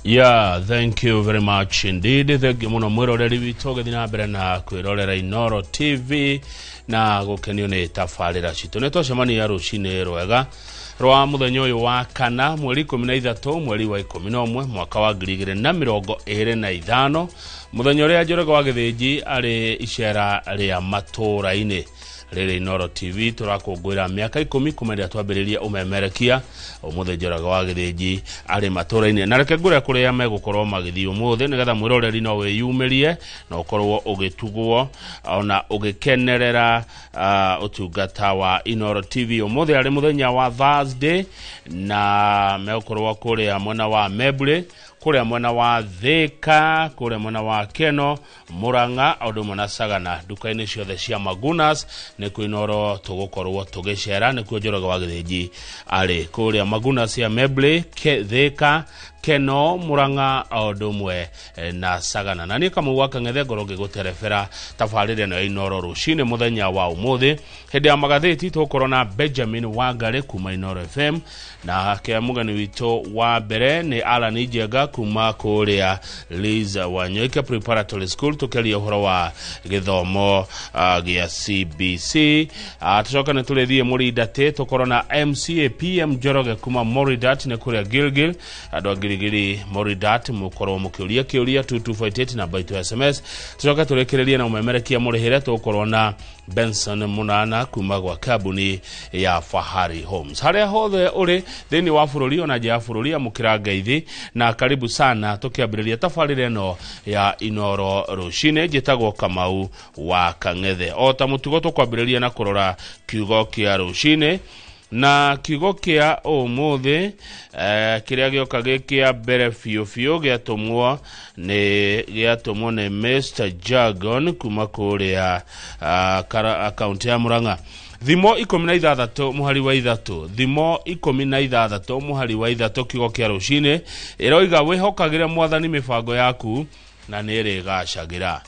Yeah, thank you very much indeed. Thank you muno mwiroreri witũ gĩthina mbere na kwĩrorera Inoro TV na gũkenio nĩ tabarĩra citũ. Nĩ twacemania rũcinĩ rwega rwa mũthenya ũyũ wa kana mweri 13 mweri wa 11 mwaka wa 2025 mũthenya ũrĩa Njoroge wa Gĩthĩnji arĩ icera rĩa matũra-inĩ. Rĩrĩ Inoro TV turakũngũĩra miaka 10 kumeria twambĩrĩria umemerekia ũmũthĩ Njoroge wa Gĩthĩnji arĩ matũra-inĩ. Na reke ngũre kũrĩa megũkorwo magĩthiĩ ũmũthĩ nĩgetha mwĩroreri no wĩyumĩrie na ũkorwo ũgĩtugwo ona ũgĩkenerera ũtungata wa Inoro TV. Ũmũthĩ arĩ mũthenya wa Thursday na megũkorwo kũrĩa mwena wa Mebre, kũrĩa mwena wa Thika, kũrĩa mwena wa Keno, Murang'a, ũndũ ũmwe na Sagana. Nduka-inĩ ciothe cia Magunas nĩ kwĩ Inoro tũgũkorwo tũgĩcera, nĩkuo Njoroge wa Gĩthĩnji arĩ kũrĩa Magunas ya Mebre, Thika, Keno, Murang'a, ũndũ ũmwe na Sagana. Na niĩ Kamau wa Kang'ethe ngorwo ngĩgũterebera tabarĩra ĩno ya Inoro rũcinĩ mũthenya wa ũmũthĩ. Hĩndĩ ya magathĩti tũgũkorwo na Benjamin Wangari kuma Inoro FM, na kĩa mũgeni witũ wa mbere nĩ Alan Njenga kuma kũrĩa Liz Wanyoike Preparatory School tũkĩaria ũhoro wa gĩthomo gĩa CBC. Tũcoka nĩ tũrĩthiĩ Mũrindatĩ tũkorwo na MCA PM Njoroge kuma Mũrindatĩ nĩ kũrĩa Gilgil. Andũ a Gilgil Mũrindatĩ mũkorwo mũkĩũria kĩũria 2258 namba itu SMS. Tũcoka tũrĩkĩrĩrie na ũmemerekia mũrĩhĩre tũkorwo na Benson Munana kuma gwa kambuni ya Fahari Homes. Harĩa hothe ũrĩ thĩinĩ wa bũrũri ona nja ya bũrũri amũkĩra ngeithi na karibu sana tũkĩambĩrĩria tabarĩra ĩno ya Inoro rũcinĩ. Njĩtagwo Kamau wa Kang'ethe. O ta mũtugo tũkwambĩrĩria na kũrora kiugo kĩa rũcinĩ, na kiugo kĩa ũmũthĩ kĩrĩa gĩoka gĩkĩa mbere biũ gĩatũmwo nĩ Mr. Jargon kuma kũrĩa akaunti ya Murang'a. Thimo 16 muhari wa 3, thimo 16 muhari wa 3 kiugo kĩa rũcinĩ ĩroiga wĩhokagĩre Mwathani mĩbango yaku na nĩrĩgacagĩra.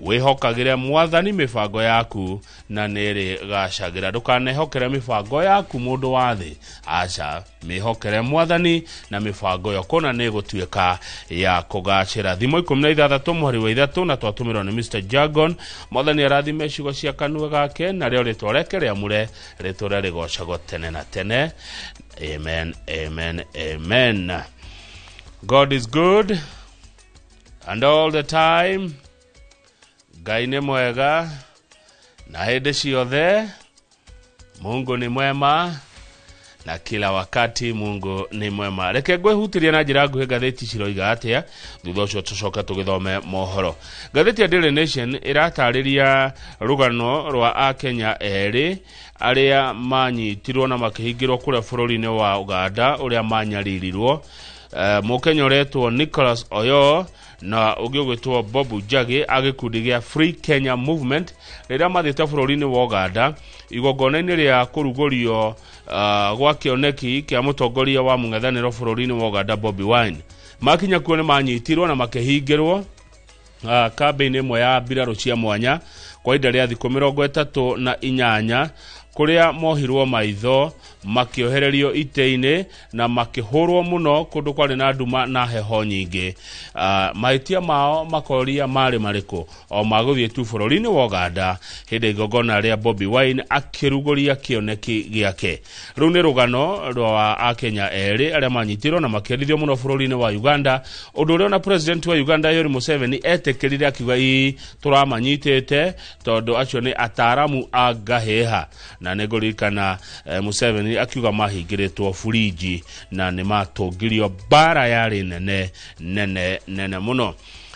Wĩhokagĩre Mwathani mĩbango yaku na nĩrĩgacagĩra. Ndũkanehokere mĩbango yaku mũndũ wa thĩ, aca mĩhokere Mwathani na mĩbango yo kona nĩgũtuĩka ya kũgacĩra. Thimo 16 muhari wa 3 na twatũmĩrwo nĩ Mr. Jargon. Mwathani arathime ciugo cia kanua gake narĩo rĩtwa rĩake rĩamũre rĩtũre rĩgocagwo tene na tene. Amen, amen, amen. God is good and all the time. Ngai nĩ mwega na hĩndĩ ciothe. Mungu ni mwema na kila wakati Mungu ni mwema. Reke ngwĩhutĩria na njĩra nguhĩ ngathĩti ciroiga atĩa, thutha ũcio tũcoka tũgĩthome mohoro. Ngathĩti ya Daily Nation ĩratarĩria rũgano rwa Akenya erĩ arĩa manyitirwo na makĩhingĩrwo kũrĩa bũrũri-inĩ wa Uganda ũrĩa manyaririrwo. Mũkenya ũretwo Nicholas Oyo na ũngĩ ũgwĩtwo Bob Njagi agĩkundi gĩa Free Kenya Movement rĩrĩa mathiĩte bũrũri-inĩ wa Uganda igongona-inĩ rĩa kũrugũrio gwa kĩoneki kĩa mũtongoria wa mũng'ethanĩro bũrũri-inĩ wa Uganda Bobi Wine. Makinya kuo nĩ manyitirwo na makĩhingĩrwo kambĩ-inĩ ĩmwe ya mbirarũ cia mwanya kwa ihinda rĩa thikũ 38 kũrĩa mohirwo maitho, makĩohererio itĩ-inĩ na makĩhũrwo mũno kũndũ kwarĩ na nduma na heho nyingĩ. Mahĩtia mao makoria marĩ marĩkũ? O magũthiĩ tu bũrũri-inĩ wa Uganda hĩndĩ igongona rĩa Bobi Wine akĩrugũria kĩoneki gĩake. Rĩu nĩ rũgano rwa Akenya erĩ arĩa manyitirwo na makĩrithio mũno bũrũri-inĩ wa Uganda, ũndũ ũrĩa na president wa Uganda Yoweri Museveni etĩkĩrire akiuga tũramanyitĩte tondũ acio nĩ ataaramu a ngahĩha. Na nĩngũririkana Museveni akiuga mahingĩrĩtwo buriji na nĩ matũngirio bara yarĩ nene mũno.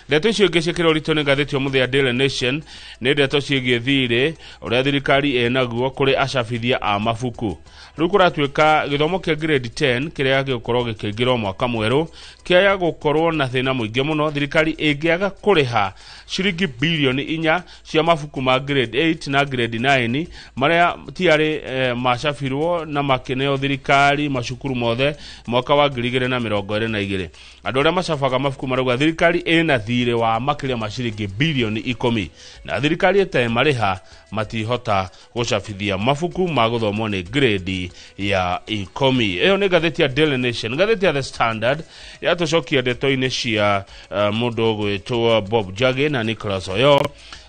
Ndeto icio ingĩ ciĩkĩrwo ũritũ nĩ ngathĩti ũmũthĩ ya Daily Nation nĩ ndeto ciĩgiĩ thirĩ ũrĩa thirikari ĩnaguo kũrĩ acabithia a mabuku. Rĩu kũratuĩka gĩthomo kĩa grade 10 kĩrĩa gĩgũkorwo gĩkĩingĩrwo mwaka mwerũ kĩaya gũkorwo na thĩna mũingĩ mũno. Thirikari ĩngĩaga kũrĩha ciringi bilioni 4 cia mabuku ma grade 8 na grade 9 marĩa tiarĩ macabirwo na makĩneo thirikari macukuru mothe mwaka wa 2022. Andũ arĩa macabaga mabuku marauga thirikari ĩna thirĩ wa makĩria ma ciringi bilioni 10 na thirikari ĩtemareha matihota gũcabithia mabuku ma gũthomwo nĩ grade ya 10. Ĩyo nĩ ngathĩti ya Daily Nation. Ngathĩti ya The Standard yatũcokia ndeto-inĩ cia mũndũ gwĩtwo Bob Njagi na Nicholas Oyoo.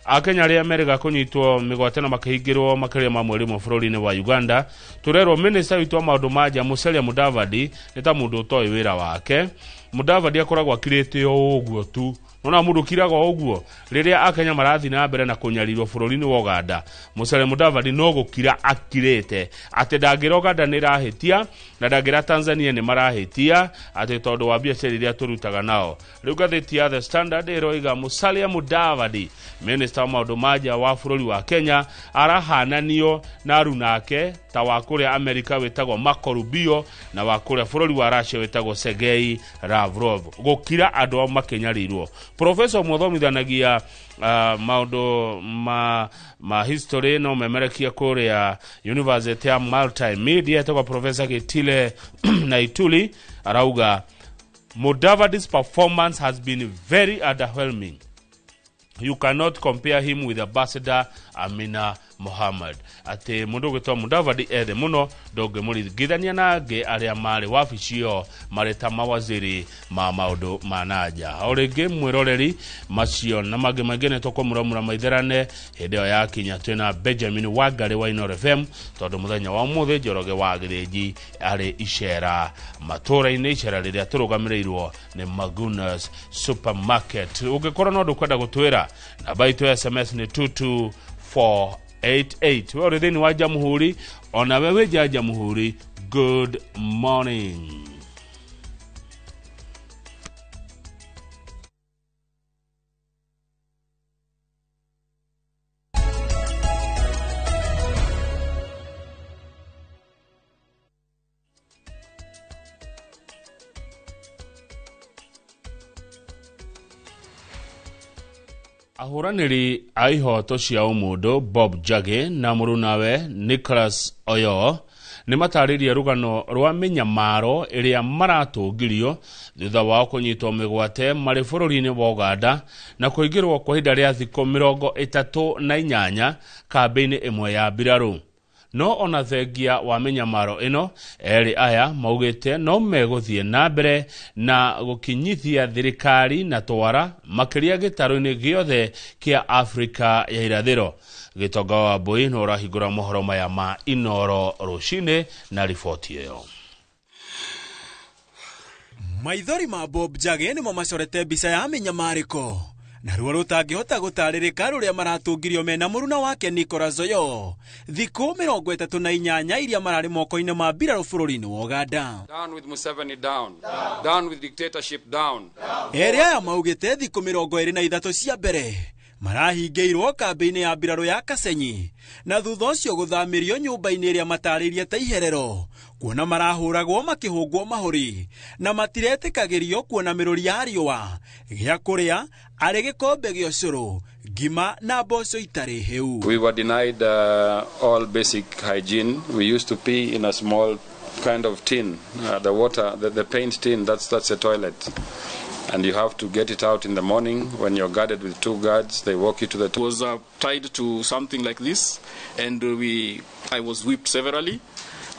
Akenya arĩa merĩga kũnyitwo mĩgwate na makĩhingĩrwo makĩria ma mweri ũmwe bũrũri-inĩ wa Uganda. Tũrerwo minister witũ wa maũndũ ma nja Musalia Mudavadi nĩ ta mũndũ ũtoĩ wĩra wake. Mudavadi akoragwo akirĩte o ũguo tu. Nona mũndũ kiraga ũguo rĩrĩa akenya marathi na mbere na kũnyarirwo bũrũri-inĩ wa Uganda. Musalia Mudavadi no gũkira akirĩte atĩ ndangĩra Uganda nĩ rahĩtia na ndangĩra Tanzania nĩ marahĩtia atĩ tondũ wa biacara iria tũrutaga nao. Rĩu ngathĩti ya The Standard ĩroiga Musalia Mudavadi minister wa maũndũ ma nja wa bũrũri wa Kenya arahananio na arunake ta wa kũrĩa Amerika wĩtagwo Marco Rubio na wa kũrĩa bũrũri wa Russia wĩtagwo Sergei Lavrov gũkira andũ makenyarirwo. Professor mũthomithanagia maũndũ ma history no memerekia kũrĩa University ya Multimedia etagwo Professor Gitile Naituli arauga Mudavadi's performance has been very underwhelming. You cannot compare him with Ambassador Amina Mohammed. Ate mundu gwitwa Mudavadi ethe muno ndũngĩmũringithania na angĩ arĩa marĩ wabici ĩyo marĩ ta mawaziri ma maũndũ ma nanja. O rĩngĩ mwĩroreri macio na mangĩ maingĩ nĩ tũkũmũramũra maitherane hĩndĩ ĩyo yakinya twĩna Benjamin Wangari wa Inooro FM tondũ mũthenya wa ũmũthĩ Njoroge wa Gĩthĩnji arĩ icera matũũra-inĩ, icera rĩrĩa tũrũgamĩrĩirwo nĩ Magunas Supermarket. Ũngĩkorwo no ndũkwenda gũtwĩra namba itũ ya SMS nĩ 22488. Wewe thĩinĩ wa Jamhuri ona wewe Jamhuri, good morning. Ahuranĩri a ihoto cia ũmũndũ Bob Njagi na mũrunawe Nicholas Oyoo nĩ matarĩria rũgano rwa mĩnyamaro ĩrĩa maratũngirio thutha wao kũnyitwo mĩgwate marĩ bũrũri-inĩ wa Uganda na kũingĩrwo kwa ihinda rĩa thikũ 38 kambĩ-inĩ ĩmwe ya mbirarũ. No ona thengia wa mĩnyamaro ĩno erĩ aya maugĩte no megũthiĩ na mbere na gũkinyithia thirikari na twara makĩria gĩtarũ-inĩ gĩothe kĩa Afrika ya irathĩro. Gĩtonga wa Mbui no ũrahingũra mohoro maya ma Inooro rũcinĩ na riboti ĩyo. Maithori ma Bob Njagi nĩmo macorete mbica ya mĩnyamarĩko na ruo rũtangĩhota gũtarĩrĩka rũrĩa maratũngirio mena mũruna wake Nicholas Oyoo thikũ 38 iria mararĩ moko-inĩ ma mbirarũ bũrũri-inĩ wa Uganda. Down with Museveni, down. Down with dictatorship, down. Erĩ aya maugĩte thikũ 23 cia mbere marahingĩirwo kambĩ-inĩ ya mbirarũ ya Kasenyi na thutha ũcio gũthamĩrio nyũmba-inĩ ĩrĩa matarĩirie ta iherero kuona marahũragwo makĩhũngwo mahũri na matiretĩkagĩrio kuona mĩrũri ya riũa gĩa kũrĩa arĩ gĩkombe gĩa ũcũrũ ngima na mboco itarĩ hĩu. We were denied all basic hygiene. We used to pee in a small kind of tin, the water, the paint tin, that's a toilet. And you have to get it out in the morning when you're guarded with 2 guards. They walk you to the... It was tied to something like this, and I was whipped severally,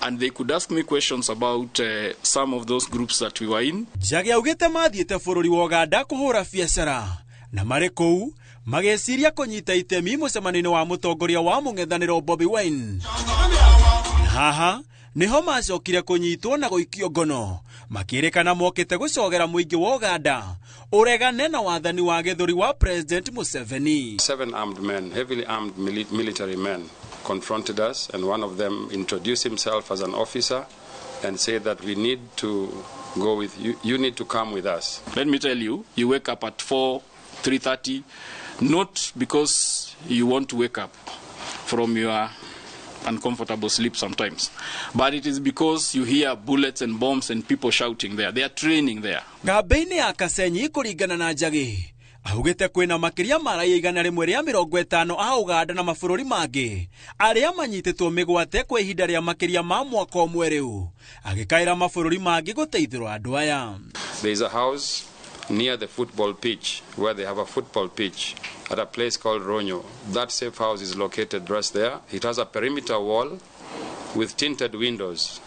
and they could ask me questions about some of those groups that we were in. Njagi augĩte mathiĩte bũrũri wa Uganda kũhũra biacara na marĩ kũu mageciria kũnyita itemi mũcemanio-inĩ wa mũtongoria wa mũng'ethanĩro Bobi Wine. Haha niho macokire kũnyitwo na gũikio ngono makĩrĩkana mokĩte gũcogera mũingĩ wa Uganda ũregane na wathani wa gĩthũri wa President Museveni. 7 armed men, heavily armed military men confronted us, and one of them introduced himself as an officer and said that we need to go with you, you need to come with us. Let me tell you, you wake up at 3:30, not because you want to wake up from your uncomfortable sleep sometimes, but it is because you hear bullets and bombs and people shouting there. They are training there. Kambĩ-inĩ ya Kasenyi kũringana na Njagi augĩte kwĩna makĩria maraia 150 a Uganda na mabũrũri mangĩ arĩa manyitĩtwo mĩgwate kwa ihinda rĩa makĩria ma mwaka ũmwe rĩu agĩkaĩra mabũrũri mangĩ gũteithĩrwo andũ aya. There is a house near the football pitch, where they have a football pitch at a place called Ronyo. That safe house is located just there. It has a perimeter wall with tinted windows,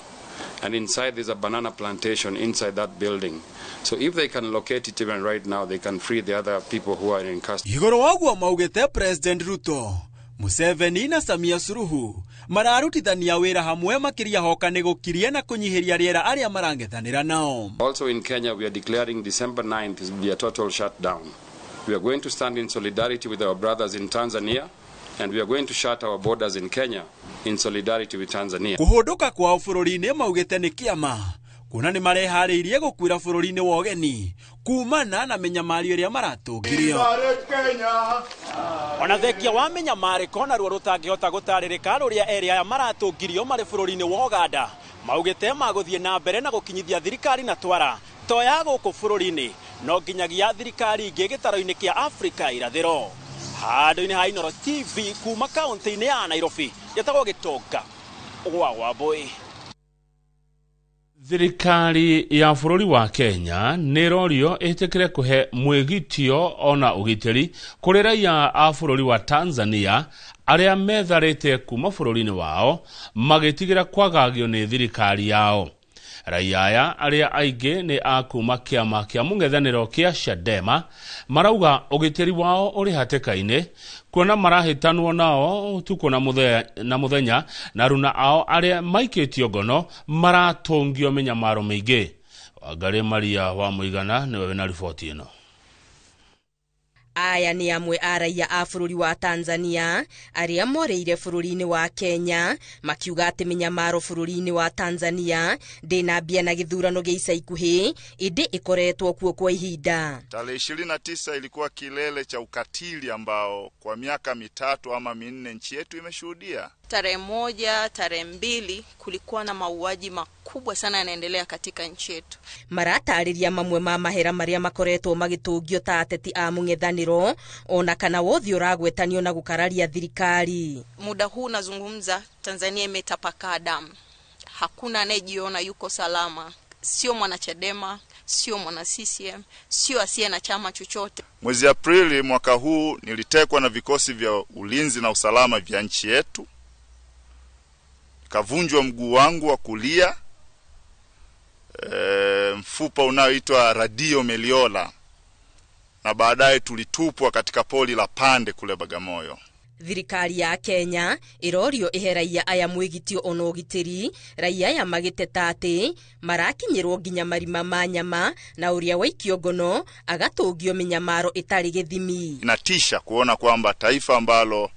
and inside there's a banana plantation inside that building. So if they can locate it even right now, they can free the other people who are in custody. Igoro waguo maugete President Ruto, Museveni na Samia Suluhu mararutithania wira hamwe makiria hoka nigukirie na kunyihiria riera aria marangethanira nao. Also in Kenya, we are declaring December 9th is be a total shutdown. We are going to stand in solidarity with our brothers in Tanzania, and we are going to shut our borders in Kenya in solidarity with Tanzania. Kuhunduka kwa bururi-ini maugite ni kiama, kuna ni marehariirie gukwira bururi-ini wa ugeni kumana na menyamario iria maratungirio. Ona thekia wa menyamariko na ruo rutangihota gutaririka ruria area ya maratungirio mari bururi-ini wa Uganda maugite maguthie na mbere na gukinyithia thirikari na twara toya guku bururi-ini no nginyagia thirikari ingi gitaro-ini kia Afrika irathiro. Handu-ini ha Inooro TV kuma kaunti-ini ya Nairobi yetagwo Gitonga wa Wambui. Thirikari ya bururi wa Kenya nirorio itikire kuhe mwigitio ona ugitiri kuri raia a bururi wa Tanzania aria metharite kuma bururi-ini wao magitigira kwagagio ni thirikari yao. Raia aya aria aingi ni akuma kiama kia mung'ethaniro kia Chadema marauga ugitiri wao uri hatikaine kuona marahitanwo nao utuko na muthenya na runa ao aria maikitio ngono maratungio menyamaro meige. Wangari Maria wa Muigana niwe na ripoti ino. Aya ni amwe a raia a bururi wa Tanzania aria moreire bururi-ini wa Kenya makiuga ati menyamaro bururi-ini wa Tanzania ndina mbia na githurano gia ica ikuhi indi ikoretwo kuo kwa ihinda. Tarehe 29 ilikuwa kilele cha ukatili ambao kwa miaka 3 ama 4 nchi yetu imeshuhudia. Tarehe 1, tarehe 2 kulikuwa na mauaji makubwa sana yanaendelea katika nchi yetu. Maratariria mamwe ma mahera maria makoretwo magitungio ta ateti a mung'ethaniro ona kana wothi uragwetanio na gukararia thirikari. Muda huu nazungumza, Tanzania imetapakaa damu. Hakuna anayejiona yuko salama. Sio mwana Chadema, sio mwana CCM, sio asiye na chama chochote. Mwezi Aprili mwaka huu nilitekwa na vikosi vya ulinzi na usalama vya nchi yetu. Kavunjwa mguu wangu wa kulia, mfupa unaoitwa radio meliola, na baadaye tulitupwa katika poli la Pande kule Bagamoyo. Thirikari ya Kenya irorio iheraia aya mwigitio onogitiri raia ya magiteta ati marakinyirwo nginya marima manyama na uria waikio ngono agatungio menyamaro itari githimi. Inatisha kuona kwamba taifa ambalo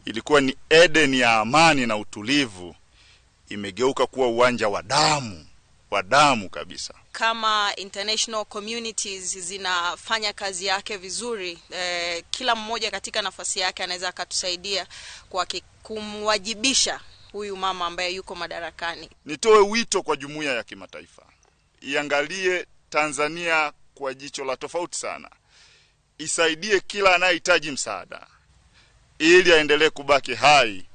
ilikuwa ni Eden ya amani na utulivu imegeuka kuwa uwanja wa damu kabisa. Kama international communities zinafanya kazi yake vizuri, kila mmoja katika nafasi yake anaweza akatusaidia kwa kumwajibisha huyu mama ambaye yuko madarakani. Nitoe wito kwa jumuiya ya kimataifa iangalie Tanzania kwa jicho la tofauti sana, isaidie kila anayehitaji msaada ili aendelee kubaki hai,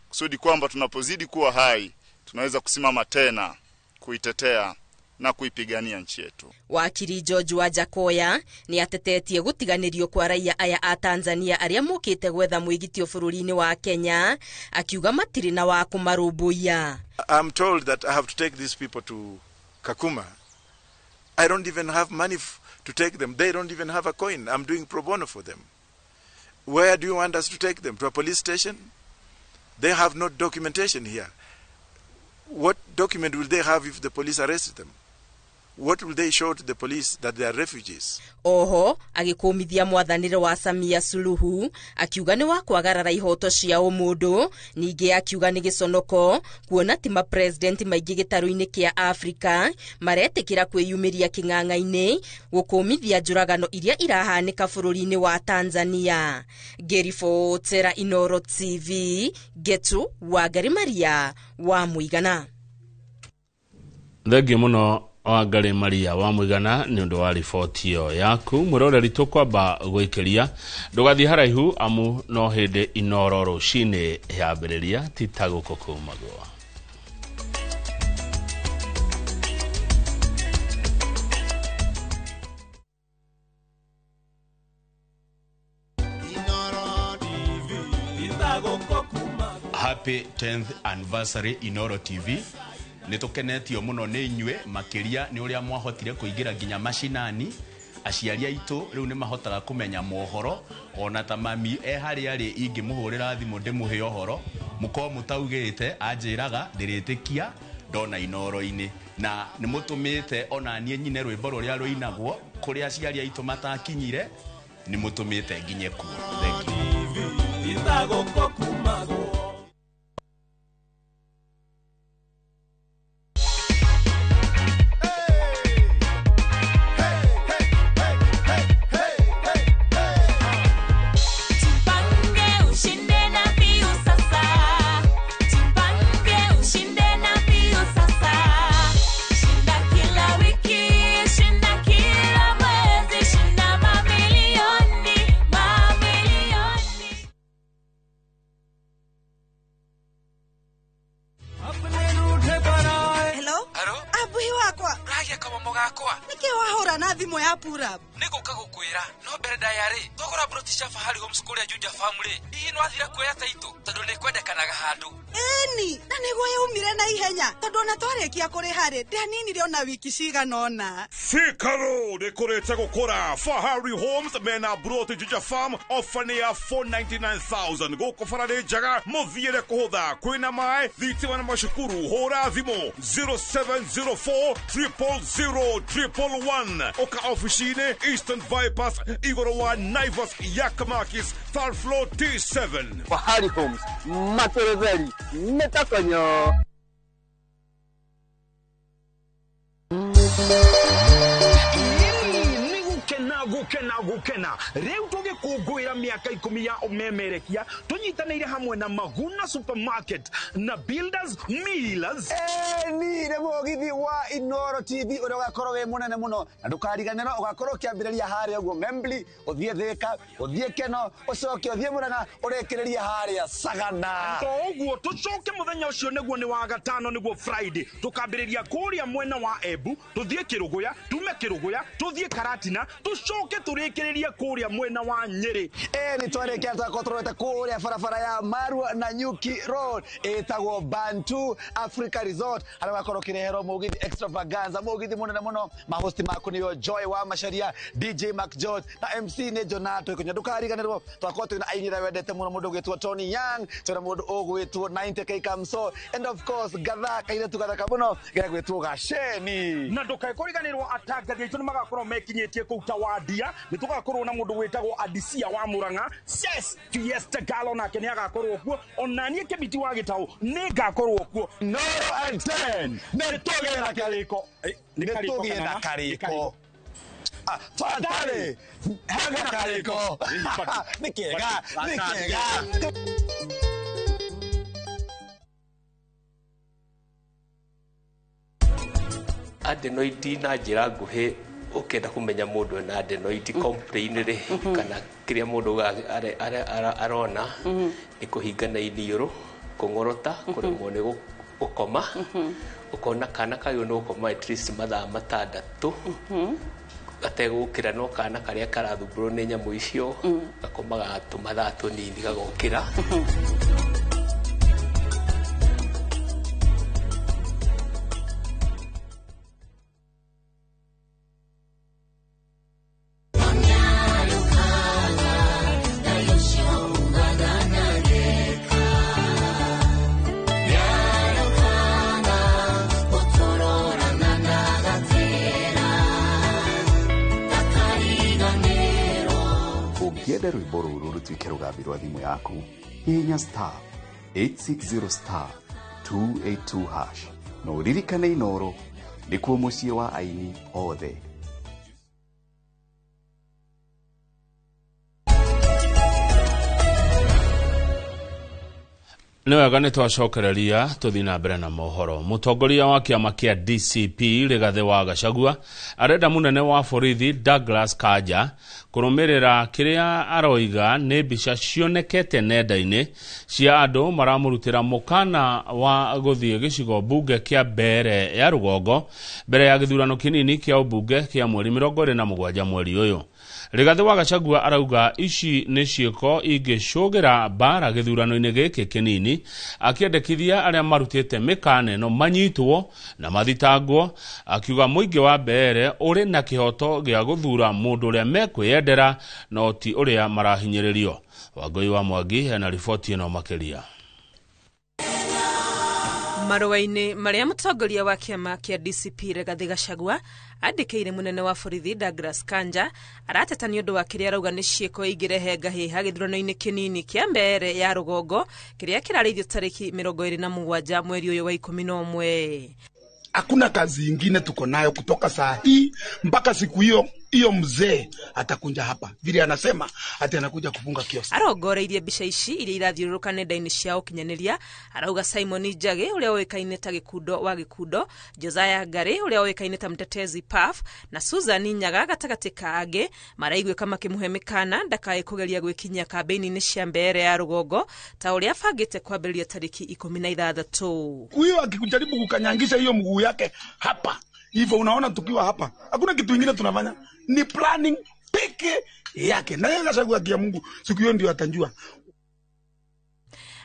kusudi kwamba tunapozidi kuwa hai tunaweza kusimama tena kuitetea na kuipigania nchi yetu. Wakiri George Wajakoya ni atetetie gutiganirio kwa raia aya a Tanzania aria mukite gwetha mwigitio bururi-ini wa Kenya akiuga matiri na wa kumarumbuia. I'm told that I have to take these people to Kakuma. I don't even have money to take them. They don't even have a coin. I'm doing pro bono for them. Where do you want us to take them? To a police station? They have no documentation here. What document will they have if the police arrested them? What will they show to the police that they are refugees? Oho agikumithia mwathanire wa Samia Suluhu akiuga ni wa kwagarara ihoto cia umundu, ningi akiuga ni giconoko kuona ti ma president maingi gitaru-ini kia Afrika maretikira kwiyumiria king'ang'a-ini gukumithia njuragano iria irahanika bururi-ini wa Tanzania. Gerifotera Inooro TV, Getu Wangari Maria wa Muigana. Thegi muno Wangari Maria wa Muigana ni undu wa ripoti yo yaku. Muroreri tukwamba gwikiria ndugathi haraihu amu no hinde Inooro rucini yambiriria titaguko kumagwa. happy 10th anniversary Inoro TV. Nitukenetio muno ni inywe makiria ni uria mwahotire kuingira ginya mashinani aciari aitu riu ni mahotaga kumenya mohoro ona ta mami hari ari ingimuhurira thimu ndimuhe ohoro muko mutaugite anjiraga ndiritikia ndona Inoro-ini na ni mutumite ona nie nyine rwimbo ruria ruinagwo kuri aciari aitu matakinyire ni mutumite nginye kuo. Thank you. Homeschool ya Juja family. Hii no athira kuya taito tondu ni kwendekanaga handu. Eni, na niguo yaumire na ihenya tondu na twarekia kuri hari ndianinire ona wiki ciganona. Fikaro de kurete gukura Fahari Homes mena brought Juja farm offering ya 499,000 goko farade jaga muthiire kuhutha kwina mai thitima na mashukuru hora thimo 0704 000 oka officine Eastern Bypass Igoro wa Naivas Yakamakis third floor T7. Fahari Homes Matereveli Metakonyo. Gukena reu tuge kuguira miaka 10 ya umemerekia tunyitanire hamwe na Maguna Supermarket na Builders Millers ni re mogithi wa Inoro TV uri gakorwo we munene muno na ndukariganira ugakorwo kiambiriria haria uguo Membli uthie Thika uthie Keno ucoke uthie Muranga urekereria haria Sagana uguo tucoke muthenya ucio niguo ni wa gatano niguo Friday tukambiriria kuria mwena wa Embu tuthie Kiruguya tume Kiruguya tuthie Karatina tucoke turekereria kuria mwena wa Nyeri ni twarekia twakotrowete kuria farafara ya Marua na Nyuki Road etagwo Bantu Africa Resort ara bakorwo kirehero mugithi extravaganza mugithi munene muno mahosti maku niyo Joy wa Masharia DJ Mac George na MC ne Jonato ikonya ndukariganirwo twakorwo twina ainira wendete muno mundu gwitwo Tony Young twina mundu ogwitwo 90k Kamso and of course gatha kaire tugathaka muno gira gwitwo Gasheni na ndukariganirwo atangathi aitu nimagakorwo mekinyetie kuuta wadia nitugakorwo na mundu witagwo Adisia wa Muranga yes Fiesta Galo na kenya agakorwo kuo onanie kebiti wa Gitau ni gakorwo kuo no and 10 netogera kariko netogera kariko fatale haga kariko nikega adenoid na njira nguhi ukenda kumenya mundu na adenoid complain ri kana kiria mundu arona ni kuhingana iniuru kungorota kuremwo ni gukoma ukona kana kayo no gukoma at least mathaa matandatu gategukira no kana karia karathumburo ni nyamu icio gakomaga tumathaa tunini gagokira Ukienda rwimbo ruru rutuike rugambi rwa thimu yaku hihinya star 860 star 282 hash no uririkane Inoro nikuo muciĩ wa aini othe. Niwega nitwacokereria tuthi na mbere na mohoro. Mutongoria wa kiama kia DCP Rigathi wa Gachagua arenda munene wa borithi Douglas Kanja kurumirira kiria aroiga ni mbica cionekete nenda-ini cia andu maramurutira mukana wa guthie gicigo bunge kia mbere ya Rugongo mbere ya githurano kinini kia ubunge kia mweri 27 mweri uyu. Rigathi wa Gachagua arauga ici ni ciiko ingĩcũgĩra bara gĩthurano-inĩ gĩkĩ kĩnini Mwangi akiendekithia aria marutite mikane no manyitwo na mathitangwo, akiuga muingi wa mbere uri na kihoto gia guthura mundu uria mekwiyendera no ti uria marahinyiririo. Wangui wa Mwangi hena riboti ino makiria. Marũa-inĩ maria mũtongoria wa kĩama kĩa DCP Rigathĩ Gachagua andĩkĩire munene wa borithi Douglas Kanja arateta nĩ ũndũ wa kĩrĩa arauga nĩ ciĩko ingĩrehe ngahĩha gĩthurano-inĩ kĩnini kĩa mbere ya rũgongo kĩrĩa kĩrarĩithio tarĩki 27 mweri ũyũ wa 11. Hakuna kazi ingine tuko nayo kutoka saa hii mpaka siku hiyo mzee atakunja hapa. Vile anasema ati anakuja kufunga kioski. Arongoreirie mbica ici iria irathiũrũrũka nenda-inĩ cia ũkinyanĩria. Arauga Simon Njagi ũrĩa ũĩkaine ta Gĩkundo wa Gĩkundo, Josiah Ngari ũrĩa ũĩkaine ta Mtetezi Puff na Susan Nyaga gatagatĩ ka angĩ maraiguĩka makĩmũhe mĩkana ndakae kũgeria gwĩkinyia kambĩini-inĩ cia mbere ya rũgongo ta ũrĩa abangĩte kwambĩrĩria tarĩki 16. Huyo akikujaribu kukanyangisha hiyo mguu yake hapa hivyo, unaona tukiwa hapa hakuna kitu kingine tunafanya, ni planning peke yake. Na yeye Gachagua kia Mungu siku hiyo ndio atanjua.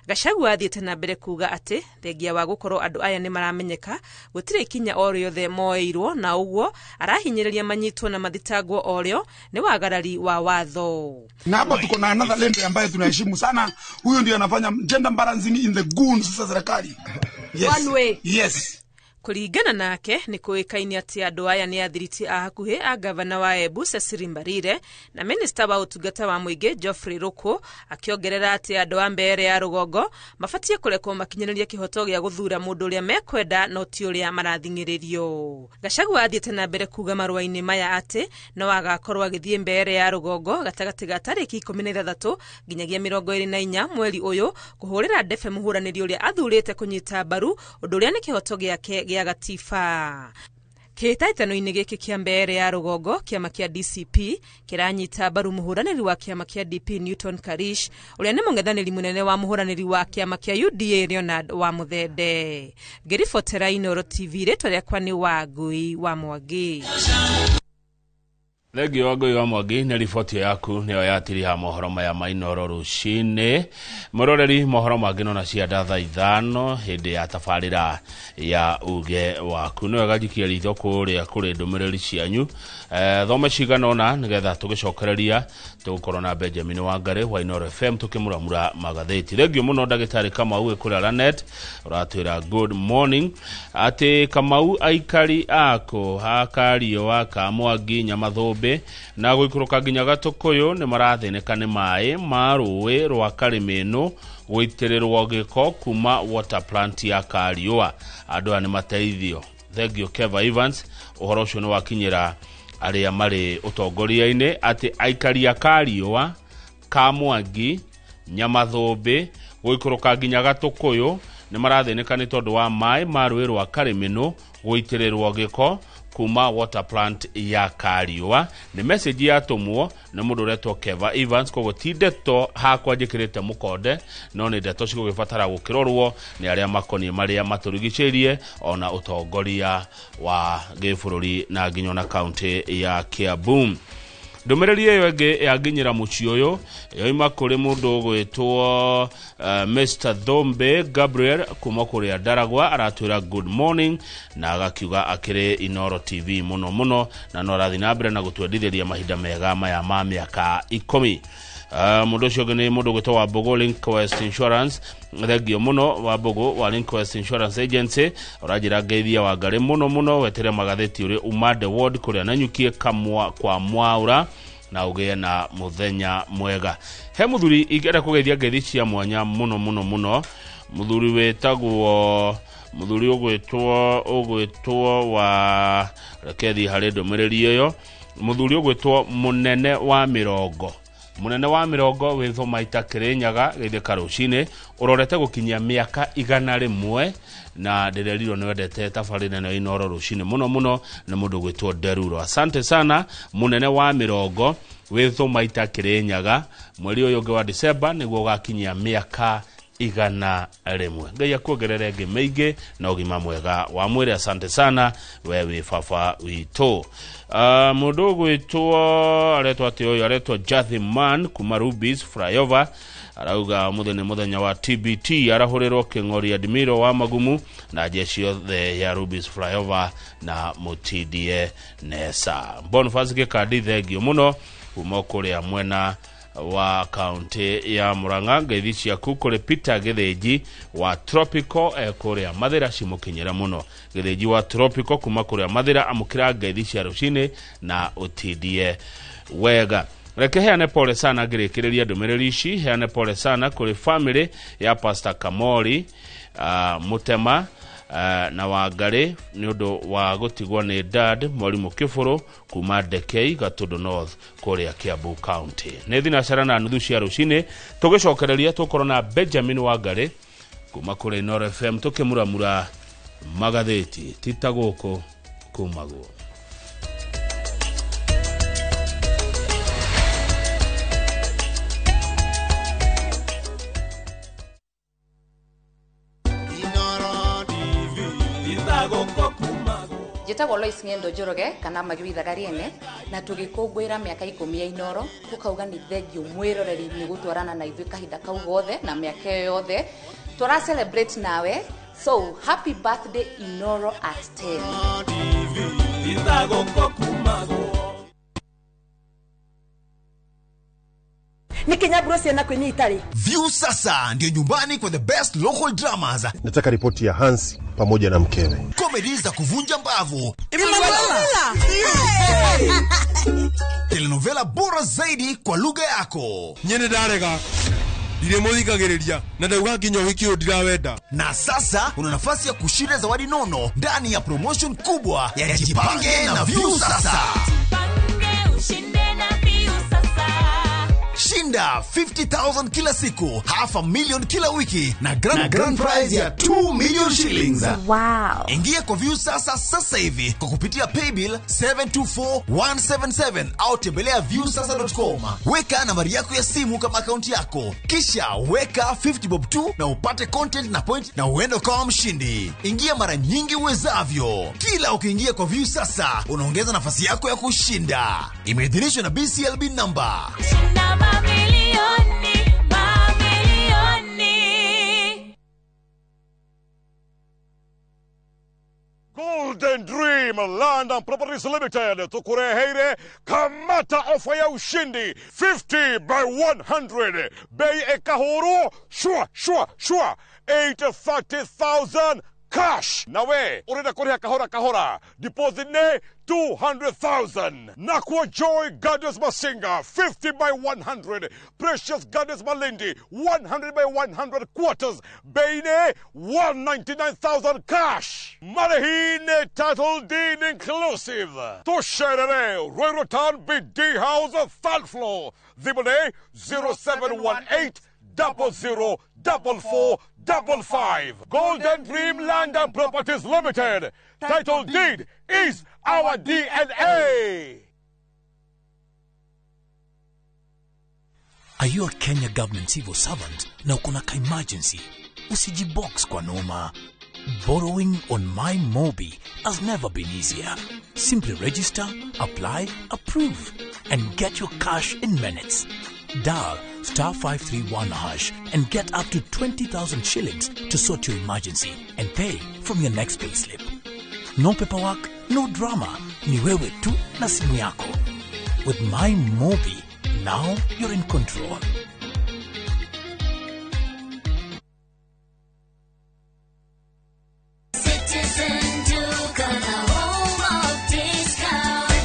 Gachagua athiĩte na mbere kuga atĩ thengia wa gũkorwo andũ aya nĩ maramenyeka gũtirĩ ikinya o rĩothe moeirwo, na ũguo arahinyĩrĩria manyitwo na mathitangwo o rĩo nĩ wagarari wa watho. Na hapa tuko na another lady ambaye tunaheshimu sana. Huyo ndio anafanya gender balancing in the goons za serikali. Yes. One way. Yes. Kuringana nake ni kuikaini ati andu aya ni athiriti a hakuhi a gavana wa Embu Cecily Mbarire na minister wa utungata wa muingi Geoffrey Ruku, akiongerera ati andu a mbere ya rugongo mafatie kurekwo makinyiriria kihoto gia guthura mundu uria mekwenda no ti uria marathingiririo. Gachagua athiĩte na mbere kuga marũa-inĩ maya ati no agakorwo agithie mbere ya rugongo gatagati ga tariki 16 nginyagia 24 mweri uyu kuhurira ndefe muhuranĩri uria athurite kunyita mbaru undu uria ni kihoto giake gĩa gatiba. Kĩhĩtahĩtano-inĩ gĩkĩ kĩa mbere ya rũgongo kĩama kĩa DCP kĩranyita mbaru mũhũranĩri wa kĩama kĩa DP Newton Karish ũrĩa nĩ mũng'ethanĩri mũnene wa mũhũranĩri wa kĩama kĩa UDA Leonard wa Muthende. Ngĩribotera Inooro TV rĩtwa rĩakwa nĩ Wangui wa Mwangi. Thengio Wangui wa Mwangi, nĩ riboti yaku nĩyo yatiriha mohoro maya ma Inooro rũcinĩ. Mũroreri mohoro mangĩ no na cianda thaa 5 hĩndĩ ya tabarĩra ya uge waku. Nĩ wega njikia ritho kũrĩa kũrĩ ndũmĩrĩri cianyu thome cigana ũna nĩgetha tũgĩcokereria tũgũkorwo na Benjamin Wangari wa Inooro FM tũkĩmuramura magathĩti. Thengio mũno ndagĩtarĩ Kamau kũrĩa Lanet ũratwĩra good morning atĩ Kamau aikari ako hakario wa Kamwangi Nyamathũmbe na gũikũrũka nginya Gatũkũyũ nĩ marathĩnĩka nĩ maĩ ma rũĩ rwa Karĩmĩnũ gũitĩrĩrwo gĩko kuma water plant ya Kariũa. Andũ aya nĩ mateithio. Thengio Keva Evans, ũhoro ũcio nĩ wakinyĩra arĩa marĩ ũtongoria-inĩ atĩ aikari a Kariũa, Kamwangi Nyamathũmbe gũikũrũka nginya Gatũkũyũ nĩ marathĩnĩka nĩ tondũ wa maĩ ma rũĩ rwa Karĩmĩnũ gũitĩrĩrwo gĩko kuma water plant ya Kariũa. Nĩ message yatũmwo nĩ mũndũ ũretwo Keva Evans, koguo ti ndeto hakwa njĩkĩrĩte mũkonde, no nĩ ndeto cigũgĩbatara gũkĩrorwo nĩ arĩa makoniĩ marĩa matũrigicĩirie ona ũtongoria wa gĩbũrũri na nginya na kaunti ya Kiambu. Ndũmĩrĩri ĩyo ĩngĩ yanginyĩra mũciĩ ũyũ yoima kũrĩ mũndũ ũgwĩtwo Mr. Thombe Gabriel kuma kũrĩa Ndaragwa, aratwĩra good morning na agakiuga akĩrĩ Inooro TV mũno mũno na no arathi na mbere na gũtwendithĩria mahinda mega maya ma mĩaka 10. Mũndũ ũcio ũngĩ nĩ mũndũ ũgwĩtwo Wambũgũ Linkwest Insurance. Thengio mũno Wambũgũ wa Linkwest Insurance Agency, ũranjĩra ngeithia Wangari mũno mũno wetere magathĩti ũrĩ Umande Ward kũrĩa Nanyuki kamwa kwa Mwaura na ũgĩe na mũthenya mwega. He mũthuri ingĩenda kũgeithia ngeithi cia mwanya mũno mũno mũno, mũthuri wĩtagwo mũthuri ũgwĩtwo wa rekethi harĩ ndũmĩrĩri ĩyo, mũthuri ũgwĩtwo Mũnene wa Mĩrongo. Mũnene wa Mĩrongo wĩtho maita Kĩrĩnyaga geithĩka rũcinĩ, ũrorete gũkinyia mĩaka 100 na ndĩrerirwo nĩ wendete tabarĩra ĩno Inooro rũcinĩ mũno mũno na mũndũ gwĩtwo Deruro. Asante sana Mũnene wa Mĩrongo wĩtho maita Kĩrĩnyaga, mweri ũyũ ũngĩ wa December nĩguo ũgakinyia mĩaka 100. Ngai akuongerere ngi meige na ugima mwega wa mwiri. Asante sana wewe fafa wito. Mundu gwitwo aretwa atio aretwa Jathiman kuma Rubis Flyover arauga muthenya wa TBT arahurirwo King'ori Admiro wa Magumu na jeshi yothe ya Rubis Flyover na mutidie nesa. Boniface Gikadi thengio muno kuma kuria mwena wa county ya Murang'a. Ngeithi ciaku kuri Peter Githinji wa Tropical kuria Mathira cimukinyira muno. Githinji wa Tropical kuma kuria Mathira amukira ngeithi cia rucini na utidie wega. Reke heane pole sana ngirikireria ndumiriri ici. Heane pole sana kuri family ya Pastor Kamori Mutema na Wangari ni undu wa gutigwa ni dad Mwalimu Kifuru kuma Dekei Gatundo North kuria Kiambu County. Ni thina carana nuthu cia rucini tugicokereria tukoro na Benjamin Wangari kuma kuri Nord FM tukimuramura magatheti titaguko kumago. Jitagwo Lois Ng'endo Njoroge kana Magibitha Gariene na tugikungwira miaka 10 ya Inoro tukauga ni thengio mwiroreri ni gutwarana na ithuĩ kahinda kau gothe na miaka yothe tura celebrate nawe, so happy birthday Inoro at 10. Ni Kenya Bruce na kwenye Italy. View sasa ndio nyumbani kwa the best local dramas. Nataka ripoti ya Hans pamoja na mkewe. Comedy za kuvunja mbavu. Telenovela bora zaidi kwa lugha yako. Nyene darega. Dire muthikagiriria na ndauga nginya wiki ndirawenda. Na sasa una nafasi ya kushinda zawadi nono ndani ya promotion kubwa ya Jipange na View sasa. Shinda 50,000 kila siku, $500,000 kila wiki na grand prize ya 2 million shillings. Wow. Ingia kwa View sasa hivi kwa kupitia paybill 724177 au tembelea viewsasa.com. Weka nambari yako ya simu kama akaunti yako, kisha weka 50 bob tu na upate content na point na uende kama mshindi. Ingia mara nyingi uwezavyo. Kila ukiingia kwa View sasa unaongeza nafasi yako ya kushinda. Imeidhinishwa na BCLB number. Golden Dream Land and Properties Limited tukureheire kamata ofa ya ushindi 50 by 100 bei ekahoro shwa 830,000 cash. Nawe urenda kuriha kahora deposit ne 200,000. Nakwa Joy Gardens Masinga 50 by 100. Precious Gardens Malindi 100 by 100 quarters. Beine 199,000 cash. Marahine title deed inclusive. Tosherere Roy Rotan BD House 3rd floor. Zibone 0718 004455. Golden Dream Land and Properties Limited. Title deed is our DNA. Are you a Kenya government civil servant na uko na emergency? Usijibox kwa noma. Borrowing on MyMobi has never been easier. Simply register, apply, approve, and get your cash in minutes. Dial *531# and get up to 20,000 shillings to sort your emergency and pay from your next payslip. No paperwork, no drama. Ni wewe tu na simu yako. With MyMobi, now you're in control.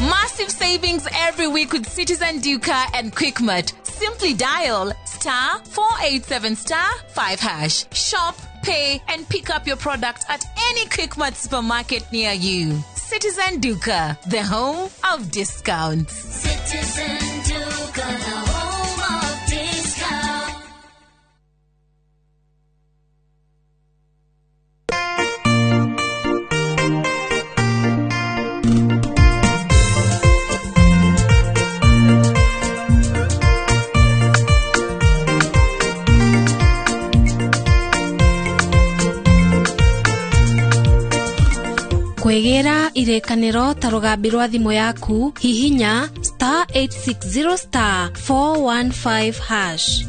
Massive savings every week with Citizen Duka and Quickmart. Simply dial *487*5#. Shop, pay, and pick up your product at any Quickmart supermarket near you. Citizen Duka, the home of discounts. Citizen Duka, the home of discounts. Kwegera irekaniro ta rugambi rwa thimu yaku hihinya *860 *415#.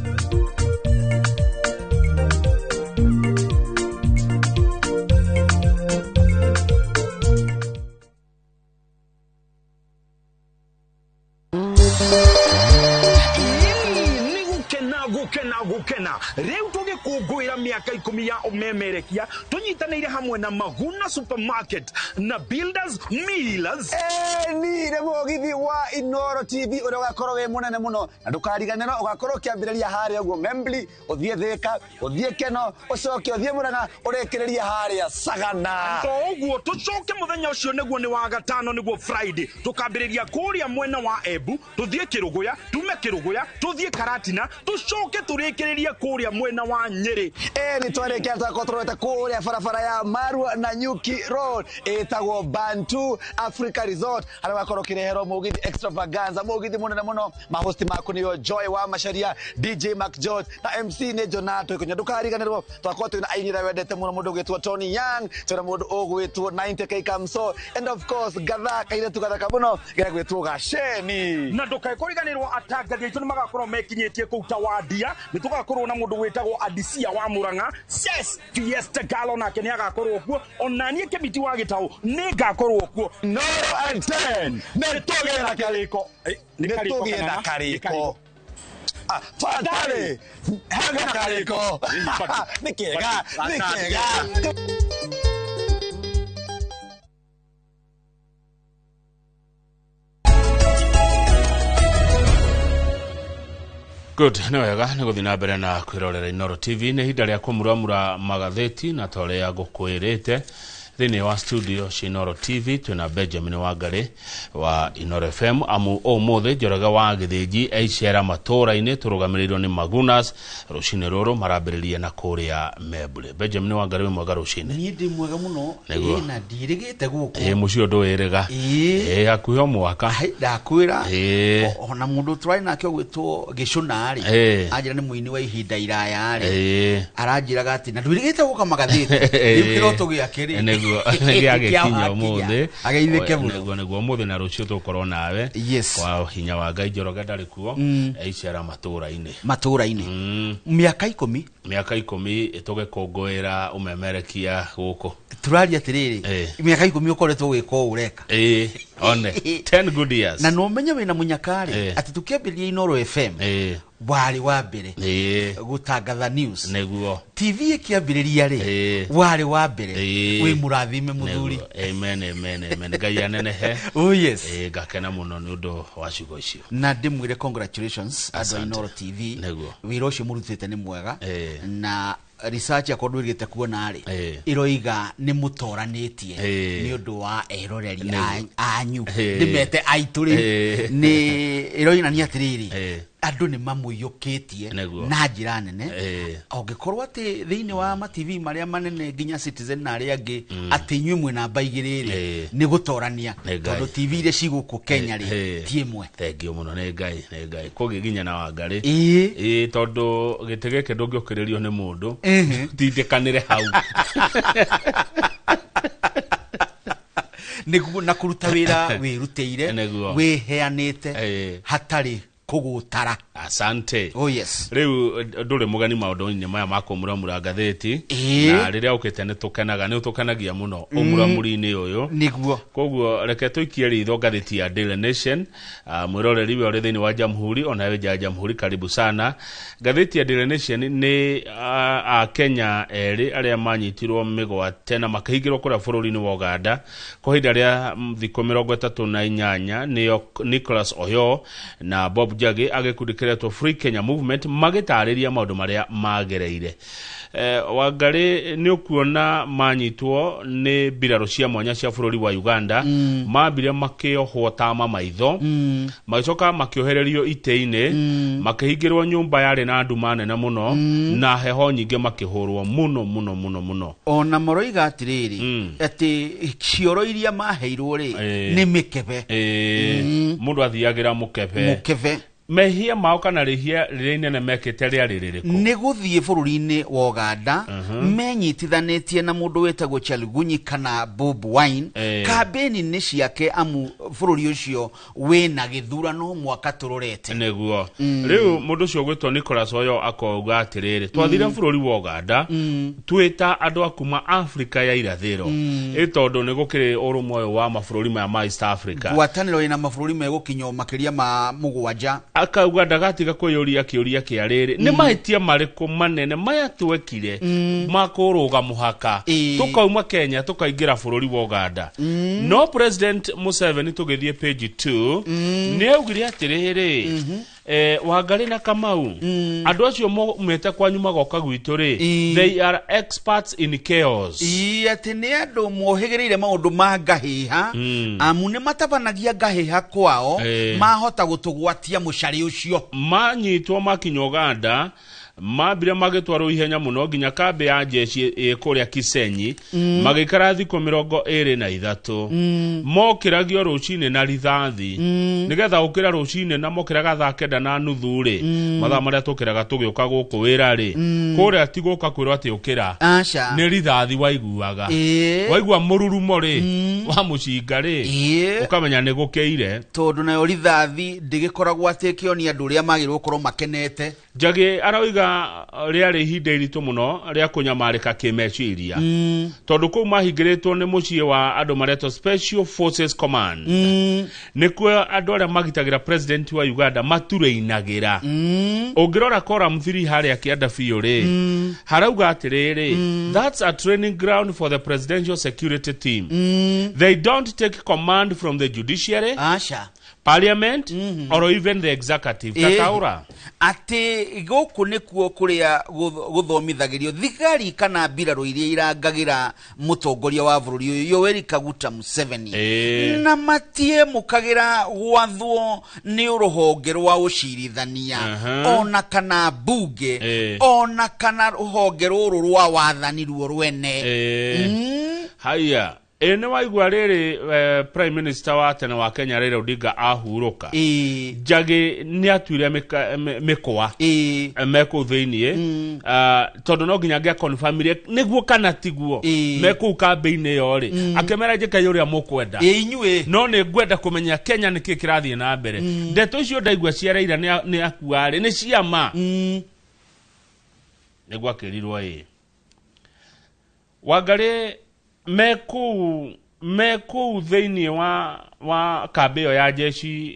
gukena riu tugikungwira miaka 10 ya umemerekia tunyitanire hamwe na Maguna Supermarket na Builders Millers. Ni mugithi wa Inoro TV uria ugakorwo we munene muno na ndukariganiro ugakorwo kiambiriria haria uguo Membli uthie Thika uthie Keno ucoke uthie Muranga urekereria haria Sagana uguo tucoke muthenya ucio niguo ni wa gatano niguo Friday tukambiriria kuria mwena wa Embu tuthie Kiruguya tume Kiruguya tuthie Karatina tucoke turekereria kuria mwena wa Nyeri. Ni twarekia twakotrowete kuria barabara ya Marua na Nyuki Road etagwo Bantu Africa Resort haria wakorwo kirehero mugithi extravaganza mugithi munene muno mahosti maku niyo Joy wa Masharia DJ Mac George na MC ne Jonato ikonya ndukariganirwo twakorwo twina ainira wendete muno mundu gwitwo Tony Young twina mundu ogwitwo 90k Kamso and of course gathaka ile tugathaka muno gira gwitwo Gasheni na ndukariganirwo atangathi aitu nimagakorwo mekinyitie kuuta wadia nitugakorwo na mundu gwitagwo Adisia wa Muranga yes Fiesta Galo na kenya agakorwo kuo onanie kebiti wa Gitau ni gakorwo kuo no and 10 netogera kariko netogera kariko fatale haga kariko nikega Good, no wega ni guthina mbere na kwirorera Inoro TV ni hinda ria kumuramura magatheti na tore ya gukwirite thini wa studio Inoro TV twina Benjamin Wangari wa Inoro FM amu omothe Njoroge wa Githiji aicera matora-ini turugamirirwo ni Magunas rucine ruru marambiririe na kuria Membli. Benjamin Wangari we mwega rucine ni ndi mwega muno na ndirigite guku mucio ndwirega akuhe mwaka ndakwira ona mundu twari nake ogwitwo Gicunari anjira ni muini wa ihinda iraya ari aranjiraga ati na ndirigite guka magatheti ikiroto giakiri giagekinya umuthe ageithike muno neguo umuthe na rucio tukorwo nawe kwa hinya wa Ngai Njoroge ndari kuo aicera matura-ini miaka 10 itugikungwira umemerekia guku turaria atiriri miaka 10 ukoretwo gwiko ureka one 10 good years na no menye wina munyakari ati tukiambiria Inoro FM wari wa mbere gutangatha news neguo TV ikiambiriria ri wari wa mbere wi murathime muthuri amen Ngai anenehe oh yes ngakena muno ni undu wa ciugo icio na ndimwire congratulations ado Inoro TV wira ucio murutite ni mwega na research yakorwo irigite kuona ari iroiga ni mutoranitie ni undu wa eroreri anyu ndimete aituri ni iroina ni atiriri andu ni mamuyukitie na njira nene ongikorwo ati thiini wa ma TV maria manene nginya Citizen na aria angi ati inywe mwe namba igiriri ni gutorania tondu TV ile ciguku Kenya ri tiemwe thengio muno ni Ngai kugiginya na Wangari tondu gitegeke ndungiukiririo ni mundu tindikanire hau niguo na kuruta wira wirutire wiheanite hatari kugutara asante oh yes riu nduri mugani maundu-ini maya makumura gatheti na riria ukite ni tukanagia muno umuramuri-ini uyu niguo koguo reke tuikie ritho gatheti ya Daily Nation mwiroreri we uri thini wa Jamhuri ona we Jamhuri karibu sana gatheti ya Daily Nation ni Kenya eri aria manyitirwo migwate na makahingirwo kuria bururi-ini wa Uganda kwa hinda ria thikũ 38 niyo Nicholas Oyo na Bob Jage agekudikiretwo Free Kenya Movement magitariria maundu maria magereire Wangari ni ukuona manyitwo ni biraro cia mwanya cia bururi wa Uganda mambire makiohwo tama maitho magicoka makiohererio ite-ini makihingirwo nyumba yari na andu manene muno na heho nyingi makihurwo muno ona moroiga atiriri ati cioro iria maheirwo ri ni mikebe mundu athiagira mukebe mehia mao kana rihia rĩrĩa na mekete rĩa rĩrĩkũ nĩ gũthiĩ bũrũri-inĩ wa Uganda menyitithanĩtie na mũndũ wetagwo Chalgunyi kana Bob Wine kambeni-inĩ ciake amu bũrũri ũcio wĩna gĩthurano mwaka tũrorete nĩguo rĩu mũndũ ũcio gwĩtwo Nicholas Oyo akauga atĩrĩrĩ twathire bũrũri wa Uganda twĩta andũ a kuma Afrika ya irathĩro tondũ nĩ gũkĩrĩ ũrũmwe wa mabũrũri ma East Africa ngwatanĩro ĩna mabũrũri megũkinya makĩria ma mũgwanja akauga ndagatiga kwĩyũria kĩũria kĩa rĩrĩ nĩ mahĩtia marĩkũ manene maya twekire makũrũga mũhaka tukauma Kenya tukaingĩra bũrũri wa Uganda no President Museveni tũgĩthiĩ page 2 nĩ augire atĩrĩrĩ Wangari na Kamau andũ acio mete kwanyu magoka gwitũ rĩ they are experts in chaos atĩ nĩ andũ mohĩgĩrĩire maũndũ ma ngahĩha amu nĩ matabanagia ngahĩha kwao mahota gũtũgwatia mũcari ũcio manyitwo makinya Uganda mambire magĩtwarwo ihenya mũno nginya kambi ya jeshi kũrĩa Kisenyi magĩikara thikũ 23 mokĩragio rũcinĩ na rithathi nĩgetha ũkĩra rũcinĩ na mokĩraga thaa 9:30 rĩ mathaa marĩa tũkĩraga tũgĩũka gũkũ wĩra rĩ kũrĩa ti gũka kwĩrwo atĩ ũkĩra nĩ rithathi waiguaga waigua mũrurumo rĩ wa mũcinga rĩ ũkamenya nĩ gũkĩire tondũ nayo rithathi ndĩgĩkoragwo atĩ kĩonia andũ ũrĩa magĩrĩirwo gũkorwo makenete Njagi aroiga rĩarĩ ihinda iritũ mũno rĩa kũnyamarĩka kĩmeciria tondũ kũu mahingĩrĩtwo nĩ mũciĩ wa andũ maretwo Special Forces Command nĩkuo andũ arĩa magitagĩra president wa Uganda maturĩinagĩra ũngĩrora column 3 harĩa kĩanda biũ rĩ harauga atĩrĩrĩ that's a training ground for the presidential security team they don't take command from the judiciary parliament or even the executive takaura ati gũkũ nĩkuo kũrĩa gũthomithagĩrio thigari kana mbirarũ iria irangagira mũtongoria wa bũrũri ũyũ Yoweri Kaguta Museveni na matie mũkagira gwathwo nĩ rũhonge rwa ũcirithania ona kana bunge ona kana rũhonge rũrũ rwa wathani ruo rwene haya ene waigua rĩrĩ prime minister wa tene wa Kenya Raila Odinga ahurũka Njagi nĩ atuire mĩkwa mekũ thĩinĩ tondũ no nginya ngĩa confirm nĩguo kana tiguo mekũ kambĩ-inĩ yo rĩ akemera njĩka ũrĩa mũkwenda no nĩ ngwenda kũmenya Kenya nĩkĩ kĩrathiĩ na mbere ndeto icio ndaigua cia Raila nĩ akuarĩ nĩ ciama nĩguo akĩrirwo Wangari meku thĩinĩ wa kambi ĩyo ya jeshi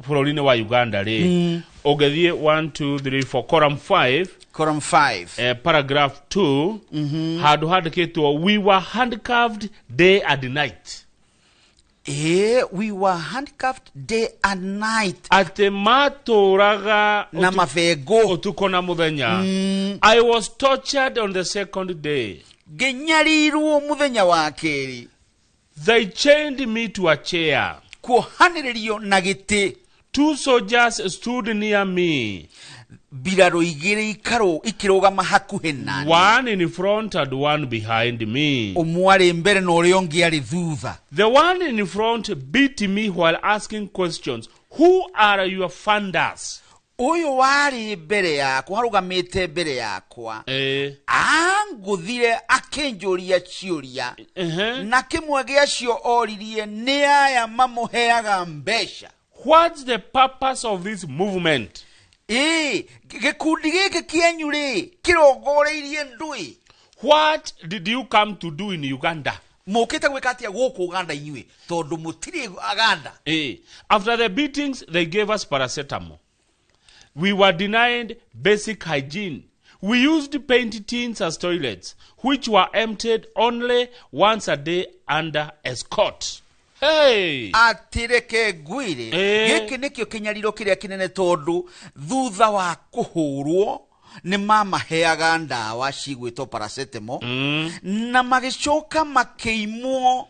bũrũri-inĩ wa Uganda rĩ ũgĩthiĩ 1 2 3 4 column 5 paragraph 2 handũ handĩkĩtwo we were handcuffed day and night we were handcuffed day and night atĩ matũraga na mabengo ũtukũ na mũthenya I was tortured on the second day genyarirwo muthenya wa keri they chained me to a chair kuhanĩrĩrio na gĩtĩ 2 soldiers stood near me birarũ igĩrĩ ikĩrũgama hakuhĩ nani one in front and one behind me ũmwe arĩ mbere na ũrĩa ũngĩ arĩ thutha the one in front beat me while asking questions who are your funders uyu wari mbere yakwa harugamite mbere yakwa angũthire akĩnjũria ciũria na kĩmwe gĩacio oririe nĩ aya mamũheaga mbeca what's the purpose of this movement gĩkundi gĩkĩ kĩenyu rĩ kĩrongoreirie ndũĩ what did you come to do in Uganda mũkĩte gwĩka atĩa gũkũ Uganda inyuĩ tondũ mũtirĩ Uganda after the beatings they gave us paracetamol. We were denied basic hygiene. We used paint tins as toilets, which were emptied only once a day under escort. Hey! Atireke gwire. Gĩkĩ nĩkĩo kĩnyariro kĩrĩa kĩnene tondũ thutha wa kũhũrwo nĩ mamaheaga ndawa cigwĩtwo paracetamol na magĩcoka makĩimwo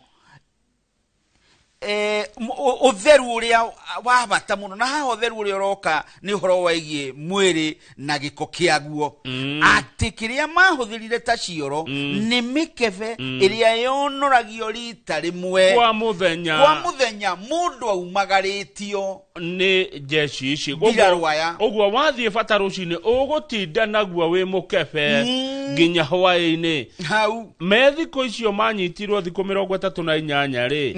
utheru uria wa bata muno na ha utheru uria roka ni horo waigie mwiri na giko kiaguo ati kiria mahuthirire ta cioro ni mikebe iria yonoragio rita rimwe kwa muthenya mundu aumagaritio ni jeshi ici uguo wathie bata rucini ugutinda naguo wi mukebe nginya hwaini hau methiko icio manyitirwo thiku 38 ri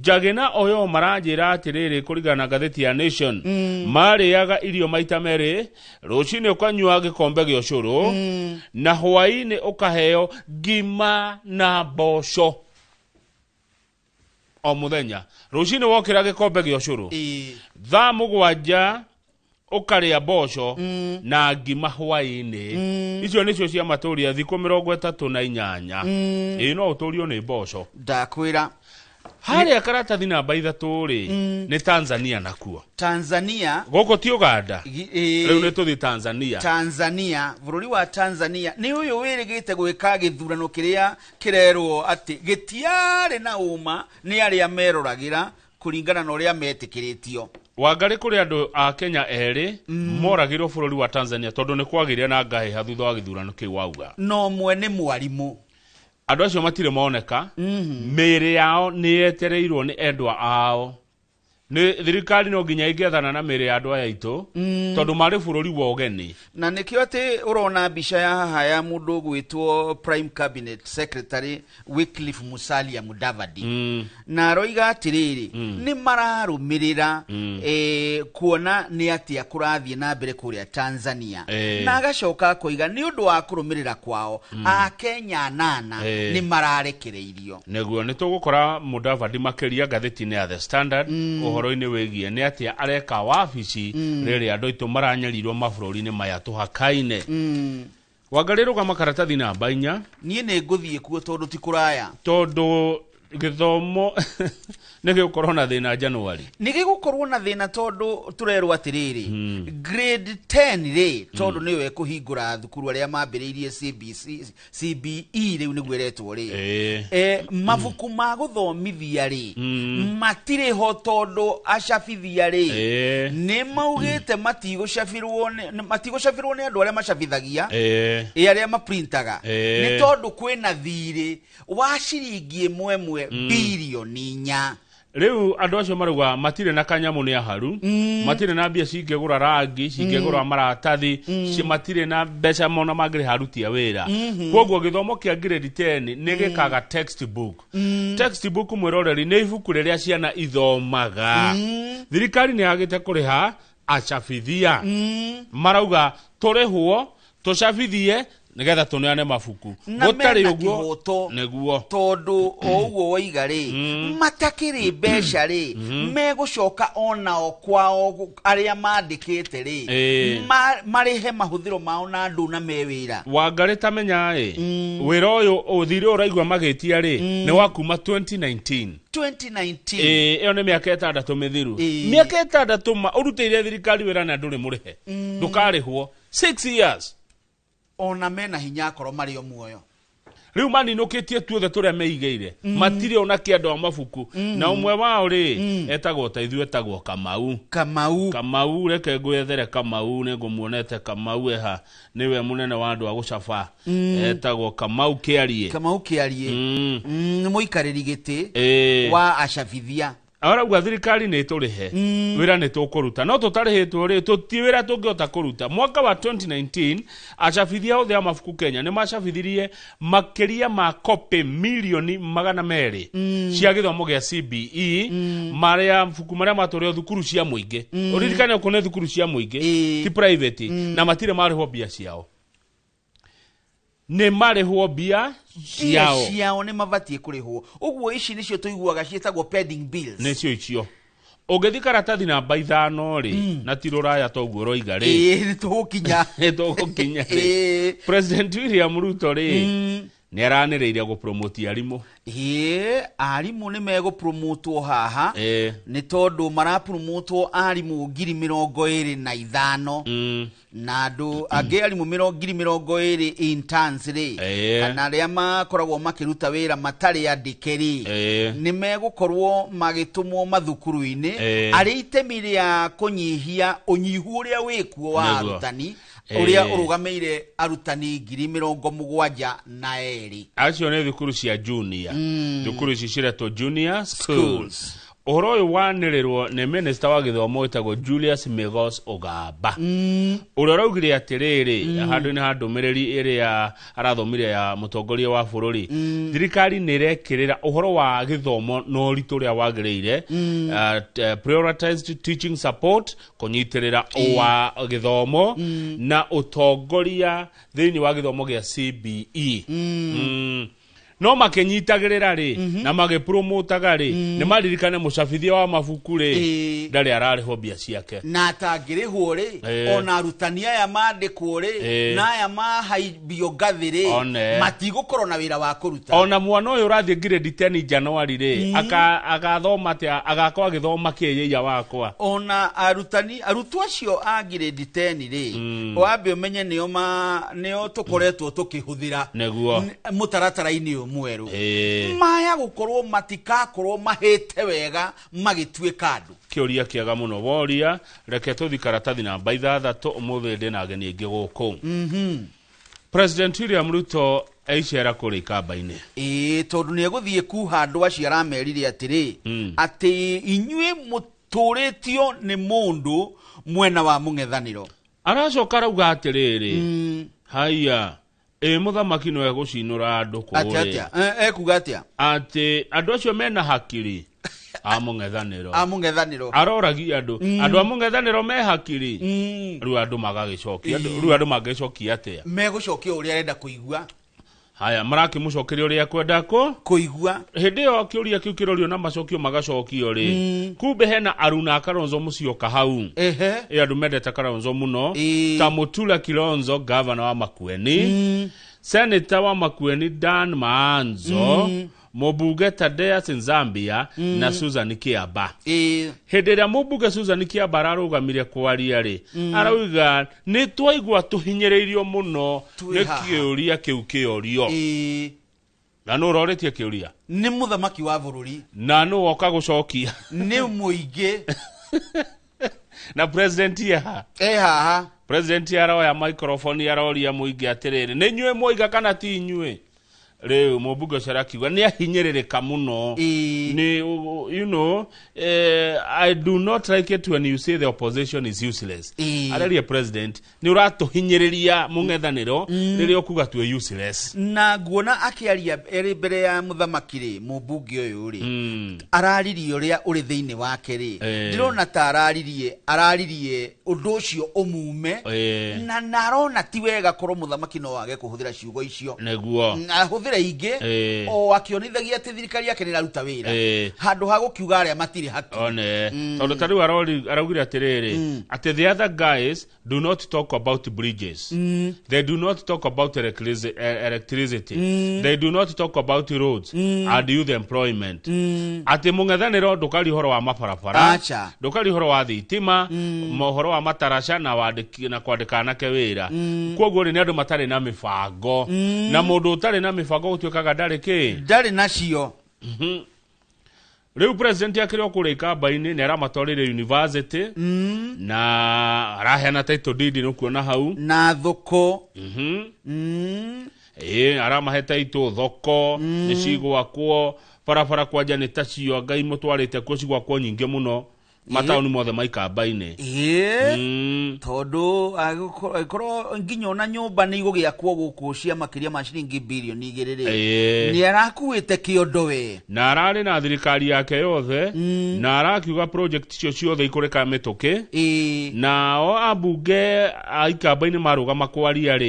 jagina oyo maranjira atiriri kurigana gatheti ya Nation mariaga irio maita meri rucini ukanyua gikombe gya ucuru na hwaini ukaheo gima na bosho o muthenya rucini wokira gikombe gya ucuru thaa 7 ukaria bosho na ngima hwaini icio nicio cia maturia thiku 38 no uturio ni bosho ndakwira haria karatathi namba 3 ri ni Tanzania nakuo Tanzania goko ti Uganda riu ni tuthi Tanzania bururi wa Tanzania ni uyu wirigite gwika githurano kiria kirerwo ati gitiare na uma ni aria meroragira kuringana na uria metikiritio Wangari kuri andu a Kenya eri moragirwo bururi wa Tanzania tondu ni kwagiria na ngahi hathutha wa githurano kiu wauga no mwene mwarimu andu acio matire moneka mere yao ni etereirwo ni endwa ao ni thirikari no nginya ingethana na mere ya andu aya itu tondu mari bururi wa ugeni na nikio ati urona mbica ya haha ya mundu gwitwo Prime Cabinet Secretary Wycliffe Musalia Mudavadi na roiga atiriri ni mararumirira kuona ni atia kurathie na mbere kuria Tanzania na agacoka koiga ni undu wa kurumirira kwao a Kenya nana ni mararekereirio neguo ni tugukora Mudavadi makiria gatheti-ini ya The Standard uhoro-ini wigie ni atia areka wabici riri andu itu maranyerirwo mabururi-ini maya tuhakaine Wangari rugama karatathi namba 4 nie ne nguthie kuo tondu ti kuraya tondu githomo nige corona thina January nige gukorwo na thina tondu turerwo atiriri grade 10 ri tondu niwe kuhingura thukuru aria mambiriirie CBE riu nigweretwo ri mabuku ma guthomithia ri matire ho tondu acabithia ri ni maugite matigucabirwo ni andu aria macabithagia aria maprintaga ni tondu kwina thiri wa ciringi imwe bilioni 4 riu andu acio maruga matire na kanyamu ni aharu matire na mbia cingegura rangi cingegura maratathi matire na mbeca mona magire harutia wira koguo githomo kia grade 10 nigikaga textbook mwiroreri ni ibuku riria ciana ithomaga thirikari ni yagite kuriha acabithia marauga turihwo tucabithie nigetha tuneane mabuku gutari uguo neguo tondu ouguo waiga ri matakiri mbeca ri megucoka ona okwao aria mandikite ri marihe mahuthiro mao na andu na mewira Wangari tamenya wira uyu uthire uraigwa magitia ri ni wakuma 2019 iyo ni miaka 6 mithiru miaka 6 ma urutire thirikari wira na nduri murihe ndukarihwo 6 years ona mena hinya akoro mari o muoyo riu mani nukitie tuothe turia meigeire matire ona kiando wa mabuku na umwe wao ri etagwo taithu etagwo Kamau reke ngwethere Kamau ne ngumuonete Kamau eha niwe munene wa andu a gucaba etagwo Kamau Kiarie ni muikariri giti wa acabithia Ahora gwa thirikari ni turihe wira ni tukuruta no tutarihetwo ri tutiwira tungiota kuruta mwaka wa 2019 acabithia othe amabuku Kenya ni macabithirie makiria ma kopi milioni 200 cia githomo gia CBE maria mbuku maria matorio thukuru cia muingi uririkane ukone thukuru cia muingi ti private na matire marihwo bia ciao ne marihwo bia ciao ne mabatie kurihwo uguo ici nicio tuiguaga cietagwo pending bills nicio icio ugethi karatathi namba 5 ri na tiruraya toguo roiga ri ni tugukinya President William Ruto ri Nĩ aranĩrĩire gũpromote arimũ. Arimũ nĩ megũpromotwo haha nĩ tondũ marapromotwo arimũ 25,000 na andũ angĩ arimũ 20,000 interns kana arĩa makoragwo makĩruta wĩra matarĩ andĩke nĩ megũkorwo magĩtũmwo mathukuru-inĩ arĩ itemi rĩa kũnyihia ũnyihu ũrĩa wĩkuo wa arutani uria urugameire arutani 72,000. Acio nĩ thukuru cia junior. Thukuru ici ciretwo junior schools. Ũhoro ũyũ wanĩrĩrwo nĩ Minister wa Gĩthomo wĩtagwo Julius Migos Ogamba. Ũrĩa ũraugire atĩrĩrĩ handũ-inĩ ha ndũmĩrĩri ĩrĩa arathomire ya mũtongoria wa bũrũri, thirikari nĩ ĩrekĩrĩra ũhoro wa gĩthomo na ũritũ ũrĩa wagĩrĩire, prioritized teaching support, kũnyitĩrĩra wa gĩthomo na ũtongoria thĩinĩ wa gĩthomo gĩa CBE. No makenyitagĩrĩra na magĩpromotaga nĩ maririkane mũcabithia wa mabuku ndarĩ ararĩhwo mbia ciake na atangĩrĩhwo ona arutani aya mandĩkwo na aya mahaibio ngathĩ matigũkorwo na wĩra wa kũruta. Ona mwana ũyũ ũrathiĩ grade 10 January agathoma atĩa, agakorwo agĩthoma kĩĩya wakwa. Ona arutwo acio a grade 10 wambe ũmenye nĩo tũkoretwo tũkĩhũthĩra mũtaratara-inĩ mweru maya gũkorwo matikakorwo mahĩte wega magĩtuĩka andũ. Kĩũria kĩega mũno woria, reke tũthi karatathi namba 6 ũmũthĩ ndĩ na ageni aingĩ gũkũ. President William Ruto aicera kũrĩ kamba-inĩ. Tondũ nĩ egũthiĩ kuha andũ acio aramerire atĩrĩ atĩ inyuĩ mũtũrĩtio nĩ mũndũ mwena wa mũng'ethanĩro. Aracoka rauga atĩrĩrĩ haya mũthamaki no egũcinũra andũ kũrĩ. Ekuga atĩa? Atĩ andũ acio mena hakiri a mũng'ethanĩro aroragia andũ a mũng'ethanĩro me hakiri rĩu andũ magagĩcokia rĩu andũ mangĩcokia atĩa? Megũcokia ũrĩa arenda kũigua. Haya marakĩmũcokeria ũrĩa kwenda kũigua. Hĩndĩ ĩyo kĩũria kĩu kĩrorio na macokio magacokio kumbe hena Aruna Kalonzo Musyoka hau. Andũ mendete Kalonzo mũno ta Mutula Kilonzo governor wa Makueni, senator wa Makueni Dan Maanzo, mũmbunge Thaddeus Nzambia na Susan Kiamba. Hĩndĩ ĩrĩa mũmbunge Susan Kiamba ararũgamire kwaria arauga nĩ twaigua tũhinyĩrĩirio mũno nĩ kĩũria kĩu kĩorio. Na nũ ũroretie kĩũria? Nĩ mũthamaki wa bũrũri. Na nũ woka gũcokia? Nĩ mũingĩ. Na president haha president aroya microphone aroria mũingĩ atĩrĩrĩ nĩ inyuĩ mũiga kana ti inyuĩ? Rĩu mũmbunge ũcio arakiuga nĩ ahinyĩrĩrĩka mũno. You know, I do not like it when you say the opposition is useless. Araria president nĩ ũratũhinyĩrĩria mũng'ethanĩro rĩrĩa ũkuga tuĩ useless. Na nguona akĩaria erĩ mbere ya mũthamaki mũmbunge ũyũ araririe ũrĩa ũrĩ thĩinĩ wake ndĩrona ta araririe ũndũ ũcio ũmume na narona ti wega korwo mũthamaki no wage kũhũthĩra ciugo icio. Nĩguo ahũthĩra ingĩ o akĩonithagia atĩ thirikari yake nĩ ĩraruta wĩra handũ ha gũkiuga arĩa matirĩ haki. Tondũ ta rĩu araugire atĩrĩrĩ atĩ the other guys do not talk about bridges, they do not talk about electricity, they do not talk about roads and youth employment. Atĩ mũng'ethanĩro ndũkari ũhoro wa mabarabara, ndũkari ũhoro wa thitima, ũhoro wa mataraca na kwandĩka anake wĩra. Kuoguo nĩ andũ matarĩ na mĩbango na mũndũ ũtarĩ na mĩbango gũtuĩkaga ndarĩ nacio. Rĩu president akĩrĩ kũrĩ kamba-inĩ nĩ aramatwarĩire university na araheana title deed nĩkuona hau na thoko. Aramahe title thoko nĩ cigwakwo barabara kwanja nĩ ta cio Ngai mũtwarĩte kuo cigwakwo nyingĩ mũno mataũni mothe maikamba-inĩ. Tondũ agĩkorwo nginya ona nyũmba nĩ igũgĩakwo gũkũ cia makĩria ma ciringi bilioni 2 nĩ arakuĩte kĩondo we na ararĩ na thirikari yake yothe na arakiuga project icio ciothe ikũrĩka mĩtũkĩ nao ambunge a ikamba-inĩ marũgama kwaria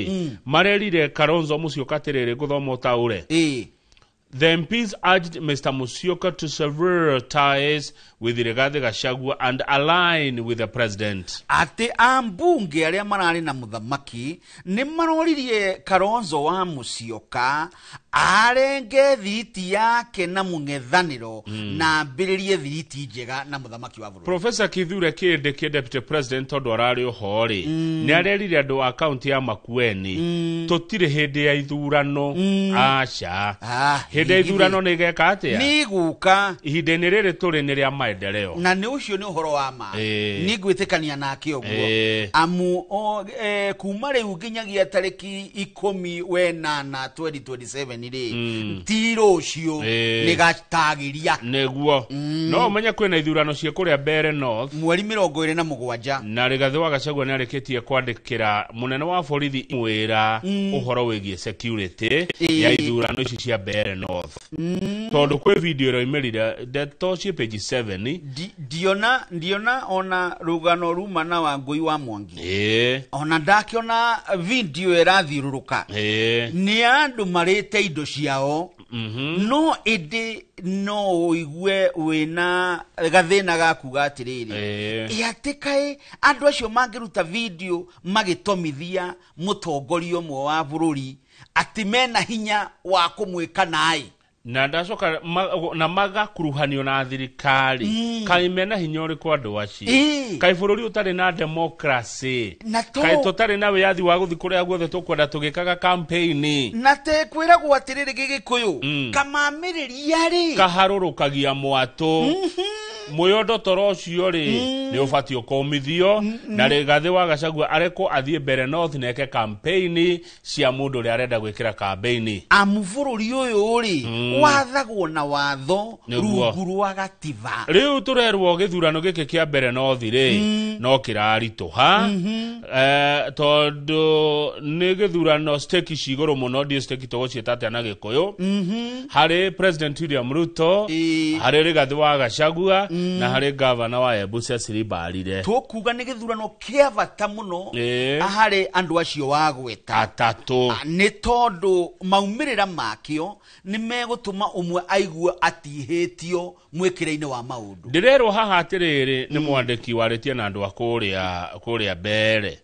marerire Kalonzo Musyoka atĩrĩrĩ gũthoma ũtaũre. The MPs urged Mr. Musyoka to sever ties with Rigathi Gachagua and align with the president. Ati ambunge arĩa mararĩ na mũthamaki nĩ maroririe Kalonzo wa Musyoka arenge thiriti yake na mung'ethaniro na ambĩrĩrie thiriti njega na mũthamaki wa bũrũri. Professor Kithure Kindiki Deputy President tondu arari uhori ni arerire andu a county ya Makueni tutire hindi ya ithurano acha hindi ya ithurano ni geka atia ni guka ihinda-inĩ rĩrĩ tũrĩ nĩ rĩa maendeleo na nĩ ũcio nĩ ũhoro wa ma ni ngwĩtĩkania nake ũguo amu kuma rĩu nginyagia tarĩki 10/8/2027 rĩ ti rũciũ nĩ gatagĩria nĩguo no ũmenye kwĩna ithurano cia kũrĩa Mbeere North mweri 27 na Rigathĩ wa Gachagua nĩ arĩkĩtie kwandĩkĩra mũnene wa borithi mwĩra ũhoro wĩgiĩ security ya ithurano ici cia Mbeere North tondũ kwĩ video ĩroimĩrire ndeto cia page 7 ndiona ona rũgano rumana wa Ngũi wa Mwangi ona ndakiona video ĩrathiũrũrũka nĩ andũ marĩte indo ciao no ĩndĩ no ũigue wĩna gathĩna gakuga atĩrĩrĩ atĩkaĩ andũ acio mangĩruta video magĩtomithia mũtongoria ũmwe wa bũrũri atĩ mena hinya wa kũmwĩka naĩ na ndacoka na magakuruhanio na thirikari kai mena hinya ũrĩkũ andũ acio kai bũrũri ũtarĩ na democracy kai tũtarĩ na wĩyathi wa gũthiĩ kũrĩa guothe tũkwenda tũgĩkaga campaign na te kwĩragwo atĩrĩrĩ gĩgĩkũyũ kamamĩrĩria rĩ kaharũrũkagia mwatũ muyondo torocio ri ni ubatio komithio na Rigathĩ wa Gachagua areko athie Mbeere North neke campaign cia mundu ri arenda gwikira campaign amubũrũri ũyũ ri wathagwo na watho rungu rwa gatiba riu turerwo gĩthurano gĩkĩ kĩa Mbeere North ri no kĩraritũha tondu nĩ gĩthurano stake cigũrũ mũno ndi stake tũgũciĩtate na Gĩkũyũ harĩ President William Ruto harĩ Rigathĩ wa Gachagua na harĩ governor wa Embu Cecily Mbarire tukuga nĩ gĩthurano kĩa bata mũno harĩ andũ acio wa gweta atatũ nĩ tondũ maumĩrĩra makĩo nĩ megũtũma ũmwe aigue atihĩtio mwĩkĩre-inĩ wa maũndũ ndĩrerwo haha atĩrĩrĩ nĩ mwandĩki warĩtie na andũ a kũrĩa Mbeere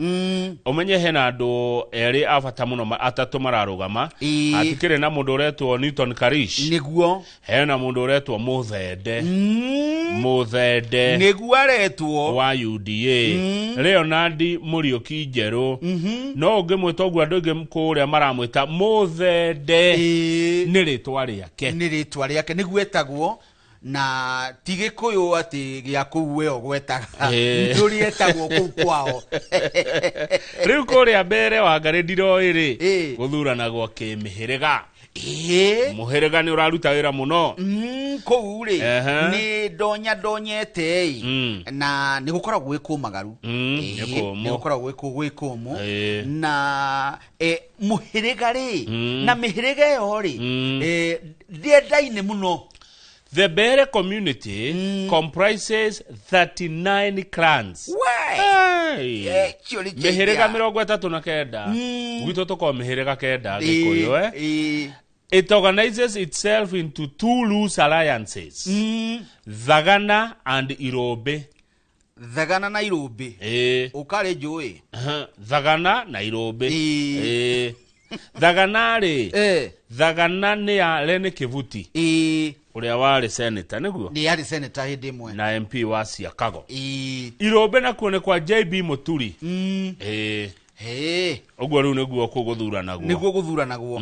ũmenye hena andũ erĩ a bata mũno atatũ mararũgama hatikĩrĩ na mũndũ ũretwo Newton Karish nĩguo hena mũndũ ũretwo Muthende nĩguo aretwo wa UDA Leonard Mũriũki Njerũ no ũngĩmwĩta ũguo andũ aingĩ kũrĩa maramwĩta Muthende nĩ rĩtwa rĩake nĩguo etagwo na ti Gĩkũyũ atĩ gĩa kũu we gwetaga tũrĩ etagwo kũu kwao rĩu kũrĩa Mbeere Wangari ndiroĩ gũthuranagwo kĩmĩhĩrĩga muhĩrĩga nĩ ũraruta wĩra mũno kũu rĩ nĩ ndonyete na nĩ gũkoragwo gwĩ kũmagaru nĩ gũkoragwo gwĩ kũmũ na muhĩrĩga rĩ na mĩhĩrĩga ĩyo rĩ ndiendaine mũno. The Mbeere community comprises 39 clans. Mĩhĩrĩga 39 gwitũ tũkorwo mĩhĩrĩga 9 Gĩkũyũ It organizes itself into two loose alliances. Thagana and Irobe. Thagana na Irobe. Ukare njũĩ. Thagana na Irobe. Thagana rĩ. Thagana nĩ ya Lene Kivuti. Ũrĩa warĩ senator nĩguo. Nĩ yarĩ senator hĩndĩ ĩmwe. Na MP wa Siakago. Irobe nakuo nĩ kwa JB Mũturi. Ũguo rĩu nĩguo gũthuranagwo.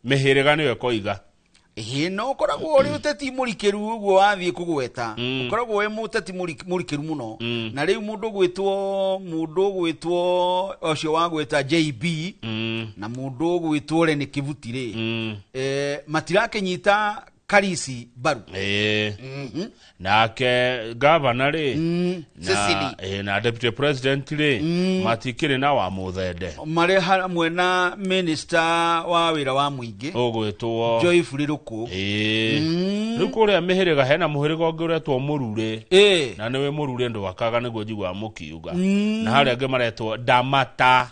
Mĩhĩrĩga nĩyo koiga. No ũkoragwo ũrĩ ũteti mũrikĩru ũguo wathiĩ kũgweta. Ũkoragwo wĩ mũteti mũrikĩru mũno. Na rĩu mũndũ gwĩtwo ũcio wa gweta JB na mũndũ gwĩtwo Lene Kivuti rĩ. Matirakenyita Karisi baru. Nake governor na deputy president matikĩrĩ na wa Muthende. Marĩ hamwe na minister wa wĩra wa mũingĩ ũgwĩtwo Joyfrey Ruku. Rĩu kũrĩa mĩhĩrĩga hena mũhĩrĩga ũngĩ ũretwo Mũrure. Na nĩwe Mũrure ndwakaga nĩguo njigua mũkiuga. Na harĩa angĩ maretwo Ndamata.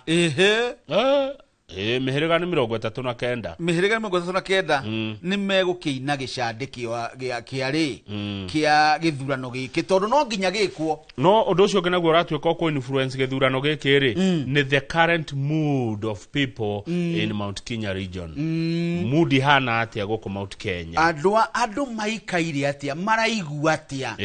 mihiriga ni 39 mihiriga ni 39 ni megukiina gicandiki kia ri kia githurano giki tondu no nginya gikwo no undu ucio ngenaguo ratuika ko influence githurano giki ri ni the current mood of people in Mount Kenya region mood hana atia guku Mount Kenya andu maikaire atia maraigua atia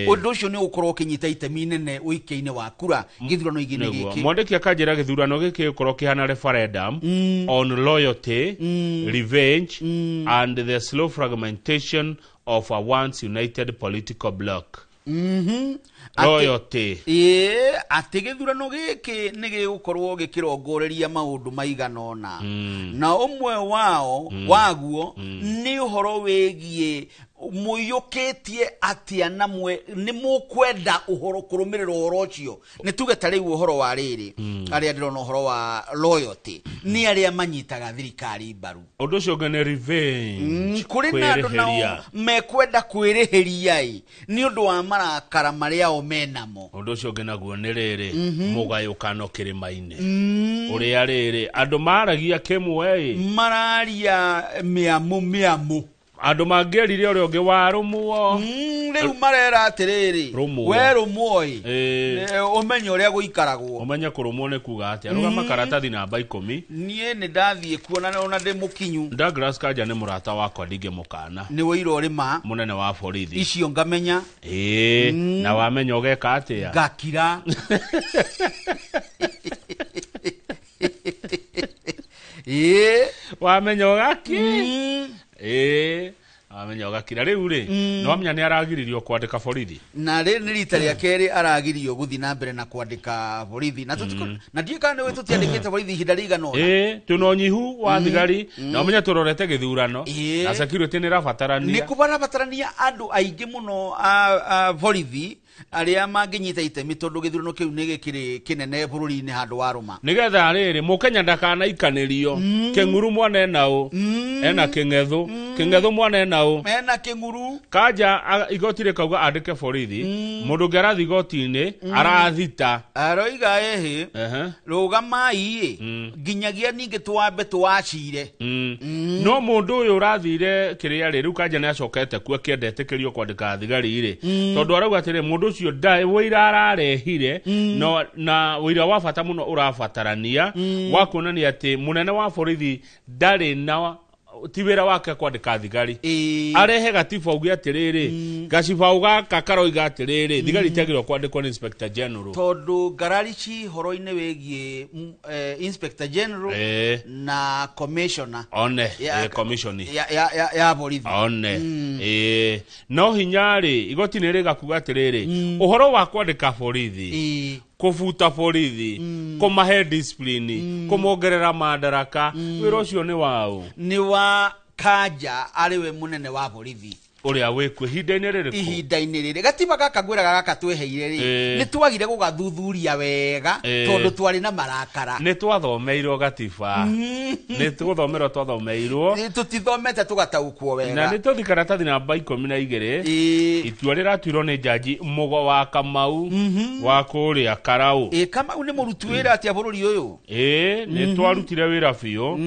undu ucio ni ukorwo kinyita itemi nene uike-ini wa kura githurano igini giki mwandiki akanjira githurano giki ukorwo kihana referendum on loyalty revenge and the slow fragmentation of a once united political bloc loyalty ati githurano giki ni gigukorwo gikirongoreria maundu maiganona na umwe waguo ni uhoro wegie muyukitie atia namwe ni mukwenda uhoro kurumirira uhoro ucio ni tuge tari uhoro wa riri aria ndirona uhoro wa loyalty ni aria manyitaga thirikari mbaru undu ucio ngene revenge kuri na andu nao mekwenda kwirihiria ni undu wa marakara maria o menamo undu ucio ngenaguo ni riri mugayukano kirimaini uria riri andu maragia kimwe mararia miamu andu mangerire uri ungi warumuo riu marera atiriri we rumuoi umenye uria guikaragwo umenye kurumwo ni kuga atia rugama karatathi namba 10 nie ni ndathie kuona ona ndi mukinyu Douglas Kanja ni murata wakwa ndige mukana ni wiro rima munene wa borithi icio ngamenya na wamenya ugeka atia gakira wamenya ugaki amenya ogakira riu ri no amenya ni aragiririo kwandika borithi na ri ni rita ria keri aragirio guthi na mbere na kwandika borithi na tutiko na ndieka ni wetu tiandikite borithi hinda rigano tuno nyihu wa thigari na amenya turorete githurano na security ni rabatarania ni kubarabatarania andu aingi muno a borithi aria manginyita itemi tondu githurano kiu ni gikiri kinene bururi-ini handu waruma nigetha riri mukenya ndakana ikanirio kenguru mwana nao ena kingethu mwana nao ena kenguru Kanja igotire kauga andike borithi mundu ngerathi igoti-ini arathita aroiga rugamai nginyagia ningi twambe twacire no mundu uyu urathire kiria riu Kanja ni acokete kuo kiendetekirio kwandika thigari ri tondu arauga atiri mundu ucio dai wira ararehire no na wira wa bata muno urabatarania wa kuonania ati munene wa borithi ndari na tiwira wake kwandika thigari arehe gatiba ugi atiriri gaciba uga kakaroiga atiriri thigari tiagirwo kwandikwo ni Inspector General tondu ngararici horo-ini wigie Inspector General na Commissioner commission ya borithi no hinyari igoti ni rigakuga atiriri uhoro wa kwandika borithi kufuta borithi kumahe discipline kumongerera madaraka wira ucio ni wao ni wa Kanja ariwe munene wa borithi uria wikwe ihinda-ini riri gatiba gaka ngwiraga gaka tweheire ri ni twagire gugathuthuria wega tondu twari na marakara ni twathomeirwo gatiba ni twathomeirwo tutithomete tugataukwo wega na ni tuthi karatathi namba 12 itua riratuirwo ni jaji Mugo wa Kamau wa kuria Karau Kamau ni murutu wira atia bururi uyu ni twarutire wira biu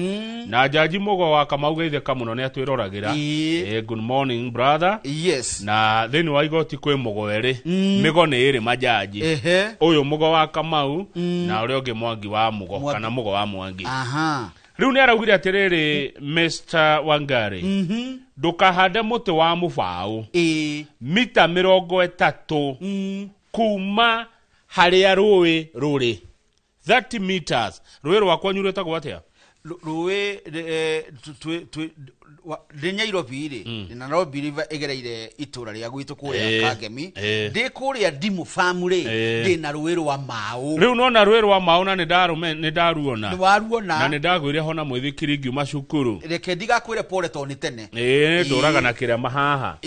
na jaji Mugo wa Kamau geithe kamuno ni atwirораgira good morning brother yes na thini wa igoti kwi Mugoeri migo ni iri majaji uyu Mugo wa Kamau na uria ungi Mwangi wa Mugo kana Mugo wa Mwangi riu ni araugire atiriri Mr. Wangari ndukahande muti wa mubau mita 30 kuma haria rui ruri 30 meters rui rwakwa nyureta gwatia rui Nairobi ri na Nairobi river egereire itura ria gwitu kuria Kangemi ndi kuria Ndimu farm ri ndi na rui rwa Mau riu no na rui rwa Mau na ni ndaruona ni waruona na ni ndagwire hona mwithikiri ngiuma cukuru reke ndigakwire pole toni tene nduraga na kiria mahaha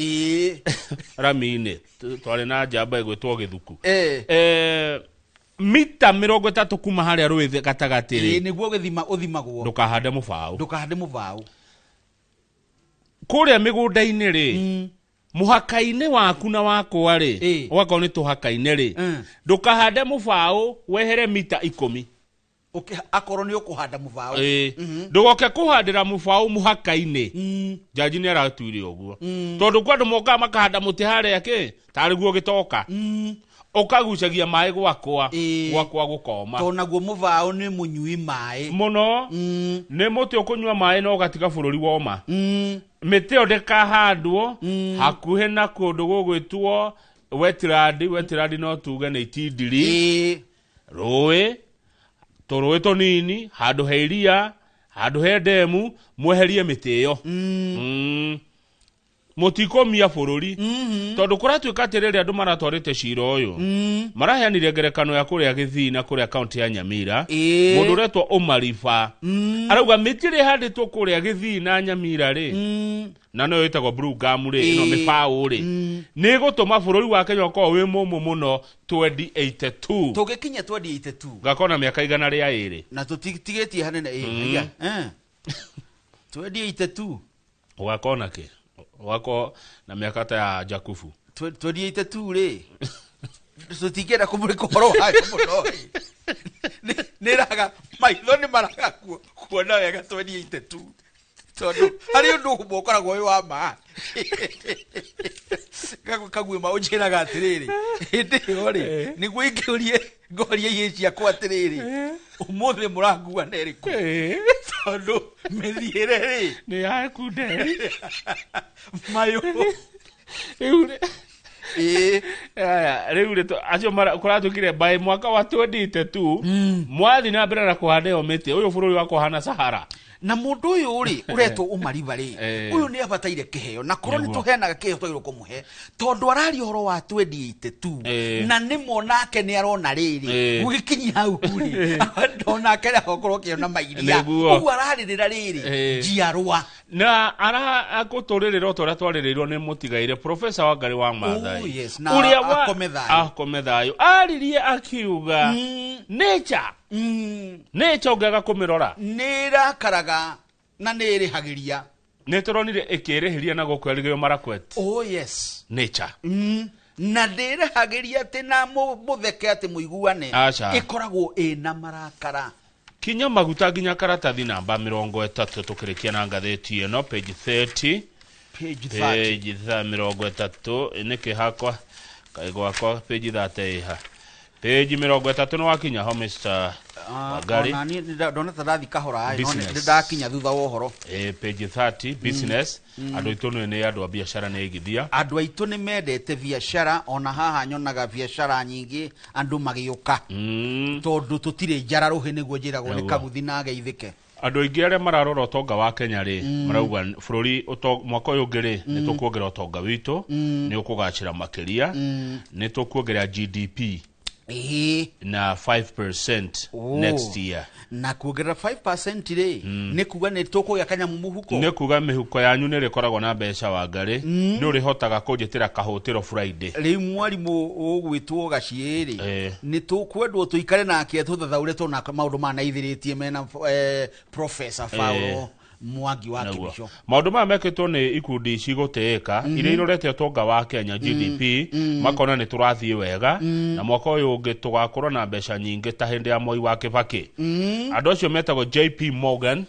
ramine twari na njamba igwitwo Githuku mita 30 kuma haria rui gatagatiri niguo githima uthimagwo ndukahande mubau kuria migunda-ini ri muhaka-ini waku na wakwa ri wako ni tuhaka-ini ri ndukahande mubau wehere mita 10 akorwo ni ukuhanda mubao ndugoke kuhandira mubao muhaka-ini jaji ni aratuire uguo tondu kwa andu moka makahanda muti haria ki tari guo gitoka ukagucagia mai gwakwa gukoma to naguo mubao ni munyui mai muno ni muti ukunywa mai no gatiga bururi woma miti ndikahandwo hakuhe na kundu gugwitwo wetland no tuge ni itindiri rui torwe tonini handu heiria handu he demu mweherie miti yo mutikomia bururi tondu kuratuika atiriri andu maratwarite cira uyu maraheanire ngerekano ya kuria Githii kuria county ya Nyamira mundu retwo Umariba arauga mitire handitwo kuria Githii na Nyamira ri na no yetagwo Blue Gum ri ino mibao ri ni gutuma bururi wa Kenya ko wi mumu muno 2082 tugikinya 2082 gakona miaka igana ria iri na tutigetie hanene 2082 ugakona ki wako na miaka ta ya Jakufu 2082 ri tutigera kumurika horo hayo muno niraga maitho ni maraga kuona wega 2082 tondu hari undu gukoragwo wi wa ma kagwe maunjiraga atiriri hindi yo ri niguo ingiurie ngoria ici akwa atiriri umuthi murangua neriku tondu mithiire ri ni yakunderi mayo riu acio kuratukire by mwaka wa 2022 mwathi na mbere na kuhanda yo miti uyu bururi wa kuhana Sahara na mundu uyu ri uretwo Umariba ri uyu ni abataire kiheo na korwo ni tuhenaga kiheo twagirwo kumuhe tondu arari horo wa 2082 na ni monake ni arona riri gugikinya hau ri ndona kera gokorwo kiona mairia ugu araririra riri jiarwa na ara akuturirira utora twaririrwo ni mutigaire Professor Wangari wa Maathai uria wa akomethayo aririe akiuga nature nature ungaga kumirora nira karaga na nirihagiria nituronire ikirihiria na gukwerigio Marakwet nature na ndirihagiria ati na mutheke ati muiguane ikoragwo ina marakara kinya maguta nginya karatathi namba 30 tukirikia na ngatheti ino page 30 page 30 niki hakwa kaigwakwa page 30 ha page 30 no wakinya ho Mr. Wangari nani ndona tarathi kahora ai no ndakinya thutha wa uhoro page 30 business andu itu ni andu a biashara ni igithia andu aitu ni mendete biashara ona haha nyonaga biashara nyingi andu magiuka tondu tutire njara ruhi niguo njiragwo ni kaguthi na geithike andu aingi aria mararora utonga wa Kenya ri marauga bururi mwaka uyu ngiri ni tukuongera utonga witu ni ukugacira makiria ni tukuongera GDP na 5% next year na kuongerera 5% ri ni kuga ni tukugia kanyamu muhuko ni kuga mihuko yanyu ni rikoragwo na mbeca Wangari ni urihotaga kunjitira kahutiro Friday ri mwarimu ugwitwo gaciiri ni tukwendwo tuikare nake tuthathaure tuna maundu manaithiritie mena Professor Paulo Mwangi wa Kibisho maundu ma meketwo ni ikundi ciguteka iria irorete utonga wa Kenya GDP makona ni turathie wega na mwaka uyu ungi tugakorwo na mbeca nyingi ta hindi ya Moi wa Kibaki andu acio metagwo JP Morgan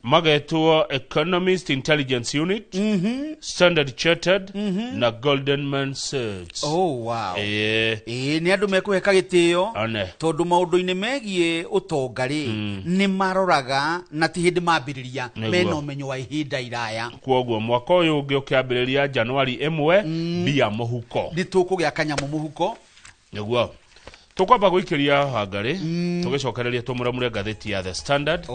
magetwo Economist Intelligence Unit Standard Chartered na Goldman Sachs ni andu mekuheka gitio tondu maundu-ini megie utongari ni maroraga na ti hindi mambiriria mena umenyo wa ihinda iraya kwoguo mwaka uyu ungi ukiambiriria January 1 bia muhuko ni tukugia kanyamu muhuko niguo tukwamba guikiria Wangari tugicokereria tumuramure ngatheti ya The Standard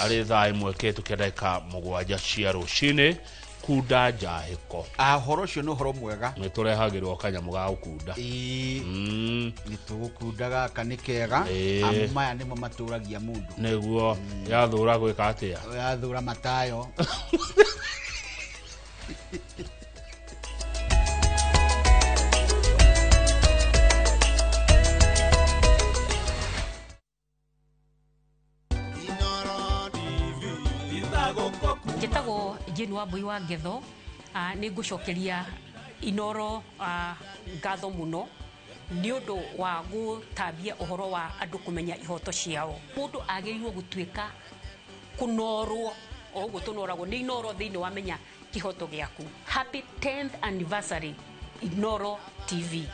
ari thaa imwe ke tukendeka mugwanja cia rucini kunda njahiko horo cio no horo mwega ni turehagirwo kanyamu ga ukunda ni tugukundaga kanikega amaya nimo maturagia mundu niguo yathura gwika atia yathura matayo Njĩtagwo Jane Wambui wa Ngetho nĩ ngũcokeria Inoro ngatho mũno nĩ ũndũ wa gũtambia ũhoro wa andũ kũmenya ihoto ciao. Mũndũ agĩrĩirwo gũtuĩka kũnorwo o ũguo tũnoragwo nĩ Inoro thĩinĩ wa menya kĩhoto gĩaku. Happy 10th anniversary Inoro TV.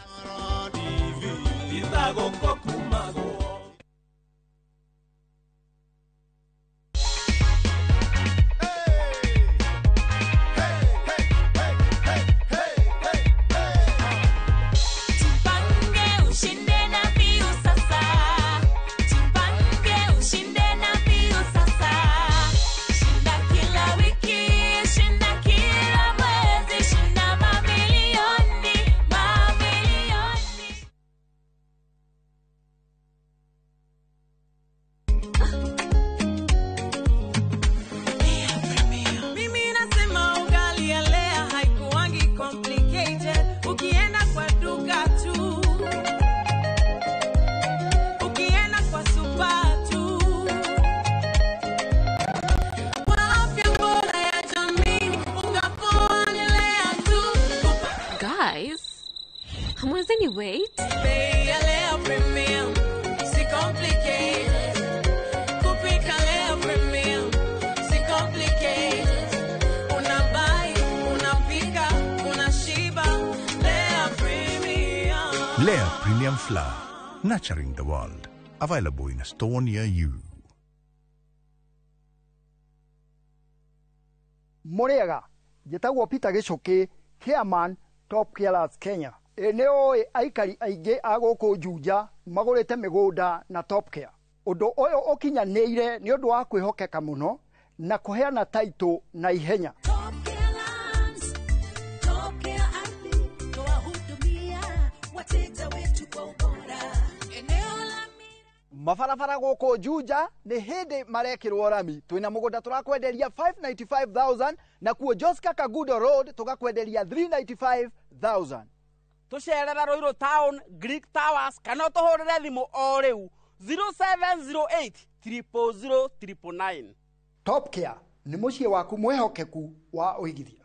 Lea Premium Flour, nurturing the world. Available in a store near you. Moriaga, Jetagwo Peter Gichoki, Chairman, Top Carers Kenya. Eneo aikari aige agoko Juja, magorete mĩgũnda na Top Care. Ũndũ ũyũ ũkinyanĩire nĩ ũndũ wa kwĩhokeka mũno na kũheana taito na ihenya. Mabarabara gũkũ Juja nĩ hĩndĩ marekĩrwo rami. Twĩna mũgũnda tũrakwenderia 595,000 na kuo Joska Kagudo Road tũgakwenderia 395,000. Tũcerera Ruiru Town, Greek Towers, kana tũhũrĩre thimũ o rĩu 0708 000 999. Top Care nĩ mũciĩ waku mwehokeku wa ũigithia.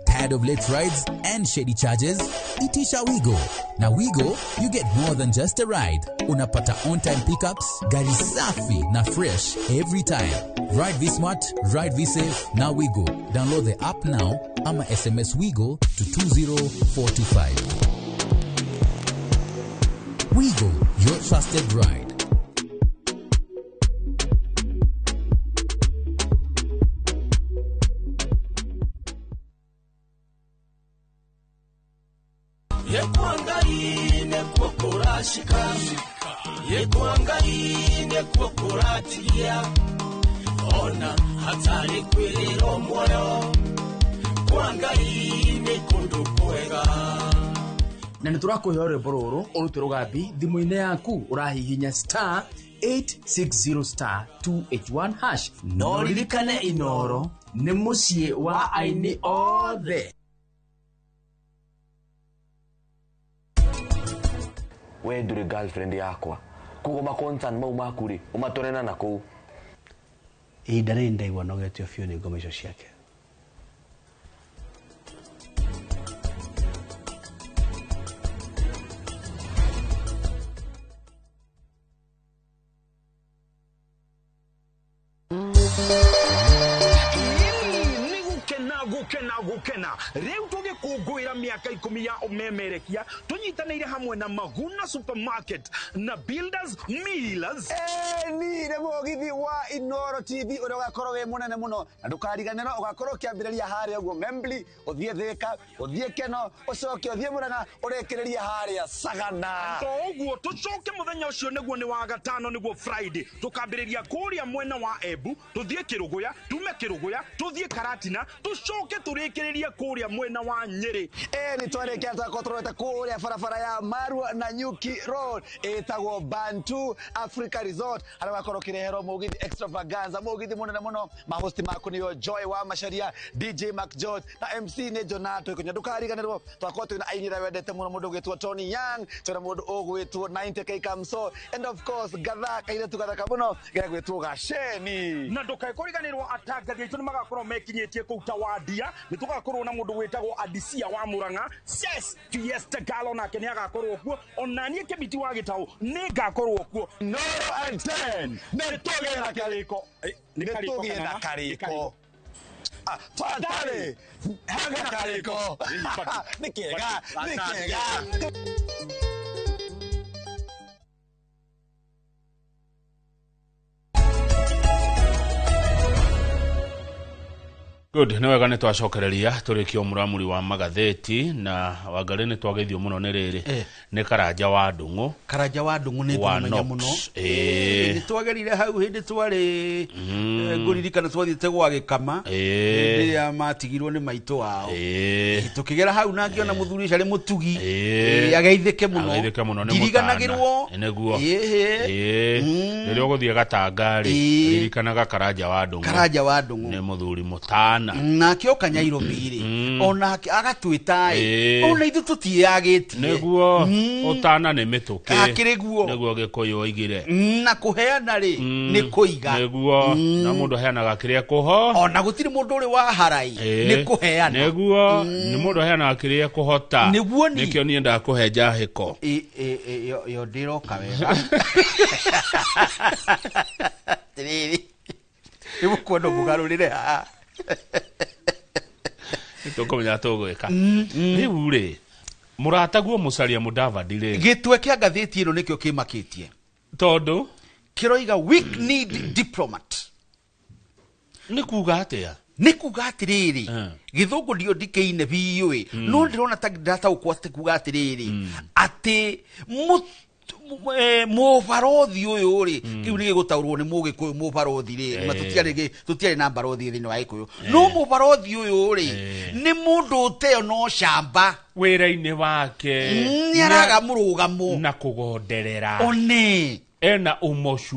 Tired of late rides and shady charges? Itisha Wigo. Na Wigo, you get more than just a ride. Unapata on-time pickups, gari safi na fresh every time. Ride V-Smart, ride V-Safe, na Wigo. Download the app now, ama SMS Wigo to 20425. Wigo, your trusted ride. Yekuangaine kuokora shika, yekuangaine kuokora tilia. Ona hatari kwiriro moyo, kuangaine kundu kwega. Na niturakuhe rwimbo ruru urute rugambi thimu-ini yaku urahihinya star 860 star 281 hash. No ririkane Inoro ni muciĩ wa aini othe. We nduri girlfriend yakwa kugo makontan mau makuri umatonena na kuu ihinda ndaigua nogetio biũ nĩ ngoma icio ciake. gukena riu tugikungwira miaka 10 ya umemerekia tunyitanire hamwe na Maguna Supermarket na Builders Millers. Ni re mugithi wa Inoro TV uri ugakorwo we munene muno na ndukariganira ugakorwo kiambiriria haria uguo Membli uthie Thika uthie Keno ucoke uthie Murang'a urekereria haria Sagana. Uguo tucoke muthenya ucio niguo ni wa gatano niguo Friday tukambiriria kuria mwena wa Embu tuthie Kiruguya tume Kiruguya tuthie Karatina tucoke turekereria kuria mwena wa Nyeri. Ni twarekia twakotorete kuria barabara ya Marua na Nyuki Road etagwo Bantu Africa Resort ara bakorwo kirehero mugithi extravaganza mugithi munene muno mahosti maku niyo Joy wa Masharia DJ Mac George na MC ne Jonato ikunya ndukariganirwo twakorwo twina ainira wendete muno mundu gwitwo Tony Young twina mundu ogwitwo 90k Kamso and of course gatha kaire tugathaka muno gegwitwo Gasheni na ndukaikuriganirwo atangathi aitu ni magakorwo mekinyitie kuu Tawadia ni tugakorwo na mundu witagwo Adisia wa Muranga yes Fiesta Galo na kenya gakorwo kuo onanie kebiti wa gitau ni gakorwo kuo no and 10 netogera kariko ni kariko Fatale haga kariko nikega Good, nĩ wega nĩ twacokereria tũrĩkio mũramuri wa magatheti na Wangari nĩ twageithio mũno nĩ rĩrĩ nĩ Karanja wa Ndung'u. Karanja wa Ndung'u nĩ tũmenya mũno. Nĩ twagerire hau hĩndĩ twarĩ ngũririkana twathiĩte gwa Gĩkama hĩndĩ ya matigirwo nĩ maitũ wao. Tũkĩgera hau na ngĩona mũthuri ũcio arĩ mũtugi ageithĩke mũno. Ndiriganagĩrwo. Nĩguo. Rĩrĩa ũgũthiĩ Gatanga-rĩ ririkanaga Karanja wa Ndung'u. Karanja wa Ndung'u nĩ mũthuri mũtana. Na kĩoka Nyairobi-rĩ ona agatwĩta-ĩ ona ithu tũtiagĩtie. Nĩguo ũtana nĩ mĩtũkĩ. Akĩrĩ guo. Nĩguo Gĩkũyũ oigire. Na kũheana-rĩ nĩ kũiga. Nĩguo na mũndũ aheanaga kĩrĩa kũho. Ona gũtirĩ mũndũ ũrĩ wa harai nĩ kũheana. Nĩguo nĩ mũndũ aheanaga kĩrĩa kũhota. Nĩguo nĩkĩo niĩ ndakũhe njahĩko. Yo ndĩroka wega. Tirĩrĩ. Nĩgũkwenda mũgarũrĩre haha. Nĩtũkũmenya tũgwĩka. Rĩu-rĩ mũrataguo Musalia Mudavadi-rĩ gĩtwe kĩa ngathĩti ĩno nĩkĩo kĩmakĩtie tondũ kĩroiga weak need diplomat. Nĩ kuga atĩa? Nĩ kuga atĩrĩrĩ gĩthũngũ ndio ndikĩine biũ-ĩ no ndĩrona ta ndataũkwo atĩ kuga atĩrĩrĩ atĩ mũbarothi ũyũ-rĩ kĩu nĩ gĩgũtaũrwo nĩ Mũgĩkũyũ mũbarothi-rĩ tũtiarĩ na barothi thĩinĩ wa Gĩkũyũ no mũbarothi ũyũ-rĩ nĩ mũndũ ũteo no camba wĩra-inĩ wake nĩ araga mũrũgamo na kũgonderera one ena ũmocu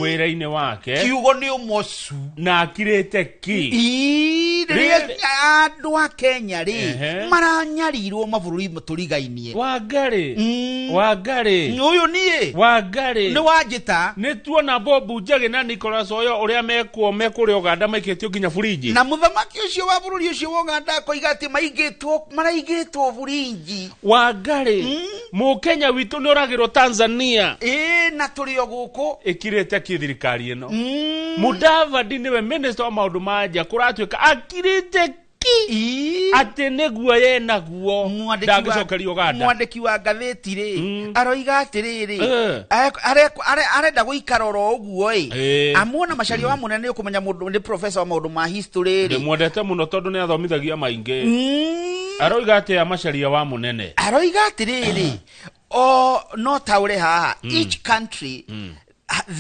wĩra-inĩ wake kiugo nĩ ũmocu na akirĩte ki rĩrĩa andũ a Kenya-rĩ maranyarirwo mabũrũri tũrigainie. Wangari ũyũ niĩ Wangari nĩ wanjĩta nĩ tuona Bobu Njagi na Nicholas Oyo ũrĩa mekũrĩa Uganda maikĩtio nginya burinji na mũthamaki ũcio wa bũrũri ũcio wa Uganda akoiga atĩ maraigĩtwo burinji. Wangari Mũkenya witũ nĩ oragĩrwo Tanzania na tũrĩ o gũkũ ĩkirĩte kĩthirikari ĩno. Mudavadi nĩwe minister wa maũndũ ma nja kũratuĩka akirĩte ki atĩ nĩguo yenaguo ndangĩcokerio Uganda. Mwandĩki wa ngathĩti-rĩ aroiga atĩrĩrĩ arenda gũikara oro ũguo-ĩ amuona Macharia wa Mũnene nĩ ũkũmenya mũndũ nĩ professor wa maũndũ ma history-rĩ ndĩmwendete mũno tondũ nĩ athomithagia maingĩ. Aroiga atĩa Macharia wa Mũnene? Aroiga atĩrĩrĩ no taũre haha each country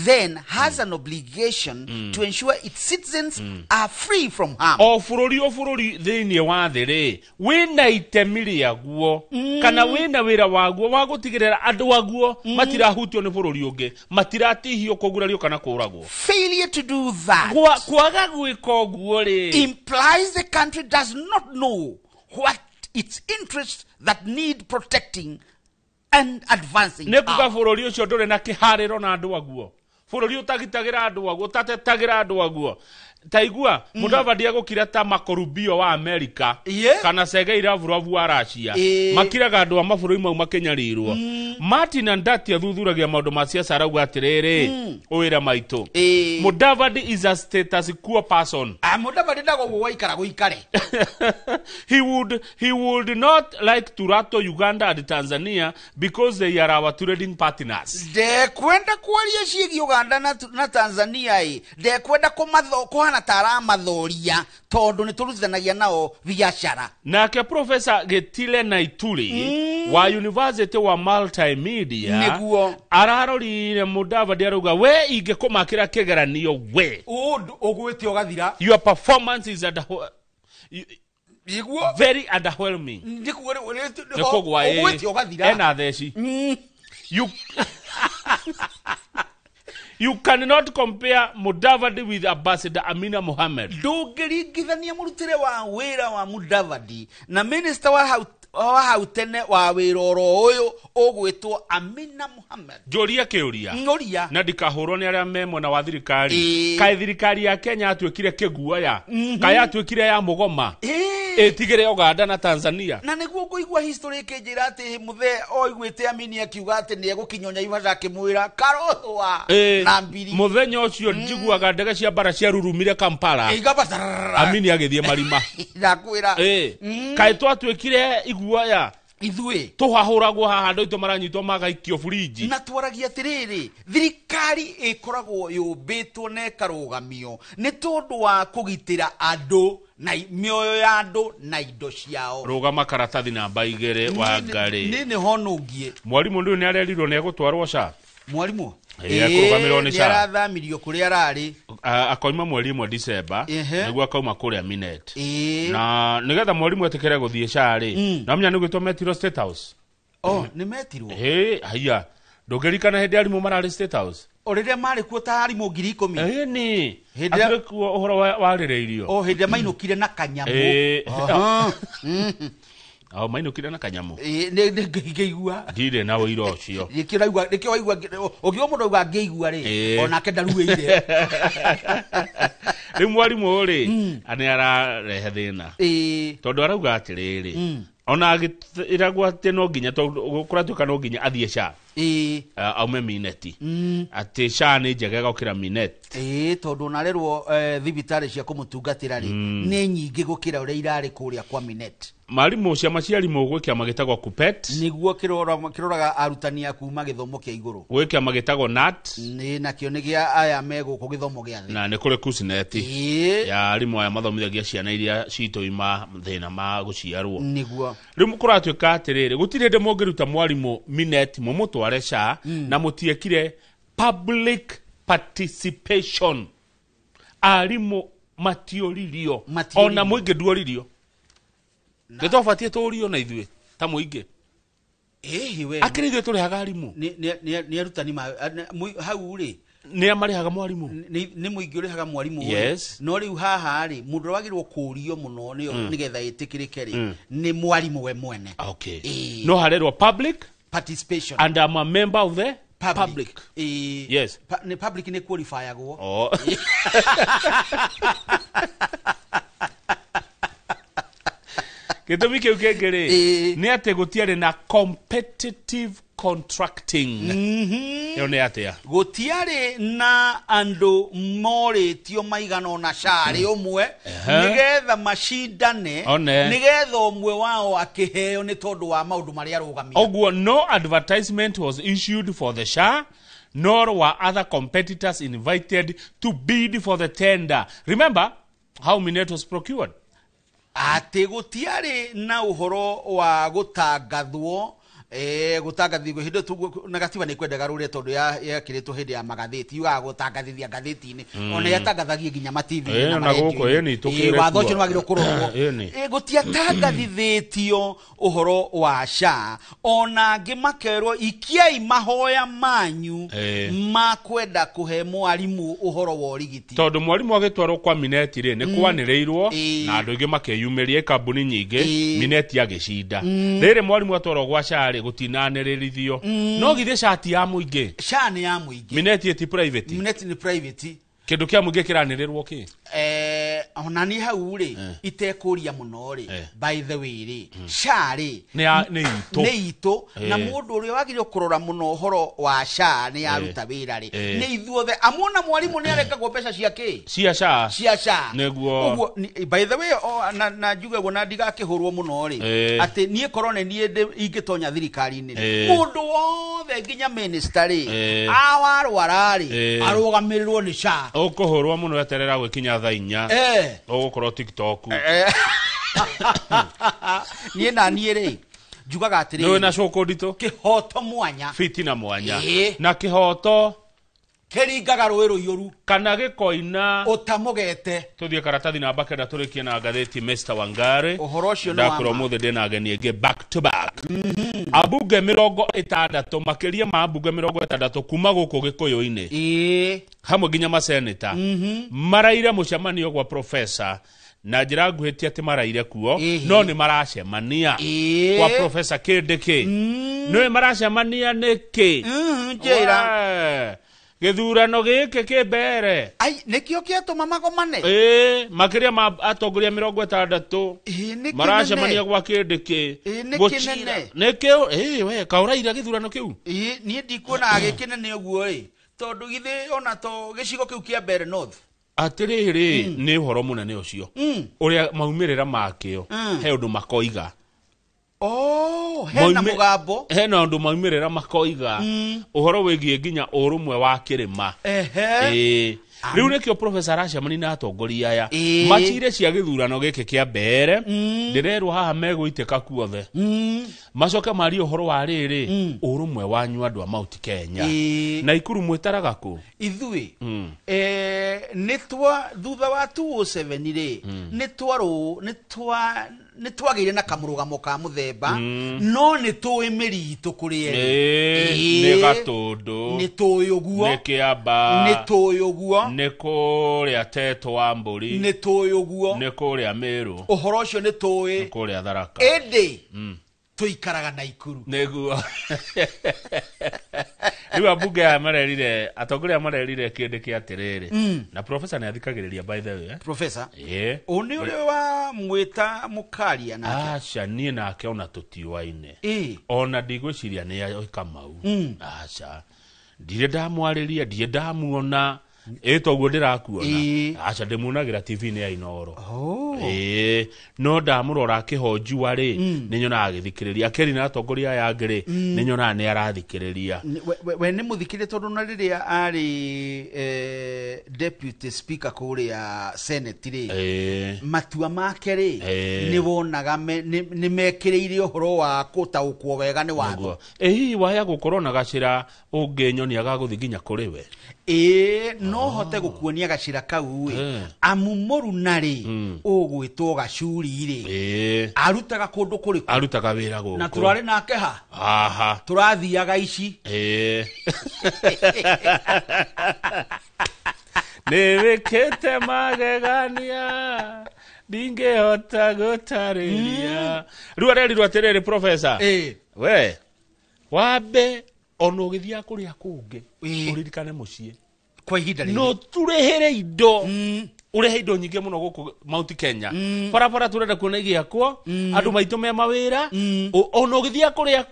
then has an obligation to ensure its citizens are free from harm. O bũrũri thĩinĩ wa thĩ-rĩ wĩna itemi rĩaguo kana wĩna wĩra waguo wa gũtigĩrĩra andũ aguo matirahutio nĩ bũrũri ũngĩ matiratihio kũgurario kana kũragwo. Failure to do that kwaga gwĩka ũguo-rĩ implies the country does not know what its interests that need protecting and advancing. Nĩkuga bũrũri ũcio ndũrĩ na kĩharĩro na andũ aguo. Bũrũri ũtagitagĩra andũ aguo ũtatetagĩra andũ aguo. Taigua Mudavadi agũkira ta Marco Rubio wa America kana Sergei Lavrov wa Russia makiraga andũ a mabũrũri mau makenyarirwo. Martin Ndati athuthuragia maũndũ ma siasa arauga atĩrĩrĩ ũwĩra maitũ Mudavadi is a status quo person. Mudavadi ndagwo waikara gũikare. He would not like to rattle Uganda and Tanzania because they are our trading partners. Ndekwenda kwaria ciĩgiĩ Uganda na Tanzania ndekwenda kuhana tara mathoria tondu ni turutithanagia nao biashara. Nake Professor Getile Naituri wa University wa Multimedia ararorire Mudavadi arauga we ingĩkũmakĩra kĩgeranio we ũgwĩte ũgathira. Your performance is very underwhelming. Ũgwĩte ũgathira. Ena theci. You cannot compare Mudavadi with Ambassador Amina Mohammed. Ndũngĩringithania mũrutĩre wa wĩra wa Mudavadi na minister hau tene wa wiroro uyu ugwitwo Amina Mohamed. Joria kiuria. Ngoria. Na ndikahurwo ni aria memwe na wa thirikari. Kai thirikari ya Kenya atwikire kiguaya. Kai atwikire ya mugoma. Etigire Uganda na Tanzania. Na niguo kuigwa history kinjira ati muthe oigwite Amini akiuga ati ni egukinyonya Ivasha akimwira karothwa na mbiri. Muthenya ucio njiguaga ndege cia bara cia rurumire Kampala. Amini agithie marima. Ndakwira. Kai twatwikire iguaya. Ithue tuhahuragwo haha ndo ito maranyitwo magaikio furiji. Na twaragia atiriri thirikari ikoragwo yumbitwo na ikarugamio ni tondu wa kugitira andu na mioyo ya andu na indo ciao. Rugama karatathi namba 2 wa ngari. Nini honungie mwarimu ndu ni arerirwo ne gutwarwo SHA. Mwarimu akurugamirwo ni SHA. Arathamirio kuria arari akoima mweri mwe December niguo akauma kuria Minet. Na nigetha mwarimu etikere guthie SHA ri na mnya nigwitwo metiro State House. Ni metirwo haya ndogerikana hindi arimu marari State House orire mari kuo ta arimu 10,000 ni hindi kuo uhoro warireirio hindi mainukire na kanyamu mainukire na kanyamu ngeigua ndire na wira ucio nikiraigua ogio mundu uga ngeigua ri ona ke ndaruire ri mwarimu ri ani ararehe thina tondu arauga atiriri ona iragwa ati no nginya kuratuka no nginya athie SHA aume Mineti ati SHA ni njega gukira Minet tondu narerwo thibitari cia kumutungatira ri ni nyingi gukira uria irari kuria kwa Minet. Marimu cia maciari mugwikia magitagwo KUPPET niguo kiroraga arutani akuma githomo kia iguru gwikia magitagwo NAT ni nakio ni gia aya mego ku githomo gia thi na ni kuri KUSNET ya arimu aya mathomithagia ciana iria citoima thina ma guciarwo niguo rimu kuratwika atiriri gutire ndi mungiruta mwarimu Minet mumutware SHA na mutiekire public participation arimu matioririo ona muingi nduoririo Getofatie turio na ithue ta muingi we akirithio turi hagarimu ni arutani hau ri ni amarihaga mwarimu ni muingi uri haga mwarimu yes no riu haha ri mundu wagirwo kurio muno nigetha itikirike ri ni mwarimu we mwene no harerwa public participation and I'm a member of the public. Yes. Ni public ni qualifier go. Gitumi kiu kengere ni ate gutiare na competitive contracting. Yo ne atia. Gutiare na andu moritio maigano na shari omwe nigetha mashindane nigetha omwe wao akiheo ni tondu wa maundu maria arugamia. Ogwo no advertisement was issued for the SHA nor were other competitors invited to bid for the tender. Remember how Minet was procured? Ate gutiare na uhoro wa gutangathwo gutangathithio hindo tu na gatiba ni kwendaga rure tondu ya kiritwo hindi ya magatheti yuga gutangathithia gatheti-ini ona yatangathagia nginya ma TV na maguko ni tukire watho cio magiro kurorwo gutiatangathithitio uhoro wa SHA ona ngimakerwo ikiai mahoya manyu makwenda kuhe mwarimu uhoro wa urigiti tondu mwarimu agitwarwo kwa Minet ri ni kwanireirwo na andu ingi makeyumeria kambuni nyingi Minet agicinda riri mwarimu atwarwo gwa SHA gutinanirithio no githie shati ya muingi SHA ni ya muingi Minet ti private Minet ni private kindu kia muingi kiranirerwo ki ona ni hau ri itekuria muno ri by the way ri SHA ri ni ito na mundu uri wagirio kurora muno horo wa SHA ni aruta wira ri ni ithuothe amona mwarimu ni arekagwo mbeca ciake cia SHA neguo by the way na njuge gona ndigakihurwo muno ri ati nie korone nie ingitonya thirikari-ini mundu wothe nginya minister ri awarwara ri arugamirirwo ni SHA ukuhurwa muno eterera gwikinya thaa 4 ugukorwo TikTok nie na nie ri njugaga atiri no na shoko ndito kihoto mwanya fitina mwanya na kihoto keringaga rwero yoru kana gikoina utamugete tuthie karatathi namba 9 turikie na gatheti Mr. Wangari uhoro ucio no ndakoro muthe ndina ageni ege back to back abunge 60 makiria ma abunge 60 kuma guku gikuyu-ini hamwe nginya maseneta maraire mucemanio gwa professor na njira nguhitia ati maraire kuo no ni maracemania kwa Professor Kindiki no maracemania niki njira githurano giki kimbere ai nikio kiatuma magomane makiria ma atongoria 60 maracemania kwa Kindiki nikio we kauraira githurano kiu nie ndikuona agikinene uguo tondu githe ona to gicigo kiu kia mbere north atiriri ni horo munene ucio uria maumirira makio he undu makoiga hena mugambo hena undu maumirira makoiga uhoro wigie nginya urumwe wa kirima riu nikio Professor Rashomani na atongoria aya macire cia githurano giki kia mbere ndirerwo haha meguitika kuothe macoka mari uhoro wa riri urumwe wanyu andu a Mount Kenya na ikuru mwitaraga ku ithui nitwa thutha wa 207 ri nitwagire na kamurugamo ka muthemba no nitui miritu kuri ni gatundu nitui uguo nikiamba nitui uguo nikuria teto wa mburi nitui uguo nikuria Meru uhoro ucio nitui nikuria Tharaka ende tuikaraga na ikuru neguo riu abunge amarerire atongoria amarerire Kindiki atiriri na professor ni athikagiriria by the way professor uni uri wa mwita mukaria nake acha nie nake ona tutiwaine ona ndigwiciria ni Kamau acha ndire ndamwariria ndie ndamuona toguo ndirakuona acha ndimunagira TV ni ya Inoro no ndamurora akihonjua ri ninyona agithikiriria keri na atongoria ya ngiri ninyona ni arathikiriria we ni muthikire tondu na riria ari deputy speaker kuria senate ri matua make ri ni wonaga ni mekiriire uhoro wa kutaukwo wega ni watho waya gukorwo na gacira unginyonia gaguthi nginya kuri we no hote gukuonia gacira kau amu murunari ugwitwo gacuri ri arutaga kundu kuri arutaga wira guku na turari nake ha turathiaga ici niwikite magegania ndingehota gutariria riu arerirwo atiriri professor we wabe ono githia kuria kungi uririkane mucie kwa ihinda riri no turehere indo urehe indo nyingi muno guku Mount Kenya para turenda kuona igiakwo andu maitu me mawira ono githia kuria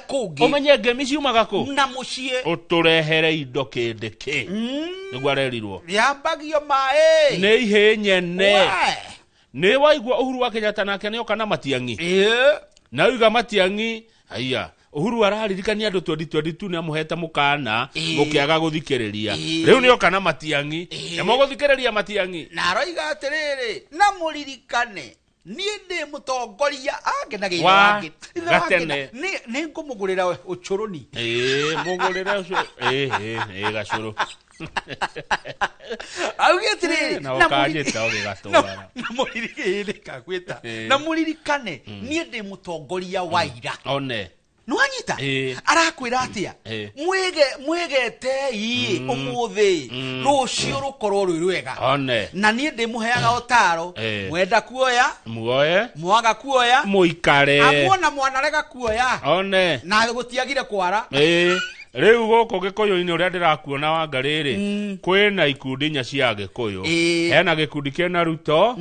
kungi umenye ngemi ciumaga ku na mucie uturehere indo Kindiki niguo arerirwo yambagio mae ni ihinyene ni waigua Uhuru wa Kenyatta nake ni okana Matiang'i na uiga Matiang'i haya Uhuru araririkania andu 2022 ni amuhete mukana gukiaga guthikiriria riu ni okana Matiang'i emo guthikiriria Matiang'i na aroiga atiriri na muririkane nie ndi mutongoria angenagira wangi gatene ni ngumugurira ucuruni mugurira ucio gacuru augetire na ukajita ugigatwara na muririkane kagwita na muririkane nie ndi mutongoria waira one nwanyita arakwira atia mwegete umuthi rucio rukorwo rwega one na nie ndimuheaga utaro mwenda kuoya muoye mwaga kuoya muikare amuona mwanarega kuoya one na gutiagire kwara riu goko gikuyu-ini uria ndirakuona wa ngariri kwina ikundi nya cia gikuyu hena gikundi kena Ruto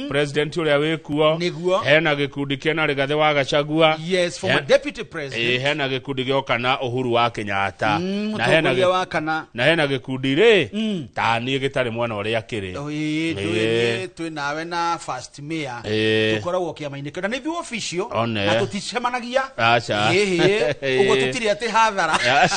president uria wikuo hena gikundi kena Rigathi wa Gachagua former deputy president hena gikundi giokana Uhuru wa Kenyatta na hena gikundi ri tani gitari mwana uria kiri twi nawe na first mayor tukoragwo kiama-ini kana ni official na tuticemanagia acha ugo tutiri ati hathara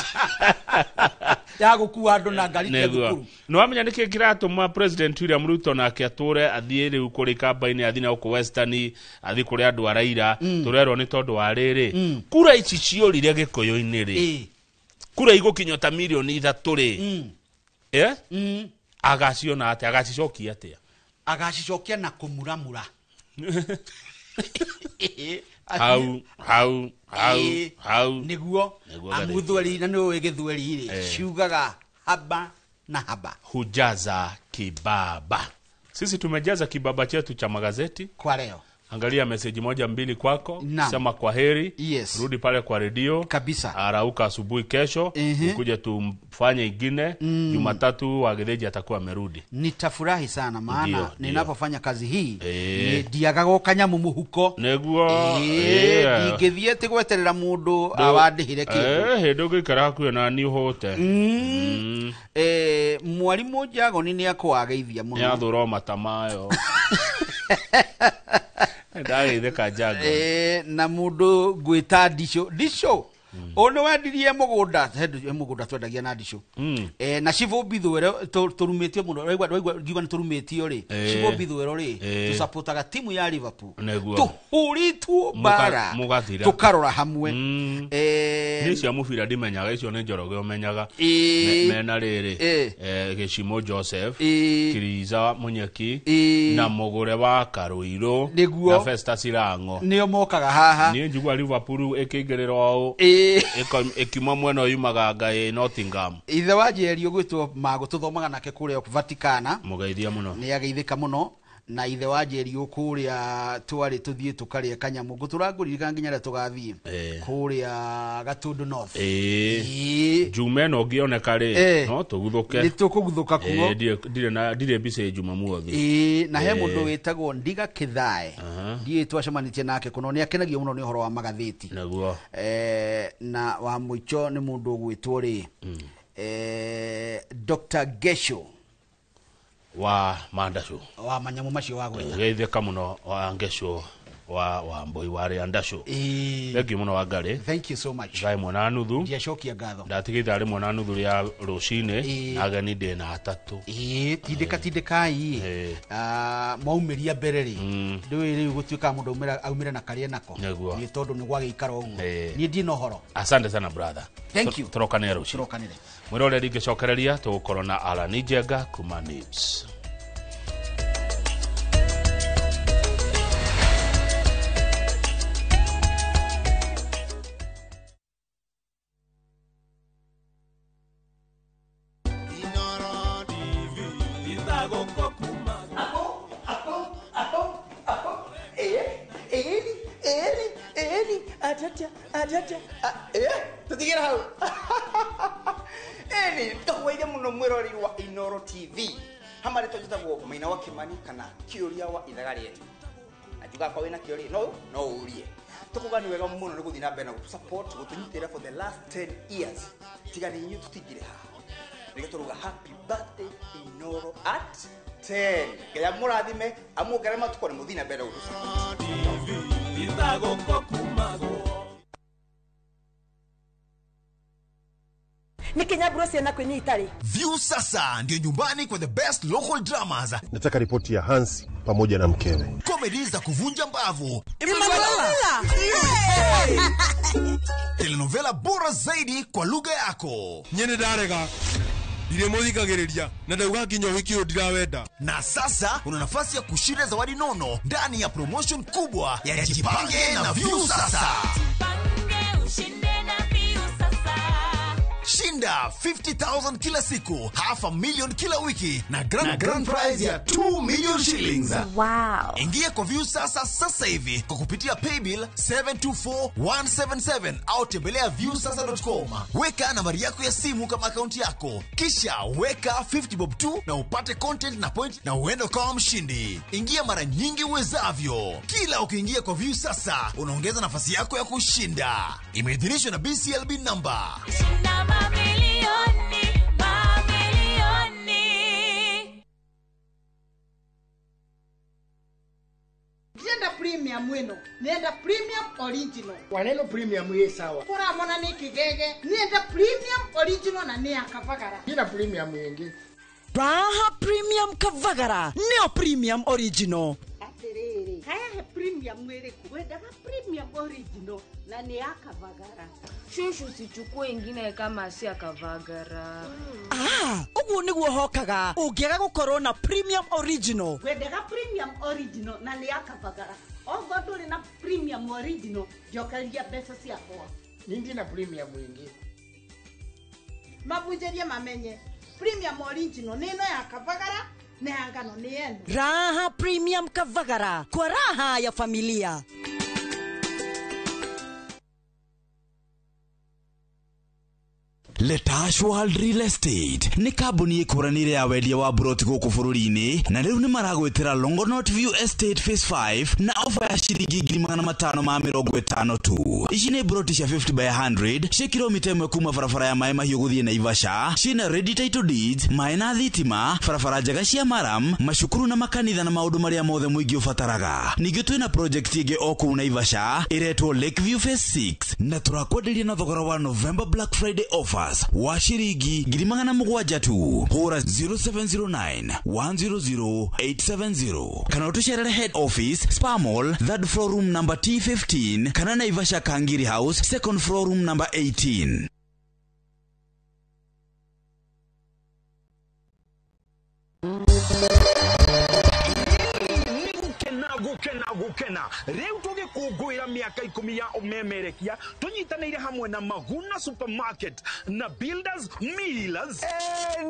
ya gukua andu na ngari cia thukuru no amenya niki kiratuma president William Ruto nake ature athie riu kuri campaign athina uko Western athi kuri andu a Raila turerwo ni tondu wa riri kura ici ciorire gikuyu-ini ri kura igukinyota milioni 3 ri agaciona ate agacicokia atia agacicokia na kumuramura hau niguo amuthweri na no githweri ri ciugaga haba na haba hujaza kibaba Sisi tumejaza kibaba chetu cha magazeti kwa leo. Angalia message moja mbili kwako, sema kwa heri. Yes. Rudi pale kwa redio kabisa. Arauka asubuhi kesho, ukuje tumfanye ingine. Jumatatu Wagedeji atakuwa amerudi. Nitafurahi sana maana ninapofanya kazi hii ndiagago kanyamu muhuko. Neguo ngithiete gweterera mundu awandihire kindu. Hedogo ikaraku na ni hote. Mwalimu Jago nini yakwageithia muno. Ya thuro matamayo. Ndageitheka Jago. Na mundu gwita disho. Ono wendirie mugunda twendagia na ndisho. Na Shivo Bithwero turumetio muno. Raigwa ngiuga turumetio ri. Shivo Bithwero ri tu supportaga timu ya Liverpool. Tuhuritwo bara. Tukarora hamwe. Ni cia mubira ndimenyaga icio ni Njoroge omenyaga. Mena riri. Gicimo Joseph, Kiriza Munyeki na Mugure wa Karuiro na Festus Irango. Nio mokaga haha. Ni njugwa Liverpool ikigererwo ekima mwena yumaga Ngai Nottingham. Ithe wa Njeri ogwitwo mago tuthomaga nake kuria Vaticana. Mugeithia muno. Ni ageithika muno. Na ithe wa Njeri okuria twari tuthie tukaria kanyamu guturangurira nginya tugathie kuria Gatundu North. Jumeno ngioneka ri no tuguthuke. Ni tukuguthuka kuo. Ndire bise Juma muothi. Na he mundu witagwo Ndiga Kithae. Ndie twacemanitie nake kuno ni akenagio muno ni horo wa magatheti. Naguo. Na wa muicho ni mundu gwitwo ri Dr. Gesho wa Mandasho wa manyamu macio wa gwetha geitheka muno wa Ngesho wa Mboi wari Andasho. Thank you muno wa Ngari. Thank you so much. Ngai mwana nuthu ndia cokia ngatho ndatigitha ari mwana nuthu ria rucine na ageni ndi na atatu. Tindekai maumiria mbere ri ndwiri gutwika mundu aumira na karia nako ni tondu ni gwage ikara uguo ni ndi no horo. Asante sana brother. Thank you. Turokanira ruci. Turokanire mwirore ringicokereria tugukorwo na Alan Njenga kuma News. Tutigera hau. Tukuwaige muno mwirori wa Inoro TV. Hamare tojitagwo Maina wa Kimani kana Kiuria wa ithaga rietu. Ajuga kwa wina kiuria no urie. Tukuga ni wega muno ni guthina mbere na support gutunyitira for the last 10 years. Tigani nyu tutigire ha. Nigaturuga happy birthday Inoro at 10. Kaya murathime amugere matuko ni muthina mbere gutusupport. Ithago kokumago. Ni Kenya Bros na kwenye Itali. View sasa ndio nyumbani kwa the best local dramas. Nataka ripoti ya Hansi pamoja na mkewe. Comedy za kuvunja mbavu. Telenovela bora zaidi kwa lugha yako. Nyene darega. Dire muthikagiriria na ndauga kinyo wiki ndirawenda. Na sasa una nafasi ya kushinda zawadi nono ndani ya promotion kubwa ya Jipange na View sasa. Shinda 50,000 kila siku, $500,000 kila wiki na grand prize ya 2 million shillings. Wow. Ingia kwa View sasa hivi kwa kupitia paybill 724177 au tembelea viewsasa.com. Weka nambari yako ya simu kama akaunti yako, kisha weka 50 bob tu na upate content na point na uende kwa mshindi. Ingia mara nyingi uwezavyo. Kila ukiingia kwa View sasa unaongeza nafasi yako ya kushinda. Imeidhinishwa na BCLB number. Nienda premium wino. Nienda premium original. Waneno premium ye sawa. Kura mona ni kigege. Nienda premium original na ni akavagara. Nina premium yengi. Raha premium kavagara. Neo premium original. Aterere. Haya he premium wele kuweda premium original na ni akavagara. Shushu sichukue ingine kama si akavagara. Ugu niguo hokaga. Ugiaga gukorwo na premium original. Wedega premium original na ni akavagara. Ogo na premium original jokalia pesa ciakwa. Nindi na premium yengi. Mabunjeria mamenye. Premium original nino ya akavagara na ngano ni yenu. Raha Premium Kavagara, kwa raha ya familia. Letash World Real Estate ni kambuni ikuranire ya wendia wa buroti guku bururi-ini na riu ni maragwitira Longonot View Estate Phase 5 na ofa ya shiringi 550 tu. Ici ni buroti cia 50 by 100 cia kilomita 1 kuma barabara ya Mai Mahiu guthie Naivasha, cina ready title deeds, mai na thitima, barabara njega cia maram, macukuru na makanitha na maundu maria mothe muingi ubataraga. Ningi twina project ingi o kuu Naivasha iretwo Lakeview Phase 6 na turakwenderia na thogora wa November Black Friday offer wa shiringi 700 tu. Hura 0709 100 870 kana utusherere head office Spa Mall, third floor room number T15 kana Naivasha Kangiri House, second floor room number 18. Gukena riu tugikungwira miaka 10 ya umemerekia tunyitanire hamwe na Maguna Supermarket na Builders Millers.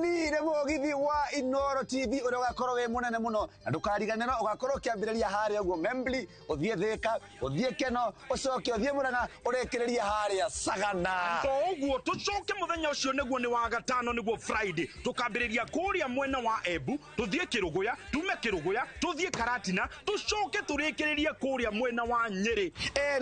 Ni re mogithi wa Inoro TV uri gakorwo we munene muno na ndukariganira ugakorwo kiambiriria haria uguo Membli uthie Thika uthie Keno ucoke uthie Muranga urekereria haria Sagana. Uguo tucoke muthenya ucio niguo ni wa gatano niguo Friday tukambiriria kuria mwena wa Embu tuthie Kiruguya tume Kiruguya tuthie Karatina tucoke turekereria kuria mwena wa Nyeri.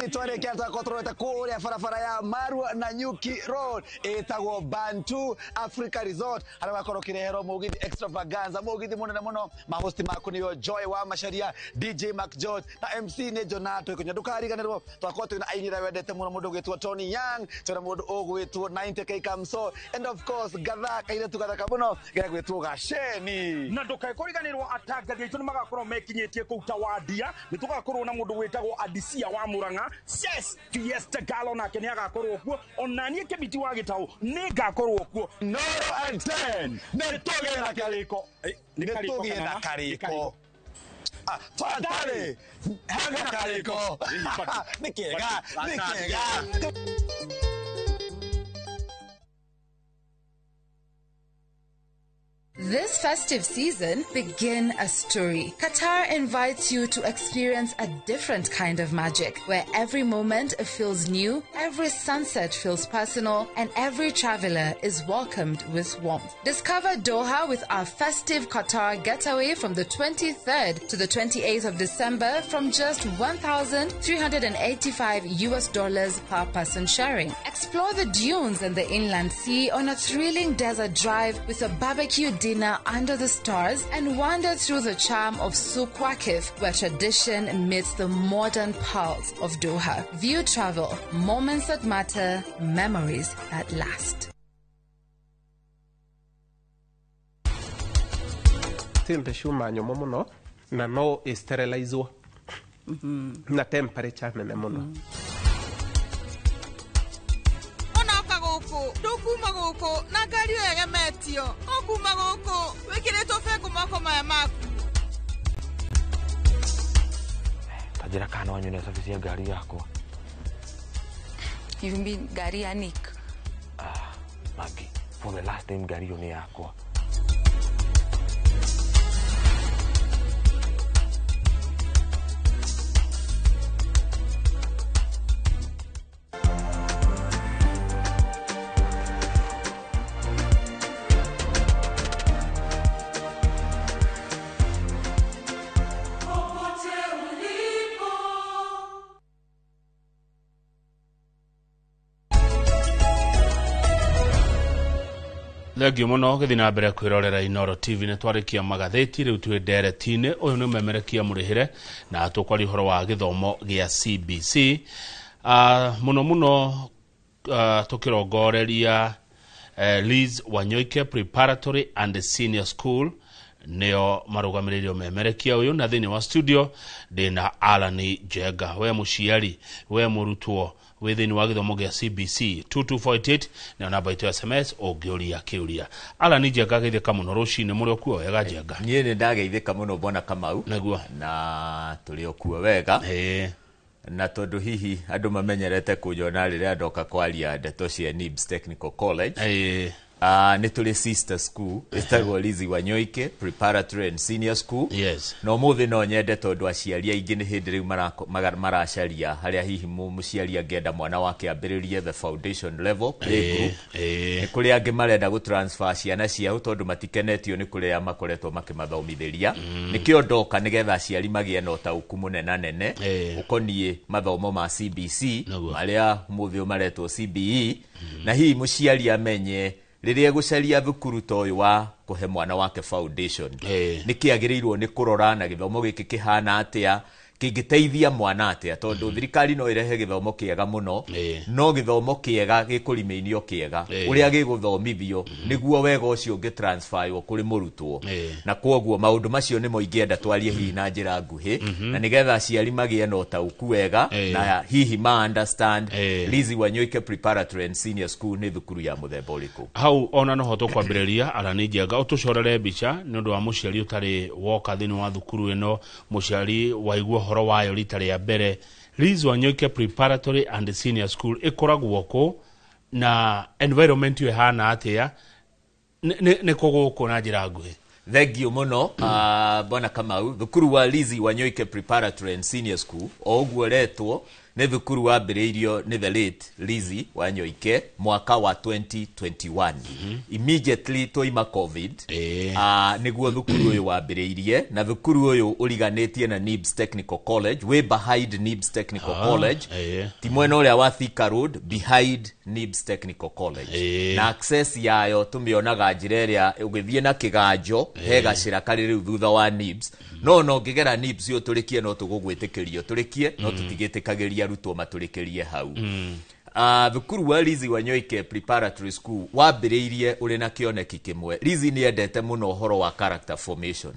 Ni twarekia twakotorete kuria barabara ya Marua na Nyuki Road etagwo Bantu Africa Resort ara bakoro kirehero mugithi extravaganza mugithi munene muno mahosti maku niyo Joy wa Masharia, DJ Mac George na MC ne Jonato ikunya ndukariganirwo twakoto na ainira wendete muno mundu gwitwo Tony Young tuna mundu ogwitwo 90k Kamso and of course gathaka ile tugathaka muno gere gwitwo Gasheni na ndukariganirwo atagathi itu magakorwo mekinyetie kuuta wadia nitugakorwo na mundu witagwo Adisia wa Muranga. Yes, Fiesta Galo na kenya agakorwo kuo onanie kebiti wa Gitau ni gakorwo kuo. No and 10 netoge na kariko netoge na kariko fatale hanga kariko nikega. This festive season, begin a story. Qatar invites you to experience a different kind of magic, where every moment feels new, every sunset feels personal, and every traveler is welcomed with warmth. Discover Doha with our festive Qatar getaway from the 23rd to the 28th of December from just $1,385 per person sharing. Explore the dunes and the inland sea on a thrilling desert drive with a barbecue dinner under the stars and wander through the charm of Souk Waqif, where tradition meets the modern pulse of Doha. View travel, moments that matter, memories that last. Timbe shuma nyomo muno na no sterilizwo na temperature nene muno. Ndukuma guku na ngari yo yegemetio okuma guku wikiritwo bengu moko maya maku tajira kana wanyu na service ya gari yako. You mean gari ya Nick? Magi, for the last time gari yo ni yako. Thengio muno githina mbere kwirorera Inoro TV ne twarikia magatheti riu twi nderetine uyu ni memerekia murihire na tukwari horo wa githomo gia CBC muno tukirongoreria Liz Wanyoike Preparatory and Senior School neo marugamiririo memerekia uyu na thini wa studio dina Alani Jega we muciari we murutwo within wa githomo gia CBC 2248 na namba itu SMS ogioria kiuria. Alani Jega geithika muno rucine muri okuo wega Jega. Nie ni ndageithika muno bona Kamau naguo na tuli okuo wega na tondu hihi andu mamenyerete kujona riria ndoka kwaria ndeto cia Nibs Technical College nĩ tũrĩ sister school ĩtagwo Lizzy Wanyoike Preparatory and Senior School. Yes. No mũthĩ no nyende tondũ aciari aingĩ nĩ hĩndĩ rĩu maracaria harĩa hihi mũciari angĩenda mwana wake ambĩrĩrie the foundation level playgroup. Nĩ kũrĩ angĩ marenda gũtransfer ciana ciao tondũ matikenetio nĩ kũrĩa makoretwo makĩmathomithĩria. Nĩkĩo ndoka nĩgetha aciari magĩe na ũtaũku mũnenanene ũkoniĩ mathomo ma CBC marĩa mũthĩ maretwo CBE, na hihi mũciari amenye rĩrĩa gũcaria thukuru ta ũyũ wa kũhe mwana wake foundation nĩ kĩagĩrĩirwo nĩ kũrora na gĩthomo gĩkĩ kĩhana atĩa, kĩngĩteithia mwana atĩa, tondũ thirikari no ĩrehe gĩthomo kĩega mũno, no gĩthomo kĩega gĩkũrimĩinio kĩega ũrĩa gĩgũthomithio nĩguo wega ũcio ũngĩtransferwo kũrĩ mũrutwo. Na kwoguo maũndũ macio nĩmo ingĩenda twarie hihi na njĩra nguhĩ, na nĩgetha aciari magĩe na ũtaũku wega na hihi ma understand Lizzy Wanyoike Preparatory and Senior School nĩ thukuru ya mũthemba ũrĩkũ. Hau ona no hoto kwambĩrĩria Arani Njenga ũtũcorere mbica nĩ ũndũ wa mũciari ũtarĩ woka thĩinĩ wa thukuru ĩno, mũciari waigua horo wayo rita rĩa mbere. Lizzy Wanyoike Preparatory and Senior School ĩkoragwo kũ na environment ĩyo hana atĩa nĩ kũgũkũ na njĩra nguhĩ? Thengio mũno Bwana Kamau. Thukuru wa Lizzy Wanyoike Preparatory and Senior School o ũguo retwo nĩ thukuru wambĩrĩirio nĩ the late Lizzy Wanyoike mwaka wa 2021. Immediately toima COVID nĩguo thukuru ũyũ wambĩrĩirie, na thukuru ũyũ ũriganĩtie na Nibs Technical College, way behind Nibs Technical College, ti mwena ũrĩa wa Thika Road, behind Nibs Technical College. Na access yayo tũmĩonaga njĩra ĩrĩa ũgĩthiĩ na kĩganjo he gacĩra karĩ rĩu thutha wa Nibs. No ngĩgera Nibs yo tũrĩkie no tũgũgwĩtĩkĩrio tũrĩkie no tũtigĩtĩkagĩria arutwo matũrĩkĩrie hau. Thukuru wa Lizzy Wanyoike Preparatory School wambĩrĩirie ũrĩ na kĩoneki kĩmwe. Lizzy nĩ endete mũno ũhoro wa character formation.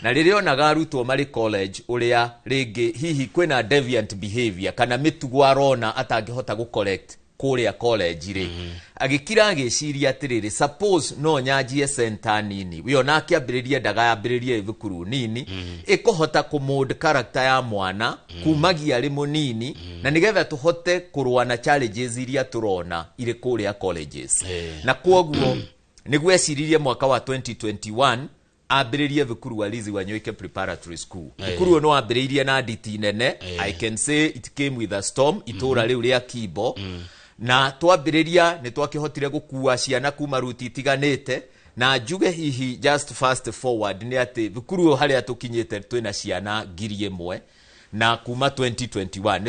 Na rĩrĩa onaga arutwo marĩ college ũrĩa rĩngĩ hihi kwĩna deviant behavior kana mĩtugo arona atangĩhota gũcorrect kũrĩa college rĩ, agĩkira agĩciria atĩrĩrĩ, suppose no nyanjie center nini we ona akĩambĩrĩria ndagayambĩrĩrie thukuru nini ĩkũhota kũmold character ya mwana kumagia arĩ mũnini na nĩgetha tũhote kũrũa na challenges iria tũrona irĩ kũrĩa colleges. Na kwoguo nĩguo eciririe mwaka wa 2021 ambĩrĩrie thukuru wa Lizzy Wanyoike Preparatory School. Thukuru no ambĩrĩirie na nditi nene. I can say it came with a storm. Itũra rĩu rĩa Kibo. Na twambĩrĩria nĩ twakĩhotire gũkua ciana kuma ruti itiganĩte, na njuge hihi just fast forward nĩ atĩ thukuru harĩa tũkinyĩte twĩna ciana 1,000 na kuma 2021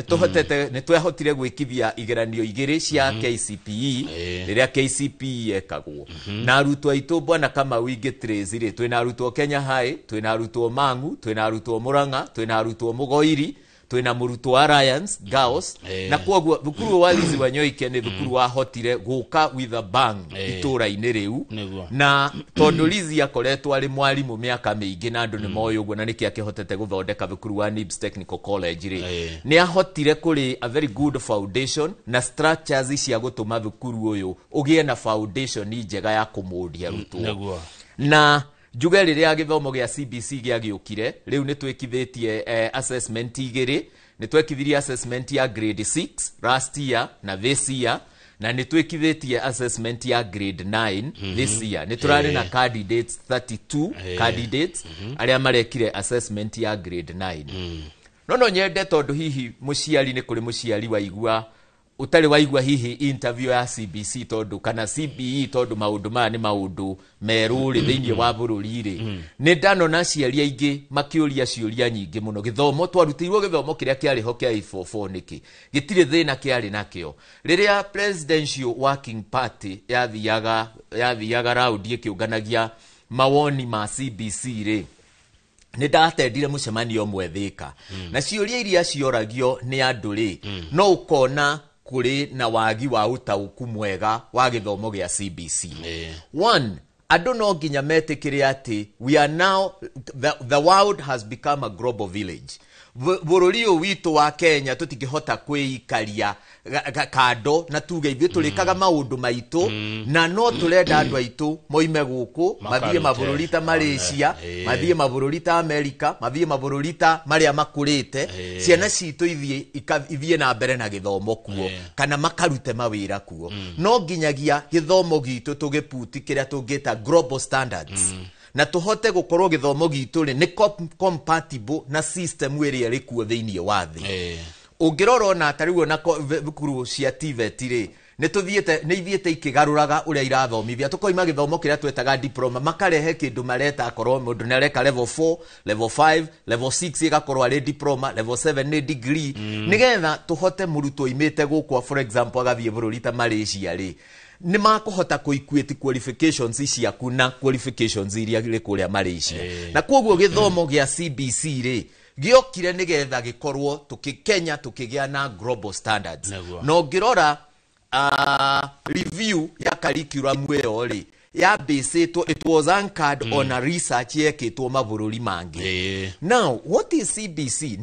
nĩ twahotire gwĩkithia igeranio igĩrĩ cia KCPE rĩrĩa KCPE yekagwo. Na arutwo aitũ Bwana Kamau ingĩtrace rĩ, twĩna arutwo Kenya High, twĩna arutwo Mang'u, twĩna arutwo Murang'a, twĩna arutwo Mugoiri, twĩna mũrutwo Alliance Girls. Na kwoguo thukuru wa Lizzy Wanyoike nĩ thukuru wahotire gũka with a bang itũra-inĩ rĩu. Na tondũ Lizzy akoretwo arĩ mwarimũ mĩaka mĩingĩ na andũ nĩ moĩ ũguo, na nĩkĩ akĩhotete gũthondeka thukuru wa Nibs Technical College rĩ, nĩ ahotire kũrĩ a very good foundation na structures cia gũtũma thukuru ũyũ ũgĩe na foundation njega ya kũmũndia arutwo. Na njuge rĩrĩa gĩthomo gĩa CBC gĩagĩũkire rĩu nĩ twĩkithĩtie assessment igĩrĩ. Nĩ twekithirie assessment ya grade 6 last year na this year, na nĩ twĩkithĩtie assessment ya grade 9 this year. Nĩ tũrarĩ na candidates 32 candidates arĩa marekire assessment ya grade 9. No nyende tondũ hihi mũciari nĩ kũrĩ mũciari waigua utari waigua hihi interview ya CBC tondũ kana CBE tondũ maũndũ maya nĩ maũndũ merũ rĩ thĩinĩ wa bũrũri rĩ, nĩ ndanona aciari aingĩ makĩũria ciũria nyingĩ mũno. Gĩthomo twarutĩirwo gĩthomo kĩrĩa kĩarĩ ho kĩa 844 nĩkĩ gĩtirĩ thĩna kĩarĩ nakĩo. Rĩrĩa Presidential Working Party yathiaga round ĩkĩũnganagia mawoni ma CBC rĩ, nĩ ndatendire mũcemanio ũmwe Thĩka, na ciũria iria cioragio nĩ andũ rĩ, no ũkona kuri na wagi wa ũtaũku mwega wa gĩthomo gĩa CBC. One, andũ no nginya metĩkĩre atĩ we are now the world has become a global village. bururi witu wa Kenya tutingihota kwikaria kando na tuge ithuĩ tũrĩkaga maũndũ maitũ na no tũrenda andũ aitũ moime gũkũ mathiĩ mabũrũri ta Malaysia mathiĩ mabũrũri ta America mathiĩ mabũrũri ta marĩa makũrĩte ciana citũ ithiĩ na mbere na gĩthomo kuo kana makarute mawĩra kuo no nginyagia gĩthomo gitũ tũgĩputi kĩrĩa tũngĩta global standards na tuhote gukorwo githomo gitu ni compatible na system ĩrĩa ĩrĩ kuo thĩinĩ wa thĩ ũngĩrora ona atariwo na thukuru cia TVET rĩ nĩ ithiĩte ikigarũraga ũrĩa irathomithia tukoima gĩthomo kĩrĩa twetaga diploma makarehe kĩndũ mareta akorwo mũndũ nĩ areka level 4 level 5 level 6 igakorwo arĩ diploma level 7 nĩ degree nigetha tuhote mũrutwo imĩte gũkũ for example agathiĩ bũrũri ta Malaysia rĩ ni makuhota kuequate qualifications ciaku na qualifications iria iri kuria Malaysia na koguo githomo gia CBC ri giokire nigetha gikorwo tukikenya tukigea na global standards no ngirora review ya curriculum ĩyo ri ya based it was anchored on a research yekitwo mabũrũri mangĩ now what is CBC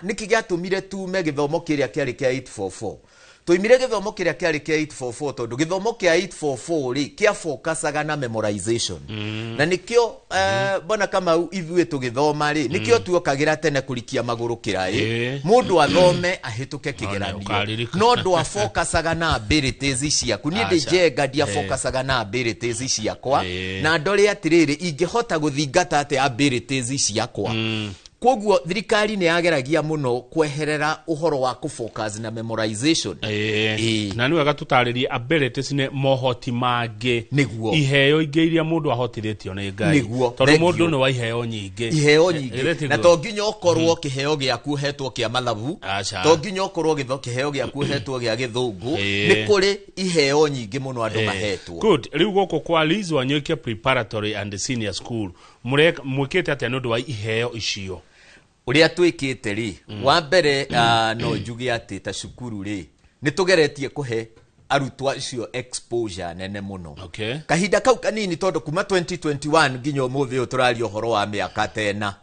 nikigĩatumire tume githomo kĩrĩa kĩarĩ kĩa 844 tuimire githomo kĩrĩa kĩarĩ kĩa 844 tondu githomo kĩa 844 ri kia focusaga na memorization na nikio bona kama ithuĩ tũgĩthoma ri nikio tuokagira tene kurikia magũrũ kĩraĩ mũndũ athome ahĩtũke kĩgeranio no ndũ afocusaga na abilities ciaku ni ndijenga dia focusaga na abilities ciakwa na ndore atiriri ingĩhota gũthingata ate abilities ciakwa koguo thirikari nĩ yageragia muno kweherera uhoro wa kufocus na memorization na nĩ wega tutarĩrie abilities nĩ mohoti mangĩ iheo ingĩ iria mũndũ ahotithĩtio nĩ Ngai tondũ mũndũ nĩ wa iheo nyingĩ na to nginya ũkorwo kĩheo gĩaku hetwo kĩa mathabu to nginya ũkorwo kĩheo gĩaku hetwo gĩa gĩthũngũ nĩ kũrĩ iheo nyingĩ mũno andũ mahetwo good rĩu gũkũ kwa Liz Wanyoike Preparatory and Senior School mwĩkĩte atĩa nĩ ũndũ wa iheo icio uria twikite ri wa mbere no njuge ati ta cukuru ri nitugeretie kuhe arutwa icio exposure nene muno kahinda kau kanini tondu kuma 2021 nginya umuthi uturario horo wa miaka tena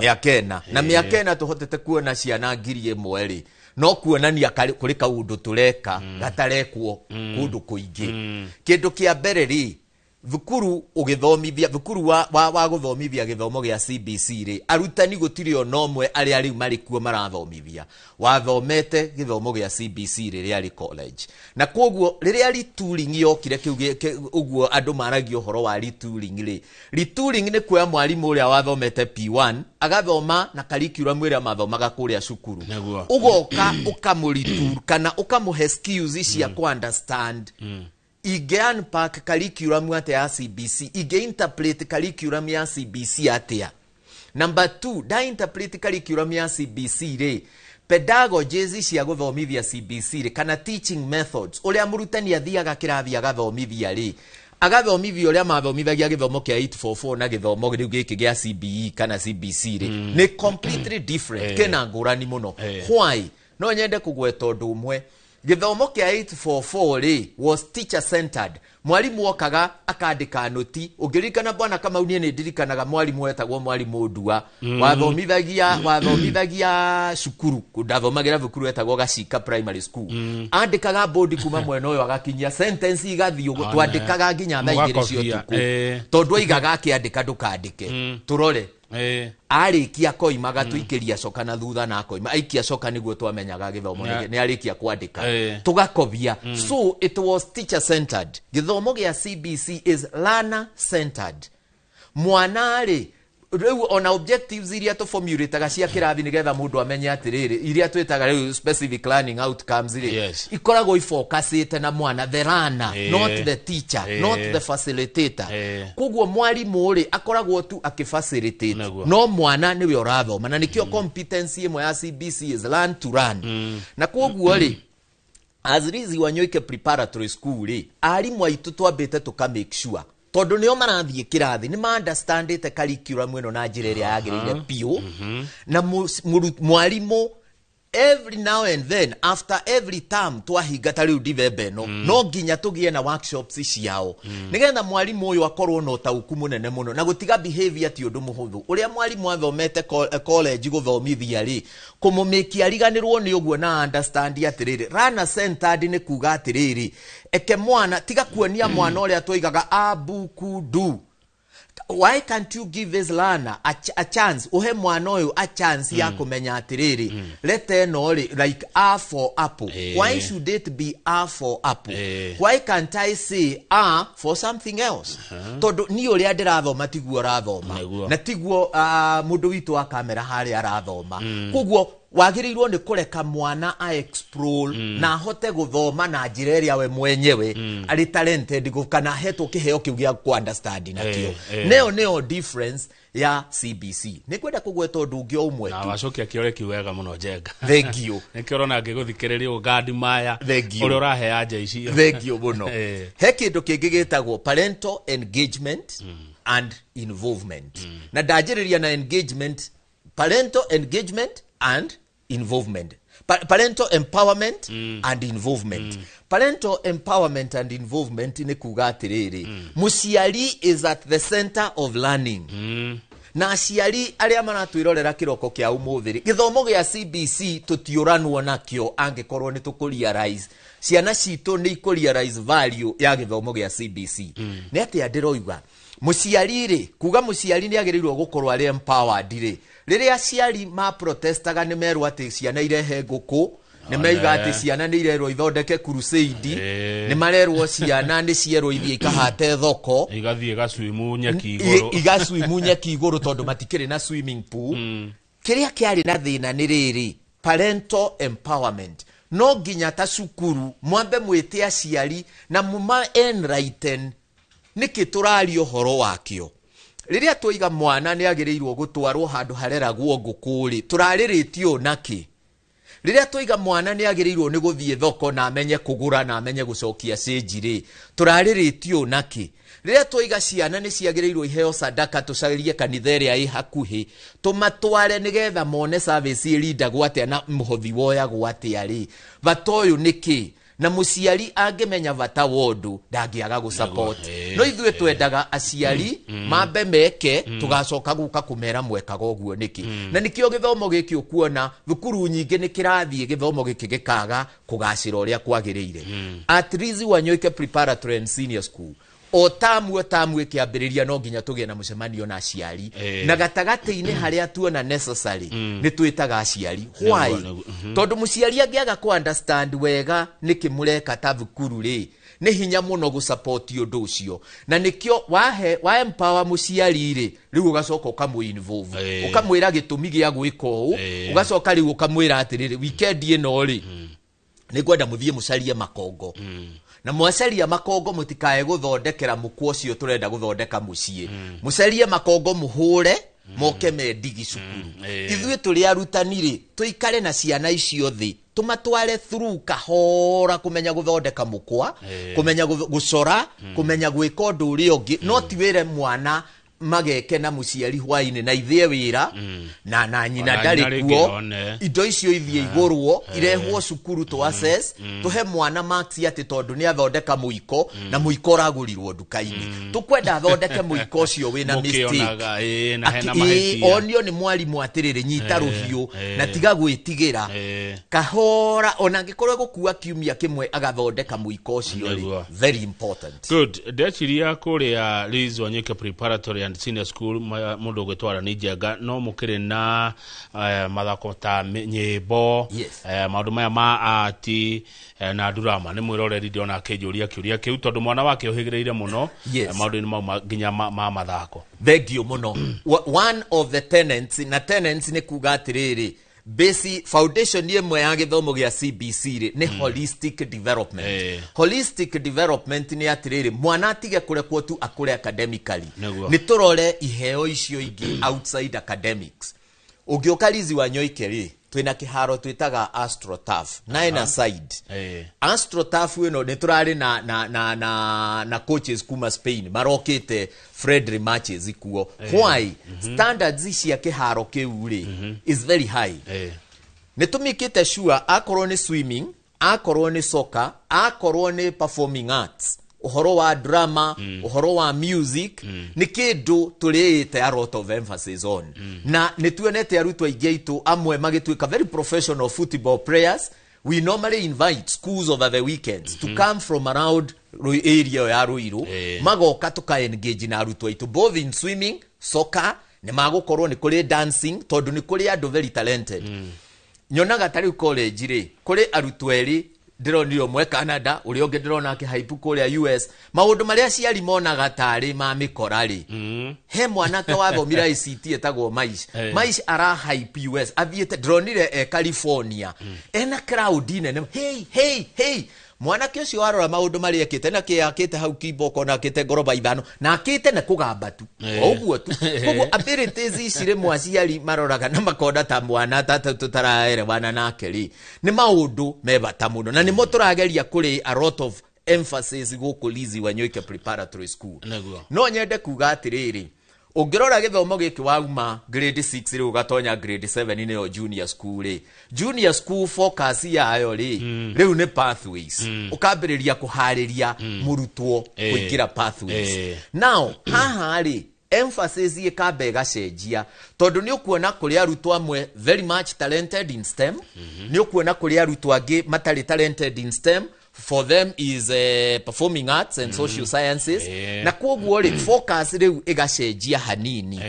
miaka ena na miaka ena tuhotete kuona ciana ngiri ĩmwe ri no kuonania kuri kaundu tureka gatarekwo kundu kuingi kindu kia mbere ri thukuru ugithomithia thukuru wa guthomithia githomo gia CBC ri arutani gutiri ono mwe ari riu mari kuo marathomithia wathomete githomo gia CBC ri ari college na koguo riria retooling yokire uguo andu maragio horo wa retooling retooling ni kuoya mwalimu uria wathomete P1 agathoma na curriculum iria mathomaga kuria cukuru ugoka ukamuritool kana ukamuhe skills cia ku understand unpack curriculum ate ya CBC interpret curriculum ya CBC atia number 2 interpret curriculum ya CBC re pedagogies cia guthomithia CBC re kana teaching methods uria murutani athiaga kirathi agathomithia ri agathomithia uria mathomithagia githomo kia 844 na githomo riu giki gia CBE kana CBC ri ni completely different kena ngurani muno why no nyende kugweta undu umwe githomo kia 844 ri was teacher centered mwalimu okaga akandika noti ungirikana bwana kama unie ni ndirikanaga mwalimu wetagwo mwalimu Ndua wathomithagia cukuru ndathomagira thukuru wetagwo Gacika Primary School andikaga board kuma mwena uyu agakinyia sentence igathio twandikaga nginya thaa igĩrĩ cio tuku tondu aigaga akiandika ndukandike turore arikia koimaga tuikiria coka na thutha na koima aikia coka niguo twamenyaga githomo ni arikia kwandika tugakobia so it was teacher centered githomo gia CBC is learner centered mwana ri riu ona objectives iria to formulate cia kirathi nigetha mundu amenye atiriri iria twetaga riu specific learning outcomes ri ikoragwo ifocusite na mwana the learner not the teacher not the facilitator koguo mwalimu ri akoragwo tu akifacilitate no mwana niwe urathoma na nikio competency imwe ya CBC is learn to learn na koguo ri as Liz Wanyoike Preparatory School ri arimu aitu twambite tuka make sure tondu nio marathie kirathi ni ma understandite curriculum ino na njira iria yagirire pio na mwalimu every now and then after every term twahinga ta riu Dithemba no no nginya tugie na workshops ciao nigetha mwalimu uyu akorwo no tauku munene muno na gutiga behavior ti undu muhuthu uria mwalimu athomete college guthomithia ri kumumekia riganirwo ni uguo na understand atiriri rana centered ni kuga atiriri eke mwana tiga kuonia mwana uria twigaga abukudu. Why can't you give this learner a chance? Uhe mwana uyu a chance ya kumenya atiriri. Let no like A for apple. Why should it be A for apple? Why can't I say A for something else? Todo ni uria ndirathoma tiguo rathoma. Na tiguo mundu witu wa kamera hari arathoma. Kuguo wagirirwo ni kureka mwana a explore na hote guthoma na njira iria we mwenyewe ari talented gukana hetwo kiheo kiu gia ku understand nakio neo difference ya CBC ni kwenda kugweta undu ungi umwe na wacokia kiore kiwega muno Njenga. Thank you. Nikirona ngiguthikiriria ugandi maya uri urahe anja icio. Thank you muno. He kindu kingi gitagwo parental engagement and involvement na ndajiriria na engagement, parental engagement and involvement. Parental empowerment and involvement. Parental empowerment and involvement ni kuga atiriri muciari is at the center of learning. Na aciari aria maratwirorera kiroko kia umuthiri githomo gia CBC tutiuranwo nakio angikorwo ni tukurealize ciana citu ni ikurealize value ya githomo gia CBC. Ni ati ndiroiga muciari ri kuga muciari ni agirirwo gukorwo ari empowered ri riria aciari ma protestaga ni merwo ati ciana irehe nguku ni meiga ati ciana ni irerwo ithondeke crusade ni marerwo ciana ni cierwo ithie ikahate thoko igathie gaswimu nyaki iguru igaswimu nyaki iguru tondu matikiri na swimming pool. Kiria kiari na thina ni riri parental empowerment. No nginya ta cukuru mwambe mwite aciari na muma enlighten niki turario horo wakio. Riria twiga mwana ni agirirwo gutwarwo handu hareragwo ngukuri turariritio naki. Riria twiga mwana ni agirirwo ni guthie thoko na amenye kugura na amenye gucokia cenjiri turariritio naki. Riria twiga ciana ni ciagirirwo iheo sadaka tucagirie kanitha iria i hakuhi tumatware nigetha mone service leader gwatia na muhothi woya gwatia ri batoyu niki na muciari angemenya bata wondu ndangiaga gu support. No ithuĩ twendaga aciari mambe meke tugacoka guka kumera mwekaga uguo niki. Na nikio githomo giki ukuona thukuru nyingi ni kirathie githomo giki gikaga kugacira uria kwagiriire. At Rizi Wanyoike Preparatory and Senior School otamu ikiambiriria no nginya tugie na mucemanio na aciari na gatagati-ini haria tuona necessary ni twitaga aciari. Why? Tondu muciari angiaga ku understand wega niki mureka ta thukuru ri ni hinya muno gu support undu ucio na nikio wa empower muciari ri riu ugacoka ukamu involve ukamwira gitumi gia gwika uu ugacoka riu ukamwira atiriri weekend ino ri ni kwenda muthie mucarie makongo na mwacaria makongo mutikae guthondekera mukwo cio turenda guthondeka mucie mucarie makongo muhure moke mendigi cukuru. Ithuĩ turi arutani ri tuikare na ciana icio thi tumatware through kahora kumenya guthondeka mukwa kumenya gucora kumenya gwika undu uria ungi no tiwire mwana mageke na muciari hwaini na ithie wira na nyina ndari kuo indo icio ithie igurwo irehwo cukuru to access tuhe mwana marks ati tondu ni athondeka muiko na muiko ragurirwo nduka-ini tukwenda athondeke muiko ucio wina mistake na hena mahitia onio ni mwalimu atiriri nyita ruhiu na tiga gwitigira kahora ona ngikorwo gukua kiumia kimwe agathondeka muiko ucio very important. Good. Ndeciria kuria Rizi Wanyoike Preparatory and Senior School mundu gwitwara ni Njenga no mukire na mathako ta nyimbo maundu maya ma ati na drama ni mwiroreri ndiona kijuria kiuria kiu tondu mwana wake uhigireire muno maundu ni mau nginya ma mathako. Thank you muno. One of the tenants ni kuga atiriri basic foundation yemwe ya githomo gia CBC ni holistic development. Holistic development ni atiriri mwana atige kurekwo tu akure academically ni turore iheo icio ingi outside academics. Ugioka Rizi Wanyoike ri twina kiharo twitaga AstroTurf na side AstroTurf wino ni turari na coaches kuma Spain marokite friendly matches ikuo. Why? Standards cia kiharo kiu ri is very high. nitumikite sure akorwo ni swimming, akorwo ni soccer, akorwo ni performing arts, uhoro wa drama, uhoro wa music, ni kindu tuliite a lot of emphasis on. Na nituonete arutwo aingĩ aitu amwe magituika very professional football players. We normally invite schools over the weekends to come from around area ya Ruiru, magoka tuka engage na arutwo aitu both in swimming, soccer, ni magukorwo ni kuri dancing, tondu ni kuri andu very talented. Nyonaga tari college ri kuri arutwo eri ndironire mwe Canada, uri onge ndirona akihaipu kuri US, maundu maria ciari monaga tari ma mikora ri. He mwanake wathomira ICT etagwo Maish ara hype US, athiete ndironire California. Ena crowd nene, hey mwanake ucio warora maundu maria ekite na kiakite hau kiboko na akite ngoroba ithano na akite na kugamba tu oguo tu koguo abilities icire mwaciari maroraga na makonda ta mwana tata tutaraere wana nake ri ni maundu mebata muno na ni mo turageria kuri a lot of emphasis guku Lizi wa Nyoike Preparatory School. No nyende kuga atiriri ungirora githomo giki wauma grade 6 ri ugatonya grade 7 ni yo junior school ri junior school focus yayo ri riu ni pathways ukambiriria kuhariria murutwo kuingira pathways. Now haha ri emphasis ikambe gacenjia tondu ni ukuona kuri arutwo amwe very much talented in STEM, ni ukuona kuri arutwo angi matari talented in STEM. For them is performing arts and social sciences. Na kwoguo ri focus riu igacenjia hanini.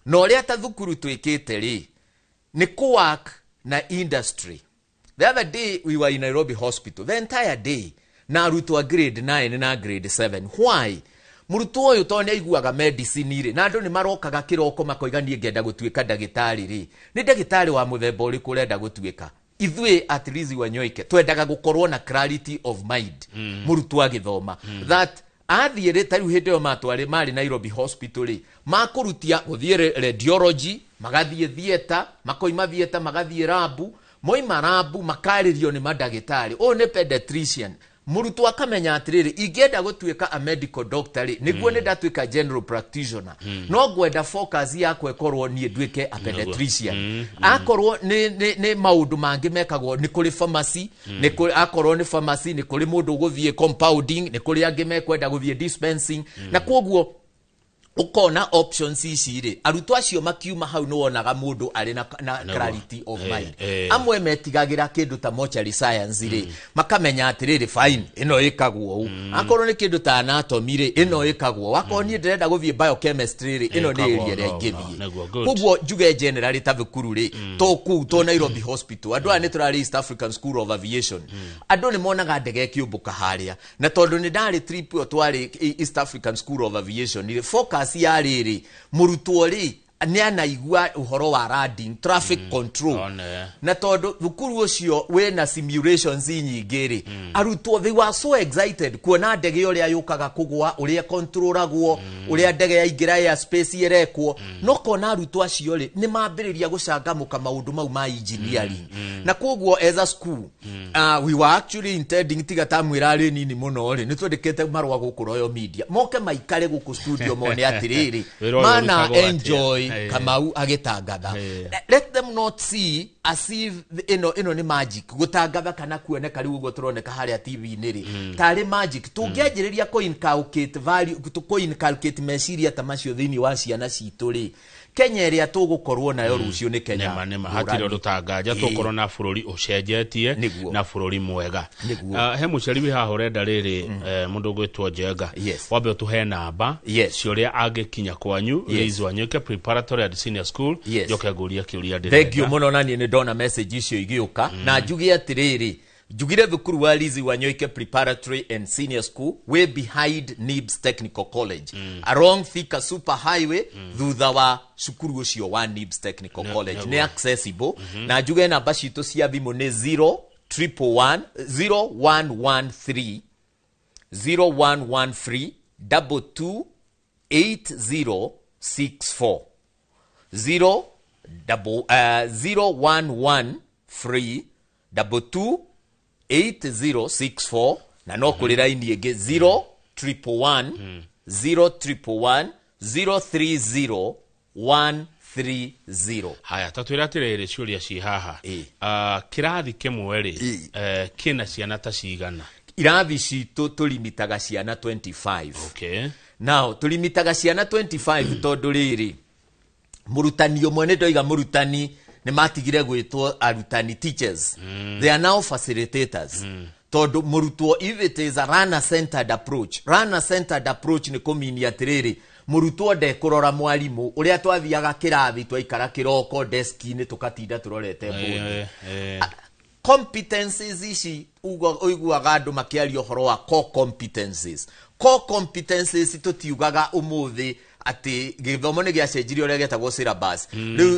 No ria ta thukuru twikite ri ni ku work na industry. The other day we were in Nairobi Hospital the entire day na arutwo a grade 9 na grade 7. Why? Murutwo uyu tone aiguaga medicine ri na andu ni marokaga kiroko makoiga nie ngenda gutuika ndagitari ri ni ndagitari wa muthemba uri kurenda gutuika. Ithui at Lizi wa Nyoike twendaga gukorwo na clarity of mind murutwo agithoma that athiire tariu hindi yo matware mari Nairobi Hospital ri makurutia guthie radiology magathie theater makoima theater magathie rabu moima rabu makaririo ni madagitari o ne pediatrician murutwo akamenya atiriri ingenda gutuika a medical doctor ri niguo ni ndatuika general practitioner no gwenda focus yakwe korwo nie nduike a pediatrician akorwo ni maundu mangi mekagwo ni kuri pharmacy ni kuri akorwo ni pharmacy ni kuri mundu guthie compounding ni kuri angi mekwenda guthie dispensing na kwoguo ukona options icire arutwo acio makiuma hau no wonaga mundu ari na clarity of mind. Amwe metigagira kindu ta mortuary science ri makamenya atiriri fine ino ikagwo u akorwo ni kindu ta anatomy ri ino ikagwo akorwo ni ndirenda guthie biochemistry ri ino ni area ria ngithie kugwo juge general ta thukuru ri toku to Nairobi Hospital andu ani turari East African School of Aviation andu ni monaga ndege kiumbuka haria na tondu ni ndari trip yo twari East African School of Aviation ni focus ya riri murutwo ri ni anaigua uhoro wa rading traffic control na tondu thukuru ucio we na simulations nyingi ri arutwo they were so excited kuona ndege uria yukaga kugwa uria controlagwo uria ndege yaingira ya space yerekwo no kona arutwo acio ri ni mambiriria gucangamuka maundu mau ma engineering na kwoguo as a school we were actually intending tiga tamwira ri nini muno ri nitwendekete marwa guku Royal Media moke maikare guku studio mone atiriri mana enjoy Kamau agitangatha. Let them not see as if ino ni magic gutangatha kana kuoneka riu ugo turoneka haria TV niri tari magic tungianjiriria ko inculcate value ko inculcate meciria ta macio thini wa ciana citu ri Kenya ria tugukorwo nayo rucio ni Kenya hakiri rutanganja tukorwo na bururi ucenjetie na bururi mwega. He mucari wi haha urenda riri mundu gwitwo Njenga wabe tuhe namba cioria angikinya kwanyu Lizi wa Nyoike Preparatory and Senior School yoke guria kiuria ndirenda. Thank you muno nani ni ndona message icio igiuka na njugi atiriri njugire thukuru wa Lizi wa Nyoike Preparatory and Senior School way behind NIBS Technical College along Thika Super Highway thutha wa cukuru ucio wa NIBS Technical College ni accessible na njuge namba citu cia thimu ni 0113 228064 011328064 na no kuri line yege 011 030 130 30. Haya tatwira atiriri ciuria ci haha kirathi kimwe ri kina ciana ta cigana? Irathi citu tulimitaga ciana 25. Okay. Now tulimitaga ciana 25 tondu riri murutani umwe ni ndoiga murutani ni matigire gwitwo arutani teachers. They are now facilitators. Tondu murutwo, if it is a runner centered approach, ni kumini atiriri murutwo de kurora mwalimu uria twathiaga kirathi twaikara kiroko deski-ini tukatinda turorete bodi. Competencies ici uiguaga andu makiaria uhoro wa core competencies tutiugaga umuthi ati githomo ni giacenjirio uria getagwo syllabus.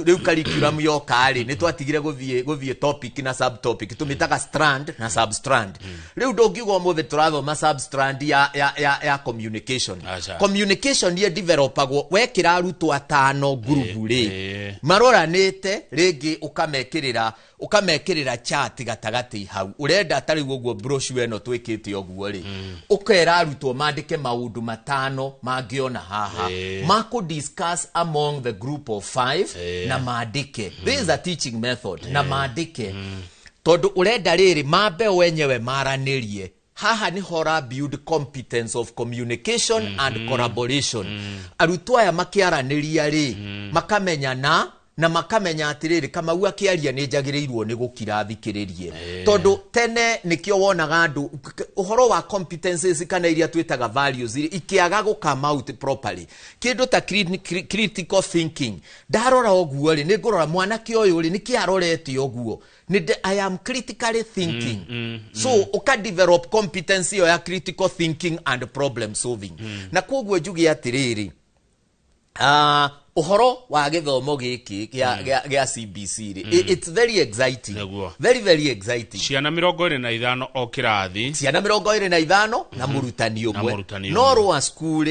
Riu curriculum yokari ni twatigire guthie topic na subtopic tumitaga strand na substrand. Riu ndongiuga umuthi turathoma substrand ya communication. Communication ye developagwo wekira arutwo atano group ri maroranite ringi ukamekirira chat gatagati hau urenda atari uguo brochure eno twikite uguo ri ukera arutwo mandike maundu matano mangiona haha mako discuss among the group of 5 na mandike. This is a teaching method. Na mandike tondu urenda riri mambe wenyewe maranirie haha ni hora build competence of communication and collaboration. Arutwo aya makiaraniria ri makamenyana na makamenya atiriri kama ua kiaria ni njagirirwo ni gukira thikiririe tondu tene nikio wonaga andu uhoro wa competences kana iria twitaga values ikiaga gukama out properly kindu ta critical thinking ndarora oguo ri ni ngurora mwana kioyo ri niki arorete oguo ni I am critically thinking. So uka develop competence ya critical thinking and problem solving. Na koguo njugi atiriri uhoro wa githomo giki gya CBC it's very exciting. Very exciting. Ciana 25 o kirathi. Ciana 25 na murutani umwe. No roa school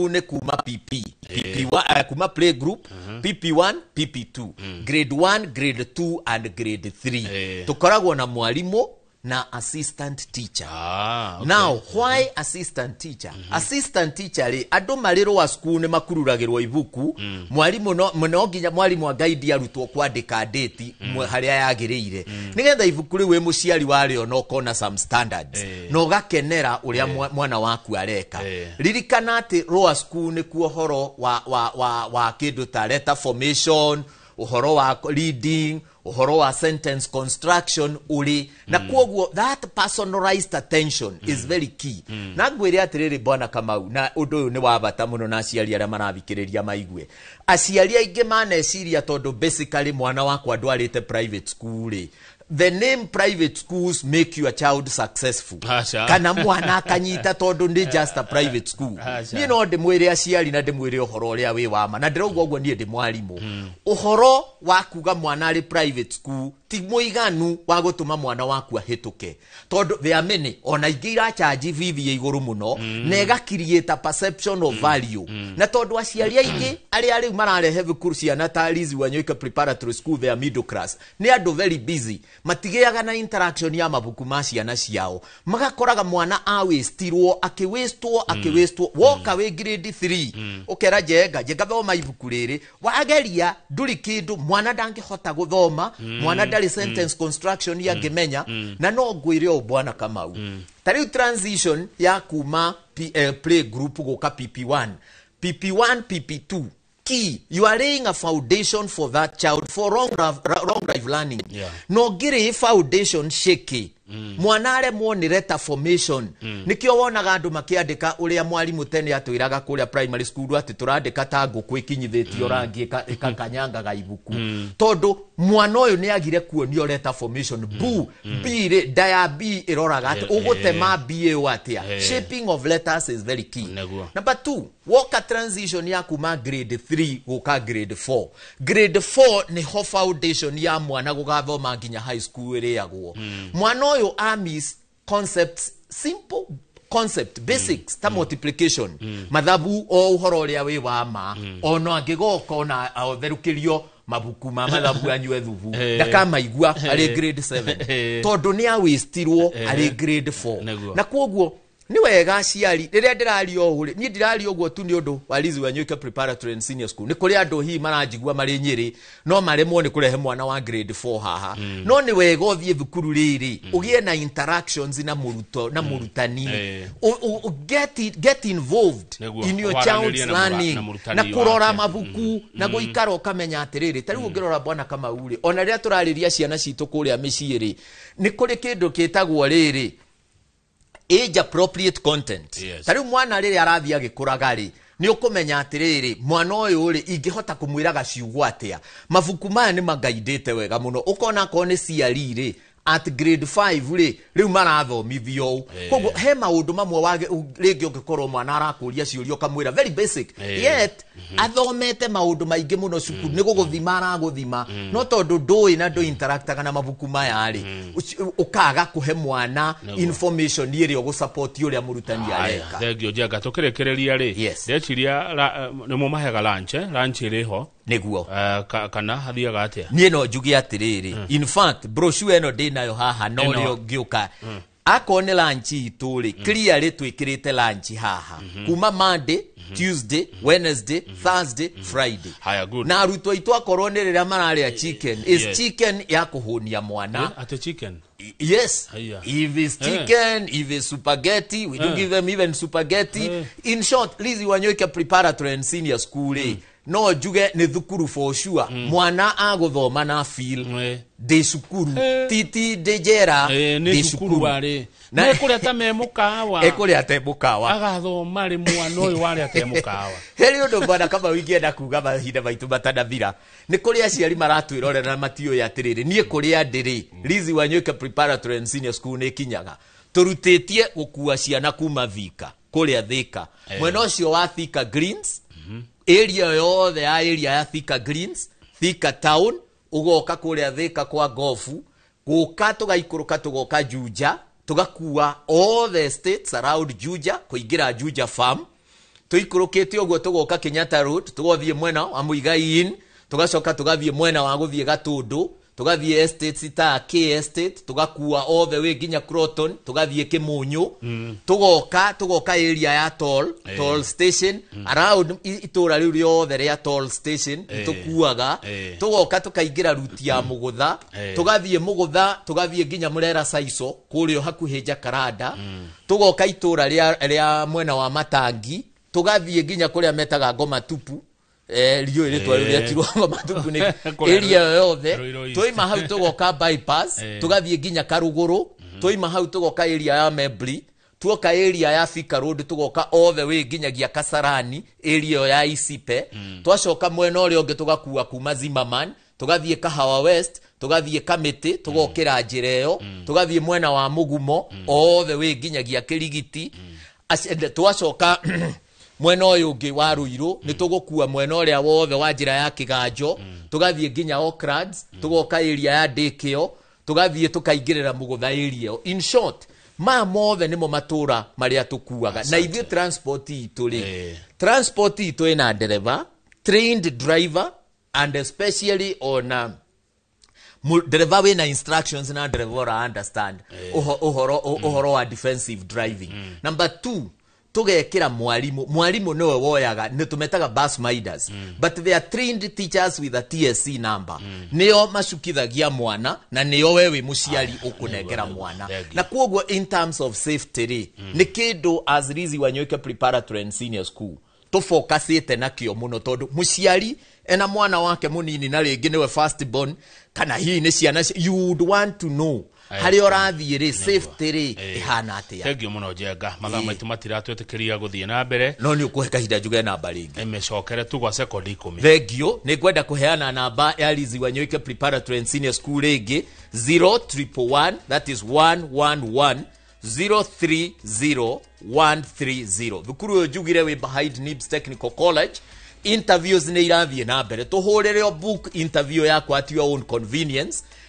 ni kuma PP. PP1 kuma play group, PP1, PP2. Grade 1, grade 2 and grade 3. Tukoragwo na mwalimu na assistant teacher. Okay. Now why assistant teacher? Assistant teacher ri andu mariro wa school ne makururagirwo ibuku mwalimu no nginya mwalimu wa guide arutwo kwandika date haria yagiriire nigetha ibuku ri we muciari wario no kona some standards no gakenera uria mwana waku areka ririkana ati roa school ni kuo horo wa kindu ta letter formation, uhoro wa reading, uhoro wa sentence construction uri na kuoguo that personalized attention is very key. Na ngwire atiriri bwana Kamau na undu uyu ni wa bata muno na aciari aria marathikiriria maigue aciari aingi maneciria tondu basically mwana wakwa ndwarite private school the name private schools make your child successful. Kana mwana akanyita tondu ndi just a private school. Ni no ndimwire aciari na ndimwire uhoro uria wi wama na ndirauga uguo nie ndi mwalimu. Uhoro wa kuga mwana ari private school ti muiganu wa gutuma mwana waku ahituke tondu there are many ona ingira charge vivi ya iguru muno nega create a perception of value na tondu aciari aingi ari mararehe thukuru ciana ta Lizi Wanyoike preparatory school their middle class ni andu very busy matigiaga na interaction ya mabuku ma ciana ciao magakoraga mwana awestirwo akiwestwo woka we grade 3 ukera jenga thoma ibuku riri wageria nduri kindu mwana ndangihota guthoma mwana sentence construction ya gemenya na no ngwire o bwana Kamau tari transition ya kuma play group goka PP1 PP2 key you are laying a foundation for that child for long life learning no gire foundation shaky mwanare muone letter formation nikio wonaga andu makiandika uria mwalimu tene atwiraga kuria primary school ati turandika ta nguku ikinyithitio rangi ikakanyanga ga ibuku tondu mwana uyu ni agire kuonio letter formation b dia b iroraga ati ugutema b atia shaping of letters is very key. Number 2 woka transition ya kuma grade 3 goka grade 4 grade 4 ni ho foundation ya mwana gugathoma nginya high school iriagwo mwana uyu amis concepts simple concept basics ta multiplication mathabu o uhoro uria wi wama ono angigoka ona atherukirio mabuku ma mathabu anywe thubu ndakamaigua ari grade 7 tondu ni awestirwo ari grade 4 na koguo ni wega aciari riria ndirari ohuri ni ndirari ogwo tu ni undu wa Lizi Wanyoike Preparatory and Senior School ni kuri andu hi maranjigua mari Nyeri no maremwo ni kurehe mwana wa grade 4 haha no ni wega uthie thukuru riri ugie na interactions na muruto na murutani get involved in your child's learning na kurora mabuku na guikara ukamenya atiriri tari ungirora bwana kama uri ona ria turariria ciana citu kuria miciiri ni kuri kindu kitagwo riri age appropriate content. Tari mwana riri arathia gikuraga ri ni ukumenya atiriri mwana uyu ri ingihota kumwira gaciugo atia mabuku maya ni magaidete wega muno ukona ko ni ciari ri at grade 5 riu marathomithio koguo he maundu mamwe wage ringi ungikorwo mwana arakuria ciurio kamwira very basic yet athomete maundu maingi muno cukuru ni guguthima araguthima no tondu ndui na ndu interactaga na mabuku maya ri ukaga kuhe mwana information iri ugusupport uria murutani areka thegio jenga tukirekereria ri ndeciria ni mumahega lunch iriho niguo kana hathiaga atia nie no njugi atiriri in fact brochure eno dinayo haha no rio giuka akone lunch ituri clearly twikirite lunch haha kuma Monday Tuesday Wednesday Thursday Friday haya good na arutwo itu akorwo ni riria mararia chicken is chicken ya kuhunia mwana ate chicken yes if it's chicken if it's spaghetti we do give them even spaghetti in short Lizi Wanyoike Preparatory and Senior School no juge ni thukuru for sure mwana aguthoma na feel de sukuru titi de jera de sukuru wari na ekuri atememukawa ekuri atemukawa agathoma ri mwana uyu wari atemukawa heri undu bana kama wingienda kuga mahinda maitu matanathira ni kuri aciari maratwirorera matio ya tiriri nie kuri andiri Lizi Wanyoike Preparatory and Senior School ni kinyaga turutitie gukua ciana kuma Thika kuri Thika mwena ucio wa Thika Greens area yothe ya area ya Thika Greens Thika Town ugoka kuria Thika kwa gofu guka tugaikuruka tugoka Juja tugakua all the states around Juja kuingira Juja farm tuikurukite ugo tugoka Kenyatta Road tugothie mwena wa Muigai Inn tugacoka tugathie mwena wa guthie Gatundu tugathie estates ta K estate tugakua all the way ginya Croton tugathie Kimunyu tugoka area ya toll station around itura riu riothe ria toll station tukuaga tugoka tukaingira ruti ya Mugutha tugathie Mugutha tugathie ginya Murera Saiso kurio hakuhi Jakaranda tugoka itura ria mwena wa Matangi tugathie ginya kuria metaga Ngoma Tupu rio ile twaruria kirongo matupu ni area yothe toima hau tugoka bypass tugathie ginya Karuguru toima hau tugoka area ya Mebri tuoka area ya Thika Road tugoka all the way ginya gia Kasarani area ya Isipe twacoka mwena uri onge tugakua kuma Zimmerman tugathie Kahawa West tugathie Kamiti tugokira njireo tugathie mwena wa Mugumo all the way ginya gia Kirigiti twacoka mwena uyu ungi wa Ruiru ni tugukua mwena uria wothe wa njira ya Kiganjo tugathie ginya Oakrats tugoka area ya Dikio tugathie tukaingirira Mugutha area in short mothe nimo matura maria tukuaga na ithuĩ transport itu ri transport itu ina driver trained driver and especially on driver wina instructions na driver understand uhoro wa defensive driving number 2 tugekira mwalimu niwe woyaga ni tumetaga bus minders but they are trained teachers with a TSC number nio macukithagia mwana na nio wewe muciari ukunengera mwana na kuogwo in terms of safety ni kindu as Lizi Wanyoike Preparatory and Senior School to focusite nakio muno tondu muciari ena mwana wake munini na ringi niwe first born kana hii ni ciana you would want to know hari orathie ri safety ri ihana atia thegio muno jenga mathaa maitu matiratwetikiria guthie na mbere no ni ukuhe kahinda njuge namba ringi emecokere tu gwa second 10 thegio ni kwenda kuheana namba ya Lizi Wanyoike Preparatory and Senior School ringi 0111 that is 111 030130 thukuru uyu njugire wi behind Nibs Technical College interviews ni irathie na mbere tuhurire book interview yakwa at your own convenience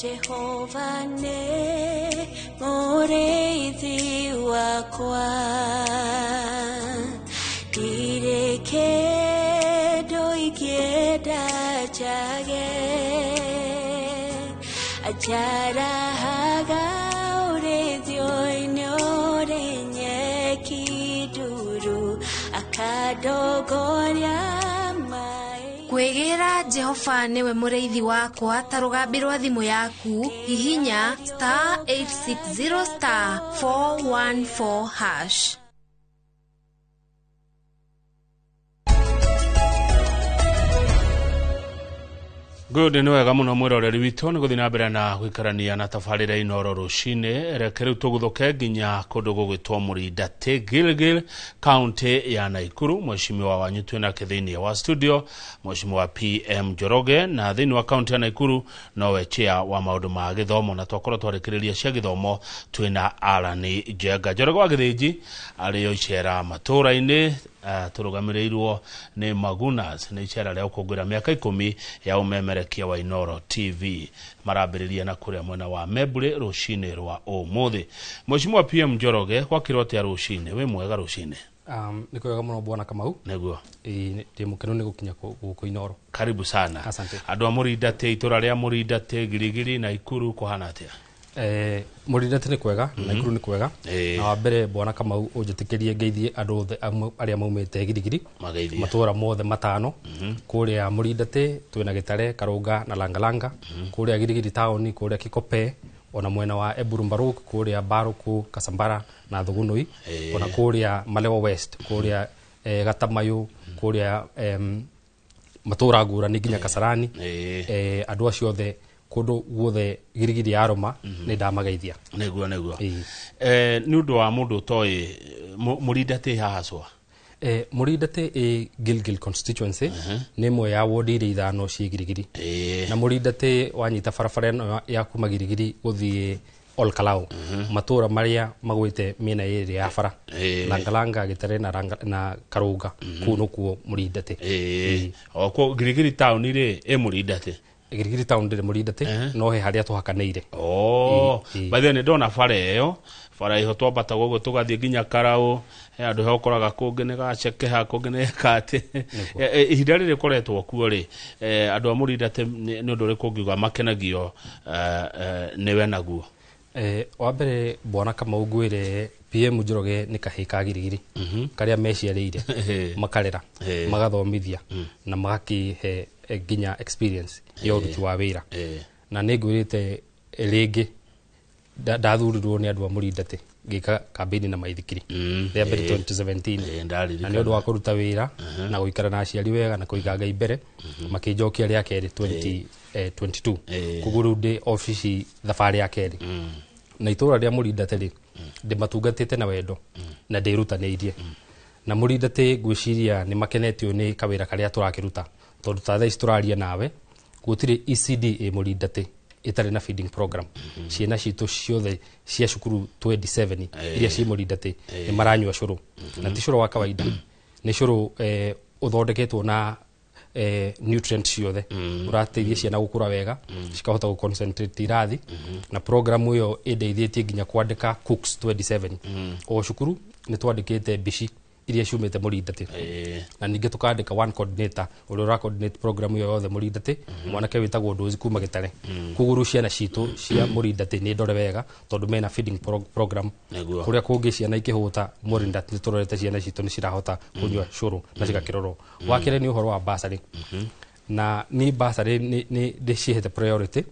Jehova ne mũrĩithi wakwa ndirĩ kĩndũ ingĩenda njage ajarahaga ũrĩithio-inĩ ũrĩ nyeki nduru akadogoria kwĩgĩra Jehova niwe mũrĩithi wakwa ta rũgambi rwa thimũ yaku hihinya *860*414#. Good ni wega muno mwiroreri witũ nĩ gũthiĩ na mbere na gũikarania na tabarĩra Inoro rũcinĩ reke rĩu tũgũthũke nginya kũndũ gũgwĩtwo Mũrindatĩ Gilgil kaunti ya Naikuru. Mheshimiwa wanyu twĩna thĩinĩ wa studio Mheshimiwa PM Njoroge na thĩinĩ wa kaunti ya Naikuru nowe chair wa maũndũ ma gĩthomo na twakorwo twarĩkĩrĩria cia gĩthomo twĩna Alani Njenga. Njoroge wa Gĩthĩnji arĩ icera matũra-inĩ tũrũgamĩrĩirwo nĩ Magunas nĩ icera rĩa gũkũngũĩra mĩaka 10 ya umemerekia wa Inoro TV marambĩrĩria na kũrĩa mwena wa Mebure rũcinĩ rwa ũmũthĩ. Mheshimiwa PM Njoroge gwakĩrwo atĩa rũcinĩ wĩ mwega rũcinĩ? Nĩ kwega mũno bwana Kamau. Nĩguo. Ndĩ mũkenu nĩ gũkinya gũkũ Inoro. Karibu sana. Asante. Andũ a Mũrindatĩ itũra rĩa Mũrindatĩ Girigiri na Ikuru kũhana atĩa? Mũrindatĩ nĩ kwega na Ikuru nĩ kwega. Na wa mbere bwana Kamau ũnjĩtĩkĩrie ngeithie andũ othe arĩa maumĩte Girigiri matũra mothe matano kũrĩa Mũrindatĩ twĩna Gĩtare, Karũnga na Langalanga, kũrĩa Girigiri town, kũrĩa Kikope, ona mwena wa Eburu Mbaruk, kũrĩa Baruku, Kasambara na Thugunoi, ona kũrĩa Malewa West, kũrĩa Gatamayo, kũrĩa matũra ngũrani nginya Kasarani. Andũ acio othe kũndũ guothe Girigiri yaroma nĩ ndamageithia. Nĩguo nĩ ũndũ wa mũndũ ũtoĩ Mũrindatĩ hahacwa. Mũrindatĩ Gilgil constituency nĩ ĩmwe ya ward iria ithano ciĩ Girigiri. Na Mũrindatĩ wanyita barabara ĩno ya kuma Girigiri gũthiĩ Olkalau matũra marĩa magwĩte mĩena ĩrĩ ya bara Langalanga, Gĩtare na Karũnga kũu nĩkuo Mũrindatĩ. Okwo Girigiri town rĩ ĩ Mũrindatĩ? Girigiri town ndĩrĩ Mũrindatĩ no he harĩa tũhakanĩire. Bathĩ nĩ ndona bara ĩyo, bara iho twambata gũguo tũgathiĩ nginya Karaũ, andũ he ũkoraga kũngĩ nĩ gacekeha kũngĩ nĩ Katĩ. Ihinda rĩrĩ koretwo kuo rĩ andũ a Mũrindatĩ nĩ ũndũ ũrĩkũ ũngiuga makenagio nĩwe naguo? Wa mbere bwana Kamau ngwĩre PM Njoroge nĩ kahĩĩ ka Girigiri karĩa meciarĩire makarera magathomithia na magakĩhe nginya experience ya ũruti wa wĩra. Na nĩ ngwĩrĩte rĩngĩ ndathurirwo nĩ andũ a Mũrindatĩ ngĩka kambĩini na maithikiri rĩa mbere 2017 na nĩ ũndũ wa kũruta wĩra na gũikara na aciari wega na kũiga Ngai mbere makĩnjokia rĩa kerĩ 2022 koguo rĩu ndĩ ofici thabarĩ ya kerĩ na itũra rĩa Mũrindatĩ rĩ ndĩmatungatĩte na wendo na ndĩrutanĩirie na Mũrindatĩ ngwĩciria nĩ makenetio nĩ kawĩra karĩa tũrakĩruta tondũ ta thaa ici tũraria nawe gũtirĩ ECD ĩ Mũrindatĩ itarĩ na feeding program. Ciana citũ ciothe cia cukuru 27 iria ciĩ Mũrindatĩ nĩ maranyua cũrũ na ti cũrũ wa kawaida, nĩ cũrũ ũthondeketwo na nutrient ciothe ũrateithia ciana gũkũra wega cikahota gũconcentrate irathi na program ĩyo ĩndeithĩtie nginya kwandĩka cooks 27 o cukuru nĩ twandĩkĩte mbici iria ciumĩte Mũrindatĩ na ningĩ tũkandĩka one coordinator ũrĩa ũra coordinate program ĩyo yothe Mũrindatĩ mwanake wĩtagwo Ndũzi kuma Gĩtare. Koguo rĩu ciana citũ cia Mũrindatĩ nĩ ndore wega tondũ mena feeding program kũrĩa kũngĩ ciana ikĩhũta Mũrindatĩ tũrorete ciana citũ nĩ cirahota kũnyua cũrũ na cigakĩrorwo. Wa kerĩ nĩ ũhoro wa basarĩ na ni basarĩ nĩ ndĩcihete priority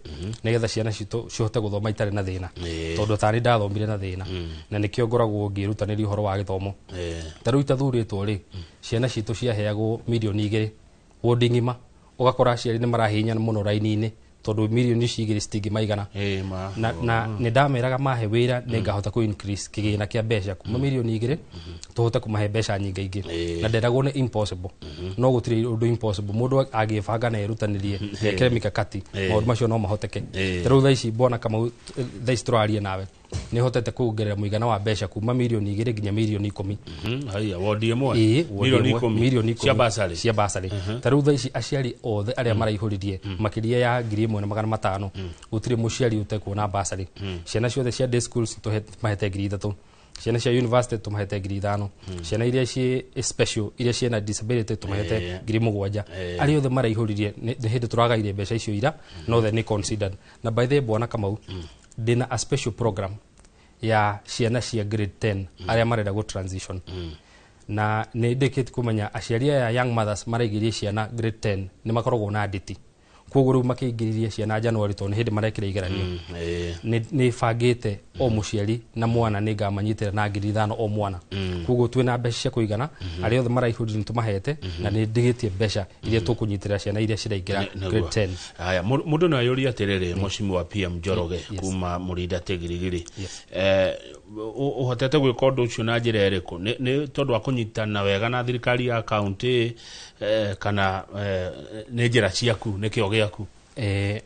nĩgetha ciana citũ cihote gũthoma itarĩ na thĩna tondũ ta nĩ ndathomire na thĩna na nĩkĩo ngoragwo ngĩrutanĩria ũhoro wa gĩthomo. Ta rĩu itathurĩtwo rĩ ciana citũ ciaheagwo mirioni 2 wodi ng'ima ũgakora aciari nĩ marahinya mũno raini-inĩ tondũ mirioni ici 2 citingĩmaigana na nĩ ndameraga mahe wĩra nĩ ngahota ku increase kĩgĩna kĩa mbeca kuma mirioni 2 tũhote kũmahe mbeca nyingĩ ingĩ na nderagwo nĩ impossible no gũtirĩ ũndũ impossible mũndũ agĩbanga na erutanĩrie ekĩre mikakati maũndũ macio no mahoteke. Rĩu thaa ici bwana Kamau thaa ici tũraria nawe nĩ hotete kuongerera muigana wa mbeca kuma milioni 2 nginya milioni 10 haya wodi ĩmwe milioni 10 cia basari taru tha ici aciari othe aria maraihuririe makiria ya 1,500 gutire muciari utekuona basari ciana ciothe cia day schools mahete 3,000 ciana cia university tumahete 5,000 ciana iria ci special iria ciena disability tumahete 7,000 ari othe maraihuririe nĩ hindi turagaire mbeca icio ira no the ni considered na by the bwana Kamau ndina a special program ya ciana cia grade 10 aria marenda go transition na nĩ ndĩkĩte kumenya aciari ya young mothers maraigirie ciana grade 10 nĩ makoragwo na nditi koguo rĩu makĩingĩririe ciana January tondũ hĩndĩ marekĩra igeranio nĩ bangĩte o mũciari na mwana nĩ ngamanyitĩra na 5,000 o mwana koguo twĩna mbeca cia kũigana arĩa othe maraihũrire nĩtũmahete na nĩ ndĩgĩtie mbeca iria tũkũnyitĩra ciana iria ciraingĩra grade 10 haya mũndũ no ayũria atĩrĩrĩ mũcimu wa PM Njoroge kuma Mũrinda Tigirigiri ũhotete gwĩka ũndũ ũcio na njĩra ĩrĩkũ nĩ tondũ wa kũnyitana wega na thirikari ya kaunti kana nĩ njĩra ciaku nĩkĩo gĩaku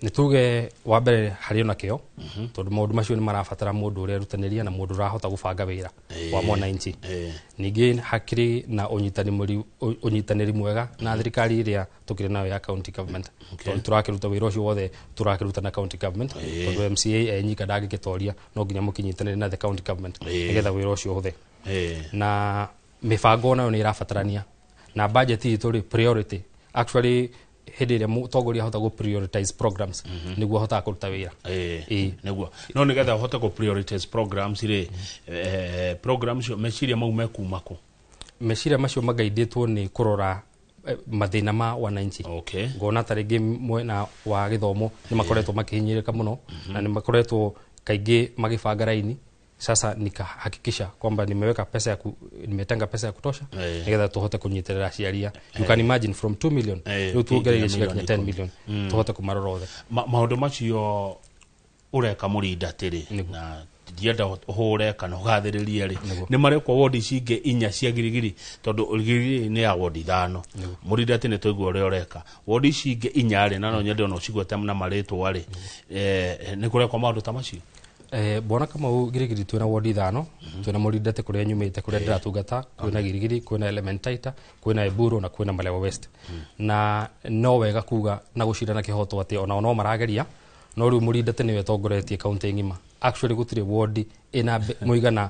nĩ tuge wa mbere harĩ ona kĩo tondũ maũndũ macio nĩ marabatara mũndũ ũrĩa rutanĩria na mũndũ ũrahota gũbanga wĩra wa mwananchi ningĩ hakiri na ũnyitanĩri mwega na thirikari ĩrĩa tũkĩrĩ nayo ya county government tondũ tũrakĩruta wĩra ũcio wothe tũrakĩruta na county government tondũ MCA enyika ndangĩkĩtoria no nginya mũkinyitanĩre na the county government nĩgetha wĩra ũcio ũhũthe na mĩbango nayo nĩ ĩrabatarania na budget itũ rĩ priority actually hindi ĩrĩa mũtongoria ahota go prioritize programs nĩguo ahota kũruta wĩra nĩguo no nĩgetha ahote go prioritize programs rĩ programs meciria mau mekuma kũ meciria macio magaidĩtwo nĩ kũrora mathĩna ma wananchi ngona tarĩngĩ mwena wa gĩthomo nĩ makoretwo makĩhinyĩrĩka mũno na nĩ makoretwo kaingĩ magĩbanga raini sasa nikahakikisha kwamba nimetenga pesa ya kutosha nigetha tuhote kunyiterera ciaria you can imagine from 2 million rĩu tuongereire cigakinya 10 million tuhote kumarora othe maũndũ macio ureka Mũrinda tĩrĩ na ndienda ũhũre kana ũgathĩrĩrie rĩ nĩ marekwo wodi cingĩ 4 cia Girigiri tondũ Girigiri nĩ ya wodi 5 Mũrinda tĩ nĩ tũigua ũrĩa ũreka wodi cingĩ 4 rĩ na no nyende ona ũcigwete na marĩtwa rĩ nĩ kũrekwo maũndũ ta macio bwana Kamau Girigiri twina wodi 5 twina Mũrinda tĩ kũrĩa nyumĩte kũrĩa ndiratungata kwĩna Girigiri kwĩna Elementaita kwĩna Eburu na kwĩna Malewa West na no wega kuga na gũcira na kĩhoto atĩ ona no marageria no rĩu Mũrinda tĩ nĩwe tongoretie kaunti ng'ima actually gũtirĩ wodi ina mũigana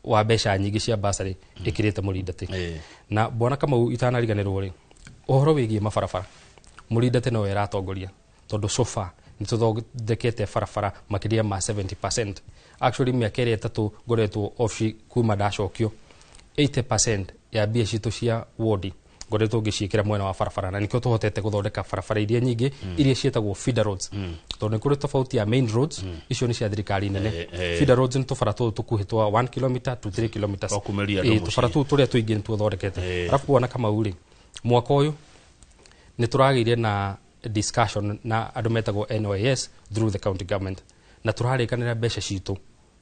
wa mbeca nyingĩ cia basari ĩkĩrĩte Mũrinda tĩ na bwana Kamau itanariganĩrwo rĩ ũhoro wĩgiĩ mabarabara Mũrinda tĩ no wera atongoria tondũ sofa nĩtũthondekete barabara makĩria ma 70% actually mĩaka ĩrĩa ĩtatũ ngoretwo ofici kuma ndacokio 80% ya mbia citũ cia wodi ngoretwo ngĩciĩkĩra mwena wa barabara na nĩkĩo tũhotete gũthondeka barabara iria nyingĩ iria ciĩtagwo feeder roads tondũ nĩ kũrĩ tofauti ya main roads icio nĩ cia thirikari nene feeder roads nĩ tũbara tũtũ tũkuhĩ twa 1 km to 3 km tũbara tũtũ tũrĩa tũingĩ nĩ tũthondekete arabu bwana Kamau rĩ mwaka ũyũ nĩ tũragĩire na discussion na andũ metagwo NYS through the county government na tũrarĩkanĩra mbeca citũ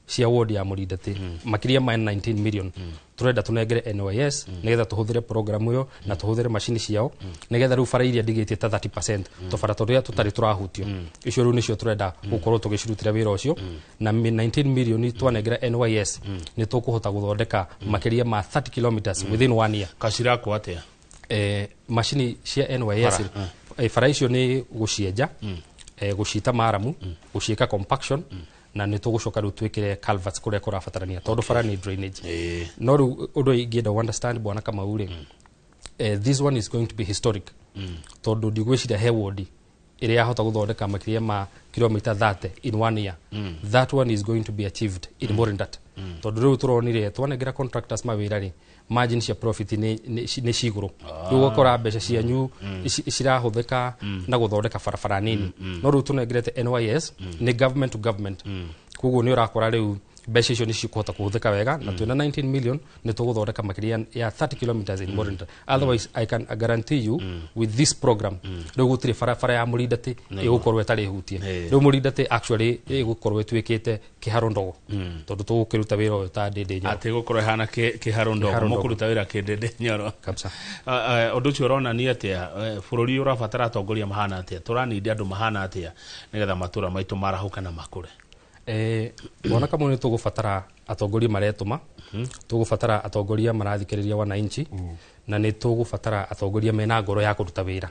cia wodi ya Mũrinda tĩ makĩria ma 19 million turenda tunengere NYS nigetha tuhũthĩre program ĩyo na tuhũthĩre macini ciao nigetha rĩu bara iria ndigĩtie ta 30% tũbara tũrĩa tũtarĩ tũrahutio icio rĩu nĩcio turenda gũkorwo tũgĩcirutĩra wĩra ũcio na 19 million twanengera NYS nĩ tũkũhota gũthondeka makĩria ma 30 kilometers within 1 year kacirako atĩa macini cia NYS bara icio nĩ gũcienja gũcita maramu gũciĩka compaction na nĩ tũgũcoka rĩu twĩkĩre culverts kũrĩa kũrabatarania tondũ bara nĩ drainage no rĩu ũndũ ingĩenda understand bwana Kamau rĩ this one is going to be historic tondũ ndigwĩciria he wodi ĩrĩa yahota gũthondeka makĩria ma kilomita 30 in 1 year that one is going to be achieved in Mũrinda tondũ rĩu tũronire twanengera contractors mawĩra rĩ margin cia profit nĩ cigũrũ rĩu gũkora mbeca cianyu cirahũthĩka na gũthondeka barabara nini no rĩu tũnengerete NYS nĩ government to government koguo nĩ ũrakora rĩu mbeca icio nĩ cikũhota kũhũthĩka wega na twĩna 19 million nĩ tũgũthondeka makĩria ya 30 kilometers in Mũrinda otherwise I can guarantee you with this program rĩu gũtirĩ barabara ya Mũrinda tĩ ĩgũkorwo ĩtarĩ hutie rĩu Mũrinda tĩ actually ĩgũkorwo ĩtuĩkĩte kĩharo ndogo tondũ tũgũkĩruta wĩra ũyũ ta Ndĩndĩ Nyoro atĩ gũkorwo ĩhana kĩharo ndogo mũkũruta wĩra Ndĩndĩ Nyoro kabisa ũndũ ũcio ũronania atĩa bũrũri ũrabatara atongoria mahana atĩa tũranindi andũ mahana atĩa nigetha matũra maitũ marahũka na makũre bona kama ni tugubatara atongoria maretuma tugubatara atongoria marathikiriria wananchi na ni tugubatara atongoria mena ngoro ya kuruta wira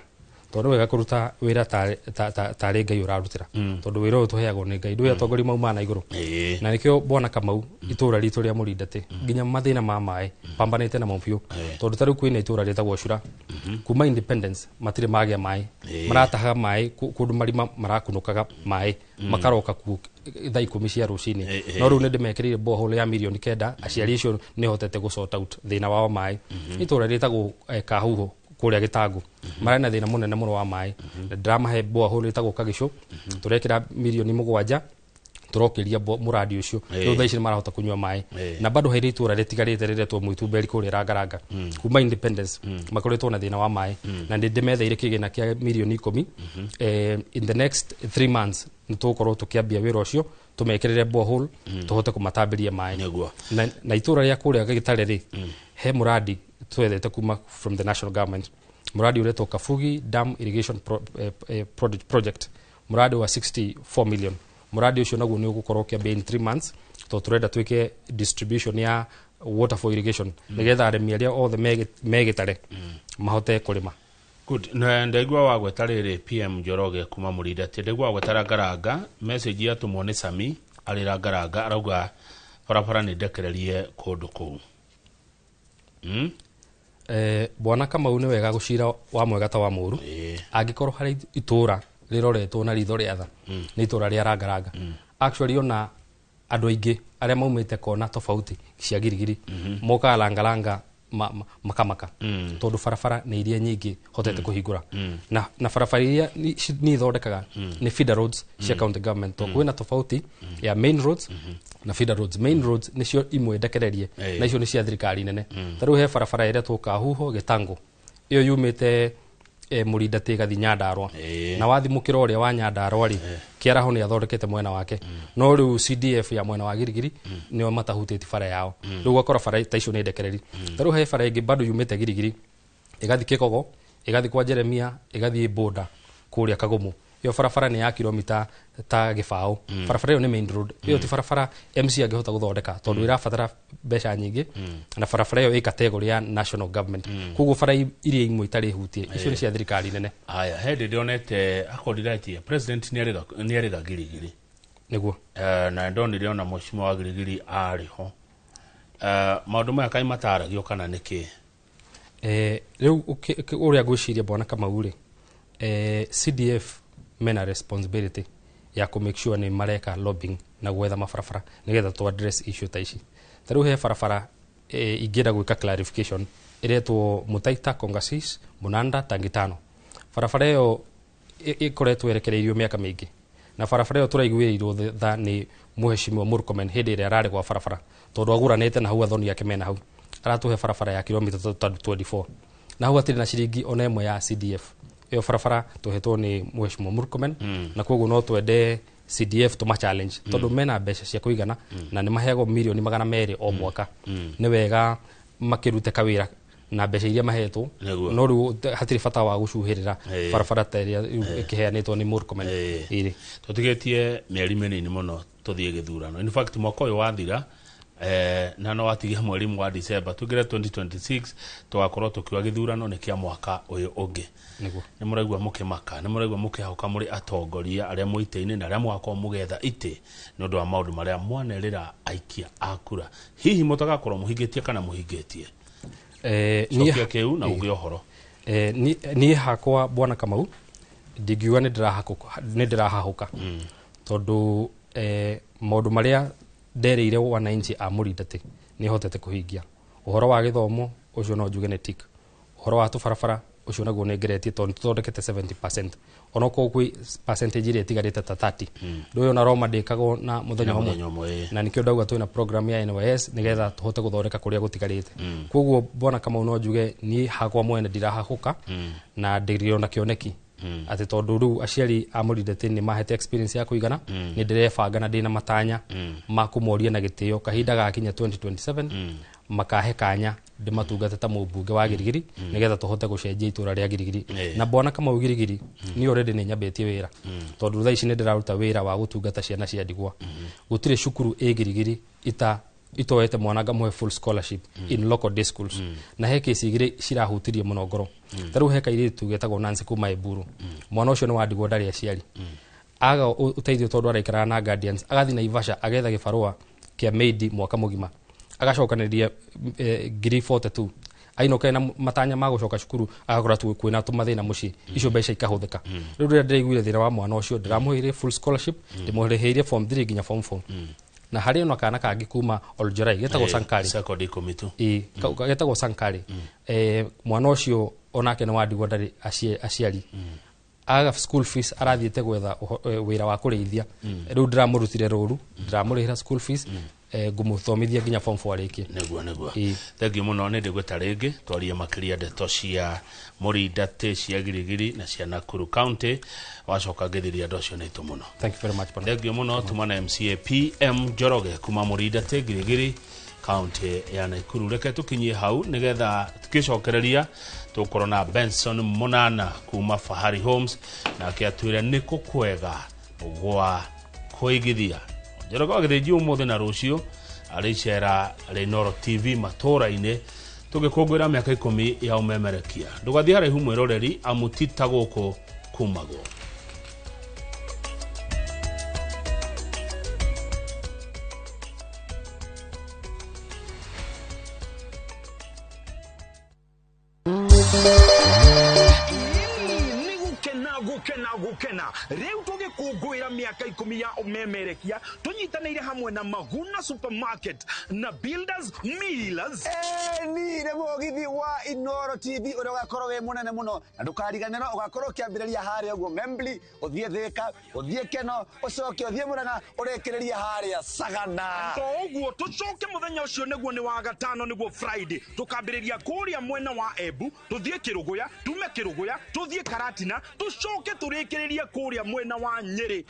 tondu wega kuruta wira tari ngai urarutira tondu wira uyu tuheagwo ni ngai ndu atongoria mauma na iguru na nikio bona Kamau itura ritu ria Murindati nginya mathina ma mai pambanite na mopio tondu tariu kwina itura ritagwo Cura kuma independence matire magia mai marataha mai kundu marima marakunukaga mai makaroka ku thaa 10 cia rucini no riu ndi mekirire borehole ya milioni 9 aciari icio ni hotete go sort out thina wao mai itura ritagwo Kahuho kuria Gitangu mara na thina munene muno wa mai drama borehole ritagwo Kagicu turekira milioni 7 turokiria muradi ucio riu thaa ici marahota kunywa mai na bado hairi itura ritigarite riretwo Mwitumberi kuria Rangaranga kuma independence makoretwo na thina wa mai na ndi metheire kigina kia milioni 10 in the next 3 months nitukorwo tukiambia wira ucio tumekirire borehole tuhote kumatambiria mai na itura ria kuria Gitare ri he muradi twethete kuma from the national government muradi uretwo Kafugi Dam Irrigation Project muradi wa 64 million muradi ucio naguo ni ugukorwo kiambia in 3 months to turenda twike distribution ya water for irrigation nigetha arimi aria othe megitare mahote kurima. Good. Na ndegwa wagweta riri PM Njoroge kuma Murindati ndegwa wagweta Rangaranga message ya tumone Sami ari Rangaranga arauga barabara ni ndekererie kundu kuu. Bwana Kamau ni wega gucira wa mwega ta wa muru angikorwo hari itura riroretwo na ritho ria tha ni itura ria Rangaranga actually ona andu aingi aria maumite kona tofauti cia Girigiri moka Rangaranga makamaka tondu barabara ni iria nyingi hotete kuhingura na barabara iria ni thondekaga ni feeder roads cia county government to kwina tofauti ya main roads na feeder roads main roads nicio imwe ndekererie na icio ni cia thirikari nene tariu he barabara iria tu Kahuho Gitangu iyo yumite Murindati gathi Nyandarua na wathimukira uria wa Nyandarua ri kiaraho ni athondekete mwena wake no riu CDF ya mwena wa Girigiri nio matahutiti bara yao riu gwakora bara ta icio ni ndekereri tariu he bara ingi bado yumite Girigiri igathi Kikogo igathi kwa Jeremia igathi Boda kuria Kagumu iyo barabara ni ya kilomita ta Gibao barabara iyo ni main road iyo ti barabara MC angehota guthondeka tondu irabatara mbeca nyingi na barabara iyo i category ya national government kuguo bara iria imwe itari hutie icio ni cia thirikari nene aya hende ndionete akordirati president ni arira Girigiri niguo na ndonire ona mheshimiwa wa Girigiri ariho maundu maya kai mataragio kana niki riu uria gwiciria Bwana Kamau ri CDF mena responsibility ya ku make sure ni mareka lobbying na gwetha mabarabara nigetha to address issue ta ici tariu he barabara ingira gwika clarification iretwo Mutaita Kongasis Munanda Tangitano barabara iyo ikoretwo erekereirio miaka mingi na barabara iyo turaiguirirwo tha ni Mheshimiwa Murkomen hindi iria arari kwa barabara tondu aguranite na hau athoni yake mena hau aratuhe barabara ya kilomita 24 na hau atiri na ciringi ona imwe ya CDF iyo barabara tuhetwo ni Mheshimiwa Murkomen na koguo no twende CDF tuma challenge tondu mena mbeca cia kuigana na ni mahego milioni 200 o mwaka ni wega makirute kawira na mbeca iria mahetwo no riu hatiri bata wa gucuhirira barabara ta iria ikiheanitwo ni Murkomen iri tutigetie mieri minini muno tuthie githurano in fact mwaka uyu wathira na no watigia mweri wa December tugire 2026 tugakorwo tukiwa githurano ni kia mwaka uyu ungi ni muraigwa mukimaka ni muraigwa mukihoka muri atongoria aria muite-ini na aria mwako mugetha ite no ndo wa maundu maria mwanerira aikia akura hihi mutagakorwo muhingitie kana muhingitie ni keu na ugi ohoro ni hakwa Bwana Kamau ndigiwa ni ndirahahuka tondu maundu maria ndereire wananchi a Murindati ni hotete kuhingia uhoro wa githomo ucio no njuge ni tik uhoro wa tubarabara ucio naguo ni ngeretie tondu tuthondekete 70% ono ko kwi percentage iria tigarite ta 30 ndoyo na Roma ndikagwo na muthenya umwe na nikio ndauga twina program ya NYS nigetha tuhote guthondeka kuria gutigarite koguo Bwana Kamau no njuge ni hakwa mwene ndirahahuka na ndirio na kioneki ati tondu riu aciari a Murindati ni mahete experience ya kuigana ni ndirebanga na ndina matanya ma kumoria na gitio kahinda gakinya 2027 makahe kanya ndimatungate ta mũmbunge wa Girigiri nigetha tuhote gucenjia itura ria Girigiri na bwana kama Girigiri ni already ni nyambetie wira tondu thaa ici ni ndiraruta wira wa gutungata ciana cia ndigwa gutire cukuru Girigiri itoete mwana ngamuhe full scholarship in local day schools na he kesi igire cirahutirie muno ngoro taru he kaire tugetagwo Nancy kuma Eburu mwana ucio ni wa ndigwa ndari aciari aga uteithio tondu araikara na guardians agathi na Ivasha agetha gibarua kia maid mwaka mugima agacokanĩria ngiri 42 ainoka na matanya ma gucoka cukuru agakora tu kwina tumathina muci icio mbeca ikahuthika riu rĩrĩa ndĩraiguire thĩra wa mwana ũcio ndĩramũheire full scholarship ndĩmũrĩhĩire form 3 nginya form 4 na harĩ no kana kangi kuma Oljerai getagwo Sankari secondary committee getagwo Sankari mwana ũcio onake nĩ wandigwo ndarĩ aciari aga school fees arathiĩte gwetha wĩra wa kũrĩithia rĩu ndiramũrutire rũru ndiramũrĩhĩra school fees ngumuthomithia nginya form 4 arĩkie nĩguo thengiũ mũno nĩ ndĩgweta rĩngĩ twarie makĩria ndeto cia Mũrindatĩ cia Girigiri na cia Nakuru County wacoka ngĩthiria andũ acio nĩitũ mũno thank you very much thengiũ mũno tuma na MCA PM Njoroge kuma Mũrindatĩ Girigiri County ya Nakuru reke tukinyie hau nigetha tukicokereria tukorwo na Benson Munana kuma Fahari Homes na akiatwira niko kwega gwa kuigithia Njoroge agithĩnji ũmũthĩ na rũciũ arĩcera Inooro TV matũra-inĩ tũgĩkũngũĩra mĩaka 10 ya ũmemerekia ndũgathiĩ haraihu mwĩroreri amutita gũkũ kumagwo gukena riu tugikungwira miaka 10 ya umemerekia tunyitanire hamwe na Maguna Supermarket na Builders Millers ni mugithi wa Inooro TV uria ugakorwo we munene muno na ndukariganira ugakorwo kiambiriria haria uguo Membli uthie Thika uthie Keno ucoke uthie Murang'a urekereria haria Sagana uguo tucoke muthenya ucio niguo ni wa gatano niguo Friday tukambiriria kuria mwena wa Embu tuthie Kiruguya tume Kiruguya tuthie Karatina tucoke turekereria kuria mwena wa Nyeri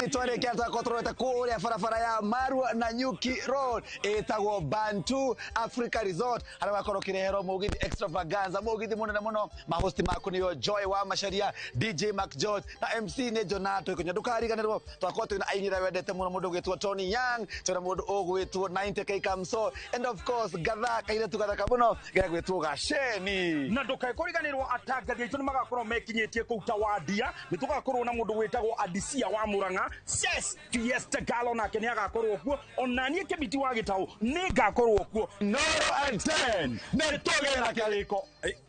ni twarekia takotorete kuria barabara ya Marua na Nyuki Road etagwo Bantu Africa Resort haria wakorwo kirehero mugithi extravaganza mugithi munene muno mahosti maku niyo Joy wa Macharia DJ Mac George na MC ne Jonato ikunya ndukariganirwo twakorwo twina ainira wendete muno mundu gwitwo Tony Young twina mundu ugwitwo 90k Kamso and of course gathaka ile tugathaka muno gwitwo Gasheni na ndukariganirwo atangathi aitu nimagakorwo mekinyitie kuu Tawadia nitugakorwo na mundu gwitagwo Adisia wa Murang'a yes Fiesta Galo nake ni agakorwo kuo onanie kibiti wa Gitau ni gakorwo kuo Inooro and 10 netogera kariko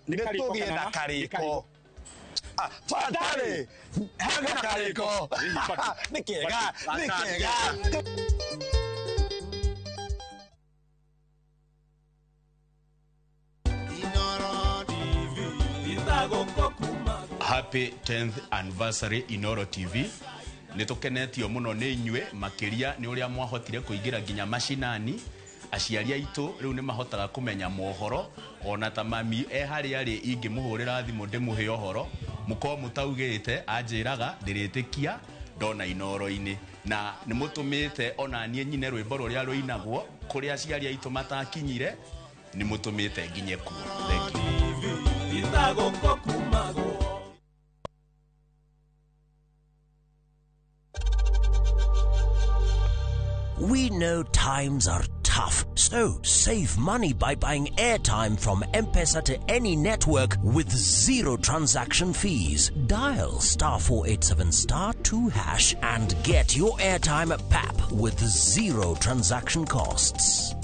netogera kariko fatale haga kariko nikega Happy 10th anniversary Inooro TV nitukenetio muno ni inywe makiria ni uria mwahotire kuingira nginya mashinani aciari aitu riu ni mahotaga kumenya mohoro ona ta mami hari ari ingimuhurira thimu ndimuhe ohoro muko mutaugite anjiraga ndiritikia ndona Inooro-ini na ni mutumite ona nie nyine rwimbo ruria ruinagwo kuri aciari aitu matakinyire ni mutumite nginye kuo thank you. We know times are tough, so save money by buying airtime from M-Pesa to any network with zero transaction fees. Dial *487*2# and get your airtime PAP with zero transaction costs.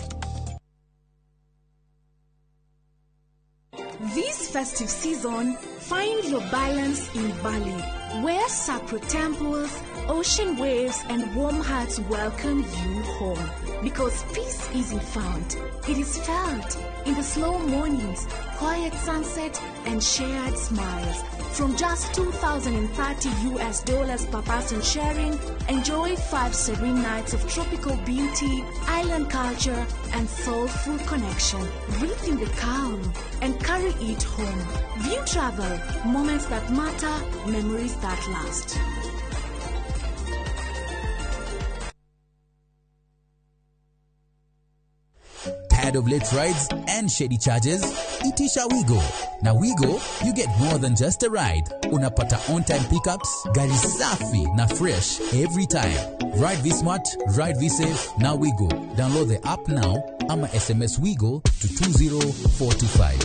This festive season, find your balance in Bali, where sacred temples, ocean waves, and warm hearts welcome you home. Because peace isn't found, it is felt in the slow mornings, quiet sunset, and shared smiles. From just $2,030 per person sharing, enjoy 5 serene nights of tropical beauty, island culture, and soulful connection. Breathe in the calm and carry it home. View travel, moments that matter, memories that last. Tired of late rides and shady charges? Itisha Wigo. Na Wigo, you get more than just a ride. Unapata on-time pickups, gari safi na fresh every time. Ride V-Smart, ride V-Safe, na Wigo. Download the app now, ama SMS Wigo to 2045.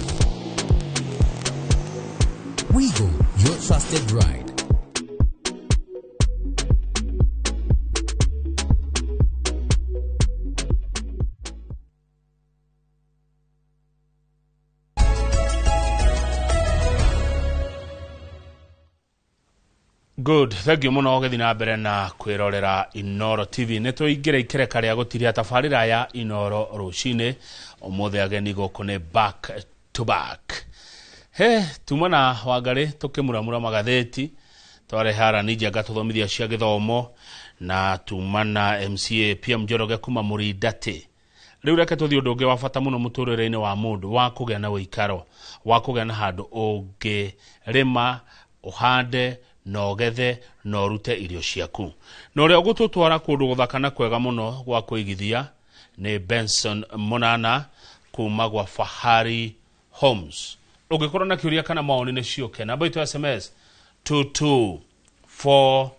Wigo, your trusted ride. Good, thank you muno gethi na mbere na kwirorera Inoro TV. Neto ingire ikereka ria gutiria tafarira ya Inoro rucine omothe ageni goko ne back to back. He tumana wagare tukimuramura magatheti tware hara nija gatuthomithia cia githomo na tumana MCA pia Njoroge kuma Muridate. Riu reke tuthi undu ungi wa bata muno muturire-ini wa mundu wa kugia na uikaro wa kugia na handu ungi rima uhande no gethe no rute irio ciaku no ria gututwara kundu guthakana kwega muno gwa kuigithia ni Benson Monana kuma gwa Fahari Homes. Ugikorwo na kiuria kana maoni ni cioke namba itu SMS 22488.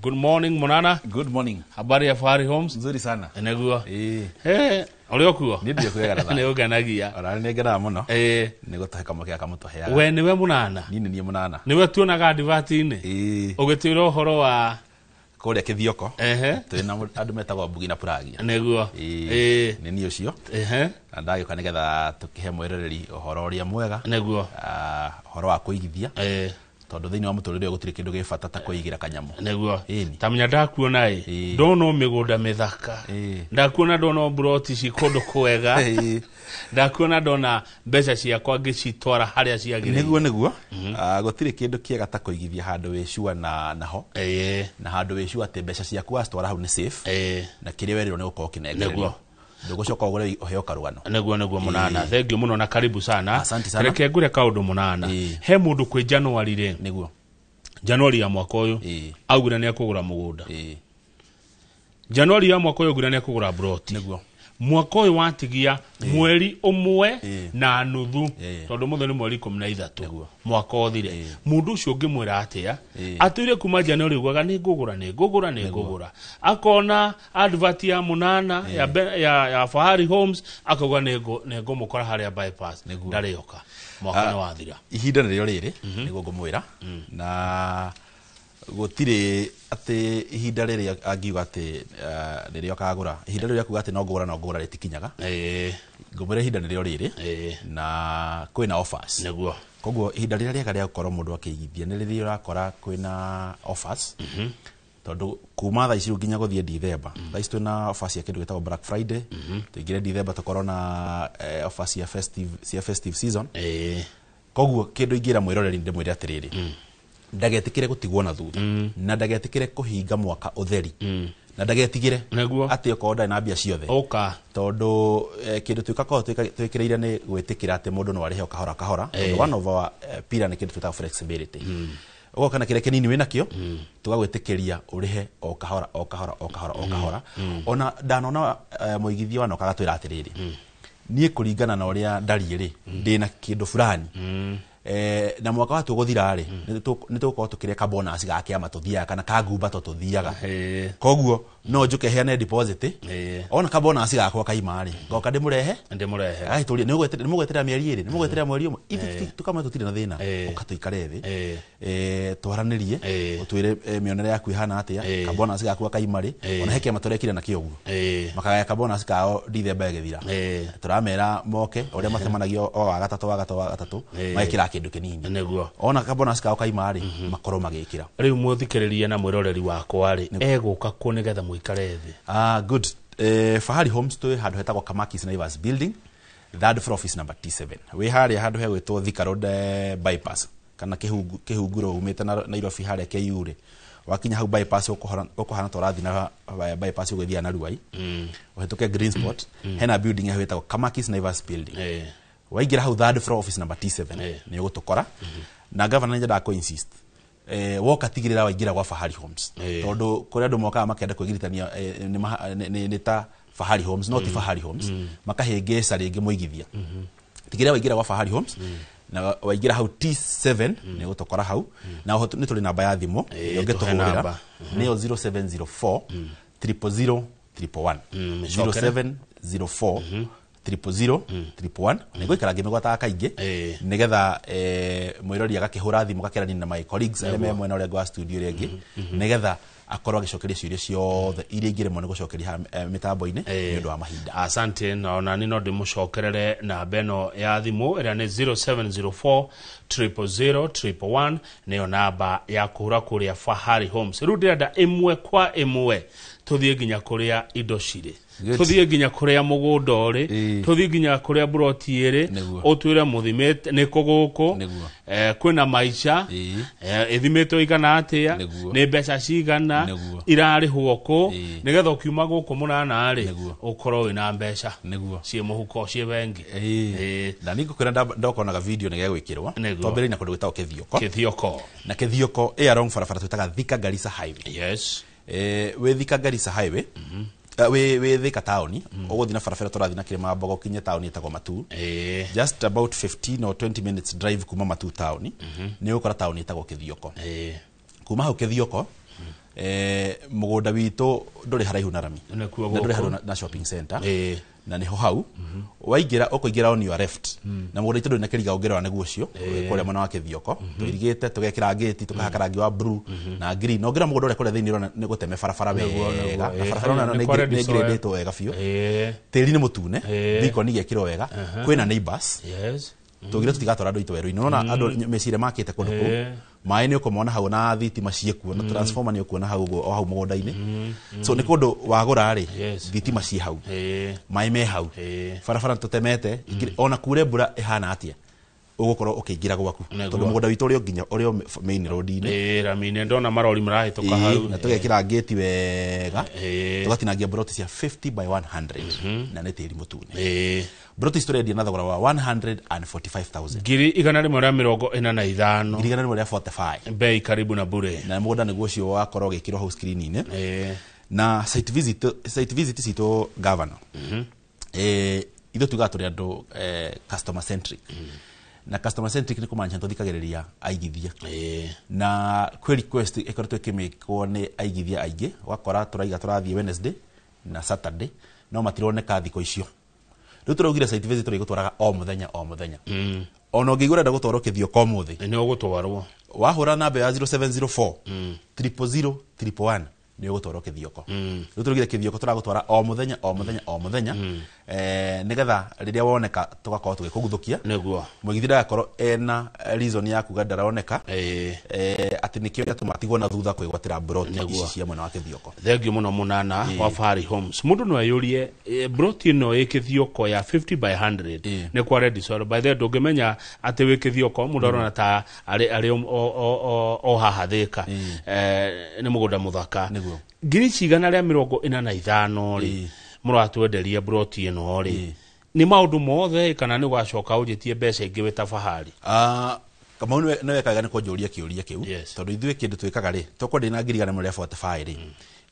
Good morning Monana. Good morning. Habari ya Fahari Homes? Nzuri sana. Eneguo. Uri okuo? Nibio kwega ne uganagia. Ora ne ngara muno. Ni gutahe kamwe kamutohea. We niwe Monana? Ni Monana. Niwe tuonaga advert-ini? Ugitira uhoro wa kuria kithioko. Twina andu metagwo Mbugi na Puragia. Neguo. Ni ni ucio. Na ndagioka nigetha tukihe mwerereri uhoro uria mwega. Neguo. Uhoro wa kuigithia. Tondu thiini wa muturire gutire kindu gifata ta kuigira kanyamu. Neguo. Tamenya ndakuona ndono migunda mithaka. Ndakuona ndono broti cikundu kwega. Ndakuona ndona mbeca ciakwa ngicitwara haria ciagire. Neguo. Gutire kindu kiega ta kuigithia handu wicua na ho. Na handu wicua ati mbeca ciaku astwara hau ni safe. Na kiria weriro ni gukorwo kinengererio. Ndugucoka ugure uheo karugano. Neguo Monana. Thank you muno na karibu sana. Reke ngure kaundu Monana. He mundu kwi January ri. Neguo. January ya mwaka uyu. Augura ni akugura mugunda. January ya mwaka uyu augura ni akugura broti. Neguo. Mwaka uyu watigia mweri umwe na nuthu. Tondu muthe ni mweri 13. Mwaka uthire. Mundu ucio ngimwira atia atire kuma January gwaga ni ngugura. Akona advert ya Monana ya Fahari Homes akauga nego mukora haria bypass. Ndarioka. Mwaka ni wathira. Ihinda nirio riri nigo ngumwira na gutire ati ihinda riri angiuga ati nirio kagura ihinda riri akuga ati no ngura ritikinyaga ngumwira ihinda nirio riri na kwina offers. Neguo. Koguo ihinda riri riega ria gukorwo mundu akigithia ni riri urakora kwina offers. Tondu kuma tha ici nginya guthie December tha ici twina offers ya kindu gitagwo Black Friday tuingire December tukorwo na offers ya festive season. Koguo kindu ingira mwiroreri ndimwire atiriri ndagetikire gutigwo na thutha na ndagetikire kuhinga mwaka utheri na ndagetigire ati okoda na mbia ciothe tondu kindu twikako twikireire ni gwitikira ati mundu no arihe kahora one of our pillar ni kindu twita flexibility ugo kana kire kinini wina kio tugagwitikiria urihe o kahora ona ndanona muigithio wano kagatwira atiriri nie kuringana na uria ndari ri ndina kindu fulani na mwaka watu guthira ri nituko tukireka bonus ga kiama tuthia kana kagumba tuthiaga koguo no njuke heane deposit ona ka bonus ga kwa kaima ri ngoka ndimurehe ai tuli nimugwetera mieri iri nimugwetera mweri umwe ithi tukama tutire na thina ukatuikare thi twaranirie utwire mionere yaku ihana atia ka bonus ga kwa kaima ri ona heke matorekire na kioguo makaya ka bonus kao December githira turamera moke uria matemanagio o wa gatatu maikira kindu kinini. Neguo. Ona ka bonus kao kaima ri makoro magikira. Riu muthikiririe na mwiroreri wakwa ri eguka ku nigetha muikare thi. Good. Fahari Homes to handu hetagwo Kamakis Naivas building, third floor office number T7. We hari handu hegwitwo Thika Road bypass kana kihunguro umite na Nairobi hari KU-ri. Wakinya hau bypass ukohana torathi na bypass ugithia na Ruai. Uhituke Green Spot. Hena building hetagwo Kamakis Naivas building. Waigira hau third floor office number T7 ni ugutukora na governor njada ko insist woka tigirira waigira gwa Fahari Homes tondu kuri andu moka makenda kugiritania ni ta Fahari Homes not Fahari Homes makahengesa ringi muigithia tigira waigira wa Fahari Homes na waigira hau T7 ni gutokora hau na ni tuli namba ya thimu yongetuhurira ni 0704 000 111 0704 000 nego ikarange megwata kainge nigetha mwirori agakihura thimu gakira na my colleagues eme mwena ule gwa studio rengi nigetha akorwo agicokeria ciuria ciothe iria ingire mo gucokeria mitambo-ini ni undu wa mahinda. Asante na ona ni no ndimucokerere na beno ya thimu ira ni 0704 000 111 niyo namba ya kuhura kuria Fahari Homes. Rudirada imwe kwa imwe tuthie nginya kuria indo ciri tuthie nginya kuria mugunda uri tuthie nginya kuria broti iri utwire muthimete ni kuguku kwina maisha ithimetwo igana atia ni mbeca cigana irari huoko nigetha ukiuma guku munana ri ukorwo wina mbeca cie muhuko cie bengi na ningo kwira ndokonaga video ni gegwikirwa twambire na kundu gwitao kithioko na kithioko along barabara twitaga Thika Garissa Highway. Yes we Thika Garissa Highway we Thika town uguthi na barabara turathi na kirima Mbogo kinye town itagwo Matu just about 15 or 20 minutes drive kuma Matu town ni ukora town itagwo Kithioko kuma hau Kithioko mugunda witu nduri haraihu na rami nduri haraihu na shopping center na niho hau waingira ukuingira on your left na mugunda witu nduri na kiriga ongerwa neguo ucio kuria mwana wa Kithioko tuirigite tugekira gate tukahaka rangi wa blue na green ongira mugunda ule kuria thiini rona ni guteme barabara wega na barabara ni graded wega biu tiri ni mutune thiko ni gekiro wega kwina neighbors tugira tutigatora andu itu weru-ini nona andu mecire makite kundu ku mai ni ukomona hau na thitima ciekuo na transformer ni ukuona hau o hau mugunda-ini so ni kundu wagura ri thitima ci hau mai me hau barabara tutemete ona kure mbura ihana atia ugukorwo ukiingira gwaku tondu mugunda witu uri nginya uri main road-ini ramine ndona marori marahituka hau na tugekira gate wega tugatinangia broti cia 50 by 100 na netiri mutune broti story dia na thogora wa 145,000 ngiri igana rimwe ria 45 ngiri igana rimwe ria 45 bei karibu na bure na mugunda niguo cio wakorwo gikirwo hau screen-ini na site visit cito governor itho tuga turi andu customer centric na customer centric ni kumanya tuthikagiriria aigithia na kwe request ikoretwo ikimikwo ni aigithia aingi wakora turaiga turathie Wednesday na Saturday no matironeka thiko icio riu turaugire site visit turi gutwaraga o muthenya ona ngigura nda gutwarwo Kithioko umuthi ni ugutwarwo wahura namba ya 0704 000 111 ni ugutwarwo Kithioko riu turugire Kithioko turagutwara o muthenya nigetha riria woneka tugakorwo tugikuguthukia niguo mwigithira yakorwo ena reason ya kuga ndaroneka ati nikio atumatigwo na thutha kwigwatira broti ici cia mwena wa Kithioko. Thengiu muno munana wa Fahari Homes mundu no ayurie broti no Kithioko ya 50 by 100 ni kwa ready so by the ndungimenya ati wi Kithioko mundu arona ta ari o haha Thika ni mugunda muthaka ngiri cigana ria 45 ri muratwenderia broti ino ri ni maundu mothe kana ni gwacoka ujitie mbeca ingi wita Fahari kama no wekaga ni kunjuria kiuria kiu tondu ithuĩ kindu twikaga ri toko ndina ngiri igana ria 45 ri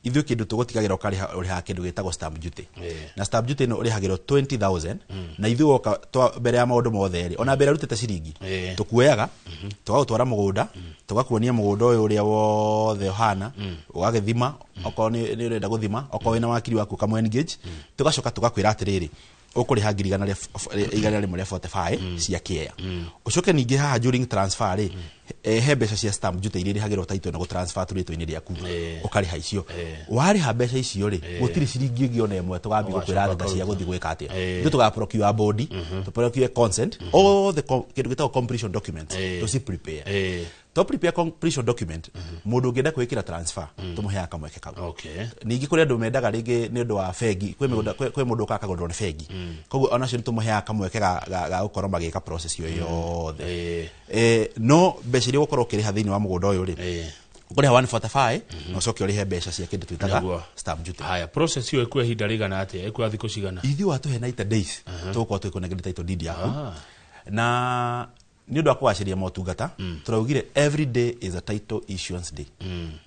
ithuĩ kindu tugutigagira uri ha kindu gitagwo stamp duty na stamp duty no urihagirwo 20,000 na ithuĩ woka mbere ya maundu mothe ri ona mbere rutete ciringi tukuoyaga tugagutwara mugunda tugakuonia mugunda uyu uria wothe hana ugagithima okorwo ni urenda guthima okorwo wina wakiri waku kamwe engage tugacoka tugakwira atiriri ukuriha ngiri igana ria 45 cia kieya ucoke ningi haha during transfer ri he mbeca cia stamp duty iria irihagirwo taito na gutransfer turito-ini riaku ukariha icio wariha mbeca icio ri gutiri ciringi ingi ona imwe tugambi gukwira theta cia guthi gwika atia ndu tugaprocure body tuprocure consent all the kindu gitagwo completion documents to prepare to prepare completion document mundu ngenda kwikira transfer tumuheaga kamweke kau ningi kuri andu mendaga ringi ni undu wa bengi kwe mundu kakagondwo ni bengi koguo ona cio tumuheaga kamweke ga gukorwo magika process yo yothe no mbeca iria gukorwo ukiriha thiini wa mugunda uyu ri ukuriha 145 no coke urihe mbeca cia kindu twitaga stamp duty. Haya process yo ikwe hinda rigana atia ikwe thiko cigana ithu watuhe 90 days tugukorwo twikunegeria title deed yaku na ni ndo akwashiria motungata turaugire every day is a title issuance day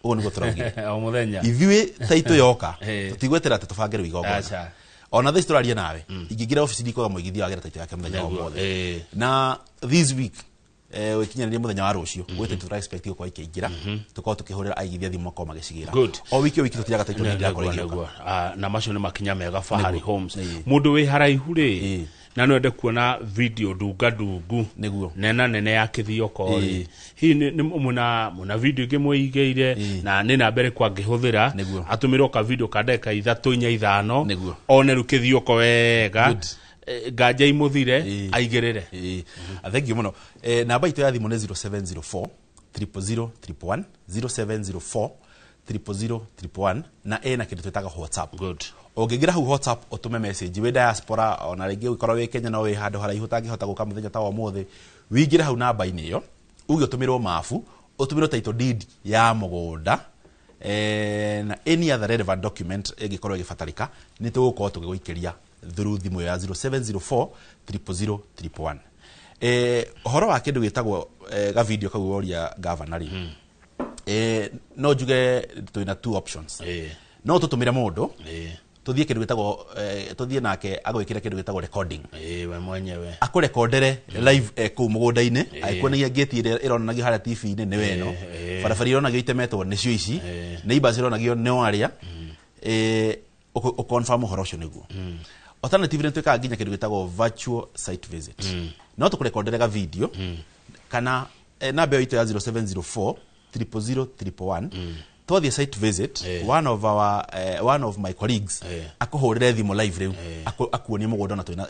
ugo niko turaugire o muthenya ithui title yoka tutigwetera ati tubange rwigogona ona this turaria nawe ingigira office ndikoga muigithia wagira title yake muthenya wa mothe na this week wikinyaniria muthenya wa rucio gwete tura expect kwa ikiingira tukao tukihurira aigithia thimu kwa magicigira o wiki tutiraga title ndia kwa na macio ni makinya mega Fahari Homes mundu wi haraihu ri na no ende kuona video dunga dungu niguo nena nene ya kithioko ri hi ni muna video ngimuigeire na ni na mbere kwa ngihuthira atumirwo ka video ka ndeka 3-5 oneru kithioko wega gaja imuthire aigirire thank you muno namba itu ya thimu ni 0704 000 0704 000 na na kindu twitaga WhatsApp ongegira hu WhatsApp utume message we diaspora ona ringi ukorwo we Kenya no we handu haraihu tangihota guka muthenya ta wa mothe wingira hau namba ini iyo ugi utumirwo mafu utumirwo title deed ya mugunda na any other relevant document igikorwo igifatarika ni tugukorwo tugiguikiria through thimu ya 0704 000 horo wa kindu gitagwo ga video kau woria governor no juge twina two options no tutumire mundu tuthie kindu gitagwo tuthie nake agwikira kindu gitagwo recording we mwenyewe akurekondere live ku mugunda-ini aikuonagia gate ire ironanagia haria TV-ini ni weno barabara ironagio itemetwo nicio ici neighbors ironagio no aria o confirm horo ucio niguo alternative ni twika nginya kindu gitagwo virtual site visit no tukurekondere ga video kana namba itu ya 0704 000 twathie site visit one of my colleagues akuhurire thimu live reu akuonia mugunda na twina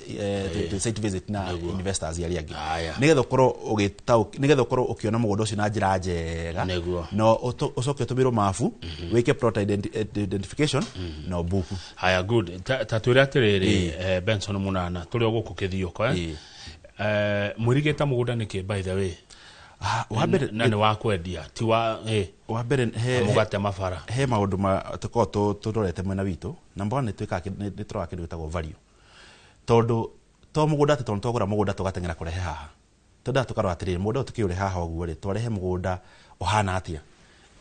site visit na investors yari angi nigetha ukorwo ugitau nigetha ukorwo ukiona mugunda ucio na njira njega no ucoke tumirwo mafu wike plot identification no buku haya good tatwira atiriri Benson Munana turi guku kithioko mwirigeta mugunda niki by the way wabere nani wakwendia ti wa wabere mugate mafara he maundu ma tuko turorete mwena witu number 1 twika ni turwa kindu gitagwo value tondu to mugunda ati tondu togura mugunda tugatengera kurehe haha tondu tukarwa atiriri mugunda tukiure haha oguo ri twarehe mugunda ohana atia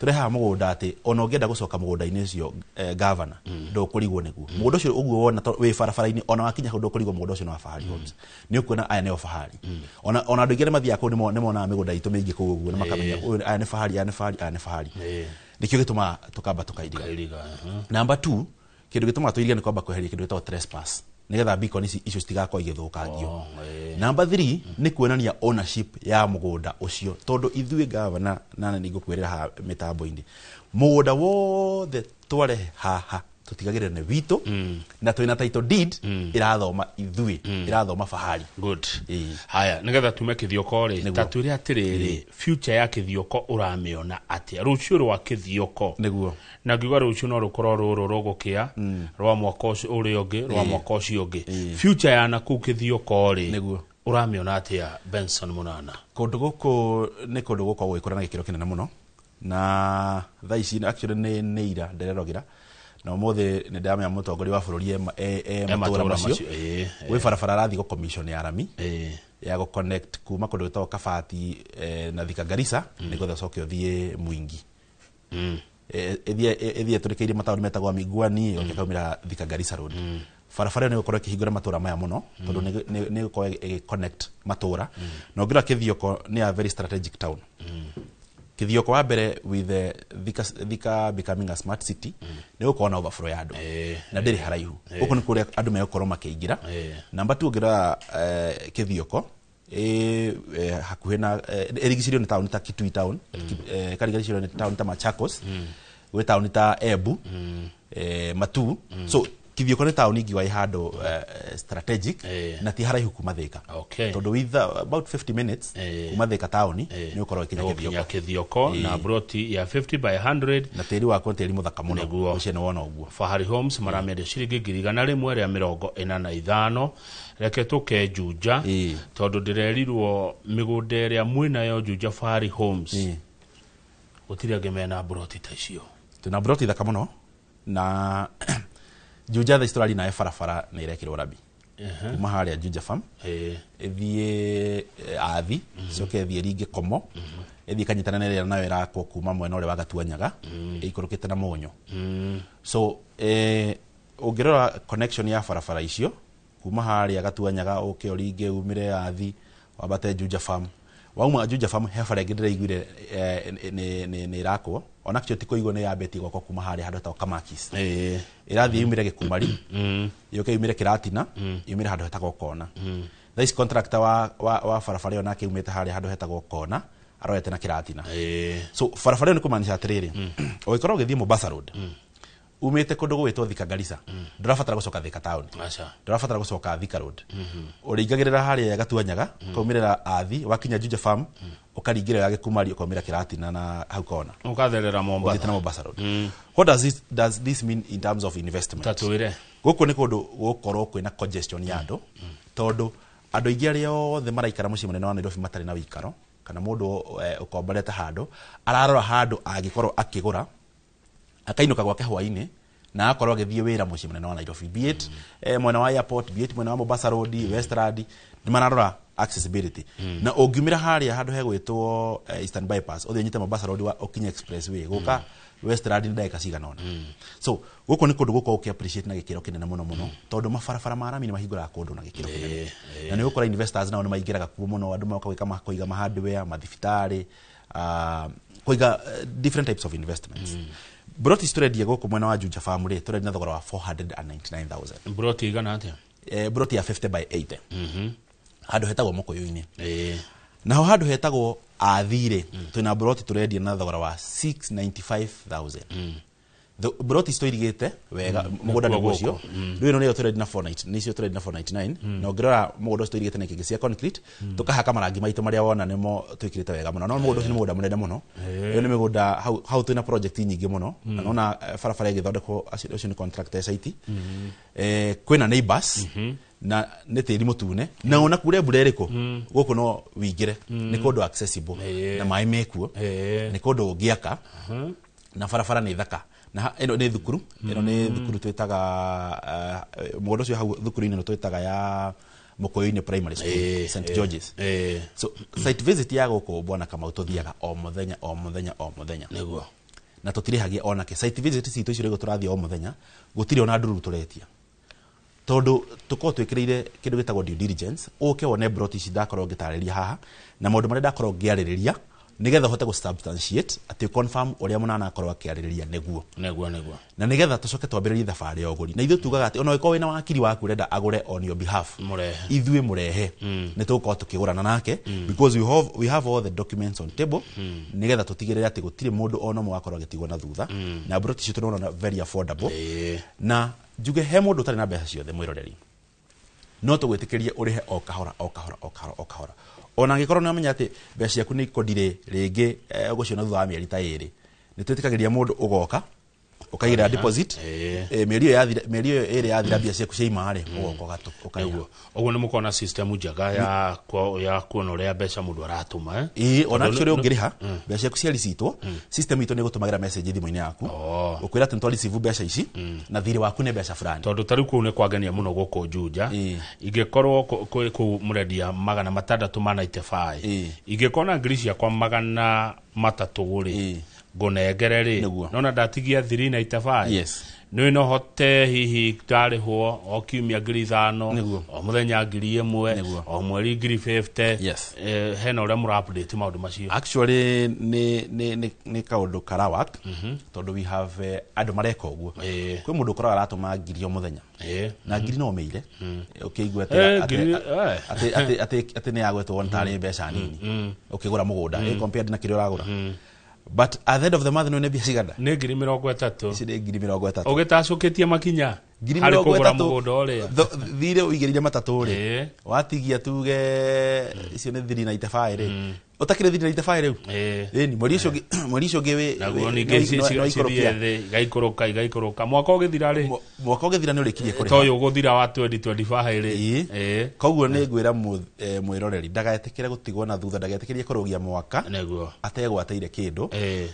tureha mugunda ati ona ungienda gucoka mugunda-ini ucio governor ndo kurigwo niguo mugunda ucio uguo wona wi barabara-ini ona wakinya ndo kurigwo mugunda ucio no Fahari Homes ni ukuona aya ne Fahari ona andu ingire mathia ko ni mona migunda itu mingi ku uguo ni makamenya aya ne Fahari aya ne Fahari nikio gituma tukamba tukairiga number 2 kindu gituma tuiriga ni kwamba kweheria kindu gitwa trespass nigetha beacon icio citigakwa igithukangio number 3 ni kuonania ownership ya mugunda ucio tondu ithui governor nana nigukwirira ha mitambo-ini mugunda wothe tware haha tutigagire ne witu na twina title deed irathoma ithui irathoma Fahari good haya nigetha tume kithioko ri tatwire atiriri future ya kithioko uramiona atia rucio rwa kithioko niguo na ngiuga rucio no rukorwo ruru rugukia rwa mwaka ucio uri ungi rwa mwaka ucio ungi future ya na ku kithioko ri niguo uramiona atia Benson Munana kundu guku ni kundu guku gwikura na gikiro kinene muno na thaici actually ni ira ndererogira na mothe ni ndamya mutongori wa bururi matura macio we barabara rathi go commission ya arami ya go connect kuma kundu gitwa Kabati na Thika Garissa ni gothe coke othie Mwingi ethie turikeire matauri metagwa Migwani okaumira Thika Garissa road barabara ni gukorwo kihingura matura maya muno tondu ni gukorwo connect matura na ngira kithioko ni a very strategic town kithioko wa mbere with Thika becoming a smart city ni gukorwo na overflow ya andu na ndiri haraihu guko ni kuria andu megukorwo makiingira number 2 ngira kithioko hakuhe na irigicirio ni town ta Kitui town karigicirio ni town ta Machakos we town ta Embu Matu so kithioko ni town ingi wa ihando strategic na ti haraihu kuma Thika tondu with about 50 minutes kuma Thika town ni ukorwo ikinya kithioko na broti ya 50 by 100 na tiri wa konteri muthaka muno ucio ni wona uguo Fahari Homes maramende ciringi 145 reke tuke Juja tondu ndirerirwo migunda iria mwina yo Juja Fahari Homes gutiri ngemena broti ta icio tuna broti thaka muno na Juja the story na barabara ni irekirwo rabi kuma haria Juja Farm ithie athi coke ithie ringe komo ithie kanyitana na nayo irakwo kuma mwena ule wa Gatuanyaga ikurukite na Monyo so ungirora connection ya barabara icio kuma haria Gatuanyaga uke uringe umire athi wabate Juja Farm wauma Juja Farm he bara ngire igwire ni irakwo ona kyo tiko igone ya beti goko kuma haria handu ta Kamakis irathi yumire Gikumari yoke yumire Kiratina yumire handu hetagwo Kona this contractor wa barabara ona ke umite haria handu hetagwo Kona aroete na Kiratina so barabara ni kumanisha atiriri oikoro githie Mombasa Road umite kundu gwitwo Thika Garissa ndurafatara gucoka Thika town ndurafatara gucoka Thika Road uringagirira haria Gatuanyaga kaumirira athi wakinya Juja Farm ukaringira ya Gikumari ukaumira Kiratina na hau Kona ukatherera Mombasa Road what does this mean in terms of investment tatuire guku ni kundu gukorwo kwina congestion ya andu tondu andu ingi aria othe maraikara mucii munene wa Nairobi matari na wikaro kana mundu ukomborete handu ararora handu agikorwo akigura akainuka gwake hwaini na akorwo agithie wira mucii munene wa Nairobi be it mwena wa airport be it mwena wa Mombasa Road Westland ni mararora accessibility na ungimira haria handu hegwitwo Eastern Bypass uthie nyite Mombasa Road wa Okinya Expressway guka Westland ni ndaika cigana ona so guko ni kundu guko uki appreciate na gikiro kinene muno tondu mabarabara marami ni mahingura kundu na gikiro kinene na ni gukora investors nao ni maingiraga kuo muno andu moka gwika makoiga mahardware mathibitari koiga different types of investments broti study guko mwena wa Juja Farm ri turedia na thogora wa 499,000 broti igana atia broti ya 50 by 80 handu hetagwo Mukuyu-ini naho handu hetagwo athire twina broti turedia na thogora wa 695,000 broti stoirigite wega mugoda ni gucio riu no turedia na 490 nicio turedia na 499 no ngirora mugoda stoirigite na kingi cia concrete tukahaka marangi maitu maria wona nimo twikirite wega muno no mugoda ni mugoda munene muno iyo ni mugoda how twina project nyingi muno na nona barabara igithondekwo acio ni contractor site kwina neighbors na nä tä ri må tune na ona kure mbura ärä gå no wingire nä kå ndå accessible na maä mekuo nä kå ndå ngä aka na barabara nä thaka na ä no nä thukuru twä taga må gå ndå å cio hau thukuru-inä no twä taga ya Mukuyu-ini primary school St George's so site visit ya gå kå bwana Kamau tå thiaga o muthenya niguo na tå tirä ona ke site visit citå icio rä gå tå rathiä o muthenya gå tirä ona ndururu tå retia tondu tuko twikirire kindu gitagwo due diligence uke wone broti ici ndakorwo ngitariria haha na maundu maria ndakorwo ngiaririria nigetha hote gu substantiate ati confirm uria munana akorwo akiaririria neguo na nigetha tucoke twambiririe thabari ya uguri na ithu tugaga ati ona iko wina wakiri waku renda agure on your behalf ithuĩ murehe ni tuko tukigurana nake because we have all the documents on table nigetha tutigirire ati gutire mundu ono mwe akorwo agitigwo na thutha na broti ici turona very affordable na njuge he mundu utari na mbeca ciothe mwiroreri no tugwitikirie urihe o kahora ona ngikorwo ni amenya ati mbeca ciaku ni ikodire ringi guciona thutha wa mieri ta iri ni twitikagiria mundu ugoka ukaigira deposit mieri iyo iri yathira mbia ciaku cia imari ugoka ukaiga oguo ni mukona system njaga ya kuona uria mbeca mundu aratuma ona actually ungiriha mbeca ciaku cia receipt system itu ni gutumagira message thimu-ini yaku ukwira ati ntwa receive mbeca ici na thiri waku ni mbeca fulani tondu tari ku ni kwagania muno guku Juja ingikorwo ku murendia 695 ingikona ngiri ciakwa 300 ri ngonengere ri nona ndatigia 395 no hote hihi ndarihwo o kiumia 5,000 o muthenya 1,000 o mweri 50 hena uria mura update maundu macio actually ni kaundu karawak tondu we have andu mareka uguo kwi mundu ukora aratuma 1,000 o muthenya na 1,000 no meire ukigwa ati ni agwetwo ntari mbeca nini ukigura mugunda compared na kiria uragura but at the end of the month no ne biashigada ne 30 isi ne 30 ugitacukitie makinya hari kugura mugunda uria thire uigirire matatu ri watigia tuge icio ne 395 ri utakire thirira itabae riu ni mweri ucio ngi naguo ni ngeci gaikoroka mwaka ugithira ri ni urikirie kuri to yo guthira wa 2025 ri koguo ni ngwira mwiroreri ndagaetikire gutigwo na thutha ndagaetikirie kurugia mwaka naguo ategwateire kindu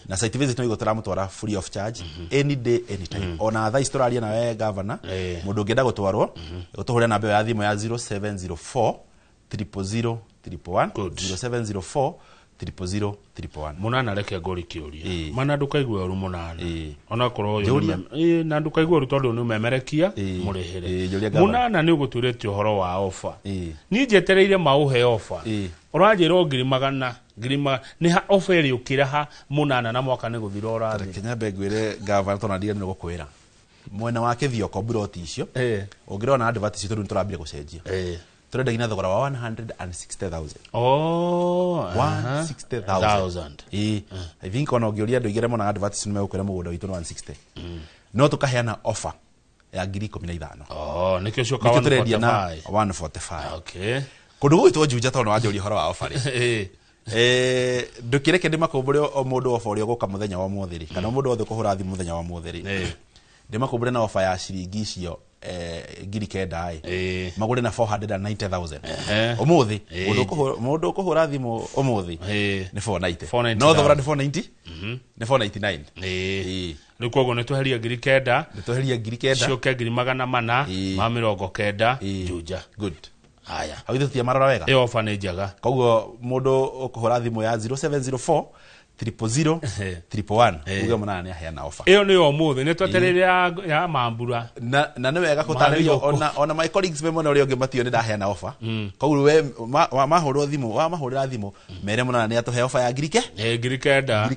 na site visit no igotara mutwara free of charge any day anytime ona tha historia na we governor mundu ngenda gutwarwo utuhure namba ya thimu ya 0704 000 111 0704 000 munana reke ngori kiuria mana ndukaigwe uru munana ona korwo yo na ndukaigwe uru tondu ni memerekia murihere munana ni uguturete uhoro wa offer ni njetereire mauhe offer uranjira ngirima ni ha offer iri ukira ha munana na mwaka ni guthira urathi Kenya begwire governor tona ndia ni gukwira mwena wake thioko broti icio ungirona advert icio tondu turambire gucenjia turenda gina thogora wa 160,000 160,000 I think ona ngioria andu igere mona advert ni megukwira mugunda witu 160 no tukaheana offer ya 15,000 nikio cio ka 145 okay kundu gwitwo Juja tondu wanjoria horo wa offer ndukireke ndimakumbure o mundu offer uria guka muthenya wa muthiri kana mundu othe kuhura thi muthenya wa muthiri ndimakumbure na offer ya ciringi icio ngiri kenda magure na 490,000 umuthi mundu kuhura thimu umuthi ni 490 no thogora ni 490 ni 499 rikogo ne tweheria ngiri kenda cioke ngiri magana mana ma 90 Juja good haya awithutia marora wega e offer ni njaga koguo mundu ukuhura thimu ya 0704 111 uga munana ni aheana offer iyo ni umuthi ni twetereire ya mambura na ni wega gutaririo ona my colleagues memo uri ungi matio ni ndaheana offer koguo we mahurwo thimu mahurira thimu mere munana ni atuhe offer ya ngiri kenda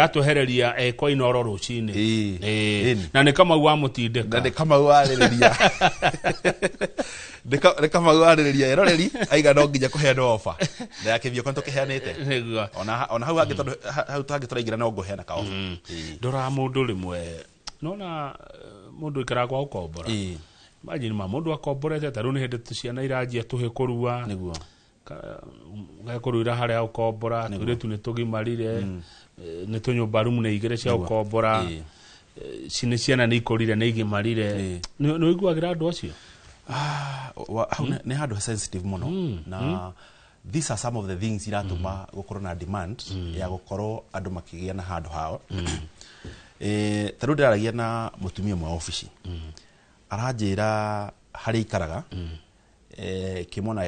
atuhereria kwa inoro rucini na ni kama wa mutindeka na ni kama waririria kama waririria eroreri aiga no nginya kuheana offer na yakithio konto kiheanite ona hau hangi tondu hau tangi turaingira no nguheana ka offer ndora mundu rimwe nona mundu ikara kwa ukombora imagine mundu akomborete taru ni hindi tuciana iranjia tuhe kurua niguo gakuruira haria ukombora turetu ni tugimarire ni tunyumba rumu ni igire cia ukombora cine ciana ni ikurire ni igimarire no iguagira andu acio ne handu sensitive muno na these are some of the things iratuma gukorwo na demand ya gukorwo andu makigia na handu hao taru ndiragia na mutumia mwa office aranjira hari ikaraga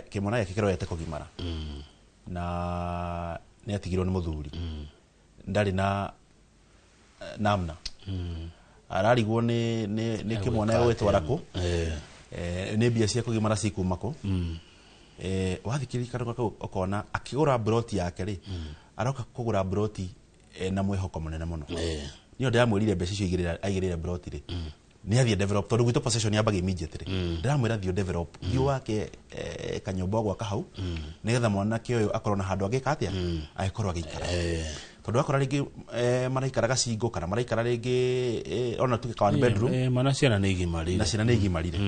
kimona yake kiroete kugimara na ni atigirwo ni muthuri ndari na namna ararigwo ni kimona yagwitwara ku ni bia cia kugimara cikumako wathikiri karuka ukona akigura broti yake ri aroka kugura broti na mwihoko munene muno niyo ndamwirire mbeca icio aigirire broti ri ni athie develop tondu gwito possession yambaga immediately ndamwira thio develop thio wake kanyombo gwaka hau nigetha mwana kioyo akorwo na handu agika atia agikorwo agikara tondu akora ringi maraikaraga cingo kana maraikara ringi ona tuke one bedroom mana ciana ni igimarire na ciana ni igimarire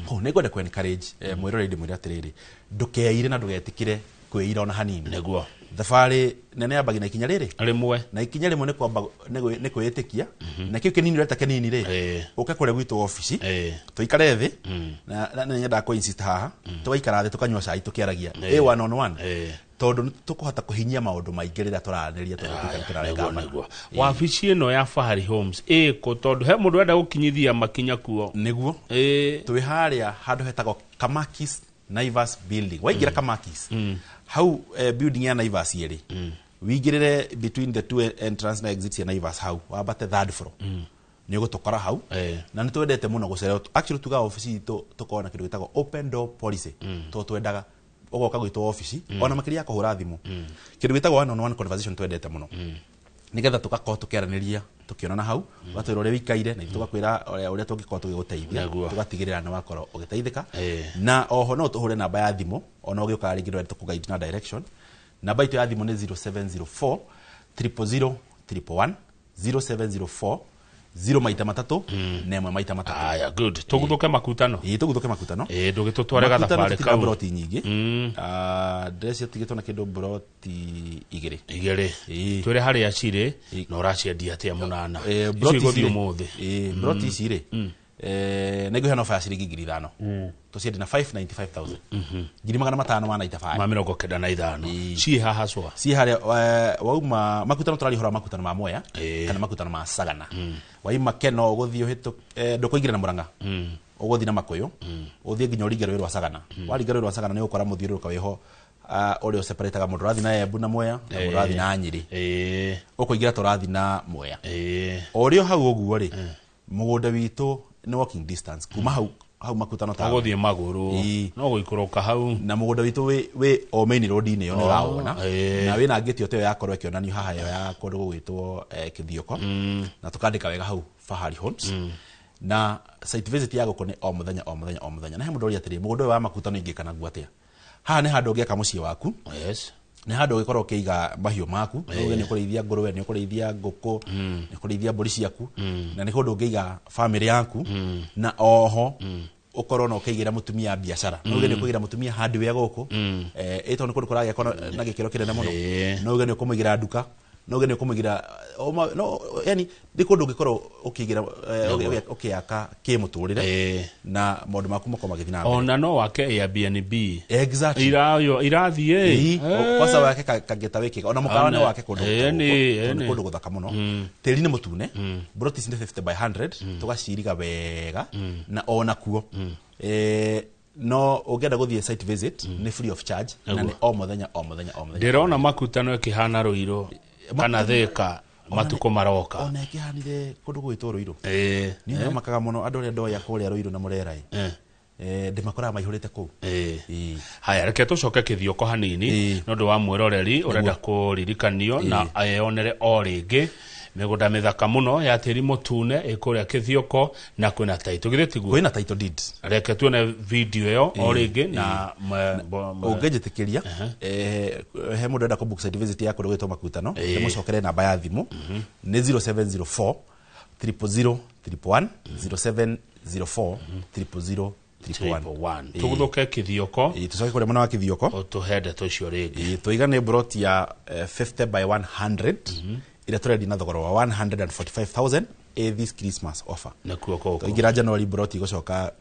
ho ne gwenda ku encourage mwirore ndi mwira atiriri ndukeire na ndugetikire kwira ona hanini neguo thabari nene yambagi na ikinya riri rimwe na ikinya rimwe ne kwamba ne kwitikia na kiu kinini reta kinini ri uke kure gwitu office tuikare thi na nyenda ko insist haha tugaikara thi tukanywa cai tukiaragia one on one tondu tukuhota kuhinyia maundu maingi rira turaniria tukaikara wabici ino ya Fahari Homes ko tondu he mundu enda gukinyithia makinya kuo niguo twi haria handu hetagwo Kamakis Naivas building waigira Kamakis hau building ya Naivas yeri wigirire between the two entrance na exits ya Naivas hau wabate third floor ni gutokora hau na ni twendete muno gucera actually tuga office tukona kindu gitagwo open door policy to twendaga ogoka gwitwo office ona makiria kuhura thimu kindu gitagwo one on one conversation twendete muno nigetha tukako tukiaraniria tukionana hau gatwira uri wikaire na tugakwira uria tungikoo tugiguteithia tugatigirira na wakoro ugiteithika na oho no tuhure namba ya thimu ona ugiuka ringi ndwete tukuguide na direction namba itu ya thimu ni 0704 000 111 0704 0 maita matatu na 1 maita matatu. Aya, good. Tuguthuke makutano. Tuguthuke makutano. Ndugitutware gathabari kau. Broti nyingi. Ndesi atigitwo na kindu broti igere. Twire hari acire na uraciendia atia munana. Broti guthio muthi. Broti icire. Nego hano fa ciringi 5,000. Tuciendia na 595,000. Ngiri 595. Mamiro kenda na ithano. Ci haha cwa. Ci hari wauma makutano turari hora makutano ma moya kana makutano ma sagana. Waima keno guthio hitu ndukuingira na Murang'a. Uguthi na Makuyu. Uthie nginya uringero rwa sagana. Waringero rwa sagana ni ukora muthiuruka weho ore separate mundu rathi na Embu na Mwea na mundu rathi na Nyeri. Ukuingira turathi na Mwea. Orio hau uguo ri mugunda witu ni walking distance kuma hau makutano ta guthie maguru no guikuruka hau na mugunda witu we o main road ni yo ni waona na we na ngeti oteyo yakorwo ikionanio haha yo ya kundu gwitwo Kithioko na tukandika wega hau Fahari Homes na site visit yago kone o muthenya na he mundu uri atiri mugunda wa makutano ingikana guatia haha ni handu ngiaka mucii waku ni handu gikorwo kiiga mahiu maku no ni kurithia ngurwe ni kurithia nguku ni kurithia mburi ciaku na ni hundu ngiiga family yaku na oho ukorwo no kiigira mutumia biashara no ni kuigira mutumia handu ya guku ito ni kundu kurage kono na gikiro kinene muno no ni kumugira nduka no ni kumugira no yani ndi kundu gikorwo ukiigira ukiaka kimuturire na maundu maku mako magithina ona no wake Airbnb exactly irathie kwasa wake kageta wiki ona mukawane wake kundu guthaka muno tiri ni mutune broti 50 by 100 tugaciriga wega na ona kuo no ugenda guthie site visit ni free of charge na ni o muthenya ndirona makutano kihana Ruiro kana Thika matuko maroka ona kihanire kundu gwitwo Ruiro ni makaga muno andu ria ndoya kuria Ruiro na Murera ndimakora maihurite ku haya reke tucoke Kithioko hanini no ndu wa mwiroreri urenda kuririkanio na ayonere o ringi migunda mithaka muno ya tiri mutune ikuria Kithioko na kwina title githitiguo kwina title deed reke tuone video yo o ringi na ungejitikiria he mundu enda ku book site visit ya kurugitwo makutano mucokere namba ya thimu ni 0704 000 111 0704 000 311 tuguthuke Kithioko tucoke kuria mwana wa Kithioko utuhende tucio ringi tuigane broti ya 50 by 100 ira turendi na thogoro wa 145,000 this Christmas offer na kuoko tuingira January broti gucoka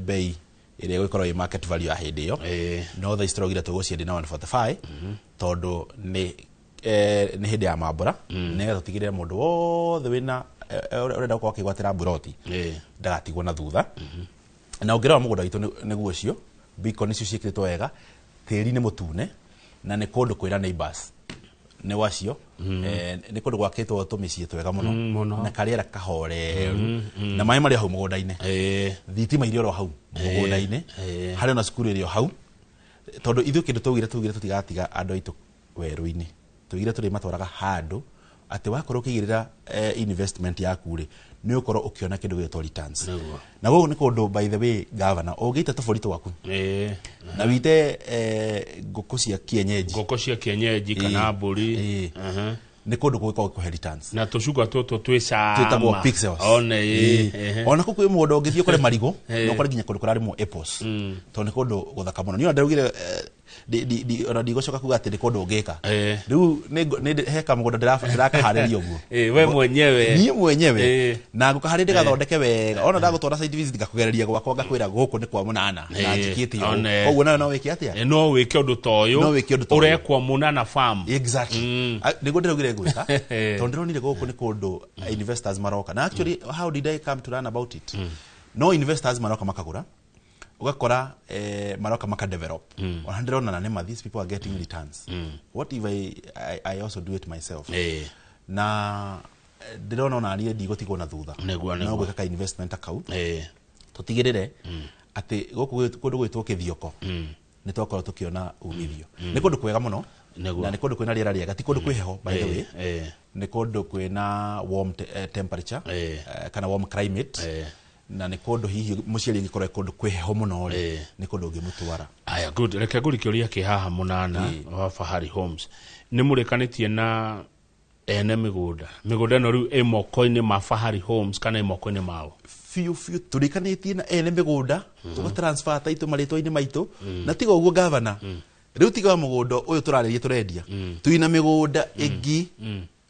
bei ire gukorwo i market value ya hindi yo no the strogira tuguciendi na 145 tondu ni hindi ya mambura nega tutigirira mundu wothe wina urenda gukwa kigwatira broti ndagatigwo na thutha na ungirawa mugunda witu niguo cio biko nicio ciikritwo wega tiri ni mutune na ni kundu kwira neighbors ne wacio ni kundu gwakitwo tumicie twega muno na kariera kahore na mai mari hau mugunda-ini thitima irio ro hau mugunda-ini hari na cukuru irio hau tondu ithu kindu tugire tutigatiga andu aitu weru-ini tugire turi matwaraga handu ati wakorwo kigirira investment yaku ri ni ukorwo ukiona kindu gitwa returns na go ni kundu by the way governor ugiita toforito waku na wite nguku cia kienyeji kana mburi ni kundu gwikwa ku returns na tucuka tutu twicama twitagwo pixels ona kuku mundu ungithio kore marigo no kore ginya kundu kurarimo apples to ni kundu guthaka muno ni ndarugire ona ndigocoka kuga ati ni kundu ngika riu ni heka mugunda ndirakaharĩria uguo we mwenyewe ni mwenyewe na ngukaharĩria ndigathondeke wega ona ndagutwara side visit ngakugereria gwakwa ngakwira guku ni kwa munana na njikite koguo nawe no wiki atia no wiki undu toyo urekwa munana farm exactly nigo ndirugire gwika to ndironire guku ni kundu investors maroka na actually how did I come to learn about it no investors maroka makagura ugakora maroka maka develop ona ndirona na nema these people are getting returns what if I also do it myself na ndirona ona ni ndigotigwo na thutha no gwika ka investment account tutigirire ati guku kundu gwitwo Kithioko ni twakorwo tukiona umithio ni kundu kwega muno na ni kundu kwina riera riega ti kundu kwiheho by the way ni kundu kwina warm temperature kana warm climate na ni kundu hihi muciari ngikorwo kundu kwiheho muno ri ni kundu ngimutwara aya good reke ngurikiuria kihaha munana wa Fahari Homes ni murikanitie na ene migunda no riu e moko-ini ma Fahari Homes kana e moko-ini mao fiu turikanitie na ene migunda tuga transfer taito marito-ini maito na tiga uguo governor riu tiga mugunda uyu turaririe turendia tuina migunda ingi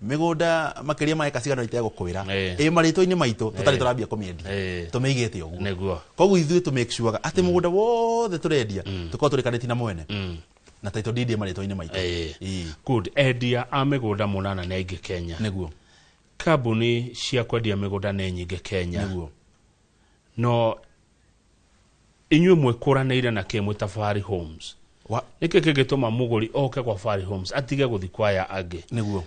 migunda makiria ma eka cigano itego kwira marito-ini maito tutari turambia kumiendi tumeigete uguo neguo koguo ithuĩ to make sure ati mugunda wothe turendia tukorwo turikanĩtie na mwene na title deed marito-ini maito good endia a migunda munana na ingi Kenya neguo kambuni cia kwendia migunda ne nyingi Kenya neguo no inyuĩ mwĩkũranĩire na kĩmwe ta Fahari Homes nĩkĩ kĩngĩtũma mũgũri oke kwa Fahari Homes atige gũthi kwaya angĩ neguo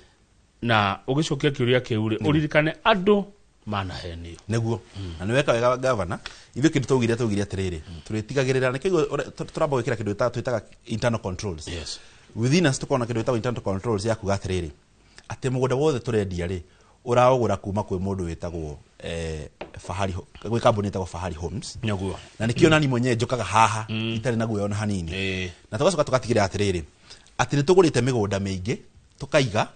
na ũgĩcokia kĩũria kĩu rĩ ũririkane andũ manahenio neguo na nĩweka wega governor ithuĩ kĩndũ tũgire atirĩrĩ tũrĩtigagĩrĩra nĩkĩo tũramba gwĩkĩra kĩndũ twĩtaga internal controls within us tũkorwo na kĩndũ twĩtaga internal controls ya kuga atirĩrĩ atĩ mũgũnda wothe tũrendia rĩ ũraũgũra kuma kwĩ mũndũ wĩtagwo Fahari gwĩ kambuni ĩtagwo Fahari Homes neguo na nĩkĩo nani mwenyewe njokaga haha itarĩ na guoya ona hanini na tũgacoka tũgatigĩrĩra atirĩrĩ atĩ nĩtũgũrĩte mĩgũnda mĩingĩ tũkaiga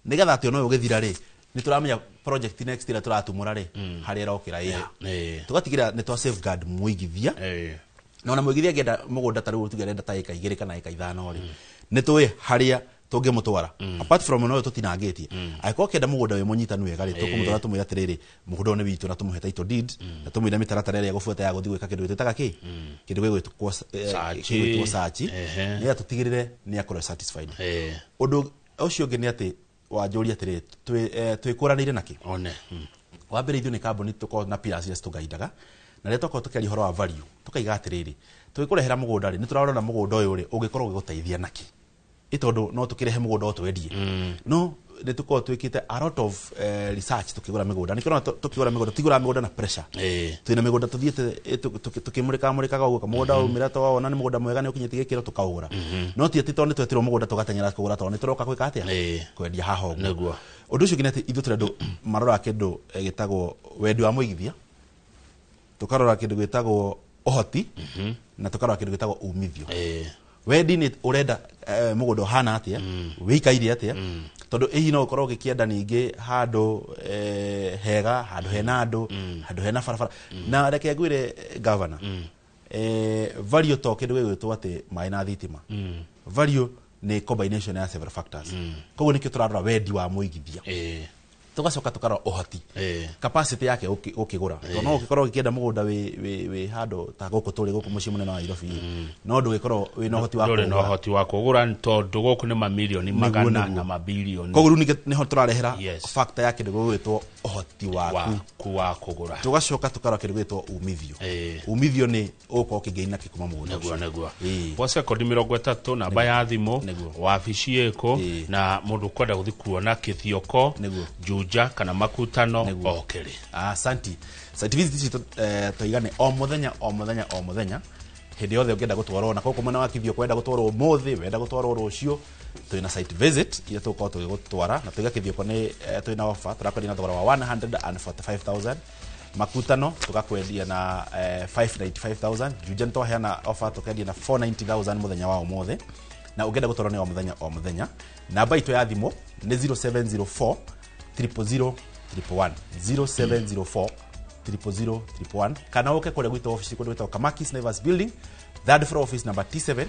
nĩgetha atĩ ona ũyũ ũgĩthira rĩ nĩtũramenya project next ĩrĩa tũratumũra rĩ harĩa ĩrokĩra tũgatigĩrĩra nĩtwa safeguard mũigithia na ona mũigithia angĩenda mũgũnda ta rĩu tuge arenda ta ĩka 2 kana ĩka 5 rĩ nĩtũĩ harĩa tũngĩmũtwara apart from no tũtinangĩtie angĩkorwo kĩenda mũgũnda wĩ mũnyitanu wega rĩ tũkũmũtwara tũmwĩra atĩrĩrĩ mũgũnda ũyũ nĩ witũ na tũmũhe title deed na tũmwĩre mĩtaratara ĩrĩa gũbuata ya gũthiĩ gwĩka kĩndũ gĩtwĩtaga kĩndũ gĩgwĩtwo search nĩgetha tũtigĩrĩre nĩ akorwo satisfied ũndũ ũcio ũngĩ nĩ atĩ wanjũria atĩrĩ twĩkũranĩire nakĩ wa mbere ithuĩ nĩ kambuni tũkorwo na pillars iria tũgaidaga na rĩrĩa twakorwo tũkĩaria ũhoro wa value tũkaiga atĩrĩrĩ twĩkũrehera mũgũnda rĩ nĩtũrarora mũgũnda ũyũ rĩ ũngĩkorwo ũgĩgũteithia nakĩ ĩtondũ no tũkĩrehe mũgũnda otwendie no nĩtũkorwo twĩkĩte a lot of research tũkĩgũra mĩgũnda nĩkĩo tũkĩgũra mĩgũnda tigũra mĩgũnda na pressure twĩna mĩgũnda tũthiĩte tũkĩmũrĩkaga ũguo kamũgũnda ũmĩra twawona nĩ mũgũnda mwega nĩ ũkinyĩtie gĩkĩro tũkaũgũra no ti atĩ tondũ nĩtwetirwo mũgũnda tũgateng'era kũgũra tondũ nĩtũroka gwĩka atĩa kwendia haha ũguo ũndũ ũcio ũngĩ nĩ atĩ ithuĩ tũrĩ andũ maroraga kĩndũ gĩtagwo wendi wa mũigithia tũkarora kĩndũ gĩtagwo ũhoti na tũkarora kĩndũ gĩtagwo umithio wendi nĩ ũrenda mũgũnda ũhana atĩa wĩikaire atĩa tondũ hihi no ũkorwo ũgĩkĩenda ningĩ handũ hega handũ hena andũ handũ hena barabara na reke ngwĩre governor value to kĩndũ gĩgwĩtwo atĩ maĩ na thitima value nĩ combination ya several factors koguo nĩkĩo tũrarora wendi wa mũigithia tugacoka tukarora ũhoti capacity yake ũkĩgũra tondũ no ũgĩkorwo ũkĩenda mũgũnda wĩ handũ ta gũkũ tũrĩ gũkũ mũciĩ mũnene wa Nairobi no ndũgĩkorwo wĩna ũhoti wa kũgũra ndũrĩ na ũhoti wa kũgũra tondũ gũkũ nĩ mamirioni magana na mabilioni koguo rĩu nĩho tũrarehera factor ya kĩndũ gĩgwĩtwo ũhoti waku wa kũgũra tugacoka tukarora kĩndũ gĩgwĩtwo umithio umithio nĩ ũgũkorwo ũkĩngĩi na kĩkuma mũgũnda ũcio gwa sekondi 30 namba ya thimũ wabici ĩkũ na mũndũ kwenda gũthiĩ kuona kĩthioko Juja kana makutano okere asanti site visit toigane o muthenya hindi yothe ũngĩenda gũtwarwo na koko mwena wa kithio kwenda gũtwarwo mũthĩ wenda gũtwarwo rũciũ twĩna site visit iria tũkorwo tũgĩgũtwara na tũiga kithio nĩ twĩna offer tũrakwendia na thogora wa 145,000 makutano tũgakwendia na 595,000 Juja twaheana offer tũkendia na 490,000 muthenya wa ũmũthĩ na ũngĩenda gũtwarwo nĩ o muthenya namba itũ ya thimũ nĩ 0704 000 0704 000 kana uke kule gwita office kule gwita Kamakis Naivas building third floor office number T7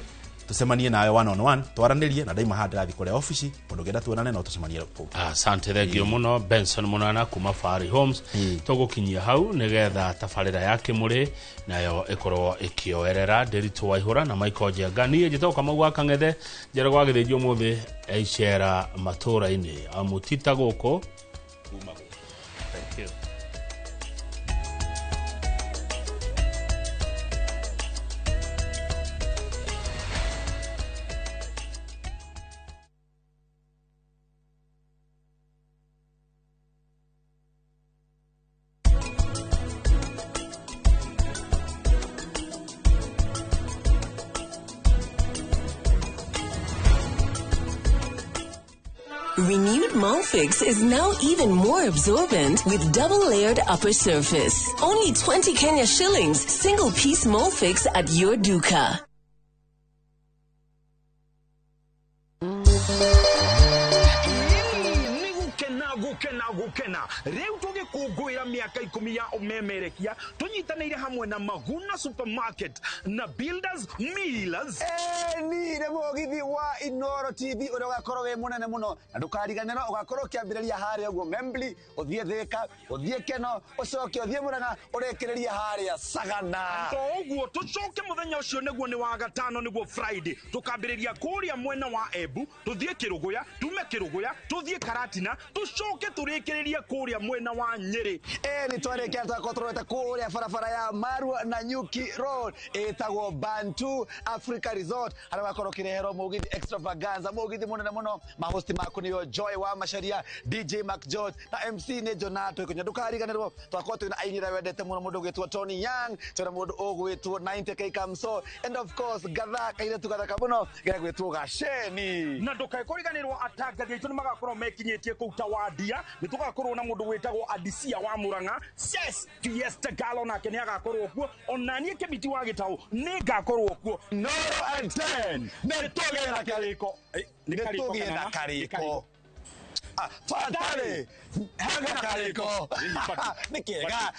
tusemanie nawe one on one twaranirie na daima hadi rathi kule office undu genda tuonane na tusemanie ku asante thengio muno Benson Munana kuma Fahari Homes tugukinyia hau nigetha tabarira yake muri nayo ikorwo ikioerera Derito Waihura na Michael Jangani njitoka magwa kang'ethe njera gwa githĩnjio muthi icera matura-ini amutita guko kuma. Thank you. Renewed Molfix is now even more absorbent with double-layered upper surface. Only 20 Kenya shillings, single-piece Molfix at your duka. gukena riu tugikungwira miaka 10 ya umemerekia tunyitanire hamwe na Maguna Supermarket na Builders Millers. Ni re mugithi wa Inoro TV uria ugakorwo we munene muno na ndukariganiro ugakorwo kiambiriria haria uguo Membli uthie Thika uthie Keno ucoke uthie Muranga urekereria haria Sagana uguo tucoke muthenya ucio niguo ni wa gatano niguo Friday tukambiriria kuria mwena wa Embu tuthie Kiruguya tume Kiruguya tuthie Karatina tucoke turekereria kuria mwena wa Nyeri. Ni twarekia twakotrowete kuria barabara ya Marua na Nyuki Road etagwo Bantu Africa Resort haria wakorwo kirehero mugithi extravaganza mugithi munene muno mahosti maku niyo Joy wa Masharia DJ Mac George na MC ne Jonato ikunya ndukariganirwo twakorwo twina ainira wendete muno mundu gwitwo Tony Young twina mundu ugwitwo 90k Kamso and of course gathaka ile tugathaka muno gwitwo Gasheni na ndukariganirwo atangathi aitu ni magakorwo mekinyitie ku Tawadia ni tugakorwo na mundu gwitagwo Adisia wa Muranga yes Fiesta Galo na kenya agakorwo kuo onanie kibiti wa Gitau ni gakorwo kuo no and 10 netogera kariko netogera kariko fatale hanga kariko nikega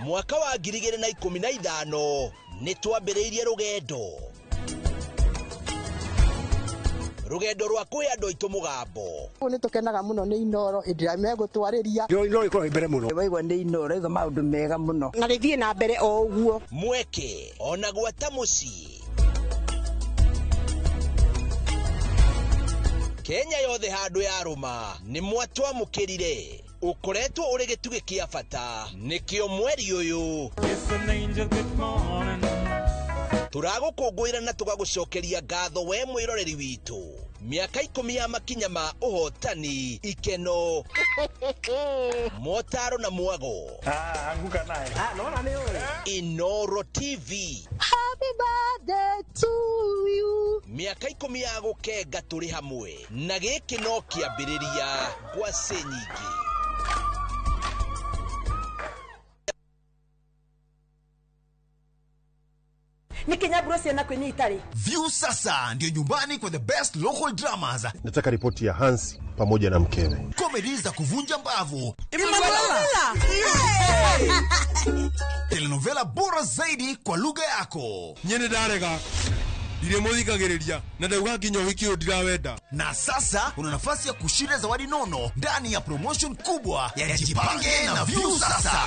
mwaka wa 2015 ni twambiriirie rugendo rwa kwi andu aitu mugambo ni tukenaga muno ni Inoro indira megutwariria Inoro ikoro mbere muno waigwa ni Inoro iga maundu mega muno na rithie na mbere o uguo mweke ona gwata muci Kenya yothe handu ya ruma ni mwatwa mukirire ukoretwo uri gituge kia bata nikio mweri uyu turagukungwira na tugagucokeria ngatho we mwiroreri witu miaka 10 ya makinya ma uhotani ikeno motaro na mwago anguka naye naona ni wewe Inoro TV happy birthday to you miaka 10 ya gukenga turi hamwe na giki no kiambiriria kwa senyingi ni Kenya Bruce na kwenye Italy. View sasa ndio nyumbani kwa the best local dramas. Nataka ripoti ya Hans pamoja na mkewe. Comedy za kuvunja mbavu. Telenovela bora zaidi kwa lugha yako. Nyene darega. Dire muthikagiriria na ndauga nginya wiki ndirawenda. Na sasa una nafasi ya kushinda zawadi nono ndani ya promotion kubwa ya Jipange na View sasa.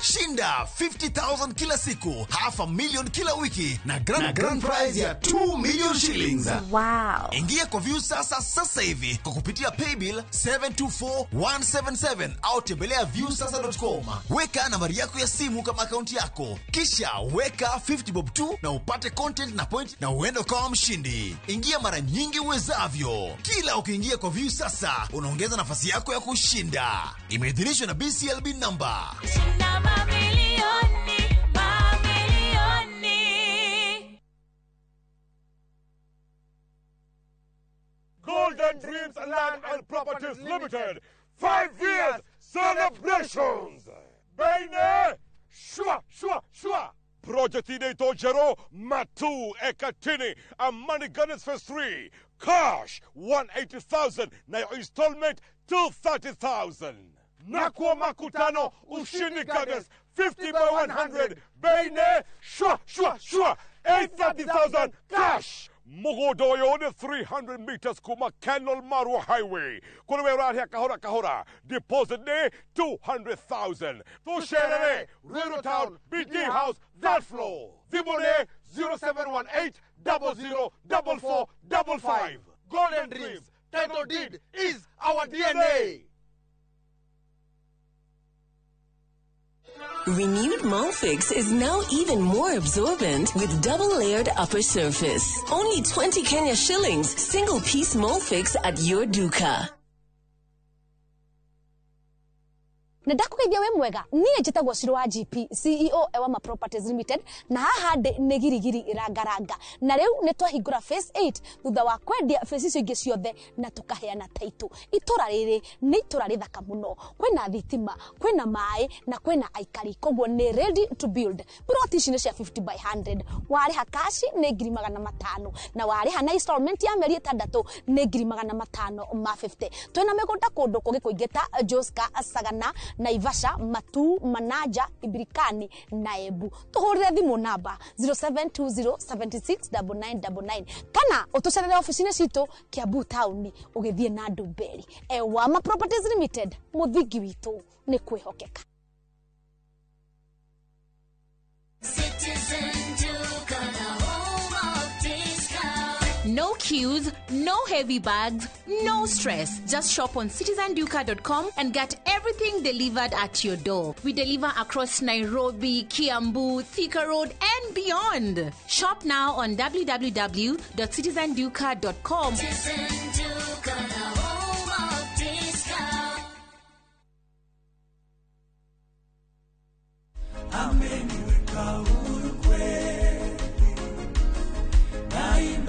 Shinda 50,000 kila siku, $500,000 kila wiki na grand prize ya 2 million shillings. Wow. Ingia kwa View sasa hivi kwa kupitia paybill 724177 au tembelea viewsasa.com. Weka nambari yako ya simu kama akaunti yako. Kisha weka 50 bob tu na upate content na point na uende kama mshindi. Ingia mara nyingi uwezavyo. Kila ukiingia kwa View sasa unaongeza nafasi yako ya kushinda. Imeidhinishwa na BCLB number. Golden Dreams Land and Properties Limited 5 years celebrations. Baine shwa Project Ineto Jero Matu Ekatini Amani Gunners Phase 3 cash 180,000 na installment 230,000. Nakwa Makutano Ushini Gunners 50 by 100 Baine shwa 830,000 cash. Mogodoyo the 300 meters kuma Canal Marwa Highway. Kunawera kahora. Deposit ne 200,000. To share Railroad Town BD House that floor. Zibone 0718 004455. Golden Dreams. Title deed is our DNA. Renewed Molfix is now even more absorbent with double-layered upper surface. Only 20 Kenya shillings, single-piece Molfix at your duka. ndakugeithia we mwega nie njitagwo Shiro wa GP CEO Ewama Properties Limited na haha nĩ girigiri irangaranga na rĩu nĩ twahingũra phase 8 thutha wa kwendia phase icio ingĩ ciothe na tukaheana title. Itura rĩrĩ nĩ itura rĩthaka mũno, kwĩna thitima, kwĩna maĩ na kwĩna aikari, koguo nĩ ready to build. Plot ici nĩ cia 50 by 100, warĩha kashi nĩ 500 na warĩha na installment ya mĩeri 6 nĩ 550. Twĩna mĩgũnda kũndũ kũngĩ kũingĩ ta Joska, Sagana, Naivasha, Matu, Manaja, Ibirikani na Embu. Tuhũrĩre thimũ namba 0720769999 kana utucerere ofici-inĩ citũ Kiambu Town ũgĩthiĩ na Ndumberi. Ewama Properties Limited, mũthingi witũ nĩ kwĩhokeka. No queues, no heavy bags, no stress. Just shop on citizenduka.com and get everything delivered at your door. We deliver across Nairobi, Kiambu, Thika Road, and beyond. Shop now on www.citizenduka.com.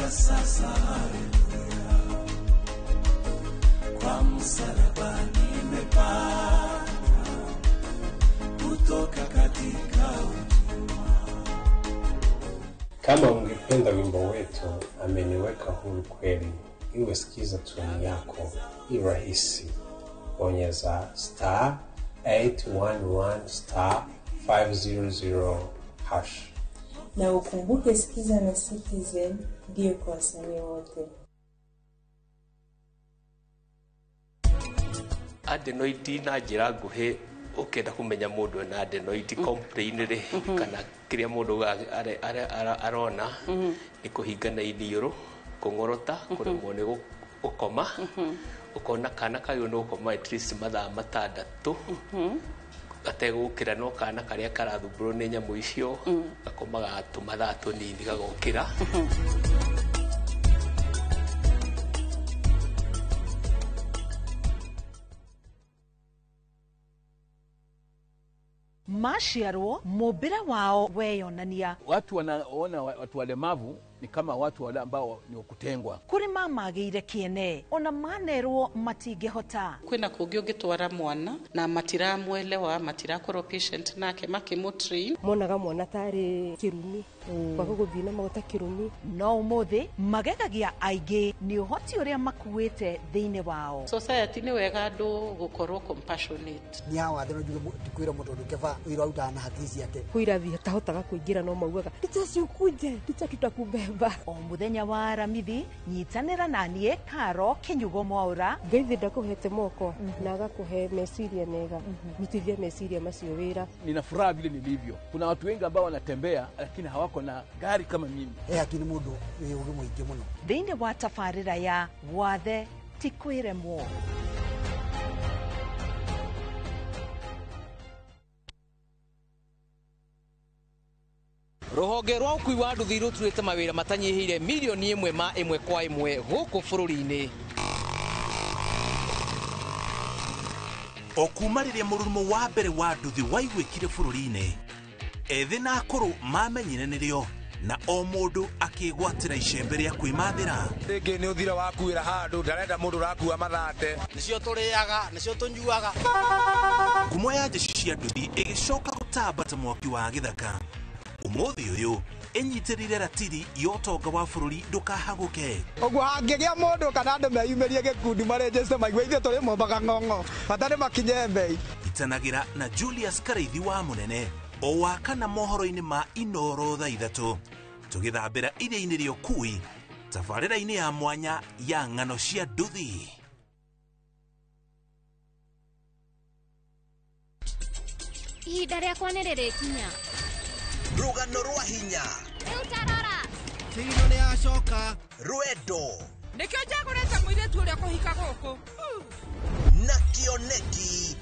Sasa haleluya, kwa msalaba nimepata kutoka katika utumwa. Kama ungependa wimbo wetu ameniweka huru kweli, iwe sikiza tuni yako, ni rahisi. Bonyeza *811 *500# na ukumbuke sikiza na Citizen ndio kwa wasanii wote. Adenoid na njira nguhi ukenda kumenya mundu na adenoid complain ri kana kiria mundu arona ni kuhingana iniuru kungorota kuremwo ni gukoma ukona kana kayo no gukoma at least mathaa 6 gategukira no kana karia karathumbũrwo nĩ nyamũ icio gakomaga tũmathaa tũnini gagokĩra. Mashiarwo mobira wao weyonania. Watu wanaona watu walemavu ni kama watu wale ambao ni kutengwa. Kuri mama geire kiene ona manerwo matingehota. Kwina kungi ungitwara mwana na matiramwelewa matirakoro patient nake makimutrain monaga mwana tari kirumi kwa guthina magota kirumi no umuthi magegagia aingĩ ni uhoti uria makuite thiine wao. Society ni wega andu gukorwo compassionate. Ni hawa thero jugo tikwira mundu ndukeva wira uta na haki yake kuira vi tahotaga kuingira no maugaga ndicacukuje ndicatutakubeba o muthenya wa Aramithi nyitanira nanie Karo Kinyugo Mwaura ngeithi ndakuhete moko na agakuhe meciria mega rutithia meciria macio wira. Nina furaha vile nilivyo. Kuna watu wengi ambao wanatembea lakini hawako na gari kama mimi. Lakini mundu uyu mwingi muno thiine wa tafarira ya wathe tikwiremwo. Ruhonge rwa ukui wa nduthi ruturite mawira matanyihire milioni 1 ma 1 kwa 1 guku bururi-ini. Okuma riria murumo wa mbere wa nduthi waigwikire bururi-ini, ethi na akuru mamenyire nirio na o mundu akigwatira icembe ria kwimathira. Ringi ni uthira wakuira handu ndarenda mundu rakua mathate nicio turiaga nicio tunyuaga. Ngumo ya jeshi cia nduthi igicoka gutambata mwaki wa githaka. Umuthi uyu enyitirire ratiri yotonga wa bururi ndukahaguke. Oguo hangigia mundu kana andu meyumirie gikundi marejeste maigwe ithe turi mombaga ng'ong'o batari makinye mbei. Itanagira na Julius Kareithi wa Munene o wakana mohoro-ini ma Inoro thaa 3 tugithambira iria-ini ria ukui tabarĩra-ini ya mwanya ya ng'ano cia nduthi. Ihinda rĩakwa nĩ rĩrĩkinya. Rũgano rwa hinya Rĩu tarora Tino nĩ acoka Rwendo nĩkĩo njagũrĩte mũirĩtu ũrĩa kũhika gũkũ na Kĩoneki.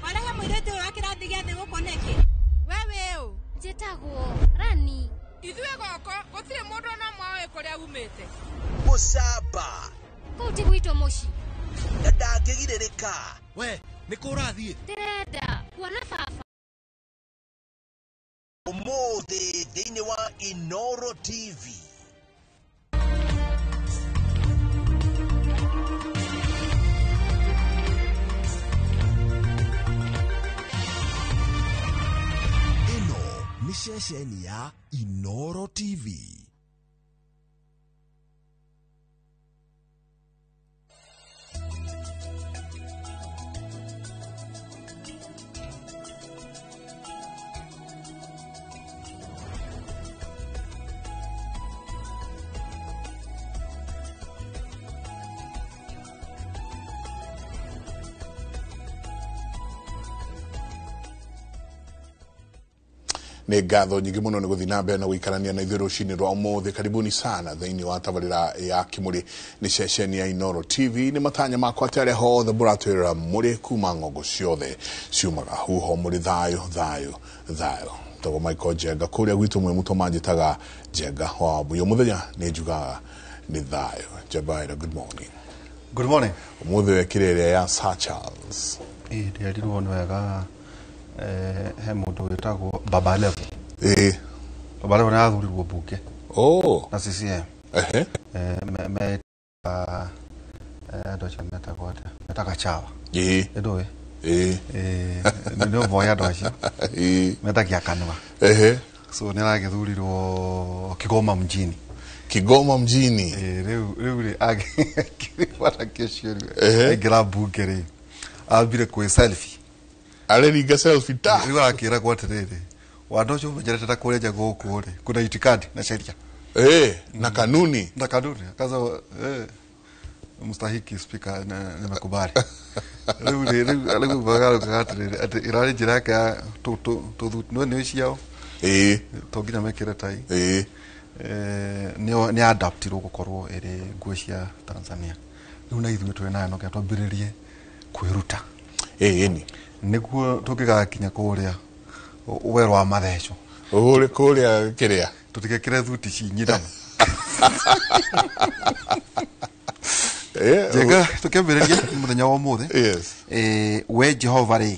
Warehe mũirĩtu ũyũ wa kĩrathi gĩa thĩ gũkũ nĩkĩ? Wewe ũ njĩtagwo Rani. Ithuĩ gũkũ gũtirĩ mũndũ ona mwaĩ kũrĩa umĩte. Mũcamba kũu ti gwitũ mũciĩ na ndangĩgirĩrĩka. We niko rathie ndĩrenda kuona baba Ũmũthĩ thĩinĩ wa Inoro TV. Ĩno nĩ ceceni ya Inoro TV. Nĩ ngatho nyingĩ mũno nĩ gũthiĩ na mbere na gũikarania na ithuĩ rũcinĩ rwa ũmũthĩ. Karibuni sana thĩinĩ wa tabarĩra ya Kĩmũrĩ nĩ ceceni ya Inoro TV. Nĩ matanya makwa atĩ arĩa hothe mũratwĩrĩra mũrĩ kuma ng'ongo ciothe ciumaga huho mũrĩ thayũ. Togo Michael Jenga kũrĩa gwitũ mwĩ mũtũ manjĩtaga Jenga wa Mbuya. Mũthenya nĩ njugaga nĩ thayũ. Jabaira, good morning. Good morning. Ũmũthĩ wekire ĩrĩa ya Sir Charles. Ndĩrerirwo nĩ wega he mũndũ wĩtagwo Baba Levo. Baba Levo nĩ athurirwo mbunge. Na CCM. Me andũ acio metagwo atĩa? Metaga Chawa. Ndũĩ? Nĩ voya andũ acio. Metagia kanua. So nĩ aragĩthurirwo Kigoma mjini. Kigoma mjini. Rĩu agĩbata kesho aingĩra mbunge rĩ. Ambire kwĩ selfie. Areringa selfie ta. Rĩu akĩra kwa atĩrĩrĩ. Wandũ ũcio ũmenyeretera kũrĩa nja gũkũ rĩ. Kuna itikadi na sheria. Na kanuni. Na kanuni. Kaza mustahiki speaker na makubali. Rĩu bagaro kagatĩrĩrĩ. Atĩ irarĩ njĩra yake ya nĩ ciao. Tongina mekĩre tai. Nĩ adaptirwo gũkorwo ĩrĩ nguo cia Tanzania. Rĩu na ithuĩ twĩ nayo no twambĩrĩrie kwĩruta. Ni nĩguo tũngĩgakinya kũrĩa werũ wa matheco ũhũrĩ kũrĩa kĩrĩa tũtigekĩre thuti cinyitana Jenga tũkĩambĩrĩria mũthenya wa ũmũthĩ we Jehova rĩ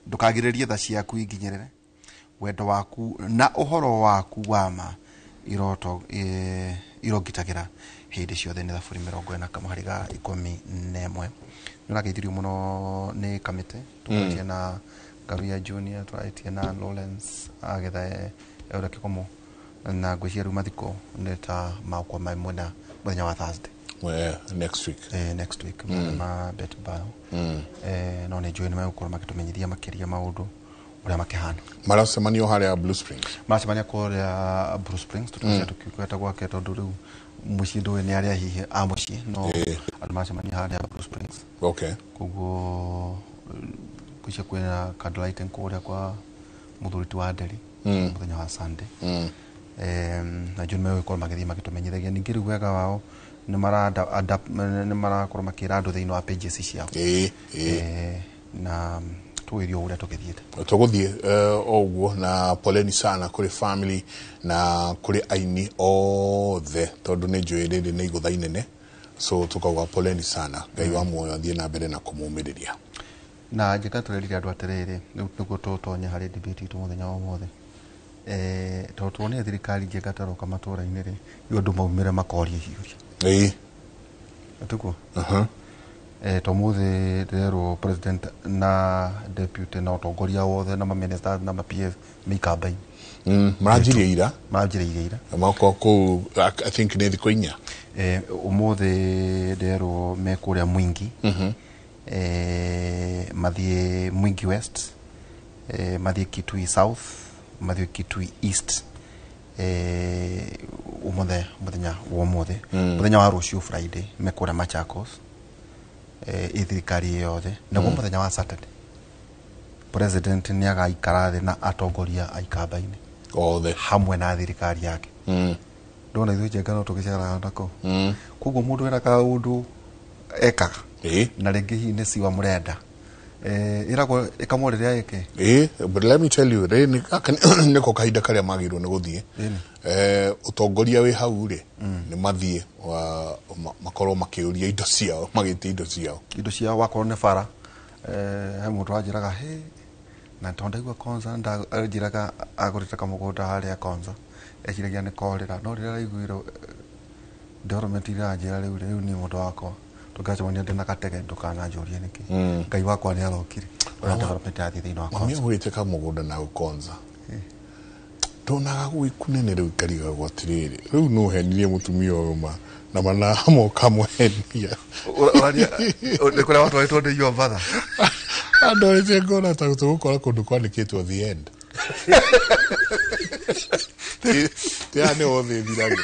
ndũkagirĩrie tha ciaku inginyĩrĩre wendo waku na ũhoro waku wa ma irongitagĩra hĩndĩ ciothe nĩ thaburi 40:11 nĩrageithirio mũno nĩ kamĩtĩ tũkĩtie na Garuya Junior twaitie na Lawrence agetha Euda Kikomo na ngwĩciria rĩu mathiko nĩ ta makwa maimwe na mũthenya wa Thursday next week ma bet bao no nĩ njũĩ nĩmegũkorwo magĩtũmenyithia makĩria maũndũ ũrĩa makĩhana maracemanio harĩa Blue Springs maracemania kũrĩa Blue Springs tũkikweta gwake tondũ rĩu mũciĩ ndũĩ nĩ arĩa hihi a mũciĩ no andũ maracemania harĩa Blue Springs koguo kuisha kwĩna candlelight kũrĩa kwa mũthuri wa Nderi mũthenya wa Sunday na njũĩ nĩmegũkorwo magĩthiĩ magĩtũmenyithagia ningĩ rĩu wega wao nĩ marakorwo makĩra andũ thĩinĩ wa pages ciao na tuirio ũrĩa tũgĩthiĩte tũgũthiĩ oguo na poleni sana kũrĩ family na kũrĩ aini othe tondũ nĩ njũĩ rĩrĩ nĩ igũtha inene so tukauga poleni sana Ngai wa muoyo athiĩ na mbere na kũmũmĩrĩria na njĩka tũrerire andũ atĩrĩrĩ nĩguo tũtonye harĩ debate itũ mũthenya wa ũmũthĩ tondũ tuone thirikari njega taroka matũra-inĩ rĩ andũ maumĩre makorie ciũria tuko to mũthĩ rero president na deputy na ũtongoria wothe na ministers na PS mĩkambaini maranjirie ira mako kũu I think nĩ thikũ inya ũmũthĩ rero mekũrĩa Mwingi mathiĩ Mwingi West mathiĩ Kitui South mathiĩ Kitui East mũthenya wa ũmũthĩ mũthenya wa rũciũ Friday mekũrĩa Machakos thirikari yothe naguo mũthenya wa Saturday president nĩ agaikara thĩ na atongoria a ikambaini othe hamwe na thirikari yake ndona ithuĩ Jenga no tũgĩceraga nako koguo mũndũ wĩna kaũndũ ekaga na rĩngĩ hihi nĩ ciwa mũrenda iragwo ikamwo rĩrĩa yake but let me tell you nĩko kahinda karĩa magĩrĩirwo nĩ gũthiĩ ũtongoria wĩ hau rĩ nĩ mathiĩ makorwo makĩũria indo ciao magĩtie indo ciao wakorwo nĩ bara he mundu anjiraga he na tondaigua konza njiraga agurite kamugunda haria konza eciragia ni korira no rira raiguiro development ira njira riu ni mundu wakwa tukacemania ndina gatege ndukananjurie niki ngai wakwa ni arokire ora development ya thithi no konza mami agurite kamugunda na konza tonaga gwikunene riu kariga gwatiriri riu no henirie mutumia oma na manamo kamwenia oraria nikura watu waitwo ndi your father ando ite ngona ta gukora kundu kwandikitwo the end tiane othe thiraga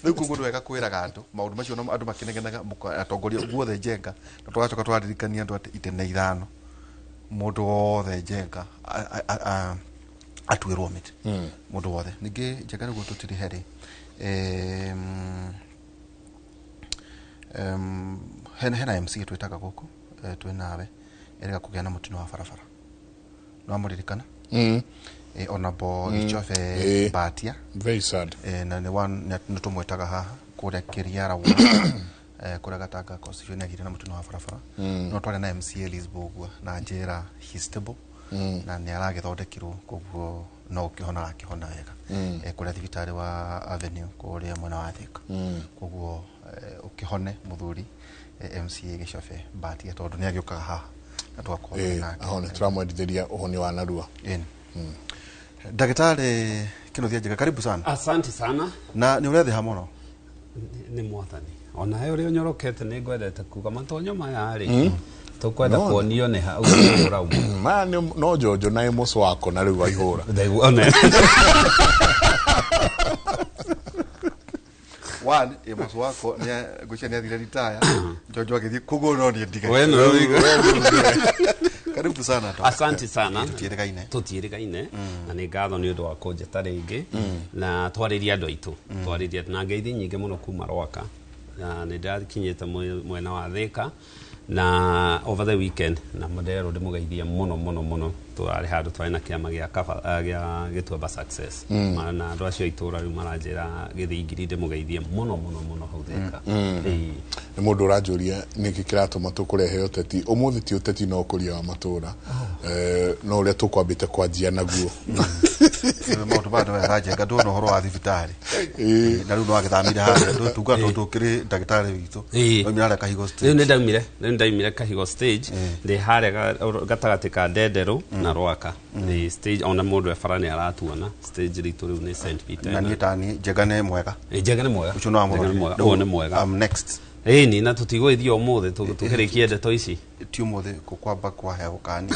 riu kugundu wega kwiraga andu maundu macio no andu makinegenaga atongoria guothe Njenga na twacoka twaririkania andu itene ithano mundu wothe Njenga atwirwo miti mundu wothe ningi Njenga niguo tutiri heri hena MC twitaga guku twinawe erega kugea na mutino wa barabara no amuririkana onabo ichofe batia very sad na ni one tumwetaga haha kuria Kiriara wa kuria gatanga constitution agire na mutino wa barabara no tware na MC Lisbogwa na njera histable na ni aragithondekirwo koguo no ukihona akihona wega kuria thibitari wa Avenue kuria mwena wa Thika koguo ukihone muthuri MCA Gicofe batia tondu ni agiokaga haha na twakorana nake ahone turamwendithia uhoni wa narua Daktari Kinothia Njenga karibu sana. Asante sana. Na ni urethe hamono. Ni mwathani. Ona he uri onyorokete ni ngwendete kuga matonyo maya ri. Tukwenda kuonio ni ha urauma. Ma no jojo na emoso wako na riu waihura. One. One emoso wako ni gucia ni athire retire. Jojo agithie kugoro ni ndiga. Karibu sana to. Asante sana. Tutierekaine. Na ni ngatho ni undu wa kunjeta ringi na twariria andu aitu. Twariria na ngeithi nyingi muno kuma Rwaka. Na ni ndakinyete mwena wa Thika na over the weekend na modero de mugeithia muno twari handu twari na kiama gia Gituamba Success na andu acio itura riu maranjira githingiri de mugeithia muno hau Thika ni mundu uranjuria niki kiratuma tukurehe uteti umuthi ti uteti no kuria wa matura no uria tukwambite kwanjia naguo Maundu bado Njenga ndu no horo wa thibitari na riu no agithamire haria tugato tukiri ndagitari witu oimira Kahigo stage riu ndaimire Kahigo stage ndi haria gatagati ka Ndenderu na Rwaka the stage ona mundu efarani aratuona stage ritu riu ni St Peter na nietani Njenga ni mwega Njenga ni mwega ucio no amuro ni mwega next ni na tutigwithio umuthi tukirikie ndeto ici ti umuthi kukwamba kwa heho kani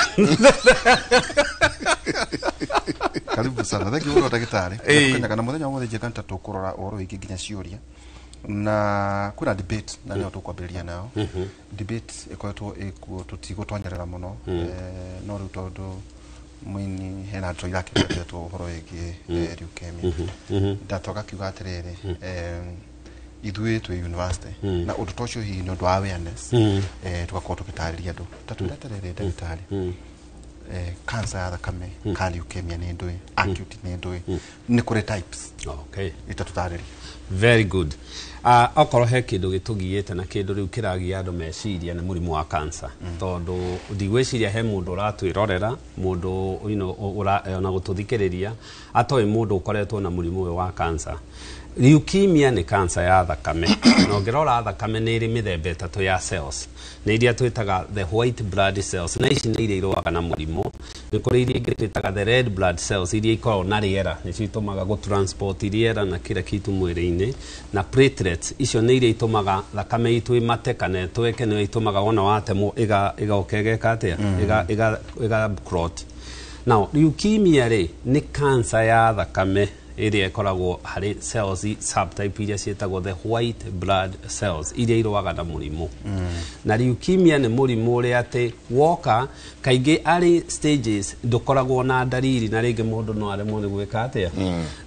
karibu sana thank you daktari kana muthenya umuthi Njenga ntatukurora oro wingi nginya ciuria na kuna debate na leo tukwambĩrĩria nao debate ikoretwo ikuo tutigutwanyerera muno no riu tondu mwini hena andũ irakĩretwo ũhoro wĩgiĩ leukemia ndatoka kiuga atĩrĩrĩ ithuĩ twĩ university na ũndũ ta ũcio hihi nĩ ũndũ wa awareness tugakorwo tũgĩtarĩria andũ ta twĩre atĩrĩrĩ ndagĩtarĩ cancer ya thakame ka leukemia nĩ ndũĩ acute nĩ ndũĩ nĩ kũrĩ types itatũtarĩria very good okorwo he kindu gitugiite na kindu riu kiragia andu meciria ni murimu wa cancer tondu ndigwiciria he mundu uratwirorera mundu ona gututhikiriria atoi mundu ukoretwo na murimu wa cancer leukemia ni cancer ya thakame no ngirora thakame ni iri mithemba itatu ya cells ni iria twitaga the white blood cells na ici ni iria iroaga na murimu ni kuri iria ingĩ twitaga the red blood cells iria ikoragwo na riera nicio itumaga gutransport riera na kila kitu mwĩrĩ-inĩ na platelets icio nĩ iria itumaga thakame itu imate kana tweke nĩ itumaga wona watemwo igokegeka atia iga clot. Now leukemia ri ni cancer ya thakame iria ikoragwo hari cells subtype iria cietagwo the white blood cells iria iroaga na murimu na leukemia ni murimu uria ati woka kaingi ari stages ndukoragwo na dalili na ringi mundu no aremwo ni gwika atia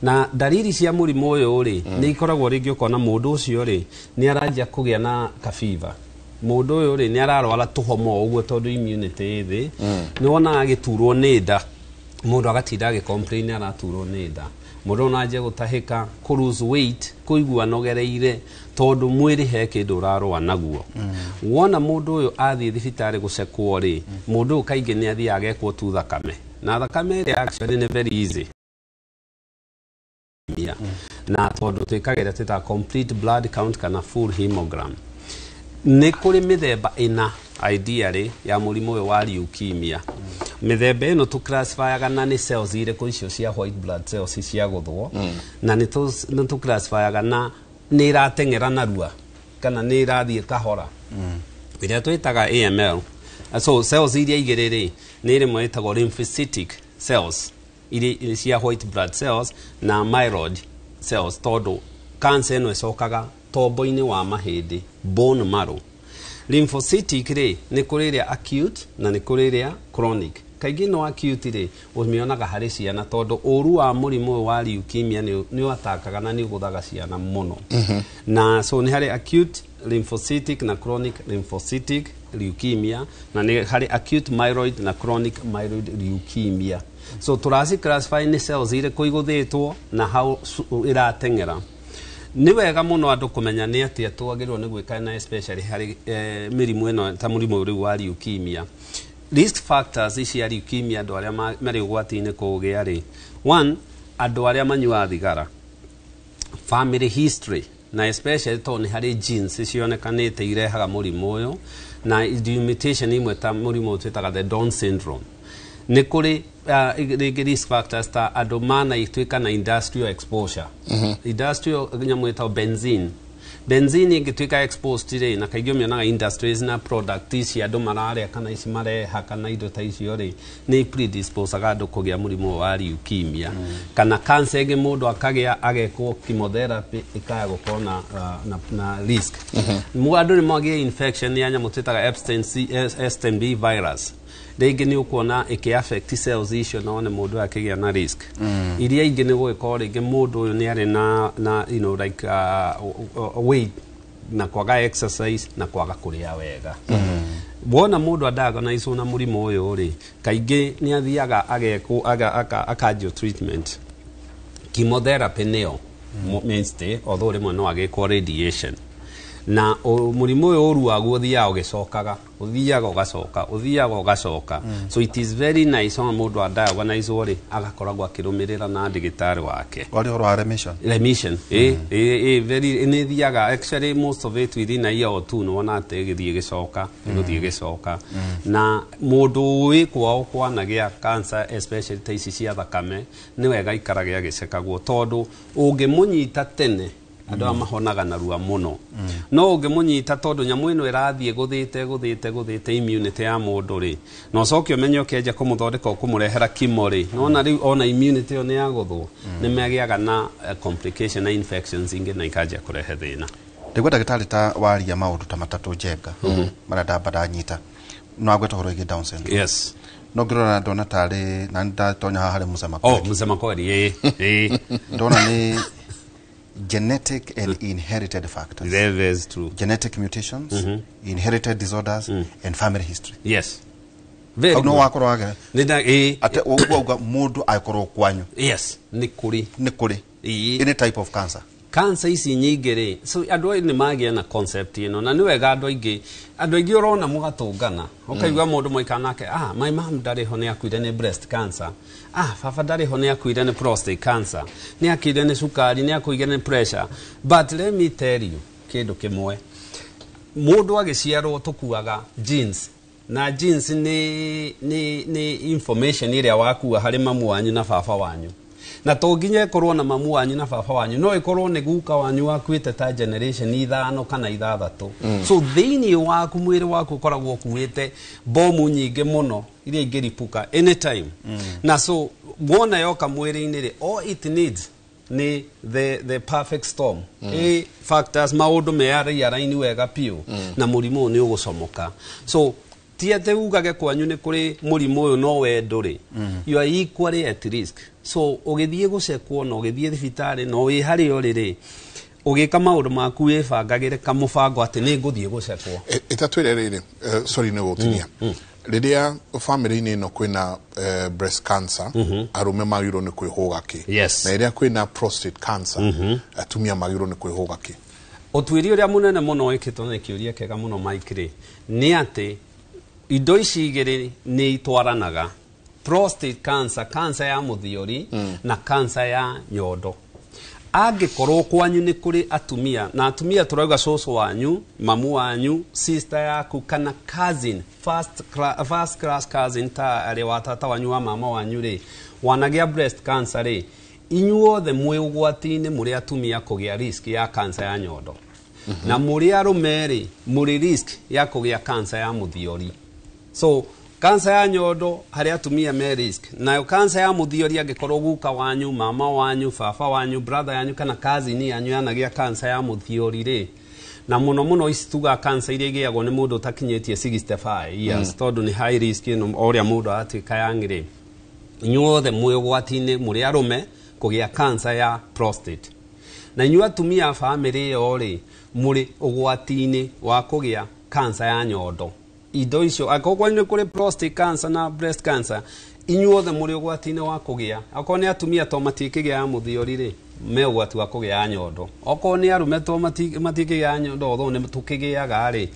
na dalili cia murimu uyu ri ni ikoragwo ringi ukona mundu ucio ri ni aranjia kugia na kafiva mundu uyu ri ni ararwara tuhomo uguo tondu immunity thi ni wona agiturwo ni nda mundu agatinda agicomplain araturwo ni nda mundu naje gutahika ku lose weight kuigua nogereire tondu mwiri he kindu urarwa naguo wona mundu uyu athie thibitari gucekwo ri mundu kaingi ni athie agekwo tu thakame na thakame ri actually ni very easy na tondu twikagira tita complete blood count kana full hemogram ni kuri mithemba ina ideally ya murimu uyu wa leukemia mithemba ino tu classifyaga na ni cells ire ko icio cia white blood cells cia guthwo na ni tu classifyaga na ni iratengera narua kana ni irathie kahora ira twitaga AML so cells iria igiriri ni rimwe itagwo lymphocytic cells ire cia white blood cells na myeloid cells todo cancer ino icokaga tombo-ini wa mahindi bone marrow lymphocytic ri ni kuriria acute na ni kuriria chronic kaingi no acute ri umionaga hari ciana tondu uru wa murimu wa leukemia ni watakaga na ni guthaga ciana muno na so ni hari acute lymphocytic na chronic lymphocytic leukemia na ni hari acute myeloid na chronic myeloid leukemia so turasi classify ni cells ire kuiguthitwo na how iratengera ni wega muno andu kumenya ni atia twagirwo ni gwika na especially hari mirimu ino ta murimu uri wa leukemia risk factors ici ya leukemia andu aria mari ugwati-ini kugia ri one andu aria manyua thigara family history na especially to ni hari genes cionekanite irehaga murimu uyu na mutation imwe ta murimu twitaga the Down syndrome ni kuri risk factors ta andu mana itwika na industrial exposure industrial nyamwita benzene ingitwika exposed ri na kaingĩ mionaga industries na product ici andu mararia kana ici mareha kana indo ta icio ri ni predisposaga andu kugia murimu wa leukemia kana cancer ingi mundu akagia agekwo chemotherapy ikaya gukona na risk andu ni magia infection ya nyamu twitaga Epstein-Barr virus rĩngĩ nĩ ũkuona ĩkĩ-affect cells icio na one mũndũ akĩgĩa na risk iria ingĩ nĩ gũgĩkorwo rĩngĩ mũndũ ũyũ nĩ arĩ na you know like weight na kwaga exercise na kwaga kũrĩa wega wona mũndũ adiagnosed na mũrimũ ũyũ rĩ kaingĩ nĩ athiaga agekwo akanjio treatment chemotherapy nĩyo mainstay although rĩmwe no agĩkwo radiation na murimu uyu uruagu uthiaga ugicokaga uthiaga ugacoka so it is very nice on mundu adiagonize ori agakoragwo akirumirira na ndigitari wake wali horo remission very ni thiaga actually most of it within a year or two no wona ate githie gicoka na mundu wi kwao kwanagia cancer especially ta ici cia thakame ni wega ikarage agicekagwo tondu ungimunyita tene andu amahonaga narua muno no ungimunyita tondu nyamu ino irathie guthite immunity ya mundu ri no cokio menyo kenja kumuthondeka kumurehera kimo ri no riu ona immunity yo ni yaguthwo ni megiaga na complication na infections ingi na ikaja kurehe thina ndigwa ndagitari ta waria maundu ta matatu njenga marada badanyita no agweta horo igi Down syndrome yes no ngirona ndona tari na ndatonya haha musema kweli ndona ni genetic and inherited factors. That is true. Genetic mutations, inherited disorders, and family history. Yes. Very good. No wakoro aga. Nida ate uga mundu aikoro kwanyu. Yes. Nikuri. Any type of cancer. Cancer isi nyingere. So andu ni magia na concept ino na ni wega andu aingi urona mugatungana. Ukaigwa mundu moikanake my mom ndari ho ni akuire ni breast cancer. Baba ndari ho ni akuire ni prostate cancer. Ni akuire ni sukari, ni akuire ni pressure. But let me tell you kindu kimwe. Mundu agiciarwo tukuaga genes. Na genes ni information iria wakua hari mamu wanyu na baba wanyu. Na to nginya ikorwo na mamu wanyu na baba wanyu no ikorwo ni guka wanyu wakuite ta generation ithano kana ithathatu so thiini waku mwiri waku koragwo kuite bomu nyingi muno iria ingiripuka anytime na so wona yoka mwiri-ini ri all it needs ni the perfect storm factors maundu mearaini wega piu na murimu ni ugucomoka so tiate ugage kwanyu ni kuri murimu uyu no wenduri you are equally at risk so ugithie gucekwo no ugithie thibitari no wi hari oriri ugika maundu maku wibangagire kamubango ati ni nguthie gucekwo itatwire riri sorry no gutinia riria family-ini ino kwina breast cancer arume magiro ni kwihuga ki na riria kwina prostate cancer atumia magiro ni kwihuga ki utwiri uria munene muno ikitwo ni kiuria kega muno Mike ni ati indo ici igiri ni itwaranaga prostate cancer cancer ya muthiori na cancer ya nyondo angikorwo kwanyu ni kuri atumia na atumia turauga soso wanyu mamu wanyu sister yaku kana cousin first class cousin ta ari watata wanyu wa mama wanyu ri wanagia breast cancer ri inyuothe mwe ugwati-ini muri atumia kugia risk ya cancer ya nyondo na muri arume ri muri risk ya kugia cancer ya muthiori so cancer ya nyondo hari atumia me risk nayo cancer ya muthiori angikorwo guka wanyu mama wanyu baba wanyu brother yanyu kana cousin yanyu yanagia cancer ya muthiori ri na muno isituga cancer iria igiagwo ni mundu utakinyetie 65 years tondu ni high risk no oria mundu atika yangire inyuothe mwe ugwati-ini muri arume kugia cancer ya prostate na inyu atumia family yo ri muri ugwati-ini wa kugia cancer ya nyondo indo icio akogwa ni kuri prostate cancer na breast cancer inyuothe muri ugwati-ini wa kugia akogwa ni atumia to matikigia ya muthiori ri me ugwati wa kugia ya nyondo okogwa ni arume to matikigia ya nyondo tho ni tukigiaga ri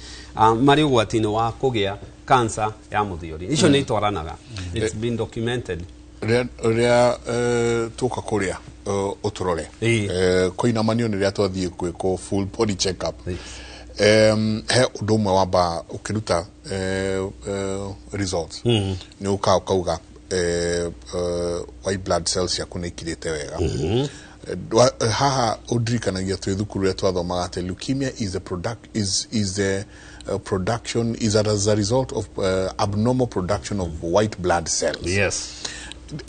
mari ugwati-ini wa kugia cancer ya muthiori icio ni itwaranaga it's been documented ria tuka kuria uturore koina manio ni ria twathie kwiko full body check up he undu umwe wamba ukiruta results ni ukauga white blood cells yaku ni ikirite wega haha udrikanagia twi thukuru ria twathomaga ati leukemia is a production is as a result of abnormal production of white blood cells. Yes.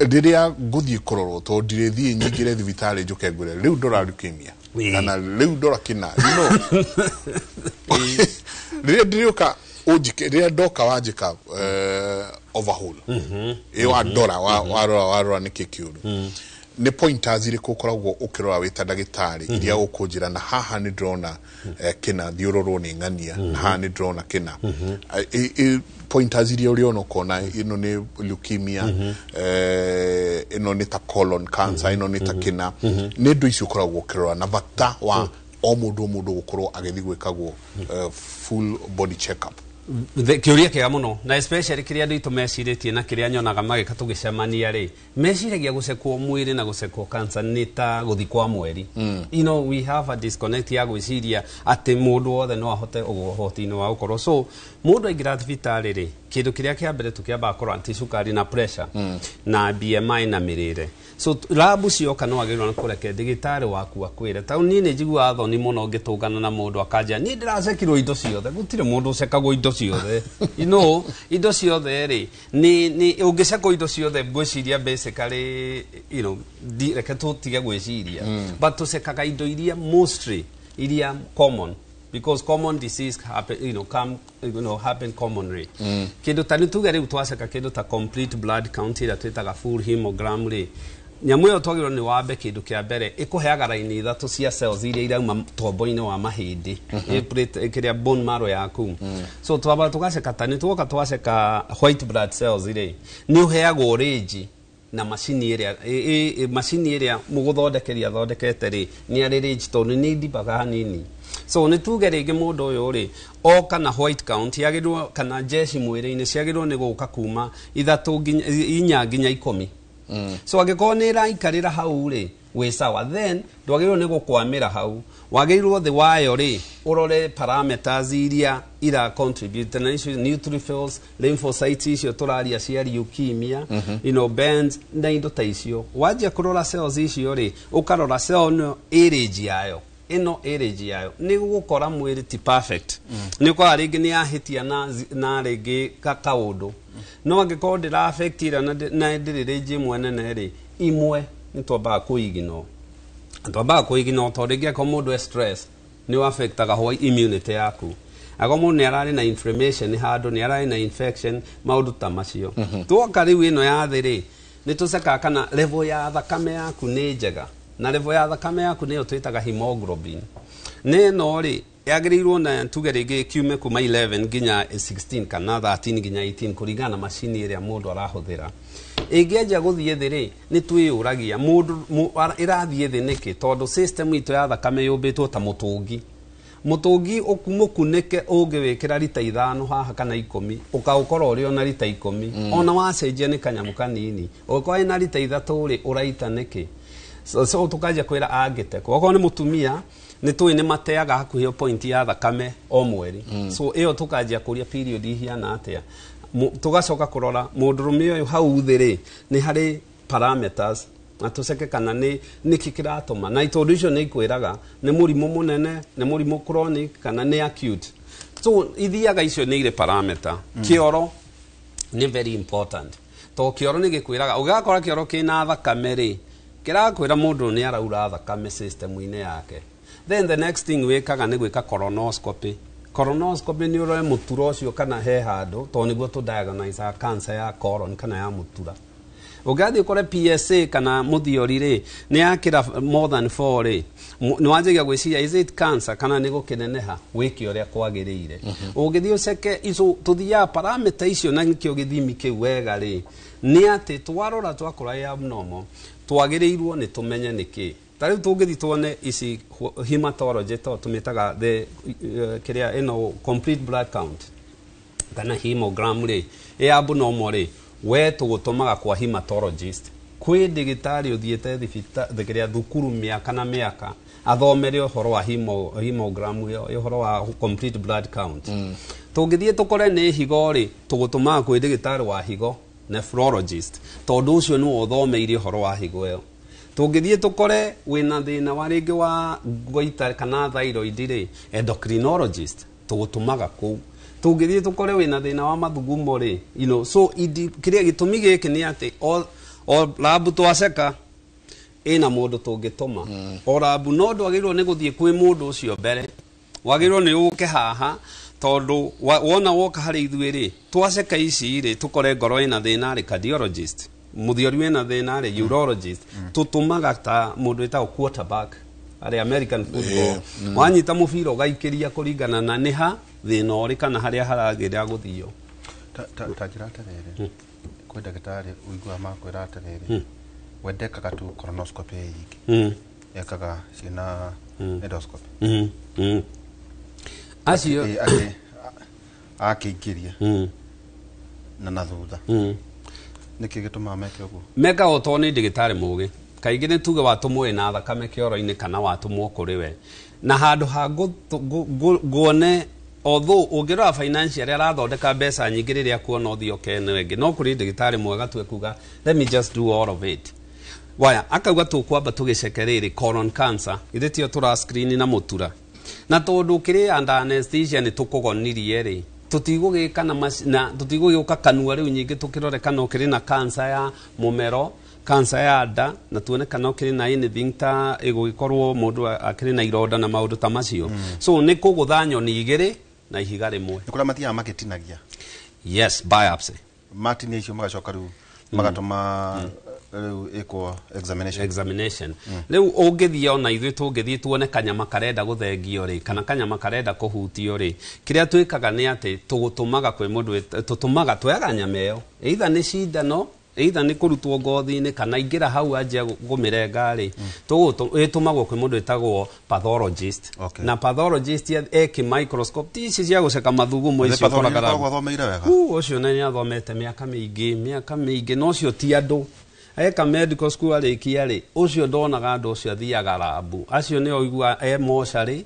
Diria guthi kororo to direthi nyingire thibitari njuke ngure riu ndora leukemia kana riu ndora kina diria ujike diria doka wajika overhaul wa ndora wa niki kiuru ni pointers iri kukoragwo ukirora wita ndagitari iria ukunjira na haha ni drona kina thiororo ni ngania na haha ni drona kina pointers iria uriona kona ino ni leukemia ino ni ta colon cancer ino ni ta kina ni ndu icio ukoragwo ukirora na bata wa o mundu gukorwo agithi gwikagwo full body check up kiuria kega muno na especially kiria andu itu meciritie na kiria nyonaga magika tugicemania ri meciragia gucekwo mwiri na gucekwo cancer ni ta guthi kwa mweri you know we have a disconnect ya gwiciria ati mundu wothe no ahote ugohoti-ini wa ukorwo so mundu aingira thibitari ri kindu kiria kia mbere tukiamba korwo anti-sukari na pressure na BMI na mirire so labu cioka no agirwo kureke ndigitari waku akwire ta nini njigua thoni muno ngitungana na mundu akanja ni ndiracekirwo indo ciothe gutire mundu ucekagwo indo ciothe you know indo ciothe ri ni ungicekwo indo ciothe gwiciria basically you know reke tutige gwiciria but tucekaga indo iria mostly iria common because common disease happen happen commonly kindu tani tuge riu twaceka kindu ta complete blood count ira twitaga full hemogram ri nyamu yo twagirwo ni wambe kindu kia mbere ikuheaga raini ithatu cia cells iria irauma tombo-ini wa mahindi kiria bone marrow yaku so twaba tugaceka tani tugoka twaceka white blood cells iri ni uheagwo range na machine iria muguthondekeria thondekete ri ni ari range tondu ni ndibaga hanini so ni tuge ringi mundu uyu ri o kana white count yagirwo kana jeshi mwiri-ini ciagirwo ni guka kuma ithatu inya nginya 10 so agikorwo ni raikarira hau ri we sawa then ndwagirwo ni gukwamira hau wagirwo the wayo ri urore parameters iria ira contribute na icio neutrophils lymphocytes icio turaria cia leukemia you know bands na indo ta icio wajia kurora cells icio ri ukarora cell no age yayo ino age yayo ni gukora mwiri ti perfect ni kwa ringi ni ahitia na ringi kaundu no angikorwo ndira affect ira na ndiriri mwene na ri imwe ni twamba kuigino to ringi ko mundu stress ni affectaga ho immunity yaku ago mundu ni arari na inflammation ni handu ni arari na infection maundu ta macio twoka riu ino ya thiri ni tuceka kana level ya thakame yaku ni njega na level ya thakame yaku niyo twitaga hemoglobin neno ri yagĩrĩirwo na tuge rĩngĩ kiume kuma 11 nginya 16 kana 13 nginya 18 kũringana na macini ĩrĩa mũndũ arahũthĩra ĩngĩanjia gũthiĩ thĩ rĩ nĩ twĩyũragia mũndũ ĩrathiĩ thĩ nĩkĩ tondũ system itũ ya thakame yũmbĩtwo ta mũtũngi mũkunĩke ũngĩwĩkĩra lita 5 haha kana 10 ũkaũkora ũrĩ ona lita 10 ona wacenjia nĩ kanyamũ kanini ũgĩkorwo ĩna lita 3 rĩ ũraita nĩkĩ so tukaja kwĩra angĩte okorwo nĩ mũtumia nĩ tũĩ nĩ mateaga hakuhĩ point ya thakame o mweri so ĩyo tukanjia kũria period ihiana atĩa tugacoka kũrora mũndũrũme ũyũ hau thĩ rĩ nĩ harĩ parameters na tũceke kana nĩ nĩkĩ kĩratũma na itondu icio nĩ ikwĩraga nĩ mũrimũ mũnene nĩ mũrimũ chronic kana nĩ acute so ithiaga icio nĩ irĩ parameter kĩoro nĩ very important to kĩoro nĩ gĩkwĩraga ũgakora kĩoro kĩna thakame rĩ kĩrakwĩra mũndũ nĩ araura thakame system-inĩ yake then the next thing wĩkaga nĩ gwĩka colonoscopy nĩ ũrore mũtura ũcio kana he handũ to nĩguo tũ diagnose cancer ya colon kana ya mũtura ũgathiĩ ũkore PSA kana mũthiori rĩ nĩ yakĩra more than 4 rĩ nĩ wanjagia gwĩciria is it cancer kana nĩ gũkĩneneha wĩke ũrĩa kwagĩrĩire ũgĩthiĩ ũceke icio tũthiaga parameter icio na nĩkĩo gĩthimi kĩu wega rĩ nĩ atĩ twarora twakora abnormal twagĩrĩirwo nĩ tũmenye nĩkĩ tarĩu tũngĩthi tuone ici hematology to tumitaga the kĩrĩa ĩno complete blood count kana hemogram rĩ abnormal rĩ we tũgũtũmaga kwa hematologist kwĩ ndagĩtarĩ ũthiĩte thibitarĩ thukuru mĩaka na mĩaka athomere ũhoro wa hemogram ũhoro wa complete blood count tũngĩthiĩ tũkore nĩ higo rĩ tũgũtũmaga kwĩ ndagĩtarĩ wa higo nephrologist tondũ ũcio nĩ ũthomeire ũhoro wa higo ĩyo tũngĩthiĩ tũkore wĩna thĩna wa rĩngĩ wa goita kana thyroid rĩ endocrinologist tũgũtũmaga kũu tũngĩthiĩ tũkore wĩna thĩna wa mathugumo rĩ so kĩrĩa gĩtũmi gĩkĩ nĩ atĩ o labu twaceka ĩna mũndũ tũngĩtũma o labu no ndwagĩrĩirwo nĩ gũthiĩ kwĩ mũndũ ũcio mbere wagĩrĩirwo nĩ ũke haha tondũ wona woka harĩ ithuĩ rĩ twaceka ici rĩ tũkore ngoro ĩna thĩna rĩ cardiologist mũthiori wĩna thĩna rĩ urologist tũtũmaga ta mũndũ wĩtagwo quarterback arĩ American football wanyita mũbira ũgaikĩria kũringana na nĩha thĩna ũrĩ kana harĩa haragĩrĩra gũthio ta njĩra atĩrĩrĩ kwĩ ndagĩtarĩ ũiguaga makwĩra atĩrĩrĩ wendekaga tu colonoscopy yiki ekaga ciĩna endoscopy acio akĩingĩria na thutha nĩkĩ gĩtũmaga meke ũguo meka o tondũ nĩ ndagĩtarĩ mũũgĩ kaingĩ nĩ tuge watũmwo na thakame kĩoro-inĩ kana watũmwo kũrĩ we na handũ ha nguone although ũngĩrora financial arathondeka mbeca nyingĩ rĩrĩa kuona ũthiĩ okene wengĩ no kũrĩ ndagĩtarĩ mwega tu ekuga let me just do all of it waya akauga tũkwamba tũgĩceke rĩrĩ colon cancer ithe tio tũra screen na mũtura na tondũ kĩrĩ under anesthesia nĩ tũkũgonirie rĩ tutigũgĩka na tutigũgĩũka kanua rĩu nyingĩ tũkĩrore kana ũkĩrĩ na cancer ya mũmero cancer ya nda na tuone kana ũkĩrĩ na anything ta ĩgũgĩkorwo mũndũ akĩrĩ na ironda na maũndũ ta macio so nĩ kũgũtha nyoni igĩrĩ na ihiga rĩmwe nĩ kũrĩa mathiaga magĩtinagia yes biopsy matinia icio magacoka rĩu magatũma rĩu ĩkwo examination rĩu ũngĩthiĩ ona ithuĩ tũngĩthiĩ tuone kanyama karenda gũthengio rĩ kana kanyama karenda kũhutio rĩ kĩrĩa twĩkaga nĩ atĩ tũgũtũmaga kwĩ mũndũ tũtũmaga twoyaga nyama ĩyo either nĩ cindano either nĩ kũrutwo ngothi-inĩ kana ingĩra hau anjia gũmĩrenga rĩ ĩtũmagwo kwĩ mũndũ ĩtagwo pathologist na pathologist eki microscope ti ici cia gũceka mathugumo icio ũcio nĩ athomete mĩaka mĩingĩ no ũcio ti andũ eka medical school arĩkia rĩ ũcio ndonaga andũ ũcio athiaga labu acio nĩ oigua mocarĩ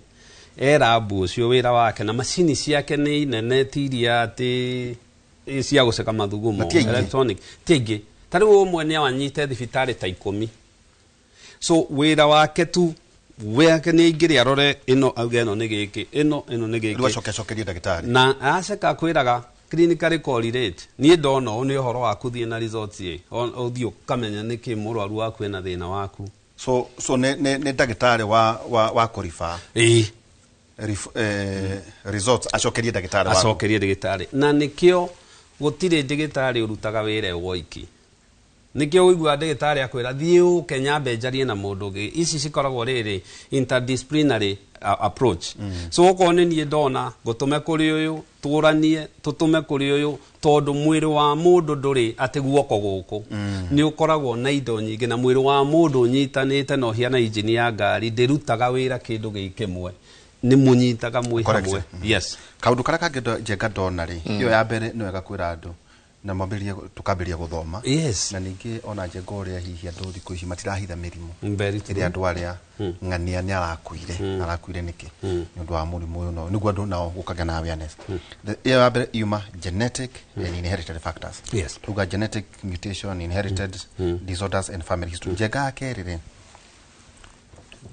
labu ũcio wĩra wake na macini ciake nĩ nene tiria atĩ cia gũceka mathugumo electronic tiingĩ tarĩu ũmwe nĩ awanyite thibitarĩ ta 10 so wĩra wake tu wake nĩ aingĩre arore ĩno auge ĩno nĩ gĩkĩ ĩno nĩ gĩkĩ acokeria ndagĩtarĩ na aceka kwĩraga clinical correlate niĩ ndona ũũ nĩ ũhoro waku thiĩ na results ũthiĩ ũkamenya nĩkĩ mũrwaru waku ena thĩna waku so nĩ ndagĩtarĩ wa kũriba results acokerie ndagĩtarĩ na nĩkĩo gũtirĩ ndagĩtarĩ ũrutaga wĩra woiki nikio wigua ndagitari akwira thiu Kenya benjarie na mundu gi ici cikoragwo riri interdisciplinary approach so ko ni ndona gutume kuri uyu turanie tutume kuri uyu tondu mwiri wa mundu nduri ati guoko guku ni ukoragwo na indo nyingi na mwiri wa mundu nyitanite no hiana injini ya ngari ndirutaga wira kindu gikimwe ni munyitaga mwi hamwe yes kaundu kara kangendo njenga ndona ri iyo ya mbere no wega kwira andu na maberia tukamberia guthoma yes na ningi ona njenga uria hihi andu thiku ici matirahitha mirimu very iri andu aria ng'ania ni arakuire niki ni undu wa murimu uyu no niguo andu nao gukagĩa na awareness iyo ya mbere yuma genetic and inherited factors yes tuga genetic mutation inherited disorders and family history njenga kerire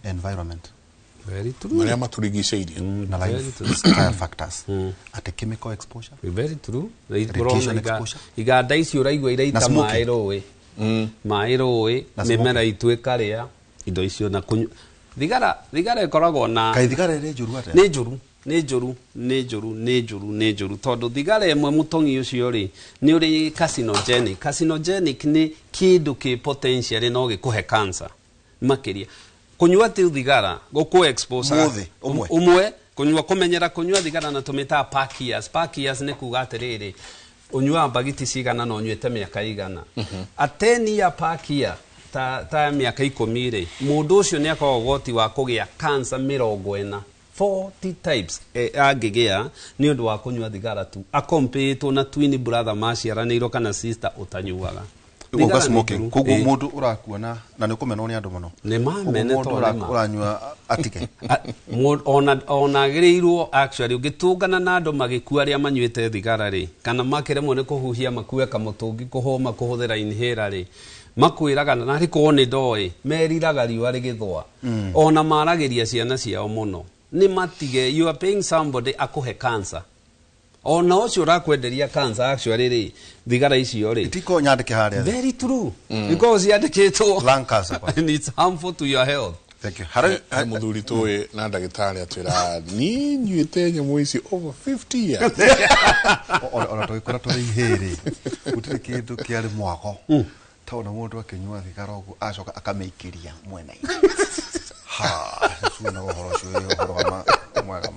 environment very true maria maturigiceirie na lifestyle factors at chemical exposure very true radiation exposure iganda icio uraigua iraita maĩ rũĩ mĩmera itu ĩkarĩa indo icio na thigara ikoragwo na kai thigara ĩrĩ njũru atĩa nĩ njũru tondu thigara ĩmwe mũtongi ũcio rĩ nĩ ũrĩ carcinogenic ni kĩndũ kĩ potential no gĩkũhe cancer makĩria kunyua ti thigara guku expose umwe kunyua kumenyera kunyua thigara na tumita parkias ni kuga atiriri unyua bagiti cigana no nywete miaka igana ateni ya parkia ta miaka 10 ri mundu ucio ni akoragwo goti wa kugia cancer 40 types agigia ni undu wa kunyua thigara tu akompetwo na twin brother maciaranirwo kana sister utanyuaga uga smoking kugu mundu urakuona na nikumenwo ni andu muno ni mamene to uranyua atike ona girirwo actually ugitungana na andu magikua aria manyuite thigara ri kana makiremwo ni kuhuhia makue kamutungi kuhoma kuhuthira inhaler ri makwiraga na riko ni ndoi meriraga riwa rigithwa ona maragiria ciana ciao muno ni matige you are paying somebody akuhe cancer ona ucio rakwenderia cancer actually ri thigara icio ri itiko nyandike haria very true because yandikitwo lung cancer and it's harmful to your health. Thank you. Hai muthuri tuwe na ndagitari atwira ni nyuite nyamu ici over 50 years ona twikora turi ihiri gutire kindu kiari mwako tona mundu akinyua thigara ugu acoka akameikiria mwena ha suona uhoro cio uhoro mwega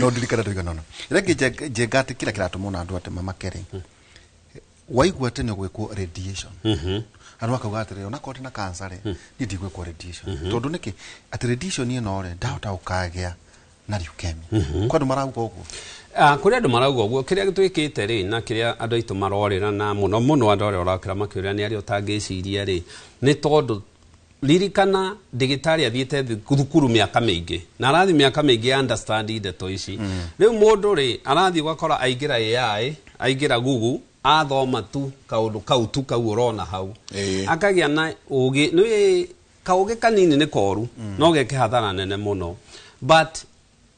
no dirikana tuigana rege jegati kila kiratumo na andu ate mamakere waigua tene gwikwo radiation anu akauga atire ona koti na cancer ni ndigwikwo radiation tondu niki ati radiation ino re ndahota ukagea na leukemia kwa ndu marauga uguo kuria andu marauga uguo kiria gitwikite ri na kiria andu aitu marorira na muno andu aria urakira makiuria ni aria utangiciria ri ni tondu lirikana digitari athiete thukuru miaka mingi na arathi miaka mingi understand ndeto ici riu mundu ri arathi gwakora aingira AI aingira Google athoma tu kaundu kau tu kau urona hau akagia na ugi ni kauge kanini ni koru no geke hathara nene muno but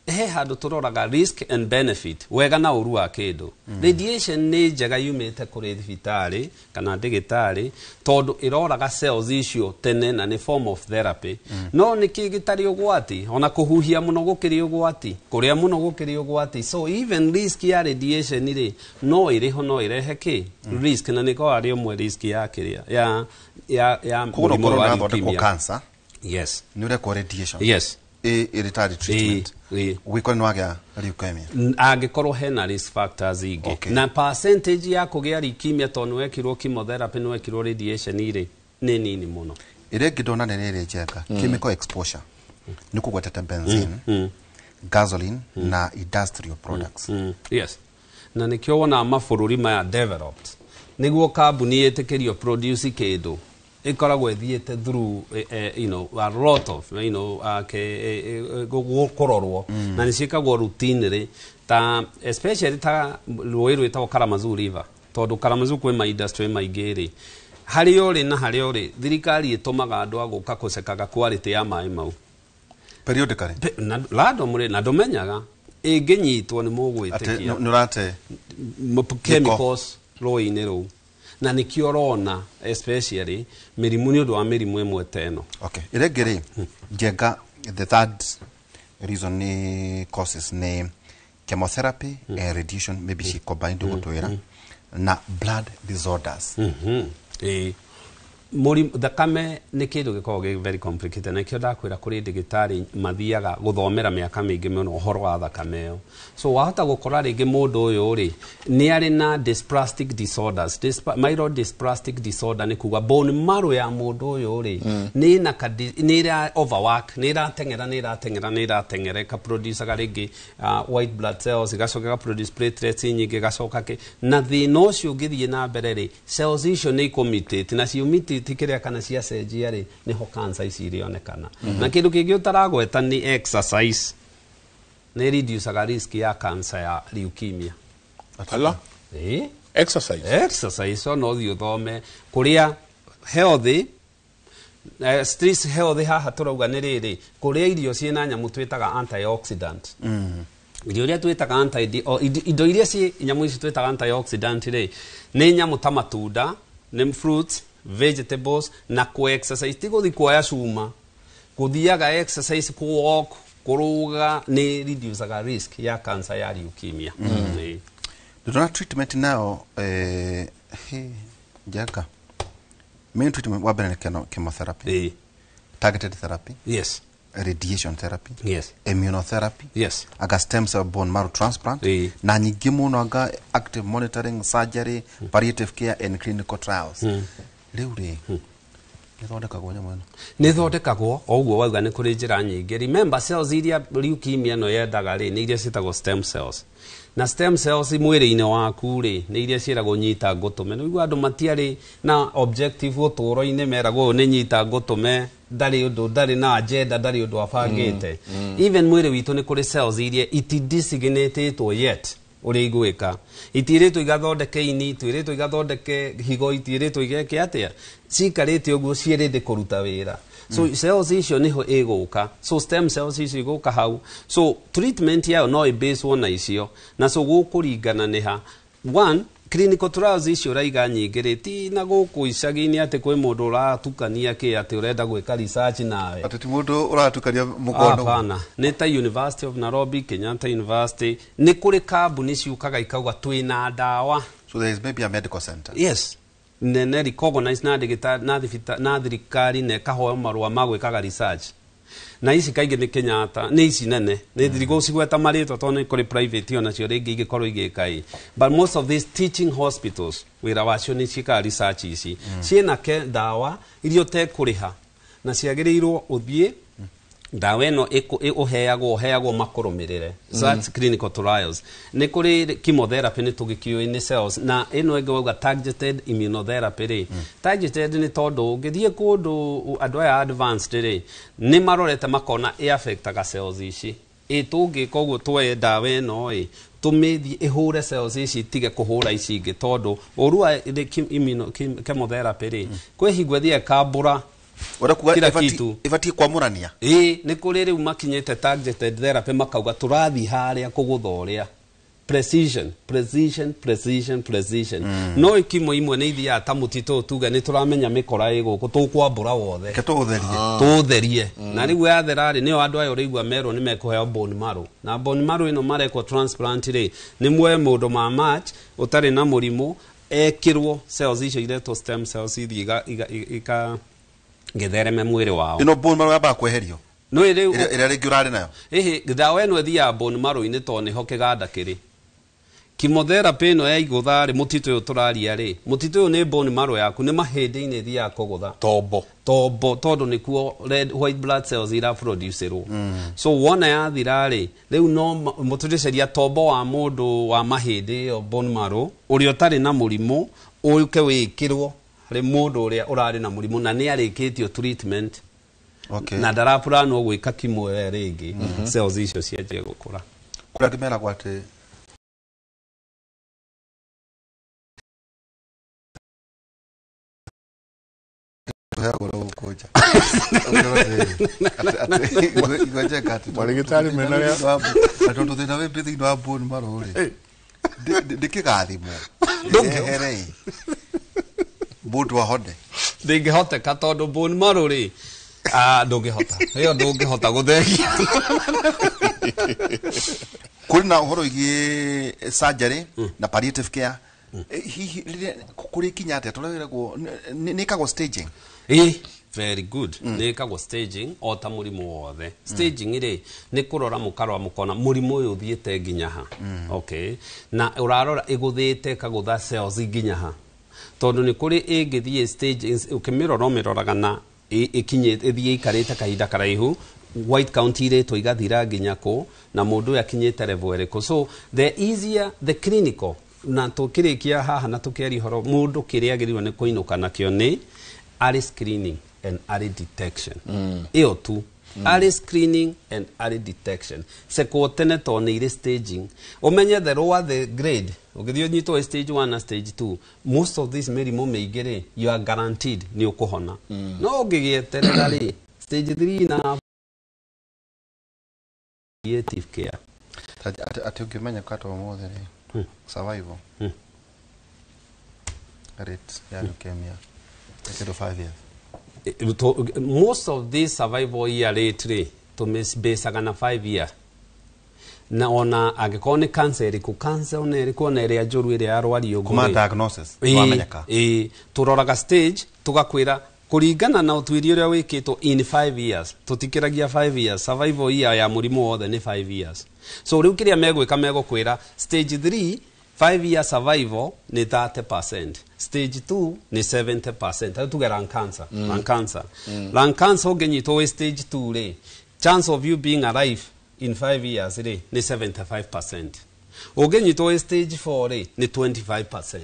he handu turoraga risk and benefit wega na uru wa kindu radiation ni njega yumite kuri thibitari kana digitari tondu iroraga cells icio tene na ni form of therapy no niki gitari ugwati ona kuhuhia muno gukiri ugwati kuria muno gukiri ugwati so even risk ya radiation ri no iriho no irehe ki risk na niko ari umwe risk ya kiria ya murimu wa cancer yes ni ure ko radiation yes irritatory treatment wiko ni wagia leukemia angikorwo hena risk factors ingi na percentage ya kugia leukemia tonu wekirwo chemotherapy no wekirwo radiation iri ni nini muno ire ngidona nene njeka chemical exposure ni kugwetete benzene gasoline na industrial products yes na nikio wona mabũrũri maya developed niguo kambuni itikirio produce kindu ikoragwo ethiete through a lot of kurorwo na nicikagwo routinely ta especially ta rũĩ rwĩtagwo Kalamazoo River tondu Kalamazoo kwĩ ma industry maingĩ rĩ harĩ uri na harĩ uri thirikari ĩtũmaga andũ agũka kũcekaga quality ya maĩ mau periodically lado mũrĩ na ndũmenyaga ĩngĩnyitwo nĩ mũgwĩtĩkia nũrate chemicals rũĩ-inĩ rũu na nikio rona especially mirimu ni undu wa mirimu imwe teno okay iregere jenga the third reason ni causes ni chemotherapy and radiation maybe she combined gutwira na blood disorders. Thakame nä kä ndå gä koragwo very complicated na kä o ndakwä ra kå rä ndägätarä mathiaga gå thomera mä aka mä ingä mä no å horo wa thakame ä yo so wahota gå kora rä ngä må ndå å yå rä nä arä na dysplastic disorders. Myelodysplastic disorder nä kuga bone marrow ya må ndå å yå rä nä ra overwork nä rateng'era ikaproducaga rä ngä white blood cells igacoka igaproduce platelets nyingä igacoka na thä na å cio å ngä thiä na mbere rä cells icio nä ikåmitĩte na ciumĩtĩte kĩrĩa kana cia cenjia rĩ nĩho cancer ici irĩonekana na kĩndũ kĩngĩ ũtaragweta nĩ exercise nĩ reducaga risk ya cancer ya leukemia. Exercise no thiĩ ũthome kũrĩa healthy stress healthy haha tũrauga nĩ rĩrĩ kũrĩa irio ciĩna nyamũ twĩtaga antioxidant irio iria twĩtaga indo iria ciĩ nyamũ ici twĩtaga antioxidant rĩ nĩ nyamũ ta matunda nĩ fruits vegetables na ku-exercise ti guthi kuoya cuma kuthiaga exercise ku-walk kuruga ni reducaga risk ya cancer ya leukemia. Ndona treatment nayo jaga main treatment wa bene chemotherapy targeted therapy radiation therapy immunotherapy aga stem cell bone marrow transplant na nyingĩ mũno aga active monitoring surgery palliative care and clinical trials. Rĩu rĩ nĩthondekagwo nyamũ ĩno nĩthondekagwo o ũguo wauga nĩ kũrĩ njĩra nyingĩ. Remember cells iria leukemia no yendaga rĩ nĩ iria ciĩtagwo stem cells na stem cells mwĩrĩ-inĩ waku rĩ nĩ iria ciĩragwo nyita ngũtũme. Nĩguo andũ matiarĩ na objective ũtũũro-inĩ meragwo nĩ nyita ngũtũme ndari ũndũ ndari na agenda ndari ũndũ abangĩte. Even mwĩrĩ witũ nĩ kũrĩ cells iria itidesignatetwo yet ũrĩa igwĩka itiĩrĩtwo igathondeke ini twĩrĩtwo igathondeke higo itiĩrĩtwo igeke atĩa cikarĩte ũguo ciĩrĩndĩ kũruta wĩra. So cells icio niho ĩgũka so stem cells icio igũka hau so treatment yao no ĩbased na icio na so gũkũringana nĩ ha one clinical trials icio raiga nyingĩ rĩ ti na gũkũ icagi-inĩ atĩ kwĩ mũndũ ũratukania kĩ atĩ ũrenda gwĩka research nawe atĩ ti mũndũ ũratukania mũkono. Hapana nĩ ta University of Nairobi Kenyatta University nĩ kũrĩ kambuni ciũkaga ikauga twĩna ndawa. So there is maybe a medical center. Nene recognize na thirikari na ĩkahoya marũa ma gwĩkaga research na ici kaingĩ nĩ Kenyatta nĩ ici nene nĩ thirikari cigweta marĩtwa tondũ nĩ kũrĩ private ona cio rĩngĩ ingĩkorwo igĩka but most of these teaching hospitals wĩra wacio nĩ ciĩkaga research ici ciĩna ndawa iria ũtekũrĩha na ciagĩrĩirwo ũthiĩ ndawa ĩno ũheagwo makũrũmĩrĩre that's clinical trials. Nĩ kũrĩ chemotherapy nĩ tũgĩkĩũĩ nĩ cells na ĩno ĩngĩ wauga targeted immunotherapy rĩ targeted nĩ tondũ ũngĩthiĩ kũndũ andũ aya advanced rĩ nĩ marorete makona affectaga cells ici tũngĩka ũguo twoe ndawa ĩno tũmĩthiĩ ĩhũre cells ici tige kũhũra ici ingĩ tondũ ũru wa chemotherapy rĩ kwĩ hingo ĩthiĩ ĩkambũra kila kitu ibatie kwamũrania nĩ kũrĩ rĩu makinyĩte targeted therapy makauga tũrathiĩ harĩa kũgũthoria precision no ikimo imwe nĩ ithiaga ta mũtitũ tuge nĩ tũramenya mĩkora ĩ gũkũ tũkwambũra wothe tũũtherie na rĩu yathera rĩ nĩyo andũ aya ũrĩigua merwo nĩ mekũheo bone marrow na bone marrow ĩno marekwo transplant rĩ nĩ muoe mũndũ ma match ũtarĩ na mũrimũ ekĩrwo cells icio iretwo stem cells ithiĩ gethereme mwĩrĩ wao ino bone marrow yamba kweherio no ĩrĩa rĩngĩ ũrarĩ nayo ndawa ĩno ĩthiaga bone marrow-inĩ tondũ nĩho kĩganda kĩrĩ chemotherapy ĩno ya igũtha rĩ mũtitũ ũyũ tũraria rĩ mũtitũ ũyũ nĩ bone marrow yaku nĩ mahĩndĩ-inĩ ĩthiaga kũgũtha tombo tondũ nĩkuo red white blood cells iraproducerwo so wona yathira rĩ rĩu no mũtũrĩceria tombo wa mũndũ wa mahĩndĩ ĩyo bone marrow ũrĩa ũtarĩ na mũrimũ ũke wĩkĩrwo harĩ mũndũ ũrĩa ũrarĩ na mũrimũ na nĩ arĩkĩtio treatment na ndarapũranwo gwĩka kimo rĩngĩ cells icio cianjie gũkũra kũrĩa ngĩmeragwo atĩ Marigitari mena rĩa atondũ thĩna wĩ thĩinĩ wa bone marrow rĩ ndĩkĩgathimwo ndũngĩhere mũndũ ahote ndĩngĩhoteka tondũ bone marrow rĩ ndũngĩhota ĩyo ndũngĩhota gũtheria kũrĩ na ũhoro wĩgiĩ surgery na palliative care hihi kuri kinyate tolewiragwo nikagwo staging very good nikagwo staging o ta murimu wothe staging ire ni kurora mukarwa mukona murimu uyu thiete nginya ha okay na urarora iguthite kagutha cells nginya ha tondu ni kuri ingithie stage ukimirora miroraga na ikinye ithie ikarite kahinda karaihu white count ire to igathira nginya ko na mundu yakinyite level eriko so the easier the clinical na tukirikia haha na tukiari horo mundu kiria agirwo ni kuinuka nakio ni early screening and early detection iyo tu early screening and early detection seko tene to ni ire staging umenye the lower the grade ukithio nyito stage 1 na stage 2 most of these merimu meigere you are guaranteed ni ukuhona no ngigieterera ri stage 3 na palliative care ati ukimenya kwato mothe ri survival rate ya leukemia instead of 5 years most of these survival year rate to miss base na 5 years na ona agikone cancer iriku cancer ona iriku na ria njuru ria arwari ugu kuma diagnosis wamenyeka turoraga stage tugakwira kuringana na utwiri uria wikitwo in 5 years tutikiragia 5 years survival year ya murimu wothe ni 5 years so riu kiria megwika megokwira stage 3 5 year survival ni 30%, stage 2 ni 70%. Atu tuge lung cancer, lung cancer. Lung cancer ugenyitwo we stage 2 re, chance of you being alive in 5 years re ni 75%. Ugenyitwo we stage 4 re ni 25%.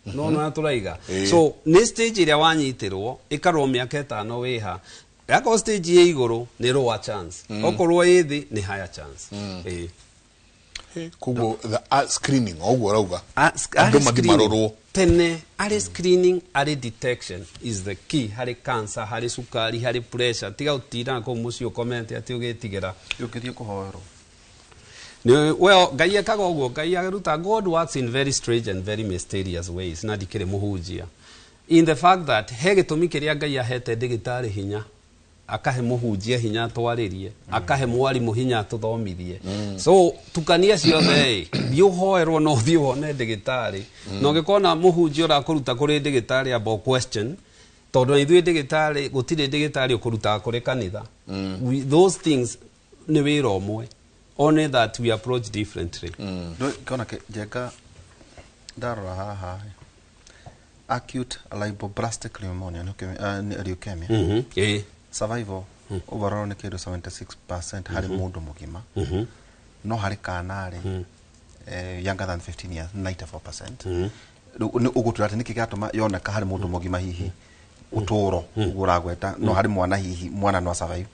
No no turaiga. So ni stage ile wanyitirwo ikarwo miaka 5 wiha. Yako stage ye iguru ni lower chance. Okorwo ithi ni higher chance. Kugo the screening ogwo rauga ando magimaroro tene early screening early detection is the key hari cancer hari sukari hari pressure tiga utira ko mucio comment ati ugetigera yukithie kuhoerwo well gaiya kago ogwo gaiya ruta God works in very strange and very mysterious ways na dikire muhujia in the fact that hege tumikiria gaiya hete digitari hinya akahe muhujia hinya twaririe akahe mwarimu hinya tuthomithie so tukania ciothe thiu hoerwo no thiu one digitari no gikona muhujia ora kuruta kuri digitari about question tondu ithui digitari gutire digitari ukuruta kuri kanitha those things ni wira omwe only that we approach differently no kona jeka darora haha acute lymphoblastic pneumonia leukemia survival overall ni kido 76% hari mundu mugima no hari kanari younger than 15 years 94% ni uguturate niki gatuma yoneka hari mundu mugima hihi uturo uragweta no hari mwana hihi mwana no survive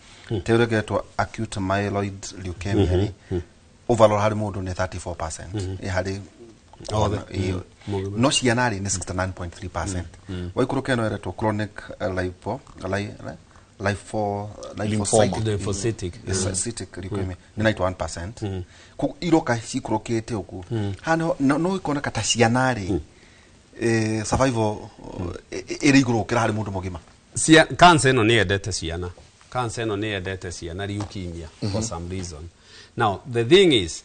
teregetwa acute myeloid leukemia overall hari mundu ni 34% hari no cianari ni 69.3% waikuruke no ereto chronic lymphocytic leukemia ni 91%. Ku iroka cikurokete ugu hano no ikona kata cianari survival iri igurukira hari mundu mugima cancer no ni edete ciana cancer no ni edete ciana leukemia for some reason. Now the thing is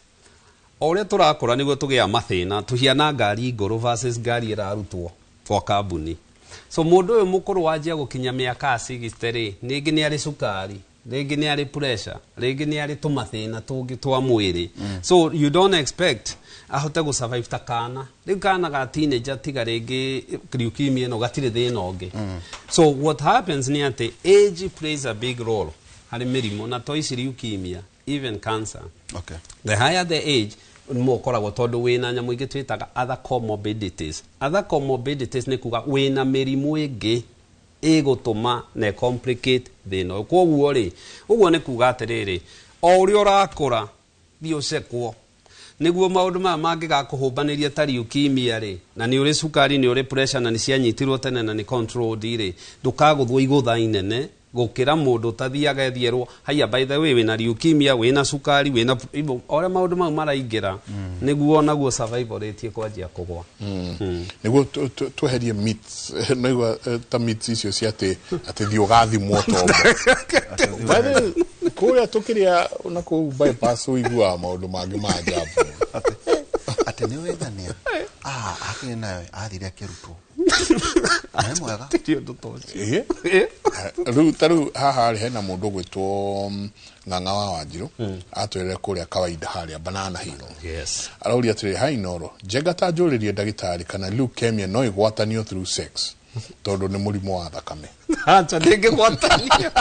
ore turakura niguo tugia mathina tuhiana ngari iguru versus ngari irarutwo for kambuni. So mundu uyu mukuru wajia gukinya miaka 60 ningi ni ari sukari ringi ni ari pressure ringi ni ari tumathina tungi twa mwiri so you don't expect ahote gu survive takana rikana ga teenager tiga ringi leukemia no gatire thina onge so what happens ni ati age plays a big role hari mirimo na toisi leukemia even cancer the higher the age mo koragwo tondu wina nyamu ingi twitaga other comorbidities ni kuga wina mirimu ingi igutuma na complicate thina koguo ri uguo ni kuga atiriri o uri urakura thio sekwo niguo maundu ma mangi ga kuhumbaniria ta leukemia ri na ni uri sukari ni uri pressure na ni cianyitirwo tene na ni controlled ri ndukaguthwo igutha inene gukira mundu tathiaga ethierwo haya by the way wina leukemia wina sukari wina ore maundu mau maraingira niguo naguo survival rate kwanjia kugwa niguo tweherie myths naigua ta myths icio cia ati thiogathi moto bale kuria tukiria na ku bypass uigua maundu mangi ma ajabu ati ni wethania akina athire akiruto ai mwega tio ndotoci taru haha hena mundu gwitwo Ng'ang'a wa Wanjiru atwere kuria kawaida haria Banana Hill. Yes. Arauria atiri hai noro jenga ta njuririe ndagitari kana leukemia no igwatanio through sex tondu ni murimu wa thakame. Acha ndingigwatania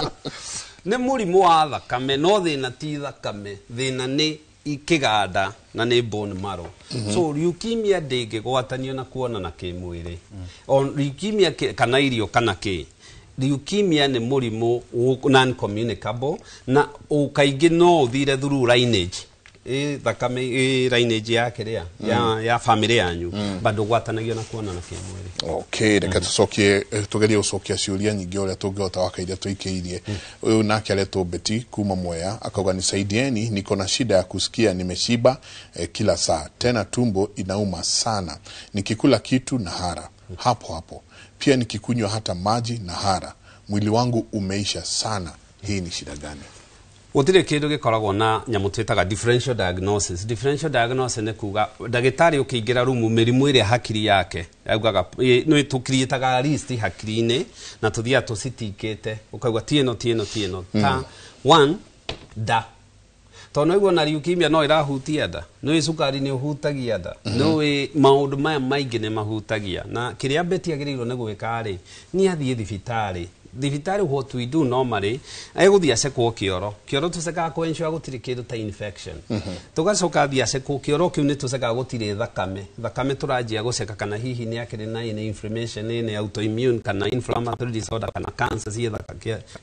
ni murimu wa thakame no thina ti thakame thina ni ikiganda na ni bone marrow. So leukemia ndingigwatanio na kuonana kimwiri. On leukemia kana irio kana ki leukemia ni murimu non communicable na ukaingi no uthire through lineage thakame lineage yake ria ya family yanyu bado gwatanagio na kuonana kimwiri. Okay, reka tucokie tugerie ucokia ciuria nyingi uria tungihota wakaire tuikiirie. Uyu nake aletwo Beti kuma Mwea akauga nisaidieni, niko na shida ya kusikia, nimeshiba kila saa, tena tumbo inauma sana, nikikula kitu na hara hapo hapo, pia nikikunywa hata maji na hara, mwili wangu umeisha sana. Hii ni shida gani? Gutire kindu gikoragwo na nyamu twitaga differential diagnosis. Differential diagnosis ne kuga dagitari ukiingira rumu mirimu ire hakiri yake augaga no tukirietaga list hakiri-ini na tuthia tucitikite ukauga tieno ta one da tono igwo na leukemia no irahutia nda no cukari ni uhutagia nda no maundu maya maingi ne mahutagia na kiria Beti agirirwo ne gwika ri ni athie thibitari. What we do normally aiguthi acekwo kioro tuseka ko ensure gutiri kindu ta infection tugacoka thia acekwo kioro kiu ni tuseka gutiri thakame turajia guceka kana hihi ni akiri na ine inflammation ni autoimmune kana inflammatory disorder kana cancer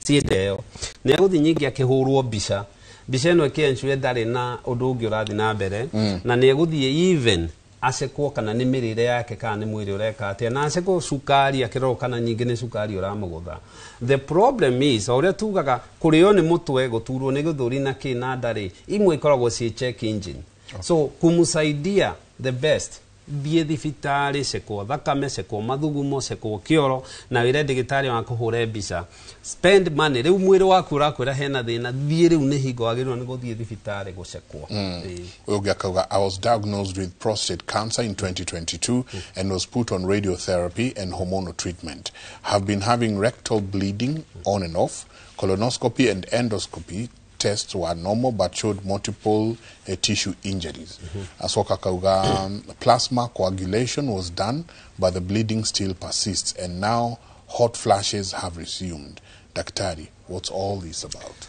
ciedeo ni aiguthi nyingi akihurwo bica eno ensure ndari na undu ungi urathi na mbere na ni aiguthi even acekwo kana ni mirire yake kana ni mwiri ureka atia na acekwo sukari akiroro kana nyingi ni sukari uramugutha. The problem is oria tugaga kurio ni mutwe guturwo ni guthuri na kina ndari imwe ikoragwo ci check engine. So kumusaidia the best thie thibitari cekwo thakame cekwo mathugumo cekwo kioro na wire ndigitari wa kuhure mbica spend money riu mwiri waku urakwira hena thina thie riu ni hingo agirwo ni guthie thibitari gucekwo. Ogakauga I was diagnosed with prostate cancer in 2022 and was put on radiotherapy and hormonal treatment. Have been having rectal bleeding on and off. Colonoscopy and endoscopy tests were normal but showed multiple tissue injuries. Asoka kauga plasma coagulation was done but the bleeding still persists and now hot flashes have resumed. Daktari, what's all this about?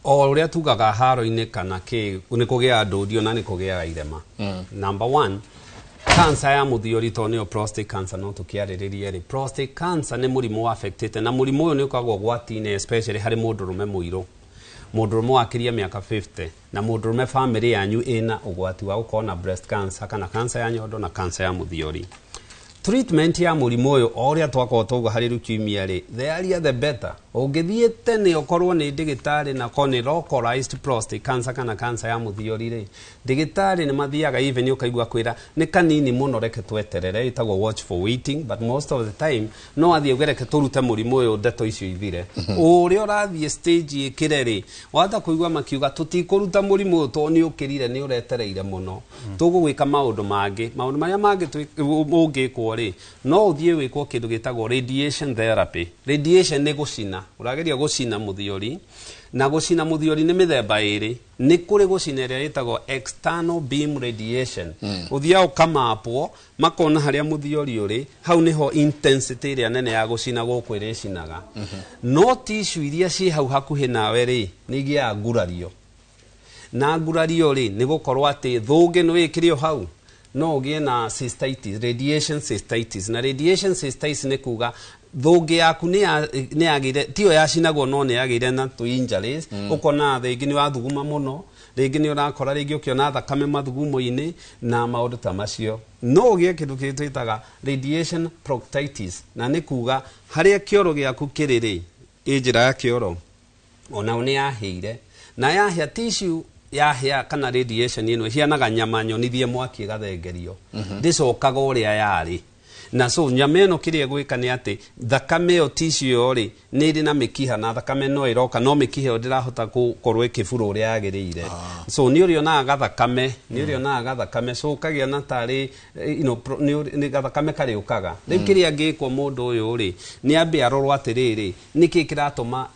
Oria tugaga haro-ini kana ki ni kugia ndudio na ni kugia irema. Number 1, cancer ya muthiori to ni prostate cancer no tukiaririria ri prostate cancer ni murimu affected na murimu uyu ni ukagwo gwatine especially hari mundurume muiru mundurume wakiria miaka 50 na mundurume family yanyu ina ugwati wa gukona breast cancer kana cancer ya nyondo na cancer ya muthiori. Treatment ya murimu uyu oria twakwo tugo hari leukemia ri the earlier the better. Ungithie tene ukorwo ni ndigitari na koni localized prostate cancer kana cancer ya muthiori ri ndigitari ni mathiaga even ukaigua kwira ni kanini muno reke tweterere itagwo watch for waiting but most of the time no athie ugereke turute murimu uyu ndeto icio ithire uria urathie stage ikire ri wata kuigua makiuga tutikuruta murimu to ni ukirire ni uretereire muno tugugwika maundu maria mangi ungikwo ri no uthie wikwo kindu gitagwo radiation therapy. Radiation ni gucina urageria gucina muthiori na gucina muthiori ni mithemba iri ni kuri gucina ria itagwo external beam radiation uthia ukamapwo makona haria muthiori uri hau niho intensity ria nene ya gucina guku iricinaga no tissue iria ci hau hakuhi nawe ri ni gia ngurario na ngurario ri ni gukorwo ati thungi no ikirio hau no ugie na cystitis, radiation cystitis. Na radiation cystitis ni kuga thungi yaku ni agire tio yacinagwo no ni agire na tu injuries ukona thingi ni wathuguma muno ringi ni urakora ringi ukiona thakame mathugumo-ini na maundu ta macio no ugie kindu kitwitaga radiation proctitis na ni kuga haria kioro giaku kiriri njira ya kioro ona ni yahire na yahia tissue yahia kana radiation ino hianaga nyama nyonithie mwaki gathengerio ndicokaga uria yari na so nyameno kiria gwika ni ati thakame o tissue ori ni ri na mikiha na thakame no iroka no mikiha o ndirahota gukorwo ikifuru uria yagirire so ni uri ona gathakame so kagia na tari ni gathakame kari ukaga riu kiria ngikwo mundu uyu uri ni ambe arorwo atiriri niki kiratuma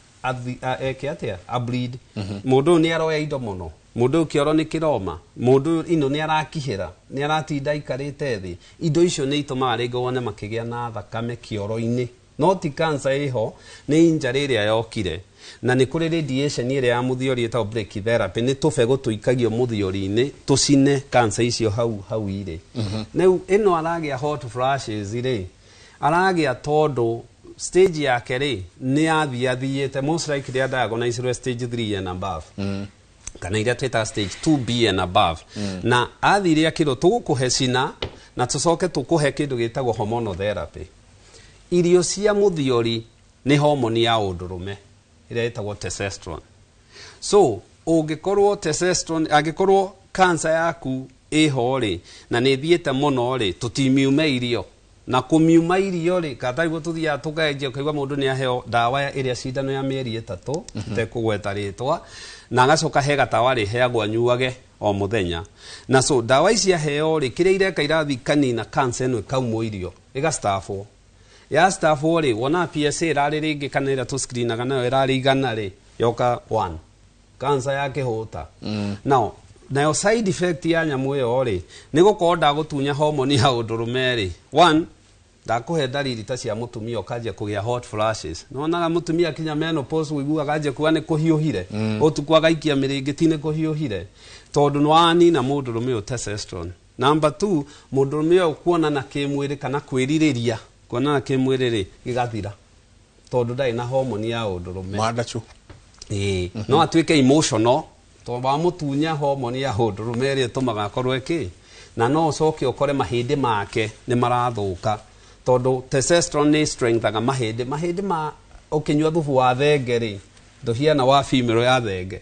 eke atia a bleed mundu ni aroya indo muno mundu kioro ni kiroma mundu ino ni arakihira ni aratinda ikarite thi indo icio ni ituma aringo wone makigia na thakame kioro-ini no ti cancer iho ni injury iria yokire na ni kuri radiation iria ya muthiori eta brachytherapy ni tubego tuikagio muthiori-ini tucine cancer icio hau ire now ino aragia hot flashes ire aragia tondu stage yake ri ni athiate most likely diagnosed stage 3 and above kana iria tweta stage 2B and above na athiria kiro tugukuhe cina na tucoke tukuhe kindu gitagwo hormonal therapy irio cia muthiori ni hormone ya undurume iria itagwo testosterone so ungikorwo testosterone angikorwo cancer yaku ihori na ni thiete muno ri tutimiume irio na kumiuma irio ri kataigo tuthia tukaenje kaigwa mundu ni aheo dawa iria cindano ya mieri 3 tekugweta ritwa na agacoka he gatawa ri heagwo anyuage o muthenya na so dawa ici aheo ri kiria ireka irathi kanina cancer no kaumo irio iga staffo ya staffo ri wona PSA irari ringi kana ira tu screenaga nayo irari igana ri yoka 1 cancer yake hota now nayo side effect ya nyamu iyo ri ni gukorwo ndagutunya hormone ya undurume ri 1 ndakuhe dalili ta cia mutumia ukaje kugia hot flashes nonaga mutumia kinya menopause wiguaga gaje kuwa ni kuhiuhire utukwa gaikia miringiti ni kuhiuhire tondu nwani na mundurume testosterone number 2 mundurume ukuona na kimwiri kana kwiririria kuona na kimwiri gigathira tondu dai na hormone ya undurume mandachu no atuike emotional to ba mutunya hormone ya undurume ri tumaga korwo eki na no ucoke ukore mahindi make ni marathuka tondu testosterone ni strengthaga mahindi ma ukinywa thubu wa thenge ri nduhiana wa female ya thenge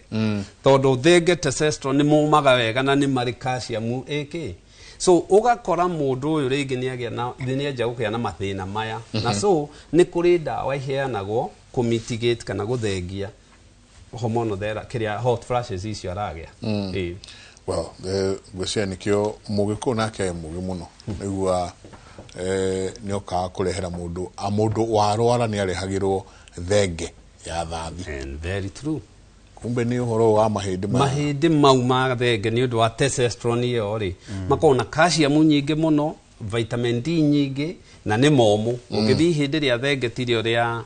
tondu thenge testosterone ni mumaga wega na ni mari calcium eki so ugakora mundu uyu ringi ni agia na thini aja gukia na mathina maya na so ni kuri dawa iheanagwo ku mitigate kana guthengia hormonal therapy kiria hot flashes icio aragia well gwecia nikio mugiko nake mugi muno nigua ni oka kurehera mundu warwara ni arehagirwo thenge ya thathi and very true kumbe ni uhoro wa mahindi mauma thenge ni undu wa testosterone yo ri makona calcium nyingi muno vitamin D nyingi na ni momu ugithi hindi ria thenge tirio ria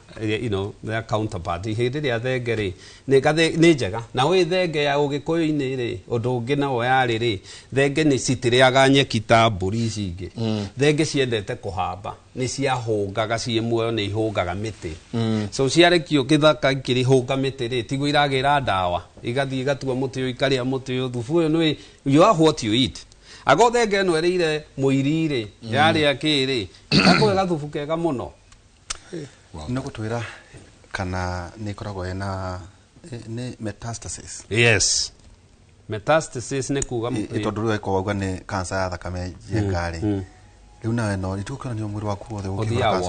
their counterpart hindi ria thenge ri ni njega na we thenge ya ugikuyu-ini ri undu ungi na oyari ri thenge ni citiriaga nyeki ta mburi cingi thenge ciendete kuhamba ni ciahungaga cie muoyo ni ihungaga miti so ciarekio githaka ikirihunga miti ri tigo iragira dawa igathi igatua muti uyu ikaria muti uyu thubu uyu ni you are what you eat ago thenge no erire muirire yari akiri ako gathubu kega muno no gutwira kana ni koragwo ena ni metastasis yes metastasis ni kuga itondu rwa iko ni cancer ya thakame jengari riu nawe no itukana ni mwiri waku wothe ukira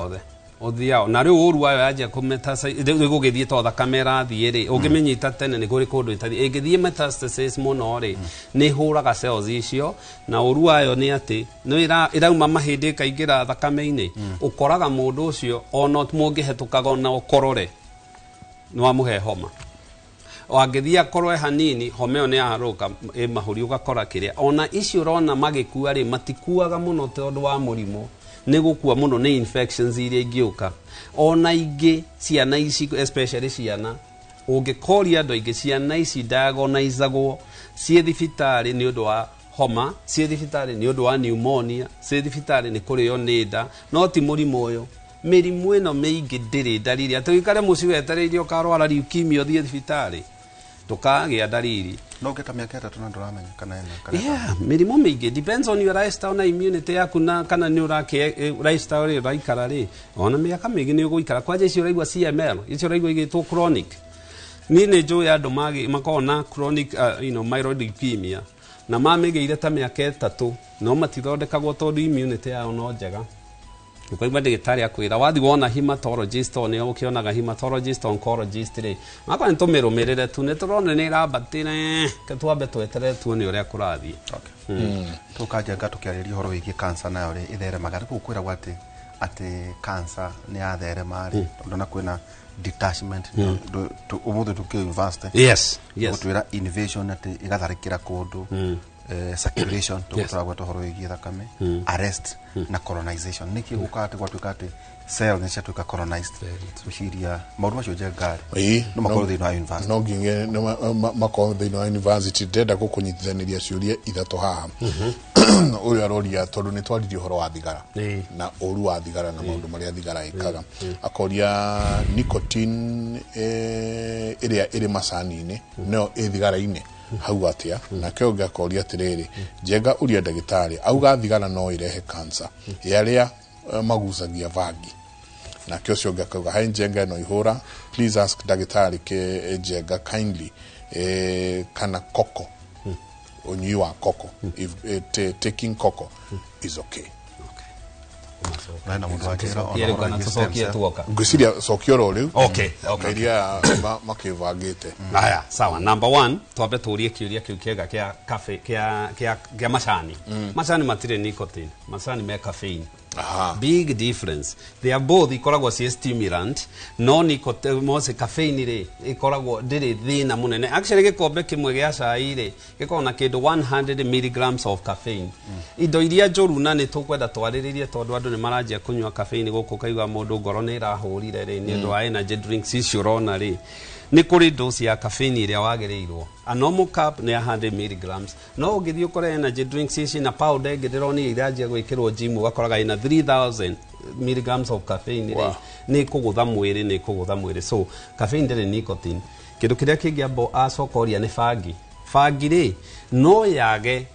othiao na riu uru ayo aje kumetastasis gugithie to thakame rathie ri ungimenyita tene ni kuri kundu itathi ingithie metastasis muno ri ni huraga cells icio na uru ayo ni ati no irauma mahindi kaingira thakame-ini ukoraga mundu ucio ona mungihetukaga na ukorore no muhe homa wangithia akorwe hanini homeo ni aharuka mahuri ugakora kiria ona icio urona magikua ri matikuaga muno tondu wa murimo ni gukua muno ni infections iria ingiuka ona ingi ciana ici especially ciana ungikoria andu ingi ciana ici diagnoseagwo cie thibitari ni undu wa homa cie thibitari ni undu wa pneumonia cie thibitari ni kurio ni nda no ti murimu uyu mirimu ino mingi ndiri dalili atukare muci wetereire ukarwara leukemia thie thibitari tukagia dalili no geta miaka 3 na ndoramenya kana ena mirimu mingi depends on your lifestyle na immunity yaku na kana ni urake lifestyle ri raikara ri ona miaka mingi ni uguikara kwaje icio raigwa CML icio raigwa igitwo chronic ni njo ya ndomagi makona chronic myeloid leukemia na mamigeire ta miaka 3 no matithondekagwo tondu immunity yao no njega ukaigua ndagĩtarĩ akwĩra wathi wona hematologist o nĩo ũkĩonaga hematologist oncologist rĩ makwa nĩ tũmĩrũmĩrĩre tu nĩ tũrona nĩ ĩrambatĩre twambe tweterere tuone ũrĩa kũrathiĩ tũkanjenga tũkĩarĩria ũhoro wĩgiĩ cancer nayo rĩ ĩtheremaga rĩu kwĩragwo atĩ cancer nĩ yatherema rĩ tondũ na kwĩna detachment ũmũthĩ tukio university gũtwĩra invasion atĩ ĩgatharĩkĩra kũndũ circulation tũgũtwaragwo tũhoro wĩgiĩ thakame arrest na colonization nĩkĩ gũka atĩ gwatuĩka atĩ cell nĩ ciatuĩka colonized gwĩciria maũndũ macio njengarĩ no makorwo thĩinĩ wa university no nginya makorwo thĩinĩ wa university ndenda gũkũnyitithanĩria ciũria ithatũ haha ũrĩa aroria tondũ nĩ twaririe ũhoro wa thigara na ũru wa thigara na maũndũ marĩa thigara ĩkaga akoria nicotine ĩrĩa ĩrĩ macani-inĩ no ĩ thigara-inĩ hau atia na kĩo ngakoria atirĩrĩ njenga uria ndagĩtarĩ auga thigara no irehe cancer yarĩa magucagia vangi na kĩo cio ngakauga hai njenga no ihũra please ask ndagĩtarĩ ke njenga kindly kana koko unyui wa koko if taking koko is okay na mũndũ wakĩra ngwĩciria cokio rĩu iria makĩbangĩte haya sawa number 1 twambe tũrie kĩũria kĩu kĩega kĩa cafe kĩa macani macani matirĩ nicotine macani me caffeine big difference they are both ikoragwo ci stimulant no nicotine mose caffeine rĩ ikoragwo ndĩrĩ thĩna mũnene actually gĩkombe kĩmwe gĩa cai rĩ gĩkoragwo na kĩndũ 100 milligrams of caffeine indo iria njũru na nĩ tũkwenda twarĩrĩrie tondũ andũ nĩ maranjia kũnyua caffeine gũkũ kaigua mũndũ ngoro nĩ ĩrahũrire rĩ nĩ ũndũ wa energy drinks icio ũrona rĩ nĩ kũrĩ dose ya caffeine ĩrĩa wagĩrĩirwo a normal cup nĩ 100 milligrams no ũngĩthiĩ ũkore energy drinks ici na powder ĩngĩ ndĩronire iranjia gwĩkĩrwo gym ũgakoraga ina 3000 milligrams of caffeine rĩ nĩ kũgũtha mwĩrĩ so caffeine ndĩrĩ nicotine kĩndũ kĩrĩa kĩngĩ ambo acokoria nĩ bangi rĩ no yage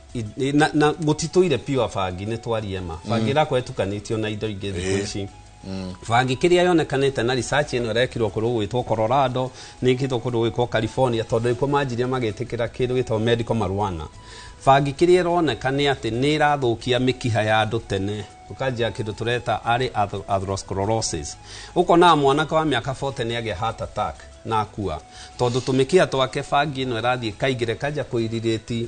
na gũtitũire pure bangi nĩ twarie ma bangi ĩrakorwo ĩtukanĩtio na indo ingĩ thikũ ici bangi kĩrĩa yonekanĩte na research ĩno ĩrekirwo kũrũ gwĩtwo Colorado nĩ ĩkĩtwo kũrũ gwĩtwo California tondũ ĩko manjirie magĩtĩkĩra kĩndũ gĩtagwo medical marijuana bangi kĩrĩa ĩroneka nĩ atĩ nĩ ĩrathũkia mĩkiha ya andũ tene ukanjia kĩndũ tũreta arĩ atherosclerosis ũkona mwanake wa mĩaka 40 nĩ agĩa heart attack na akua tondũ tũmĩkiha twake bangi ĩno ĩrathiĩ kaingĩre kanja kũirirĩti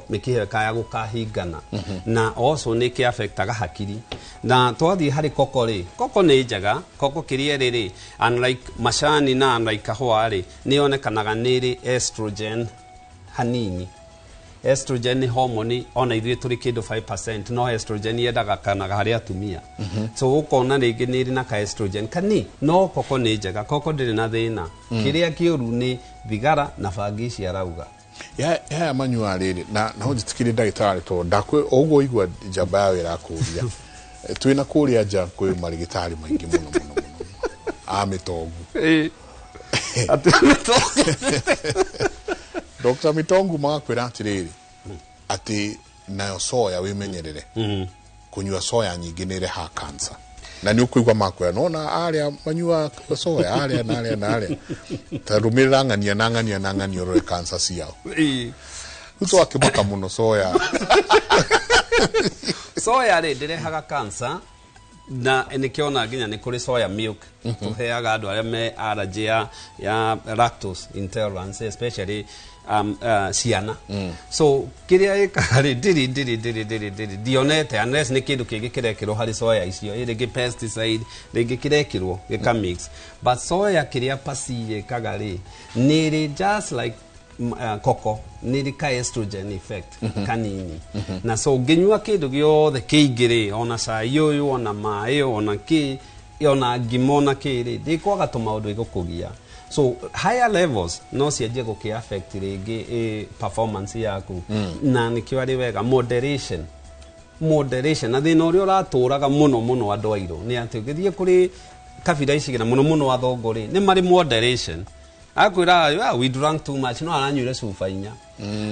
mĩkiha kaya gũkahingana na also nĩ kĩ affectaga hakiri na twathiĩ harĩ koko nĩ njega koko kĩrĩa rĩrĩ unlike macani na unlike kahũa rĩ nĩ yonekanaga nĩ ĩrĩ estrogen hanini estrogen ni hormone ona ithuĩ tũrĩ kĩndũ 5% no estrogen yendaga kanaga harĩ atumia so ũkona rĩngĩ nĩ ĩrĩ na ka estrogen kani no koko nĩ njega koko ndĩrĩ na thĩna kĩrĩa kĩũru nĩ thigara na bangi ici arauga ya manyua rĩrĩ na no njitikire ndagĩtarĩ tondũ ndakwe ũguo igua njamba yawe ĩrakũria twĩna kũrĩa nja kwĩ marigĩtarĩ maingĩ mũno amĩtongu Dr. Mitongu magakwĩra atĩrĩrĩ atĩ nayo soya wĩmenyerere kunyua soya nyingĩ nĩ ĩrehaga cancer na nĩ ũkũigua makwĩra nona arĩa manyua soya arĩa tarũmĩrĩra ng'ania ũrore cancer ciao Uto akimaka mũno soya soya rĩ ndĩrehaga cancer na nĩkĩona nginya nĩ kũrĩ soya milk tũheaga andũ arĩa me allergy ya lactose intolerance especially ciana so kĩrĩa ĩkarĩ ndiri dionete unless nĩ kĩndũ kĩngĩ kĩrekĩrwo harĩ soya icio rĩngĩ pesticide rĩngĩ kĩrekĩrwo gĩkamix but soya kĩrĩa pasi ĩkaga rĩ nĩ just like koko nĩ ka estrogen effect kanini na so ngĩnyua kĩndũ gĩothe kĩingĩ ona cai ũyũ ona maĩ ona kĩ ona ngima ona kĩrĩ ndĩkwaga tũmaũndũ igũkũgia so higher levels no cianjie gũkĩ affect rĩngĩ performance yaku na nĩkĩo arĩ wega moderation na thĩna ũrĩa ũratũraga mũno andũ airũ nĩ atĩ ũgĩthiĩ kũrĩ kabira icigĩra mũno athongorĩ nĩ marĩ moderation akwĩra we drank too much no aranyuire cuba 4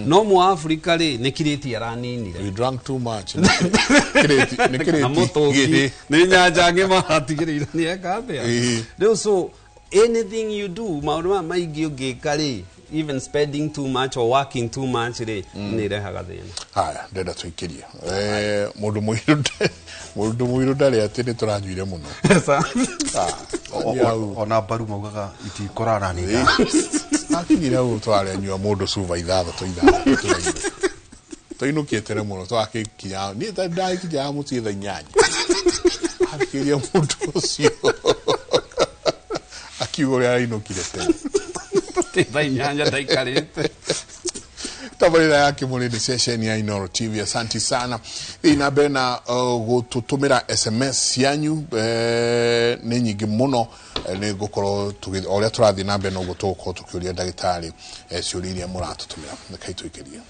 no mu Africa rĩ nĩ kirĩti araninire we drank too much nĩ kirĩti nĩ nyanja ngĩma atigĩrĩire nĩ eka mbĩa rĩu so anything you do maũndũ maingĩ ũngĩka rĩ even spending too much or working too much ni rehaga thina. Haya, ndenda tuikirie. Mundu muiru ndari ati ni turanyuire muno. Ona baru maugaga iti korara ni. Akinyira u tware nyua mundu suva ithatha toitha. Toinukietera muno twakikinya ni ndai kija muti tha nyanya. Akiria mundu ucio. Akiuria ainukire tena. Tha nyanya ndaikarite. Tabarira yake mulini session ya Inoro TV. Asante sana. Inabena gututumira SMS yanyu ni nyingi muno ni gukoro oria turathi na bena gutuko tukiuria ndagitari ciuria ya muratutumira nakaituikiria.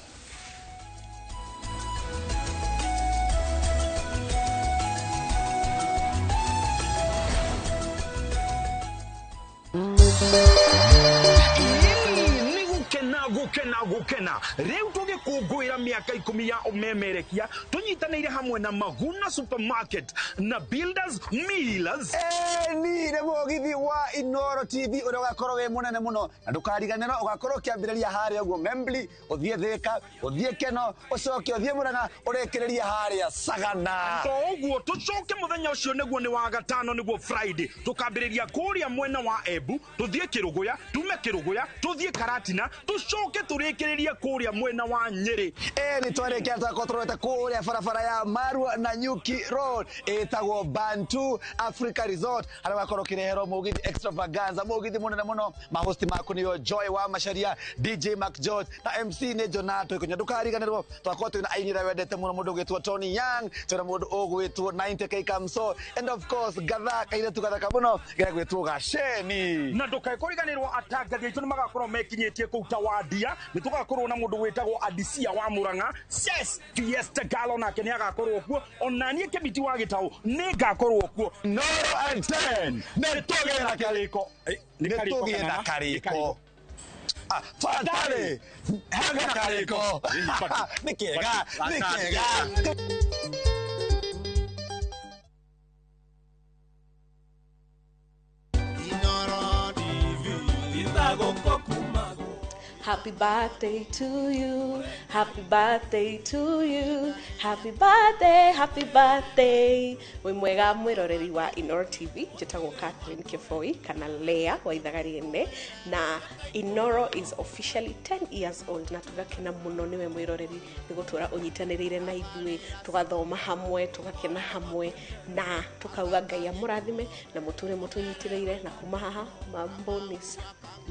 gukena riu tugikungwira miaka 10 ya umemerekia tunyitanire hamwe na Maguna Supermarket na Builders Millers. Ni re mogithi wa Inoro TV uria gakoro we munene muno na ndukariganira ugakoro kiambiriria haria uguo Membli uthie Thika uthie Keno ucoke uthie Muranga urekereria haria Sagana uguo tucoke muthenya ucio niguo ni wa gatano niguo Friday tukambiriria kuria mwena wa Embu tuthie Kiruguya tume Kiruguya tuthie Karatina tucoke turekereria kuria mwena wa Nyeri. Ni twarekia takotoreta kuria farafara ya Marua na Nyuki Road etagwo Bantu Africa Resort ara gakoro kirehero mugithi extravaganza mugithi munene muno mahosti maku niyo Joy wa Masharia DJ Mac George na MC ne Jonato ikonya ndukariganirwo twakwa twina ainira wendete muno mundu gwitwo Tony Young twina mundu ogwitwo 90k Kamso and of course gathaka ile tugathaka muno gwitwo Gasheni na ndukariganirwo atangathia itu nimagakorwo mekinyetie ku Tawadia nitugakorwo na mundu witagwo Adisia wa Muranga Ses Fiesta Galo na kenya gakorwo kuo onanie kemiti wa Gitau ne gakorwo kuo Noro and 10 netogera kariko netogera kariko Fatale haga kariko nikega Inoro TV izago kokumago. Happy birthday to you, happy birthday to you, happy birthday. We mwega mwiroreri wa Inoro TV, jetagwo Catherine Kefoi, kana Lea wa Ithagariene, na Inoro is officially 10 years old, na tugakena muno niwe mwiroreri, nigutura unyitanirire na ithuĩ, tugathoma hamwe, tugakena hamwe, na tukauga Ngai amurathime, na muture mutunyitirire, na kuma haha mambo ni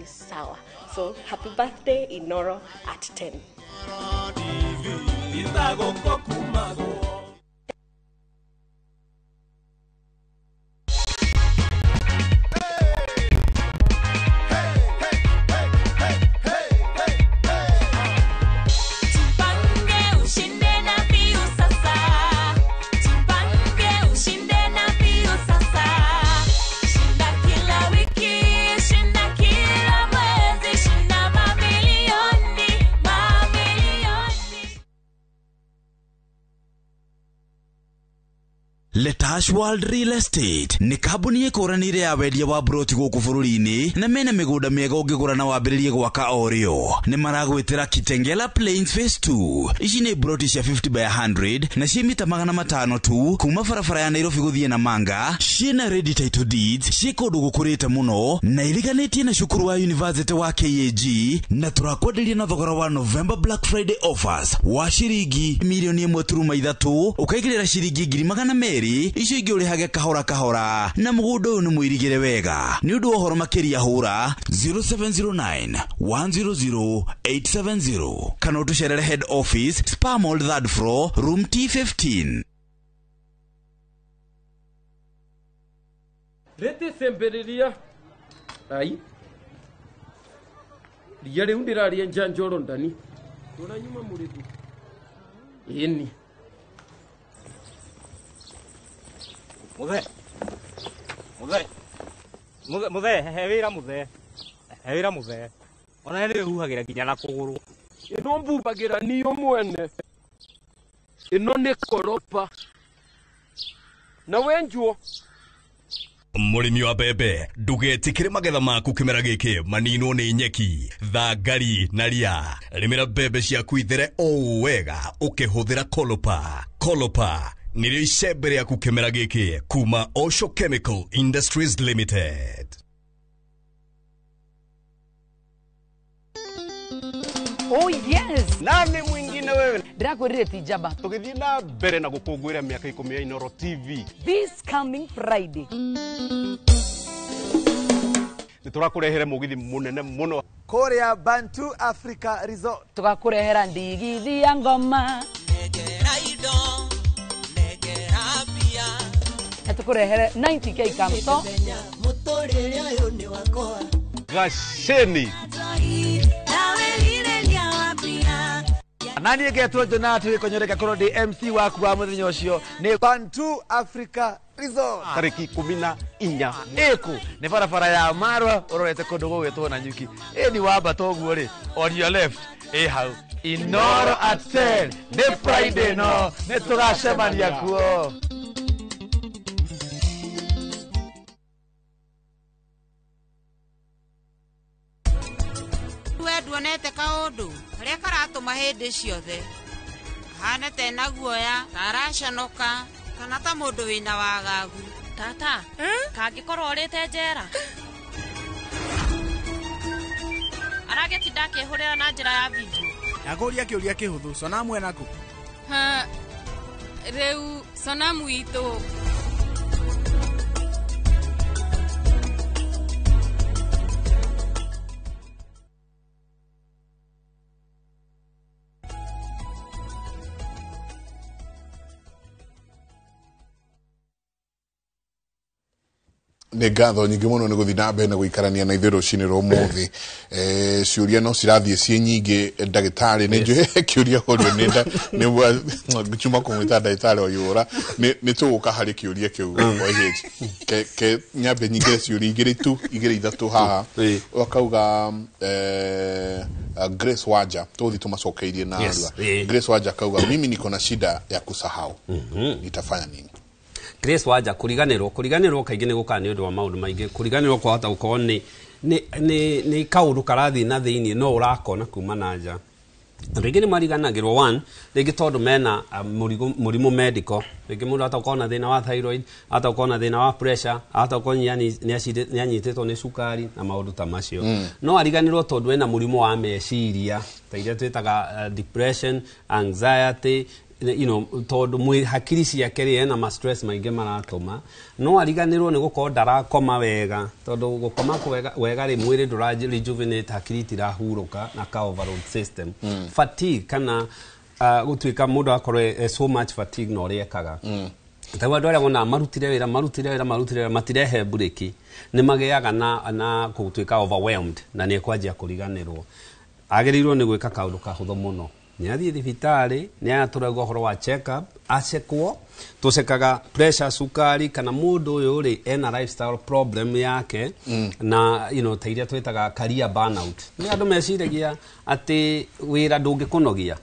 sawa. So happy birthday Inoro at 10. Letash World Real Estate ni kambuni ikoranire ya wendia wa broti guku bururi-ini na mena migunda miega ungigura na wambiririe gwaka orio ni maragwitira Kitengela Plains Phase 2 ici ni broti cia 50 by 100 na cia mita 500 tu kuma barabara ya Nairobi guthie na Manga ciina ready title deeds ci kundu gukurite muno na iriganitie na cukuru wa University wa KAG na turakwenderia na thogora wa November Black Friday offers wa ciringi milioni 1.3 ukaigirira ciringi 200 icio ingi urihage kahora na mugundo uyu ni mwirigire wega ni undu ohoro makiria hura 0709 100 870 kana utucerere head office Spa Mall 3rd floor room T15. Rete semberiria ai riari undiraria njanjoro ndani tunanyuma muritu ini Muthe hewira muthe ona ni huhagira nginya na kuguru ino mbumbagira niyo mwene ino ni koropa na wenjuo Mũrĩmi wa mbembe ndugetikĩre magetha maku kĩmera gĩkĩ maninwo nĩ nyeki, thangari na ria. Rĩmĩra mbembe ciaku ithere o wega ũkĩhũthĩra Colopa. Colopa nĩrĩo icembe rĩaku kĩmera gĩkĩ kuma Osho Chemical Industries Limited. Oh yes. Nani mwingine wewe? Ndirakwirire ti Jaba. Tugithii na mbere na gukungwira miaka 10 ya Inoro TV. This coming Friday. Niturakurehere mugithi munene muno. Korea Bantu Africa Resort. Tugakurehera ndigithia ya ngoma. Negera ido. Negera pia. Tukurehere 90k kamso. Mutorere ayo ni wakoa. Gasheni. Nani getwo Jonathan wikonyoreka koro ndi MC waku wa muthenya ucio ni Bantu Africa Resort. Tariki 14 Eku ni barabara ya Marwa urorete kundu gugwitwo na nyuki. Ni wamba toguo ri on your left. Hau Inoro at 10 ni Friday no ni tugacemania kuo. Duonete kaundu haria karatuma hindi ciothe hana tena guoya taracanoka kana ta mundu wina wagagu tata kangikorwo urite njera aragetinda akihurira na njira ya video yakuria kiuria kihuthu sonamu enaku riu sonamu itu nĩ ngatho nyingĩ mũno nĩ gũthiĩ na mbere na gũikarania na ithuĩ rũcinĩ rwa ũmũthĩ. Ciũria no cirathiĩ ciĩ nyingĩ ndagĩtarĩ nĩ njũĩ kĩũria ũrĩa nĩ ngĩchuma kũmwĩta ndagĩtarĩ ũyũ nĩ tũgũka harĩ kĩũria kĩu ke nyambe nyingĩ ciũria igĩrĩ ithatũ haha wakauga Grace Wanja tũthi tũmacokeirie na arua. Grace Wanja kauga mimi niko na shida ya kusahau nitafanya nini? Grace Wanja kuriganirwo kaingĩ nĩ gũka nĩ ũndũ wa maũndũ maingĩ. Kuriganirwo kwa hota gũkorwo nĩ kaũndũ karathi na thĩinĩ no ũrakona kuma na nja. Rĩngĩ nĩ mariganagĩrwo one rĩngĩ tondũ mena mũrimũ medical. Rĩngĩ mũndũ atakorwo na thĩna wa thyroid, atakorwo na thĩna wa pressure, atakorwo nĩ anyitĩtwo nĩ cukari na maũndũ ta macio. No ariganĩrwo tondũ ena mũrimũ wa meciria ta iria twĩtaga depression, anxiety, tondũ hakiri ciake rĩ ena ma stress maingĩ maratũma. No ariganĩrwo nĩ gũkorwo ndarakoma wega tondũ gũkoma wega rĩ mwĩrĩ ndũra rejuvenate, hakiri itirahurũka na ka overload system. Fatigue kana gũtuĩka mũndũ akorwo so much fatigue no rĩekaga. Tawa andũ arĩa wona marutire wĩra matirehe bureki nĩ magĩaga na gũtuĩka overwhelmed na nĩ ekwanjia kũriganĩrwo. Agĩrĩirwo nĩ gwĩka kaũndũ kahũthũ mũno. Nĩ athiĩ thibitarĩ nĩ atũrauga ũhoro wa check up acekwo tũcekaga pressure, sukari kana mũndũ ũyũ rĩ ena lifestyle problem yake na ta iria twĩtaga career burnout. Nĩ andũ meciragia atĩ wĩra ndũngĩkũnogia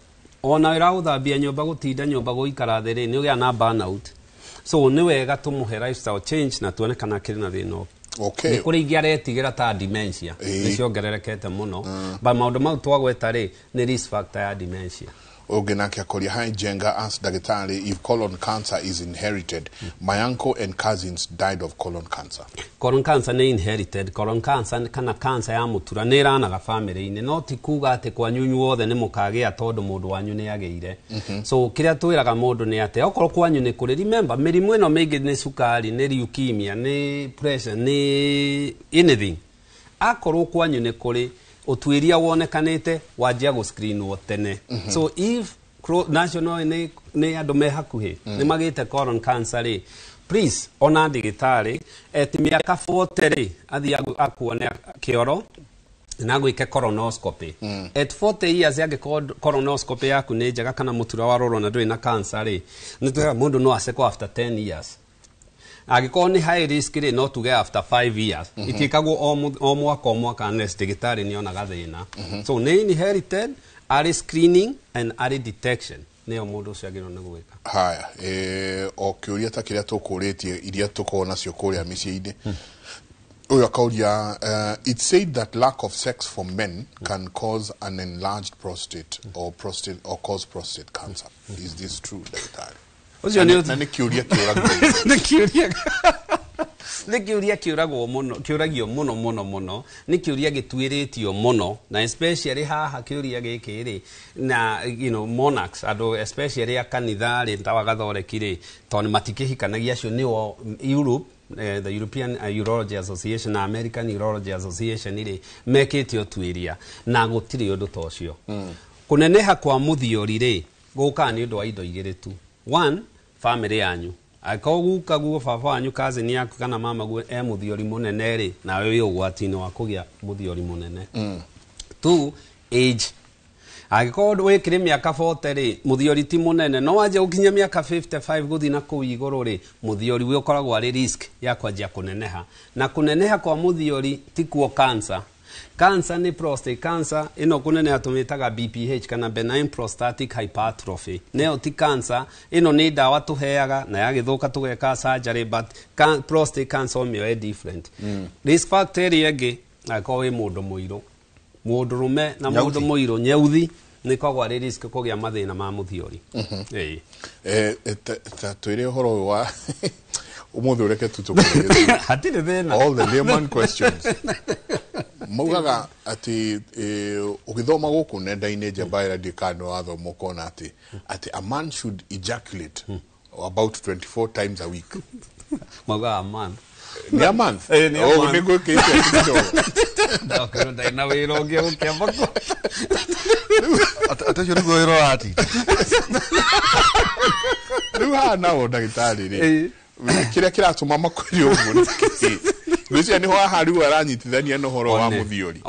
ona wĩra ũthambia nyũmba gũtinda nyũmba gũikara thĩ rĩ nĩ ũgĩa na burnout. So nĩ wega tũmũhe lifestyle change na tuone kana kĩrĩ na thĩna. Okay. Kuri ingi aretigira ta dementia ni ciongererekete muno ba maundu mau twagweta ri ni risk factor ya dementia. Nake akoria hai Jenga asked Dagetari if colon cancer is inherited. My uncle and cousins died of colon cancer. Colon cancer ni inherited. Colon cancer kana cancer ya mutura ni ranaga family-inĩ no ti kuga ati kwanyu wothe ni mukagĩa tondu mundu wanyu ni agĩire. So kiria twiraga mundu ni ati okorwo kwanyu ni kuri remember mĩrimũ ĩno mĩingĩ ni sukari, ni leukemia, ni pressure, ni anything. Akorwo kwanyu ni kuri utuiria wonekanite wajia go screen wotene. So if national ni andu me hakuhi ni magite colon cancer please ona ndigitari eti miaka 40 athi akuone kioro na gwike colonoscopy at 40 years yake colonoscopy yaku ni njega kana mutura wa roro na nduri na cancer ni twa mundu no aceko after 10 years agĩkorwo nĩ high risk rĩ no tuge after 5 years itikagwo o mwaka unless ndagĩtarĩ nĩ onaga thĩna. So nĩ inherited, early screening and early detection neo mundu ucio agirwo ni gwika. Haya, o kiuria ta kiria tukuritie iria tuko nacio kuria miciini. Uyo kauria, it said that lack of sex for men can cause an enlarged prostate or cause prostate cancer. Is this true, Daktari? Ucio ni na kiuria kiuragwo. Ni kiuria kiuragio muno ni kiuria gitwiritio muno, na especially haha kiuria giki ri na monarchs ado especially akanitha ri ntawagathoreki ri toni matikihikanagia cio ni Europe, the European Urology Association na American Urology Association ri mekite otwiria na gutiri undu tocio. Kuneneha kwa muthiori ri guka ni undu wa indo igiri tu. One, family yanyu. Akoguka guo baba wanyu cousin yaku kana mama guo muthiori munene ri na wewe ugwatini wa kugia muthiori munene. Two, age. Agikodo wekire miaka 40 ri muthiori ti munene no waje ukinya miaka 55 guthi na ku iguru ri muthiori we ukoragwo ari risk ya kwajia kuneneha, na kuneneha kwa muthiori ti kuo cancer. Cancer ni prostate cancer, ino kuneneha tumitaga BPH kana benign prostatic hypertrophy. Neo ti cancer, ino ni dawa tuheaga na yagithuka tugeka surgery, but prostate cancer mio different. Risk factor yege akowe mundu muiro, mundu rume na mundu muiro nyeuthi ni kwa risk kugia mathina ma muthiori. Twire horo wa umuthi ureke tutukuria hatire thina all the layman questions. Mugaga ati ugithoma guku nenda-ini Jabaira Dikano wathoma ukona ati a man should ejaculate about 24 times a week. Mugaga a man. Ni a month. Oh, ni go kete kidogo. Ndakero ndaina wiro ungi ukembako. Atacho ngo wiro ati. Ruha nawo Daktari ri. Kira kiratuma makwiri uguo Gwĩcia ni ho hariu aranyitithania no horo wa muthiori.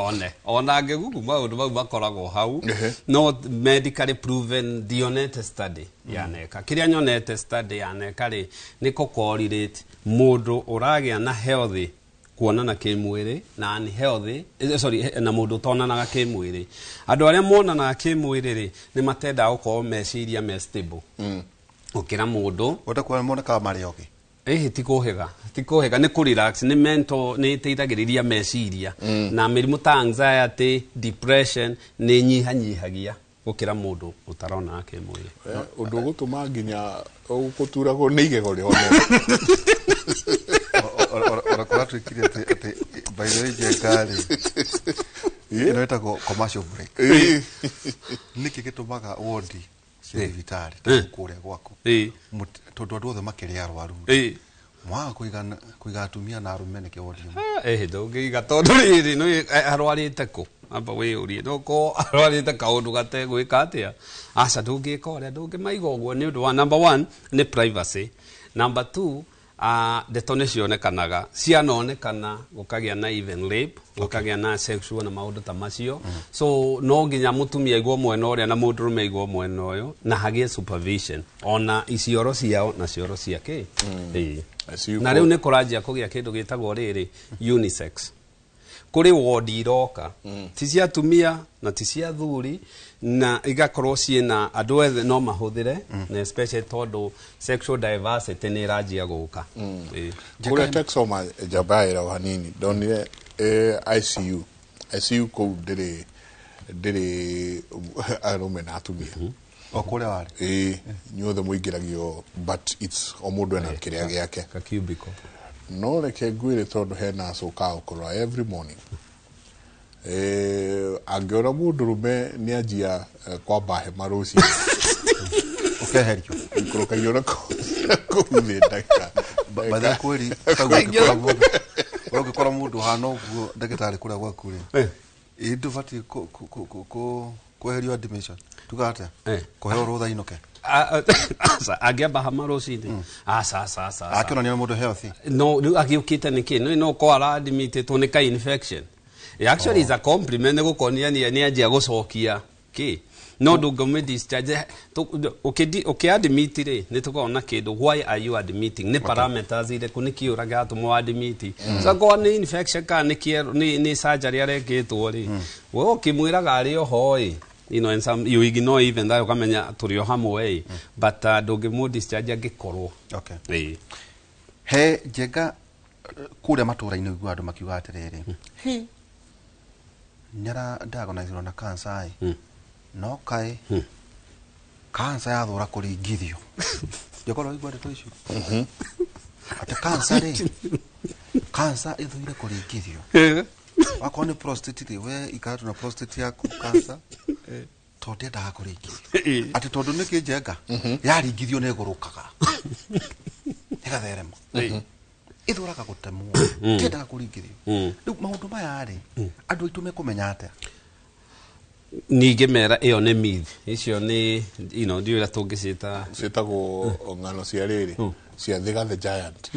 Ona ngegugu maundu mau makoragwo hau. No medically proven Dionete study yaneka. Kiria nyonete study yaneka ri ni ko correlate mundu uragia na healthy kuonana kimwiri na unhealthy na mundu tonanaga kimwiri. Andu aria monanaga kimwiri ri ni matenda gukorwo meciria me stable. Ukira mundu utakuwa moneka mari oke. Tikuhega ni ku relax ni mental ni teithagiriria meciria na mirimu ta anxiety, depression ni nyihanyihagia gukira mundu utarona ake mwiri. Undu gutuma nginya uguturagwo ni igego rihone. Ora kwa twikire ati by the way jekari inaita commercial break. Niki gitumaga wodi cia vitari kuria gwako tondu andu othe makiria arwaru mwaga kuiga atumia na arume niki wodi ndungiiga tondu riri no arwarite ku amba wiurie ndoko arwarite kaundu gate gwika atia aca ndungika uria ndungimaiga uguo ni undu wa number 1 ni privacy, number 2 ndeto nĩ cionekanaga cianonekana gukagia na even rape gukagia na sexual na maundu ta macio. So no nginya mutumia igwo mwena uria na mundurume igwo mwena uyu na hagie supervision ona icioro ciao na cioro ciake. Na riu ni kuranjia kugia kindu gitagwo riri unisex. Kuri wodi iroka ti cia atumia na ti cia athuri na igakorwo ciina andu ethe no mahuthire na especially tondu sexual diversity ni ranjia guka. Kuri Texoma Jabaira hanini donire ICU ko ndiri arume na atumia okure wari nyothe muingiragio but it's omundu ena kiria giake ka cubicle. No reke ngwire tondu hena acoka ukora every morning angiona mundu rume ni anjia kwamba he maruci ukeherio ikorokaio na kuthi ndaka baada kweli ukikora mundu hano uguo ndagitari kuria gwaku ri indu fati kuherio admission tugate kuheo rutha inoke agiamba hamaruci-ini akionania mundu healthy no agiukite niki no ko ara admitted to nika infection. Actually is a compliment gukonia ni anjia gucokia ki no ndungome discharge admit ri ni tukona kindu why are you admitting ni parameters ile kuniki uraga tumo admit so ko ni infection ka ni surgery arekitwo ri we ukimwiraga ari oho you know, and some you ignore even that ukamenya turi o hamwe but ndungimu discharge angikorwo. Okay. He njega kuria matura-ini igua andu makiuga atiriri nyara diagnosed na cancer no kai cancer yathura kuringithio njokoro igua ndeto icio ati cancer ri cancer ithuire kuringithio wakona ni prostate we ikatu na prostate yaku cancer tonde ndaga kuringithio ati tondu niki njenga yaringithio na igurukaga igatherema ithuraga gutemwo tiendaga kuringithio riu maundu maya ri andu aitu mekumenya atia ninge mera iyo ne myth icio ni you know ndio tungicita citagwo ngano cia riri cia Thiga the Giant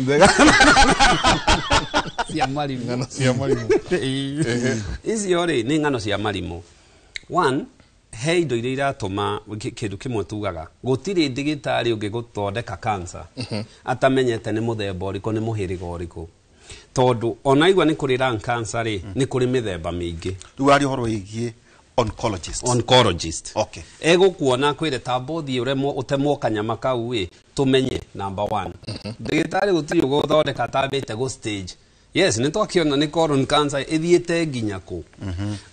cia marimu ngano cia marimu icio ri ni ngano cia marimu. One, he indo iria iratuma kindu kimwe tugaga gutiri ndigitari ungiguthondeka cancer atamenyete ni muthemba uriku ni muhiriga uriku tondu onaigwa ni kuri lung cancer ri ni kuri mithemba mingi riu ari horo igie oncologist okay egukuona kwire tambothi uremwo utemwo kanyama kau tumenye number 1 ndigitari gutiri uguthondeka tabite go stage. Yes, ni twakiona ni colon cancer ithiete nginya ku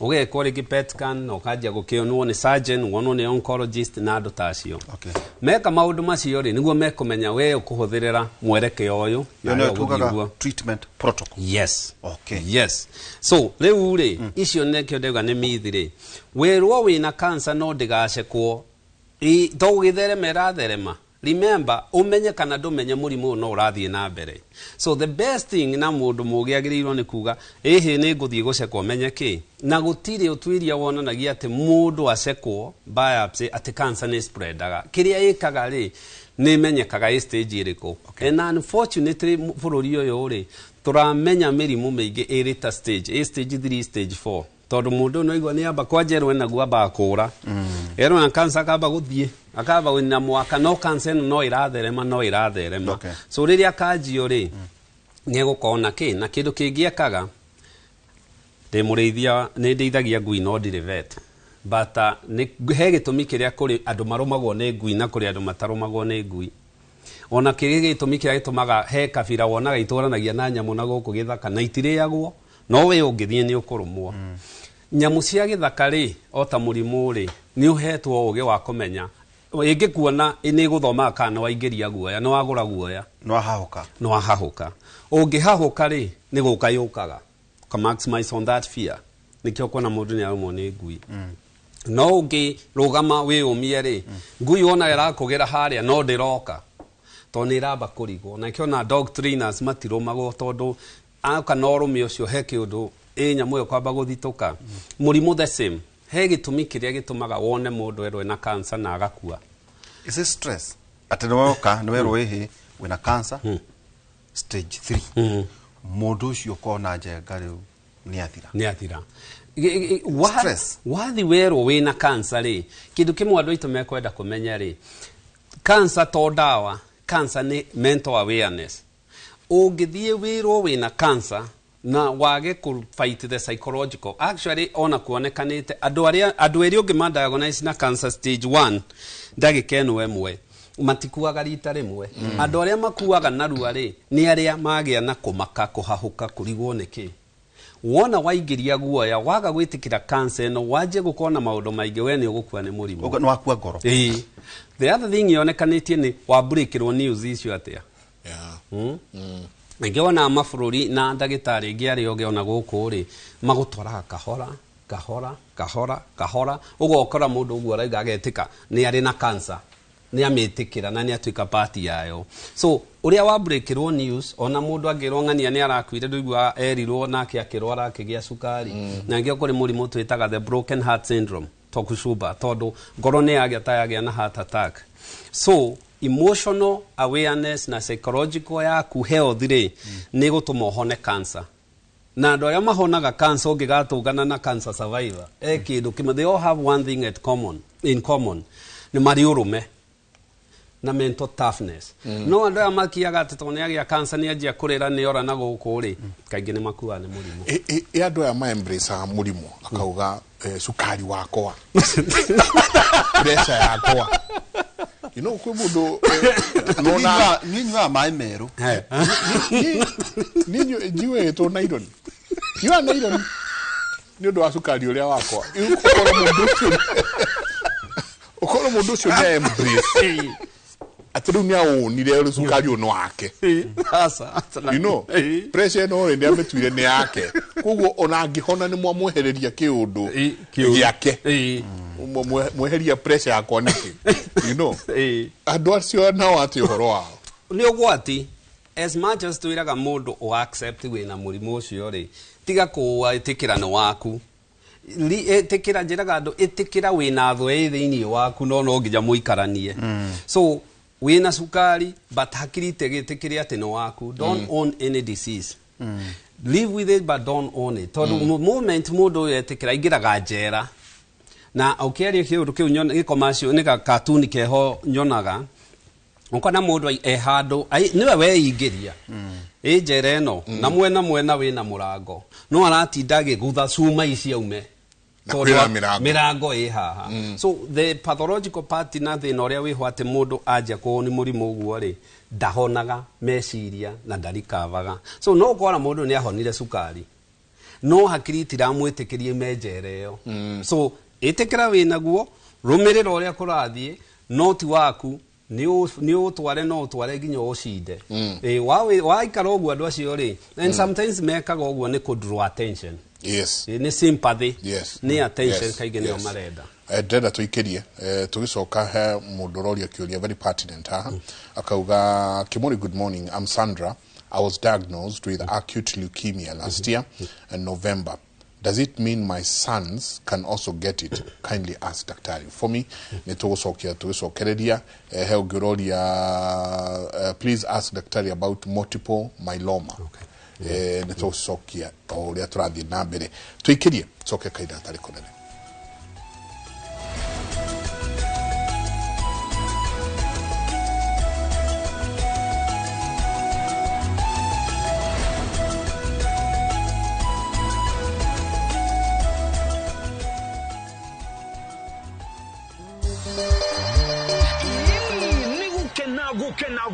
ugekora ki PET scan no kajia gukionwo ni surgeon wonwo ni oncologist na andu tacio. Okay. Meka maundu macio ri niguo mekumenya we ukuhuthirira mwerekeo uyu na tugaga treatment protocol. Yes. Okay. Yes. So riu ri icio nekio ndega ni mithi ri werwo wina cancer no ndigacekwo to githerema therema. Remember, umenye kana ndumenye murimu no urathie na mbere. So the best thing na mundu mugi agirirwo ni kuga ehe ni nguthie gucekwo menye ki na gutiri utwiria wonanagia ati mundu acekwo biopsy ati cancer ni spreadaga kiria ikaga ri ni menyekaga stage iriku. And unfortunately bururi uyu ri turamenya mirimu mingi irita stage stage 3 stage 4 tondu mundu no igwa ni amba kwajerwe na guaba akura ero na cancer akaba guthie akaba wina mwaka no cancer no iratherema Okay. So riria kanjio ri ni egukona ki na kindu kingiekaga de murithia ni ndeithagia ngui no derivet but ni he gitumi kiria kuri andu marumagwo ni ngui na kuri andu matarumagwo ni ngui ona kiri gitumi kiria gitumaga he kabira wonaga ituranagia na nyamu na guku githaka na itiriagwo no we ungithie ni ukurumwo nyamu cia githaka ri ota murimu ri ni uhetwo uge wa kumenya ingikuona ni guthoma kana waingiria guoya no agura guoya no ahahuka ungihahuka ri ni gukayukaga ka maximize on that fear nikio kuona mundu ni arumwo ni ngui no ungi rugama we umie ri ngui ona irakugira haria no ndiroka to ni raba kurigwo na kiona dog trainers matirumago tondu aka no rume ucio he kiundu nyamu yo kwamba guthituka murimu the same he gitumi kiria gitumaga wone mundu erwe na cancer na agakua. Is it stress ati no werwo ehe wina cancer stage 3 mundu ucio kona njenga riu ni athira stress wathi werwo wina cancer ri kindu kimwe andu itu mekwenda kumenya ri cancer to dawa cancer ni mental awareness ungithie wirwo wina cancer na wage ku fight the psychological actually ona kuonekanite andu eri ungi ma diagnose na cancer stage 1 ndagikeno emwe matikuaga rita rimwe andu aria makuaga narua ri ni aria magia na kumaka kuhahuka kurigwo niki wona waingiria guoya waga gwitikira cancer no waje gukona maundu maingi we ni ugukua ni murimu no akua ngoro. The other thing yonekanitie ni wa breakirwo news icio atia ngiona mafururi na ndagitari ngiari ogeona guku ri magutwara kahora ugokora mundu uguo raiga agetika ni ari na cancer ni ametikira na ni atuika party yayo. So uria wa breakirwo news ona mundu angirwo ngania ni arakwire nduigwa erirwo nake akirwara akigia sukari na ngio kuri murimu twitaga the broken heart syndrome tokushuba tondu ngoro ni yagia na heart attack. So emotional awareness na psychological yaku health ri ni gutuma uhone cancer na andu aria mahonaga cancer ungigatungana na cancer survivor kindu kimwe they all have one thing in common ni mari urume na mental toughness no andå aya makiaga atä tondå nä agä cancer nä anjia kå rä ra nä ora na gå kå rä kaingä nä makuaga nä må rimå andå aya maembracaga må rimå akauga cukari wakwa pressure yakwa kwä må ndå ninyuaga maä merå njiwä two naironi nyua naironi nä å ndå wa cukari å rä a wakwa ukorwo må ndå å cio nä embrace atä rä u nä aånire cukari å no wake pressure ĩno rä nä amä tuire nä yake koguo ona angä hona nä mwamwehereria kä å ndå gä ake mweheria pressure yakwa nä kä andå acio nao atä å horo wao nä å gwati as much as twä raga må ndå å accept wä na må rimå å cio rä tiga kå ä kä ra nä waku ä kä ra njä raga andå ä tä kä ra wä na thå ä thä inä waku no nginya må ikaranie so wä na cukari but hakiri tä kä re atä nä waku don't own any disease live with it but don't own it tondå moment må ndå å yå etä kä ra ingä raga njera na å aria kä å ndå kä u gä komacio nä gakatuni keho nyonaga ukona må ndå e handå nä we weingä ria ä njera ä no na mwena wä na må rango no aratinda agä gutha cuma ici aume mirango ä haha so the pathological part na thä na å rä a wä ho atä må ndå anjia kå nä må rimå å guo rä ndahonaga meciria na ndarikavaga so no kora må ndå nä ahonire cukari no hakiri itiramwä tä kä rie menjera ä yo so ä tä kä ra wä naguo rå mä rä ra å rä a kå rathiä no ti waku nä å tware no å tware nginya å cinde waikara å guo andå acio rä and sometimes mekaga å guo nä kå draw attention nä sympathy nä attention kaingä nä o marenda ndenda tå ikä rie tå gä coka he må ndå roria kä å ria very pertinent haha akauga Kimori, good morning, I'm Sandra. I was diagnosed with acute leukemia last year in November. Does it mean my sons can also get it? Kindly ask daktari. For me, ni tugucokereria he ungiroria please ask daktari about multiple myeloma. Ni tugucokia o uria turathie na mbere. Tuikirie coke kaida tari kunene.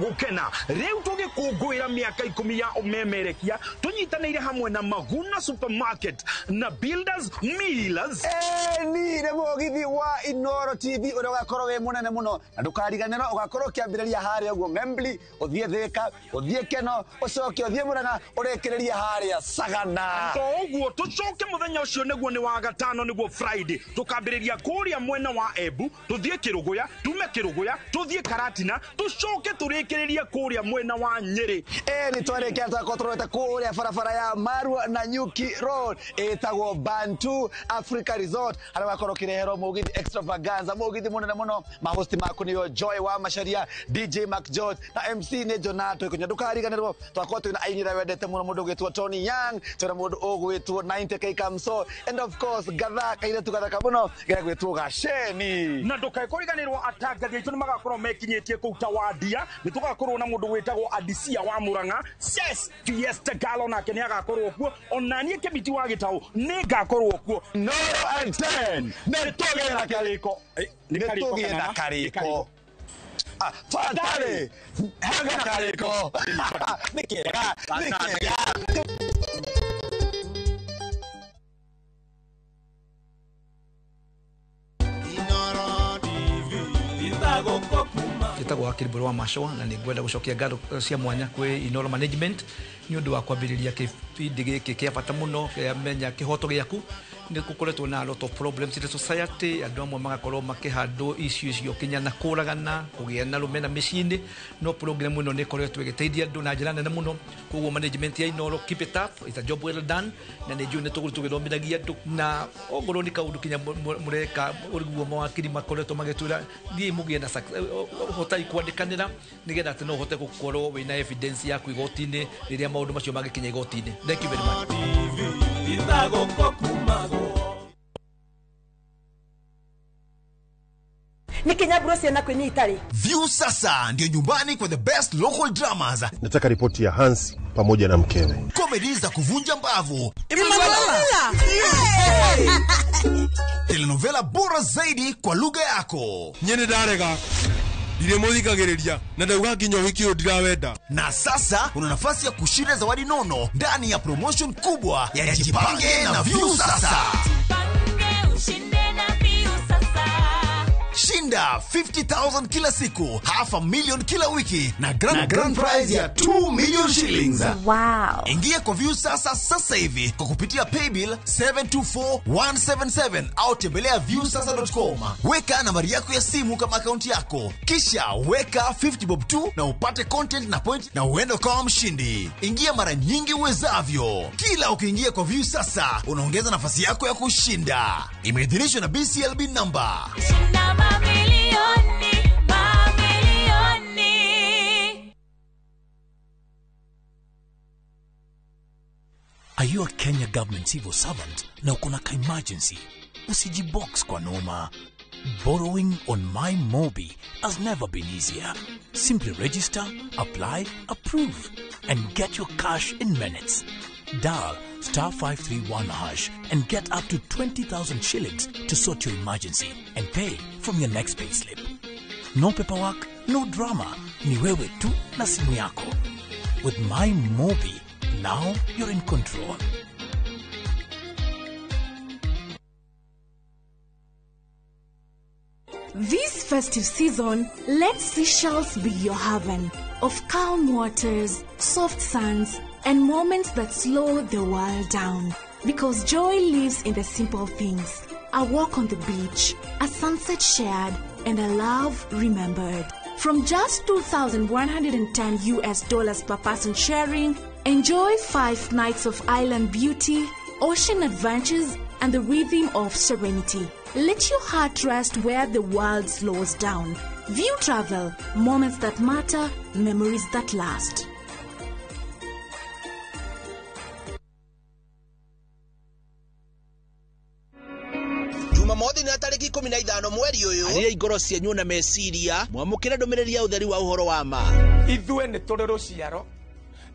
gukena riu tugikungwira miaka 10 ya umemerekia tunyitanire hamwe na Maguna Supermarket na Builders Millers nire mugithi wa Inoro TV uria ugakorwo we munene muno na ndukariganiro ugakorwo kiambiriria haria uguo Membli uthie Thika uthie Keno ucoke uthie Murang'a urekereria haria Sagana to uguo tucoke muthenya ucio niguo ni wa gatano niguo Friday tukambiriria kuria mwena wa Embu tuthie Kiruguya tume Kiruguya tuthie Karatina tucoke turekereria kuria mwena wa Nyeri ni twareke twakotorete kuria barabara ya Marua na Nyuki Road etagwo Bantu Africa Resort haria wakorwo kirehero mugithi extravaganza mugithi munene muno mahosti maku niyo Joy wa Macharia DJ Mac George na MC ne Jonato ikunya ndukariganirwo twakorwo twina ainira wendete muno mundu gwitwo Tony Young twina mundu ugwitwo 90k Kamso and of course gatha kaire tugathaka muno gira gwitwo Gasheni na ndukariganirwo atangathi aitu nimagakorwo mekinyitie kuu Tawadia nitugakorwo na mundu gwitagwo Adisia wa Murang'a Ses Fiesta Galo nake ni agakorwo kuo onanie kebiti wa Gitau ni ngakorwo kuo no and 10 nitugera kariko nitugera kariko fatale haga kariko nikega Gitagwo Akiriburu wa Mashoa na ningwenda gucokia ngatho cia mwanya kwi Inoro Management ni undu wa kwambiriria kibindi giki kia bata muno kia menya kihoto giaku ni kukoretwo na a lot of problems in the society andu amwe magakorwo makihandwo issues yo kinya na kuragana kugia na rumena micini no program ino ni koretwo igiteithia andu na njira nene muno koguo management ya Inoro keep it up, it's a job well done na ni june tugithomithagia andu na ogoro ni kaundu kinya mureka uriguo mawakiri makoretwo magitwira thii mugie na hotai kwandikanira nigetha ati no hote gukorwo wina evidence yaku igotini riria maundu macio magikinya igotini. Thank you very much. ni kinyaburo ciana kwinyitari. View sasa ndio nyumbani kwa the best local dramas. Nataka ripoti ya Hansi pamoja na mkewe. Comedy za kuvunja mbavu. Telenovela bora zaidi kwa lugha yako. Nyene darega. Dire muthikagiriria na ndauga nginya hiki ndirawenda. Na sasa una nafasi ya kushinda zawadi nono ndani ya promotion kubwa ya Jipange na View sasa. Shinda 50,000 kila siku, $500,000 kila wiki na grand prize ya 2 million shillings. Wow. Ingia kwa View sasa hivi kwa kupitia paybill 724177 au tembelea viewsasa.com. Weka nambari yako ya simu kama akaunti yako, kisha weka 50 bob tu na upate content na point na uende kama mshindi. Ingia mara nyingi uwezavyo. Kila ukiingia kwa View sasa unaongeza nafasi yako ya kushinda. Imeidhinishwa na BCLB number. Are you a Kenya government civil servant na uko na emergency? Usijibox kwa noma. Borrowing on MyMobi has never been easier. Simply register, apply, approve, and get your cash in minutes. Dial *531# and get up to 20,000 shillings to sort your emergency and pay from your next payslip. No paperwork, no drama. Ni wewe tu na simu yako. With MyMobi, now you're in control. This festive season, let Seychelles be your haven of calm waters, soft sands, and moments that slow the world down. Because joy lives in the simple things. A walk on the beach, a sunset shared, and a love remembered. From just $2,110 per person sharing, enjoy 5 nights of island beauty, ocean adventures, and the rhythm of serenity. Let your heart rest where the world slows down. View Travel, moments that matter, memories that last. Jumamothi na tariki 15 mweri uyu aria igoro cianyu na meciria mwamukira ndumiriri ya utheri wa uhoro wa ma. Ithue ni turi ruciaro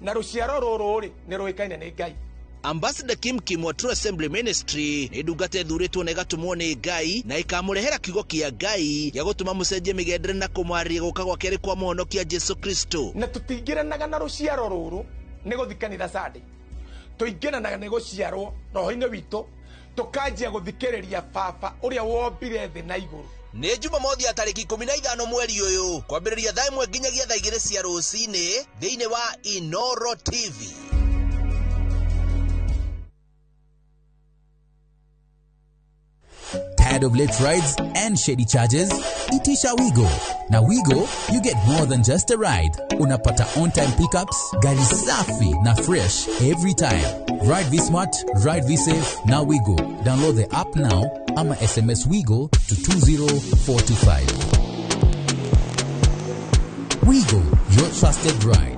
na ruciaro ruru ri ni ruikaine ni Ngai. Ambassador Kim wa True Assembly Ministry ni ndungata ithuritwo na igatumwo ni Ngai na ikamurehera kiugo kia Ngai ya gutuma mucenjie migendere na kumwarĩria guka gwa keri kwa muhonokia Jesu Kristo. Na tutingiranaga na ruciaro ruru ni guthikanira Sunday. Tuingiranaga ni guciarwo roho-ini witu tukanjia guthikiriria baba uria wombire thi na iguru. Ni Jumamothi ya tariki 15 mweri uyu kwambiriria thaa 1 nginyagia thaa 2 cia rucini thiini wa Inoro TV. Tired of late rides and shady charges? Itisha Wigo. Na Wigo, you get more than just a ride. Unapata on-time pickups, gari safi na fresh every time. Ride V-Smart, ride V-Safe, na Wigo. Download the app now, ama SMS Wigo to 20425. Wigo, your trusted ride.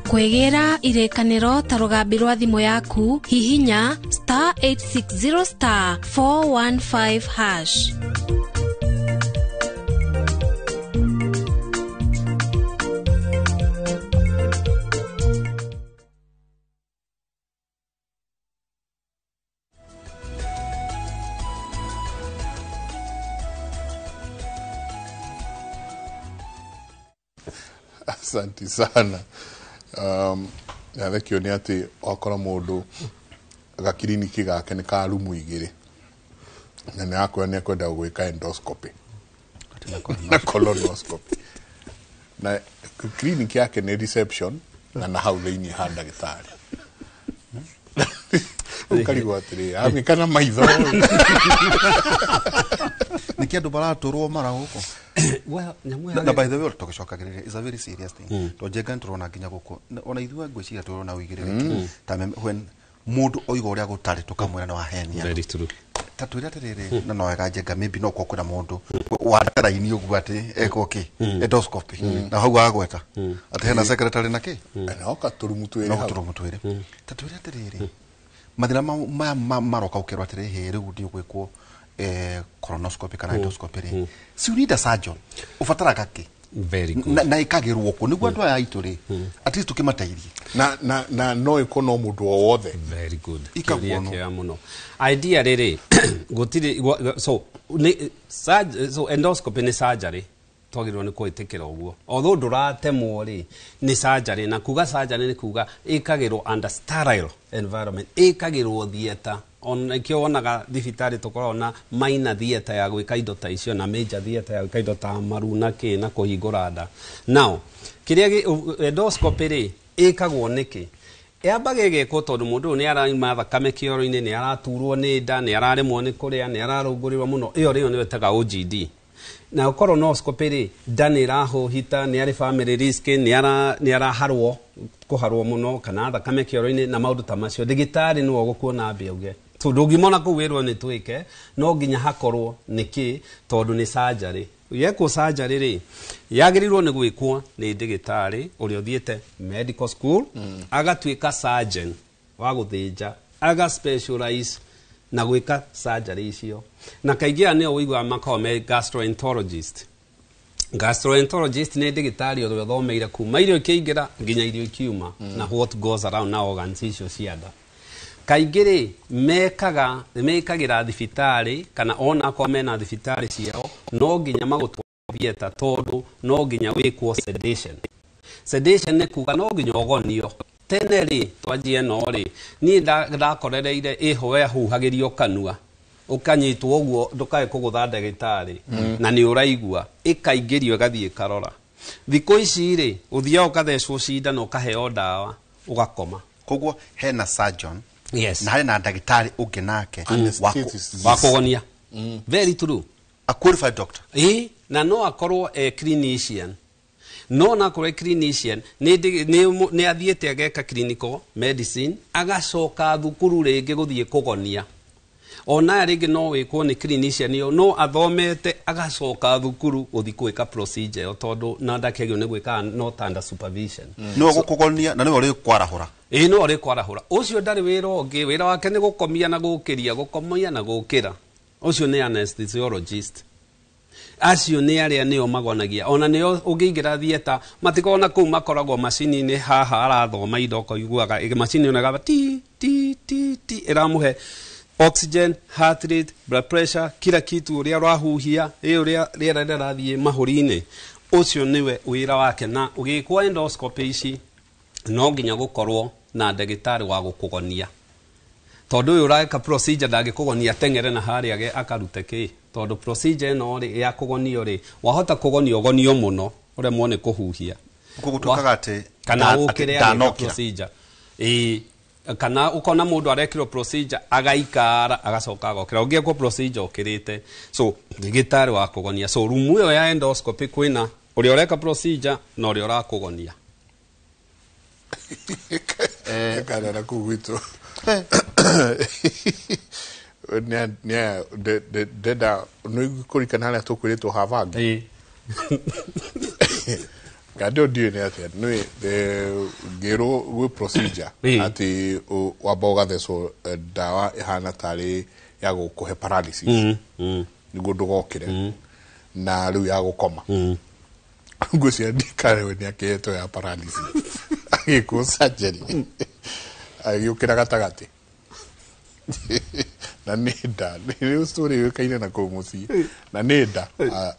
Kwegera irekaniro ta rugambi rwa thimu yaku hihinya *860*415#. Asante sana. Thekio ni ati okora mundu gakiriniki gake ni ka rumu igiri na ni akwa ni kwenda gwika endoscopy na colonoscopy na clinic yake ni reception na hau thini ha ndagitari ukarigwa atiri amikana maitho ni kindu baraturwo mara huko Well, na by the way tukicokagirira is a very serious thing. To jenga turona nginya guko. Ona ithuĩ ngwĩciria turona ũigĩrĩrĩki. Ta when mundu oiga ũrĩa gũtarĩ tukamwĩra no ahenia. Very true. Tatwĩra atĩrĩrĩ na no wega njenga maybe no kwa kwĩna mũndũ wandaraini ũguo atĩ eko ki endoscopy na hau agweta atĩ hena secretary na ki na oka turumu twĩrĩ no turumu twĩrĩ tatwĩra atĩrĩrĩ mathĩna ma maroka ũkerwo atĩrĩ rĩu nĩ gwĩkwo colonoscopy kana endoscopy rĩ si you need a surgeon ubataraga ki very good na ikagirwo ku niguo andũ aya aitũ rĩ at least tukimateirie na no ikono mũndũ o wothe very good ikagwo muno idea rĩrĩ gutiri so endoscopy ni surgery twagirwo ni kwĩtĩkĩra ũguo although ndũratemwo rĩ ni surgery na kuga surgery ni kuga ikagirwo under sterile environment ikagirwo theater on kio wonaga thibitari tukorwo na minor theater ya gwika indo ta icio na major theater ya gwika indo ta maru na ki na kuhingũra nda now kiria endoscopy ri ikagwo niki yambaga igekwo tondu mundu ni araima thakame kioro-ini ni araturwo ni nda ni araremwo ni kuria ni ararungurirwo muno iyo rio ni wetaga OGD na colonoscopy ri nda ni irahuhita ni ari family risk ni araharwo kuharwo muno kana thakame kioro-ini na maundu ta macio ndigitari ni wogukuona mbia uge so ndungimona ku wirwo ni twike no nginya hakorwo niki tondu ni surgery yeko surgery ri yagirirwo ni gwikwo ni ndigitari uri othiete medical school agatuika surgeon wa guthinja aga specialize na gwika surgery icio na kaingia ni oigwa makome gastroenterologist ni ndigitari uri othomeire kuma irio kiingira nginya irio kiuma na what goes around na organs icio cianda kaingiri mekagira thibitari kana ona kwa mena thibitari ciao no nginya magutwathieta tondu no nginya wikwo sedation ni kuga no nginya ogonio tene ri twanjie no ri ni ndakorereire ihoe huhagirio kanua ukanyitwo uguo ndukae kugutha ndagitari na ni uraigua ikaingirio gathie karora thiko ici ri uthia ukathecwo cindano ukaheo dawa ugakoma koguo hena surgeon yes na hari na ndagitari ungi nake wa kugonia very true a qualified doctor na no akorwo clinician no na korwo clinician ni athiete ageka clinical medicine agacoka thukuru ringi guthie kugonia ona ringi no wikwo ni clinician no athomete agacoka thukuru guthie gwika procedure tondu na ndakegio ni gwika not under supervision no gukugonia na ni uri kwarahura no uri kwarahura ucio ndari wira ungi wira wake ni gukomia na gukiria gukomia na gukira ucio ni anesthesiologist acio ni aria nio magonagia ona nio ungiingira theater matikona kuu makoragwo macini ni haha arathoma indo koiguaga macini onaga ti iramuhe oxygen heart rate blood pressure kila kitu uria rahuhia uria riera rirathie mahuri-ini ucio niwe wira wake na ugikwa endoscopy ici no nginya gukorwo na ndagitari wa gukugonia tondu uyu uraka procedure ndagikugonia tengere na haria ge akarute ki tondu procedure no ri ya kugonio ri wahota kugonio gonio muno uremwo ni kuhuhia kugutukaga ati kana ukire procedure kana ukona mundu arekirwo procedure agaikara agacoka agokira ungekwo procedure ukirite so ndagitari wa kugonia so rumu yo ya endoscopy kwina uri ureka procedure na uri urakugonia kana na kugwito deda no kurikana na tukwirito havanga gado dio ne atia no gero we procedure ati waboga theso dawa ihana tari ya gukuhe paralysis nigo ndugokire na riu ya gukoma ngucia ndikare we ni aketo ya paralysis agiko surgery agikira gatagati na nenda ni story wekaine na kumusi na nenda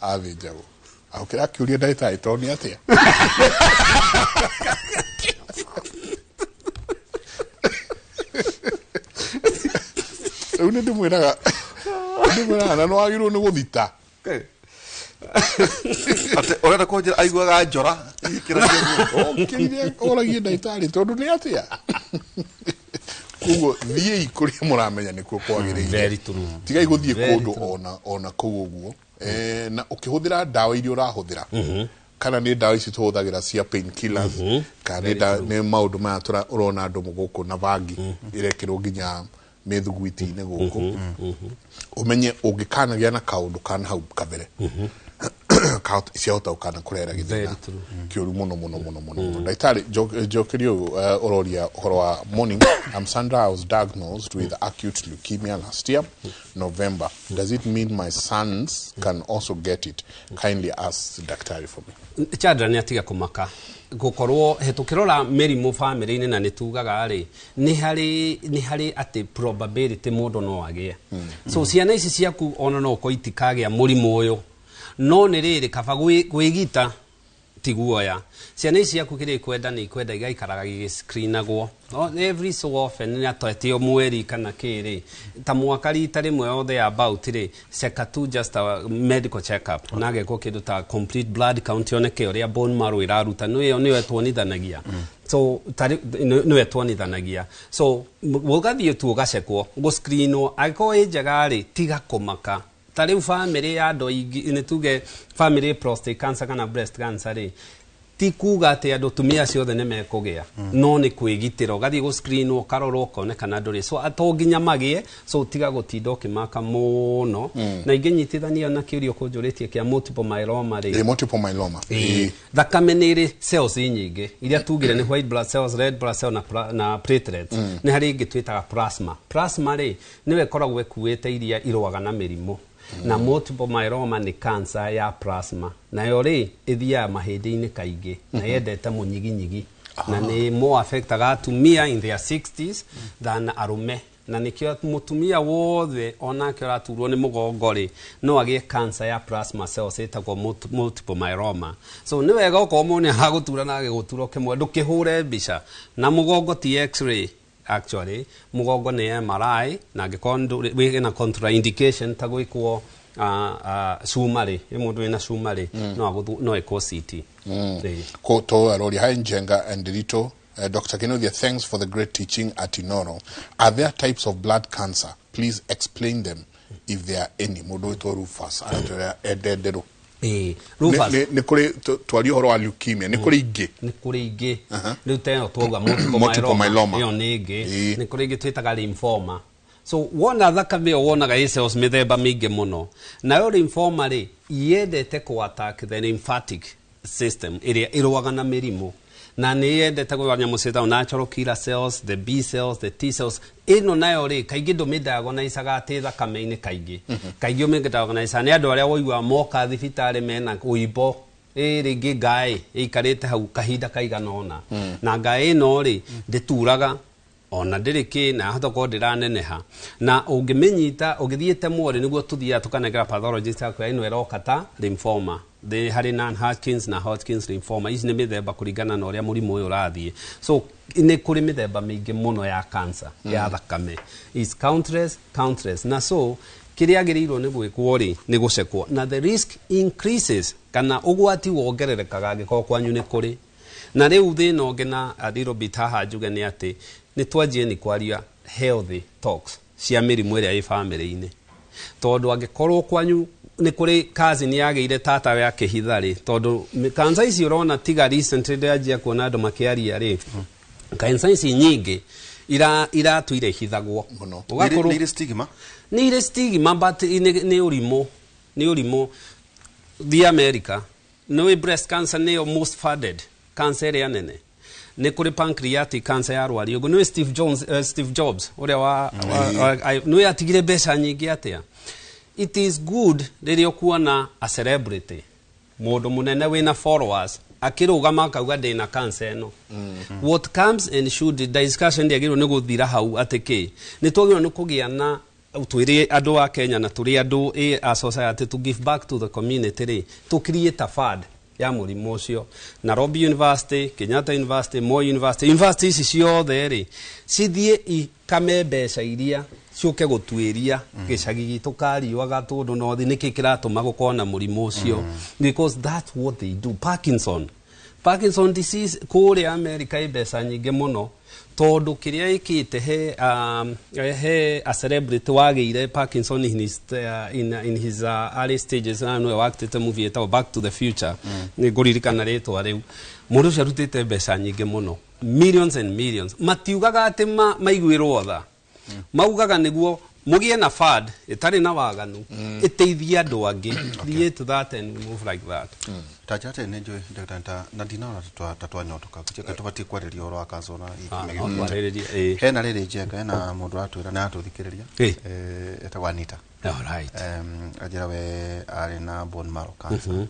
athinjago akira kiuria ndagitari toni atia une ndimwiraga na no agirwo ni guthita ate orenda kunjira aiguaga njora ikira kiria oragie ndagitari tondu ni atia kugo thie ikuria muramenya nikuo kwagiriire very true tiga iguthie kundu ona kuu uguo na ukihũthĩra ndawa iria ũrahũthĩra kana nĩ ndawa ici tũhũthagĩra cia pain killers kana nĩ maũndũ maya ũrona andũ gũkũ na bangi irekĩrwo nginya mĩthugwiti-inĩ gũkũ umenye ũngĩkanagĩa na kaũndũ kana hau kabere ciahota gũkana kũrera gĩthĩna kĩũru mũno ndagĩtarĩ njokerio ũroria ũhoro wa morning. I'm Sandra. I was diagnosed with acute leukemia last year November. Does it mean my sons can also get it? Kindly ask the daktari for me. Chandra nĩ atiga kũmaka gukorwo hetukirora mĩrimũ family-inĩ na nĩtugaga rĩ nĩ harĩ ati probability mũndũ no agĩe so ciana ici ciaku ona no ko itikagĩa mũrimũ ũyũ no nĩ rĩrĩ kaba gwĩgita tiguoya ciana ici ciaku kĩrĩ kwenda nĩ kwenda igaikaraga gĩscreenagwo every so often nĩ atwetio mweri kana kĩrĩ ta mwaka rita rĩmwe othe about rĩ ceka tu just a medical check up na geko kĩndũ ta complete blood count yoneke ũrĩa bone marrow ĩraruta nĩwe twonithanagia so nĩwe twonithanagia so ũgathiĩ tu ũgacekwo gũscreenwo angĩkorwo ĩ njega rĩ tiga kũmaka tariu family ya andũ aingĩ nĩ tuge family prostate cancer kana breast cancer rĩ ti kuga atĩ andũ tumia ciothe nĩ mekũgĩa no nĩ kwĩgitĩra ũgathiĩ gũscreenwo ũkarorwo ũkonekana ndũrĩ so atonginya magĩe so tiga gũtinda ũkĩmaka mũno na ingĩnyitithania na kĩũria kũnjũrĩtie kĩa multiple myeloma rĩ multiple myeloma thakame nĩ ĩrĩ cells nyingĩ iria tugire nĩ white blood cells red blood cells na platelets nĩ harĩ ingĩ twĩtaga plasma rĩ nĩwe ĩkoragwo ĩkuĩte iria irũaga na mĩrimũ na multiple myeloma ni cancer ya plasma nayo rĩ ĩthiaga mahĩndĩ-inĩ kaingĩ na yendete mũnyiginyigi na nĩ more affectaga atumia in their 60s than arume na nikio mutumia wothe onake araturwo ni mugongo ri no agie cancer ya plasma cells etagwo multiple myeloma so ni wega uko mone hagutura na gigutura kimwe ndukihure mbica na mugongo ti x-ray actually mugongo ni MRI na ngikondo wina contraindication ta gwikwo sumari mundu wina sumari no eko CT ko to arori ha njenga and Ndiritu. Dr. Kinothia, thanks for the great teaching at Inoro. Are there types of blood cancer? Please explain them if there are any. Modo to Rufus. Rufus. Ni kuri twari horo wa leukemia. Ni kuri ige. Ni kuri ige. Riu teno twoga multiple myeloma. Iyo ni ige. Ni kuri ige twitaga lymphoma. So wona thakame wonaga cells mithemba mingi muno. Na yo lymphoma ri yendete ku attack the lymphatic system iria irwaga na mirimu. Na ni yendete kwa nyamũ ciĩtagwo natural killer cells, the B cells, the T cells. Ino nayo rĩ kaingĩ ndũmĩdiagonicaga atĩ thakame-inĩ kaingĩ. Kaingĩ ũmĩdiagonicaga nĩ andũ arĩa woigua moka thibitarĩ mena ũimbo rĩngĩ ngaĩ ĩikarĩte hau kahinda kaigana ũna. Na ngaĩ ĩno rĩ ndĩturaga ona ndĩrĩ na hata ko ndĩraneneha na ũngĩmĩnyita ũgĩthiĩte mwori nĩguo tuthiaga tukanengera pathologist yakwa ĩno ĩroka ta lymphoma the harĩ non-Hodgkins na Hodgkins lymphoma ici nĩ mĩthemba kũringana na ũrĩa mũrimũ ũyũ ũrathiĩ so nĩ kũrĩ mĩthemba mĩingĩ mũno ya cancer ya thakame is countless na so kĩrĩa agĩrĩirwo nĩ gwĩkwo rĩ nĩ gũcekwo na the risk increases kana ũgwati wongererekaga angĩkorwo kwanyu nĩ kũrĩ na rĩu thĩna ũngĩ na a little bit haha njuge nĩ atĩ nĩ twanjie nĩ kwaria healthy talks cia mĩrimũ ĩrĩa ĩ family-inĩ tondũ angĩkorwo kwanyu nĩ kũrĩ cousin yagĩire tata ya kĩhitha rĩ tondũ cancer ici ũrona tiga recently ndĩranjia kuona andũ makĩaria rĩ cancer ici nyingĩ iratuire ihithagwo nĩ stigma nĩ stigma but nĩ ũrimũ the America no breast cancer nĩyo most funded cancer ĩrĩa nene nĩ kũrĩ pancreatic cancer ya rwari ũguo nĩ Steve Jobs ũrĩa nĩ atigire mbeca nyingĩ atĩa it is good rĩrĩa kuona a celebrity mũndũ mũnene wĩna followers akĩrũgama akauga ndĩna cancer ĩno what comes and should discussion ndĩagĩrĩirwo nĩ gũthira hau atĩ kĩ nĩ twagĩrĩirwo nĩ kũgĩa na twĩrĩ andũ a Kenya na tũrĩ andũ a society to give back to the community rĩ to create a fund ya mũrimũ ũcio Nairobi University, Kenyatta University, Moi University ici ciothe rĩ cithiĩ ikame mbeca iria ciũke gũtuĩria gĩcagi gitũ kariũaga tondũ no thĩ nĩkĩ kĩratũma gũkorwo na mũrimũ ũcio because that's what they do. Parkinson disease kule America ibesa nyingi muno tondu kiria ikite he a celebrity wageire Parkinson in his early stages and we worked the movie it Back to the Future ni guririkana ritwa riu mundu cio arutite mbeca nyingi muno millions and millions matiugaga ati maiguirwo tha maugaga niguo mugie na fad itari na waganu iteithia andu angi create that and move like that tajate ne joy ndata na dinara tatwa nyotoka kucheka tubati kwareria oro akazona hena riri jenga hena mundu atwira na atuthikiriria etagwa Anita all right ajira we ari na bone marrow cancer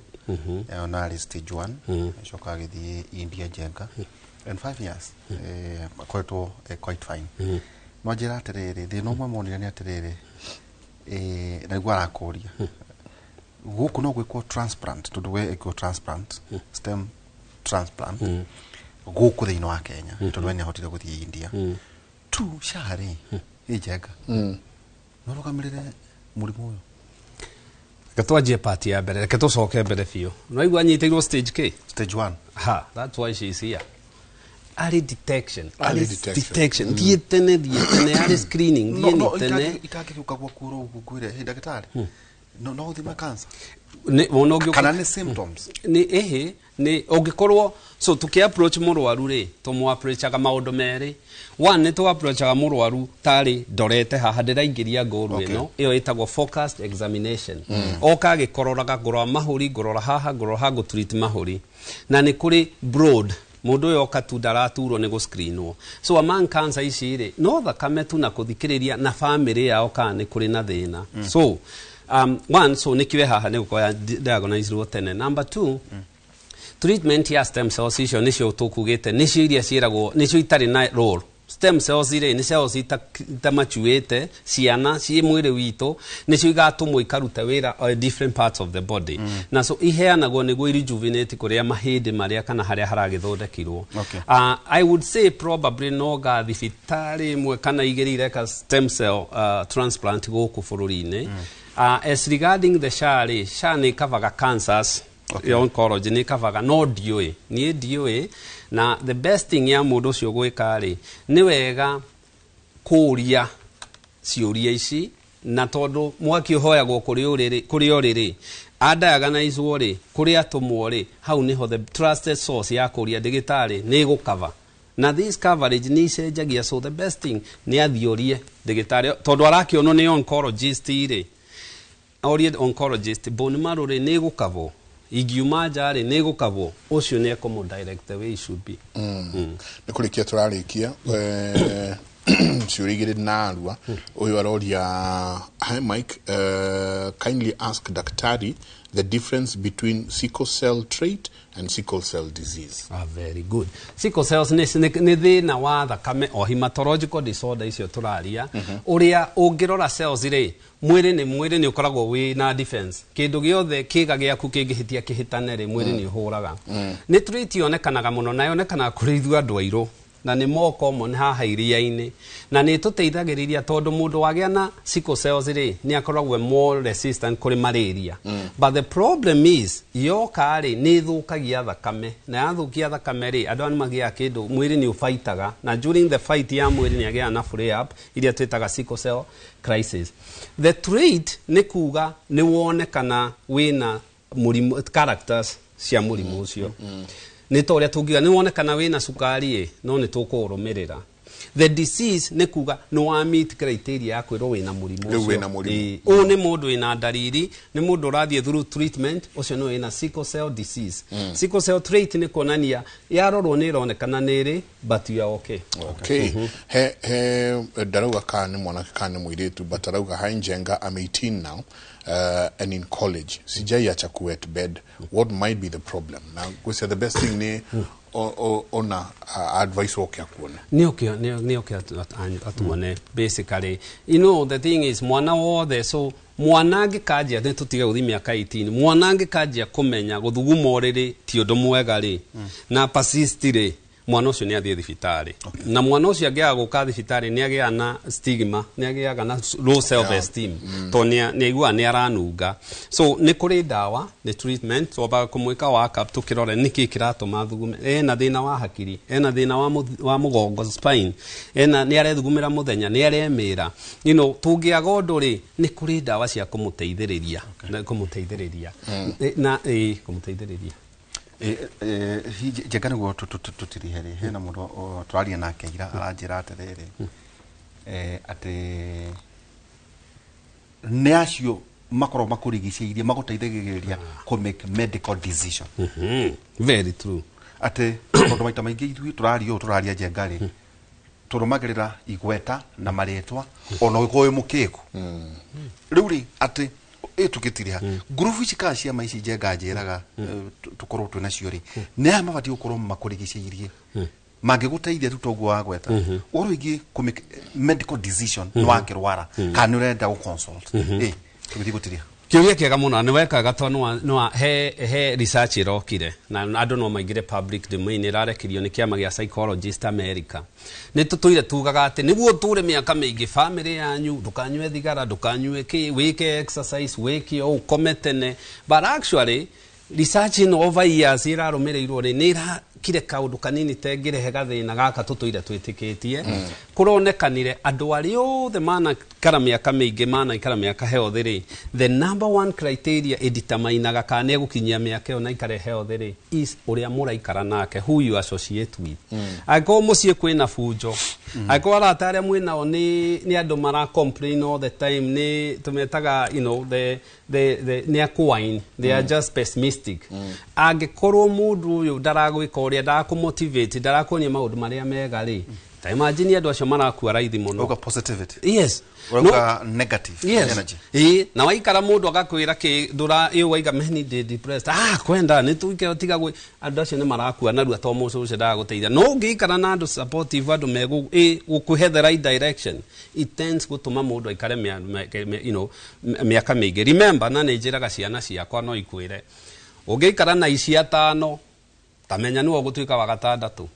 na stage 1 shoka agithie India jenga in 5 years quite fine Majira terere de no mamoni ni terere na gwara koria guku no gwiko transplant to do eco transplant stem transplant guku thino wa Kenya to we ni hotire guthie India tu shahari ijega no rokamirire murimu uyo katwaje party ya bere katucoke bere fio no igwa nyitiirwo stage 1 ha that's why she is here early detection dietene early screening dietene itake ukagwa kuro ugugwire daktari no thima cancer ne wono kana ni symptoms ni ongikorwo so tuki approach murwaru ri tumu approach aga maundu meri one ni tu approach aga murwaru tari ndorete haha ndiraingiria ngoru ino iyo itagwo focused examination oka gikororaga ngorora mahuri ngorora haha ngorora ha treat mahuri na ni kuri broad mundu yo katudara turo ne go screenwo so among cancer icire no thakame tu na kuthikiriria na family yao kana kuri na thina so one so nikiwe haha ne ko diagnose ro tene number 2 treatment ya stem cells icio nicio tukugite nicio iria ciiragwo nicio itari na role stem cells ire ni cells itamachuete ciana ci mwire wito nicio igatumwo ikaruta wira different parts of the body na so iheanagwo niguo rejuvenate kuria mahindi maria kana haria haragithondekirwo I would say probably no ga thibitari mwe kana igirire ka stem cell transplant goku bururi-ini as regarding the SHA ni kavaga cancers oncology ni kavaga no DOA ni DOA na the best thing ya mundu cio gwika ri ni wega kuria ciuria ici na tondu mwaki hoyagwo kuri oriri adiagonizwo ri kuri atumwo ri hau niho the trusted source ya kuria digitari ni gukava na this coverage ni cenjagia so the best thing ni athiorie digitari tondu arakionwo ni oncologist ri orie oncologist bone marrow ri ni gukavo igiuma jari ne gukavo ucio ne komo direct the way it should be nikurikia turarikia ciurigire na arua uyu aroria hi Mike kindly ask daktari the difference between sickle cell trait and sickle cell disease. Very good. Sickle cells ni thina wa thakame o hematological disorder icio turaria uria ungirora cells ire mwiri ni ukoragwo wi na defense kindu giothe kiga giaku kingihitia kihitane ri mwiri ni uhuraga ni trait yonekanaga muno na yonekana kuri ithu andu airu na ni more common haha iria-ini na ni tuteithagiriria tondu mundu wagia na sickle cells ri ni akoragwo more resistant kuri malaria but the problem is yoka ri ni thukagia thakame na yathukia thakame ri andu ani magia kindu mwiri ni ufaitaga na during the fight ya mwiri ni agia na flare up iria twitaga sickle cell crisis. The trait ni kuga ni wonekana wina murimu characters cia murimu ucio ni toria tungiga ni wonekana wina sukari no ni tukurumirira. The disease ni kuga no wa meet criteria ya kwirwo wina murimu ucio ni mundu wina dariri ni mundu rathie through treatment ucio no wina sickle cell disease sickle cell trait ni konania yarorwo ni ronekana niri but you are okay he darauga kana mwana kana muiritu but darauga hainjenga I'm 18 now and in college sijai acha kuwet bed what might be the problem now we say the best thing ni ona advice okay kuona ni okay atuone basically you know the thing is mwana wothe so mwana angikajia ni tutiga uthi miaka 18 mwana angikajia kumenya guthuguma oriri ti undu mwega ri na persist ri mwana ucio ni athie thibitari na mwana ucio angiaga guka thibitari ni agia na stigma ni agiaga na low self esteem to ni igua ni aranunga so ni kuri dawa the treatment oba kumwika waka tukirore niki kiratuma thugume ena thina wa hakiri ena thina wa mugongo spine ena ni arethugumira muthenya ni aremira tungiaga undu ri ni kuri dawa cia kumuteithiriria kumuteithiriria na kumuteithiriria Njenga niguo tutirihere hena mundu turaria nake ira aranjira atiriri ati ne acio makoro makurigicĩirie maguteithagĩrĩria to make medical decision. Very true. Ati tondu maita maingi ithuĩ turaria Njengari turumagĩrĩra igweta na maretwa ona ũgĩkũyũ mũkĩku rĩu ri ati tukitiriha group ici ka cia maici Njenga njĩraga tukorwo twina cio ri nĩ aya mabatiĩ gũkorwo makurigicĩirie mangĩgũteithia tu toguo wagweta ũhoro wĩgiĩ make medical decision nĩ wakĩrwara kana nĩ ũrenda gũconsult tũgĩthiĩ gũtiria kiuria kiega muno ni wekaga to no he research irokire na andu no maingire public domain irarekirio ni kiama gia Psychologist America ni tutuire tugaga ati niguo ture miaka mingi family yanyu ndukanywe thigara ndukanywe wike exercise wiki o kometene but actually research in over years irarumirirwo ni ira kire kaundu kanini tengirehe gathina gaka tutuire twitikitie kuronekanire andu ari othe mana ikara miaka mingi mana ikara miaka healthy ri the number one criteria determine kana egukinyia miaka yo na ikare healthy ri is uria muraikara nake who you associate with ago mucie kwina fujo ago aratare mwinao ni andu mara complain all the time ni tumetaga the ni akwain they are just pessimistic angikorwo mundu uyu daragwika uria ndakumotivate ndarakonia maundu maria mega ri ta imagine andu acio marakua raithi muno uga positivity yes uga negative energy na waikara mundu agakwira ki ndura iyo waiga many depressed kwenda ni tuike tiga gwe andu acio ni marakua naru atomo ucio ndaguteithia no ungiikara na andu supportive andu megu gukuhe the right direction it tends gutuma mundu aikare miaka mingi remember na njiraga ciana ciakwa no ikwire ungiikara na ici atano tamenya niwo gutuika wa gatandatu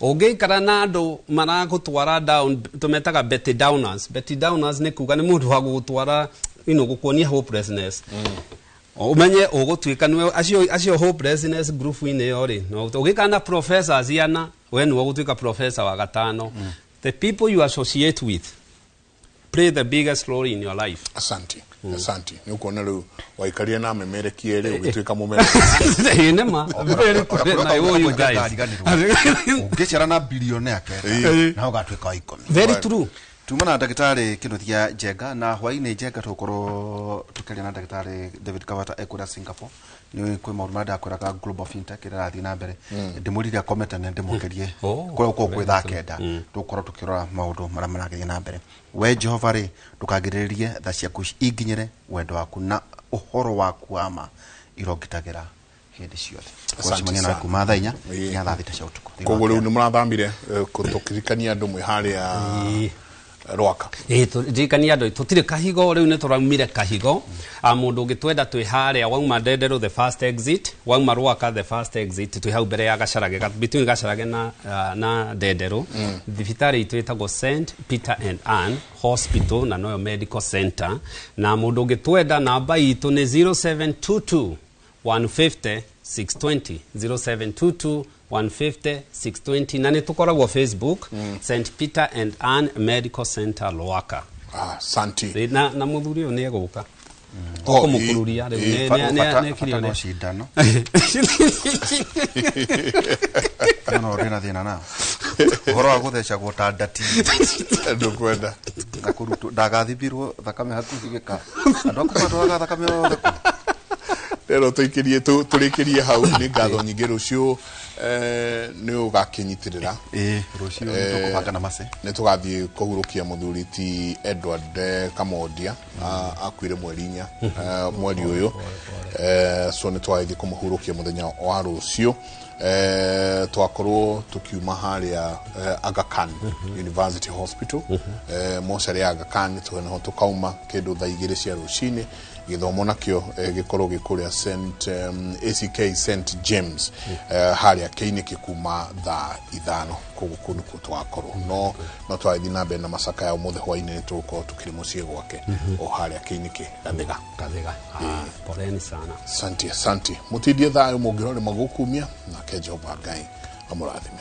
ungiikara na andu maragutwara down tumetaga Betty Downers ni kuga ni mundu wa gutwara gukuonia hopelessness umenye ugutuika niwe acio hopelessness group ine yori no ugikana na professors yana we niwo gutuika professor wa gatano the people you associate with play the biggest role in your life. Asante ni ukuona riu waikaria na memerekie ri ugituika mumere nema very good na you guys ungechara na billionaire na ugatuika icon very true tumana ndagitari Kinuthia Njenga na hwaini Njenga tukorwo tukaria na ndagitari David Kavata ekura Singapore ni kwi maundu mada akwiraga global fintech irathi na mbere ndimurire comment na ndimukerie kwa kwitha kenda tukorwo tukirora maundu maria marageria na mbere we Jehova ri tukagiririe tha ciaku inginyire wendo waku na uhoro waku ama irongitagira hindi ciothe kwacimania na kuma thainya ya thathita cia utuku koguo riu ni murathambire kutukirikania andu mwe haria Rwaka ndikania andu tutire kahigo riu ni turaumire kahigo mundu ungitwenda twi haria wauma Ndendero the first exit wauma Rwaka the first exit twi hau mbere ya Gacarage between Gacarage na Ndendero thibitari itu itagwo St Peter and Anne Hospital na noyo medical center na mundu ungitwenda namba itu ni 0722 150 620 0722 150 620 na nitukoragwo Facebook St Peter and Anne Medical Center Rwaka. Santi na muthuri uyu ni eguka kumukururia ne kirio shindano no rena thina na horo wa gutheca gutandati ndukwenda na kurutu ndagathibirwo thakame hakugika andu akumatwaraga thakame yothe rero turikirie hau ni ngatho nyingi rucio ni ugakinyitirira rucio tukubanga na mase ni tugathie kuhurukia muthuri ti Edward Kamondia akwire mwerinya mweri uyu so ni twaithie kumuhurukia muthenya wa rucio twakorwo tukiuma haria Aga Khan University Hospital mochari Aga Khan tuneho tukauma kindu tha igiri cia rucini githomo nakio gikorwo gikuria ACK St James haria Keiniki kuma thaa 5 kugukunu kutwakorwo no twathi na mbere na masaka ya umuthe hwaini tuko tukiri mucie gwake o haria Keiniki Gathega poleni sana asante mutidie thayo mugirore magukumia na Jehova Ngai amurathime.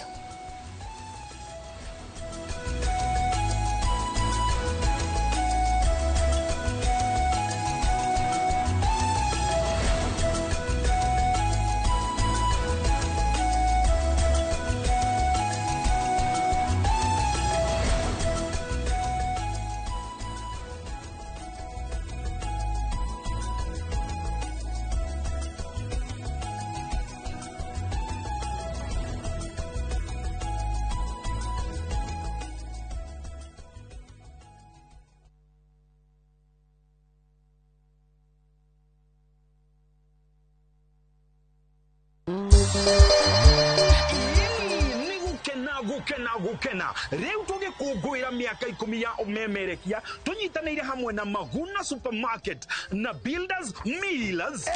gukena riu tugikungwira miaka 10 ya umemerekia tunyitanire hamwe na Maguna Supermarket na Builders Millers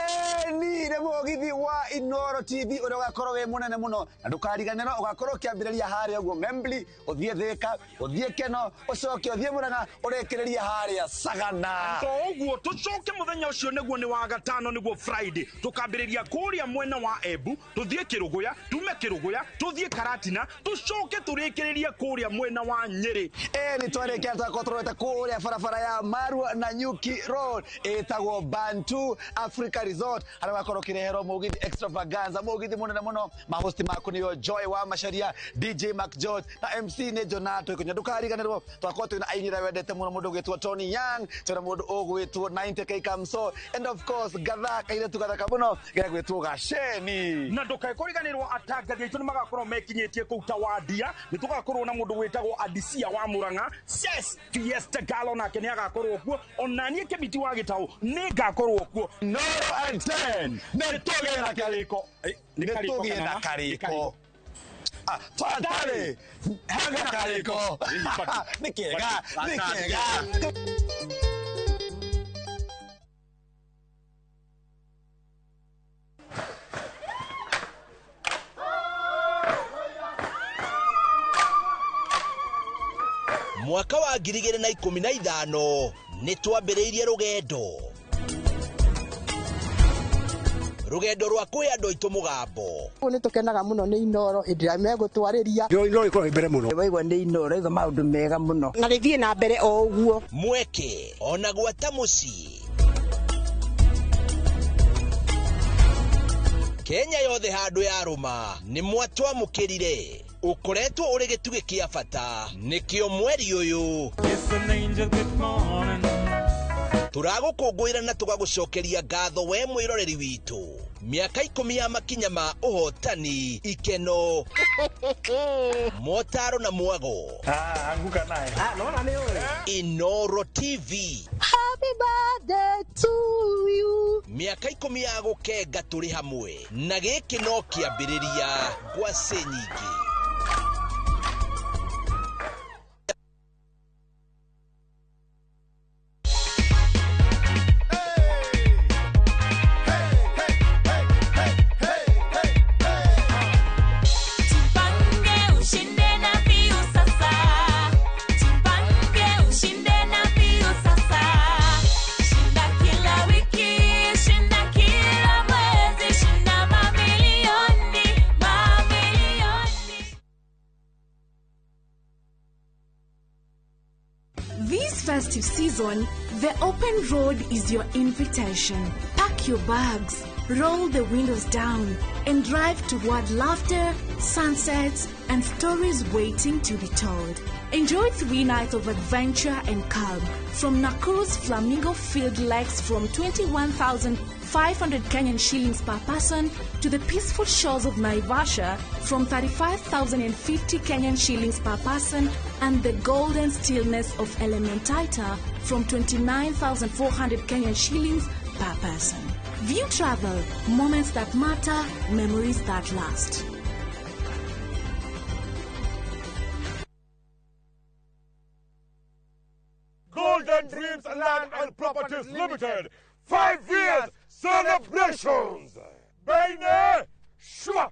ni re mugithi wa Inoro TV uri gakorwo we munene muno na ndukariganira ugakorwo kiambiriria haria uguo Membli uthie Thika uthie Keno ucoke uthie Muranga urekereria haria Sagana to uguo tucoke muthenya ucio niguo ni wa gatano niguo Friday tukambiriria kuria mwena wa Embu tuthie Kiruguya tume Kiruguya tuthie Karatina tucoke turekereria kuria mwena wa Nyeri ni twarekia twakotorete kuria barabara ya Marua na Nyuki Road etagwo Bantu Africa Resort ara gakorwo kirehero mugithi extravaganza mugithi munene muno mahosti maku niyo Joy wa Masharia DJ Mac George na MC ne Jonato ikunya ndukariganirwo twakorwo twina ainira wendete muno mundu gwitwo Tony Young twina mundu ogwitwo 90k Kamso and of course gathaka ile tugathaka muno gwitwo Gasheni na ndukariganirwo atangathi aitu ni magakorwo mekinyetie kuuta wadia nitugakorwo na mundu gwitagwo Adisia wa Muranga Ses Fiesta Galo na kenya agakorwo kuo onanie kebiti wa Gitau ni gakorwo kuo no and 10 netogera na kariko netogera kariko twatare haga kariko nikega mwaka wa 2015 nitwambiriirie rugendo rwa kuya ndo itu mugambo ni tukenaga muno ni Inoro indira megutwariria Inoro ikoro imbere muno waigwa ni Inoro izo maundu mega muno na rithie na mbere o uguo mweke ona gwata muci Kenya yothe handu ya ruma ni mwatwa mukirire ukoretwo uri gituge kia bata nikio mweri uyu turagukungwira na tugagucokeria ngatho we mwiroreri witu miaka 10 ya makinya ma uhotani ikeno motaro na mwago anguka naye naona ni ule Inoro TV happy birthday to you miaka 10 ya gukenga turi hamwe na giki no kiambiriria gwa senyingi Festive season, the open road is your invitation. Pack your bags, roll the windows down, and drive toward laughter, sunsets, and stories waiting to be told. Enjoy 3 nights of adventure and calm from Nakuru's Flamingo Field Lakes from 21,500 Kenyan shillings per person to the peaceful shores of Naivasha from 35,050 Kenyan shillings per person and the golden stillness of Elementaita from 29,400 Kenyan shillings per person. View travel, moments that matter, memories that last. Golden Dreams Land and Properties Limited, 5 years celebrations. Baine, shua.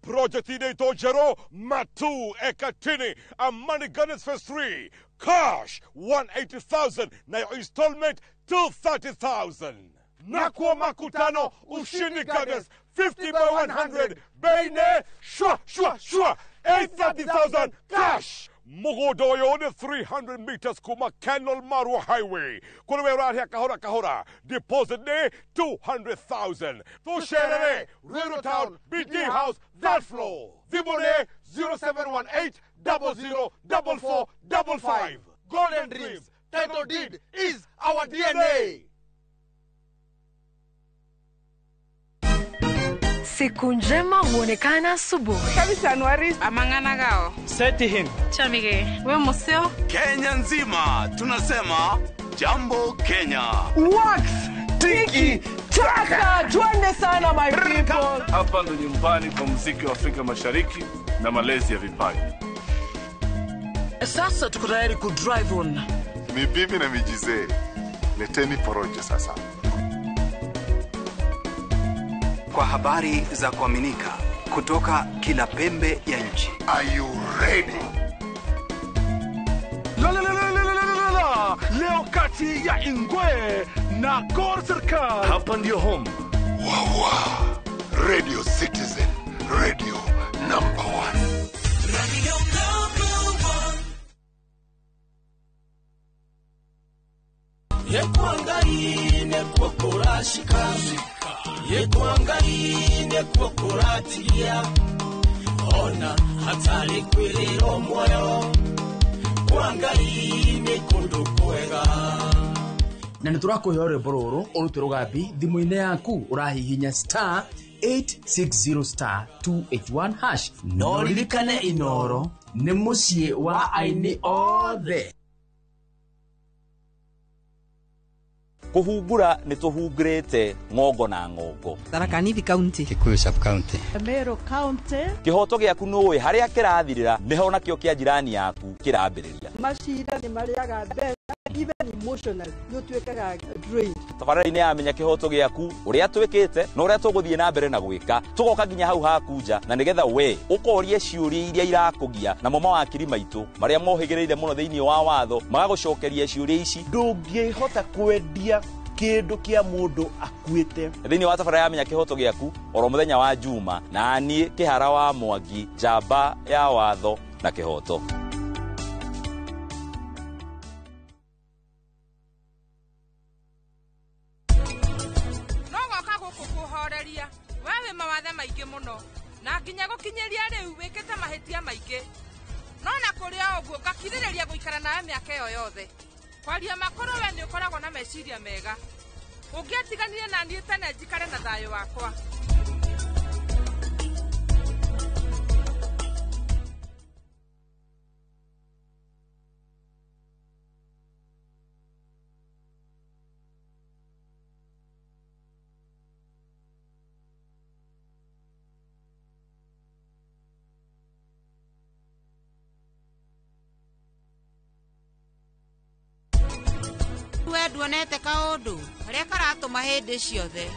Project Ineto Jero, Matu, Ekatini, and Money Gunners Phase 3. Cash, 180,000. Now installment, 230,000. Nakwa Makutano, Ushini Gunners, 50 by 100. Baine, shua. 830,000 cash. Mogodoyo on the 300 meters Kuma Canal Maru Highway. Kone around here kahora. Deposit ne 200,000. To share Rural Town, BD House, that floor. Vibone 0718 004455. Golden Dreams, title deed is our DNA. Siku njema huonekana asubuhi. Kabisa Anuari. Amangana gao. Seti him. Chamige. We museo. Kenya nzima tunasema jambo Kenya. Wax. Tiki. Taka. Twende sana my people. Hapa ndo nyumbani kwa muziki wa Afrika Mashariki na malezi ya vipaji. Sasa tuko tayari ku drive on. Mibibi na mijize. Leteni porojo sasa. Kwa habari za kuaminika kutoka kila pembe ya nchi. Are you ready? Leo kati ya Ingwe na Gor Serikali. Hapa ndio home. Wawa. Radio Citizen. Radio number 1. Radio number 1. Yekuangaine kwokora shikazi. Yekuangaine kwokora tilia. Ona hatari kwiriro moyo. Kuangaine kundukwega. Na niturakuhe rwimbo urute rugambi thimu-ini yaku urahihinya star 860 star 281 hash. No ririkane Inoro ni mucii wa aini othe. Kuhungura ni tuhungurite ngongo na ngongo. Tharaka Nithi County, Kikuyu Sub County, Meru County. Kihoto giaku nuwe haria kirathirira niho nakio kia jirani yaku kirambiriria. Mashira ni mariaga best even emotional you twekaga drain. Tabarani ni amenya kihoto giaku uria twikite no uria tuguthie na mbere na gwika tugoka nginya hau hakunja na nigetha we ukorie ciuria iria irakugia na mama wa kiri maitu maria mohigireire muno thiini wa watho magagucokeria ciuria ici ndungihota kwendia kindu kia mundu akuite thiini wa tabara ya menya kihoto giaku oro muthenya wa Juma na nie kihara wa Mwangi jamba ya watho na kihoto. Wewe mawathe maingĩ mũno na nginya gũkinyeria rĩu wĩkĩte mahĩtia maingĩ no na kũrĩa ũguo ngakirĩrĩria gũikara nawe mĩaka ĩyo yothe kwaria makoro we nĩ ũkoragwo na meciria mega ũngĩatiganire na niĩ tene njikare na thayũ wakwa. Duonete kaundu haria karatuma hindi ciothe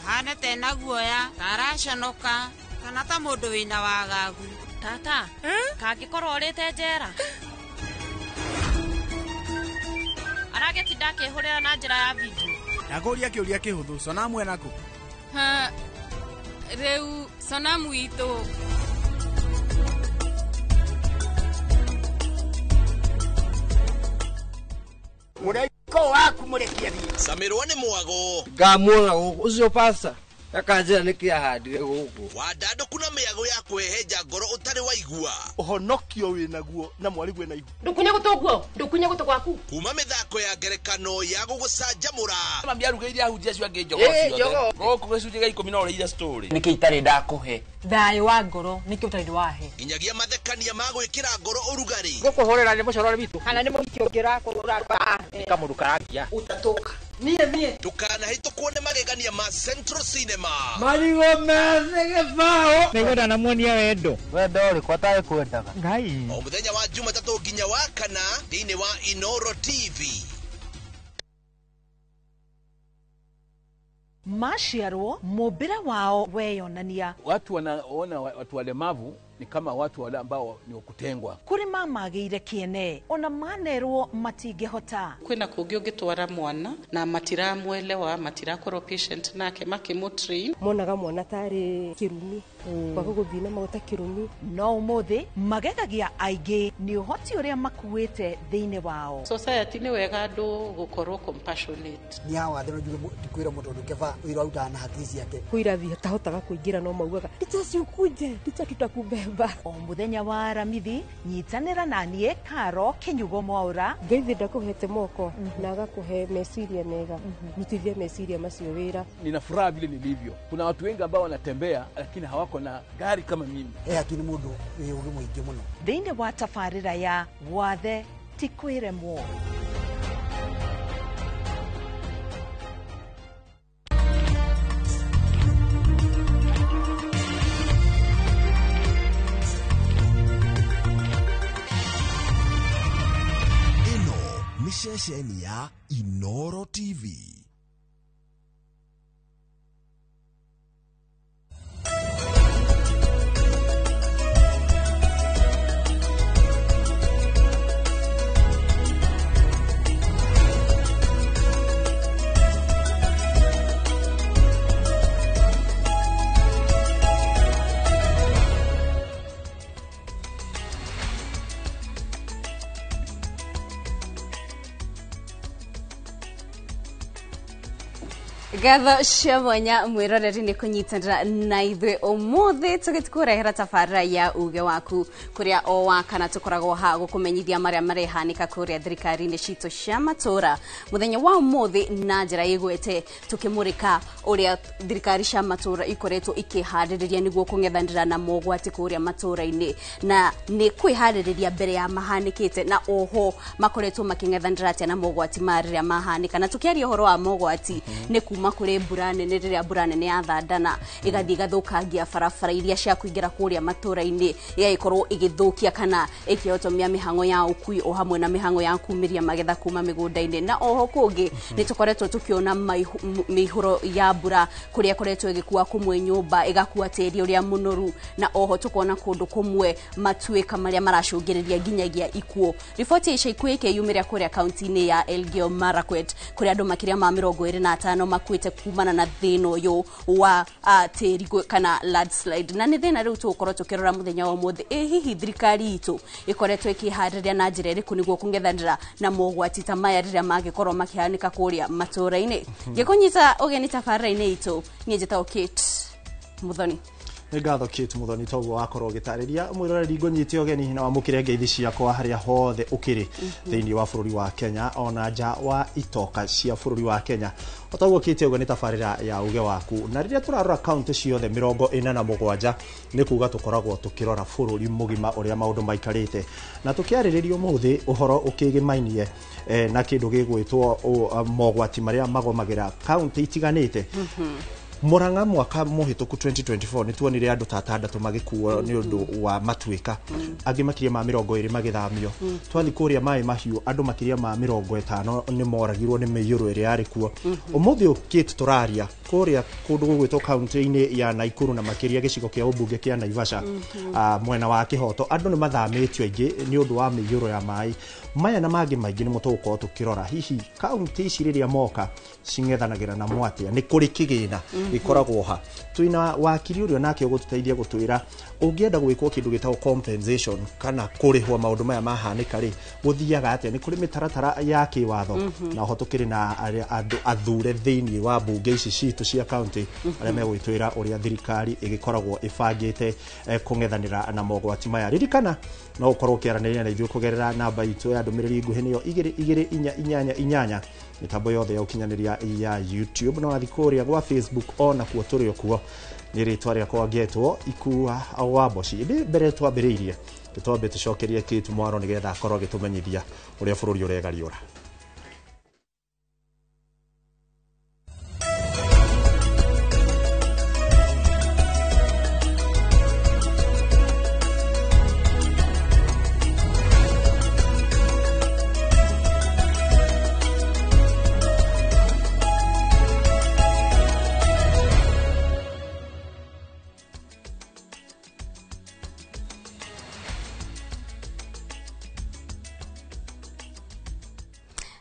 hana tena guoya taracanoka kana ta mundu wina wagagu. Tata kangikorwo urite njera aragetinda akihurira na njira ya video naguria kiuria kihuthu Sonamu enako riu Sonamu itu Ko waku murekia thie Samirwa ni mwago ngamuona ucio pasta akanjira niki ahandire guku wadado kuna miago ya kweheja ngoro utari waigua uhonokio winaguo na mwarigu na igu ndukunye gutu gwaku kuma mithako ya ngerekano ya gugucanjamura mambia rugeire ahunjia cio ange njogo cio goku gicunje ga 10 na ureira story niki itari ndakuhe thayo wa ngoro niki utari wahe inyagia mathekania ma gwikira ngoro urugari gukuhorera ni mucorore bitu kana ni mukiongera kurura kamurukaragia utatoka nie tukanahito kuone magegania ma Central Cinema marigo methege bao nigora na muonia wendo uri kwatae kwendaga ngai o muthenya wa Jumatatu nginya wa kana thiini wa Inoro TV. maciarwo mumbire wao weyonania. Watu wanaona watu walemavu ni kama watu wale ambao ni kutengwa. Kuri mamageire kiene ona manerwo matingehota. Kwina kungi ungitwara mwana na matiramwelewa matirakoro patient nake makimutrain monaga mwana tari kirumi kwa guthina magota kirumi no umuthi magegagia aingi ni uhoti uria makuite thiine wao. Society ni wega andu gukorwo compassionate. Ni hawa ndino njuge tikwira mundu ndukeva wira uta na haki yake kuirathi tahotaga kuingira no maugaga ndicha ukuje ndicha tutakubeba. O muthenya wa aramithi nyitanira nanie Karo Kinyugo Mwaura ngeithi ndakuhete moko na agakuhe mesiria mega nitithie mesiria macio wira. Nina furaha vile nilivyo. Kuna watu wengi ambao wanatembea lakini hawako na gari kama mimi. Akini mundu ugi muingi muno thiine wa tafarira ya wathe tikwiremwo. Mishesheni ya Inoro TV. Gatho cia mwanya mwiroreri ni kunyitanira na ithuĩ ũmũthĩ tũgĩtũkũrehera tabarĩra ya uge waku kuria o wakana tukoragwo ha gũkũmenyithia maria marehanĩka kuria thirikari-inĩ citũ cia matũra. Mũthenya wa ũmũthĩ na njĩra ĩgwete tukĩmũrĩka ũrĩa thirikari cia matũra ikoretwo ikĩharĩrĩria nĩguo kũng'ethanĩra na mogwati kuria matũra-inĩ na nĩ kwĩharĩrĩria mbere ya mahanĩkĩte na oho makoretwo makĩng'ethanĩra atĩa na mogwati marĩrĩa mahanĩka. Na tukĩaria ũhoro wa mogwati nĩ kuma kuri mbura nene rĩrĩa mbura nene yathandana igathiĩ gathukangia barabara iria cia kuingira kuria matũra-inĩ igaikorwo igithukia kana ikiotomia mihango ya ukui o hamwe na mihango ya kumiria magetha kuma migunda-inĩ. Na oho kungi ni tukoretwo tukiona mihuro ya mbura kuria koretwo igikua kumwe nyumba igakua tĩri uria munoru na oho tukona kundu kumwe matuĩka maria maracũngĩrĩria nginyagia ikuo. Riboti ici ikuĩke yumĩria kuria kaunti-inĩ ya Elgeyo Marakwet kuria andũ makĩria ma 25 makuĩte kumana na thĩna ũyũ wa tĩri kana landslide. Na nĩ thĩna rĩu tũgũkorwo tũkĩrora mũthenya wa ũmũthĩ. Hihi thirikari itũ ĩkoretwo ĩkĩharĩria na njĩra ĩrĩkũ nĩguo kũng'ethanĩra na mogwati ta maya rĩrĩa mangĩkorwo makĩhanĩka kũrĩa matũra-inĩ. Gĩkũnyita ũgeni tabarĩra-inĩ itũ niĩ njĩtagwo Kate Muthoni. Ngatho Kate Muthoni toguo wakorwo gĩtarĩria mwĩroreri ngũnyite ũgeni na wamũkĩre ngeithi ciakwa harĩa hothe ũkĩrĩ thĩinĩ wa bũrũri wa Kenya ona nja wa itoka cia bũrũri wa Kenya. Otaguo Kate ũgeni tabarĩra ya uge waku na rĩrĩa tũrarora kaunti ciothe 47 nĩ kuga tũkoragwo tũkĩrora bũrũri mũgima ũrĩa maũndũ maikarĩte na tũkĩarĩrĩria ũmũthĩ ũhoro ũkĩgĩmainie na kĩndũ gĩgwĩtwo mogwati marĩa magomagĩra kaunti itiganĩte. Murang'a mwaka muhituku 2024 ni tuonire andu ta 6 magikuo ni undu wa matuika angi makiria ma 20 magithamio twathi kuria mai mahiu andu makiria ma 50 ni moragirwo ni miyuru iri yari kuo. Umuthi Kate turaria kuria kundu gwitwo kaunti-ini ya Naikuru na makiria gicigo kia ubunge kia Naivasha mwena wa Kihoto andu ni mathamitio aingi ni undu wa miyuru ya mai maya na mangi maingi ni mutuko tukirora hihi kaunti ici riria moka cing'ethanagira na mwatia ni kuri kigina ikoragwo ha. Twina wakiri urio nake ugututeithia gutwira ungienda gwikwo kindu gitao compensation kana kurihwa maundu maya mahanika ri guthiaga atia ni kuri mitaratara ya kiwatho na ho tukiri na andu athure thiini wa bunge ici citu cia county aria megwitwira uria thirikari igikoragwo ibangite kung'ethanira na mogwati maya. Ririkana no ukorwo kiaranĩria na ithuĩ kugerera namba itu ya ndũmĩrĩri nguhĩ nĩyo 2288 mitambo yothe ya ukinyanĩria ya YouTube na wathi kuria gwa Facebook ona kuo tũrĩ okuo nĩ rĩtwa rĩakwa ngetwo Ikua Wamboci. Mbere twambĩrĩirie tũtombe tũcokerie Kate Mwaro nĩgetha akorwo agĩtũmenyithia ũrĩa bũrũri ũregariũra.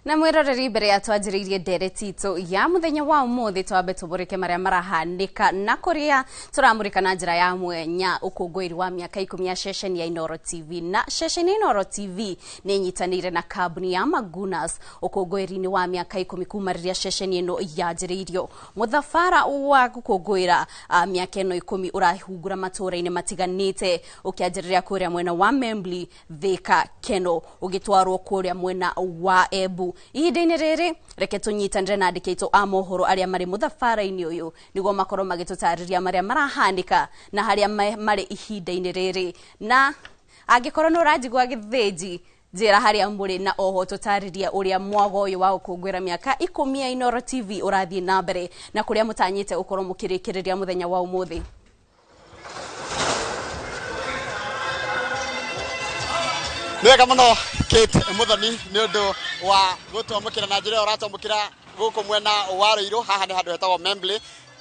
Na mwiroreri mbere ya twanjiriirie ndereti itu ya muthenya wa umuthi twambe tuburike maria marahanika na kuria turamurika na njira ya mwenya ukungwiri wa miaka 10 ya session ya Inoro TV. Na session ya Inoro TV ni nyitanire na kambuni ya Magunas ukungwiri-ini wa miaka 10 kumariria session ino yanjiriirio. Muthafara wa gukungwira miaka ino 10 urahungura matura-ini matiganite ukianjiriria kuria mwena wa Membli, Thika, Keno ugitwarwo kuria mwena wa Embu. Ihinda-ini riri reke tunyitanire na andiki a mohoro aria mari muthafara-ini uyu niguo makorwo magitutariria maria marahanika na haria mari ihinda-ini riri. Na angikorwo ni urajigwa githinji njira haria muri na oho tutariria uria mwago uyu wa gukungwira miaka 10 ya Inoro TV urathie na mbere na kuria mutanyite ukorwo mukirikiriria muthenya wa umuthi. Nega muno Kate Muthoni ni undu wa gutwamukira na njira uratwamukira guku mwena wa Ruiru. Haha ni handu hetagwo Membli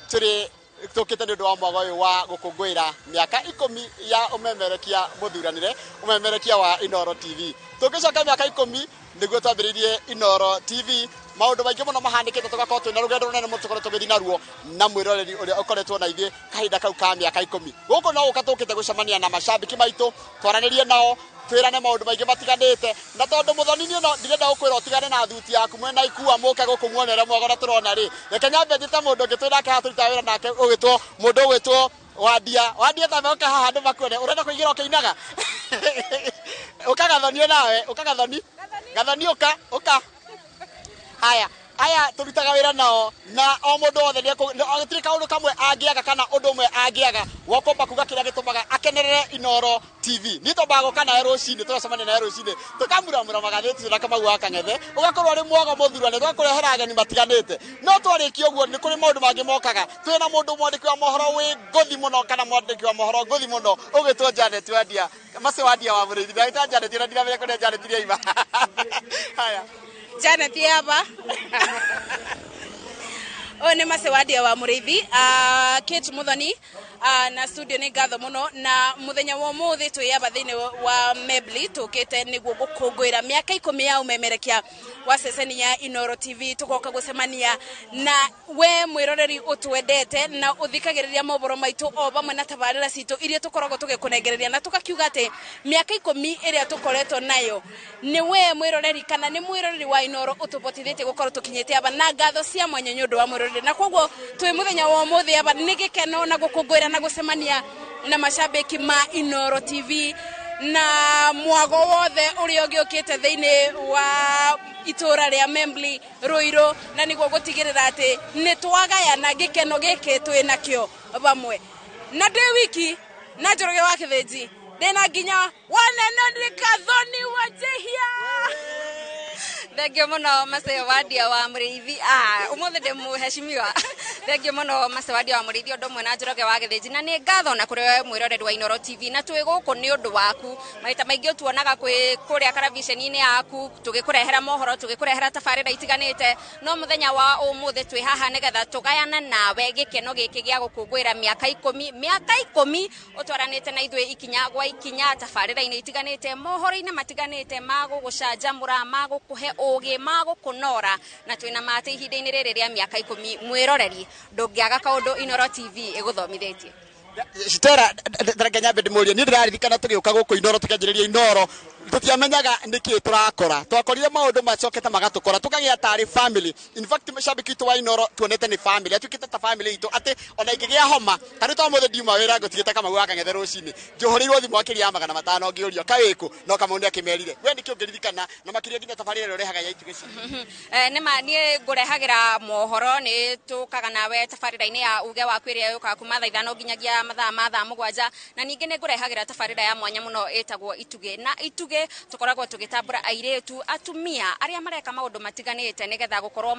turi tukite ni undu wa mwago uyu wa gukungwira miaka 10 ya umemerekia muthuranire umemerekia wa Inoro TV. Tukicoka miaka 10 niguo twambiririe Inoro TV. Maundu maingi muno mahanikite tugakorwo twina rugendo runene muno tukoretwo tugithi naruo na mwiroreri uria ukoretwo na ithuĩ kahinda kau ka miaka 10. Guku no ukatukite gucemania na macambiki maitu twaranirie nao twirane maundu maingi matiganite na tondu Muthoni ni no ndirenda gukwira utigane na thuti yaku mwena ikua muke gukumuonera mwago na turona ri reke nyambe njite mundu ungi twina ke haturuta wira nake ugitwo mundu ugitwo Wadia tameoka haha ndu makwene urenda kuigira ukiinaga ukagathonio nawe ukagathoni uka aya turutaga wira nao na o mundu othe ni agitiri kaundu kamwe angiaga kana undu umwe angiaga wakomba kuga kiria gitumaga akenerere Inoro TV ni to bago kana rucini twacemania na rucini tukamuramura magatheti na kama gwa kang'ethe ugakorwo ari mwago muthurane twakurehera ageni matiganite no twarikio guo ni kuri maundu mangi mokaga twina mundu mwandiki wa mohoro wi ngothi muno kana mwandiki wa mohoro ngothi muno ugitwo Janet Wadia Wadia wa Muriithi ndaita Janet ira ndiramenya kuria Janet ria iba haya Janet yaba One Wadia wa Muriithi Kate Muthoni na studio ni ngatho muno na muthenya wa umuthi twiyaba thiini wa Membli tukite niguo gukungwira miaka 10 ya umemerekia wa seseni ya Inoro TV. Tugoka gucemania na we mwiroreri utwendete na uthikagiriria mohoro maitu o bamwe na tabarira citu iria tukoragwo tugikunengereria na tukakiuga ati miaka 10 iria tukoretwo nayo ni we mwiroreri kana ni mwiroreri wa Inoro utubotithite gukorwo tukinyite aba na ngatho cia mwanya nyundu wa mwiroreri na kwoguo twi muthenya wa umuthi aba ni gikeno na gukungwira na gucemania na macambiki ma Inoro TV na mwago wothe uria ugiukite thiini wa itura ria Membli Ruiru na niguo gutigirira ati ni twagayana gikeno giki twina kio bamwe na ndi wiki na Njoroge wa Kithinji ndina nginya wanene ndikathoni wajehia Thengio muno Wadia wa Muriithi umuthi ndi muheshimiwa thengio muno Wadia wa Muriithi undu mwe na Njoroge wa Kithinji na ni ngatho na kuri mwiroreri wa Inoro TV na twi guku ni undu waku maita maingi tuonaga kuria televisheni-ini yaku tugikurehera mohoro tugikurehera tabarira itiganite no muthenya wa umuthi twi haha nigetha tugayana nawe gikeno giki gia gukungwira miaka 10 utwaranite na ithuĩ ikinya gwa ikinya tabarira-ini itiganite mohoro-ini matiganite magugucanjamura magukuhe ugi magukunora na twina mate ihinda-ini riri ria miaka 10 mwiroreri ndungiaga kaundu Inoro TV iguthomithitie Stera ndagenya mbedi muria ni ndiraririkana tugiuka guku Inoro tukanjiriria Inoro tutiamenyaga niki turakora twakorire maundu macokete magatukora tukagia tari family. In fact mashabiki tu wa Inoro tuonete ni family atukite ta family itu ati ona ikigia homa tari to muthe diuma wira gutigite kama gwa kang'ethe rucini njohorirwo thimu akiria 500 ngiurio kawiku no kamundu akimerire we ndiki ungiririkana na makiria nginya tabarira urehaga ya itu gici nema nie ngurehagira mohoro ni tukaga nawe tabarira-ini ya uge wa kwiria yuka kuma thaa 5 nginyagia mathaa 7 na ningi ni ngurehagira tabarira ya mwanya muno etagwo Ituge na Ituge tukoragwo tugitambura airetu atumia aria mareka maundu matiganite nigetha gukorwo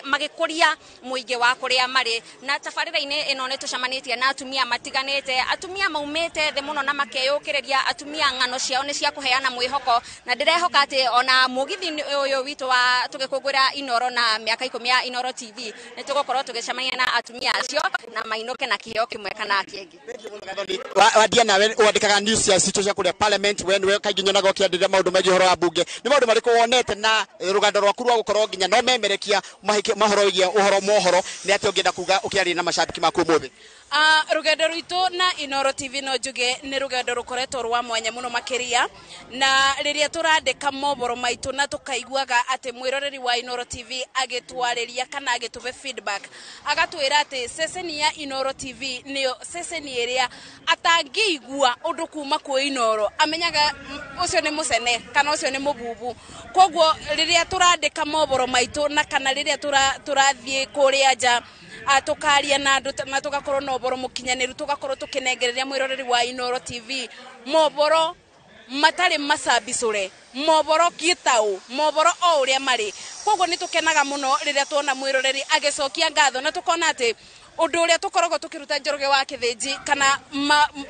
magikuria muingi wa kuria mari na tabarira-ini ino ni tucemanitie na atumia matiganite atumia maumite thi muno na makeyukiriria atumia ng'ano ciao ni cia kuheana mwihoko na ndirehoka ati ona mugithi uyu witu wa tugikungwira Inoro na miaka 10 ya Inoro TV ni tugukorwo tugicemania na atumia acio na mainuke na kiheo kimwe kana kingi Wadia nawe wandikaga news ya citu cia kuria parliament when niwe kaingĩ nyonaga ũkĩandĩrĩria maũndũ megiĩ ũhoro wa mbunge nĩ maũndũ marĩkũ wonete na rũgendo rwaku rwa gũkorwo nginya no memerekia mahoro wĩgiĩ ũhoro mohoro nĩ atĩ ũngĩenda kuga ũkĩaria na macambiki maku ũmũthĩ? Rugendo rwitũ na Inoro TV no njuge nĩ rugendo rukoretwo rwa mwanya muno makiria na riria turandika moboro maitu na tukaiguaga ati mwiroreri wa Inoro TV agitwariria kana agituve feedback agatwira ati seseni ya Inoro TV niyo seseni iria atangiigua undu kuma ku Inoro amenyaga ucio ni musene kana ucio ni mububu. Koguo riria turandika moboro maitu na kana riria turathie kuria nja tukaria na andu na tugakorwo no boro mukinyaniru tugakorwo tukinengereria mwiroreri wa Inoro TV moboro matari masabicure moboro kitau moboro o uria mari. Koguo ni tukenaga muno riria tuona mwiroreri agicokia ngatho na tukona ati undu uria tukoragwo tukiruta Njoroge wa Kithinji kana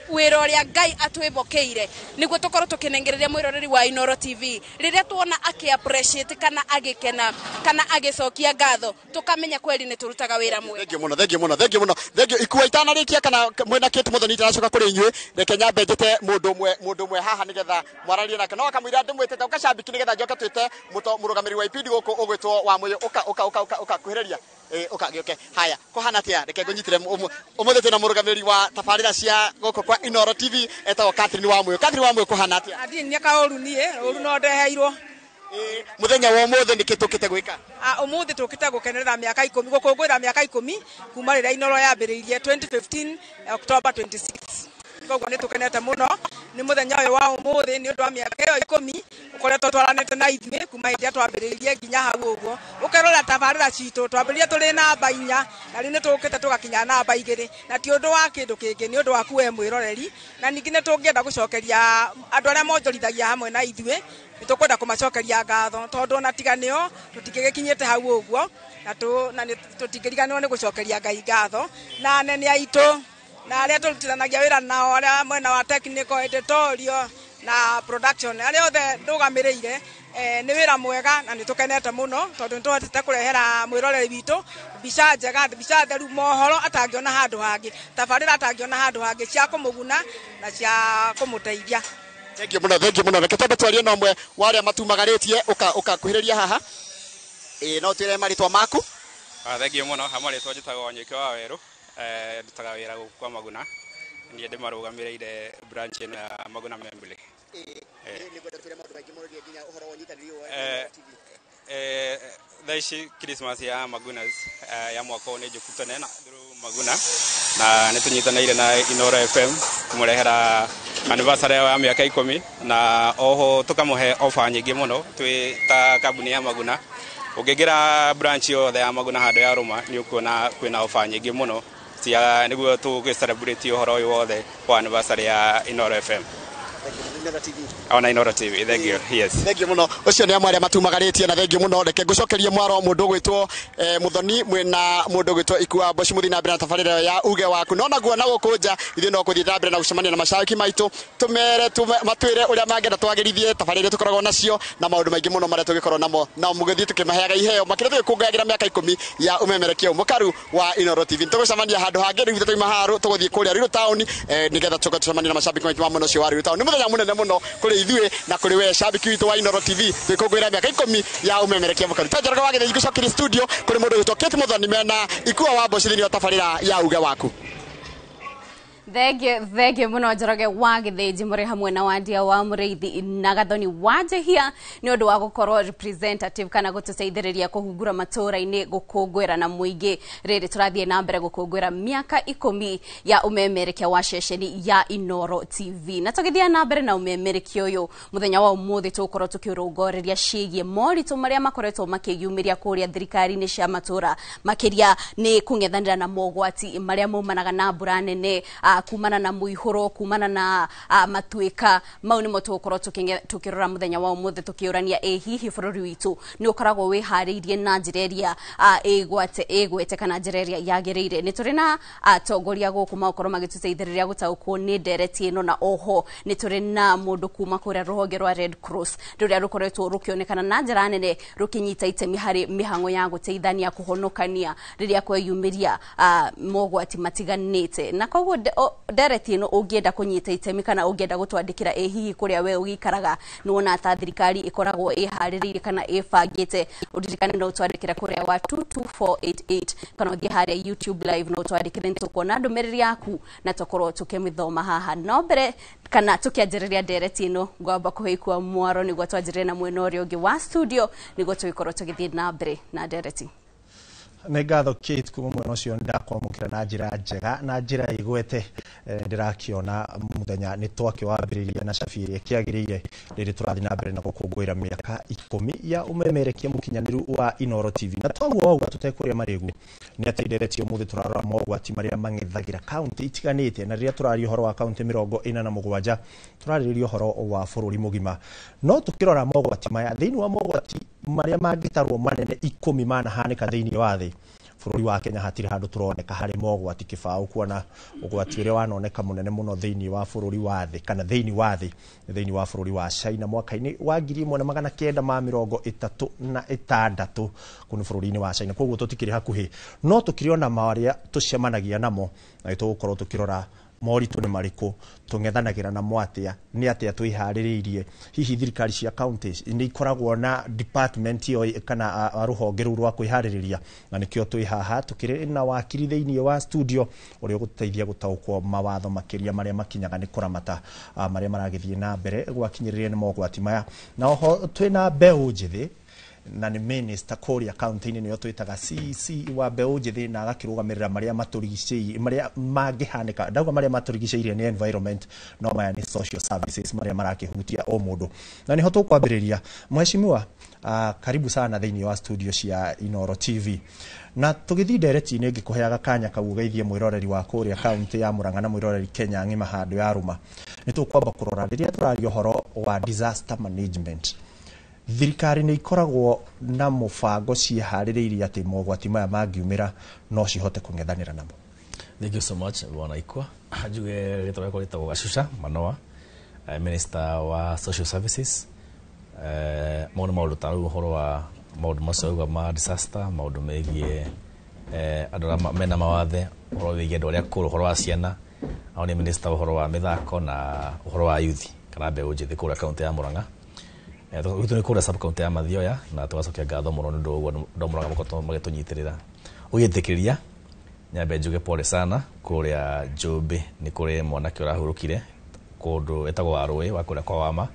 wira uria Ngai atwibokeire niguo tukorwo tukinengereria mwiroreri wa Inoro TV riria tuona aki appreciate kana agikena kana agicokia ngatho tukamenya kweli ni turutaga wira mwega. Thank you muno ikuwa itanarikia kana mwena Kate Muthoni itaracoka kuri inyue reke nyambe njete mundu mwe haha nigetha mwararie nake no akamwira ndimwitete ukacambiki nigetha njoka twite murugamiri wa ipindi guku ugwitwo wa muyo uka kuhireria okay haya kohana tia reke ngunyitire umuthete na murugamiri wa tabarira cia guku kwa Inoro TV etagwo Catherine wa muyo kohana tia adi nyaka oru no ndeheirwo muthenya wa umuthi nikitukite gwika umuthi tukite gukenerera miaka 10 gukungwira miaka 10 kuma riria Inoro yambiriirie 2015 October 26. Koguo ni tukenete muno ni muthenya uyu wa umuthi ni undu wa miaka iyo 10 ukoretwo twaranete na ithimi kuma hindi twambiriirie nginya hau uguo ukerora tabarira citu twambiririe turi namba 4 na riu ni tukite tugakinya namba 2 na ti undu wa kindu kingi ni undu wa kuwe mwiroreri na ningi ni tungienda gucokeria andu aria monjorithagia hamwe na ithue ni tukwenda kumacokeria ngatho tondu na tiganio tutigikinyite hau uguo na tutigiriganio ni gucokeria Ngai ngatho na nene aitu na aria turutiranagia wira nao aria mwena wa technical editorial na production aria othe ndugamiriire ni wira mwega na nitukenete muno tondu nituhotete kurehera mwiroreri witu mbica njega mbica theru mohoro atangiona handu hangi tabarira atangiona handu hangi cia kumuguna na cia kumuteithia. Thank you muno reke twambe twarie na mwe waria matumagaritie uka kuhireria haha no twire maritwa maku. Thank you muno hamaritwa njitagwo Nyike wa Weru ndutaga wira guku kwa Maguna ndiye ndimarugamiriire branch ya Maguna Membly. Thaici Christmas ya Magunas ya mwaka ni njukutane na Maguna na nitunyitanire na Inoro FM kumurehera anniversary ya miaka 10 na oho tukamuhe offer nyingi muno twi ta kambuni ya Maguna ugigira branch yothe ya Maguna hando ya Roma ni ukuona kwina offer nyingi muno cia niguo tugi-celebrate uhoro uyu wothe wa anniversary ya Inoro FM. Ona Inoro TV. Thank you. Yes. Thank you muno. Ucio ni amwe aria matumagaritie na thank you muno reke ngucokerie mwaro mundu gwitwo Muthoni mwena mundu gwitwo Ikuwa Boshi muthi na mbere na tabarira ya uge waku no naguo na gukunja ithe no kuthie na mbere na gucemania na macaki maitu tumere matwire uria mangenda twagirithie tabarira tukoragwo nacio na maundu maingi muno maria tugikorwo namo na mugithie tukimaheaga iheo makire tugikungagira miaka 10 ya umemerekio mukaru wa Inoro TV tugucemania handu hangi riu tuima haru tuguthie kuria Riru Town nigetha tucemania na macaki maitu ma muno cio wa Riru Town ni muthenya munene muno kuri ithue na kuri we shabiki witu wa Inoro TV twikungwira miaka 10 ya umemerekia mukaru Njoroge wa Kithinji gucokiri studio kuri mundu gwitwo Kate Muthoni mena Ikuwa wa Boshi thini wa tabarira ya uge waku. Thenge muno Njoroge wa Kithinji muri hamwe na Wandia wa Mureithi na Gathoni Wanjehia ni undu wa gukorwo representative kana gututeithiriria kuhungura matura-ini gukungwira na muingi riri turathie na mbere gukungwira miaka 10 ya umemerekia wa ceceni ya Inoro TV na tugithia na mbere na umemerekia uyu muthenya wa umuthi tukorwo tukirongoreria ciigie moritu maria makoretwo makiyumiria kuria thirikari-ini cia matura makiria ni kungethanira na mogwati maria maumanaga na mbura nene kumana na muihuro kumana na matuika mau nimo tukorwo tukirora muthenya wa umuthi tukiurania hihi bururi witu ni ukoragwo wihariirie na njireria egwete kana njireria yagiriire ni turi na atongoria guku makorwo magituteithiriria gutaukwo ni ndereti ino na oho ni turi na mundu kuma kuria ruhonge rwa Red Cross ruria rukoretwo rukionekana na njira nene rukinyita itemi hari mihango ya guteithania kuhonokania riria kweyumiria mogwati matiganite na koguo ndereti ino ungienda kunyita itemi kana ungienda gutwandikira hihi kuria we ugikaraga nuona ta thirikari ikoragwo ihaririire kana ibangite udirikane no utwandikira kuria wa 22488 kana uthie haria YouTube live no utwandikire nitukuona ndumiriri yaku na tukorwo tukimithoma haha no mbere kana tukianjiriria ndereti ino ngwamba kuheikwa mwaro niguo twanjirire na mwena uria ungi wa studio niguo tugikorwo tugithie na mbere na ndereti. Nĩ ngatho Kate kuma mwena ũcio ndakwamũkĩra na njĩra njega na njĩra igwete ndĩrakiona mũthenya nĩ twakĩwambĩrĩria na cabi ĩrĩa kĩagĩrĩire rĩrĩ tũrathiĩ na mbere na gũkũngũĩra mĩaka 10 ya ũmemerekia mũkinyanĩru wa Inooro TV na twaguo ũguo tũtekũrĩa marĩgu nĩ atĩ ndereti ũmũthĩ tũrarora mogwati marĩa mang'ethagira kaunti itiganĩte na rĩrĩa tũraria ũhoro wa kaunti 47 tũrarĩrĩria ũhoro wa bũrũri mũgima no tũkĩrora mogwati maya thĩinĩ wa mogwati marĩa mangĩtarwo manene 10 manahanĩka thĩinĩ wa thĩ bũrũri wa Kenya hatirĩ handũ tũroneka harĩ mogwati kĩbaũ kuona ũgwati ũrĩa wanoneka mũnene mũno thĩinĩ wa bũrũri wa thĩ kana thĩinĩ wa bũrũri wa China mwaka-inĩ wa 1936 kũnĩ bũrũri-inĩ wa China koguo tũtikĩrĩ hakuhĩ no tũkĩrĩona marĩa tũcemanagia namo na tũgũkorwo tũkĩrora moritũ nĩ marĩkũ tũng'ethanagĩra na mwatia nĩ atĩa twĩharĩrĩirie hihi thirikari cia counties nĩ ikoragwo na department ĩyo kana rũhonge rũu rwa kwĩharĩrĩria na nĩkĩo twĩ haha tũkĩrĩ na wakiri thĩinĩ wa studio ũrĩa ũgũteithia gũtaũkwo mawatho makĩria marĩa makinyaga nĩ kũramata marĩa maragĩthiĩ na mbere gwakinyĩrĩria nĩ mogwati maya na oho twĩna mbeũ njĩthĩ na nĩ minister Korea county-inĩ nĩyo twĩtaga CC wa mbeũ njĩthĩ na agakĩrũgamĩrĩra marĩa matũrigicĩirie marĩa mangĩhanĩka ndauga marĩa matũrigicĩirie nĩ environment no maya nĩ social services marĩa marakĩhutia o mũndũ na nĩho tũkwambĩrĩria mheshimiwa karibu sana thĩinĩ wa studio cia Inooro TV na tũgĩthiĩ ndereti-inĩ ngĩkũheaga kanya kau ũgeithie mwĩroreri wa Korea county ya Murang'a na mwĩroreri Kenya ng'ima handũ ya rũma nĩ tũkwamba kũrora rĩrĩa tũraria ũhoro wa disaster management thirikari nĩ ikoragwo na mũbango ciĩharĩrĩirie atĩ mogwati maya mangiumĩra no cihote kũng'ethanĩra namo. Thank you so much bwana Ikwa. Njuge rĩtwa rĩakwa rĩtagwo Gacusha Manoa, Minister wa Social Services. Maũndũ ta rĩu ũhoro wa maũndũ macio ma disaster, maũndũ megiĩ andũ arĩa mena mawathe, ũhoro wĩgiĩ andũ arĩa akũrũ, ũhoro wa ciana, ao nĩ minister ũhoro wa mĩthako na ũhoro wa youth kana mbeũ njĩthĩ kũrĩa kaunti ya Murang'a. Tũnĩ kũrĩa sub county ya Mathioya na tũgacokia ngatho mũno nĩ ũndũ ũguo andũ Murang'a magĩtũnyitĩrĩra ũgĩtĩkĩria nyambe njuge pole sana kũrĩa Njũmbĩ nĩ kũrĩ mwanake ũrahurũkire kũndũ etagwo Warũĩ wa kũrĩa kwa Wama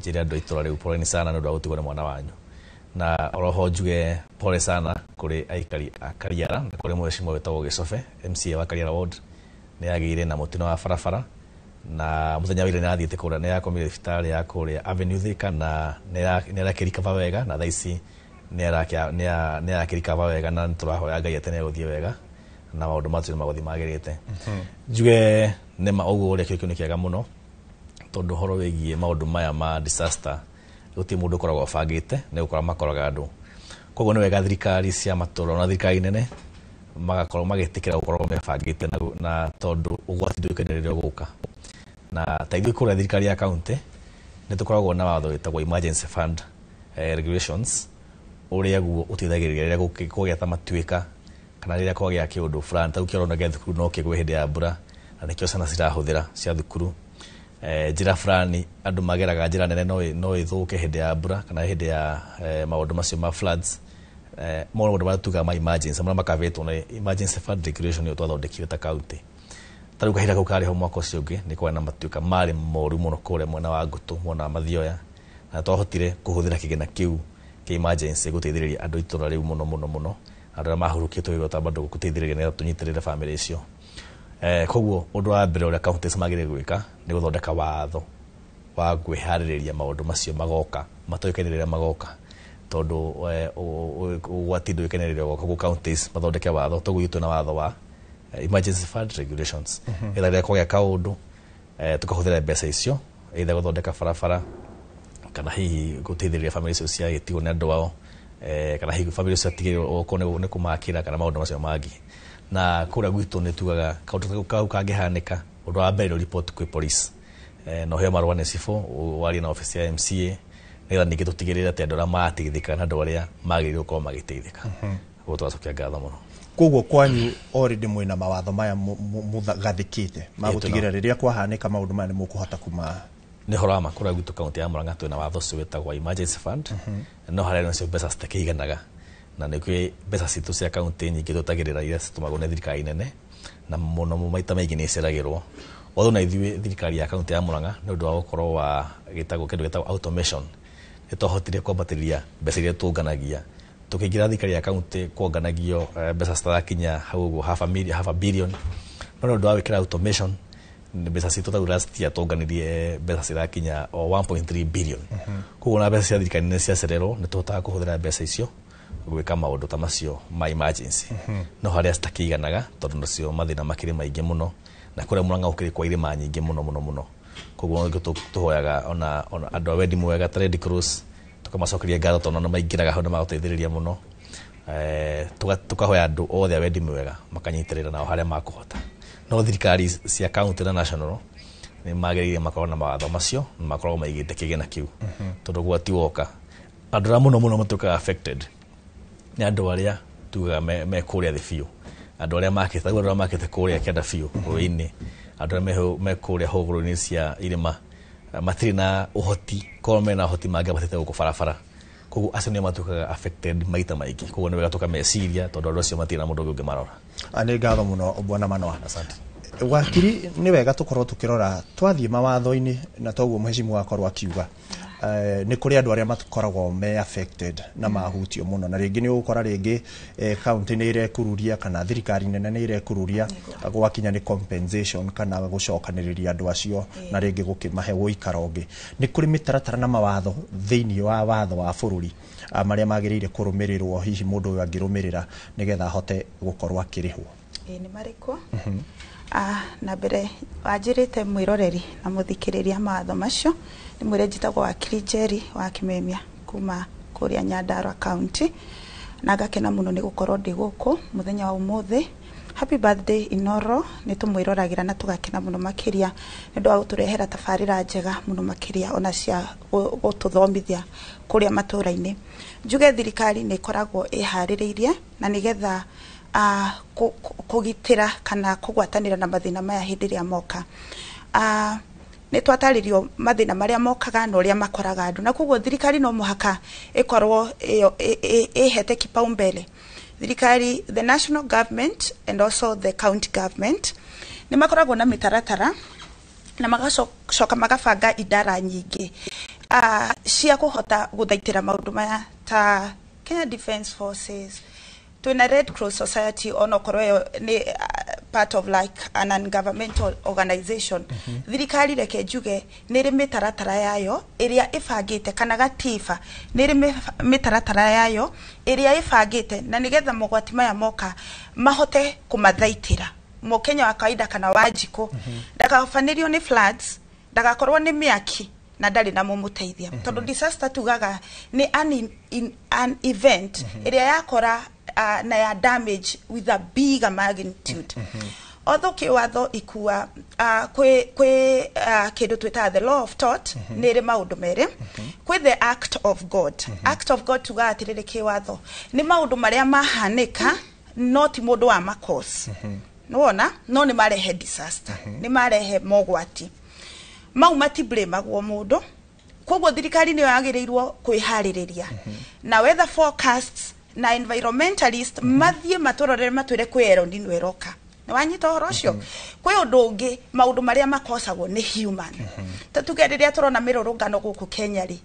njĩra andũ itũra rĩu pole sana nĩ ũndũ wa gũtigwo nĩ mwana wanyu na oroho njuge pole sana kũrĩ aikari a Kariara na kũrĩ mheshimiwa wetagwo Gĩcobe MCA wa Kariara ward nĩ agĩire na mũtino wa barabara na muthenya wĩra nĩ athiĩte kũrĩa nĩ yakomire thibitarĩ ya kũrĩa Avenue Thika na nĩ arakĩrikaba wega na thaa ici nĩ arakĩrikaba wega na tũrahoya Ngai atene gũthiĩ wega na maũndũ macio nĩ magũthiĩ magĩrĩte njuge nĩ ũguo ũrĩa kĩo nĩ kĩega mũno tondũ ũhoro wĩgiĩ maũndũ maya ma disaster gũtirĩ mũndũ ũkoragwo abangĩte nĩ gũkora makoraga andũ koguo nĩ wega thirikari cia matũũra na thirikari nene magakorwo magĩtĩkĩra gũkorwo mebangĩte na tondũ ũgwati ndũĩkanĩrĩrio gũka na taithio kũrĩa thirikari ya county nĩ tũkoragwo na watho wĩtagwo emergency fund regulations ũrĩa guo ũteithagĩrĩria rĩrĩa kũgĩa ta matuĩka kana rĩrĩa kwagĩa kĩũndũ fulani ta ũkĩrona gĩa thukuru no kĩgwe hĩndĩ ya mbura na nĩkĩo ciana cirahũthĩra cia thukuru njĩra fulani andũ mageraga njĩra nene no ĩthũke hĩndĩ ya mbura kana hĩndĩ ya maũndũ macio ma floods maũndũ marĩa tugaga ma emergency marĩa makavetwo na emergency fund regulation nĩyo twathondekire ta county tarĩu kahinda kau karĩ ho mwaka ũcio ũngĩ nĩ kwarĩ na matuĩka marĩ moru mũno kũrĩa mwena wa Ngũtũ mwena wa Mathioya na twahotire kũhũthĩra kĩgĩna kĩu kĩa emergency gũteithĩrĩria andũ itũra rĩu mũno andũ arĩa mahurũkĩtwo wĩra bado gũteithĩrĩria nĩgetha tũnyitĩrĩre family icio koguo ũndũ wa mbere ũrĩa counties magĩrĩire gwĩka nĩ gũthondeka watho wa kwĩharĩrĩria maũndũ macio magoka matoĩkanĩrĩria magoka tondũ ũgwati ndũĩkanĩrĩria gũka counties mathondeke watho toguo itũ na watho wa emergency fund regulations ĩrĩa rĩrĩa kwagĩa kaũndũ tukahũthĩra mbeca icio either gũthondeka barabara kana hihi gũteithĩrĩria family icio ciagĩtigwo nĩ andũ ao kana hihi family icio ciatigĩrwo okorwo nĩ kũmakĩra kana maũndũ macio mangĩ na kũrĩa gwitũ nĩ tugaga kaũndũ kau kangĩhanĩka ũndũ wa mbere report kwĩ police na ũheo marũa nĩ cibũ warie na office ya MCA nĩgetha ningĩ tũtigĩrĩre atĩ andũ arĩa matigithĩka na andũ arĩa magĩrĩirwo gũkorwo magĩteithĩka ũguo tũgacokia ngatho mũno. koguo kwanyu already mwina mawatho maya mugathikite magutigira riria kwahanika maundu maya mukuhota kuma ni hora makura gitu kaunti ya Murang'a twina watho sweta wa emergency fund no harĩa nacio mbeca citakĩiganaga na nĩ kwĩ mbeca citũ cia kaunti nyingĩ tutagĩrĩra iria citumagwo nĩ thirikari nene na mũno maita maingĩ nĩ ceragĩrwo otho na ithuĩ thirikari ya kaunti ya Murang'a nĩ ũndũ wa gũkorwo wa gĩtagwo kĩndũ gĩtagwo automation nĩ twahotire kwambatĩrĩria mbeca iria tũnganagia tukĩingĩra thirikari ya kaunti kuonganagio mbeca citarakinya hau ũguo half a billion no ũndũ wa wĩkĩra automation mbeca citũ ta last year tũnganirie mbeca cirakinya o 1.3 billion koguo na mbeca cia thirikari nĩ ciacererwo nĩ tũhotaga kũhũthĩra mbeca icio gwĩka maũndũ ta macio ma emergency no harĩa citakĩiganaga tondũ nacio mathĩna makĩrĩ maingĩ mũno na kũrĩa Murang'a gũkĩrĩ kwa irĩma nyingĩ mũno koguo tũhoyaga ona andũ a wendi mwega ta Red Cross tukamacokeria ngatho tondũ no maingĩraga hau na magateithĩrĩria mũno tukahoya andũ othe a wendi mwega makanyitĩrĩra nao harĩa makũhota no thirikari cia county na national nĩ magĩrĩire makorwo na mawatho macio na makorwo maigĩte kĩgĩna kĩu tondũ gwati woka andũ arĩa mũno matuĩkaga affected nĩ andũ arĩa tugaga me kũrĩa thĩ biũ andũ arĩa makĩte kũrĩa kĩanda biũ rũĩ-inĩ andũ arĩa me kũrĩa hũgũrũ-inĩ cia irĩma matirĩ na ũhoti korwo mena ũhoti mangĩabatĩte gũkũ barabara koguo acio nĩ matuĩkaga affected maita maingĩ koguo nĩ wega tũkameciria tondũ andũ acio matirĩ na mũndũ ũngĩ marora nĩ ngatho mũno bwana Manoa wakiri nĩ wega tũkorwo tũkĩrora twathiĩ mawatho-inĩ na toguo mheshimiwa akorwo akiuga nĩ kũrĩ andũ arĩa makoragwo me affected na mahutio mũno na rĩngĩ nĩ ũgũkora rĩngĩ county nĩ irekururia kana thirikari nene nĩ irekururia gwakinya nĩ compensation kana gũcokanĩrĩria andũ acio na rĩngĩ gũkĩmahe gũikara ũngĩ nĩ kũrĩ mĩtaratara na mawatho thĩinĩ wa watho wa bũrũri marĩa magĩrĩire kũrũmĩrĩrwo hihi mũndũ ũyũ angĩrũmĩrĩra nĩgetha ahote gũkorwo akĩrĩhwo nĩ marĩkũ na mbere wanjĩrĩte mwĩroreri na mũthikĩrĩria mawatho macio nĩ mwĩre njĩtagwo wakiri Njeri wa Kimemia kuma kũrĩa Nyandarua County na ngakena mũno nĩ gũkorwo ndĩ gũkũ mũthenya wa ũmũthĩ happy birthday Inoro nĩ tũmwĩroragĩra na tũgakena mũno makĩria nĩ ũndũ wa gũtũrehera tabarĩra njega mũno makĩria ona cia gũtũthomithia kũrĩa matũũra-inĩ njuge thirikari nĩ ĩkoragwo ĩharĩrĩirie na nĩgetha kũgitĩra kana kũgwatanĩra na mathĩna maya hĩndĩ ĩrĩa moka nĩ twatarĩrio mathĩna marĩa mokaga na ũrĩa makoraga andũ na koguo thirikari no mũhaka ĩkorwo ĩhete kipaumbele thirikari the national government and also the county government nĩ makoragwo na mĩtaratara na magacoka magabanga idara nyingĩ cia kũhota gũthaitĩra maũndũ maya ta Kenya Defence Forces twina Red Cross Society onokorwo ni part of like an ungovernmental organization thirikari reke njuge nĩ rĩ mĩtaratara yayo ĩrĩa ĩbangĩte kana gatiba nĩ rĩ mĩtaratara yayo ĩrĩa ĩbangĩte na nĩgetha mogwati maya moka mahote kũmathaitĩra Mũkenya wa kawaida kana Wanjikũ ndagabanĩrio nĩ floods ndagakorwo nĩ mĩaki na ndari na mũmũteithia tondũ disaster tugaga nĩ an event ĩrĩa yakora na ya damage with a bigger magnitude although kiwatho ikua kwe kĩndũ twĩtaga the law of tort nĩ rĩ maũndũ merĩ kwe the act of God act of God tugaga atĩrĩrĩ kiwatho nĩ maũndũ marĩa mahanĩka no ti mũndũ wa makos nĩwona no nĩ marehe disaster nĩ marehe mogwati mau matiblamagwo mũndũ koguo thirikari nĩ yagĩrĩirwo kwĩharĩrĩria na weather forecasts na environmentalist mathiĩ matũrorere matwĩre kwĩ eroni nĩ eroka nĩ wanyita ũhoro ũcio kwĩ ũndũ ũngĩ maũndũ marĩa makosagwo nĩ human ta tuge rĩrĩa tũrona mĩrũrũngano gũkũ Kenya rĩ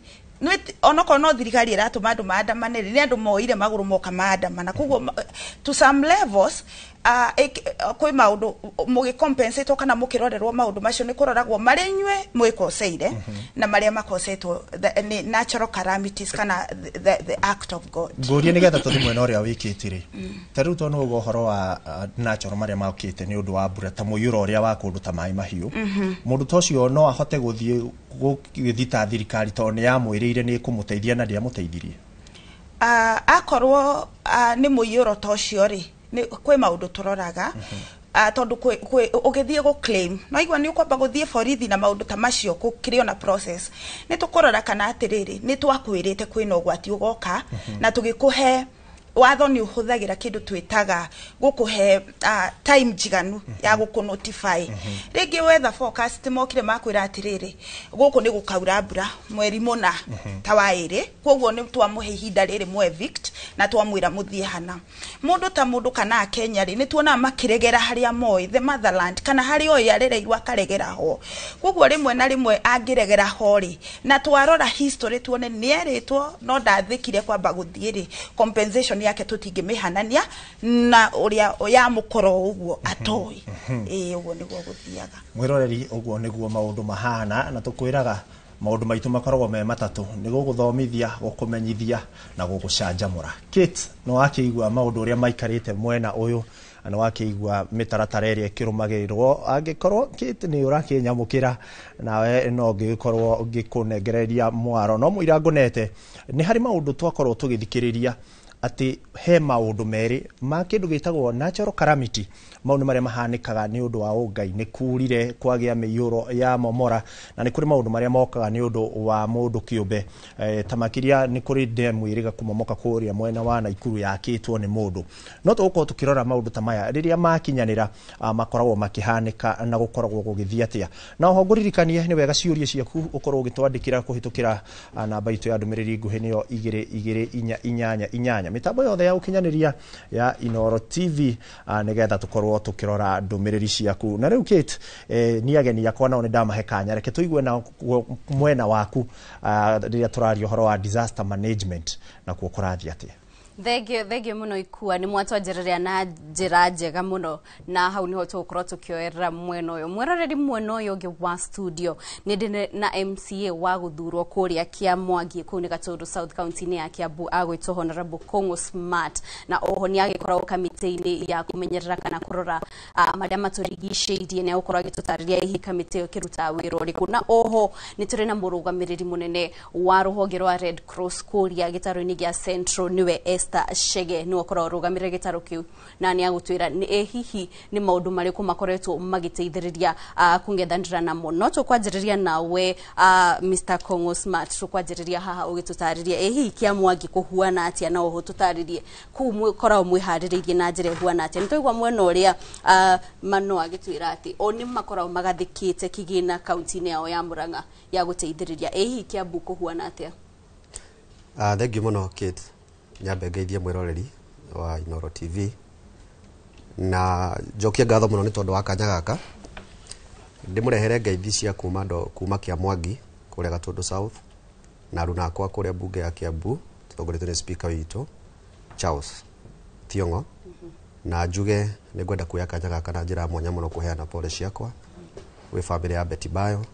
onokorwo no thirikari ĩratũma andũ maandamane nĩ andũ moire magũrũ moka maandamana koguo to some levels kwĩ maũndũ mũgĩcompensate kana mũkĩrorerwo maũndũ macio nĩ kũroragwo marĩa inyuĩ mwĩkoseire na marĩa makosetwo nĩ natural calamities kana the act of God ngũrie nĩgetha tũthiĩ mwena ũrĩa wĩkĩte rĩ ta rĩu tondũ ũguo ũhoro wa natural marĩa mokĩte nĩ ũndũ wa mbura ta mũiyũro ũrĩa wa kũndũ ta maĩ mahiũ mũndũ ta ũcio no ahote gũgĩthita thirikari tondũ nĩ yamwĩrĩire nĩ kũmũteithia na ndĩamũteithirie akorwo nĩ mũiyũro ta ũcio rĩ kwĩ maũndũ tũroraga tondu ũgĩthiĩ gũ claim no igua nĩ ũkwamba gũthiĩ borithi na maũndũ ta macio kũkĩrĩo na process nĩ tũkũrora kana atĩrĩrĩ nĩ twakwĩrĩte kwĩna ũgwati ũgoka na tũgĩkũhe watho ni uhuthagira kindu twitaga gukuhe time jiganu ya guku notify ringi weather forecast mokire makwira atiriri guku ni gukaura mbura mweri muna ta wairi koguo ni twamuhe ihinda riri mwe evict na twamwira muthie hana mundu ta mundu kana Kenya ri ni tuona makiregera haria moi the motherland kana hari oi arereirwa karegera ho koguo rimwe na rimwe angiregera ho ri na twarora history tuone ni eritwo no ndathikire kwamba guthiiri compensation yake tutingimihanania na uria ya mukoro uguo atoi uguo niguo guthiaga mwiroreri uguo niguo maundu mahana na tukwiraga maundu maitu makoragwo me matatu niguo guthomithia gukumenyithia na gugucanjamura Kate no akigwa maundu uria maikarite mwena uyu ana wakigwa mitaratara iria kirumagirirwo angikorwo Kate ni urakinyamukira nawe no ngikorwo ngikunengereria mwaro no muira ngunete ni hari maundu twakorwo tugithikiriria ati he maundu meri ma kindu gitagwo natural calamity maundu maria mahanikaga ni undu wa ungai ni kurire kwagia miyuro ya momora na ni kuri maundu maria mokaga ni undu wa mundu kiumbe tamakiria ni kuri demu iriga kumomoka kuria mwena wa Naikuru yakitwo ni mundu no tuko tukirora maundu tamaya riria makinyanira makoragwo makihanika na gukoragwo gugithia atia na oho nguririkanie ni wega ciuria ciaku ukorwo ugitwandikira kuhitukira namba itu ya ndumiriri nguhi niyo 2288 mitambo yothe ya ukinyaniria ya Inoro TV nigetha tukorwo tukirora ndumiriri ciaku na riu Kate ni ageni yakwa na ndamahe kanya reke tuigue na mwena waku riria turario horo wa disaster management na kuokorathi atia Thegio muno ikua ni mwatwajereria na njira njega muno na hau niho tukorwo tukioerera mwena uyu mweroreri mwena uyu ngi wa studio ni ndine na MCA wa guthurwo kuria kia Mwangi kuni Gatundu South County ni ya Kiambu agwitwo Honorable Kongo Smart na oho ni agikorwo kamiti-ini ya kumenyerera kana kurora maria maturigicĩirie ne ukorwo agitutariria ihi kamiti yo kiruta wiro riku na oho ni turi na murugamiriri munene wa ruhonge rwa Red Cross kuria gitaro-ini gia Central niwe Shege ni okoro rugamire gitaro kiu na ni agutwira ni hihi ni maundu mariku makoretwo magiteithiriria kungethandira na muno tukwanjiriria nawe Mr Kongo Smart tukwanjiriria haha ugitutariria hihi kia Mwangi kuhuana atia na oho tutaririe ku korao mwihariririe na njire huana atia nitoigwa mwena uria mano agitwira ati oni makorao magathikite kigina county-ini yao ya Murang'a ya guteithiriria hihi kia buku huana atia thank you muno Kate nyambe ngeithie mwiroreri wa Inoro TV na jokia ngatho muno ni tondu wa kanya gaka ndimurehere ngeithi cia kuma kia Mwangi kuria Gatundu South na runa kwa kuria bunge ya Kiambu tutongoretwo ni speaker witu Charles Tiongo na njuge ni ngwenda kuya kanya gaka na njira mwanya muno kuheana pole ciakwa we family ya Betty Bayo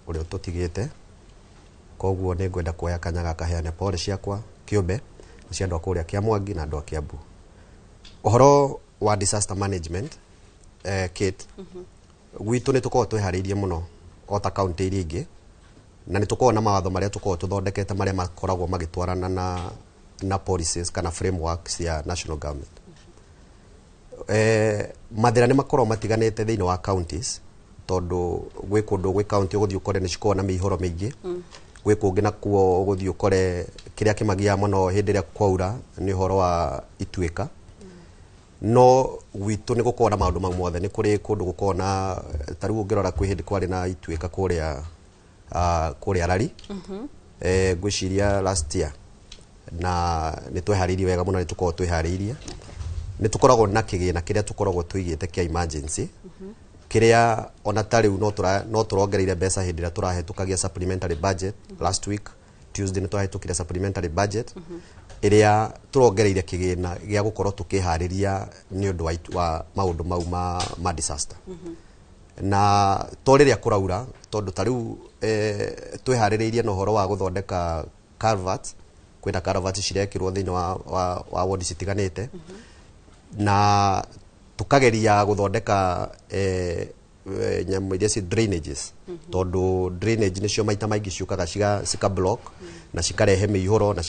uria tutigite koguo ni ngwenda kuya kanya gaka heane pole ciakwa kiumbe cia andu akuria kia Mwangi na andu a Kiambu ohoro wa disaster management Kate gwitu ni tukorwo twihariirie muno ota county iria ingi na ni tukorwo na mawatho maria tukorwo tuthondekete maria makoragwo magitwarana na policies kana frameworks ya national government mathira ni makorwo matiganite thiini wa counties tondu gwi kundu gwi county uguthii ukore ni cikorwo na mihoro mingi gwi kungi na kuo uguthii ukore kiria kimagia muno hindi ria kwaura ni horo wa ituika no gwitu ni gukorwo na maundu mamwe mothe ni kuri kundu gukorwo na tariu ngirora kwi hindi kwari na ituika kuria rari ngwiciria last year na ni twehariirie wega muno ni tukorwo twehariirie ni tukoragwo na kigina kiria tukoragwo tuigite kia emergency kiria ona tariu no turongereire mbeca hindi ria turahetukagia supplementary budget last week Tuesday ni twahetukire supplementary budget iria turongereire kigina gia gukorwo tukihariria ni undu wa maundu mau ma disaster na toriria kuraura tondu tariu twiharireirie no horo wa guthondeka culvert kwina culvert cirekirwo thiini wa ward citiganite na tukageria guthondeka nyamu iria ci drainages tondu drainage nicio maita maingi ciukaga cika block na cikarehe mihoro na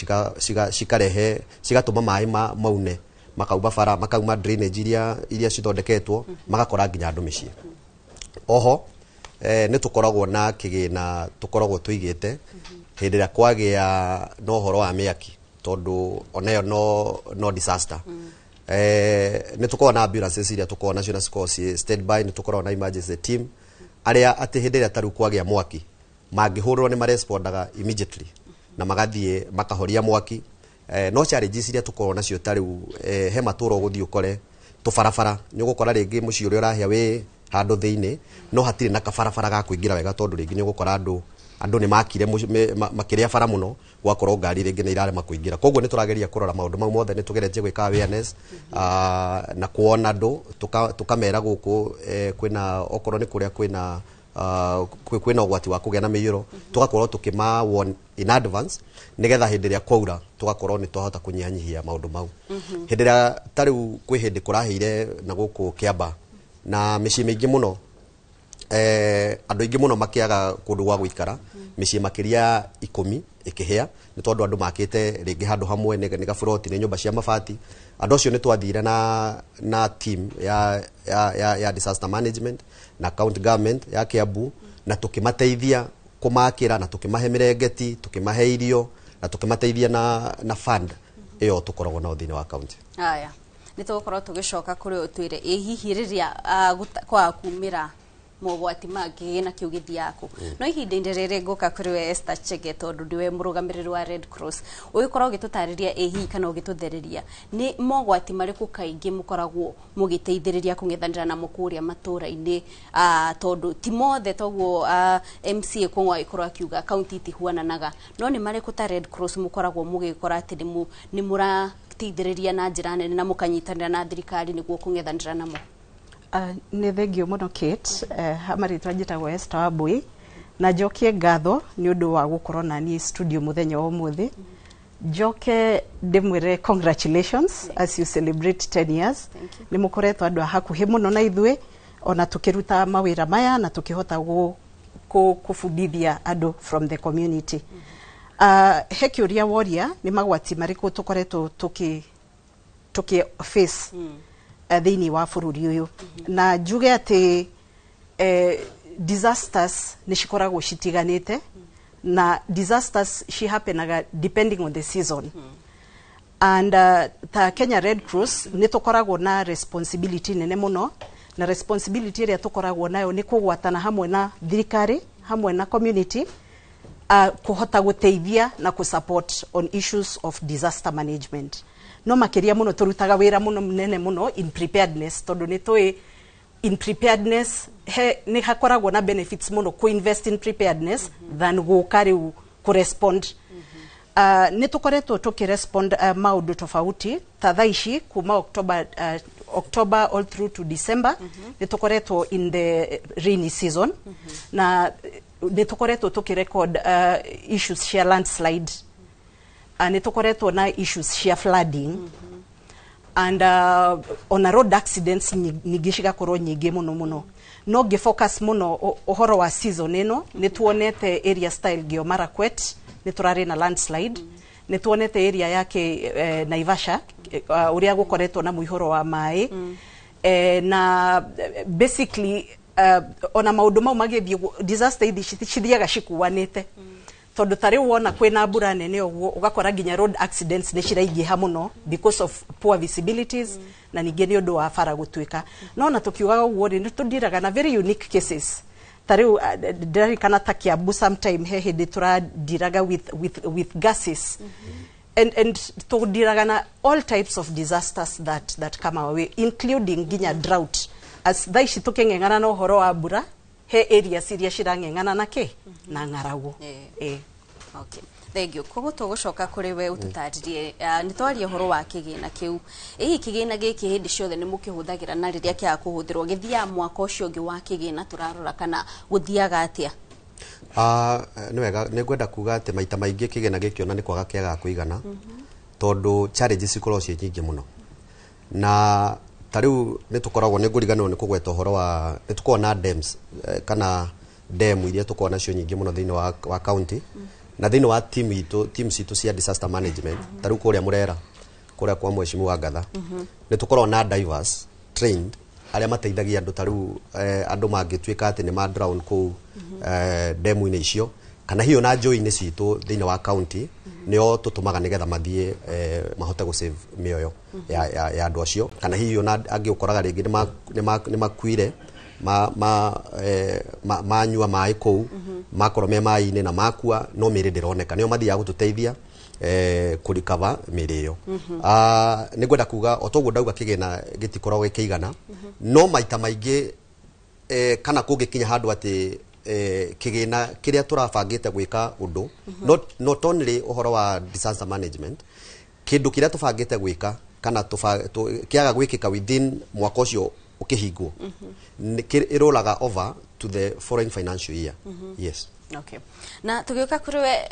cikarehe cigatuma mai maune makauba bara makauma drainage iria cithondeketwo magakora nginya andu micii oho ni tukoragwo na kigina tukoragwo tuigite hindi ria kwagia no horo wa miaki tondu onayo no disaster ni tukorwo na ambulances iria tukorwo nacio na cikorwo ci standby, ni tukorwo na emergency team aria ati hindi ria taru kwagia mwaki mangihurwo ni marespondaga immediately na magathie makahoria mwaki. No challenges iria tukorwo nacio tariu he maturo guthii ukore tubarabara ni ugukora ringi muci uria urahia wi handu thiini no hatire na kabarabara ga kuingira wega tondu ringi ni ugukora andu ni makire makiria bara muno gwakorwo ngari ringi ni irarema kuingira. Koguo ni turageria kurora maundu mau mothe, ni tugeretie gwika awareness na kuona andu tukamera guku kwina okorwo ni kuria kwina kwina ugwati wa kugea na miyuro tugakorwo tukima warn in advance nigetha hindi ria kwaura tugakorwo ni twahota kunyihanyihia maundu mau. Hindi ria tariu kwi hindi kurahire na guku Kiamba na micii mingi muno andu ingi muno makiaga kundu gwa guikara, micii makiria 10 ikihia ni tondu andu makite ringi handu hamwe ni gafuroti ni nyumba cia mabati. Andu acio ni twathire na team ya disaster management na county government ya Kiambu na tukimateithia kumakira na tukimahe mirengeti, tukimahe irio na tukimateithia na fund iyo tukoragwo na thini wa county. Aya ni tugukorwo tugicoka kuri utwire hihi riria kwa kumira mogwati mangĩ na kiu githiaku no ihinda rĩrĩ ngoka kuri we Esther Chege tondu ndiwe murugamiriri wa Red Cross ugikorwo gitutariria hihi kana ugitutheriria ni mogwati mariku kaingi mukoragwo mugiteithiriria kung'ethanira na mukuria matura-ini tondu ti mothe toguo MCA kongwa ikorwo akiuga county itihuananaga no ni mariku ta Red Cross mukoragwo mugikora ati ni murateithiriria na njira nene na mukanyitanira na thirikari niguo kung'ethanira namo. Nĩ thengio mũno Kate, hamarĩtwa njĩtagwo Esther Wambui na njokie ngatho nĩ ũndũ wa gũkorwo na niĩ studio mũthenya wa ũmũthĩ. Njoke ndĩmwĩre congratulations as you celebrate 10 years. Nĩ mũkoretwo andũ a hakuhĩ mũno na ithuĩ ona tũkĩruta mawĩra maya na tũkĩhota kũbundithia andũ from the community. He kĩũria woria nĩ magwati marĩkũ tũkoretwo tũkĩ face thĩinĩ wa bũrũri ũyũ na njuge atĩ disasters nĩ cikoragwo citiganĩte na disasters hapenaga depending on the season and ta Kenya Red Cross nĩ tũkoragwo na responsibility nene mũno na responsibility ĩrĩa tũkoragwo nayo nĩ kũgwatana hamwe na thirikari hamwe na community kuhota guteithia na kusupport on issues of disaster management. No makiria muno turutaga wira muno nene muno in preparedness tondu ni toi in preparedness ni hakoragwo na benefits muno ku invest in preparedness than gukari ku respond. Ni tukoretwo tukirespond maundu tofauti ta thaici kuma October all through to December ni tukoretwo in the rainy season na ni tukoretwo tukirecord issues cia landslide ni tukoretwo na issues cia flooding and on a road accidents nyingi cigakorwo nyingi muno no ngifocus muno uhoro wa season ino ni tuonete area style Gio Marakwet ni turari na landslide ni tuonete area yake Naivasha uria gukoretwo na muihoro wa mai na basically ona maundu mau magithie disaster ithi cithiaga cikuanite tondu tari wona kwina mbura nene uguo ugakora ginya road accidents ni ciraingiha muno because of poor visibilities na ningi ni undu wa bara gutwika no na tukiugaga uguo ni tudiraga na very unique cases tari ndari kana ta Kiambu sometime he hindi turadiraga with gases and tudiraga na all types of disasters that come our way including ginya drought as thaici tukeng'eng'ana no horo wa mbura he areas iria cirang'eng'ana nake na ng'aragu. Okay. Thank you. Koguo tugucoka kuri we ututaririe ni twaria horo wa kigina kiu kigina giki hindi ciothe ni mukihuthagira na riria kia kuhuthirwo githia mwaka ucio ungi wa kigina turarora kana guthiaga atia. Ni wega ni ngwenda kuga ati maita maingi kigina giki ona ni kwaga kiaga kuigana tondu challenges ikorwo cie nyingi muno na tariu ni tukoragwo ni nguriganwo ni kugweta horo wa ni tukorwo na dams kana dam iria tukorwo nacio nyingi muno thiini wa county na thiini wa team citu cia disaster management tariu kuria Murera kuria kwa mheshimiwa Ngatha ni tukorwo na divers trained aria mateithagia andu tariu andu mangituika ati ni ma drown ku dam-ini icio kana hiyo na njui-ini citu thiini wa county nio tutumaga nigetha mathie mahote go save mioyo ya andu acio kana hiyo na angi ukoraga ringi ni makuire manyua mai kou makorwo me mai-inĩ na makua no mĩrĩ ndĩroneka nĩo mathiaga gũtũteithia kũrikava mĩrĩ ĩyo. Nĩ ngwenda kuga o toguo ndauga kĩgĩna gĩtikoragwo gĩkĩigana no maita maingĩ kana kũngĩkinya handũ atĩ kĩgĩna kĩrĩa tũrabangĩte gwĩka ũndũ not only ũhoro wa disaster management kĩndũ kĩrĩa tũbangĩte gwĩka kana kĩaga gwĩkĩka within mwaka ũcio ukihingwo irolaga over to the foreign financial year. Yes. Okay. Na tugioka kuriwe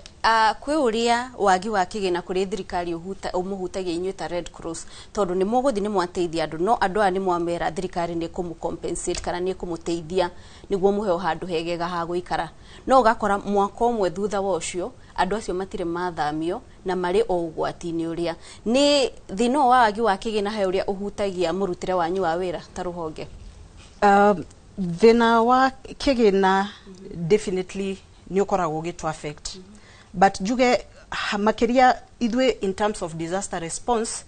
kwi uria wagi wa kigina kuri thirikari umuhutagia inyuĩ ta Red Cross tondu ni muguthi ni mwateithia andu no andu ani mwamera thirikari ni kumucompensate kana ni kumuteithia niguo muhe handu hegega ha guikara no ugakora mwaka umwe thutha wa ucio andu acio matire mathamio na mari o ugwati-ini uria ni thino wa wagi wa kigina he uria uhutagia murutire wanyu wa wira ta ruhonge. Thina wa kigina definitely ni ukoragwo gitu affect but juge makiria idwe in terms of disaster response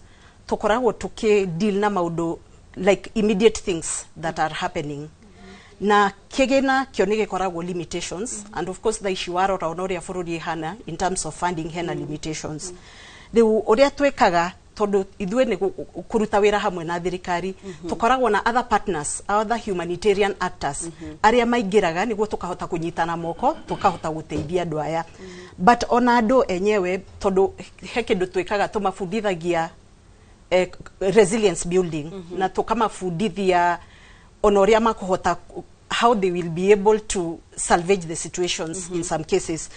tukoragwo tuki deal na maundu like immediate things that are happening na kigina kio ni gikoragwo limitations and of course the issue waro raonoria bururi hana in terms of funding hena limitations riu uria twekaga tondu idwe ni kuruta wira hamwe na thirikari tukoragwo na other partners other humanitarian actors aria maingiraga niguo tukahota kunyitana moko tukahota guteithia andu aya but ona andu enyewe tondu he kindu twikaga tumafundithagia resilience building na tukamafundithia onoria makuhota how they will be able to salvage the situations in some cases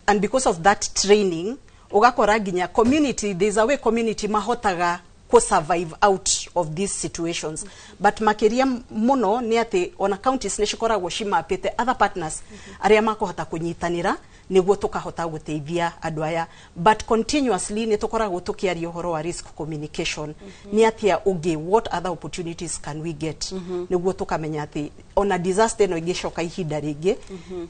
and because of that training ugakora ginya community there's a way community mahotaga ko survive out of these situations but makiria muno ni ati on counties ni cikoragwo cimapite other partners aria makohota kunyitanira niguo tukahota guteithia andu aya but continuously ni tukoragwo tukiaria uhoro wa risk communication ni atia ugi what other opportunities can we get niguo tukamenya ati ona disaster no igicoka ihinda ringi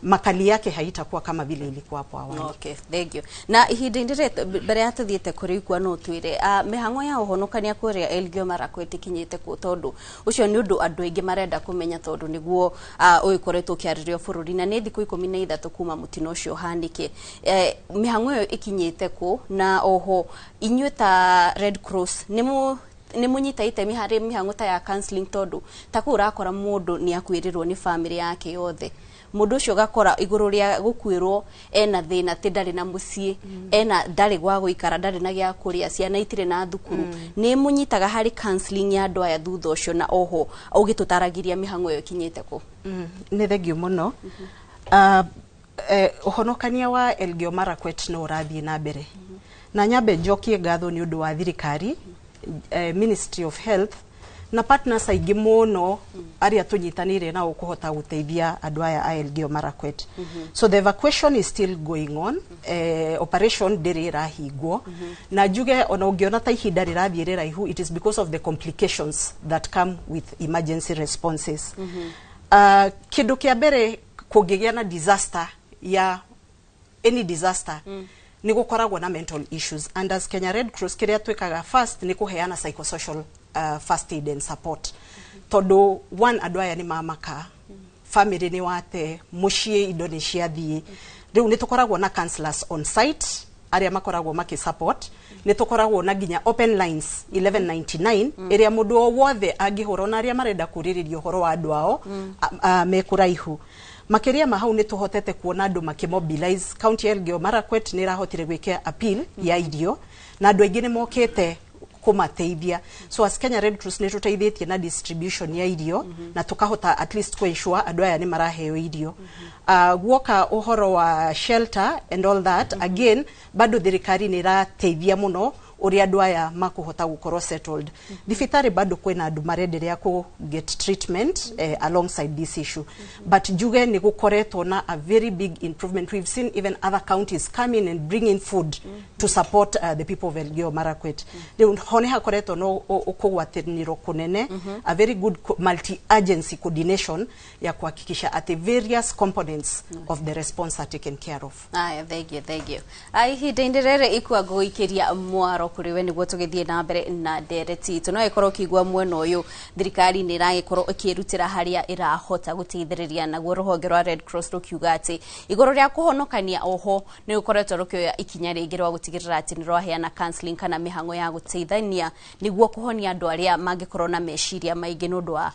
makali yake haitakuwa kama vile ilikuwa hapo awali. Okay, thank you. Na ihinda ndire mbere ya tuthiete kuri kwa no twire mihango ya uhonokania kuria Elgeyo Marakwet kinyite ku tondu ucio ni undu andu aingi marenda kumenya tondu niguo uyikoretwo kiaririo bururi na ni thiku 13 kuma mutino ucio hanike mihango yo ikinyite ku na oho inyuĩ ta Red Cross ni munyita itemi hari mihango ta ya counseling tondu ta ku urakora mundu ni akwirirwo ni family yake yothe mundu ucio gakora iguru ria gukwirwo ena thina ti ndari na mucii ena ndari gwa guikara ndari na gya kuria ciana itire na thukuru ni munyitaga hari counseling ya andu aya thutha ucio na oho ugitutaragiria mihango yo kinyite ku ni thengio muno uhonokania wa Elgeyo Marakwet no urathie na mbere na nyambe njokie ngatho ni undu wa thirikari Ministry of Health na partners aingi muno aria tunyitanire na ukuhota guteithia andu aya a Elgeyo Marakwet. So the evacuation is still going on. Operation ndiri rahingwo na juge ona ungiona ta ihinda rirathie riraihu it is because of the complications that come with emergency responses. Kindu kia mbere kungigia na disaster ya any disaster ni gukoragwo na mental issues and as Kenya Red Cross kiria twekaga first ni kuheana psychosocial first aid and support tondu one andu aya ni mamaka family ni wate mucie indo ni ciathie riu ni tukoragwo na counselors on site aria makoragwo maki support ni tukoragwo na ginya open lines 1199 iria mundu o wothe angihoro na aria marenda kuriririo horo wa andu ao mekuraihu makiria mahau ni tuhotete kuona andu makimobilize county Elgeyo Marakwet ni rahotire gwikia appeal ya idio na andu aingi ni mokete kumateithia so as Kenya Red Cross ni tuteithĩtie na distribution ya idio na tukahota at least ku ensure andu aya ni maraheo idio guoka uhoro wa shelter and all that again bado thirikari ni rateithia muno uria andu aya makuhota gukorwo settled. Thibitari bado kwina andu marenderea ku get treatment alongside this issue, but juge ni gukoretwo na a very big improvement. We've seen even other counties come in and bring in food to support the people of Elgeyo Marakwet. Hone hakoretwo no ukugwataniro kunene, a very good multi-agency coordination ya kuhakikisha at the various components of the response are taken care of. Thank you. Ihinda ndirere ikwa guikiria mwaro kuri we niguo tugithie na mbere na ndereti itu no ikorwo kigwa mwena uyu thirikari ni iragikorwo ikirutira haria irahota guteithiriria naguo ruhonge rwa Red Cross rukiuga ati igoro ria kuhonokania oho ni ukoretwo rukioya ikinya ringi rwa gutigirira ati ni rwaheana counseling kana mihango ya guteithania niguo kuhonia andu aria mangikorwo na meciria maingi nundu wa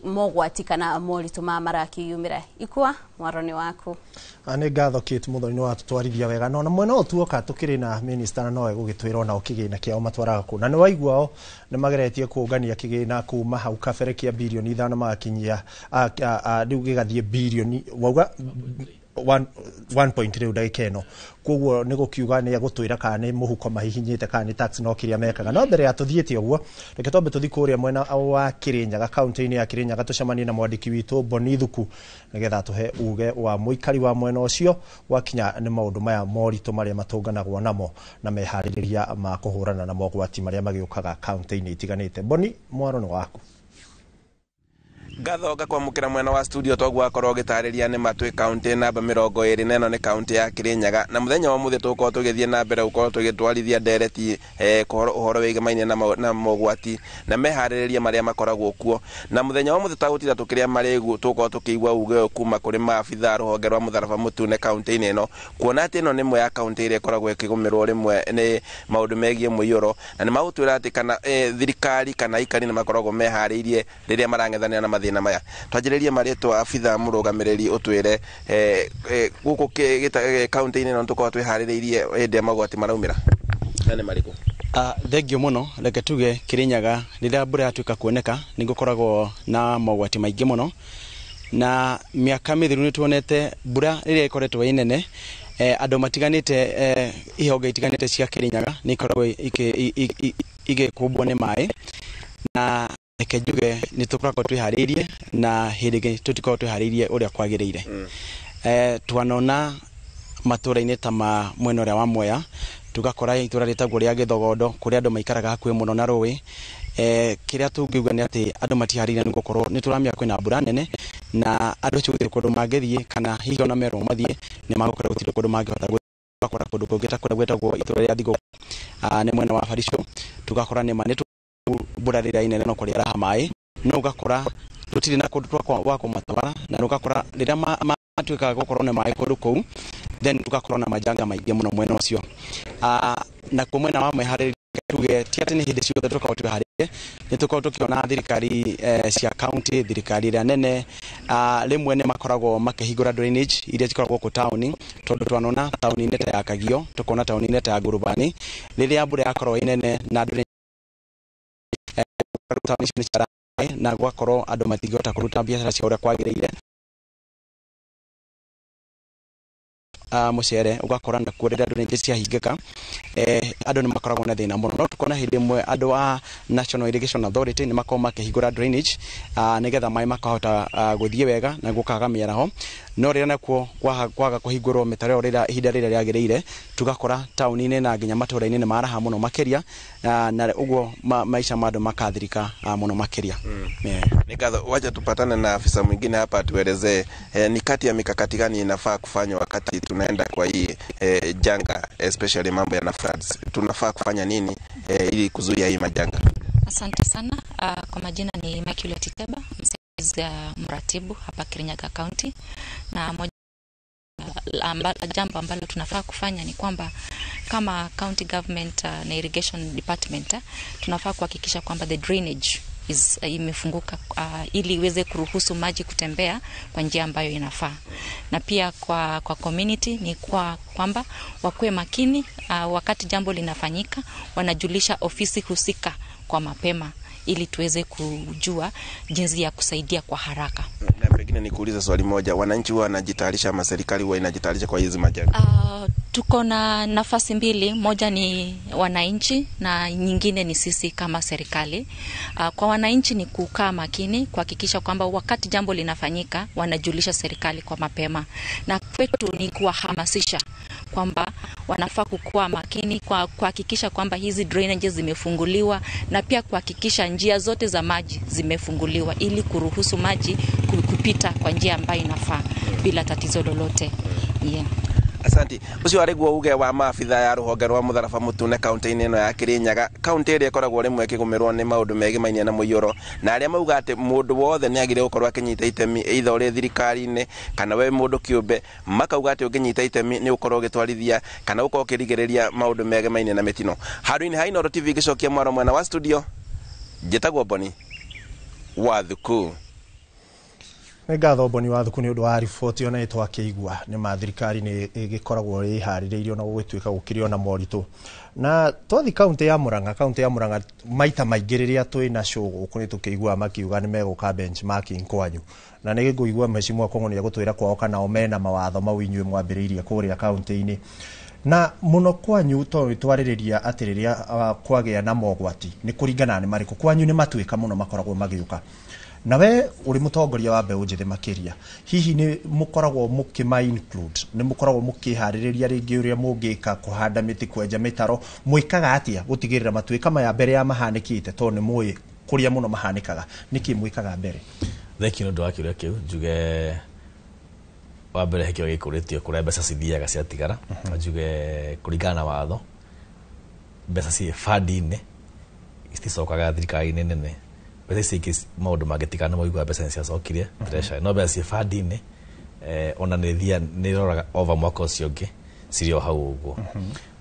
mogwati kana moritu ma marakiyumira. Ikwa mwaro ni waku. Ane gatho Kate Muthoni no atutwarithia wega no na mwena otuoka tukiri na minister no egugitwira na okigina kiao matwaraga ku na ni waiguao ni mageretie kuungania kigina kuma hau kabere kia bilioni 5 magakinyia riu gigathie bilioni wauga 1.3 ndagikeno koguo ni gukiuga ni agutwira kana ni muhuko mahihinyite kana ni tax no kiria mekaga no mbere ya tuthiete uguo reke tombe tuthi kuria mwena wa Kirinyaga county-ini ya Kirinyaga tucemanie na mwandiki witu Bonithuku nigetha tuhe uge wa muikari wa mwena ucio wakinya ni maundu maya moritu maria matunganagwo namo na mehaririria ma kuhurana na mogwati maria magiukaga county-ini itiganite. Boni, mwaro ni waku. Gatho gakwamukira mwena wa studio togwa akorwo gitariria ni matwi county namba 20 neno ni county ya Kirinyaga na muthenya wa muthe tuko tugithie na mbere ukorwo tugitwarithia ndereti uhoro wige maine na mogwati na mehaririria maria makoragwo kuo na muthenya wa muthe tagutira tukiria maregu tuko tukigwa uge kuma kuri maabitha ruhonge rwa Mutharaba Mutune county ino kuona ati ino ni mwe ya county ire koragwo ikigumirwo rimwe ni maundu megie muiyoro na ni magutwira ati kana thirikari kana ikari ni makoragwo meharirie riria marangethania na na maya twajiririe maritwa abitha murugamiriri utwire guku county ino tuko twiharireirie hende magwati maraumira nane mariko. Thengio muno reke tuge Kirinyaga rira mbura yatuika kuoneka ningukoragwo na mogwati maingi muno na miaka mithiru ni tuonete mbura riria ikoretwo inene andu matiganite ihonge itiganite cia Kirinyaga ni ikoragwo igikumbwo ni mai na reke njuge ni tukoragwo twihariirie na hirige tutikoragwo twihariirie uria kwagiriire. Twanona matura-ini ta ma mwena uria wa Mwea tugakora itura ritagwo ria Githogondo kuria andu maikaraga hakuhi muno na rui kiria tungiuga ni ati andu matihariire ni gukorwo ni turamia kwina mbura nene na andu cio kundu mangithie kana hihi ona mero mathie ni magukora gutire kundu mangihota gukora kundu kungita kuria gwetagwo itura ria Thigo ni mwena wa Faricio tugakora ni mane mbura rira inene no kuria raha mai no ugakora tutiri na kundu wa kumatwara na ugakora rira matuika gukorwo na mai kundu kou then tugakora na majanga maingi muno mwena ucio na kumwena wa mwehariri tuge tiati ni hindi ciothe tukorwo twiharirie ni tukorwo tukiona thirikari cia county thirikari ria nene rimwe ni makoragwo makihingura drainage iria cikoragwo ku town tondu twanona town ine ta ya Kagio tukona town ine ta ya Ngurubani riria mbura yakorwo inene na na gwakorwo andu matingihota kuruta biacara cia uria kwagiriire mucere ugakora na kurira andu ningi cia hingika andu ni makoragwo na thina muno no tukona hindi imwe andu a National Irrigation Authority ni makoragwo makihingura drainage nigetha mai makahota guthie wega na gukaga miaraho no rira nakuo kwaga kuhingurwo mitaro rira ihinda rira riagiriire tugakora town-ini na nginya matura-ini ni maraha muno makiria na uguo maisha madu makathirika muno makiria. Nigatho wacha tupatane na afisa mwingine hapa tuelezee ni kati ya mikakati gani inafaa kufanywa wakati tunaenda kwa hii janga especially mambo ya floods. Tunafaa kufanya nini ili kuzuia hii majanga? Asante sana. Kwa majina ni Immaculate Teba, msaidizi mratibu hapa Kirinyaga County, na jambo ambalo tunafaa kufanya ni kwamba kama county government na irrigation department tunafaa kuhakikisha kwamba the drainage imefunguka ili iweze kuruhusu maji kutembea kwa njia ambayo inafaa. Na pia kwa community ni kwamba wakuwe makini wakati jambo linafanyika, wanajulisha ofisi husika kwa mapema ili tuweze kujua jinsi ya kusaidia kwa haraka. Na pengine nikuuliza swali moja, wananchi huwa wanajitayarisha ama serikali huwa inajitayarisha kwa hizi majanga? Tuko na nafasi mbili, moja ni wananchi na nyingine ni sisi kama serikali. Kwa wananchi ni kukaa makini, kuhakikisha kwamba wakati jambo linafanyika wanajulisha serikali kwa mapema, na kwetu ni kuwahamasisha kwamba wanafaa kukuwa makini kwa kuhakikisha kwamba hizi drainages zimefunguliwa, na pia kuhakikisha njia zote za maji zimefunguliwa ili kuruhusu maji kupita kwa njia ambayo inafaa bila tatizo lolote. Yeah. Asanti. Ucio ari guo uge wa maabitha ya ruhonge rwa Mutharaba Mutune kaunti-ini ino ya Kirinyaga, kaunti ĩrĩa ĩkoragwo rĩmwe ĩkĩgũmĩrwo nĩ maũndũ megĩmainie na mũiyũro, na arĩa mauga atĩ mũndũ wothe nĩ agĩrĩire gũkorwo akĩnyita itemi either ũrĩ thirikari-inĩ kana we mũndũ kĩũmbe, makauga atĩ ũngĩnyita itemi nĩ ũkorwo ũgĩtwarithia kana ũkorwo ũkĩrigĩrĩria maũndũ megĩmainie na mĩtino. Handũ-inĩ ha Inooro TV gĩcokia mwaro mwena wa studio, njĩtagwo Boni Wathuku. Ngatho Boni Wathuku nĩ ũndũ wa riboti ona ĩtwakĩigua nĩ mathirikari nĩ ĩgĩkoragwo ĩharĩrĩirio na gũgĩtuĩka gũkĩrĩ ona moritũ. Na twathi kaunti ya Murang'a maita maingĩ rĩrĩa twĩ na show gũkũ nĩ tũkĩigua makiuga nĩ megũka benchmarking kwanyu, na nĩ gĩkũigua Mheshimiwa Kong'o nĩ egũtwĩra kwao kana o mena mawatho mau inyuĩ mwambĩrĩirie kũrĩa kaunti-inĩ. Na muno kwanyu to twarĩrĩria atĩ rĩrĩa kwagĩa na mogwati nĩ kũringana nĩ marĩkũ kwanyu nĩ matuĩka mũno makoragwo magĩũka. Na we uri mutongoria wa mbeũ njĩthĩ makiria, hihi ni mukoragwo mukima include, ni mukoragwo mukiharĩrĩria rĩngĩ ũrĩa mũngĩka kũhanda mĩtĩ, kwenja mĩtaro, mwĩkaga atĩa gũtigĩrĩra matuĩka maya mbere ya mahanĩkĩte to nĩ mũĩ kũrĩa mũno mahanĩkaga, nĩkĩ mwĩkaga mbere? Theki no ndwa kĩrĩa kĩu njuge wa mbere hekĩo gĩkũrĩtio kũrĩa mbeca cithiaga ciatigara, njuge kũringana na watho mbeca ci fund-inĩ iticokaga thirikari-inĩ nene. Bese iki maundu magitikana moigwa mbeca nĩ ciacokire treasury no mbeca fund-inĩ ona nĩ roraga over mwaka ũcio ũngĩ cirio hau ũguo.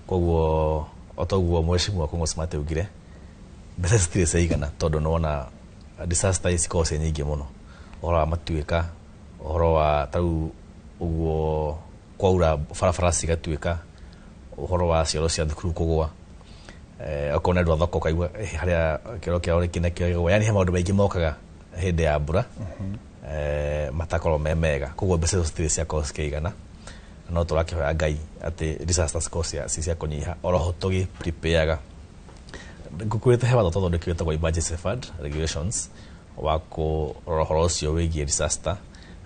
Koguo otoguo Mheshimiwa Kong'o Smart ugire mbeca citirĩ ciigana tondũ nona disaster ici ciĩ nyingĩ mũno, ũhoro wa matuĩka, ũhoro wa tau ũguo kwaura barabara cigatuĩka, ũhoro wa cioro cia thukuru kũgũa, akona ndwa thoko kaigua haria kiro kia ori kinekio, yani he maundu maingĩ mokaga hĩndĩ ya mbura matakorwo memega, koguo mbeca citirĩ ciakorwo cikĩigana. No tũrakĩhoya Ngai atĩ disasters cia kũnyiha, oroho tũgĩ prepareaga ngũkwĩte he watho tũthondekire wa emergency fund regulations wa kũrora ũhoro ũcio wĩgiĩ disaster,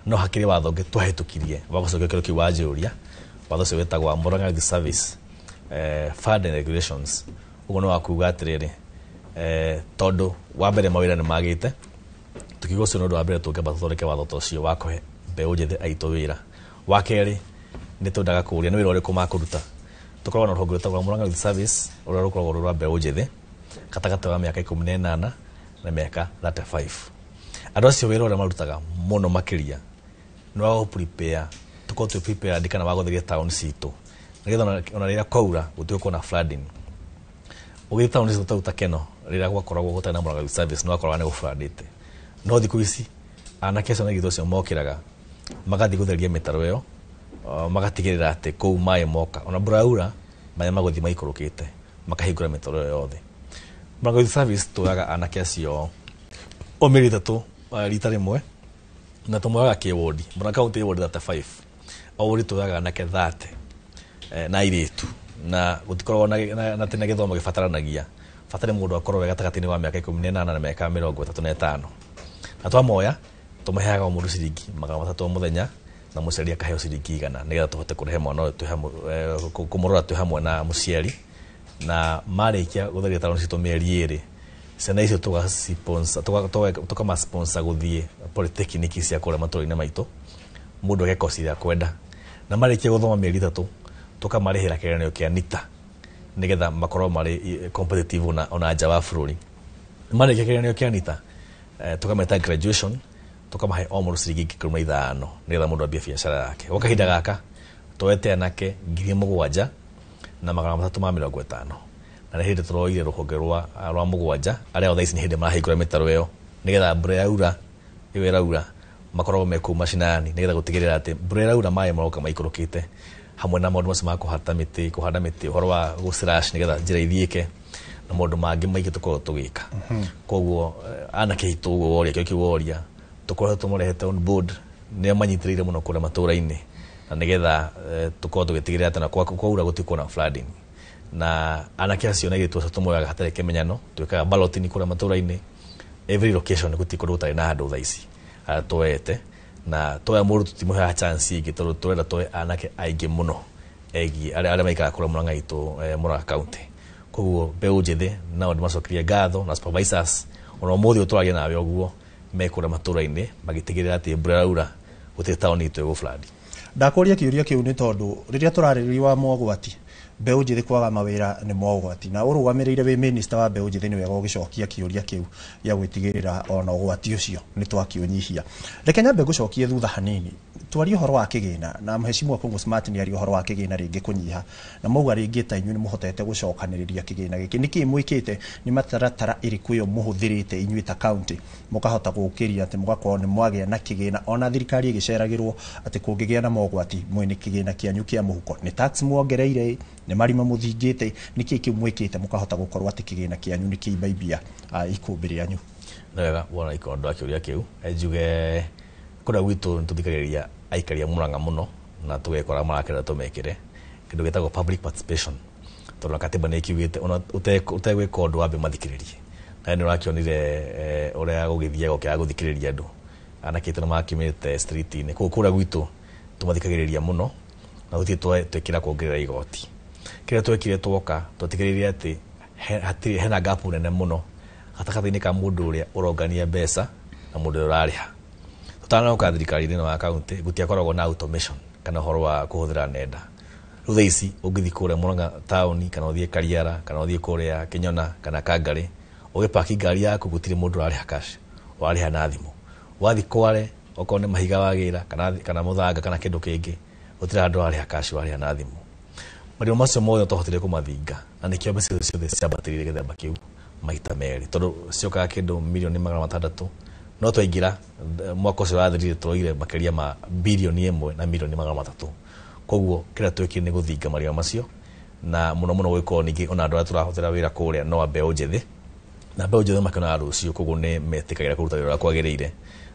no hakĩrĩ watho ũngĩ twahĩtũkirie wa gũcokia kĩrĩa kĩu wanjũria, watho ũcio wĩtagwo Murang'a Youth Service fund and regulations. Ugo no akuga atiriri tondu wa mbere mawira ni magite tukigo cio ndu wa mbere tungeba tuthondeke watho tocio wa kuhe mbeũ njĩthĩ aitũ wĩra. Wa kerĩ nĩ twendaga kũria nĩ wĩra ũrĩkũ makuruta, tukoragwo na rũhonge rwĩtagwo Murang'a Youth Service ũrĩa rũkoragwo rwa mbeũ njĩthĩ gatagatĩ wa mĩaka 18 na mĩaka 35. Andũ acio wĩra ũrĩa marutaga mũno makĩria nĩ wa prepare, tukorwo tu prepare ndikana wa gũtheria town citũ nĩgetha ona rĩrĩa kwaura gũtuĩke na flooding. Ũgĩ town citũ ta Keno rĩrĩa gwakoragwo gũtarĩ na Murang'a Youth Service no akoragwo nĩ gũfundĩte. No thikũ ici anake acio na githo cio mokĩraga magathi gũtheria mĩtaro ĩyo, magatigĩrĩra atĩ kũu maĩ moka ona mbura maĩ magũthi maikũrũkĩte makahingũra mĩtaro ĩyo yothe. Murang'a Youth Service tuoyaga anake acio o mĩeri 3 rita rĩmwe na tũmoyaga kĩwodi. Murang'a County ward 35 o wodi tuoyaga anake 30 na airĩtu, na gũtikoragwo na tene gĩthomo gĩbataranagia, batare mũndũ akorwo gatagatĩ-inĩ wa mĩaka 18 na mĩaka 35. Na twamoya tũmaheaga mũndũ ciringi 300 mũthenya na mũciari akaheo ciringi 100 nĩgetha tũhote kũrehe mwana ũyũ kũmũrora twĩ hamwe na mũciari. Na marĩkia gũtheria town citũ mĩeri 2 ciana icio tũkama-sponsor gũthiĩ polytechnic cia kũrĩa matũũra-inĩ maitũ, mũndũ ageka kosi ya kwenda, na marĩkia gũthoma mĩeri 3 tũkamarĩhĩra kĩgeranio kĩa NITA nĩgetha makorwo marĩ competitive ona nja wa bũrũri. Marĩkia kĩgeranio kĩa NITA tũkameta graduation, tũkamahe o mũndũ ciringi 15 nĩgetha mũndũ ambie biacara yake. Gwa kahinda gaka twete anake 7,000 na 350. Na nĩ hĩndĩ tũroire rũhonge rwa mũgwanja arĩa othe ici nĩ hĩndĩ marahingũra mĩtaro ĩyo nĩgetha mbura yaura ĩyo ĩraura makoragwo me kũu macinani nĩgetha gũtigĩrĩra atĩ mbura ĩraura maĩ maroka maikũrũkĩte, hamwe na maũndũ macio ma kũhanda mĩtĩ, ũhoro wa gũ-slash nĩgetha njĩra ithiĩke na maũndũ mangĩ maingĩ tũkorwo tũgĩka. Koguo anake aitũ ũguo woria kĩo kĩu woria tũkorwo tũmũrehete on board, nĩ manyitĩrĩire mũno kũrĩa matũũra-inĩ na nigetha tukorwo tugitigirira atana kwa ura gutiko na flooding na anake acio na gitu tumoyaga hatarĩ kĩmenyano twĩkaga balloting kũrĩa matũũra-inĩ every location gutiko gũtarĩ na andũ thaa ici tũete na toya mũndũ tũtimũheaga chance ingĩ tondũ tũrenda tũhe anake aingĩ mũno arĩa maikaraga kũrĩa Murang'a itũ Murang'a county koguo mbeũ njĩthĩ nao nĩmacokerie ngatho na supervisors ona ũmũthĩ ũtũragia nawe ũguo mekũrĩa matũũra-inĩ magĩtigĩrĩra atĩ mbura yaura gũtirĩ taũni itũ ĩgũflood. Ndakũria kĩũria kĩu nĩ tondũ rĩrĩa tũrarĩrĩria wa mogwati mbeũ njĩthĩ kwaga mawĩra nĩ mogwati na ũrũgamĩrĩire wĩ minister wa mbeũ njĩthĩ nĩ wega ũgĩcokia kĩũria kĩu gĩa gwĩtigĩrĩra ona ũgwati ũcio nĩ twakĩũnyihia. Reke nyambe ngũcokie thutha hanini twarie ũhoro wa kĩgĩna na Mheshimiwa Kongo Smart nĩ aria ũhoro wa kĩgĩna rĩngĩ kũnyiha na mauga rĩngĩ ta inyuĩ nĩ mũhotete gũcokanĩrĩria kĩgĩna gĩkĩ nĩkĩ mwĩkĩte nĩ mataratara ĩrĩkũ yo mũhũthĩrĩte inyuĩ ta county mũkahota gũkĩria atĩ mũgakorwo nĩ mwagĩa na kĩgĩna ona thirikari ĩgĩceragĩrwo atĩ kũngĩgĩa na mogwati mwene kĩgĩna kĩanyu kĩa mũhuko nĩ tax muongereire nĩ marima mũthingĩte nĩkĩ kĩu mwĩkĩte mũkahota gũkorwo atĩ kĩgĩna kĩanyu nĩ kĩimbaibia ikũmbĩ rĩanyu. Wega wona ikondo akĩũria kĩu njuge kũrĩa gwitũ nĩ tũthikagĩrĩria aikaria Murang'a mũno na tũgekora marakĩra tũmekĩre kĩndũ gĩtagwo public participation tondũ katiba nĩ ĩkiugĩte ona ũtegwĩka ũndũ wambe mathikĩrĩrie na nĩ ũrakĩonire ũrĩa gũgĩthiaga ũkĩaga gũthikĩrĩria andũ anake aitũ nĩmakiumĩte street-inĩ kũrĩa gwitũ tũmathikagĩrĩria mũno na gũtirĩ twekĩra kuongerera igoti kĩrĩa twekire twoka twatigĩrĩire atĩ hena gap nene mũno gatagatĩ-inĩ ka mũndũ ũrĩa ũrongania mbeca na mũndũ ũrĩa ũrarĩha tutanoka thirikari-inĩ wa county gũtiakoragwo na automation kana ũhoro wa kũhũthĩra nenda rĩu thaa ici ũngĩthiĩ kũrĩa Murang'a taũni kana ũthiĩ Kariara kana ũthiĩ kũrĩa Kĩnyona kana Kangarĩ ũgĩpaki ngari yaku gũtirĩ mũndũ ũrarĩha cash warĩha na thimũ wathiĩ Kware okorwo nĩ mahiga wagĩra kana mũthanga kana kĩndũ kĩngĩ gũtirĩ andũ ararĩha cash warĩha na thimũ maũndũ macio mothe twahotire kũmathinga na nĩkĩo mbeca ciothe ciambatĩrire gĩthemba kĩu maita merĩ tondũ ciokaga kĩndũ mirioni 600 no twaingĩra mwaka ũcio wathirire tũroire makĩria ma bilioni 1 na milioni 300 koguo kĩrĩa twĩkire nĩ gũthinga marĩa macio na mũno mũno gwĩkorwo ningĩ ona andũ arĩa tũrahũthĩra wĩra kũrĩa no mbeũ njĩthĩ na mbeũ njĩthĩ makĩona rũciũ koguo nĩ metĩkagĩra kũruta wĩra ũrĩa kwagĩrĩire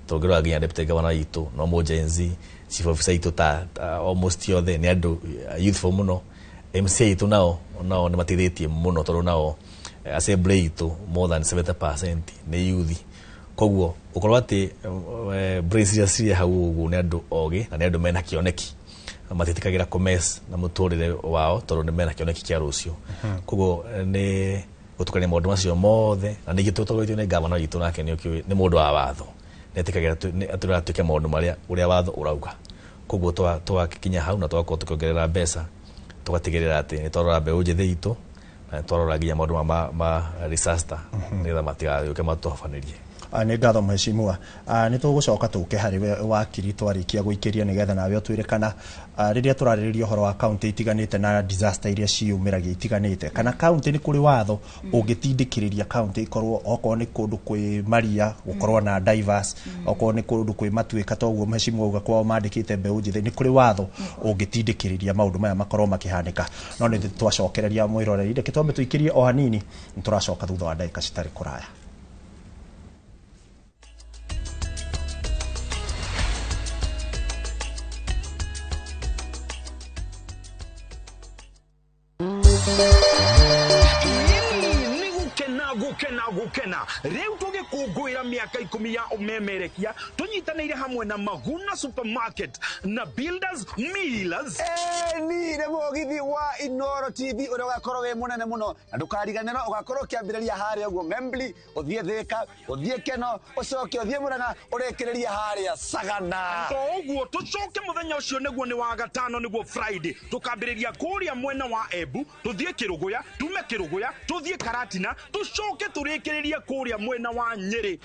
tũngĩrora nginya deputy governor itũ no mũjenzi chief officer itũ ta almost othe nĩ andũ youthful mũno MCA itũ nao nĩ mateithĩtie mũno tondũ nao assembly itũ more than 70% nĩ youth koguo ukorwo atĩ brace iria ciria hau ũguo nĩ andũ ogĩ na nĩ andũ mena kĩoneki matĩtĩkagĩra commerce na mũtũrĩre wao tondũ nĩ mena kĩoneki kĩa rũciũ koguo nĩ gũtukania maũndũ macio mothe na ningĩ tũtogĩtio nĩ governor itũ nake nĩ mũndũ wa watho netĩkagĩra atũratuĩke maũndũ marĩa ũrĩa watho ũrauga koguo twakinya hau na twakorwo tũkĩongerera mbeca tũgatigĩrĩra atĩ nĩ twarora mbeũ njĩthĩ itũ na twarora nginya maũndũ ma disaster nĩgetha matigagĩũke matũhobanĩrie. Nĩ ngatho Mheshimiwa nĩ tũgũcoka tũke harĩ wakiri twarĩkia gũikĩria nĩgetha nawe ũtwĩre kana rĩrĩa tũrarĩrĩria ũhoro wa county itiganĩte na disaster iria ciumĩragia itiganĩte kana county nĩ kũrĩ watho ũngĩtindĩkĩrĩria county ikorwo okorwo nĩ kũndũ kwĩ maria gũkorwo na diverse okorwo nĩ kũndũ kwĩ matuĩka toguo Mheshimiwa uga kwao mandĩkĩte mbeũ njĩthĩ nĩ kũrĩ watho ũngĩtindĩkĩrĩria maũndũ maya makorwo makĩhanĩka no nĩ twacokereria mwĩroreri reke twambe tũikĩrie o hanini nĩ tũracoka thutha wa ndagĩka citarĩ kũraya. Gukena riu tugikungwira miaka 10 ya umemerekia tunyitanire hamwe na Maguna Supermarket na Builders Millers ni mugithi wa Inoro TV uri ugakorwo we munene muno na ndukariganira ugakorwo kiambiriria haria uguo Membli uthie Thika uthie Keno ucoke uthie Murang'a urekereria haria Sagana uguo tucoke muthenya ucio niguo ni wa gatano niguo Friday tukambiriria kuria mwena wa Embu tuthie Kiruguya tume Kiruguya tuthie Karatina tucoke turekereria kuria mwena wa Nyeri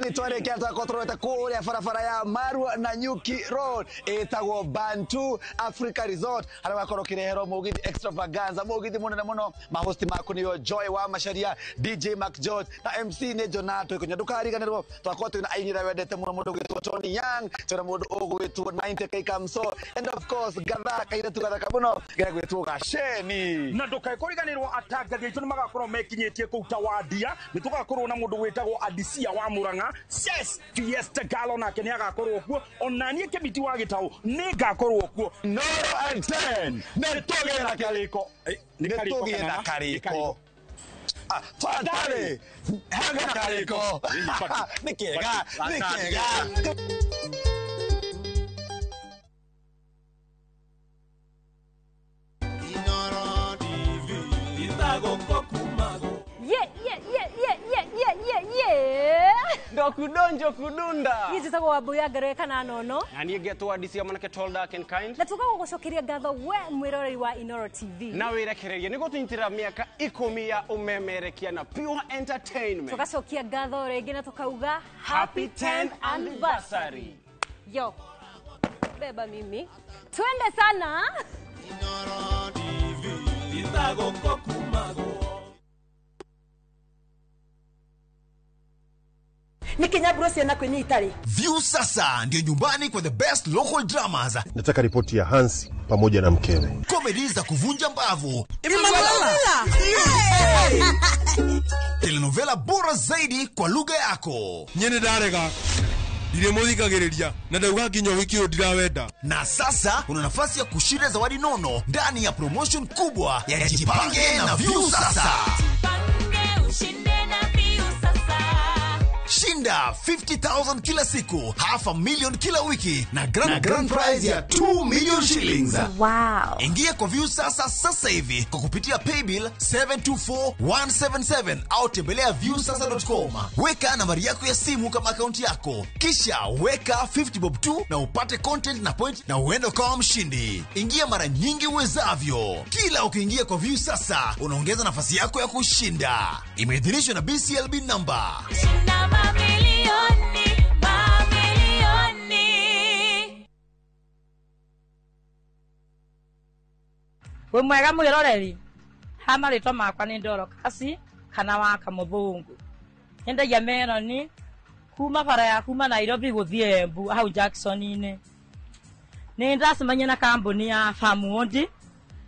ni twarekia twakotorete kuria barabara ya Marua na Nyuki Road etagwo Bantu Africa Resort ara wakorwo kirehero mugithi extravaganza mugithi munene muno mahosti maku niyo Joy wa Masharia DJ Mac George na MC ne Jonato ikonya ndukariganirwo twakorwo twina ainira wendete muno mundu gwitwo Tony Young twina mundu ugwitwo 90K Kamso and of course gathaka ire tugathaka muno gegwitwo Gasheni na ndukariganirwo atangathi aitu nimagakorwo mekinyetie kuu Tawadia Muranga nitugakorwo na mundu witagwo Adisia wa Muranga yes Fiesta Galo na kenya gakorwo kuo onanie kibiti wa Gitau ni gakorwo kuo Noro and 10 netogera kaliko netogera kaliko Fatale haga kaliko nikega Ndokudonjo kudunda. Hizi tako wabuya gareka na nono. Na niye geto Adisia manake tall dark and kind. Na tukako gushokeria gatho we mwiroreri wa Inoro TV. Na wirekereria niko tunyitira miaka 10 ya umemerekia na Pure Entertainment. Tukashokia gatho rege na tukauga Happy 10th anniversary. Yo. Beba mimi. Twende sana. Inoro TV. Izago kokumago. Ni Kenya Bruce na kwenye Itali. View sasa ndio nyumbani kwa the best local dramas. Nataka ripoti ya Hansi pamoja na mkewe. Comedy za kuvunja mbavu. Telenovela bora zaidi kwa lugha yako. Nyene darega. Dire muthikagiriria na ndauga kinyo wiki ndirawenda. Na sasa una nafasi ya kushinda zawadi nono ndani ya promotion kubwa ya Jipange na View sasa. Shinda 50,000 kila siku, $500,000 kila wiki na grand prize ya 2 million shillings. Wow. Ingia kwa View sasa hivi kwa kupitia paybill 724177 au tembelea viewsasa.com. Weka nambari yako ya simu kama akaunti yako, kisha weka 50 bob tu na upate content na point na uende kama mshindi. Ingia mara nyingi uwezavyo. Kila ukiingia kwa View sasa unaongeza nafasi yako ya kushinda. Imeidhinishwa na BCLB number. We mwega mwiroreri hama ritwa makwa ni Ndoro Kasi kana wa Kamuthungu nyendagia meroni kuma bara ya kuma Nairobi guthie Embu hau Jackson-ini ni ndacemania na kambuni ya Farmwood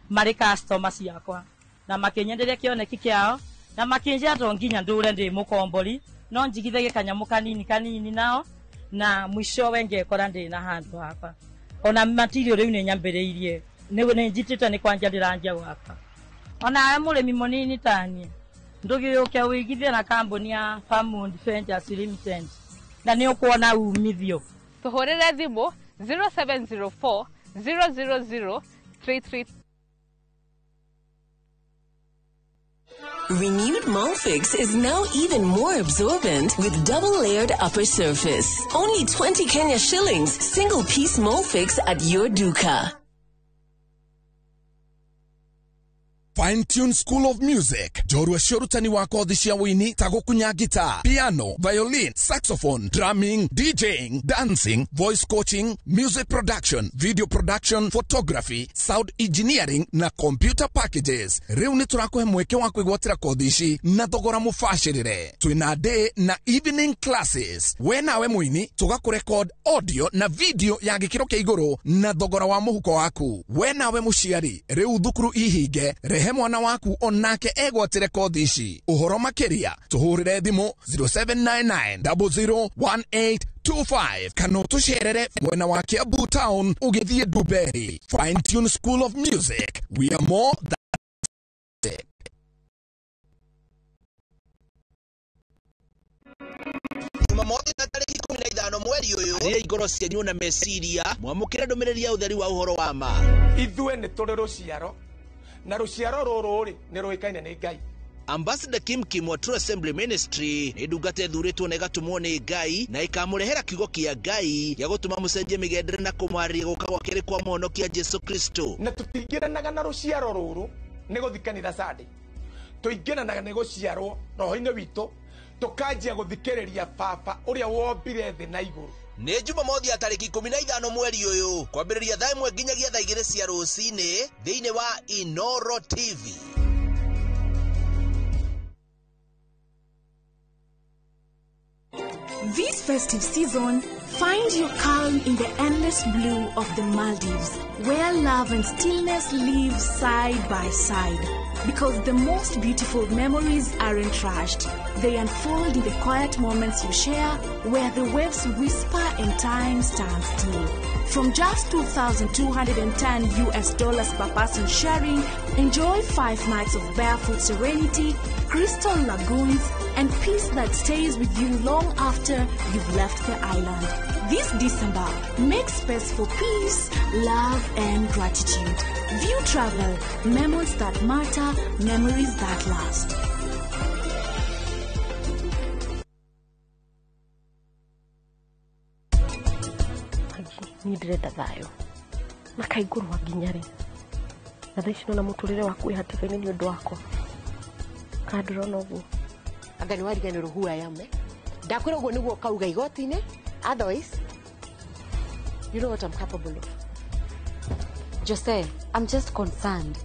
mari customers yakwa na makinyenderia kioneki kiao na makinjia to nginya ndure ndi mukombori no njigithagie kanyamu kanini nao na mwisho wenge kora ndi na handu hapa ona material riu ni nyambiriirie ni njitite ni kwanja ndiranja gwaka ona murimi munini tani ndugiyukia wigithia na kambuni ya Farmwood Ventures Limited na ni ukuona umithio tuhurire thimu 0704 000 33. Renewed Molfix is now even more absorbent with double-layered upper surface. Only 20 Kenya shillings, single-piece Molfix at your duka. Fine Tune School of Music. Jorua shorutani wa kothi cia wini ta gukunya guitar, piano, violin, saxophone, drumming, DJing, dancing, voice coaching, music production, video production, photography, sound engineering na computer packages. Riu ni turakuhe mweke wa kwigwatira kothi ici na thogora mufashirire. Twina day na evening classes. We nawe mwini tugakurecord audio na video ya gikiro kia iguru na thogora wa muhuko waku. We nawe muciari riu thukuru ihinge rehe mwana waku onake egwatire kothi ici. Uhoro makiria tuhurire thimu 0799001825 kana tucerere mwena wa Kiambu Town ugithie Duberi. Fine Tune School of Music, we are more than music. Jumamosi na tariki 15 mweri uyu ria igoro cianyu na meciria mwamukire ndumiriri ya utheri wa uhoro wa ma. Ithue ni turi ruciaro na ruciaro ruru ri ni ruikaine ni Ngai. Ambassador Kim wa True Assembly Ministry ni ndungate thuritwo na igatumwo ni Ngai na ikamurehera kiugo kia Ngai ya gutuma mucenjie migendere na kumwaria guka gwa kiri kwa muhonokia Jesu Kristo. Na tutingiranaga na ruciaro ruru ni guthikanira Sunday. Tuingiranaga ni guciarwo roho-ini witu tukanjia guthikiriria baba uria wombire thi na iguru. Ni Jumamothi ya tariki 15 mweri uyu kwambiriria thaa 1 nginyagia thaa 2 cia rucini thiini wa Inoro TV. This festive season, Find your calm in the endless blue of the Maldives, where love and stillness live side by side. Because the most beautiful memories aren't rushed. They unfold in the quiet moments you share, where the waves whisper and time stands still. From just $2,210 per person sharing, enjoy 5 nights of barefoot serenity, crystal lagoons, and peace that stays with you long after you've left the island. This December, make space for peace, love, and gratitude. View Travel, memories that matter, memories that last. Ni ndirenda thayo na kaigurwa nginyari na thaicino na muturire waku ihatithini ni undu wako kadrona ugu anga ni wariganirwo who I am ndakwira ugu niguo kauga igoti-ini otherwise you know what I'm capable of. Jose, I'm just concerned.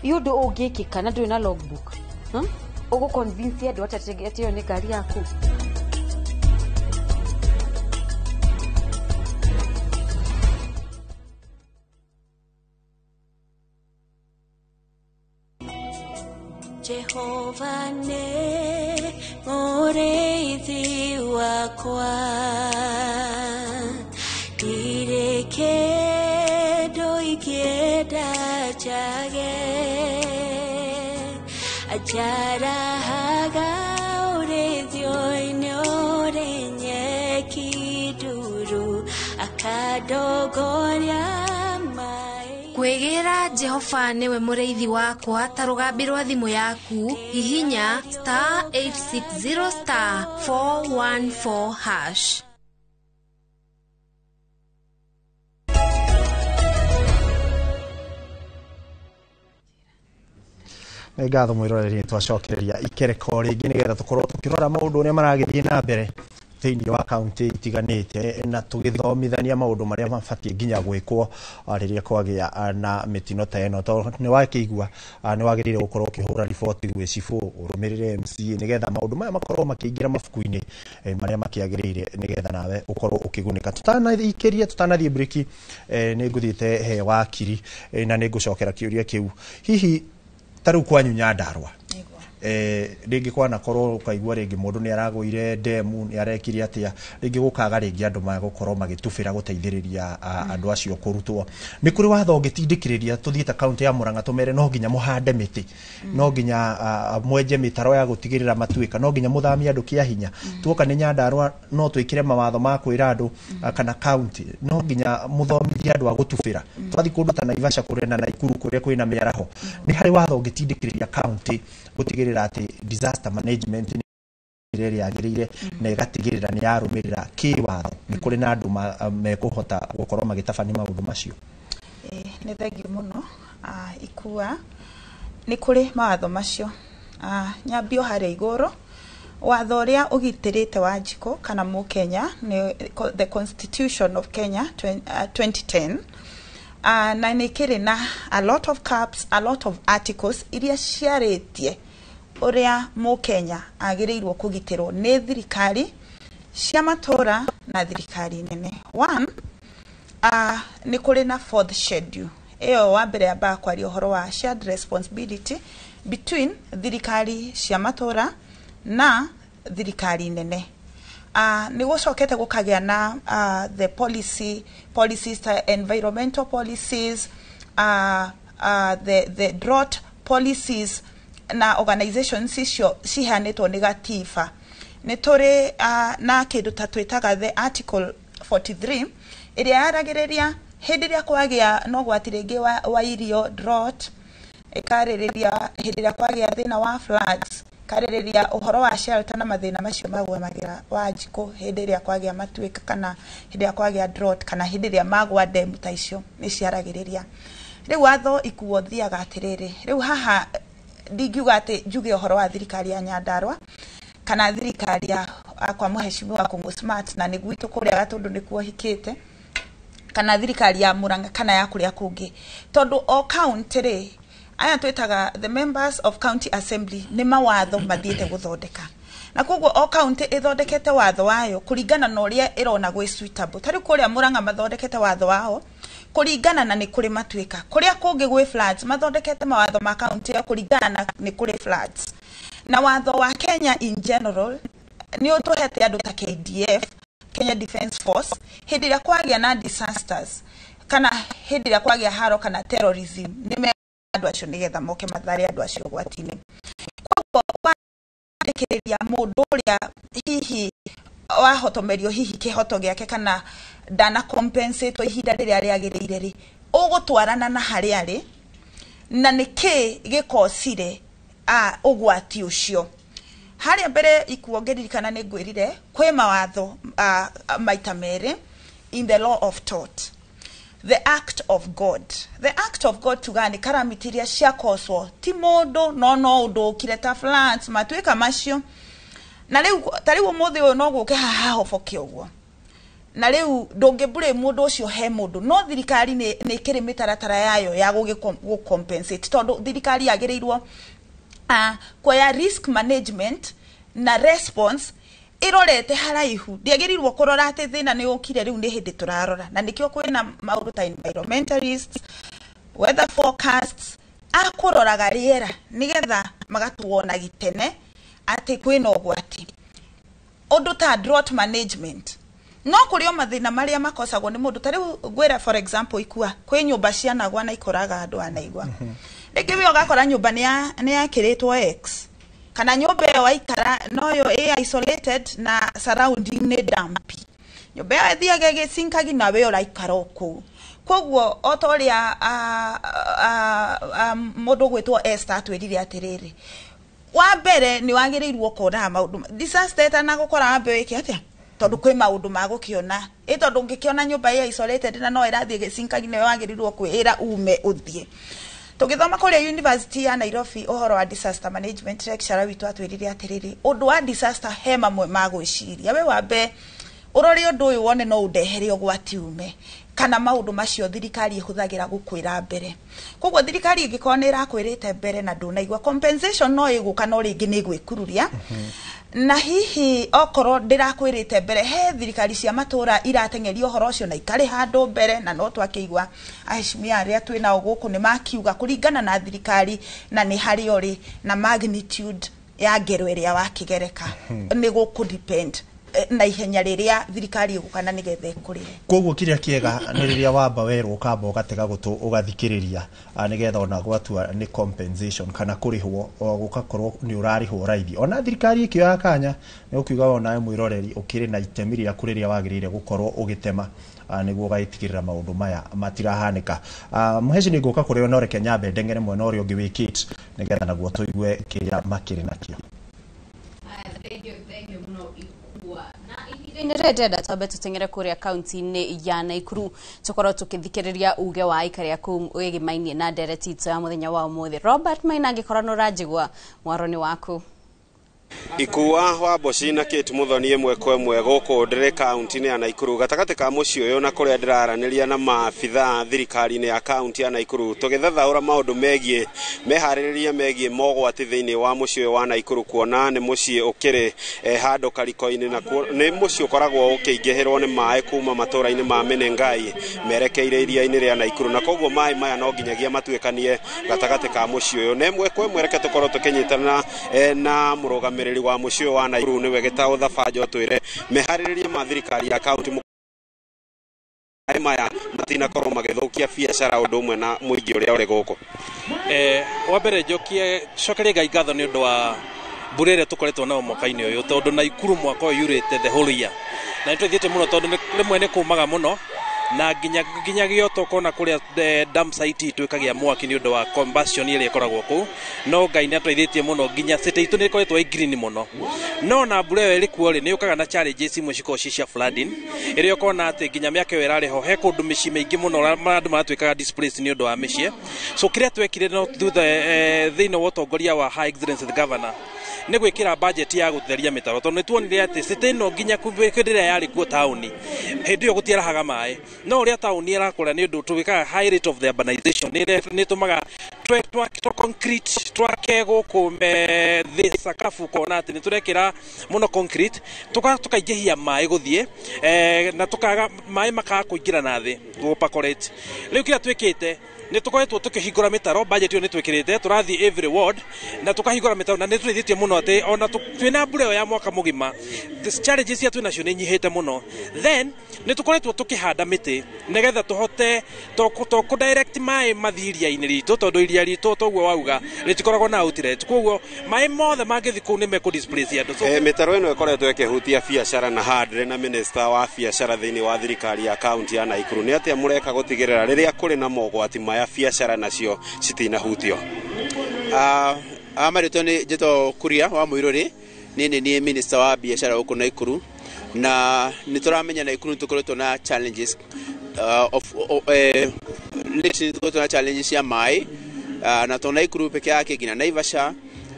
You do ungikika na ndui na logbook. Ugu convince andu atategete yo ni gari yaku. Jehova ne mureithi wakwa ireke doikeda jage ajara haga urethio inore nyeki duru akadogoria Kwegira Jehova niwe mureithi wakwa tarugambirwa thimu yaku hihinya *860 *414#. Nĩ ngatho mwĩroreri twacokereria ikereko rĩngĩ nĩgetha tũkorwo tũkĩrora maũndũ ũrĩa maragĩthiĩ na mbere thĩinĩ wa kaunti itiganĩte na tũgĩthomithania maũndũ marĩa mabatiĩ nginya gwĩkwo rĩrĩa kwagĩa na mĩtino ta ĩno. Tondũ nĩ wakĩigua nĩ wagĩrĩire gũkorwo ũkĩhũra riboti gwĩ cibũ ũrũmĩrĩre MCA nĩgetha maũndũ maya makorwo makĩingĩra mabuku-inĩ marĩa makĩagĩrĩire nĩgetha nawe ũkorwo ũkĩgunĩka. Tũtanaikĩria tũtanathiĩ break nĩ ngũthiĩte he wakiri na nĩ ngũcokera kĩũria kĩu. Hihi tarĩu kwanyu Nyandarua rĩngĩ kwanakorwo ukaigua rĩngĩ mũndũ nĩ aragũire ndemu nĩ arekire atĩa rĩngĩ gũkaga rĩngĩ andũ magũkorwo magĩtubĩra gũteithĩrĩria andũ acio kũrutwo. Nĩ kũrĩ watho ũgĩtindĩkĩrĩria tũthiĩte kaunti ya Murang'a tũmere no nginya mũhande mĩtĩ, no nginya mwenje mĩtaro ya gũtigĩrĩra matuĩka, no nginya mũthamie andũ kĩa hinya. Tuoka nĩ Nyandarua no twĩkĩre mawatho ma kwĩra andũ kana kaunti no nginya mũthomithie andũ a gũtubĩra. Twathi kũndũ ta Naivasha kũrĩ na Naikuru kũrĩa kwĩna mĩaraho nĩ harĩ watho ũgĩtindĩkĩrĩria kaunti gũtigĩrĩra ati disaster management ni rĩrĩa yagĩrĩire na ĩgatigĩrĩra nĩ yarũmĩrĩra kĩwatho. Nĩ kũrĩ na andũ mekũhota gũkorwo magĩtabania maũndũ macio. Nĩ thengiũ mũno ikua nĩ kũrĩ mawatho macio. Nyambio harĩa igũrũ watho ũrĩa ũgitĩrĩte Wanjikũ kana Mũkenya the Constitution of Kenya 2010 na nĩ kĩrĩ na a lot of caps, a lot of articles iria ciarĩtie ũrĩa Mũkenya agĩrĩirwo kũgitĩrwo nĩ thirikari cia matũra na thirikari nene. One, nĩ kũrĩ na fourth schedule ĩyo wa mbere yambaga kwaria ũhoro wa shared responsibility between thirikari cia matũra na thirikari nene. Nĩ gũcokete gũkagĩa na the policies, environmental policies, the drought policies na organizations icio cihanĩtwo nĩ gatiba. Nĩ tũrĩ na kĩndũ ta twĩtaga the article 43 ĩrĩa yaragĩrĩria hĩndĩ ĩrĩa kwagĩa na ũgwati rĩngĩ wa irio drought, ĩkarĩrĩria hĩndĩ ĩrĩa kwagĩa thĩna wa floods, karĩrĩria ũhoro wa shelter na mathĩna macio magũmagĩra Wanjikũ hĩndĩ ĩrĩa kwagĩa matuĩka kana hĩndĩ ĩrĩa kwagĩa drought kana hĩndĩ ĩrĩa magwa ndemu ta icio nĩ ciaragĩrĩria. Rĩu watho ikuo thiaga atĩrĩrĩ, rĩu haha ndingiuga atĩ njuge ũhoro wa thirikari ya Nyandarua kana thirikari ya kwa Mheshimiwa Kung'ũ Smart na nĩ gwitũ kũrĩa Gatũndũ nĩkuo hikĩte kana thirikari ya Murang'a kana ya kũrĩa kũngĩ, tondũ o county rĩ aya twĩtaga the members of county assembly nĩ mawatho mathiĩte gũthondeka na koguo o county ithondekete watho wayo kuringana na uria irona gwe suitable. Tari kuria Murang'a mathondekete watho wao kuringana na ni kuri matuika, kuria kungi gwe floods mathondekete mawatho ma county ya kuringana na ni kuri floods. Na watho wa Kenya in general ni utuhete andu ta KDF, Kenya Defence Force, hindi ria kwagia na disasters kana hindi ria kwagia haro kana terrorism ni me andu acio nigetha moke mathare andu acio gwatini. Kwa ndikiria mundu uria hihi wahotomerio hihi kihoto giake kana dana compensate ihinda riria riagirire ri ugutwarana na hari ari na niki gikosire ugwati ucio. Hari mbere ikuongeririkana ni ngwirire kwe mawatho maita meri in the law of tort. The act of God. The act of God tugani karamitiria ciakoswo ti mundu no undu kireta floods matuika macio. Na riu tariu muthi uyu no guke haha hofoke uguo. Na riu ndungebure mundu ucio he mundu no thirikari ni kiri mitaratara yayo ya gucompensate tondu thirikari yagirirwo kwa risk management na response irorete haraihu ndiagirirwo kurora ati thina ni ukire riu ni hindi turarora na nikio kwina maundu ta environmentalists, weather forecasts akuroraga riera nigetha magatuona gitene ati kwina ugwati. Undu ta drought management no kurio mathina maria makosagwo ni mundu tari gwira for example ikua kwi nyumba cia nagwa na ikoraga andu anaigwa rĩngĩ we ũgakora nyũmba nĩ yakĩrĩtwo X kana nyũmba ĩyo waikara no yo isolated na surrounding nĩ dampi nyũmba ĩyo ĩthiaga ĩgĩcinkagi na we ũraikara kũu. Koguo o ta ũrĩa mũndũ gwĩtwo Esther atwĩrire atĩrĩrĩ wa mbere nĩ wagĩrĩirwo kuonaga maũndũ disaster ĩtanagũkora wambe wĩke atĩa tondu kwĩ maũndũ ma gũkĩona tondu ũngĩkĩona nyũmba ĩyo isolated na no ĩrathiĩ ĩgĩcinkagi na we wagĩrĩirwo kwĩra ume ũthiĩ. Tugithoma kuri University ya Nairobi uhoro wa disaster management lecturer witu atwirire atiriri undu wa disaster he mamwe ma gwiciria we wambe urori undu uyu wone no undehere ugwati ume kana maundu macio thirikari ihuthagira gukwira mbere. Koguo thirikari ingikona irakwirite mbere na ndunaigwa compensation no iguka no ringi ni gwikururia na hihi okoro ndirakwirite mbere he thirikari cia matura iratengeria uhoro ucio na ikari handu mbere na no twakeigwa aheshimia aria twina uguku ni makiuga kuringana na thirikari na ni hari ori na magnitude ya ngero iria wakigereka ni guku depend na ihenya riria thirikari igukana nigethe kurihe. Koguo kiria kiega ni riria wamba werwo ukamba ugatega gutu ugathikiriria nigetha ona gwatua ni compensation kana kurihwo gukakorwo ni urarihwo raithi. Ona thirikari ikioya kanya ni ukiuga ona mwiroreri ukiri na itemi ria kuriria wagirire gukorwo ugitema niguo gaitigirira maundu maya matirahanika. Muheci ni nguka kuri Honore Kenyambe ndengere mwena uri ungi wikit nigetha naguo tuigue kiria makiri nakio. Ndirenda twabe tutengere kuria kaunti-ini ya Naikuru tukorwo tukithikiriria uge wa aikari aku wigimainie na ndereti itu ya muthenya wa umuthi. Robert Maina angikora no rajigwa mwaroni waku Ikuwa wa Boci na Kate Muthoni imwe kwa imwe guku ndire kaunti-ini ya Naikuru gatagati ka muci uyu na kuria ndiraraniria na maabitha thirikari-ini ya kaunti ya Naikuru tugithathaura maundu megie mehaririria megie mogwati thiini wa muci uyu wa Naikuru kuona ni muci ukiri handu kariko-ini na ni muci ukoragwo ukingihirwo ni mai kuma matura-ini ma Menengai merekeire iria-ini ria Naikuru na koguo mai maya no nginyagia matuikanie gatagati ka muci uyu ne imwe kwa imwe reke tukorwo tukinyitana na murugamiri wa mucio wa Naikuru ni wegetaho thabanjo twire mehariririe ma thirikari ya kaunti maya matina korwo magithukia biacara undu umwe na muingi uria uri guku. Wa mbere njokie cokerie Ngai ngatho ni undu wa burere tukoretwo nao mwaka-ini uyu tondu Naikuru mwaka uyu yurite the whole year na nitwithiete muno tondu rimwe ni kumaga muno na ginya gio tokona kuria dam site twikagia mwaki ni undu wa combustion ile ikoragwo ku no Ngai ni atwithitie muno ginya city itu ni koretwo green muno no na mbura iri kuo ri ni ukaga na challenges imwe ciko cia flooding iri ukona ati ginya miaka irari ho he kundu mici maingi muno andu matwikaga displaced ni undu wa mici so kiria twekire no thutha thiini wa utongoria wa High Excellency the Governor ni gwikira budget ya gutheria mitaro tondu nituonire ati city no ginya kwendira yari kuo tauni hindi yo gutiarahaga mai no uria tauni irakura ni undu tuwikaga high rate of the urbanization ni tumaga twa concrete twakego kumbe the sakafu kona ati niturekira muno concrete tukaingihia mai guthie na tukaga mai makaga kuingira na thi gupakorete riu kira twikite ni tukoretwo tukihingura mitaro budget yo ni twikirite turathi every ward na tukahingura mitaro na ni twithitie muno ati ona twina mbure ya mwaka mugima the challenges ya twina cio ni nyihite muno then ni tukoretwo tukihanda miti nigetha tuhote to direct mai mathiria-ini ritu tondu iria ritu toguo wauga ritikoragwo na outlet koguo mai mothe mangithi kuu ni meku displace andu mitaro ino ikoretwo ikihutia biacara na handre na minister wa biacara thiini wa thirikari ya county ya Naikuru ni atia mureka gutigirira riria kuri na mogwati ya biacara nacio citinahutio. Amarito ni Jeto Kuria wa Muiruri ni minister wa biacara huko Naikuru na nituramenya Naikuru tukoretwo na challenges tukoretwo challenges ya mai na to Naikuru peke yake gina Naivasha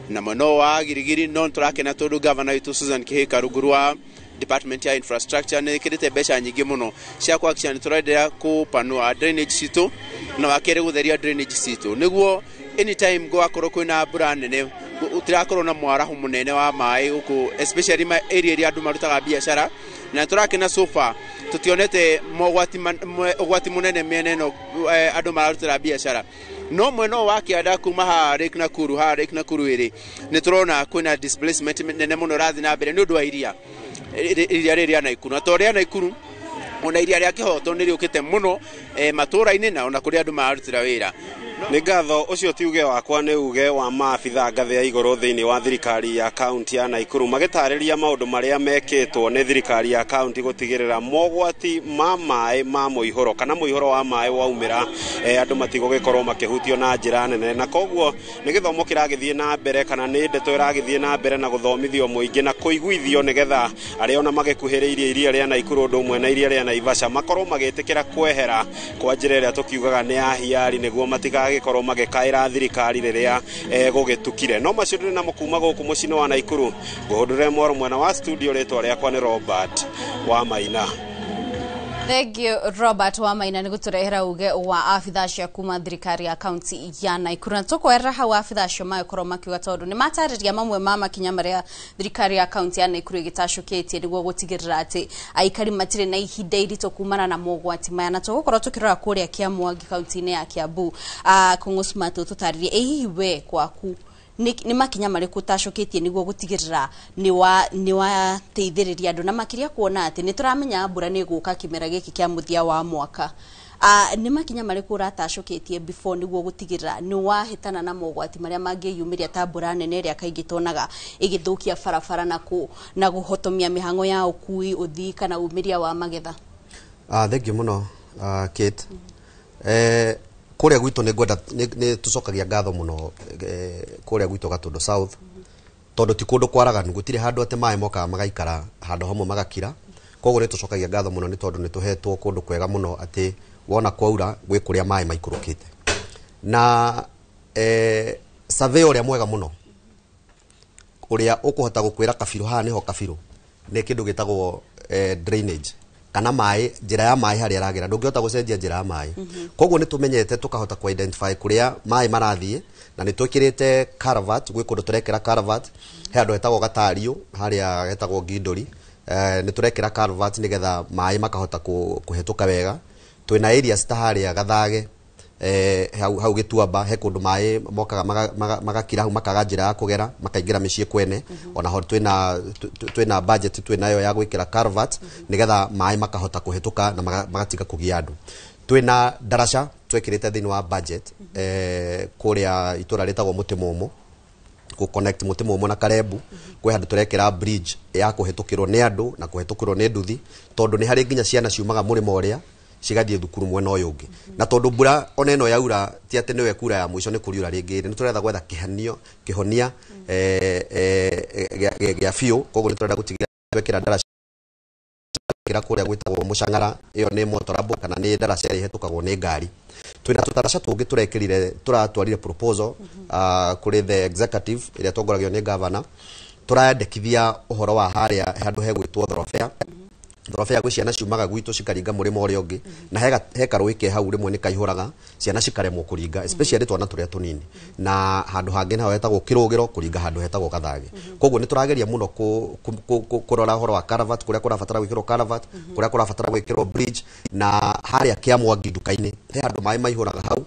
na mweno wa Girigiri no turakena tondu governor witu Susan Kihika Rugurwa department ya infrastructure ni kirite besha nyingi muno cia kwakisha ni turaendera kupanua drainage situ na wakere gutheria drainage situ niguo anytime go akorwo kwina mbura nene utirakorwo na mwaraho munene wa mai uku especially ma area andu marutaga biashara na turakena sofa tutionete mogwati munene miene no andu marutira biashara no mweno wa Kianda kuma ha Lake Nakuru iri ni turona kwina displacement nene muno rathi na mbere ni undu wa iria Naikuru na toria Naikuru ona iria ria Kihoto ni riukite muno matura-ini na ona kuri andu marutira wira ni ngatho ucio tiuge wakwa ni uge wa maabitha ngathi ya iguru thiini wa thirikari ya county ya Naikuru magitariria maundu maria mekitwo ni thirikari ya county gutigirira mogwati ma mai ma muihoro kana muihoro wa mai waumira andu matigogikorwo makihutio na njira nene na koguo ni githomo kiragithie na mbere kana ni ndeto iragithie na mbere na guthomithio muingi na kuiguithio nigetha aria ona magikuhiriirie iria ria Naikuru undu mwe na iria ria Naivasha makorwo magitikira kwehera kwa njira iria tukiugaga ni ya hiari niguo matiga gikorwo magikaira thirikari riria gugitukire no macindire na mukuma guku mucino wa Naikuru guhundure moro mwena wa studio retwa riakwa ni Robert wa Maina. Thank you Robert wa Maina ni guturehera uge wa afitha cia kuma thirikari ya county ya Naikuru na tukwera hau afitha cio makorwo makiuga tondu ni matariria mamwe ma makinya maria thirikari ya county ya Naikuru igitacoketie niguo gutigirira ati aikari matire na ihinda irito kumana na mogwati maya na tugukorwo tukirora kuria Kiamwangi county-ini ya Kiambu Kung'u tutaririe hihi we kwaku ni makinya mariku tacoketie niguo gutigirira ni wa teithiriria andu na makiria kuona ati ni turamenya mbura ni guka kimera giki kia muthia wa mwaka ni makinya mariku ratacoketie before niguo gutigirira ni wa hitana na mogwati maria mangiyumiria ta mbura nene ria kaingi tonaga igithukia barabara na guhotomia mihango ya ukui uthii kana umiria wa magetha. Thank you muno Kate. Kuria gwitu ni tucokagia ngatho muno kuria gwitu Gatundu South tondu ti kundu kwaraganu gutire handu ate mai moka magaikara handu hamwe magakira koguo ni tucokagia ngatho muno ni tondu ni tuhetwo kundu kwega muno ati wona kwaura gwi kuria mai maikurukite na survey uria mwega muno uria ukuhota gukwira kabiru ha niho kabiru ni kindu gitagwo drainage kana mai njira ya mai hari aragira ndungihota gucenjia njira ya mai koguo nitumenyete tukahota ku identify kuria mai marathie na nitwikirite caravat gwi kundu turekera caravat he andu hetagwo Gatario haria hetagwo Gindori niturekera caravat nigetha mai makahota kuhetuka wega twina areas ta haria Gathage hau Gituamba he kundu mai mokaga magakira hau makaga njira ya kugera makaingira micii kwene ona ho twina budget twinayo ya gwikira caravat nigetha mai makahota kuhetuka na magatiga kugia andu twina daraca twekirite thini wa budget kuria itura retagwo Mutimomo ku connect Mutimomo na Karebu kwe handu turekira bridge ya kuhetukirwo ni andu na kuhetukirwo ni nduthi tondu ni hari nginya ciana ciumaga murimo uria cigathie thukuru mwena uyu ungi na tondu mbura ona eno yaura ti ati niwe kura ya mwisho ni kuriura ringi ni turetha gwetha kihonia ya fiu koguo ni turenda gutigira twekira daraca kira kuria gwitagwo Mucang'ara iyo ni motorable kana ni daraca iri hetukagwo ni ngari twina tutaraca tungi turekirire turatwarire proposal kuri the executive iria tongoragio ni governor turandekithia uhoro wa haria handu hegwitwo thoroughfare Thorobea gwĩ ciana ciumaga gwitũ cikaringa mũrĩmo ũrĩa ũngĩ na he karũĩ ke hau rĩmwe nĩ kaihũraga ciana cikaremwo kũringa especially twana tũrĩa tũnini na handũ hangĩ naho hetagwo kĩrũgĩro kũringa handũ hetagwo gathage koguo nĩ tũrageria mũno kũrora ũhoro wa caravat kũrĩa kũrabatara gwĩkĩrwo caravat kũrĩa kũrabatara gwĩkĩrwo bridge na harĩa kĩa Mwangi nduka-inĩ he handũ maĩ maihũraga hau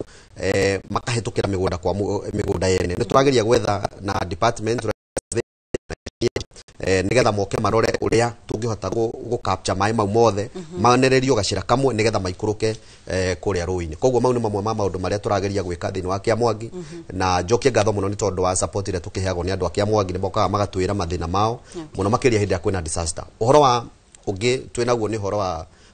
makahĩtũkĩra mĩgũnda kwa mĩgũnda yene nĩ tũrageria gwetha na department nigetha moke marore uria tungihota go capture mai mau mothe manererio gacira kamwe nigetha maikũrũke kuria rũĩ-inĩ koguo mau nĩ mamwe ma maũndũ marĩa tũrageria gwĩka thĩinĩ wa Kĩa Mwangi na njokie ngatho mũno nĩ tondũ wa support iria tũkĩheagwo nĩ andũ a Kĩa Mwangi nĩ mokaga magatwĩra mathĩna mao mũno makĩria hĩndĩ ya kwĩna disaster ũhoro wa ũngĩ twĩnaguo nĩ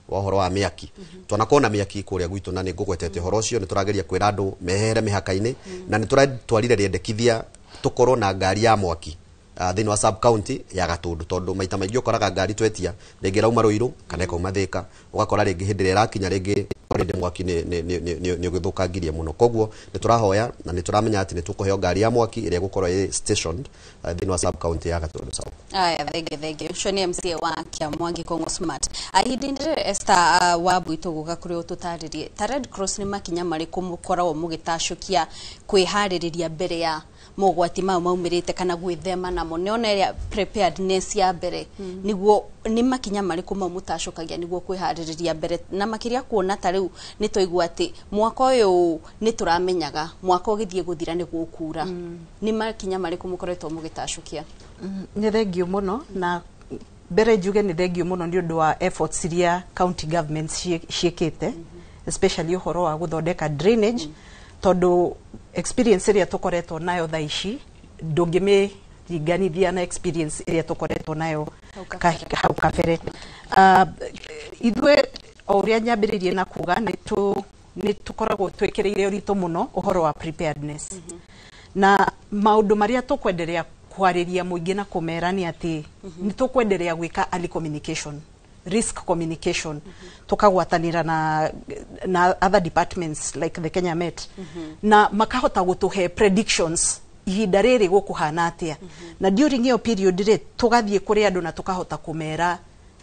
ũhoro wa mĩaki twanakona mĩaki kũrĩa gwitũ na nĩ ngũgwetete ũhoro ũcio nĩ tũrageria kwĩra andũ mehere mĩhaka-inĩ na nĩ tũratwarire rĩendekithia tũkorwo na ngari ya mwaki thĩinĩ wa sub county ya Gatũndũ tondũ maita maingĩ ũkoraga ngari twetia rĩngĩ rauma Rũirũ kana ĩkauma Thĩka ũgakora rĩngĩ hĩndĩ ĩrĩa ĩrakinya rĩngĩ already mwaki nĩ ũgĩthũkangirie mũno koguo nĩ tũrahoya na nĩ tũramenya atĩ nĩ tũkũheo ngari ya mwaki ĩrĩa gũkorwo ĩ stationed thĩinĩ wa sub county ya Gatũndũ South. Aya thenge ucio nĩ MCA wa Kĩa Mwangi Kong'o Smart ahindindire Esther Wambũitũ gũka kũrĩ ũtũtarĩrie ta Red Cross nĩ makinya marĩkũ mũkoragwo mũgĩtacũkia kwĩharĩrĩria mbere ya mogwati mau maumĩrĩte kana gwĩthema namo nĩ ona ĩrĩa preparedness ya mbere niguo nĩ makinya marĩkũ mau mũtacũkagia niguo kwĩharĩrĩria mbere na makĩria kuona ta rĩu nĩ tũigua atĩ mwaka ũyũ nĩ tũramenyaga mwaka ũgĩthiĩ gũthira nĩ gũkura nĩ makinya marĩkũ mũkoretwo mũgĩtacũkia? Nĩ thengio mũno na mbere njuge nĩ thengio mũno nĩ ũndũ wa efforts iria county governments ciĩkĩte especially ũhoro wa gũthondeka drainage tondu experience iria tukoretwo nayo tha ici ndũngĩmĩringanithia na experience iria tukoretwo nayo hau kabere. Ithuĩ o ũrĩa nyambĩrĩirie na kuga nĩ tukoragwo twĩkĩrĩire ũritũ mũno ũhoro wa preparedness na maũndũ marĩa tũkwenderea kwarĩria mũingĩ na kũmera nĩ atĩ nĩ tũkwenderea gwĩka early communication risk communication tukagwatanira na other departments like the Kenya Met na makahota gũtũhe predictions ihinda rĩrĩ gũkũhana atĩa na during your period rĩ tugathiĩ kũrĩ andũ na tukahota kũmera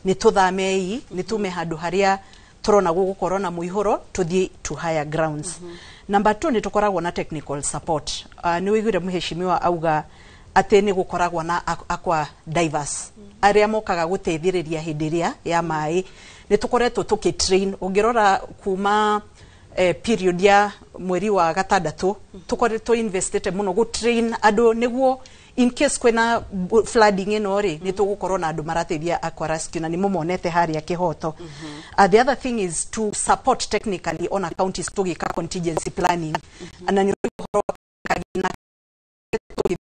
nĩ tũthamei nĩ tume handũ harĩa turona gũgũkorwo na mũihũro tuthiĩ to higher grounds. Number 2 nĩ tukoragwo na technical support. Nĩ wĩiguire mheshimiwa auga atĩ nĩ gũkoragwo na aqua divers arĩa mokaga gũteithĩrĩria hĩndĩ ĩrĩa ya maĩ nĩ tũkoretwo tũkĩtrain ũngĩrora kuma period ya mweri wa gatandatũ tũkoretwo investite mũno gũtrain andũ nĩguo in case kwĩna flooding ĩno rĩ nĩ tũgũkorwo na andũ marateithia aqua rescue na nĩ mũmonete harĩa Kĩhoto. The other thing is to support technically on counties tũgĩka contingency planning na nĩ ũhoro kagina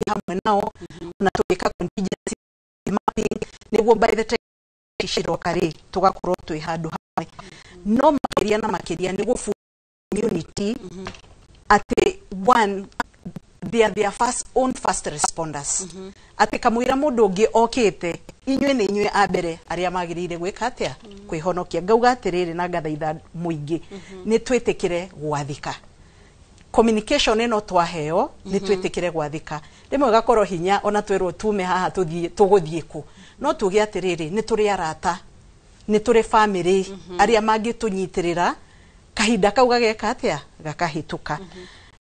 hamwe nao na tũgĩka contingency mapping nĩguo by the time ciroka rĩ tũgakorwo twĩ handũ hamwe no makĩria na makĩria nĩ gũfu community atĩ one they are their first responders atĩ kamũira mũndũ ũngĩ okĩte inyuĩ nĩ inyuĩ a mbere arĩa magĩrĩire gwĩka atĩa kwĩhonokia ngauga atĩrĩrĩ na ngathaitha mũingĩ nĩ twĩtĩkĩre gwathĩka communication ĩno twaheo nĩ twĩtĩkĩre gwathĩka rĩmwe gakorwo hinya ona twĩrwo tume haha tũgũthiĩ kũ no tuge atĩrĩrĩ nĩ tũrĩ arata nĩ tũrĩ family arĩa mangĩtũnyitĩrĩra kahinda kau gageka atĩa gakahĩtũka.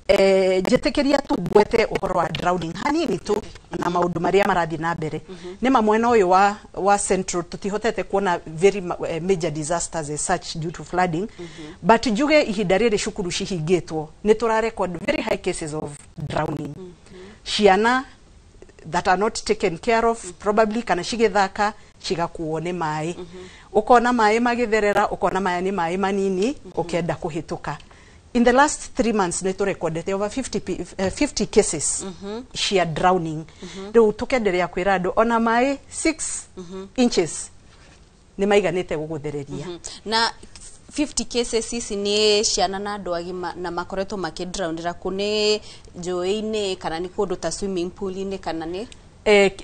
Njĩtĩkĩria tu ngwete ũhoro wa drowning hanini tu na maũndũ marĩa marathiĩ na mbere nĩ mamwe na ũyũ wa central tutihotete kuona very major disasters as such due to flooding but njuge ihinda rĩrĩ cukuru cihingĩtwo nĩ tũrarecord very high cases of drowning ciana that are not taken care of probably kana cigĩthaka cigakuo nĩ maĩ ukona maĩ magĩtherera ukona maya nĩ maĩ manini ukenda kũhĩtũka. In the last 3 months nĩ tũrecordete over 50 cases cia drowning rĩu tũkenderea kwĩra andũ ona maĩ 6 inches nĩ maiganĩte gũgũthereria na 50 cases ici nĩ ciana na andũ agima na makoretwo makĩdrownĩra kũ nĩ njũĩ-inĩ kana nĩ kũndũ ta swimming pool-inĩ kana nĩ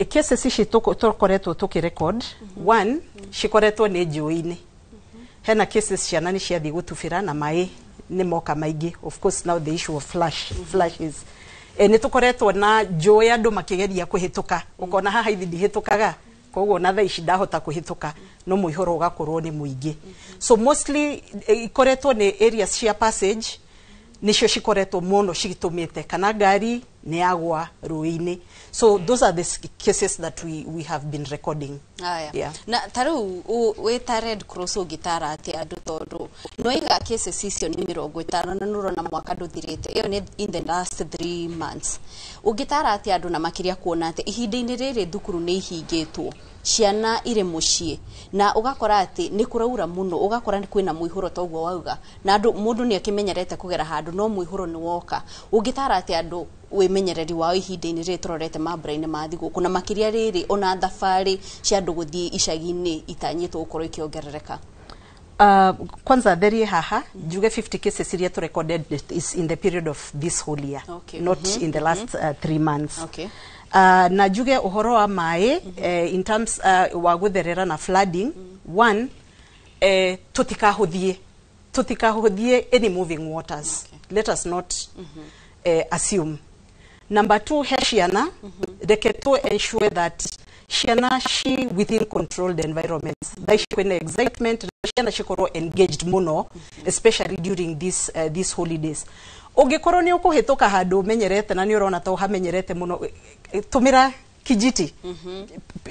cases ici tũkoretwo tũkĩrecord one cikoretwo nĩ njũĩ-inĩ hena cases ciana nĩ ciathiĩ gũtubĩra na maĩ nĩ moka maingĩ of course now the issue of flashes nĩ tũkoretwo na njũĩ andũ makĩgeria kũhĩtũka ukona haha ithi ndihĩtũkaga koguo na thaa ici ndahota kuhituka no muihoro ugakorwo ni muingi so mostly ikoretwo ni areas cia passage nicio cikoretwo muno cigitumite kana ngari ni yagwa ruini so those are the cases that we have been recording. Yeah. Na taru weta Red Cross ugitara ati andu tondu noiga cases icio ni 50 na nuro na mwaka nduthirite iyo ni in the last 3 months ugitara ati andu na makiria kuona ati ihinda-ini riri thukuru ni ihingitwo ciana ire mucie na ugakora ati ni kuraura muno ugakora ni kwina muihuro toguo wauga na andu mundu ni akimenyerete kugera handu no muihuro ni woka ugitara ati andu wimenyereri wao ihinda-ini riri turorete mambra-ini ma thigu kuna makiria riri ona thabari cia andu guthie icagi-ini itanyitwo gukorwo ikiongerereka. Kwanza theri haha juge 50 cases iria to recorded is in the period of this whole year, not in the last 3 months. Na juge uhoro wa mai in terms wa gutherera na flooding one tutikahuthie any moving waters. Let us not assume. Number 2, Heshiana, reke to ensure that Shiana she within controlled environments. That when excitement, Shiana shikoro engaged muno, especially during these holidays. Ogekoro ni ukuhituka handu menyerete na ni urona to hamenyerete muno tumira kijiti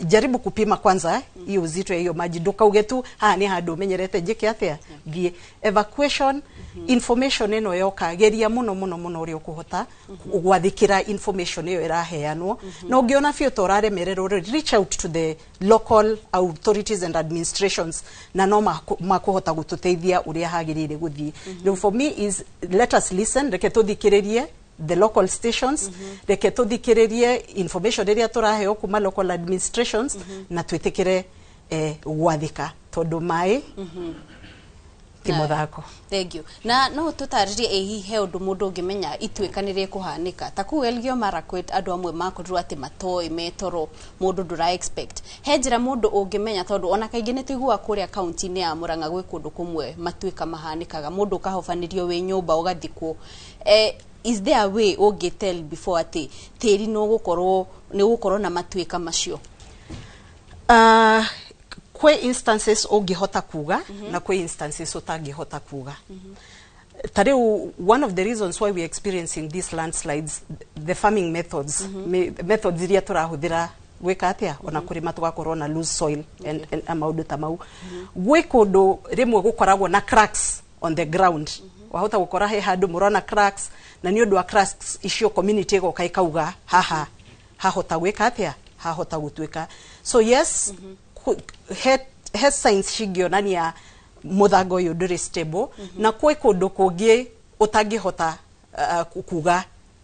jaribu kupima kwanza hiyo uzito hiyo maji ndukauge tu ni handu menyerete njike atia thie evacuation information eno yoka geria muno uri ukuhota gwathikira information iyo iraheanwo na ungiona fio torare merero reach out to the local authorities and administrations na no makuhota gututeithia uria hagirire guthie. For me is let us listen reke tuthikiririe the local stations reke tuthikiririe information iria turaheo kuma local administrations na twitikire gwathika tondu mai timo thako. Thank you. Na no tutaririe he undu mundu ungimenya itwikanirie kuhanika ta ku Elgeyo Marakwet andu amwe makorwo ati matoi metoro mundu ndura expect he njira mundu ungimenya tondu ona kaingi ni tuigua kuria county ni ya Murang'a gwe kundu kumwe matwika mahanikaga mundu kahofanirio we nyumba ugathikwo is there a way tell before ati tiri no gukorwo na matwika macio? Kwe instances ungihota kuga na kwe instances utangihota kuga. Tare one of the reasons why we experiencing these landslides, the farming methods methods iria turahuthira gwika atia ona kurima tugakorwo na loose soil and maundu ta mau gwe kundu rimwe gukoragwo na cracks on the ground wahota gukora he handu murona cracks na ni undu wa cracks icio community go kaikauga hahota gwika atia hahota gutwika so yes head science shigionania muthango uyu nduri stable na kwe kundu kungi utangihota kuga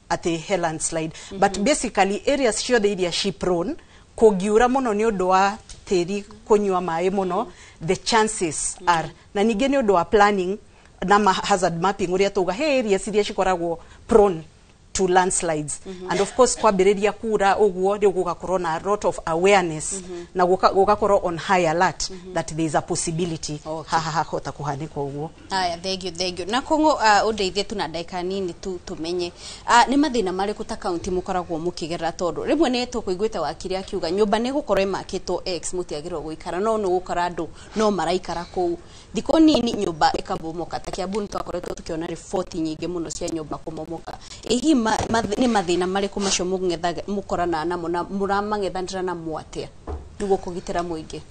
ati landslide but basically areas ciothe iria she prone kugiura muno ni undu wa tiri kunywa mai muno the chances are na ninge ni undu wa planning na hazard mapping uria tuga he areas iria cikoragwo prone to landslides and of course kwambiriria kura uguo ri gugakorwo na a lot of awareness na gugakorwo on high alert that there is a possibility hota kuhanika uguo. Aya thank you na kongo undeithie tuna ndaika nini tumenye ni mathina mariku ta county mukoragwo mukigerera tondu rimwe ni tukuiguite wakiri akiuga nyumba ni gukorwo imakitwo x mutiagirwo guikara no gukora andu no maraikara kuu thiko nini nyumba ikabomoka ta Kiambu twakoretwo tukiona report nyingi muno cia nyumba kumomoka ihi ni mathina mariku macio mukorana namo na muramang'ethanira na mwatia niguo kugitira muingi?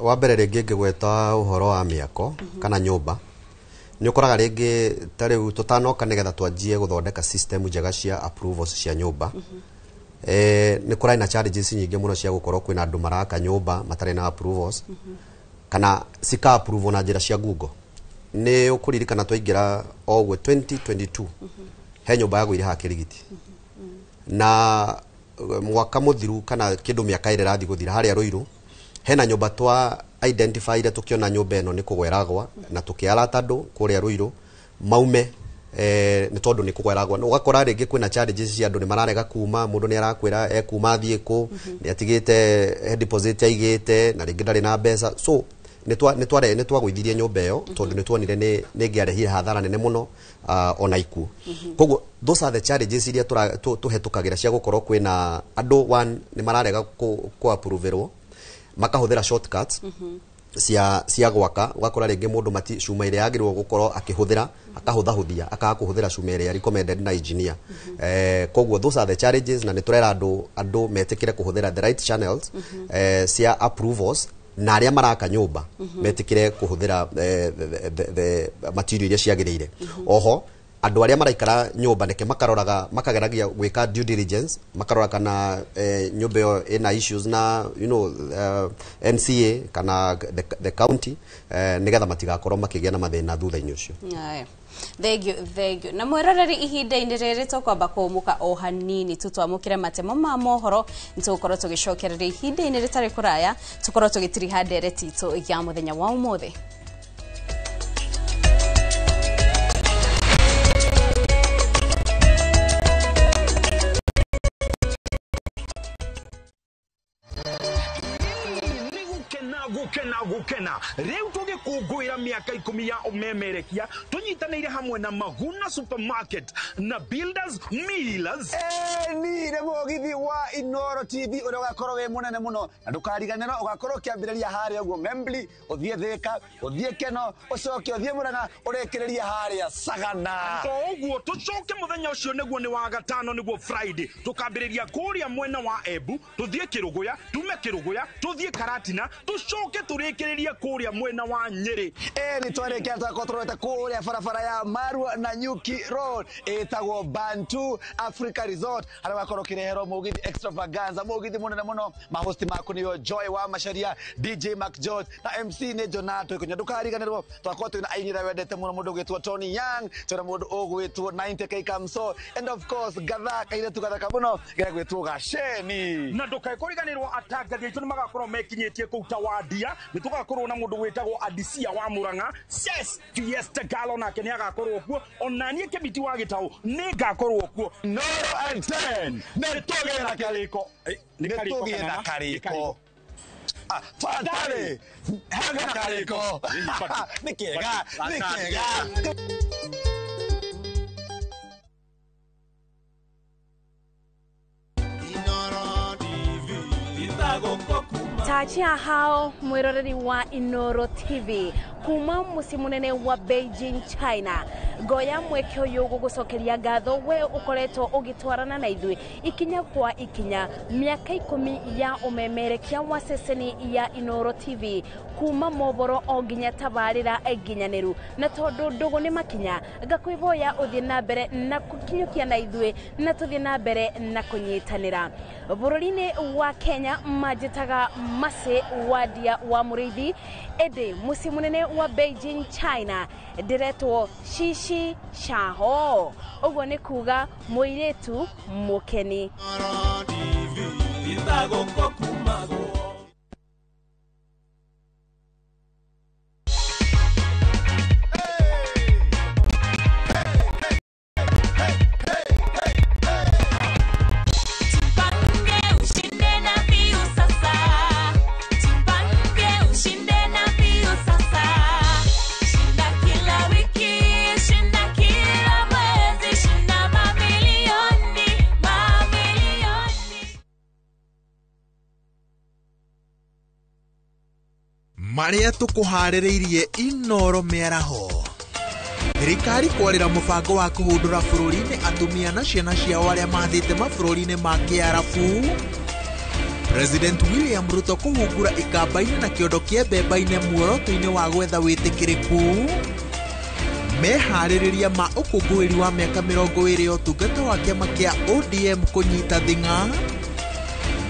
Wa mbere ringi ngigweta uhoro wa miako kana nyumba ni ukoraga ringi tariu tutanoka nigetha twanjie guthondeka system njega cia approvals cia nyumba ni kurai na challenges nyingi muno cia gukorwo kwina andu maraka nyumba matari na approvals kana sika approve na njira cia Google ni ukuririkana twaingira ogwe 2022 he nyumba yagwire ha Kirigiti na mwaka muthiru kana kindu miaka ire rathi guthira haria Ruiru hena nyumba twa identify ire tukiona nyumba eno ni kugweragwa na tukiara tandu kuria Ruiru maume ni tondu ni kugweragwa ugakora ringi kwina challenges cia andu ni mararega kuma mundu ni arakwira kuma thie ku ni atigite deposit aigite na ringi ndari na mbeca so nä twagwithirie nyåmba ä yo tondå nä tuonire nä ngä arehire hathara nene må no ona ikuo koguo those are the challenges iria tå hetå kagä ra cia gå korwo kwä na andå nä mararega kå approverwo makahå thä ra shortcuts cia gwaka ugakora rĩngĩ mũndũ cuma ĩrĩa yagĩrĩrwo gũkorwo akĩhũthĩra akahũthahũthia akaga kũhũthĩra cuma ĩrĩa recommended na engineer koguo those are the challenges na nĩ tũrera andũ metĩkĩre kũhũthĩra the right channels cia approvals na arĩa maraka nyũmba metĩkĩre kũhũthĩra the material iria ciagĩrĩire oho andũ arĩa maraikara nyũmba nĩke makageragia gwĩka due diligence makarora kana nyũmba ĩyo ĩna issues na NCA kana the county nĩgetha matigakorwo makĩgĩa na mathĩna thutha-inĩ ũcio. Thank you. Na mweroreri ihinda-inĩ rĩrĩ tũkwamba kũmũka o hanini tutwamũkĩre matemo ma mohoro nĩtũgũkorwo tũgĩcokereria ihinda-inĩ rĩtarĩ kũraya tũkorwo tũgĩtiriha ndereti itũ ya mũthenya wa ũmũthĩ. gukena riu tugikungwira miaka 10 ya umemerekia tunyitanire hamwe na Maguna Supermarket na Builders Millers ni re mogithi wa Inoro TV uria gakorwo we munene muno na ndukariganiro ugakorwo kiambiriria haria uguo Membli uthie Thika uthie Keno ucoke uthie Muranga urekereria haria Sagana uguo tucoke muthenya ucio niguo ni wa gatano niguo Friday tukambiriria kuria mwena wa Embu tuthie Kiruguya tume Kiruguya tuthie Karatina tucoke turekereria kuria mwena wa Nyeri ni twarekia twakotorete kuria barabara ya Marua na Nyuki Road etagwo Bantu Africa Resort ara gakorwo kirehero mugithi extravaganza mugithi munene muno mahosti maku niyo Joy wa Masharia DJ Mac George na MC ne Jonato ikunya ndukariganirwo twakorwo twina ainira wendete muno mundu gwitwo Tony Young twina mundu ogwitwo 90k Kamso and of course gathaka ile tugathaka muno gwitwo Gasheni na ndukariganirwo atangathi itu nimagakorwo mekinyitie ku Tawadia nitugakorwo na mundu gwitagwo Adisia wa Muranga yes Fiesta Galo na kenya agakorwo kuo onanie kibiti wa Gitau ni gakorwo kuo no and 10 netogera kariko netogera kariko fatale haga kariko nikega Tachia hao mwiroreri wa Inoro TV kuma musi munene wa Beijing China goya mweke uyu gugucokeria ngatho we ukoretwo ugitwarana na ithui ikinya kwa ikinya miaka 10 ya umemerekia wa ceceni ya Inoro TV kuma moboro onginya tabarira eginyaniru na tondu ndugu ni makinya ngakwivoya uthie na mbere na kukinyukia na ithui na tuthie na mbere na kunyitanira bururi-ini wa Kenya majitaga Mase Wadia wa Muriithi ede musi munene wa Beijing China diretwo Shishi Shaho uguo ni kuga muiretu mukeni Maria tukuharĩrĩirie Inoro mĩaraho thirikari kwarĩra mũbango wa kũhũndũra bũrũri-inĩ atumia na ciana ciao arĩa mathĩte mabũrũri-inĩ ma Kĩarabu President William Ruto kũhungura ikamba-inĩ na kĩondo kĩa mbemba-inĩ muoroto-inĩ wa gwetha wĩtĩkĩrĩku meharĩrĩria ma ũkũngũĩri wa mĩaka 20 ya ũtungata wa kĩama kĩa ODM kũnyita thing'a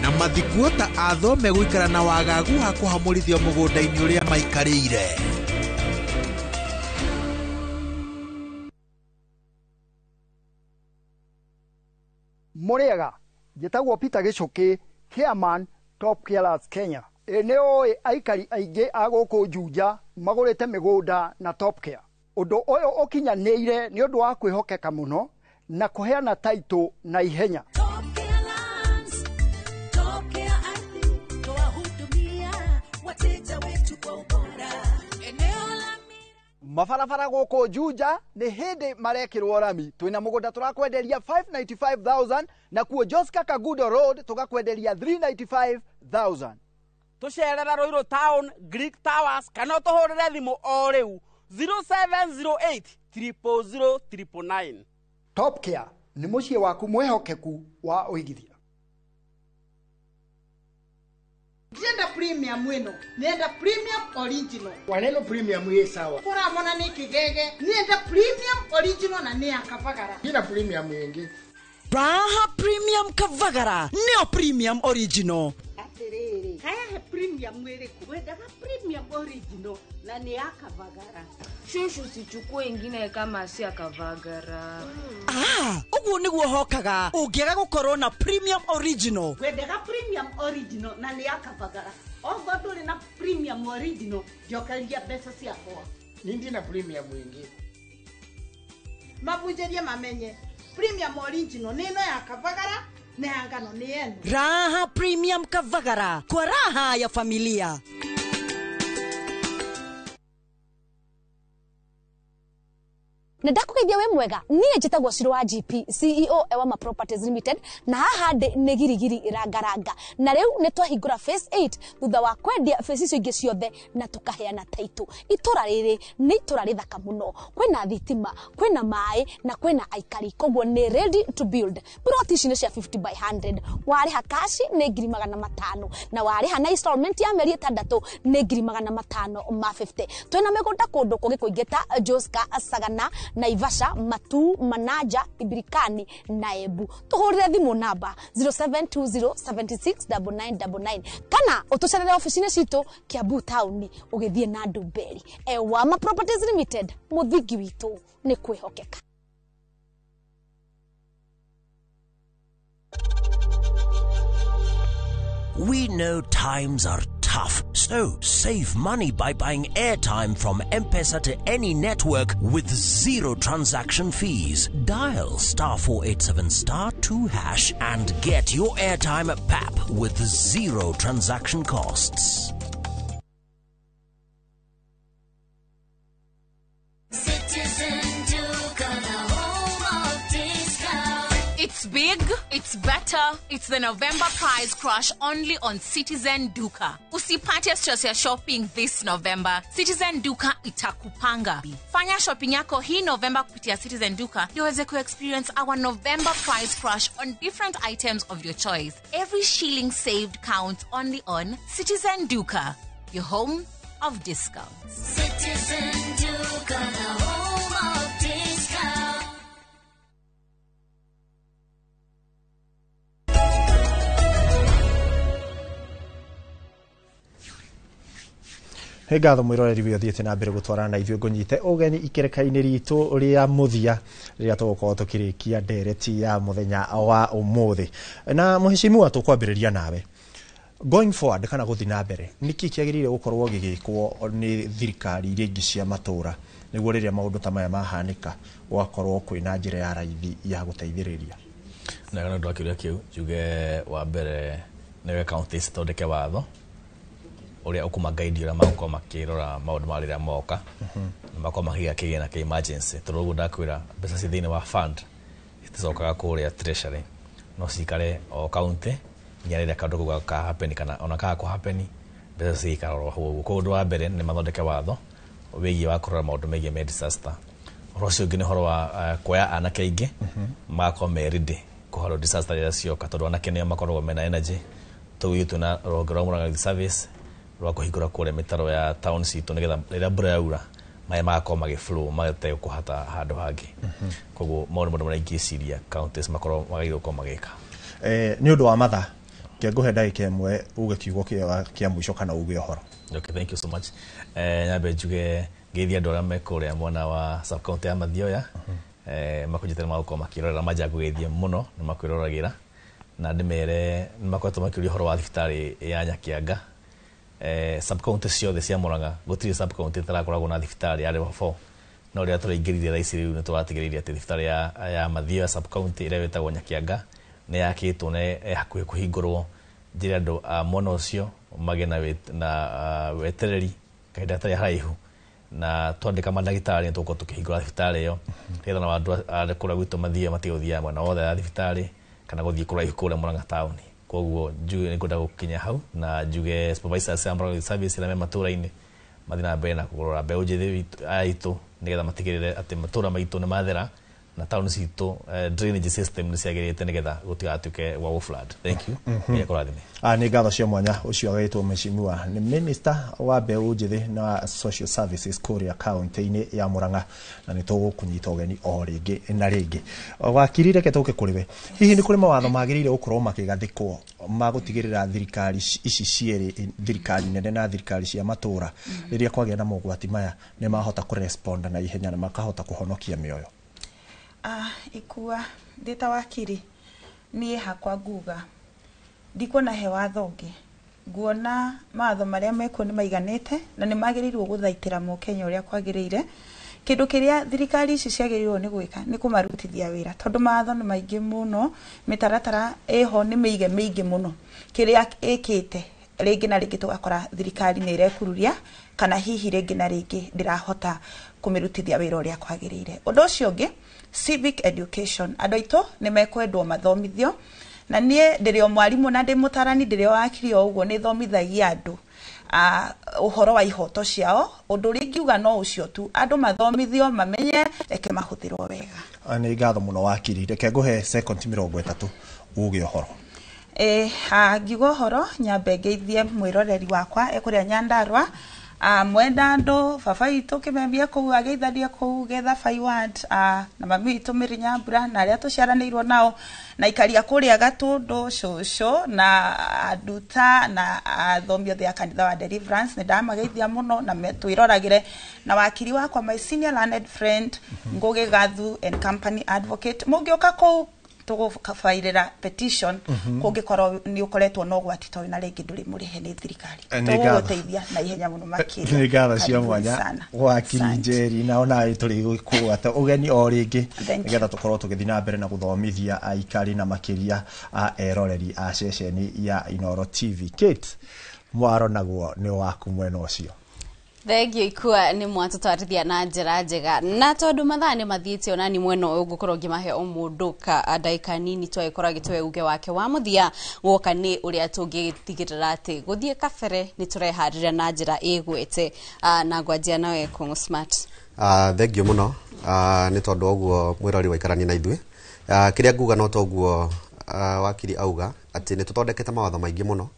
na mathiguo ta athome gũikara na wagagu ha kũhamũrithio mũgũnda-inĩ ũrĩa maikarĩire Muriega njĩtagwo Peter Gichuki chairman Top Carers Kenya nĩ oĩ aikari aingĩ a gũkũ Juja magũrĩte mĩgũnda na Top Care ũndũ ũyũ ũkinyanĩire nĩ ũndũ wa kwĩhokeka mũno na kũheana taitũ na ihenya mabarabara gũkũ Juja nĩ hĩndĩ marekĩrwo rami. Twĩna mũgũnda tũrakwenderia 595,000 na kuo Joska Kagudo Road tũgakwenderia 395,000. Tũcerera Ruiru Town, Greek Towers, kana tũhũrĩre thimũ o rĩu 0708 000 999. Top Care nĩ mũciĩ waku mwehokeku wa ũigithia. Ndienda premium wino, nienda premium original. Waneno premium hii sawa. Kora mona ni kigege, nienda premium original na ni akavagara. Kina premium yengi. Raha premium kavagara, neo premium original. Atiriri, kaya he premium wele kuweda premium original na ni akavagara. Shushu sichukue ingine kama si akavagara. Ugu niguo hokaga. Ungiaga gukorwo na premium original. Wendaga premium original na ni akavagara. Ogo nduri na premium original, njokeria mbeca ciakwa. Nindi na premium wingi. Mabunjerie mamenye. Premium original nino ya kavagara na yangano ni yenu. Raha premium kavagara kwa raha ya familia. Ndakugeithia we mwega niĩ njĩtagwo Shiro wa GP CEO ewa ma Properties Limited na haha ndĩ nĩ girigiri irangaranga na rĩu nĩ twahingũra phase 8 thutha wa kwendia phase icio ingĩ ciothe na tukaheana title. Itũra rĩrĩ nĩ itũra rĩthaka mũno, kwĩna thitima, kwĩna maĩ na kwĩna aikari, koguo nĩ ready to build. Plot ici nĩ cia 50 by 100, warĩha cash nĩ 500 na warĩha na installment ya mĩeri 6 nĩ 550. Twĩna mĩgũnda kũndũ kũngĩ kũingĩ ta Joska, Sagana, Naivasha, Matu, Manaja, Ibirikani na Ebu. Tuhurire thimu namba 0720769999 kana utucerere ofisine citũ Kiambu Town ugithie na Ndumberi. Ewa ma Properties Limited, muthingi witũ nĩ kwĩhokeka. We know times are tough, so save money by buying airtime from M-Pesa to any network with zero transaction fees. Dial *487*2# and get your airtime PAP with zero transaction costs. It's big, it's better, it's the November prize crush only on Citizen Duka. Usipate stress ya shopping this November. Citizen Duka itakupanga. Fanya shopping yako hii November kupitia Citizen Duka ndio uweze ku-experience our November prize crush on different items of your choice. Every shilling saved counts only on Citizen Duka, your home of discounts. Citizen Duka, the home of discounts. He ngatho mwiroreri wi othiete na mbere gutwarana na ithuĩ ngũnyite ũgeni ikereka-inĩ ritũ rĩa mũthia rĩrĩa tũgũkorwo tũkĩrĩkia ndereti ya mũthenya wa ũmũthĩ. Na mũheshimiwa tũkwambĩrĩria nawe, going forward kana gũthiĩ na mbere nĩkĩ kĩagĩrĩire gũkorwo gĩgĩkwo nĩ thirikari iria ingĩ cia matũra nĩguo rĩrĩa maũndũ ta maya mahanĩka gũgakorwo kwĩna njĩra ya raithi ya gũteithĩrĩria? Na kana ndo akĩũria kĩu njuge wa mbere nĩwe county cithondeke watho uria ukuma guide ura magukorwo makirora maundu marĩa moka na makorwo makĩgĩa kĩgĩna kĩa emergency. Tũrũgu ndakwĩra mbeca ci thĩinĩ wa fund iticokaga kũrĩa treasury, no cikare o county nginya rĩrĩa kaũndũ kau ka happen kana ona kaga kũ happen mbeca cikarorwo hau. Ũndũ wa mbere nĩ mathondeke watho wĩgiĩ wa kũrora maũndũ megiĩ med disaster. Ũhoro ũcio ũngĩ nĩ ũhoro wa kuoya anake aingĩ magakorwo meridi kũhoro disaster rĩrĩa cioka, tondũ anake nĩo makoragwo mena energy. Tũgĩtwo na rũhonge rwa Murang'a Service rwa kũhingũra kũrĩa mĩtaro ya town citũ nĩgetha rĩrĩa mbura yaura maĩ magakorwo magĩflow magate kũhata handũ hangĩ. Koguo maũndũ marĩa ingĩciria counties makorwo magĩrĩirwo gũkorwo magĩka. Nĩ ũndũ wa mathaa ngũhe ndagĩka ĩmwe uge kiugo kĩa mũico kana uge ũhoro. Okay, thank you so much. Nyambe njuge ngeithia andũ arĩa me kũrĩa mwena wa sub county ya Mathioya makũnjĩtĩra magũkorwo makĩrorera manjangũgeithie mũno nĩ makwĩroragĩra na ndĩmere nĩ makoretwo makĩũria ũhoro wa thibitarĩ ya Nyakianga. Sub county ciothe cia Murang'a gũtirĩ sub county ĩtarakoragwo na thibitarĩ ya level 4, no rĩrĩa tũraingĩrire thaa ici rĩu nĩ tũratigĩrĩria atĩ thibitarĩ ya Mathioya sub county ĩrĩa ĩtagwo Nyakianga nĩ yakĩtwo na hakuhĩ kũhingũrwo, njĩra andũ mwena ũcio magĩe na wetereri kahinda gatarĩ haraihu na twandika mandagitari tuko tukihingura thibitari iyo hetha na wandu kura gwitu mathie matiguthia mwana wothe ya thibitari kana guthie kuraihu kuria Murang'a town koguo njuge ni kwenda gukinya hau na njuge supervisors ya Murang'a service na matura-ini mathina mbere na kugorora mbeu njithi aitu nigetha matigirire ati matura maitu ni mathera na town citu drainage system ni ciagirite nigetha gutigatuke wa flood. Thank you. Ni kurathime ni ngatho cia mwanya ucio agitwo mheshimiwa ni minister wa mbeu njithi na social services Kuria county-ini ya Murang'a na ni tugukunyita ugeni o ringi na ringi wakirire ketuke kuriwe hihi ni kuri mawatho magirire ukorwo makigathikwo magutigirira thirikari ici cieri thirikari nene na thirikari cia matura riria kwagia na mogwati maya ni mahota kurespond na ihenya na makahota kuhonokia mioyo. Ikua ndita wakiri nie hakwa nguga ndikuona he watho ungi nguona matho maria meko ni maiganite na ni magirirwo guthaitira mu Kenya uria kwagirire kindu kiria thirikari ici ciagirirwo ni gwika ni kumarutithia wira tondu matho ni maingi muno mitaratara eho ni miige muno kiria ikite ringi na ringi tugakora thirikari ni irekururia kana hihi ringi na ringi ndirahota kumirutithia wira uria kwagirire. Undu ucio ungi civic education adoito ni mekwendwo mathomithio na nie ndirio mwarimu na ndi mutarani ndirio wakiri o uguo ni thomithagia andu uhoro wa ihoto ciao undu ringiuga no ucio tu andu mathomithio mamenye reke mahuthirwo wega. Ni ngatho muno wakiri reke nguhe second 30 uge uhoro. Ngiuga uhoro nyambe ngeithie mwiroreri wakwa ekuria Nyandarua mwenda andu baba itu kimembia kuu ageitharia kuu getha Faiward na mami itu Mirinyambura na aria tuciaranirwo nao na ikaria kuria Gatundu shosho na aduta na athomio thia kanitha wa Deliverance ni ndamageithia muno na metwiroragire na wakiri wakwa my senior learned friend Ngugi Gathu and company advocate mungioka kuu tugufairira petition kungikorwo ni ukoretwo no gwatito na ringi nduri murihe ni thirikari tuguteithia na ihenya muno makiri ni ngatho cia mwanya wakiri Njeri na ona turi gwata ugeni o ringi nigetha tukorwo tugithina mbere na guthomithia aikari na makiria eroreri a ceceni ya Inooro TV. Kate mwaro naguo ni waku mwena ucio. Thegio ikua ni mwatutwarithia na njira njega na tondu mathani mathiite ona ni mweno ugukorwo ngimahe o mundu ka ndaika nini twekora gitwe uge wake wa muthia woka ni uria tungitigirira ati guthie kabere ni tureharira na njira igwete na ngwanjia nawe Kungu Smart. Thegio muno ni tondu oguo mwirori waikarani na ithwe kiria nguga no toguo wakiri auga ati ni tuthondekete mawatho maingi muno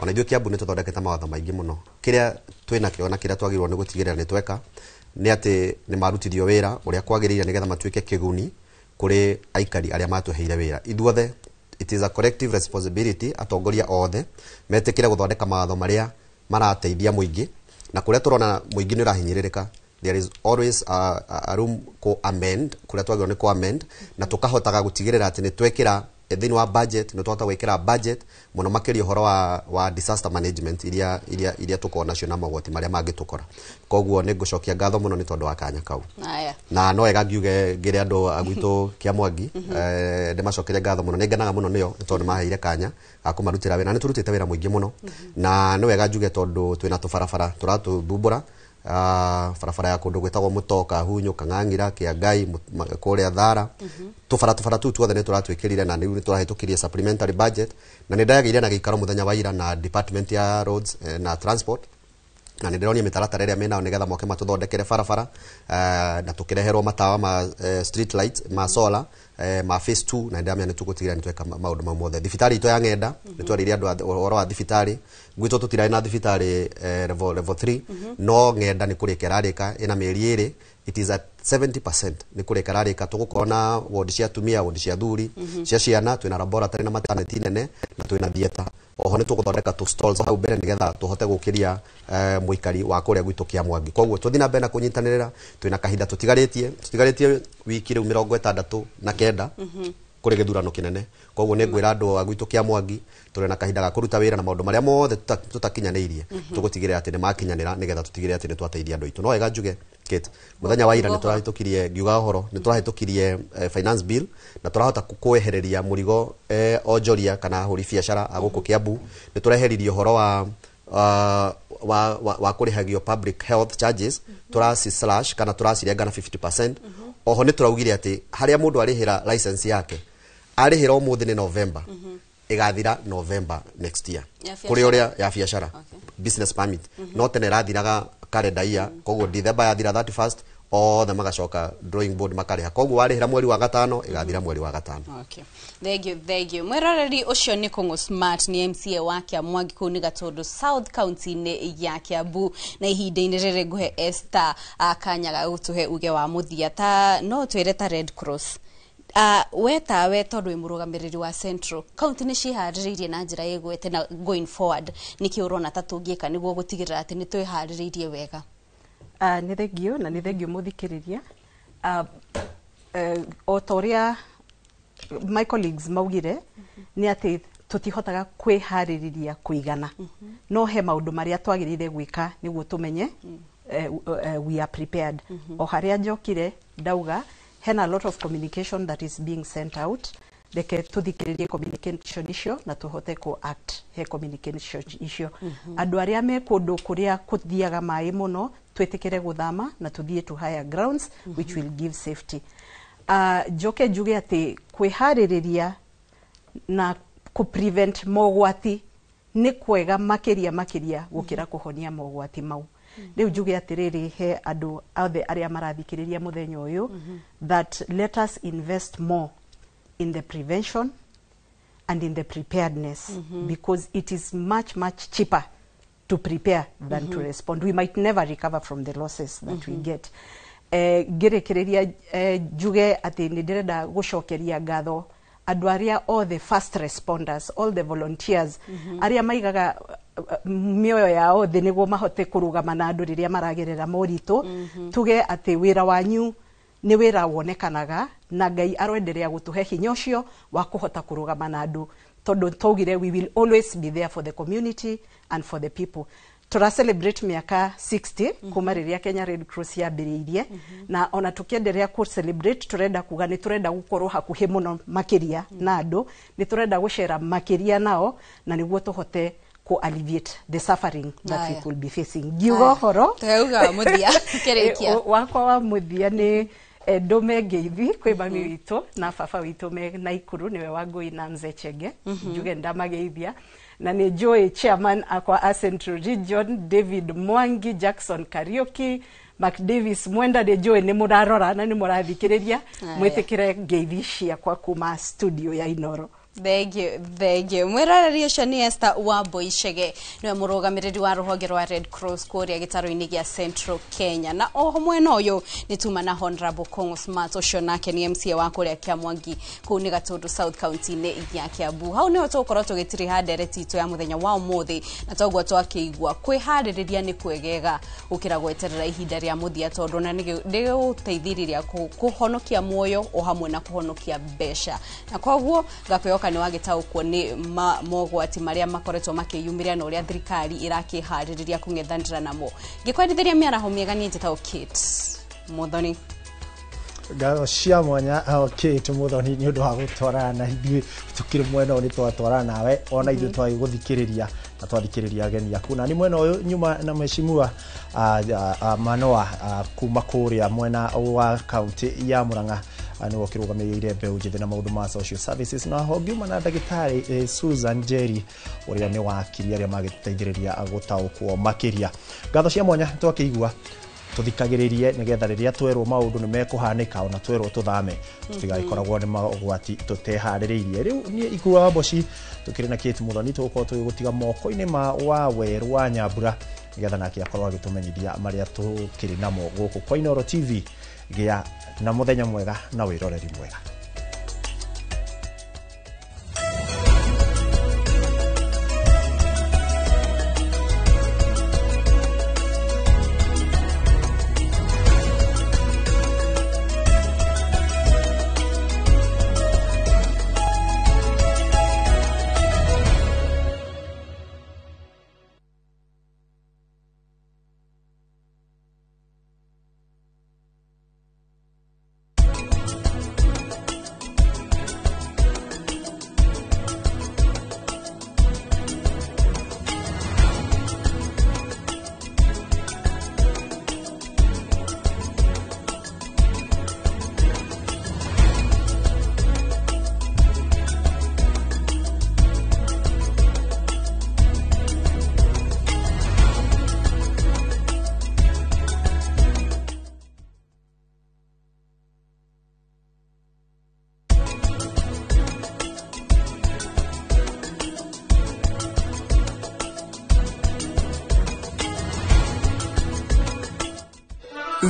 ona ithwe Kiambu ni tuthondekete mawatho maingi muno kiria twina kio na kiria twagirwo ni gutigirira ni tweka ni ati ni marutithio wira uria kwagirire nigetha matuike kiguni kuri aikari aria matuheire wira ithuothe. It is a collective responsibility atongoria othe metekire guthondeka mawatho maria marateithia muingi na kuria turona muingi ni urahinyiririka there is always a room ko amend kuria twagirwo ni ko amend na tukahotaga gutigirira ati ni twekira thini wa budget no twata gwikira budget muno makiri horo wa disaster management iria tuko national magoti maria mangitukora koguo ni ngucokia ngatho muno ni tondu wa kanya kau na no ega ngiuge ngire andu agwitu kia Mwangi ndi macokere ngatho muno ni nganaga muno niyo tondu maheire kanya akumarutira wira ni turutite wira muingi muno na no ega njuge tondu twina tubarabara turatuthumbura farafara ya kundu gwetagwo Mutoka Hunyu Kang'ang'ira Kiangai kuria Thara tufara tu tuothe ni turatwikirire na ni turahitukirie supplementary budget na ni ndagire na gikaro muthenya wa ira na department ya roads na transport na ni ndironia mitaratara iria mena nigetha moke matuthondekere farafara na tukireherwo matawa ma street lights ma solar ma phase 2 na ndamya ni tugutigira ni tweka maundu mamothe thibitari ito ya Ng'enda ni twariria andu oro wa thibitari gwito tutira na thibitari level 3 no Ng'enda ni kurikera rika ina mieri iri it is at 70% ni kurikera rika tugukona ward cia tumia ward cia thuri cia ciana twina laboratory na maternity nene na twina theater oho ni tuguthondeka tu stalls hau mbere nigetha tuhote gukiria muikari wa kuria gwitu kia Mwangi koguo tuthina mbere na kunyitanirira twina kahinda tutigaritie wiki riu 69 kuri githurano kinene koguo ni ngwira andu agwitu kia Mwangi turi na kahinda ga kuruta wira na maundu maria mothe tutakinyanirie tugutigire ati ni makinyanira nigetha tutigire ati ni twateithia andu itu no ega njuge Kate muthenya wa ira ni turahitukirie ngiuga horo ni turahitukirie finance bill na turahota kuehereria murigo onjoria kana huri biashara aguku Kiambu ni tureheririe horo wa wa kurihagio public health charges turasi slash kana turasi renga na 50%. Oho ni turaugire ati haria mundu arihira license yake arihira umuthi ni November igathira November next year kuri uria ya biashara business permit no tene rathiraga calendar year koguo December yathira 31st o the magacoka drawing board makariha koguo warihira mweri wa gatano igathira mweri wa gatano. Okay, thank you mweroreri ucio ni Kongo Smart ni MCA wa Kiamwangi kuu ni Gatundu South County ni ya Kiambu na ihinda-ini riri nguhe Esther akanyaga gutuhe uge wa muthia ta no twire ta Red Cross we tondu murugamiriri wa Central County ni cihaririirie na njira igwete na going forward niki urona ta tungika niguo gutigirira ati ni twihaririirie wega. Ni thengio na ni thengio muthikiriria o toria my colleagues maugire ni ati tutihotaga kwihaririria kuigana no he maundu maria twagirire gwika niguo tumenye we are prepared. O haria njokire ndauga hena a lot of communication that is being sent out deke tuthikiririe communication icio na tuhote ku act he communication icio andu aria me kundu kuria kuthiaga mai muno twetikire guthama na tuthie to higher grounds which will give safety. Joke juge ati kwihaririria na ku prevent mogwati ni kwega makiria gukira kuhonia mogwati mau. Riu juge atiriri he andu othe aria marathikiriria muthenya uyu that let us invest more in the prevention and in the preparedness because it is much cheaper to prepare than to respond. We might never recover from the losses that we get. Girekereria juge ati nidirenda gucokeria ngatho andu aria all the first responders, all the volunteers aria maigaga mioyo yao thi niguo mahote kurugama na andu riria maragerera moritu tuge ati wira wanyu ni wira wonekanaga na Ngai aroenderea gutuhe hinya ucio wa kuhota kurugama na andu tondu tugire we will always be there for the community and for the people. Tura celebrate miaka 60 kuma riria Kenya Red Cross yambiriirie na ona tukiendelea ku celebrate turenda kuga ni turenda gukorwo hakuhi muno makiria na andu ni turenda gushera makiria nao na niguo tuhote ku alleviate the suffering that we will be facing. Giugo horo teuga muthia kirikia wakwa wa muthia ni ndome ngeithi kwi mami witu na baba witu me Naikuru niwe Wangui na Nzechenge njuge ndamageithia na ni Joy chairman akwa Central Region David Mwangi Jackson Karioki Mark Davis Mwenda de Joy ni murarora na ni murathikiriria mwitikire ngeithi cia kwa kuma studio ya Inoro. Thank you. Mwerarari ucio ni Esther Wambui Chege niwe murugamiriri wa ruhonge rwa Red Cross kuria gitaro-ini gia Central Kenya na oho mwena uyu ni tuma na Honorable Kongo Smart ucio nake ni MCA wa kuria Kiamwangi kuu ni Gatundu South County ni ya Kiambu. Hau ni tukorwo tugitiri handere titu ya muthenya wa umuthi na toguo twakigwa kwihaririria ni kwegega ukira gweterera ihinda ria muthia tondu na ni guteithiriria kuhonokia muoyo o hamwe na kuhonokia besha na koguo gakwioka ni wagitaukwo ni mogwati maria makoretwo makiyumiria na uria thirikari irakihaririria kungethanira namo gikwendithiria miaraho miega ni njitao Kate Muthoni ngatho cia mwanya Kate Muthoni ni undu wa gutwarana na ithuĩ tukiri mwena ni twatwarana nawe ona ithuĩ twagi guthikiriria na twathikiriria ageni aku na ni mwena uyu nyuma na mheshimiwa Manoa kuma kuria mwena wa county ya Murang'a ni wakirugamĩrĩire mbeũ njĩthĩ na maũndũ ma social services na hongiuma na ndagĩtarĩ Susan Njeri ũrĩa nĩ wakiri arĩa magĩteithĩrĩria gũtaũkwo makĩria. Ngatho cia mwanya twakĩigua tuthikagĩrĩrie nigetha rĩrĩa twerwo maũndũ nĩ mekũhanĩka ona twerwo tũthame tũtigagĩkoragwo nĩ magwati tũteharĩrĩirie. Rĩu niĩ Ikuwa Wamboci tũkĩrĩ na Kate Muthoni tũgũkorwo tũgĩgũtiga moko-inĩ ma wa Weru wa Nyambura nigetha nake akorwo agĩtũmenyithia marĩa tũkĩrĩ namo gũkũ kwa Inoro TV. Gĩa na muthenya mwega na wiroreri mwega.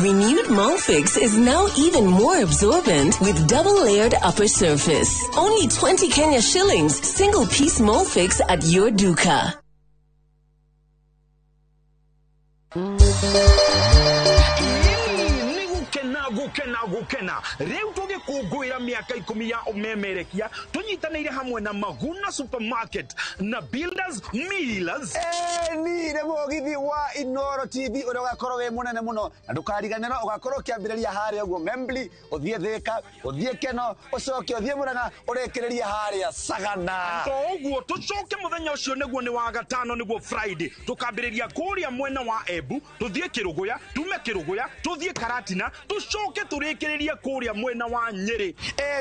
Renewed Molfix is now even more absorbent with double-layered upper surface. Only 20 Kenya shillings, single-piece Molfix at your duka. gukena riu tugikungwira miaka 10 ya umemerekia tunyitanire hamwe na Maguna Supermarket na Builders Millers ni mugithi wa Inoro TV uri gakoro we munene muno na ndukariganira ugakoro kiambiriria haria ugo Membli uthie Thika uthie Keno ucoke uthie Muranga urekereria haria Sagana uguo tucoke muthenya ucio niguo ni wa gatano niguo Friday tukambiriria kuria mwena wa Embu tuthie Kiruguya tume Kiruguya tuthie Karatina tucoke turekereria kuria mwena wa Nyeri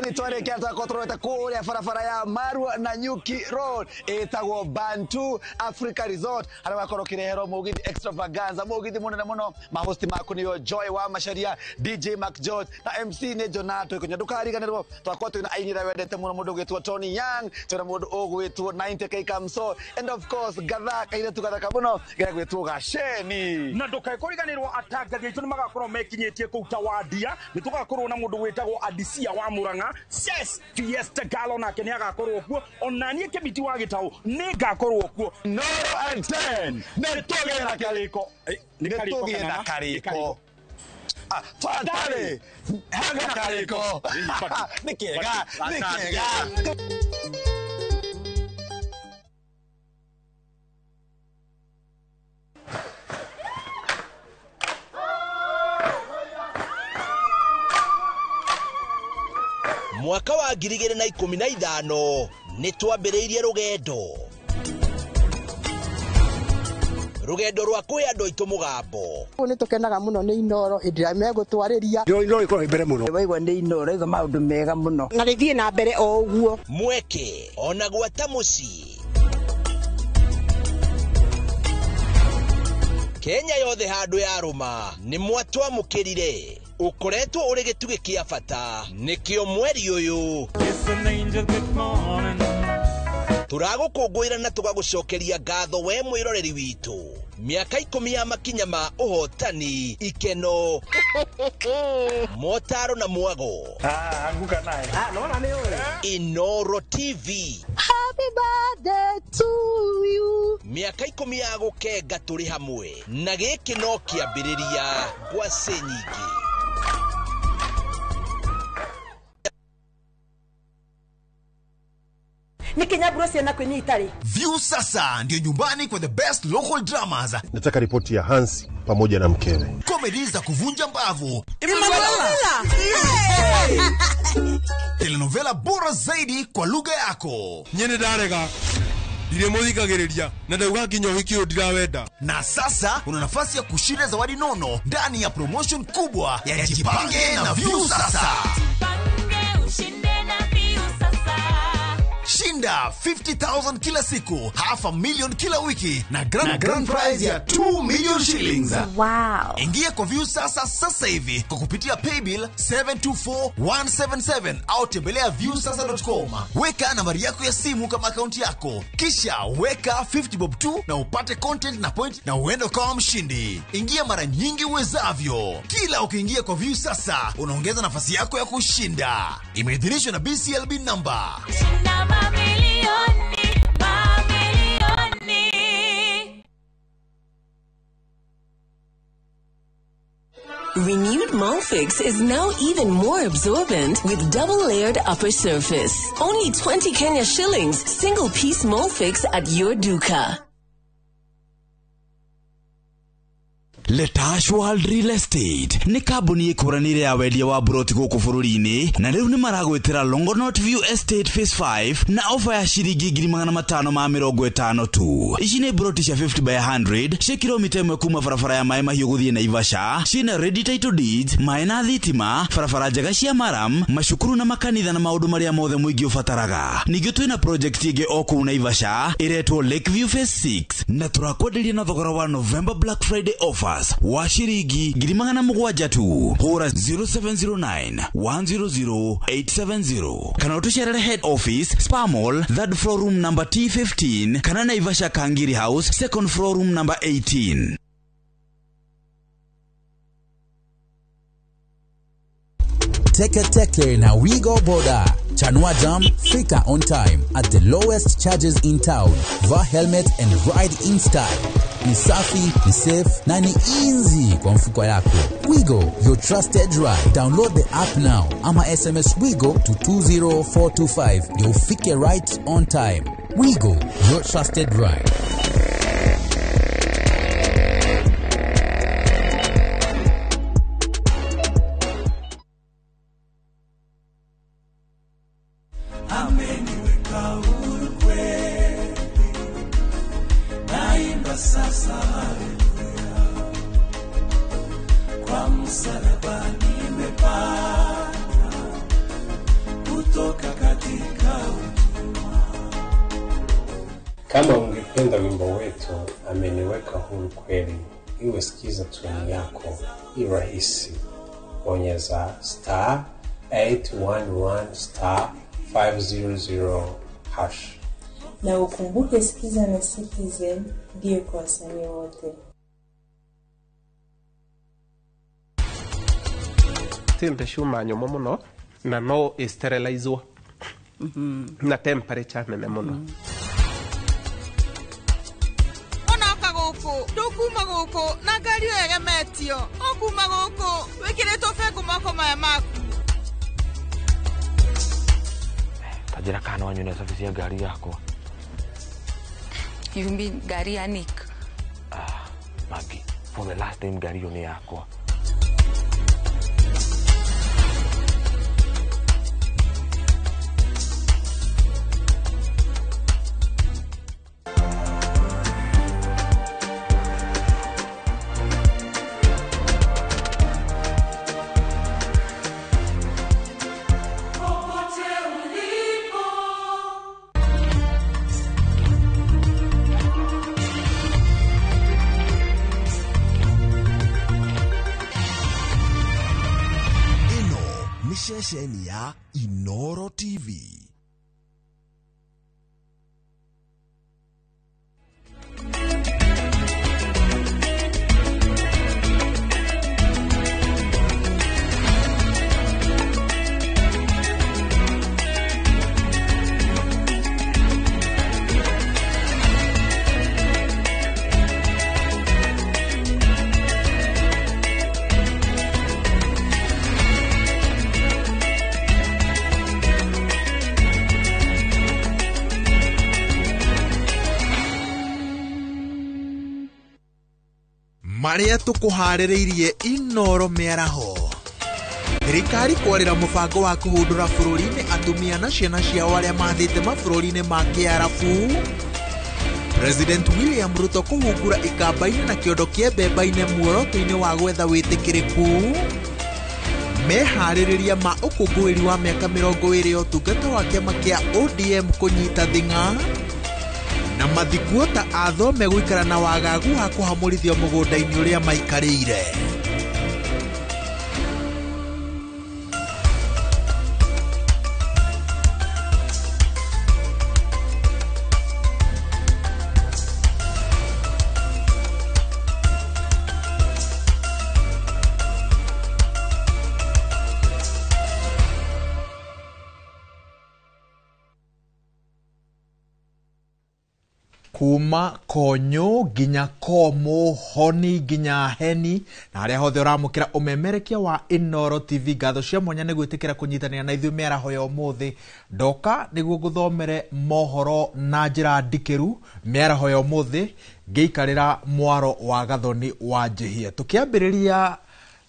ni twarekia twakotorete kuria farafara ya Marua na Nyuki Road etagwo Bantu Africa Resort hari wakoro kirehero mugithi extravaganza mugithi munene muno mahosti maku niyo Joy wa Masharia DJ Mac George na MC ne Jonato ikonya ndukariganirwo twakwa twina ainira wendete muno mundu gwitwo Tony Young twina mundu ogwitwo 90k Kamso and of course gathaka ile tugathaka muno gwitwo Gasheni na ndukariganirwo atangathi aitu nimagakorwo mekinyetie kuuta wadia nitugakorwo na mundu gwitagwo Adisia wa Muranga Ses Fiesta Galo na kenya agakorwo kuo onanie kebiti wa Gitau ni gakorwo kuo no and 10 netogera kaliko netogera kaliko fatale haga kaliko nikega mwaka wa 2015 nitwambiriirie rugendo rwa kwi andu aitu mugambo ni tukenaga muno ni Inoro indira megutwariria Inoro ikoro mbere muno waigwa ni Inoro iga maundu mega muno na rithie na mbere o uguo mweke ona gwata muci Kenya yothe handu ya ruma ni mwatwa mukirire ukoretwo uri gitugi kia bata nikio mweri uyu turagukungwira na tugagucokeria ngatho we mwiroreri witu miaka 10 ya makinya ma uhotani ikeno motaro na mwago anguka naye naona ni wewe Inoro TV happy birthday to you miaka 10 ya gukenga turi hamwe na giki no kiambiriria kwa senyingi ni Kenya Bros na kwenye Itali. View sasa ndio nyumbani kwa the best local dramas. Nataka ripoti ya Hansi pamoja na mkewe. Comedy za kuvunja mbavu. Emanuela. Telenovela bora zaidi kwa lugha yako. Nyene darega. Ile muthikagiriria na ndauga kinyo hiki ndirawenda. Na sasa una nafasi ya kushinda zawadi nono ndani ya promotion kubwa ya Jipange na View sasa. Jipange ushinde na View sasa. Shinda 50,000 kila siku, $500,000 kila wiki na grand prize ya 2 million shillings. Wow. Ingia kwa View sasa hivi kwa kupitia paybill 724177 au tembelea viewsasa.com. Weka nambari yako ya simu kama akaunti yako, kisha weka 50 bob tu na upate content na point na uende kwa mshindi. Ingia mara nyingi uwezavyo. Kila ukiingia kwa View sasa unaongeza nafasi yako ya kushinda. Imeidhinishwa na BCLB number. Shinda mamilioni. Renewed Molfix is now even more absorbent with double-layered upper surface. Only 20 Kenya shillings, single-piece Molfix at your duka. Letash World Real Estate ni kambuni ikuranire ya wendia wa broti guku bururi-ini na riu ni maragwitira Longonot View Estate Phase 5 na ofa ya shiringi 550 tu. Ici ni broti cia 50 by 100 cia kilomita 1 kuma barabara ya Mai Mahiu guthie Naivasha, cina ready title deeds, mai na thitima, barabara njega cia maram, macukuru na makanitha na maundu maria mothe muingi ubataraga. Ningĩ twina project ingi o kuu Naivasha iretwo Lakeview Phase 6 na turakwenderia na thogora wa November Black Friday offer wa shiringi 700 tu. Hora 0709 100 870 kana utucerere head office Spa Mall, third floor room number T15 kana Naivasha Kangiri House, second floor room number 18. Teke Teke na Wigo Boda. Chanua Jam, fika on time at the lowest charges in town. Wear helmet and ride in style. Ni safi, ni safe, na ni easy kwa mfuko yako. Wigo, your trusted ride. Download the app now. Ama SMS Wigo to 20425. You'll fike right on time. Wigo, your trusted ride. Sasa haleluya, kwa msalaba nimepata kutoka katika utumwa. Kama ungependa wimbo wetu ameniweka huru kweli, iwe sikiza tuni yako, irahisi. Bonyeza *811*500# na ukumbuke sikiza na Citizen ndio kwa wasanii wote. Tempe shuma nyomo muno na no sterilizwo na temperature nene muno. Ona kaguku ndukuma guku na ngari yega metio okuma guku wikiretwo fengu mako maya maku. Tajira kana wanyone service ya gari yako. You mean gari ya Nick? Magi, for the last time gari yone yako. Sheni ya Inoro TV. Maria tukuhaririirie Inoro miaraho. Thirikari kwarira mubango wa kuhundura bururi-ini atumia na ciana ciao aria mathite mabũrũri-inĩ ma Kiarabu. President William Ruto kuhungura ikamba-inĩ na kĩondo kĩa mbemba-inĩ muoroto-inĩ wa gwetha wĩtĩkĩrĩku. Meharĩrĩria ma ũkũngũĩri wa mĩaka 20 ya ũtungata wa kĩama kĩa ODM kũnyita thing'a. Na mathikuo ta athome gũikara na wagagu wa kũhamũrithio mũgũnda-inĩ ũrĩa maikarĩire. Kuma konyo ginya komo honi ginya heni na aria hothe uramukira umemerekia wa Inoro TV. Ngatho cia mwanya ni gwitikira kunyitanira na ithuĩ mĩaraho ya ũmũthĩ. Ndoka niguo nguthomere mohoro na njĩra ndikiru mĩaraho ya ũmũthĩ ngĩikarĩra mwaro wa Gathoni wa Njihia. Tukiambĩrĩria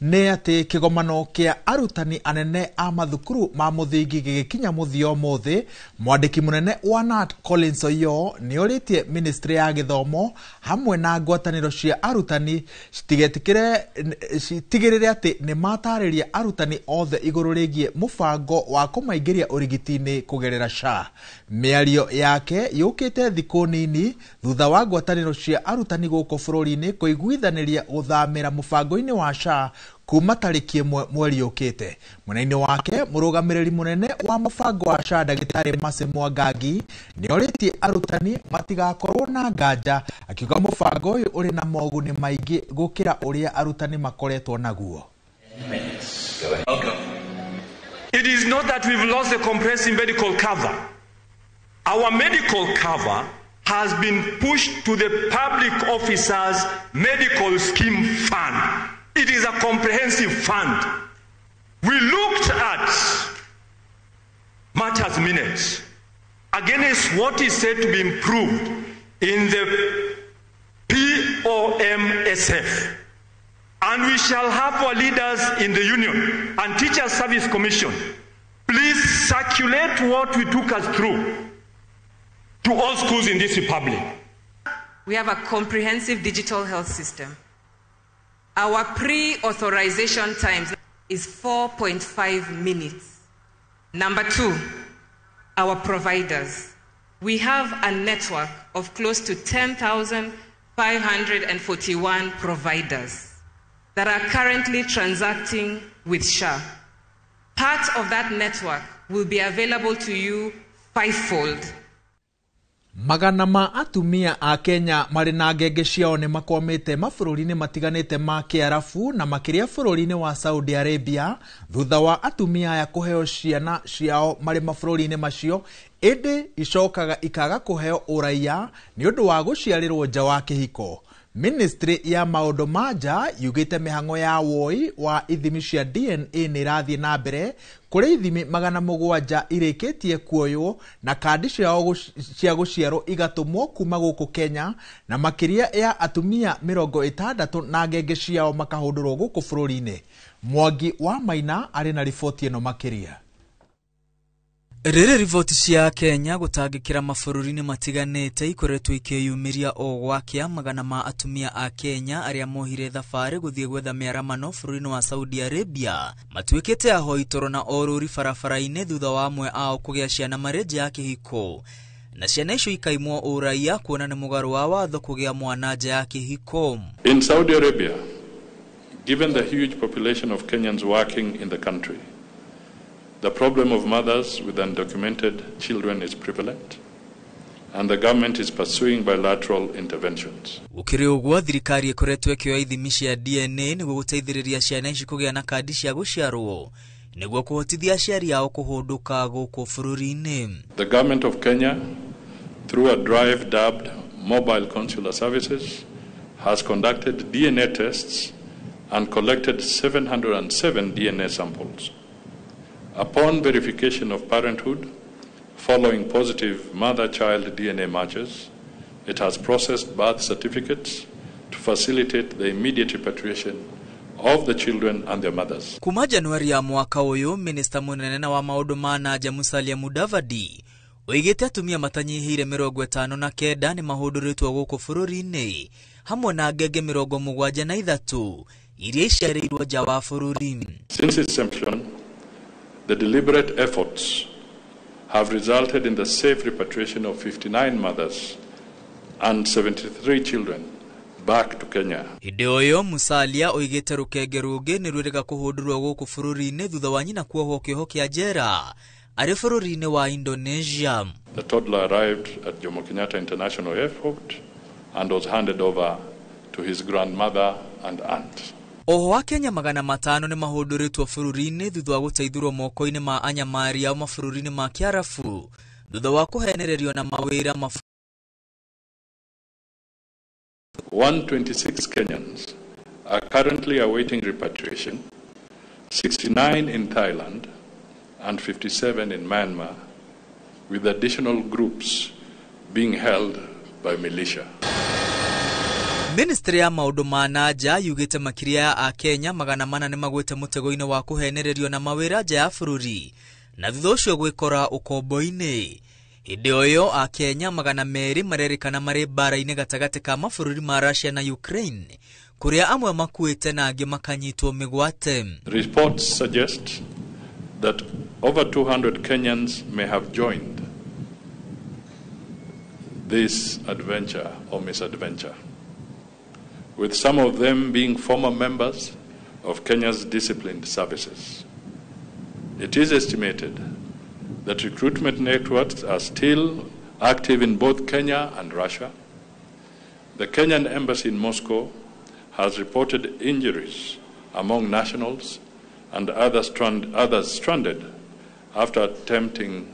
nĩ atĩ kĩgomano kĩa arutani anene a mathukuru ma mũthingi gĩgĩkinya mũthia ũmũthĩ. Mwandĩki mũnene wa KNUT Collins Oyo nĩ orĩtie ministry ya gĩthomo hamwe na ngwatanĩro cia arutani citigĩrĩre atĩ nĩ matarĩria arutani othe igũrũ rĩgiĩ mũbango wa kũmaingĩria ũrigiti-inĩ kũgerera SHA. Mĩario yake yũkĩte thikũ nini thutha wa ngwatanĩro cia arutani gũkũ bũrũri-inĩ kũiguithanĩria gũthamĩra mũbango-inĩ wa SHA kuma tariki mweri ukite. Mwena-inĩ wake mũrũgamĩrĩri mũnene wa mũbango wa SHA Ndagĩtarĩ Mercy Mwangangi nĩ orĩtie arutani matigakorwo na nganja, akiuga mũbango ũyũ ũrĩ na moguni maingĩ gũkĩra ũrĩa arutani makoretwo naguo. not that we've lost the comprehensive medical cover. Our medical cover has been pushed to the public officers' medical scheme fund. It is a comprehensive fund. We looked at matters minutes against what is said to be improved in the POMSF. And we shall have our leaders in the union and Teachers Service Commission please circulate what we took us through to all schools in this republic. We have a comprehensive digital health system. Our pre-authorization time is 4.5 minutes. Number 2, our providers. We have a network of close to 10,541 providers that are currently transacting with SHA. Part of that network will be available to you fivefold. Magana ma atumia a Kenya marĩ na ngenge ciao nĩ makwamĩte mabũrũri-inĩ matiganĩte ma Kiarabu na makĩria bũrũri-inĩ wa Saudi Arabia thutha wa atumia aya kũheo ciana ciao marĩ mabũrũri-inĩ macio ĩndĩ icokaga ikaga kũheo ũraiya nĩ ũndũ wa gũciarĩrwo nja wa kĩhiko. Ministry ya maũndũ ma nja yugĩte mĩhang'o ya woi wa ithimi cia DNA nĩ irathiĩ na mbere kũrĩ ithimi 700 irĩkĩtie kuoywo na kandi ciao cia gũciarwo igatũmwo kuma gũkũ Kenya na makĩria ya atumia 60 na ngenge ciao makahũndũrwo gũkũ bũrũri-inĩ. Mwangi wa Maina arĩ na riboti ĩno makĩria. Rĩrĩ riboti cia Kenya gũtangĩkĩra mabũrũri-inĩ matiganĩte ikoretwo ikĩyumĩria o gwakia magana ma atumia a Kenya arĩa mohire thabarĩ gũthiĩ gwetha mĩaramano bũrũri-inĩ wa Saudi Arabia matuĩkĩte ahoi toro na orũri barabara-inĩ thutha wa amwe ao kũgĩa ciana marĩ nja ya kĩhiko na ciana icio ikaimwo ũraiya kuona nĩ mũgarũ wa watho kũgĩa mwana nja ya kĩhiko. In Saudi Arabia, given the huge population of Kenyans working in the country, the problem of mothers with undocumented children is prevalent, and the government is pursuing bilateral interventions. Ukiri ũguo thirikari ĩkoretwo ĩkĩoya ithimi cia DNA nĩguo gũteithĩrĩria ciana ici kũgĩa na kandi cia gũciarwo nĩguo kũhotithia aciari ao kũhũndũka gũkũ bũrũri-inĩ. The government of Kenya, through a drive dubbed Mobile Consular Services, has conducted DNA tests and collected 707 DNA samples. Upon verification of parenthood, following positive mother-child DNA matches, it has processed birth certificates to facilitate the immediate repatriation of the children and their mothers. Kuma Januari ya mwaka ũyũ, Minister mũnene wa maũndũ ma nanja Musalia Mudavadi oigĩte atumia matanyihĩire 59 nĩ mahũndũrĩtwo gũkũ bũrũri-inĩ hamwe na ngenge 73 iria iciarĩirwo nja wa bũrũri. Since its inception, the deliberate efforts have resulted in the safe repatriation of 59 mothers and 73 children back to Kenya. Hĩndĩ ũyũ Musalia oigĩte rũkenge rũngĩ nĩ rwĩrĩga kũhũndũrwo gũkũ bũrũri-inĩ thutha wa nyina kuohwo kĩoho kĩa njera arĩ bũrũri-inĩ wa Indonesia. The toddler arrived at Jomo Kenyatta International Airport and was handed over to his grandmother and aunt. Oho wa Kenya 500 nĩ mahũndũrĩtwo bũrũri-inĩ thutha wa gũteithũrwo moko-inĩ ma anyamari ao mabũrũri-inĩ ma Kiarabu thutha wa kũhenererio na mawĩra 126 Kenyans are currently awaiting repatriation, 69 in Thailand and 57 in Myanmar, with additional groups being held by militia. Ministry ya maũndũ ma nanja yugĩte makĩria a Kenya 400 nĩ magwĩte mũtego-inĩ wa kũhenererio na mawĩra nja ya bũrũri na thutha ũcio gwĩkora ũkombo-inĩ. Hĩndĩ ũyũ a Kenya 200 marerĩkana marĩ mbara-inĩ gatagatĩ ka mabũrũri ma Russia na Ukraine kũrĩa amwe makuĩte na angĩ makanyitwo mĩgwate. Reports suggest that over 200 Kenyans may have joined this adventure or misadventure, with some of them being former members of Kenya's disciplined services. It is estimated that recruitment networks are still active in both Kenya and Russia. The Kenyan embassy in Moscow has reported injuries among nationals and others stranded after attempting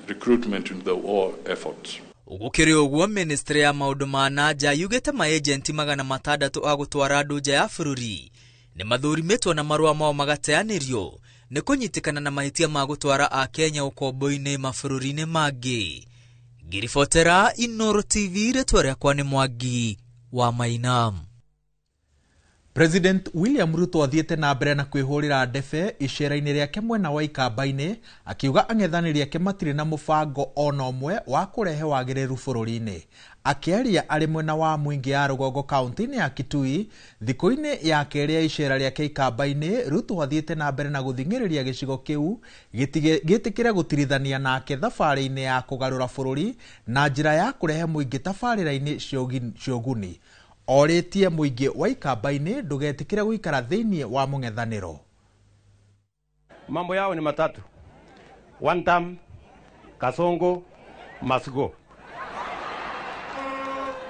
recruitment into the war efforts. Gukiri uguo ministry ya maundu ma nanja yugite maagenti 600 agutwara andu nja ya bururi ni mathurimitwo na marua mao magateanirio ni kunyitikana na mahitia ma gutwara a Kenya ukombo-ini mabururi-ini mangi. Ngiribotera Inooro TV retware kwa ni Mwangi wa Maina. President William Ruto athiete na mbere na kwihurira ndebe icera-ini riake mwena wa Ikamba-ini akiuga ang'ethaniri ake matire na mubango ona umwe wa kurehe wagiriru bururi-ini. Akiaria ari mwena wa Mwingi ya Rugongo kaunti-ini ya Kitui thiko-ini ya keri ya icera riake Ikamba-ini, Ruto athiete na mbere na guthing'iriria gicigo kiu gitikire gutirithania nake thabari-ini ya kugarura bururi na njira ya kurehe muingi tabarira-ini cioguni. Oretie muingi wa Ikamba-ini ndugetikire guikara thiini wa mung'ethaniro. Mambo yao ni matatu: one term, Kasongo, Masigo.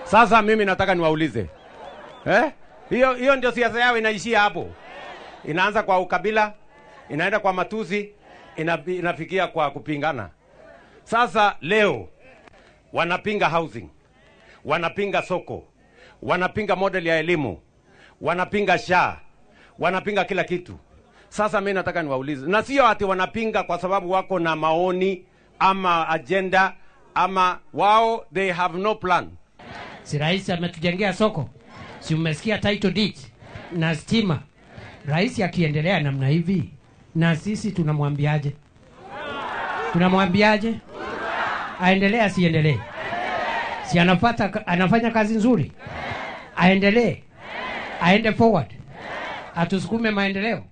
Sasa mimi nataka niwaulize, hiyo ndio siasa yao inaishia hapo? Inaanza kwa ukabila, inaenda kwa matusi, inafikia kwa kupingana. Sasa leo wanapinga housing, wanapinga soko, wanapinga model ya elimu, wanapinga SHA, wanapinga kila kitu. Sasa mimi nataka niwaulize, na sio ati wanapinga kwa sababu wako na maoni ama agenda ama wao, they have no plan. Si rais ametujengea soko, si umesikia title deed na stima. Rais akiendelea namna hivi, na sisi tunamwambiaje? Aendelee asiendelee? Si anafanya kazi nzuri, aendelee, aende forward, atusukume maendeleo.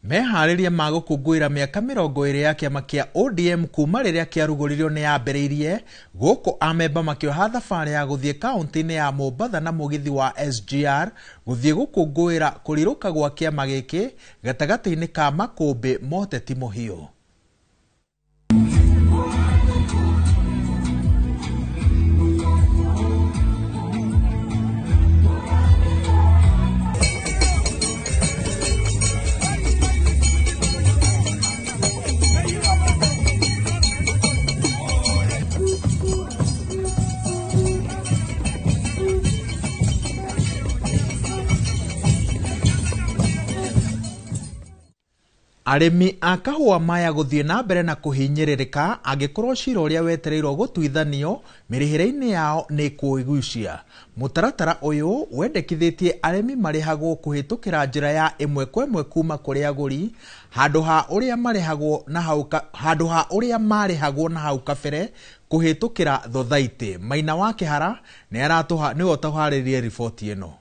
Mehariria ma gukungwira miaka 20 ya kiama kia ODM kuma riria kiaruguririo ni yambiriirie guku amemba makioha thabari ya guthie kaunti-ini ya Mombatha na mugithi wa SGR guthie gukungwira kuriruka gwa kiama giki gatagati-ini ka makumbi moteti muhio. Arimi a kahua maya guthie na mbere na kuhinyiririka angikorwo cira uria wetereirwo gutwithanio mirihire-ini yao ni kuigucia. Mutaratara uyu wendekithitie arimi marihagwo kuhitukira njira ya imwe kwa imwe kuma kuri aguri handu ha uria marihagwo na hau kabere kuhitukira thothaiti. Maina wa Kihara ni otaharirie riboti ino.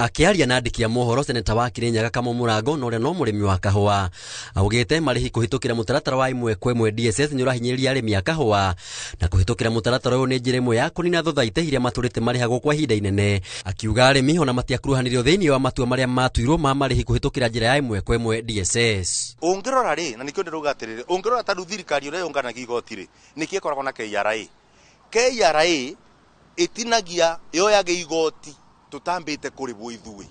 Akiaria na andiki a mohoro seneta wa Kirinyaga Kamau Mũrango no ria no murimi wa kahua augite marihi kuhitukira mutaratara wa imwe kwa imwe DSS nyurahinyiriria arimi a kahua na kuhitukira mutaratara uyu ni njira imwe ya kunina thothaite iria maturite marihagwo kwa ihinda inene. Akiuga arimi ona matiakuruhanirio thiini wa matua maria matuirwo ma marihi kuhitukira njira ya imwe kwa imwe DSS. Ungirora ri na nikio ndiruga atiriri, ungirora ta thirikari uria yunganagia igoti ri nikie koragwo na KRA itinagia yoyage igoti tutambite kuribwo ithui.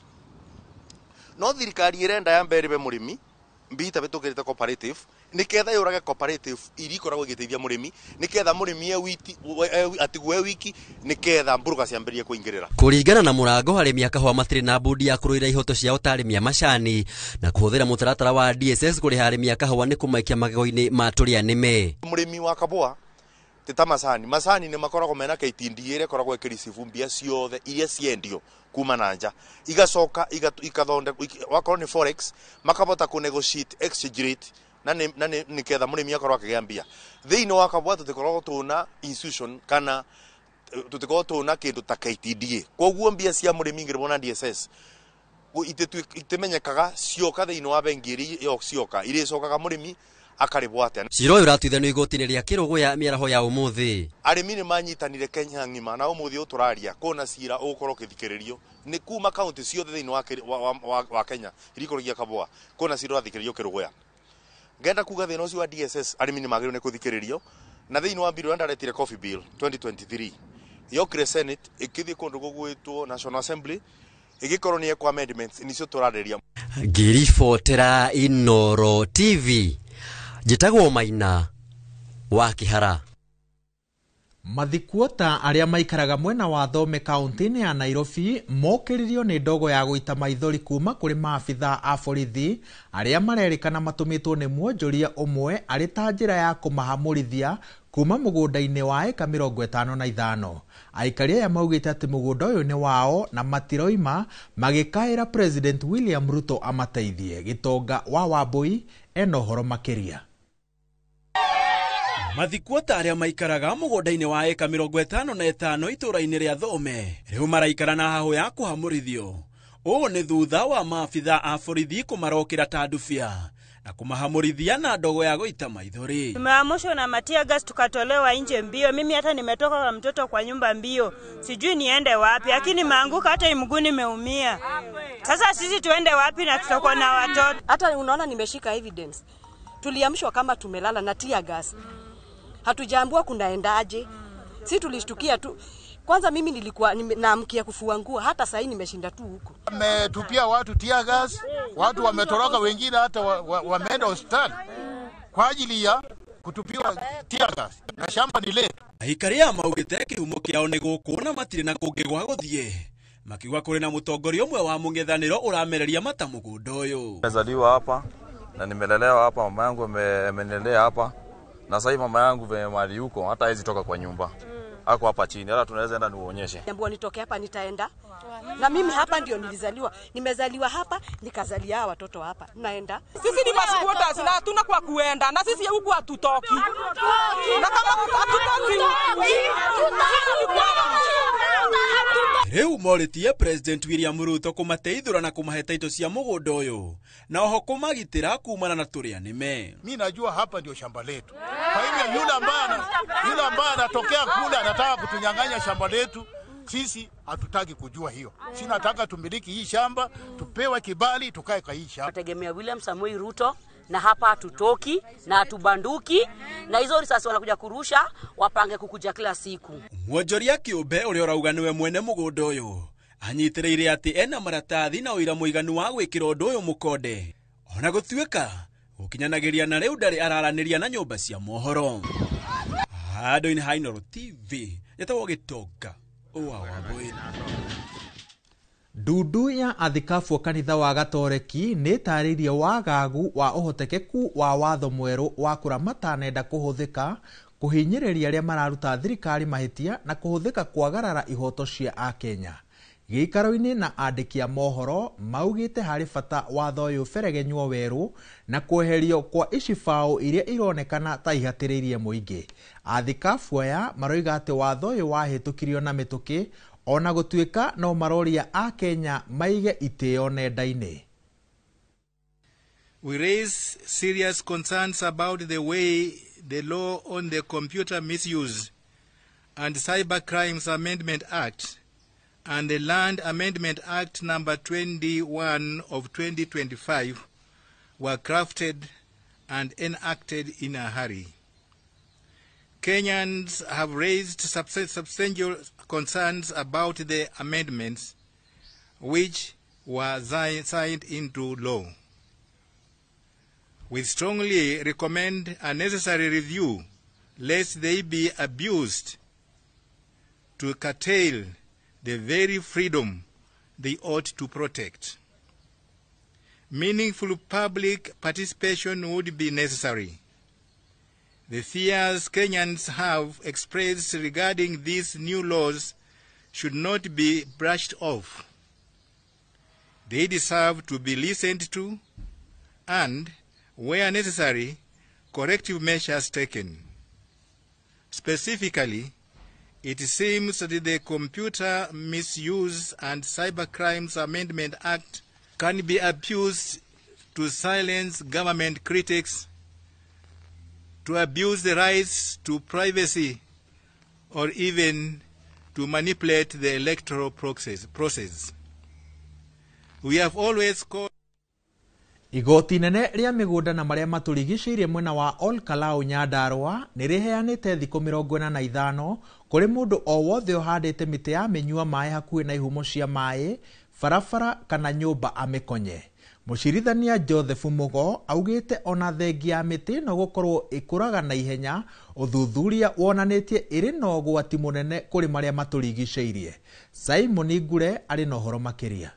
No thirikari irenda ya mbere murimi mbita bitukirite cooperative niketha yurage cooperative iri koragwo igiteithia murimi niketha murimi atigwe wiki niketha mburuga ciambirie kuingirira. Kuringana na Mũrango arimi a kahua matire na budi ya kuruira ihoto ciao ta arimi a macani na kuhuthira mutaratara wa DSS kuri arimi a kahua ni kumaikia magego-ini ma turia nime. Murimi wa kabua teta macani ni makoragwo mena KTDA ire koragwo ikirisivu mbia ciothe iria ciendio kuma na nja igacoka ikathonde wakorwo ni forex makabota ku negotiate exchange rate na niketha murimi akorwo akigia mbia thiini wa kabwa tutikoragwo tuna institution kana tutikoragwo tuna kindu ta KTDA koguo mbia cia murimi ngirwo na DSS itemenyekaga cioka thiini wa bengi iri yo cioka iri cokaga murimi akaribwate. Cira uyu uratwithanio igoti-ini ria Kirugu ya miaraho ya umuthi. Arimi ni manyitanire Kenya ngima na umuthi uturaria kona cira ukorwo kithikiririo ni kuma county ciothe thiini wa Kenya irikorogia kabwa kona cira uthikiririo Kirugu ya ngenda kuga thina ucio wa DSS arimi ni magirwo ni kuthikiririo na thiini wa bill ndaretire coffee bill 2023 yokire Senate ikithie kundu gugwitwo National Assembly igikorwo ni ekwa amendments nicio turareria ngiribotera Inoro TV njitagwo Maina wa Kihara. Mathikuota aria maikaraga mwena wa Thome kaunti-ini ya Nairobi mokiririo ni ndogo ya guita maithori kuma kuri maabitha a borithi aria marerikana matumitwo ni mwonjoria umwe ari ta njira ya kumahamurithia kuma mugunda-ini wa eka 55. Aikari aya maugite ati mugunda uyu ni wao na matiroima magikaira President William Ruto amateithie. Gitonga wa Wambui eno horo makiria. Mathikuota aria maikaraga mugunda-ini wa eka 55 itura-ini ria Thome riu maraikara na hahu ya kuhamurithio. Uu ni thutha wa maabitha a borithi kumarokira tandubia na kumahamurithia na ndogo ya guita maithori. Tumeamushwa na matia gas tukatolewa nje mbio. Mimi hata nimetoka kwa mtoto kwa nyumba mbio. Sijui niende wapi, lakini maanguka hata mguu nimeumia. Sasa sisi tuende wapi na tutakuwa na watoto? Hata unaona nimeshika evidence. Tuliamshwa kama tumelala na tia gas. Hatujaambiwa kunaendaje. Sisi tulishtukia tu. Kwanza mimi nilikuwa naamkia kufua nguo, hata sasa nimeshinda tu huko. Wametupia watu tia gas, watu wametoroka, wengine hata wameenda hospitali kwa ajili ya kutupiwa tia gas. Na shamba ni letu. Aikari ya maugite kihumo kiao ni guku na matire na kungi gwa guthie. Makiuga kuri na mutongoria umwe wa mung'ethaniro uramereria mata mugunda uyu. Nimezaliwa hapa na nimelelewa hapa, mama yangu amenilea hapa. Na sasa mama yangu vile mali huko hata hizi toka kwa nyumba. Ako hapa chini, hata tunaweza enda niuonyeshe. Niambiwa nitoke hapa nitaenda. Na mimi hapa ndio nilizaliwa. Nimezaliwa hapa, nikazalia watoto hapa. Naenda. Sisi ni masquatters na hatuna kwa kuenda. Na sisi huku hatutoki. Na kama hatutoki. Riu moritie President William Ruto kumateithura na kumahe taito cia mugunda uyu na oho kumagitira kumana na turia nime. Mimi najua hapa ndio shamba letu. Kwa hivyo yule ambaye anatokea kule anataka kutunyang'anya shamba letu, sisi hatutaki kujua hiyo. Sisi nataka tumiliki hii shamba, tupewe kibali tukae kwa hii shamba. Nategemea William Samoei Ruto na hapa hatutoki na hatubanduki na hizo risasi wanakuja kurusha wapange kukuja kila siku. Mwonjoria kiumbe uria urauga niwe mwene mugunda uyu anyitiriire ati ena maratathi na uira muiganu wa gwikira undu uyu mukonde ona gutuika ukinyanagiria na riu ndari araraniria na nyumba cia mohoro. Handũ-inĩ ha Inoro TV yetagwo Gitonga wa Wambui. Ndudu ya athikabu wa kanitha wa Gatoreki nĩ tarĩirie wagagu wa ũhotekeku wa watho mwerũ wa kũramata nenda kũhũthĩka kũhinyĩrĩria arĩa mararuta thirikari mahĩtia na kũhũthĩka kwagarara ihoto cia Akenya. Gĩikaro-inĩ na andĩki a mohoro maugĩte harĩ bata watho ũyũ beregenywo werũ na kweherio kwa icibaũ iria ironekana ta ihatĩrĩirie mũingĩ. Athikabu aya maroiga atĩ watho ũyũ wahĩtũkirio na mĩtũkĩ ona gutuika no maroria a Kenya maige iteo nenda-inĩ. We raise serious concerns about the way the law on the Computer Misuse and Cyber Crimes Amendment Act and the Land Amendment Act number 21 of 2025 were crafted and enacted in a hurry. Kenyans have raised substantial concerns about the amendments which were signed into law. We strongly recommend a necessary review lest they be abused to curtail the very freedom they ought to protect. Meaningful public participation would be necessary. The fears Kenyans have expressed regarding these new laws should not be brushed off. They deserve to be listened to and, where necessary, corrective measures taken. Specifically, it seems that the Computer Misuse and Cybercrimes Amendment Act can be abused to silence government critics, to abuse the rights to privacy, or even to manipulate the electoral process. We have always called Igoti nene ria migunda na maria maturigicĩirie mwena wa Ol Kalou Nyandarua niriheanite thikũ 45 kuri mundu o wothe uhandite miti ya minyua mai hakuhi na ihumo cia mai barabara kana nyũmba amĩkonye. Mũcirithania Joseph Mugo augĩte ona thengi ya mĩtĩ no gũkorwo ĩkũraga na ihenya, ũthuthuria wonanĩtie ĩrĩ na ũgwati mũnene kũrĩ marĩa matũrigicĩirie. Simon Ngure arĩ na ũhoro makĩria.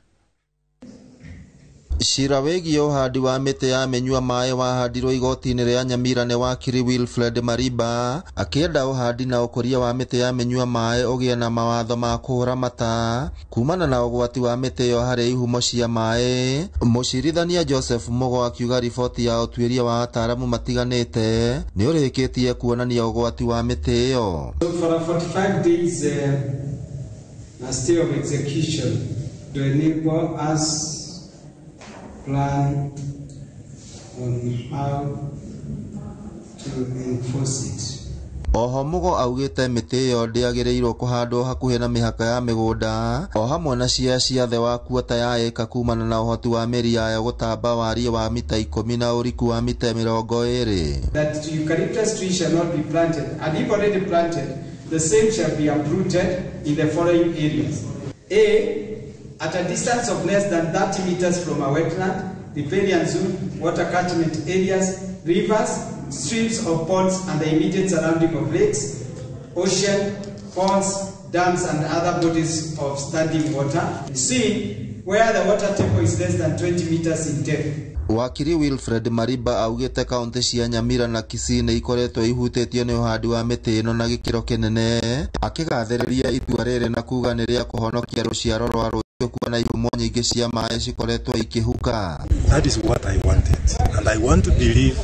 Cira wĩgiĩ ũhandi wa mĩtĩ ya mĩnyua maĩ wahandirwo igoti-inĩ rĩa Nyamira nĩ wakiri Wilfred Mariba akĩenda ũhandi na ũkũria wa mĩtĩ ya mĩnyua maĩ ũgĩe na mawatho ma kũhũra mata kumana na ũgwati wa mĩtĩ ĩyo harĩ ihumo cia maĩ. Mũcirithania Joseph Mugo akiuga riboti ya ũtuĩria wa ataaramu matiganĩte nĩ ũrĩkĩtie kuonania ũgwati wa mĩtĩ ĩyo. For 45 days a stay of execution to enable us plan on how to enforce it. Oho Mugo augĩte mĩtĩ ĩyo ndĩagĩrĩirwo kũhandwo hakuhĩ na mĩhaka ya mĩgũnda o hamwe na ciathe wa kuota ya eka kumana na ũhoti wa mĩri yayo gũtamba wariĩ wa mita 10 na ũriku wa mita 20. That eucalyptus tree shall not be planted, and if already planted, the same shall be uprooted in the following areas. A. At a distance of less than 30 meters from a wetland, riparian zone, water catchment areas, rivers, streams or ponds, and the immediate surrounding of lakes, ocean, ponds, dams, and other bodies of standing water. C. Where the water table is less than 20 meters in depth. Wakiri Wilfred Mariba augĩte kaunti cia Nyamira na Kisii nĩ ikoretwo ihutĩtio nĩ ũhandi wa mĩtĩ ĩno na gĩkĩro kĩnene, akĩgathĩrĩria itua rĩrĩ na kuga nĩ rĩa kũhonokia rũciaro rwa rũciũ kuona ihumo nyingĩ cia maĩ cikoretwo ikĩhuka. That is what I wanted, and I want to believe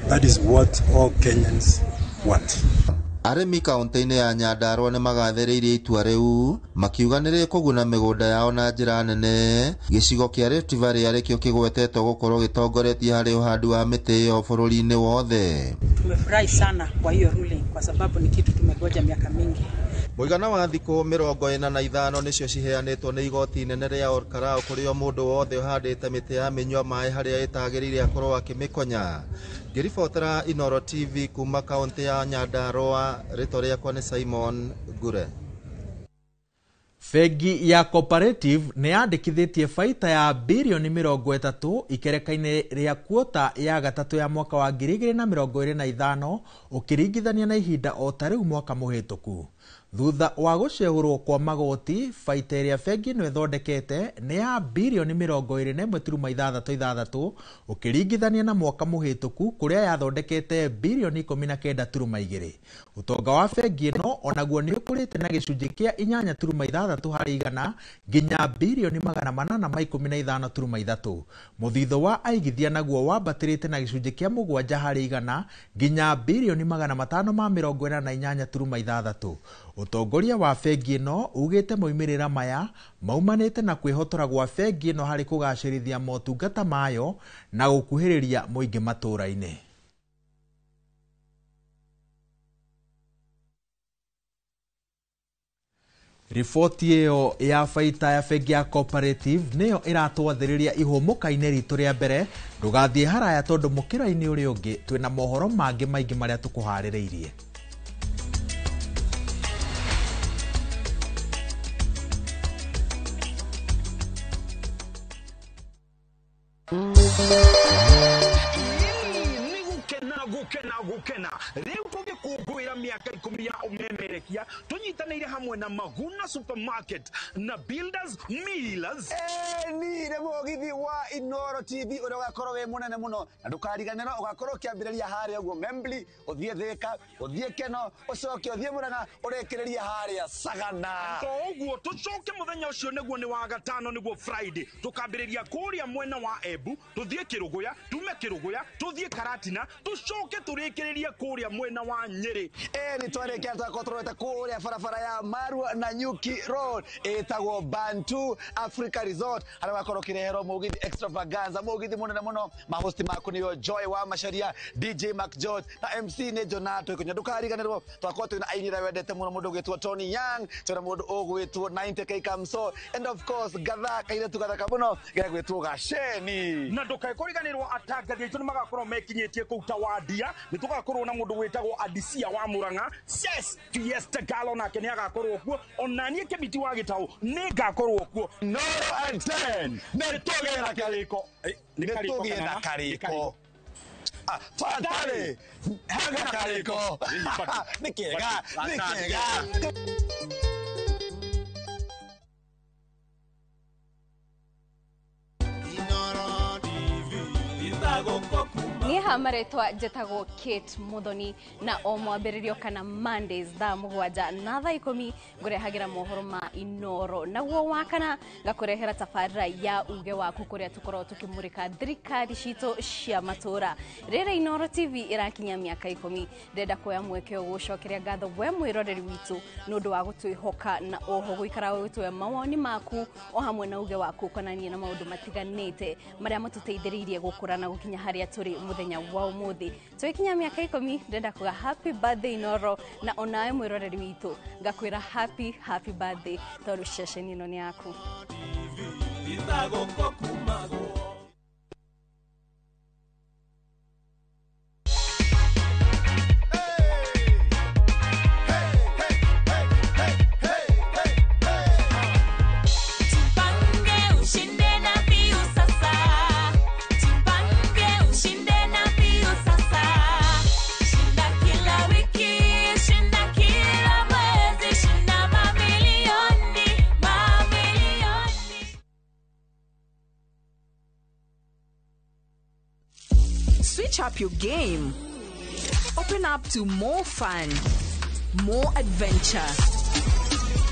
that is what all Kenyans want. Arĩmi kaunti-inĩ ya Nyandarua nĩ magathĩrĩirie itua rĩu makiuga nĩ rĩkũguna mĩgũnda yao na njĩra nene. Gĩcigo kĩa Rift Valley arĩkĩo kĩgwetetwo gũkorwo gĩtongoretie harĩ ũhandi wa mĩtĩ ĩyo bũrũri-inĩ wothe. Tumefurahi sana kwa hiyo ruling kwa sababu ni kitu tumegoja miaka mingi. Mũigana wa thikũ 45 nĩcio ciheanĩtwo nĩ igoti inene rĩa Olkalau kũrĩ o mũndũ wothe ũhandĩte mĩtĩ ya mĩnyua maĩ harĩa ĩtagĩrĩire akorwo akĩmĩkonya. Ngĩribotera Inooro TV kuma kaunti ya Nyandarua, rĩtwa rĩakwa nĩ Simon Ngure. Bengi ya Cooperative nĩ yandĩkithĩtie baita ya bilioni 30 ikereka-inĩ rĩa kuota ya gatatũ ya mwaka wa 2025 ũkĩringithania na ihinda o ta rĩu mwaka mũhĩtũku. Thutha wa gũcehũrwo kwa magoti, baita ĩrĩa bengi ĩno ĩthondekete nĩ ya bilioni 21.66 ũkĩringithania na mwaka mũhĩtũku kũrĩa yathondekete bilioni 19.2. Ũtonga wa bengi ĩno onaguo nĩ ũkũrĩte na gĩcunjĩ kĩa 8.6 harĩ igana nginya bilioni 815.3. Mũthithũ wa aigithia naguo wambatĩrĩte na gĩcunjĩ kĩa 7 harĩ igana nginya bilioni 548.6. Ũtongoria wa bengi ĩno ugĩte moimĩrĩra maya maumanĩte na kwĩhotora gwa bengi ĩno harĩ kũgacĩrithia motungata mayo na gũkuhĩrĩria mũingĩ matũũra-inĩ. Riboti ĩyo ya baita ya bengi ya Cooperative nĩyo ĩratwathĩrĩria ihũmũka-inĩ ritũ rĩa mbere. Ndũgathiĩ haraya tondũ mũkĩra-inĩ ũrĩa ũngĩ twĩna mohoro mangĩ maingĩ marĩa tũkũharĩrĩirie. Gukena riu tugikungwira miaka 10 ya umemerekia tunyitanire hamwe na Maguna Supermarket na Builders Millers. Nire mugithi wa Inooro TV uria ugakorwo we munene muno na ndukariganiro ugakorwo kiambiriria haria uguo Membli uthie Thika uthie Keno ucoke uthie Murang'a urekereria haria Sagana. Uguo tucoke muthenya ucio niguo ni wa gatano niguo Friday tukambiriria kuria mwena wa Embu tuthie Kiruguya tume Kiruguya tuthie Karatina tucoke turekereria kuria mwena wa Nyeri. Ni twareke twakotorete kuria barabara ya Marua na Nyuki Road etagwo Bantu Africa Resort haria wakorwo kirehero mugithi extravaganza mugithi munene muno mahosti maku niyo Joy wa Macharia DJ Mac George na MC ne Jonato ikunya ndukariganirwo twakorwo twina ainira wendete muno mundu gwitwo Tony Young twina mundu ugwitwo 90k Kamso and of course gatha kaire tugathaka muno gya gwitwo Gasheni na ndukariganirwo atangathi itu nimagakorwo mekinyitie ku Tower Adia nĩ tũgakorwo na mũndũ wĩtagwo Adisia wa Murang'a. Yes, Fiesta Galo nake nĩ agakorwo kuo. Ona niĩ Kĩbiti wa Gĩtaũ nĩ ngakorwo kuo. No and 10 nĩ tũgĩra kĩrĩko. Nĩ tũgĩra kĩrĩko. Fatale haga kĩrĩko. Nĩ kĩega. Niĩ hamaretwa njĩtagwo Kate Muthoni na o mwambĩrĩrio kana Mondays thaa 7 na thaa 10 ngũrehagĩra mohoro ma Inoro. Naguo wakana ngakũrehera tabarĩra ya uge waku kũrĩa tũkorwo tũkĩmũrĩka thirikari citũ cia matũra. Rĩrĩa Inoro TV ĩrakinya mĩaka 10 ndenda kuoya mweke gũcokeria ngatho we mwĩroreri witũ nĩ ũndũ wa gũtwĩhoka na oho gũikara gũtũhe mawoni maku o hamwe na uge waku konanie na maũndũ matiganĩte marĩa matũteithĩrĩirie gũkũra na gũkinya harĩa tũrĩ muthenya wa umuthi. Twikinya miaka 10 ndenda kuga happy birthday Inoro na onawe mwiroreri witu ngakwira happy birthday tondu ceceni ino ni yaku. Switch up your game. Open up to more fun, more adventure.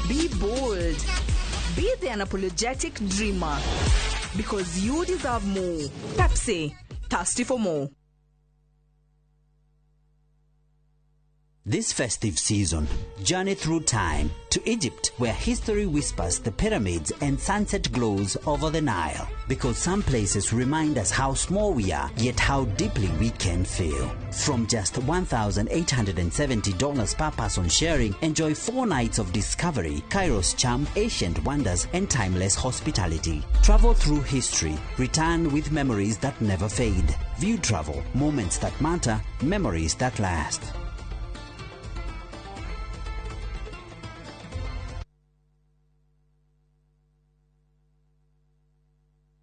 Be bold. Be the unapologetic dreamer. Because you deserve more. Pepsi, thirsty for more. This festive season, journey through time to Egypt, where history whispers the pyramids and sunset glows over the Nile. Because some places remind us how small we are, yet how deeply we can feel. From just $1,870 per person sharing, enjoy 4 nights of discovery, Cairo's charm, ancient wonders, and timeless hospitality. Travel through history, return with memories that never fade. View travel, moments that matter, memories that last.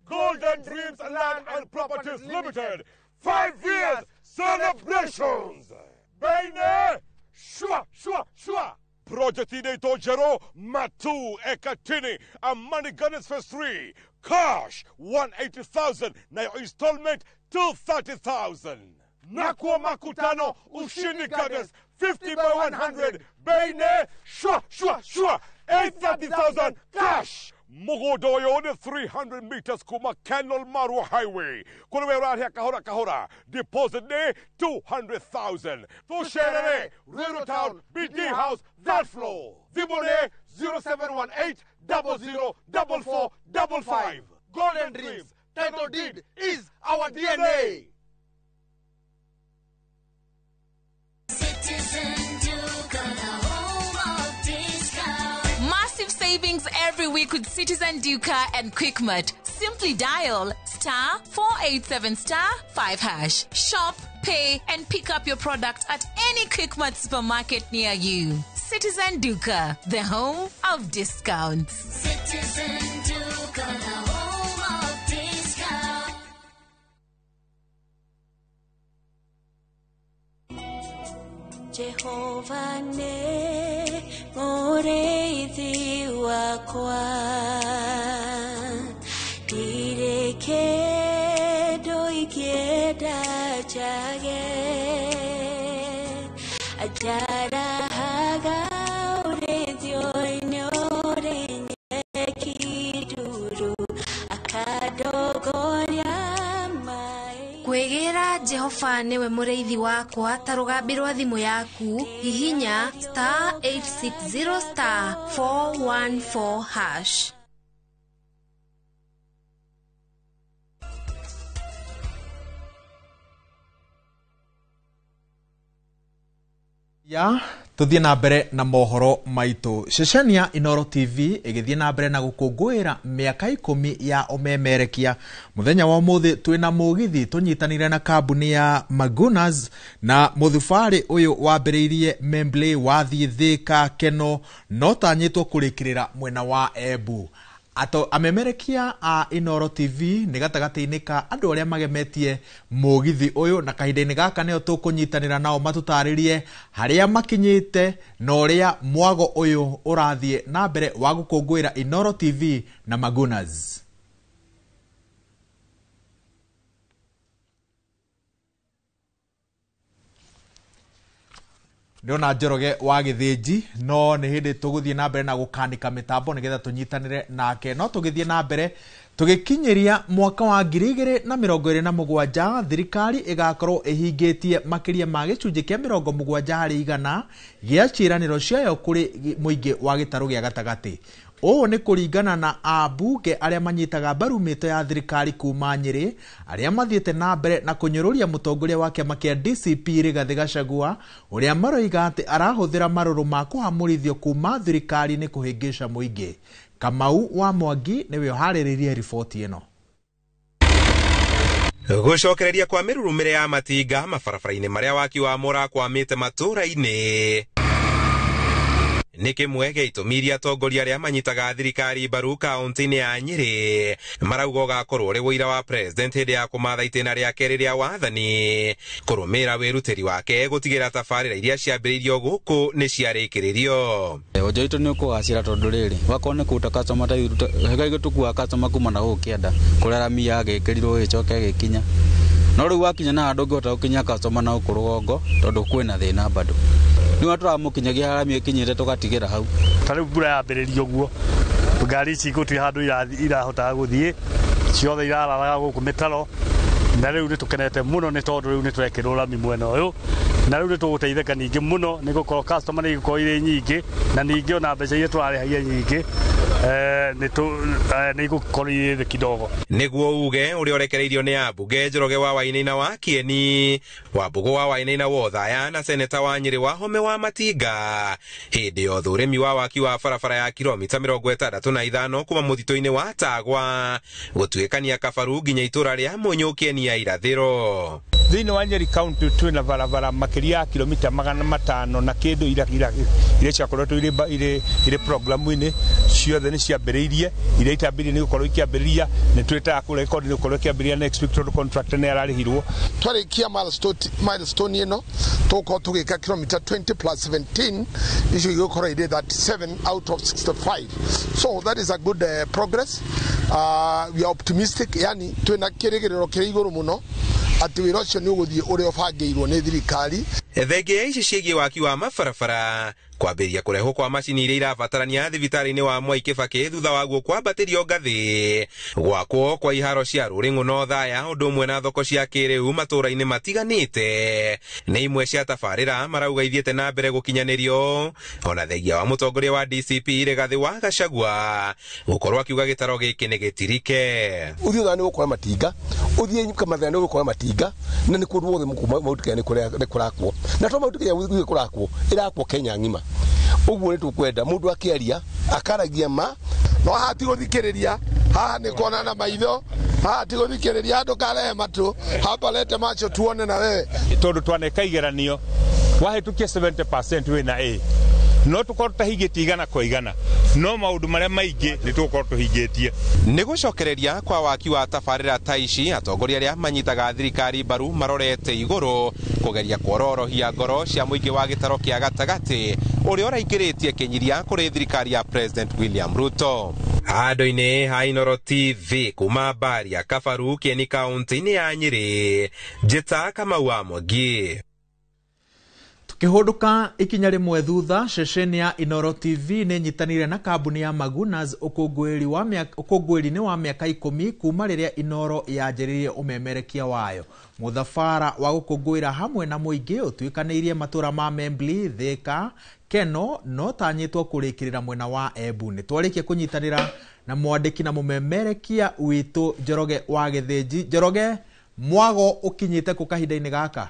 Golden Dreams Land and Properties Limited, 5 years celebrations. Baine, shua. Project Ineto Jero, Matu, Ekatini, and Money Gunners Phase 3. Cash, 180,000. Now installment, 230,000. Nakwa Makutano, Ushini Gunners, 50 by 100. Baine, shua. 830,000 cash. Mogodoyo on 300 meters Kuma Canal Marwa Highway. Kulewera here kahora. Deposit ne 200,000. To share Rural Town, BD House, that floor. Zibone 0718 004455. Golden Dreams, title deed is our DNA. Savings every week with Citizen Duca and Quickmart. Simply dial *487*5#. Shop, pay, and pick up your product at any Quickmart supermarket near you. Citizen Duca, the home of discounts. Citizen Duca, the home of discounts. Jehovah ne moreithi wakwa direke doikieda jage ajara haga urethio inore nyekiduru akadogoria Kwegera Jehova niwe mureithi wakwa ta rugambi rwa thimu yaku hihinya *860*414#. Ya tuthie na mbere na mohoro maitu. Cecenia Inoro TV igithie na mbere na gukungwira miaka 10 ya umemerekia. Muthenya wa muthi twina mugithi tunyitanire na kambuni ya Magunas na muthufari uyu wambiriirie Membley wathie Thika Keno no tanyitwo kurikirira mwena wa Embu. Ato amemerekia a Inoro TV ni gatagati-ini ka andu aria magemetie mugithi uyu na kahinda-ini gaka nio tukunyitanira nao matutaririe haria makinyite na uria mwago uyu urathie na mbere wa gukungwira Inoro TV na Magunas. Ndiona Njoroge wa Githĩnji no nĩ hĩndĩ tũgũthiĩ na mbere na gũkanika mitambo nigetha tunyitanire nake no tũgĩthiĩ na mbere tugikinyiria mwaka wa 2027 thirikari igakorwo ihingĩtie makiria ma gĩcunjĩ kĩa 70% gĩa ciĩranĩro ciayo kũrĩ mũingĩ wa gĩtarũ gĩa gatagatĩ. Ũũ nĩ kũringana na ambunge arĩa manyitaga mbaru mĩto ya thirikari kuma Nyĩrĩ arĩa mathiĩte na mbere na kũnyũrũria mũtongoria wa kĩama kĩa DCP Rigathĩ Gachagua ũrĩa maroiga atĩ arahũthĩra marũrũ ma kũhamũrithio kuma thirikari-inĩ kũhĩngĩca mũingĩ. Kamau wa Mwangi nĩwe ũharĩrĩirie riboti ĩno. Gũcokereria kwa mĩrurumĩre ya matinga mabarabara-inĩ marĩa waki wa mũrakwamĩte matũra-inĩ nĩ kĩmwe gĩa itũmi iria atongoria arĩa manyitaga thirikari mbaru kaunti-inĩ ya Nyĩrĩ marauga ũgakorwo ũrĩ ũira wa president hĩndĩ ya kũmatha itĩna rĩa kerĩ rĩa wathani kũrũmĩrĩra wĩrutĩri wake gũtigĩrĩra tabarĩra iria ciambĩrĩirio gũkũ nĩ ciarĩkĩrĩrio. Ũnjũ witũ nĩ ũkũgacĩra tondũ rĩrĩ wakorwo nĩ kũruta customer ta hĩgaigũ tũkuaga customer kuma na gũkũ kĩanda kũrĩa rami yagĩkĩrirwo ĩcoke gĩkinya no rĩu wakinya na andũ ũngĩhota gũkinya customer na gũkũ rũgongo tondũ kwĩna thĩna bado nĩ tũramũkinyagia rami ĩkinyĩte tũgatigĩra hau. Tarĩu mbura yambĩrĩria ũguo ngari ici gũtirĩ handũ irahotaga gũthiĩ ciothe irararaga gũkũ mĩtaro na rĩu nĩ tũkenete mũno nĩ tondũ rĩu nĩ twekĩrwo rami mwena ũyũ na rĩu nĩ tũgũteithĩka ningĩ mũno nĩ gũkorwo customer nĩ igũkorwo irĩ nyingĩ na ningĩ ona mbeca iria tũrarĩhagia nyingĩ nĩ igũkorwo irĩ thĩ kidogo. Nĩguo uge ũrĩa ũrekereirio nĩ ambunge Njoroge wa Wainaina wa Kieni, Wambũgũ wa Wainaina wa Othaya na seneta wa Nyĩrĩ Wahome wa Matinga hĩndĩ ya ũthũrĩmi wa waki wa barabara ya kilomita 65 kuma mũtitũ-inĩ wa Tagwa gũtuĩkania Kabaru nginya itũra rĩa Mũnyũ ya irathĩro. Thĩinĩ wa Nyeri County twĩna barabara makĩria ya kilomita 500 na kĩndũ iria ciakoretwo irĩ programu-inĩ ciothe nĩ ciambĩrĩirie iria itambĩrĩirie nĩ gũkorwo ikĩambĩrĩria nĩ twĩtaga kũrekodi nĩ gũkorwo ikĩambĩrĩria next week tondũ contractor nĩ ararĩhirwo. Twarĩkia milestone ĩno tũgũkorwo tũgĩka kilomita 20+17 icio igũkorwo irĩ 37 out of 65, so that is a good progress. We are optimistic, yani twĩna kĩrĩgĩrĩro kĩrĩ igũrũ mũno atĩ wĩra ũcio nĩ ũgũthiĩ ũrĩa ũbangĩirwo nĩ thirikari. Thengia ici ciĩgiĩ waki wa mabarabara kwambĩrĩria kũrehwo kwa macini iria irabatarania thibitarĩ-inĩ wa Mwai Kĩbakĩ thutha waguo kwambatĩrio ngathĩ gwakwo kwa iharo cia Rũrĩng'ũ na Othaya ũndũ ũmwe na thoko cia kĩrĩu matũra-inĩ matiganĩte nĩ imwe cia tabarĩra marauga ithiĩte na mbere gũkinyanĩrio ona thengia wa mũtongoria wa DCP Rigathĩ wa Gachagua gũkorwo akiuga gĩtaro gĩkĩ nĩ gĩtirike. Ũthiĩ ũthana nĩ gũkora matinga ũthiĩ kamathana nĩ gũkora matinga na nĩ kũndũ guothe mautika nĩ kũrakwo na to mautika ya gũthiĩ kũrakwo ĩrakwo Kenya ng'ima. Ũguo nĩ tũkwenda mũndũ akĩaria akaragia ma no hati gũthikĩrĩria haha nĩ kuona na maitho haha ti gũthikĩrĩria andũ karehe matũ hapa lete macho tuone na wewe tondũ twaneka igeranio wahĩtũkia 70% wĩna A no tũkorwo tũhingĩtie igana kwa igana no maũndũ marĩa maingĩ nĩ tũkorwo tũhingĩtie. Nĩ gũcokereria kwa waki wa tabarĩra ta ici atongoria arĩa manyitaga thirikari mbaru marorete igũrũ kũgeria kuororohia ngoro cia mũingĩ wa gĩtaro kĩa gatagatĩ ũrĩa ũraingĩrĩtie kĩnyiria kũrĩ thirikari ya President William Ruto. Handũ-inĩ ha Inoro TV kuma Baria Kabaru Kieni kaunti-inĩ ya Nyĩrĩ njĩta Kamau wa Mwangi. Kĩhũndũka ikinya rĩmwe thutha ceceni ya Inoro TV nĩ nyitanire na kambuni ya Magunas ũkũngũĩri-inĩ wa mĩaka 10 kuma rĩrĩa Inoro yanjĩrĩirie ũmemerekia wayo. Mũthabara wa gũkũngũĩra hamwe na mũingĩ ũtuĩkanĩirie matũra ma Membley, Thika, Keno no tanyĩtwo kũrĩkĩrĩra mwena wa Embu. Nĩ twarĩkia kũnyitanĩra na mwandĩki na mũmemerekia witũ Njoroge wa Githĩnji. Njoroge, mwago ũkinyĩte kũ kahinda-inĩ gaka?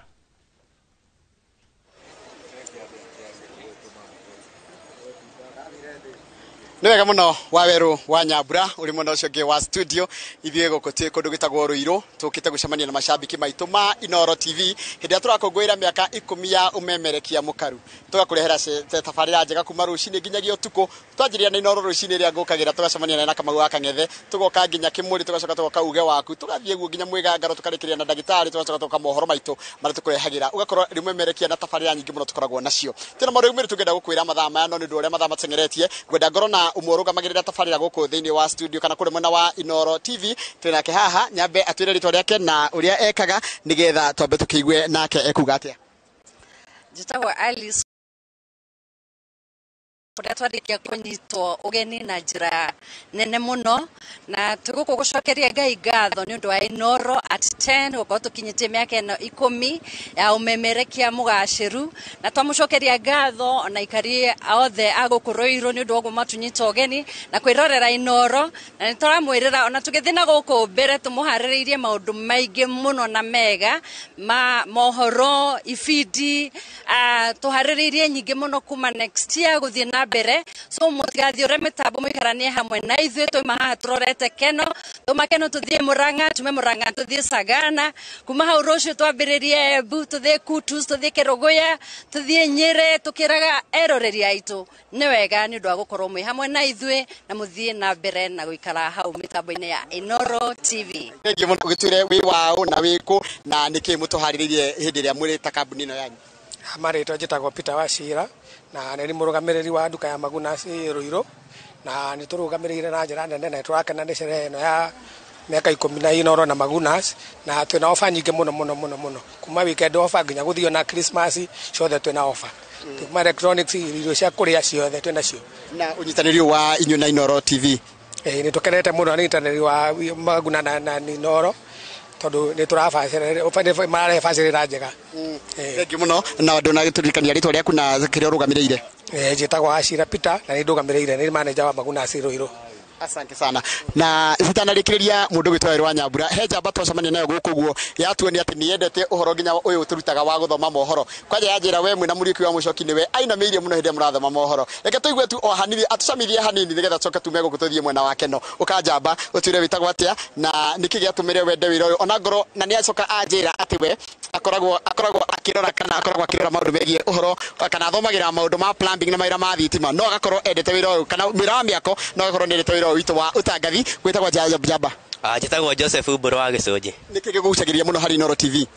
Nĩ wega mũno Waweru wa Nyambura uri mũno ũcio ũngĩ wa studio ithuĩ gũkũ twĩ kũndũ gĩtagwo Ruiru tũkĩte gũcemania na macambiki maitũ ma Inooro TV hĩndĩ ĩrĩa tũrakũngũĩra mĩaka 10 ya umemerekia mũkaru tũgakũrehera tabarĩra njega kuma rũcinĩ nginyagia ũtukũ twanjĩrĩria na Inooro rũcinĩ rĩa ngũkagĩra tũgacemania na Kamau wa Kang'ethe tũgoka nginya Kĩmũri tũgacoka tũgoka Uge waku tũgathiĩ guo nginya Mwĩgangaro tũkarĩkĩria na ndagĩtarĩ tũgacoka tũgoka mohoro maitũ marĩa tũkũrehagĩra ũgakorwo umemerekia na tabarĩra nyingĩ mũno tũkoragwo nacio tena maũndũ mĩrĩ tũngĩenda gũkwĩra mathaa maya no nĩ ũndũ ũrĩa mathaa matengeretie ngwenda ngoro na ũmũrũgamagĩrĩra tabarĩra gũkũ thĩinĩ wa studio kana kũrĩ mwena wa Inooro TV twĩnake haha nyambe atwĩre rĩtwa rĩake na ũrĩa ekaga nĩgetha twambe tũkĩigue nake ekuga atĩa. Njĩtagwo Alice Kũrĩa twandĩkia kũnyitwo ũgeni na njĩra nene mũno na tũgũkũ gũcokeria Ngai ngatho nĩ ũndũ wa Inooro at 10 gũkorwo tũkinyĩtie mĩaka ĩno 10 ya umemerekia mũgacĩru na twamũcokeria ngatho ona aikari othe a gũkũ Ruiru nĩ ũndũ wa ũguo matunyita ũgeni na kwĩrorera Inooro na nĩ tũramwĩrĩra ona tũgĩthiĩ na gũkũ mbere tũmũharĩrĩirie maũndũ maingĩ mũno na mega ma mohoro ibindi tũharĩrĩirie nyingĩ mũno kuma next year gũthiĩ na mbere so mũtigathie ũrĩa mĩtambo mũikaranie hamwe na ithuĩ tũima haha tũrorete Keno tũma Keno tũthiĩ Mũrang'a tume Mũrang'a tũthiĩ Sagana kuma hau rũciũ twambĩrĩrie Embu tũthiĩ Kutus tũthiĩ Kĩrũgũya tũthiĩ Nyĩrĩ tũkĩraga eroreri aitũ nĩ wega nĩ ũndũ wa gũkorwo mwĩ hamwe na ithuĩ na mũthiĩ na mbere na gũikara hau mĩtambo-inĩ ya Inooro TV. Thengiũ mũno ũgĩtwĩre wĩ wao na wĩkũ na nĩkĩ mũtũharĩrĩirie hĩndĩ ĩrĩa mũrĩ ta kambuni ĩno yanyu. Marĩtwa njĩtagwo Peter Wachira na nĩ mũrũgamĩrĩri wa nduka ya Magunas Ruiru na nĩ tũrũgamĩrĩire na njĩra nene na tũrakena nĩ sherehe ĩno ya mĩaka 10 na Inooro na Magunas na twĩna ofa nyingĩ mũno kuma weekend ofa nginya gũthio na Christmas ciothe twĩna ofa kuma electronics irio cia kũrĩa ciothe twĩna cio na ũnyitanĩri wa inyuĩ na Inooro TV. Nĩ tũkenete mũno nĩ ũnyitanĩri wa Magunas na Inooro tondũ nĩ tũrabacĩrĩra marabacĩrĩra njega. Thengiũ mũno na andũ na gĩtũririkania rĩtwa rĩaku na kĩrĩa ũrũgamĩrĩire. Njĩtagwo Wachira Peter na nĩ ndũgamĩrĩire nĩ manager wa Magunas Ruiru. Asante sana. Na itanarĩkĩrĩria mũndũ gwĩtwa Waweru wa Nyambura he njamba twacemania nayo gũkũ guo yatuonia atĩ nĩ yendete ũhoro nginya ũyũ tũrutaga wa gũthoma mohoro kwanja yanjĩra we mwĩna mũriũki wa mũcoki nĩwe ainamĩirie mũno hĩndĩ ĩrĩa mũrathoma mohoro reke tũigue tu o hanini atũcamithie hanini nĩgetha tũcoke tume gũkũ tũthiĩ mwena wa Keno ũkanjamba ũtwĩre wĩtagwo atĩa na nĩkĩ gĩatũmire wende wĩra ũyũ ona ngoro na nĩ acoka anjĩra atĩ we akoragwo akĩrora kana akoragwo akĩrora maũndũ megiĩ ũhoro kana athomagĩra maũndũ ma plumbing na mawĩra ma thitima no agakorwo endete wĩra ũyũ kana wĩra wa mĩako no agakorwo nĩ endete wĩra ũyũ witũ wa ũtangathi gwĩtagwo njamba. Njĩtagwo Joseph Mbũrũ wa Gĩcũnjĩ. Nĩkĩ gĩkũgucagĩrĩria mũno harĩ Inooro TV?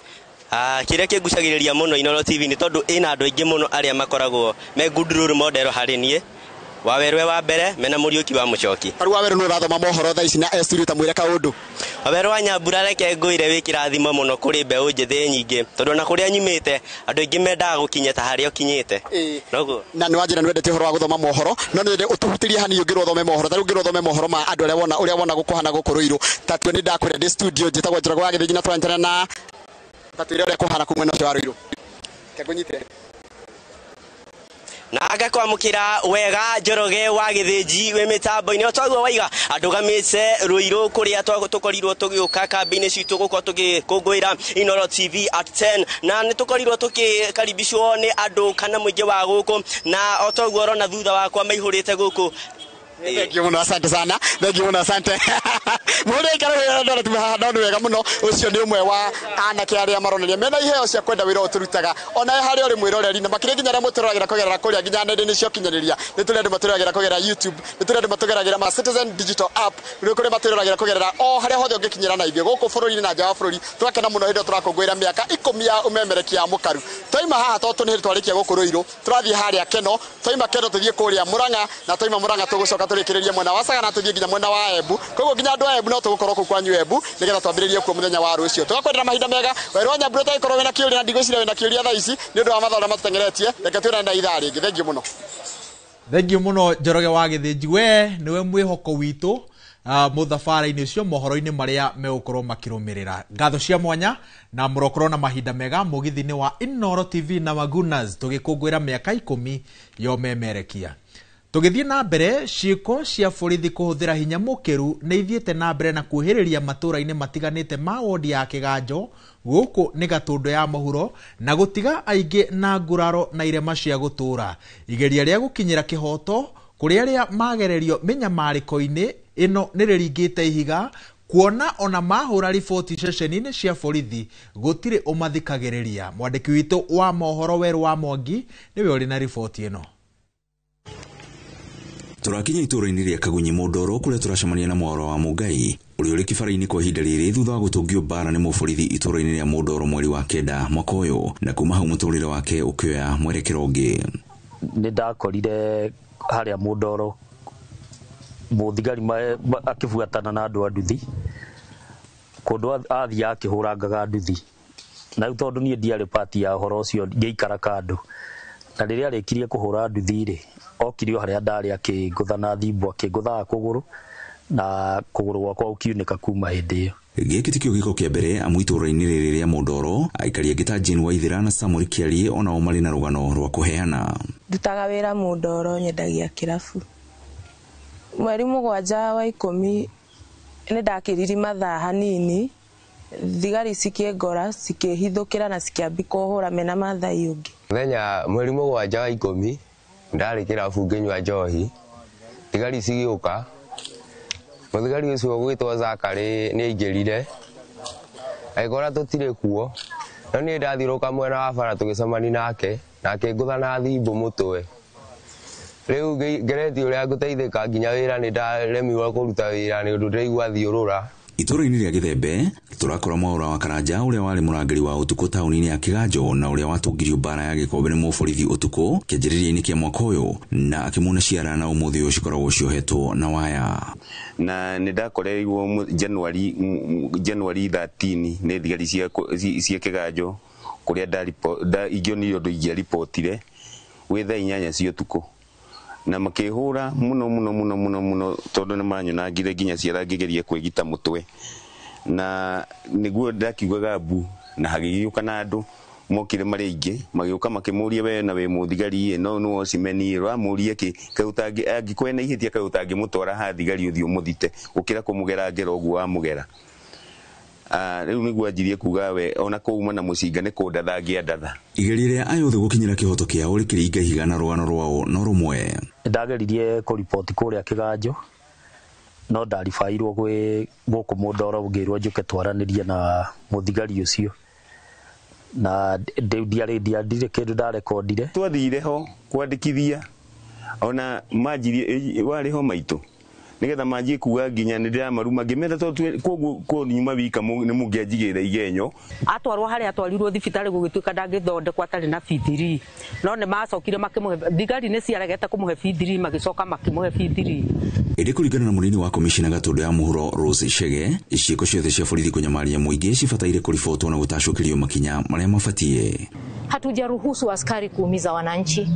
Kĩrĩa kĩngucagĩrĩria mũno Inooro TV nĩ tondũ ĩna andũ aingĩ mũno arĩa makoragwo me good role model harĩ niĩ Waweru wa mbere mena mũriũki wa mũcoki. Rĩu Waweru nĩ ũrathoma mohoro thaa ici na studio ta mwĩre kaũndũ. Waweru wa Nyambura reke ngũire wĩ kĩrathimo mũno kũrĩ mbeũ njĩthĩ nyingĩ tondũ na kũrĩa nyumĩte andũ aingĩ mendaga gũkinya ta harĩa ũkinyĩte. Noguo. Na nĩ wanjĩra nĩ wendete ũhoro wa gũthoma mohoro no nĩ wendete ũtũhutĩrie hanini ũngĩrwo ũthome mohoro ta rĩu ũngĩrwo ũthome mohoro ma andũ ũrĩa wona gũkũhana gũkũ Ruiru ta tuo nĩ ndakwĩra ndĩ studio njĩtagwo Njoroge wa Gĩthĩnji na tũranyitana na ta twĩre ũrĩa kũhana kuma mwena ũcio wa Ruiru. Kengũnyitĩre na agakwamũkĩra wega Njoroge wa Gĩthĩnji wĩ mĩtambo-inĩ otwaguo waiga andũgamĩte Ruiru kũrĩa tũkorirwo tũgĩũka kambĩ-inĩ citũ gũkorwo tũgĩkũngũĩra Inooro TV at 10 na nĩ tũkorirwo tũgĩkaribicwo nĩ andũ kana mũingĩ wa gũkũ na otwaguo ũrona thutha wakwa maihũrĩte gũkũ. Thank you mũno asante sana. Thank you mũno asante. Mũrĩ ikara ndora tumahanda nĩ wega mũno ũcio nĩ ũmwe wa anake arĩa maronania mena iheo cia kwenda wĩra ũtũrutaga ona harĩa ũrĩ mwĩroreri na makĩria nginya arĩa mũtũragĩra kũgerera kũrĩa nginya nenda-inĩ cia ũkinyanĩria nĩ tũrĩ andũ matũragĩra kũgerera YouTube nĩ tũrĩ andũ matũgeragĩra ma Citizen Digital App nĩ kũrĩ matũragĩra kũgerera o harĩa hothe ũngĩkinyĩra na ithuĩ gũkũ bũrũri-inĩ na nja wa bũrũri twakena mũno hĩndĩ tũrakũngũĩra mĩaka 10 ya umemerekia mũkaru twaima haha tondũ nĩ twarĩkia gũkũ Ruiru tũrathiĩ harĩa Keno twaima Keno tũthiĩ kũrĩa Mũrang'a na twaima Mũrang'a tũgũcoka tũrĩkĩrĩria mwena wa Sagana tũthiĩ nginya mwena wa Embu koguo nginya andũ a Embu no tũgũkorwo kũu kwanyu Embu nĩgetha twambĩrĩrie kuo mũthenya wa rũciũ tũgakwendera mahinda mega Waweru wa Nyambura tũgĩkorwo wĩna kĩũria na ndigwĩciria wĩna kĩũria thaa ici nĩ ũndũ wa mathaa ũrĩa matũtengeretie reke twĩrane na ithaa rĩngĩ thengiũ mũno. Thengiũ mũno Njoroge wa Gĩthĩnji we nĩwe mwĩhoko witũ mũthabara-inĩ ũcio mohoro-inĩ marĩa megũkorwo makĩrũmĩrĩra ngatho cia mwanya na mũrokorwo na mahinda mega mũgithi-inĩ wa Inooro TV na Magunas tũgĩkũngũĩra mĩaka 10 ya umemerekia. Tũgĩthiĩ na mbere ciĩko cia borithi kũhũthĩra hinya mũkĩru nĩ ithiĩte na mbere na kuohĩrĩria matũũra-inĩ matiganĩte ma wodi ya Kĩganjo gũkũ nĩ Gatũndũ ya mũhuro na gũtiga aingĩ na nguraro na irema cia gũtũũra. Igeria rĩa gũkinyĩra kĩhoto kuri aria magererio minyamariko-ini ino niririgite ihiga kuona ona mahura riboti ceceni-ini cia borithi gutire umathikagiriria. Mwandiki witu wa mohoro Weru wa Mwangi niwe uri na riboti ino. Turakinya itũra-inĩ rĩa Kagunyi Mũndoro kuria turacemania na Mwaro wa Mungai uri uri kibara-inĩ kwa ihinda rĩrĩ thutha wa gũtũngio mbara nĩ mũborithi itũra-inĩ rĩa Mũndoro mweri wa kenda mwaka ũyũ, na kuma hau mũtũrĩre wake ũkĩoya mwerekero ũngĩ. Nĩ ndakorire harĩa Mũndoro mũthigari akibuatana na andũ a nduthi kũndũ athiaga akĩhũrangaga nduthi, na rĩu tondũ niĩ ndiarĩ pati ya ũhoro ũcio ngĩikara kando, na rĩrĩa arĩkirie kũhũra nduthi-rĩ okirio harĩa ndarĩ akĩngũtha na thimbo akĩngũthaga kũgũrũ na kũgũrũ gwakwa ũkiunĩka kuma hĩndĩ ĩyo. Gĩkĩ tikĩo gĩko kĩa mbere amu itũra-inĩ rĩrĩ rĩa Mũndoro aikari angĩ ta Jane Waithĩra na Samuel Kĩarie onao marĩ na rũgano rwa kũheana. Ndutaga wĩra Mũndoro nyendagia kĩrabu. Mweri 7 wa 10 nĩ ndakĩriri mathaa hanini thigari cikĩngora cikĩhithũkĩra na cikĩambi kũhũra mena mathai ũngĩ. Mũthenya mweri 7 wa 10 ndarĩ kĩrabu ngĩnyua njohi, thigari cigĩũka. Mũthigari ũcio gwĩtwo Zakari nĩ aingĩrire agĩkora tũtirĩ kuo, no niĩ ndathirũka mwena wa bara tũgĩcemania nake na akĩngũtha na thimbo mũtwe. Rĩu ngeretie ũrĩa ngũteithĩka nginya wĩra nĩ ndaremirwo kũruta wĩra nĩ ũndũ ndĩraigua thiũrũra. Itũra-inĩ rĩa Gĩthembe turakora Mwaura wa Karanja ũrĩa warĩ mũrangĩri wa ũtukũ taũni-inĩ ya Kĩganjo na ũrĩa watũngirio mbara ya gĩkombe nĩ mũborithi ũtukũ kĩanjĩrĩria-inĩ kĩa mwaka ũyũ, na akĩmuna ciara na ũmũthĩ ũyũ cikoragwo ciohetwo na waya. Na nĩ ndakoreirwo January 13 nĩ thigari cia Kĩganjo kũrĩa ingĩonire ũndũ ingĩaripotire gwĩ thaa 8 cia ũtukũ, na makĩhũra mũno tondũ nĩ manyonangire nginya ciara ngĩgeria kwĩgita mũtwe, na nĩguo ndakiugaga mbu na hagĩgĩũka na andũ mokire marĩ aingĩ magĩũka makĩmũria we na we mũthigari no nĩ wocimeni ramũria kĩ angĩkwena ihĩtia kaũtangĩmũtwara ha thigari ũthiũ mũthite gũkĩra kũmũgera ngero ũguo wa mũgera. Rĩu nĩguo anjirie kuga we ona kũuma na mũcinga nĩ kũndatha ngĩandatha. Igeria rĩa ayothe gũkinyĩra kĩhoto kĩao rĩkĩringa ihiga na rũgano rwao no rũmwe. Ndageririe kũripoti kũrĩa Kĩganjo no ndaribairwo gwĩ gũkũ Mũndoro ngĩrwo njũke twaranĩrie na mũthigari ũcio, na ndiarĩ kĩndũ ndarekondire. Twathire ho kwandĩkithia ona manjirie warĩ ho maitũ nigetha manjie kuga nginya nĩ ndĩramaruma ngĩmenda tondũ koguo nyuma wika nĩ mũngĩanjigĩra igenyo. Atwarwo harĩa atwarirwo thibitarĩ gũgĩtuĩka ndangĩthondekwo atarĩ na B3, no nĩ macokire makĩmũhe, thigari nĩ ciaregete kũmũhe B3 magĩcoka makĩmũhe B3. Ĩndĩ kũringana na mũnini wa komishina Gatũndũ ya mũhuro Rose Chege, ciĩko ciothe cia borithi kũnyamaria mũingĩ cibataire kũribotwo na gũtacũkĩrio makinya marĩa mabatiĩ. Hatujaruhusu askari kuumiza wananchi.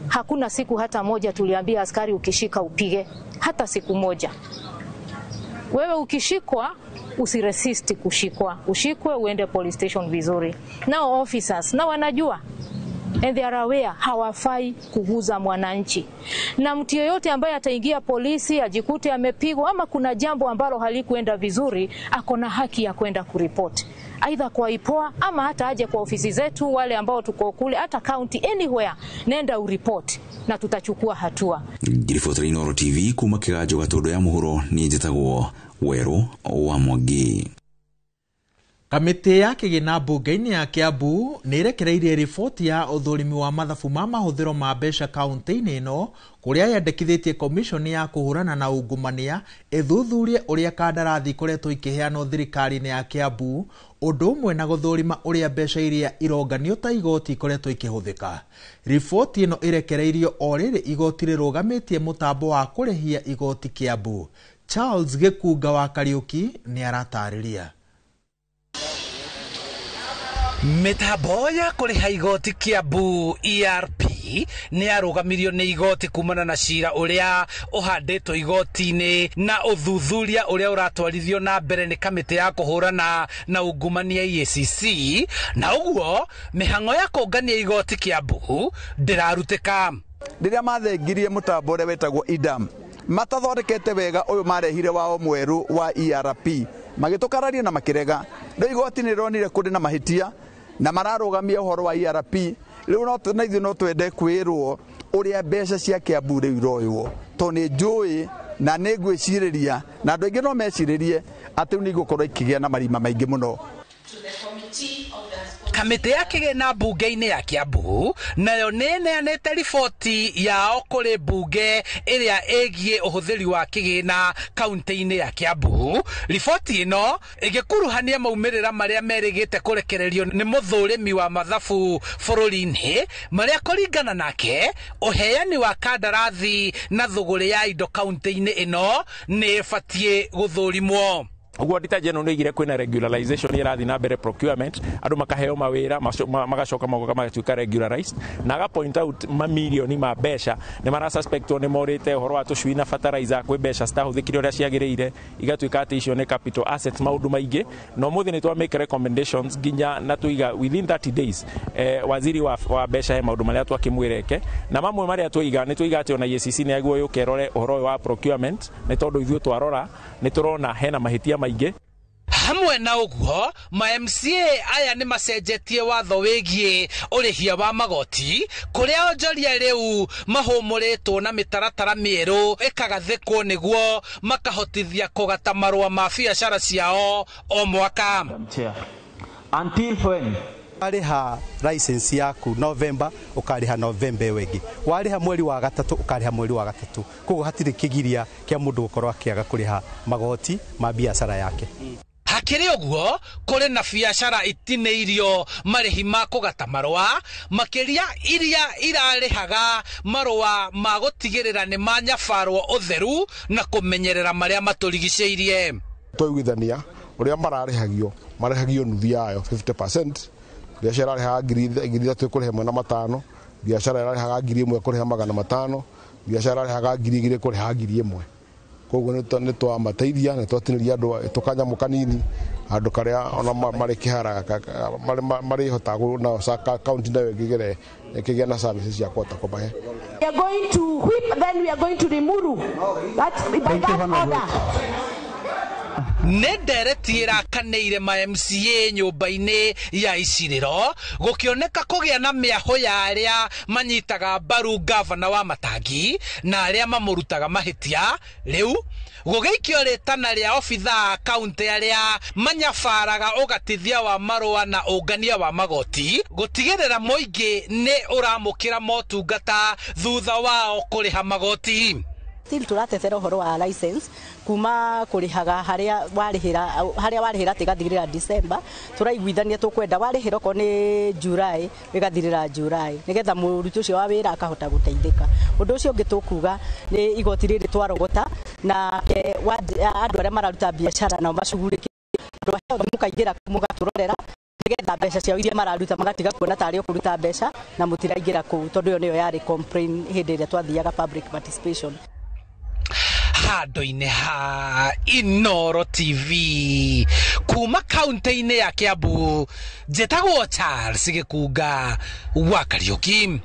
Hakuna siku hata moja tuliambia askari ukishika upige, hata siku moja. Wewe ukishikwa usiresist kushikwa, ushikwe uende police station vizuri. Now officers na wanajua and they are aware hawafai kuguza mwananchi, na mtu yoyote ambaye ataingia polisi ajikute amepigwa ama kuna jambo ambalo halikuenda vizuri, ako na haki ya kwenda kuripoti aidha kwa IPOA ama hata aje kwa ofisi zetu wale ambao tuko kule hata county, anywhere nenda uripoti na tutachukua hatua. Ngiribotera Inooro TV kuma Kĩganjo Gatũndũ ya mũhuro ni njĩtagwo Weru wa Mwangi. Kamĩtĩ ya kĩgĩna mbunge-inĩ ya Kiambu nĩ irekereirie riboti ya ũthũrimi wa mathabu ma mahũthĩro ma mbeca kaunti-inĩ ĩno kũrĩa yandĩkithĩtie komishoni ya kũhũrana na ungumania ĩthuthurie ũrĩa kandarathi ikoretwo ikĩheanwo thirikari-inĩ ya Kiambu, ũndũ ũmwe na gũthũrima ũrĩa mbeca iria ironganio ta igoti ikoretwo ikĩhũthĩka. Riboti ĩno irekereirio o rĩrĩ igoti rĩrũgamĩtie mũtambo wa kũrĩhia igoti Kiambu. Charles Gĩkunga wa Kariũki nĩ aratarĩria. Mitambo ya kũrĩha igoti Kiambu ERP nĩ yarũgamirio nĩ igoti kumana na cira ũrĩa ũhandĩtwo igoti-inĩ na ũthuthuria ũrĩa ũratwarithio na mbere nĩ kamĩtĩ ya kũhũrana na ungumania EACC, na ũguo mĩhang'o ya kũngania igoti Kiambu ndĩrarutĩka. Rĩrĩa mathengirie mũtambo ũrĩa wetagwo IDAM matathondekete wega ũyũ marehire wao mwerũ wa ERP magĩtũkararia na makĩrega. Rĩu igoti nĩ rĩronire kũrĩ na mahĩtia na mararũgamia ũhoro wa ERP riu na ithuĩ no twende kwĩrwo ũrĩa mbeca cia Kiambu rĩu iroywo to nĩ njũĩ na nĩ ngwĩcirĩria na andũ aingĩ no mecirĩrie atĩ nĩ igũkorwo ikĩgĩa na marima maingĩ mũno. Kamĩtĩ ya kĩgĩna mbunge-inĩ ya Kiambu nayo nĩneanĩte riboti yao kũrĩ mbunge ĩrĩa ĩgiĩ ũhũthĩri wa kĩgĩna kaunti-inĩ ya Kiambu. Riboti ĩno ĩgĩkuruhania maumĩrĩra marĩa merĩgĩte kũrekererio nĩ mũthũrĩmi wa mathabu bũrũri-inĩ marĩa kũringana nake ũheani wa kandarathi na thũgũrĩ ya indo kaunti-inĩ ĩno nĩ ĩbatiĩ gũthũrimwo. Uguo Auditor General nĩigire kwĩna regularization ĩrathiĩ na mbere procurement, andũ makaheo mawĩra magacoka magoka magatuĩka regularized, na aga point out mamilioni ma mbeca nĩ marasuspectwo nĩ morĩte ũhoro wa tũcui na fertilizer kwĩ mbeca citahũthĩkire ũrĩa ciagĩrĩire, igatuĩka atĩ icio nĩ capital assets, maũndũ maingĩ. Na ũmũthĩ nĩ twa make recommendations nginya na tũiga within 30 days waziri wa mbeca he maũndũ marĩa twakĩmwĩreke, na mamwe marĩa tũiga nĩ tũiga atĩ ona EACC nĩ aguo yũke rore ũhoro wa procurement, nĩ tondũ ithuĩ twarora nĩ tũrona hena mahĩtia maingĩ. Hamwe na ũguo ma MCA aya nĩ macenjetie watho wĩgiĩ ũrĩhia wa magoti kũrĩa onjoria rĩu mahũmũrĩtwo na mĩtaratara mĩerũ ĩkagathĩkwo nĩguo makahotithia kũgata marũa ma biacara ciao o mwaka. Until when warĩha license yaku November ũkarĩha November ĩyo ĩngĩ, warĩha mweri wa gatatũ ũkarĩha mweri wa gatatũ, koguo hatirĩ kĩgiria kĩa mũndũ gũkorwo akĩaga kũrĩha magoti ma biacara yake. Hakĩrĩ ũguo kũrĩ na biacara itinĩirio marĩhi ma kũgata marũa makĩria iria irarĩhaga marũa ma gũtigĩrĩra nĩ manyabarwo ũtheru na kũmenyerera marĩa matũrigicĩirie. Twaiguithania ũrĩa mararĩhagio nuthu yayo 50%, biacara ĩrarĩhaga ngiri 3,000 kũrĩha mwena matano, biacara ĩrarĩhaga ngiri 1 kũrĩha 500, biacara ĩrarĩhaga ngiri 2 kũrĩha ngiri 1. Koguo nĩ twamateithia nĩ twatinĩria andũ tũkanyamũ kanini andũ karĩa ona marĩ kĩhara marĩhotaga na kaunti nayo ĩkĩgĩa na services cia kũhota kũmahe. We are going to whip, then we are going to remove that by that order. Nĩnderetira kanĩire ma MCA nyũmba-inĩ ya icirĩro gũkĩoneka kũgĩa na mĩaho ya arĩa manyitaga mbaru gavana wa Matangi na arĩa mamũrutaga mahĩtia. Rĩu gũgĩikio rĩtana rĩa obitha kaunti arĩa manyabaraga ũgatithia wa marũa na ũngania wa magoti gũtigĩrĩra mũingĩ nĩ ũramũkĩra motungata thutha wao kũrĩha magoti. Still turatetera ũhoro wa license kuma kũrĩhaga harĩa warĩhĩra tigathirĩra December, turaiguithania tũkwenda warĩhĩra ko nĩ July ĩgathirĩra July nĩgetha mũruti ũcio wa wĩra akahota gũteithĩka. Ũndũ ũcio ũngĩ tũkuga nĩ igoti rĩrĩ twarogota na andũ arĩa mararuta biacara nao macugurĩke andũ acio mũkaingĩra mũgatũrorera nĩgetha mbeca ciao iria mararuta magatiga kuona tarĩ o kũruta mbeca na mũtiraingĩra kũu, tondũ ĩyo nĩyo yarĩ complain hĩndĩ ĩrĩa twathiaga public participation. Handũ-inĩ ha Inooro TV kuma kaunti-inĩ ya Kiambu, njĩtagwo Charles Gĩkunga wa Kariũki.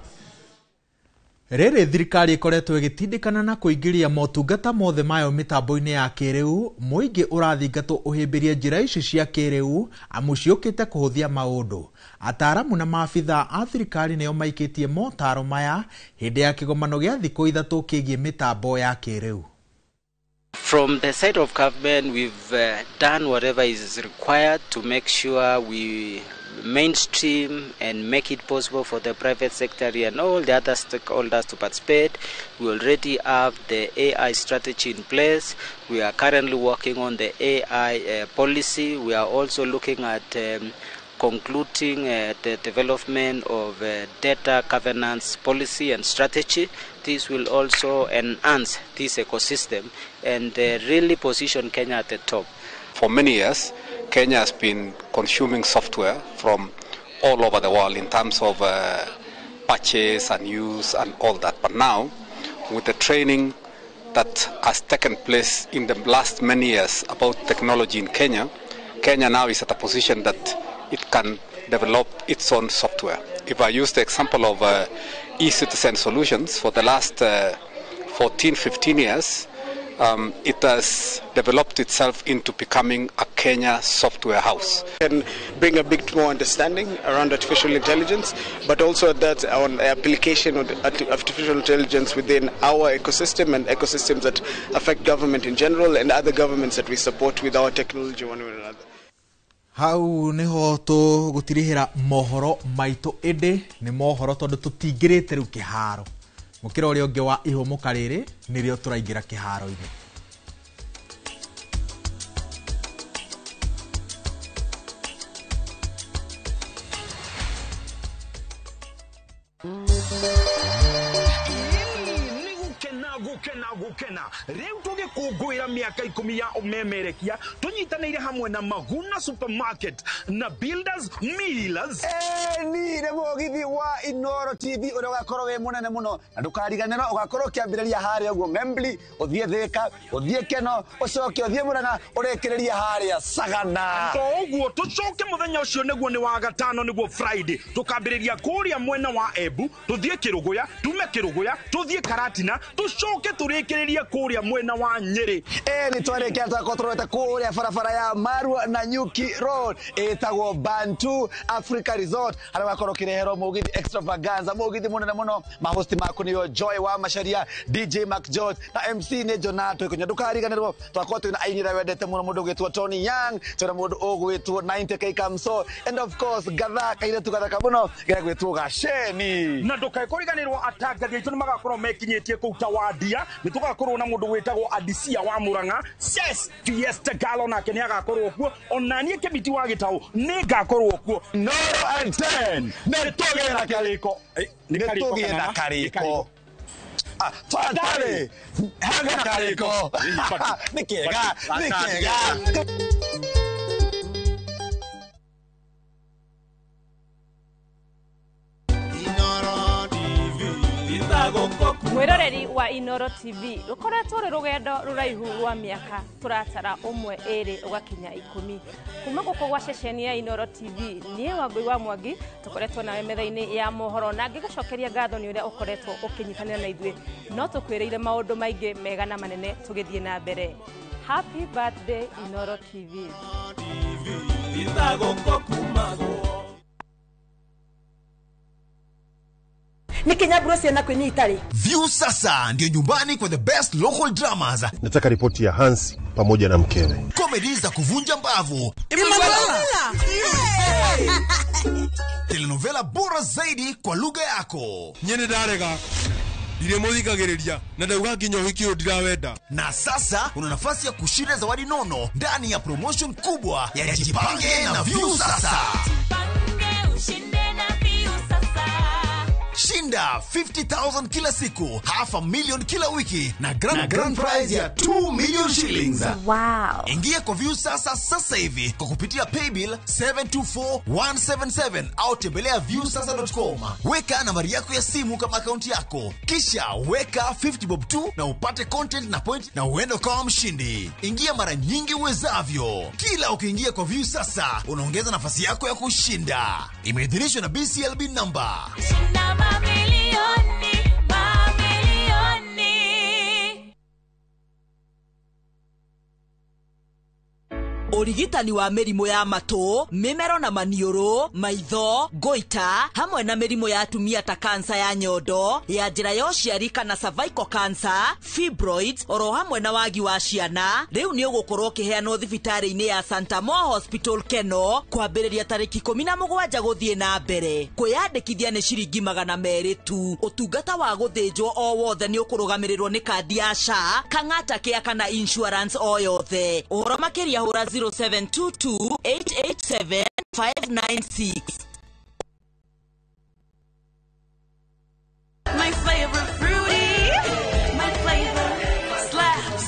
Rĩrĩ thirikari ĩkoretwo ĩgĩtindĩkana na kũingĩria motungata mothe mayo mĩtambo-inĩ ya kĩrĩu, mũingĩ ũrathingatwo ũhĩmbĩrie njĩra ici cia kĩrĩu amu ciũkĩte kũhũthia maũndũ. Ataaramu na maabitha a thirikari nĩo maikĩtie motaro maya hĩndĩ ya kĩgomano gĩa thikũ 3 kĩgiĩ mĩtambo ya kĩrĩu. From the side of government, we've done whatever is required to make sure we mainstream and make it possible for the private sector and all the other stakeholders to participate. We already have the AI strategy in place. We are currently working on the AI policy. We are also looking at concluding the development of data governance policy and strategy. This will also enhance this ecosystem and really position Kenya at the top. For many years, Kenya has been consuming software from all over the world in terms of purchase and use and all that. But now, with the training that has taken place in the last many years about technology in Kenya, Kenya now is at a position that it can develop its own software. If I use the example of e-citizen solutions, for the last 14-15 years, it has developed itself into becoming a Kenya software house. And bring a bit more understanding around artificial intelligence, but also that on application of artificial intelligence within our ecosystem and ecosystems that affect government in general and other governments that we support with our technology one way or another. Hau niho tugutirihira mohoro maitu indi ni mohoro tondu tutingirite riu kiharo mukira uri ungi wa ihumuka riri nirio turaingira kiharo-ini. Gukena riu tugikungwira miaka 10 ya umemerekia tunyitanire hamwe na Maguna Supermarket na Builders Millers. Ni re mogithi wa Inoro TV uri ugakorwo we munene muno na ndukariganira ugakorwo kiambiriria haria uguo Membli uthie Thika uthie Keno ucoke uthie Murang'a urekereria haria Sagana uguo tucoke muthenya ucio niguo ni wa gatano niguo Friday tukambiriria kuria mwena wa Embu tuthie Kiruguya tume Kiruguya tuthie Karatina tucoke turekereria kuria mwena wa Nyeri. Ni twarekia twakotorete kuria barabara ya Marua na Nyuki Road etagwo Bantu Africa Resort ara wakorwo kirehero mugithi extravaganza mugithi munene muno mahosti maku niyo Joy wa Masharia DJ Mac George na MC ne Jonato ikonya ndukariganirwo twakorwo twina ainira wendete muno mundu gwitwo Tony Young twina mundu ogwitwo 90k Kamso and of course gathaka ile tugathaka muno gwitwo Gasheni na ndukariganirwo atangathi aitu ni magakorwo mekinyetie ku Tawadia nitugakorwo na mundu gwitagwo Adisia wa Murang'a yes Fiesta Galo nake ni agakorwo kuo onanie kemiti wa Gitau ni ngakorwo kuo Noro and 10 netogera kariko netogera kariko twatare haga kariko nikega mwiroreri wa Inoro TV rukoretwo ri rugendo ruraihu rwa miaka turatara umwe eri ugakinya 10 kuma guko gwa ceceni ya Inoro TV nie Wangui wa Mwangi tukoretwo nawe metha-ini ya mohoro na ngigacokeria ngatho ni uria ukoretwo ukinyitanira na ithwe no tukwireire maundu maingi mega na manene tugithie na mbere. Happy birthday Inoro TV. View sasa ndio nyumbani kwa the best local dramas. Nataka ripoti ya Hansi pamoja na mkewe. Comedy za kuvunja mbavu. Telenovela bora zaidi kwa lugha yako. Nyene darega. Dire muthikagiriria na ndauga kinyo hikio ndirawenda. Na sasa una nafasi ya kushinda zawadi nono ndani ya promotion kubwa ya Jipange na View sasa. Shinda 50,000 kila siku, $500,000 kila wiki na grand prize ya 2 million shillings. Wow. Ingia kwa View sasa hivi kwa kupitia paybill 724177 au tembelea viewsasa.com. Weka nambari yako ya simu kama akaunti yako. Kisha weka 50 bob tu na upate content na point na uende kwa mshindi. Ingia mara nyingi uwezavyo. Kila ukiingia kwa View sasa unaongeza nafasi yako ya kushinda. Imeidhinishwa na BCLB number. Urigitani wa mirimu ya mato, mimero na manioro, maitho, goita, hamwe na mirimu ya atumia ta kansa ya nyondo, ya njira ya uciari kana cervical cancer, fibroids, oro hamwe na wagi wa ciana, riu ni ugukorwo kiheanwo thibitari-ini ya Santa Moa Hospital Keno, kwambiriria tariki 17 guthie na mbere. Kwiyandikithia ni ciringi 200 tu. Utungata wa guthinjwo o wothe ni ukurugamirirwo ni kandi ya SHA, kang'ata kia kana insurance o yothe. Uhoro makiria hura 0722-887-596. My favorite fruity, my flavor slaps.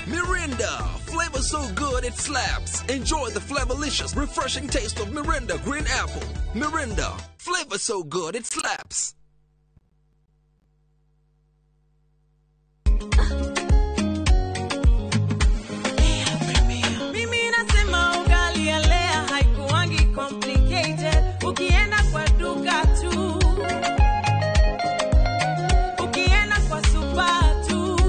Mirinda, flavor so good it slaps. Enjoy the flavorlicious, refreshing taste of Mirinda Green Apple. Mirinda, flavor so good it slaps. Ukienda kwa duka tu, ukienda kwa supa tu,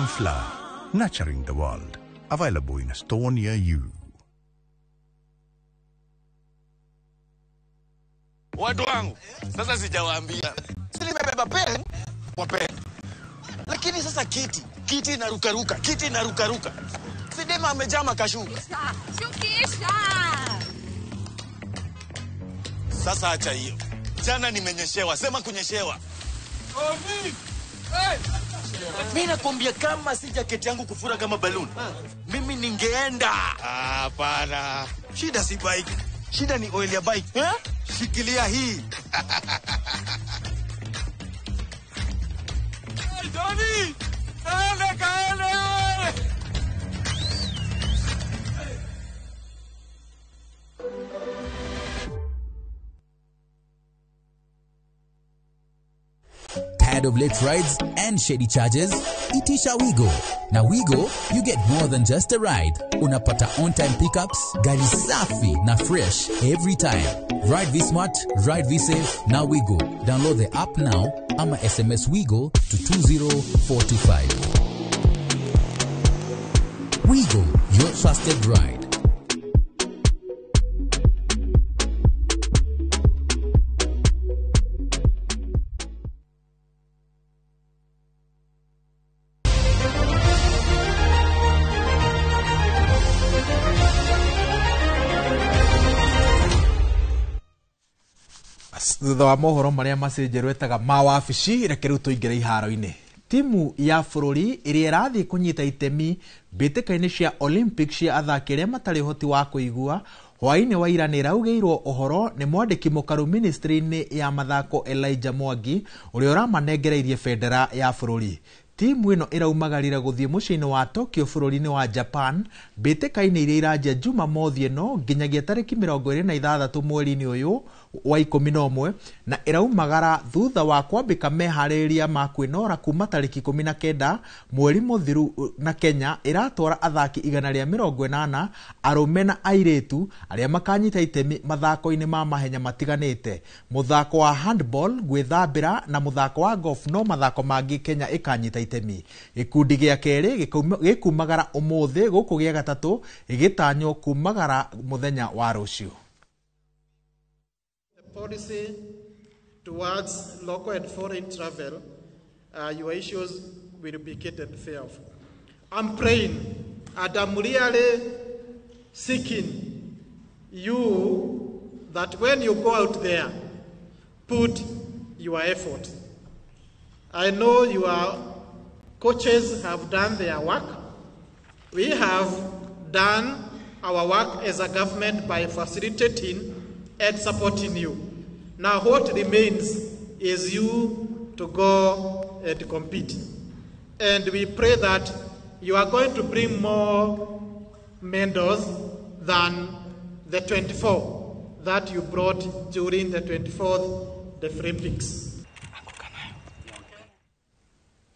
Flour, nurturing the world. Available in a store near you. Watu wangu, sasa sijawaambia. Nimebeba pen kwa pen. Lakini sasa kiti inarukaruka, kiti inarukaruka. Sidema amejaa makashuka. Shukisha. Sasa acha hiyo. Jana nimenyeshewa, sema kunyeshewa. Ovi. Hey. Mimi nakwambia kama si jaketi yangu kufura kama balloon. Mimi ningeenda. Hapana. Shida si bike. Shida ni oil ya bike. Eh? Shikilia hii. Johnny! Kaende! Tired of late rides and shady charges? Itisha Wigo. Na Wigo, you get more than just a ride. Unapata on-time pickups, gari safi na fresh every time. Ride V-Smart, ride V-Safe, na Wigo. Download the app now, ama SMS Wigo to 20425. Wigo, your trusted ride. thutha wa mohoro maria macenjerwo etaga ma wabici reke riu tuingire iharo-ini. Timu ya bururi iria irathii kunyita itemi mbitikaini cia Olympic cia athaki aria matari hoti wa kuigua hwaini wa ira ni raugeirwo uhoro ni mwandiki mukaru ministry-ini ya mathako Elijah Mwangi uria uramanengereirie bendera ya bururi. Timu ino iraumagarira guthie muciini wa Tokyo bururi-ini wa Japan mbitikaini iria iranjia Jumamothi ino nginyagia tariki 26 mweri-ini uyu wa 11 na iraumagara thutha wa kwambika mehariria ma kwinora kuma tariki 19 mweri muthiru na Kenya iratwara athaki 180 arume na airitu aria makanyita itemi mathako-ini ma mahenya matiganite. Muthako wa handball, gwithambira na muthako wa golf no mathako mangi Kenya ikanyita itemi. Gikundi gia keri gikumagara umuthi guku gia gatatu igitanyo kumagara muthenya wa rucio. Policy towards local and foreign travel, your issues will be catered fair of. I'm praying and I'm really seeking you that when you go out there, put your effort. I know your coaches have done their work. We have done our work as a government by facilitating and supporting you. Now what remains is you to go and compete. And we pray that you are going to bring more medals than the 24 that you brought during the 24th Olympics.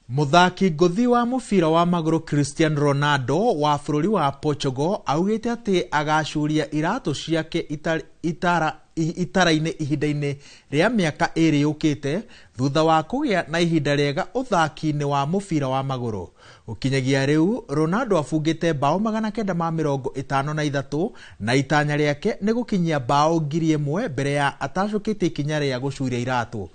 Muthaki nguthi wa mubira wa maguru Cristiano Ronaldo wa bururi wa Portugal augite ati agacuria iratu ciake itara-ini ihinda-ini ria miaka iri yukite thutha wa kugia na ihinda riega uthaki-ini wa mubira wa maguru. Ukinyagia riu Ronaldo afungite bao 953 na itanya riake ni gukinyia bao 1000 mbere ya atacukite ikinya ria gucuria iratu.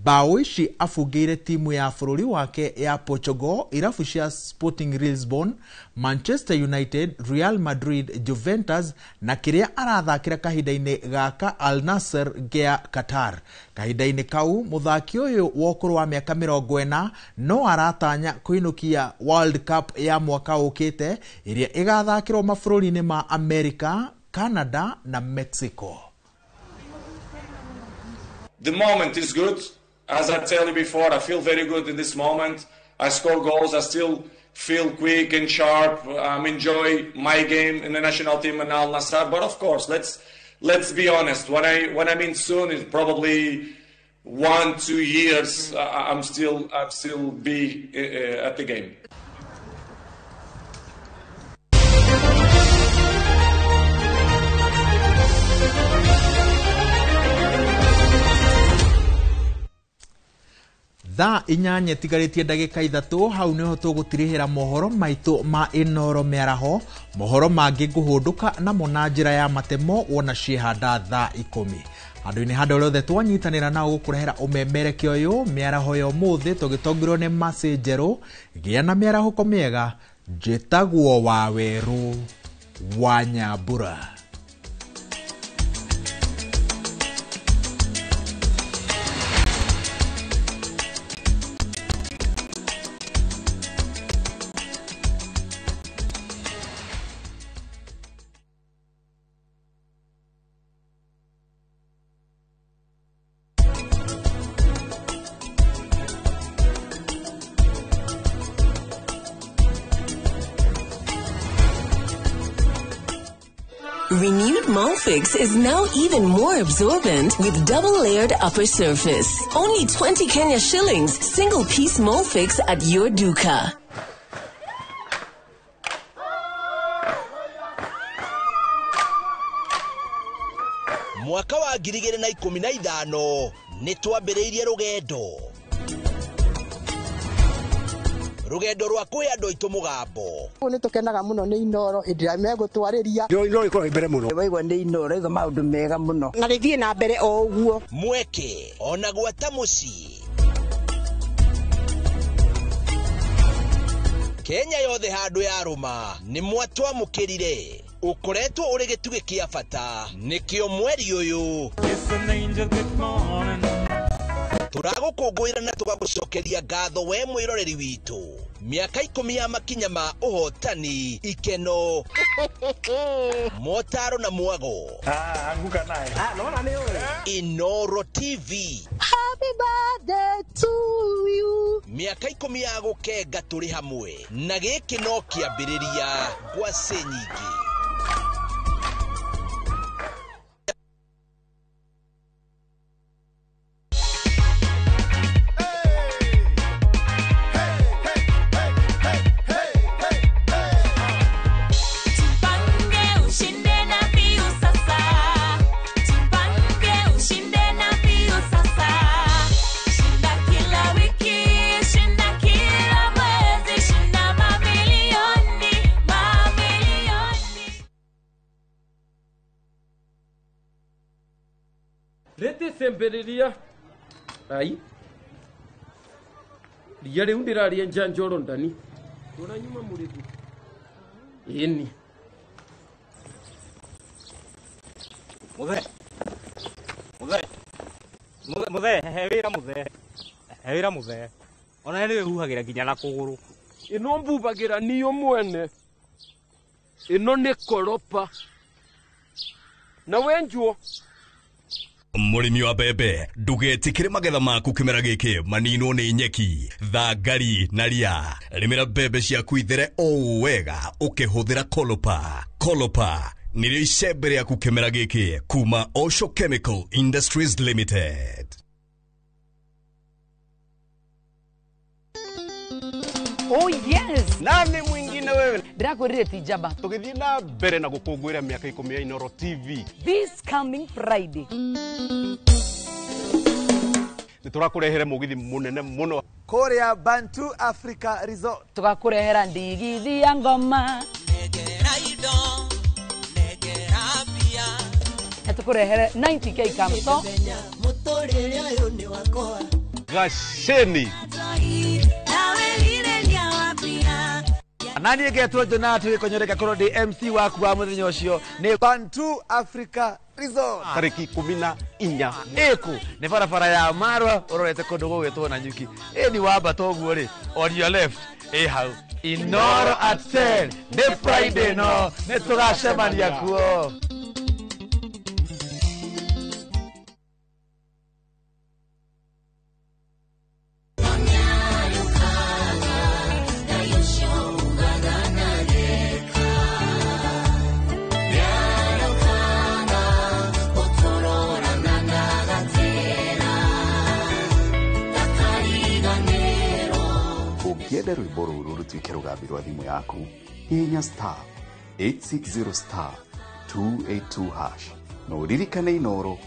Bao ici afungire timu ya bururi wake ya Portugal, irabu cia Sporting Lisbon, Manchester United, Real Madrid, Juventus na kiria arathakira kahinda-ini gaka Al Nassr gia Qatar. Kahinda-ini kau muthaki uyu wokuru wa miaka 40 no aratanya kuinukia World Cup ya mwaka ukite iria igathakirwo mabũrũri-inĩ ma America, Canada na Mexico. The moment is good. As I tell you before, I feel very good in this moment. I score goals. I still feel quick and sharp. Enjoy my game in the national team and Al Nassr. But of course, let's be honest. When I mean soon, it's probably 1-2 years. I'm still be at the game. thaa 8 itigarĩtie ndagĩka 3 hau nĩho tũgũtirĩhĩra mohoro maitũ ma Inoro mĩaraho, mohoro mangĩ ngũhũndũka namo na njĩra ya matemo wona ciĩhanda thaa 10. Handũ-inĩ handũ rĩothe twanyitanĩra nao gũkũrehera ũmemerekia ũyũ mĩaraho ya ũmũthĩ tũgĩtongirwo nĩ Mercy Njerũ. Gĩa na mĩarahũko mĩega, njĩtagwo Wawerũ wa Nyambura. Renewed Molfix is now even more absorbent with double-layered upper surface. Only 20 Kenya shillings, single-piece Molfix at your duka. Mwaka wa 2015 nitwambĩrĩirie rugendo rwa kwĩ andũ aitũ mũgambo. Nĩ tũkenaga mũno nĩ Inoro hĩndĩ ĩrĩa megũtwarĩria. Inoro ĩkorwo mbere mũno. Waigua nĩ Inoro iga maũndũ mega mũno. Na rĩthiĩ na mbere o ũguo. Mweke ona gwata mũciĩ. Kenya yothe handũ ya rũma nĩ mwatwamũkĩrire. Ukoretwo ũrĩ gĩtugĩ kĩa bata nĩkĩo mweri ũyũ. Turagũkũngũĩra na tũgagũcokeria ngatho we mwĩroreri witũ. Miaka 10 ya makinya ma ũhotani, ikeno, motaro na mwago. Anguka naye. Naona ni wewe. Inoro TV. Happy birthday to you. Miaka 10 ya gũkenga tũrĩ hamwe. Na gĩkĩ no kĩambĩrĩria ngwacĩ nyingĩ. Lete semberiria. Ai. Liyare undira lienja njoro ndani. Tuna nyuma muridu. Yeni. Muthe, hewira muthe. Ona niwe huhagira nginya na kuguru. Ino mbubagira niyo mwene. Ino ni koropa. Na wenjuo. Mũrĩmi wa mbembe ndũgetikĩre magetha maku kĩmera gĩkĩ maninwo nĩ nyeki, thangari na ria. Rĩmĩra mbembe ciaku ithere o wega ũkĩhũthĩra Kolopa. Kolopa nĩrĩo icembe rĩaku kĩmera gĩkĩ kuma Osho Chemical Industries Limited. Oh yes! Nani mwingine wewe? Ndirakwĩrire ti njamba. Tũgĩthiĩ na mbere na gũkũngũĩra mĩaka 10 ya Inoro TV. This coming Friday. Nĩtũrakũrehere mũgithi mũnene mũno kũrĩa Bantu Africa Resort. Tũgakũrehera ndigithia ya ngoma. Tũkũrehere 90k kamso. Mũtũrĩre ũyũ nĩ wakwa. Gasheni. Nani ngetwo Jonathan gĩkonyoreka korwo ndi MC waku wa mũthenya ũcio nĩ Bantu Africa Resort. Tarĩki 14. Ĩkũ nĩ barabara ya Marwa ũrorete kũndũ gũgwĩtwo Nanyuki. Ni wamba toguo rĩ, on your left hau Inoro at 10 nĩ Friday no nĩ tũgacemania kuo. Ukienda rwimbo ruru rutuike rugambi rwa thimu yaku, hihinya star 860 star 282 hash. No ririkane Inoro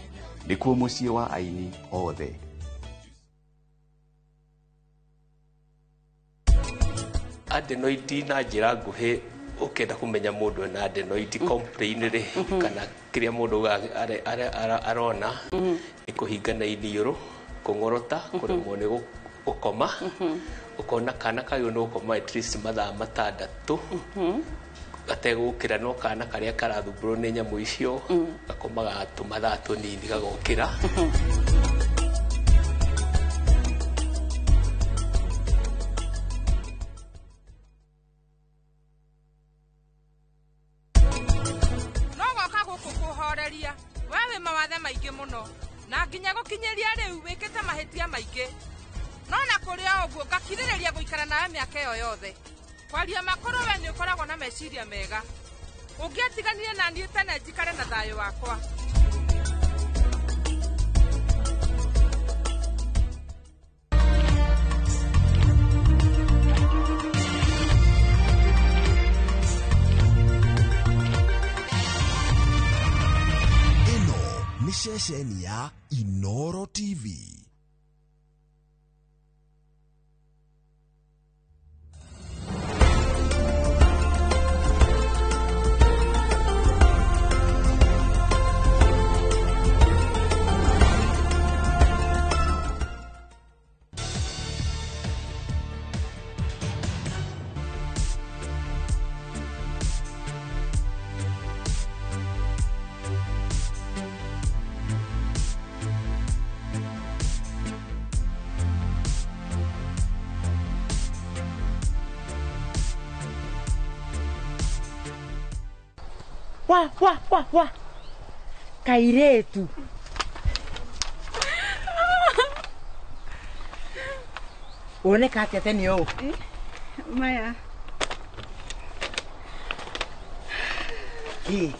nĩkuo mũciĩ wa aini othe. adenoid na njira nguhi ukenda kumenya mundu na adenoid complain ri kana kiria mundu arona ikuhinga na iniuru kungorota kuremwo ni gukoma ukona kana kayo no gukoma at least mathaa matandatu gategukira no kana karia karathumbũrwo nĩ nyamũ icio gakomaga tũmathaa tũnini gagokĩra. No goka gũkũ kũhoreria we wĩ mawathe maingĩ mũno na nginya gũkinyĩria rĩu wĩkĩte mahĩtia maingĩ, no na kũrĩ o ũguo ngakirĩrĩria gũikara nawe mĩaka ĩyo yothe. Kwaria makoro we nĩ ũkoragwo na meciria mega, ũngĩatiganire na niĩ tene njikare na thayũ wakwa. Ĩno nĩ ceceni ya Inooro TV. Wa kairetu one kate teni o maya ki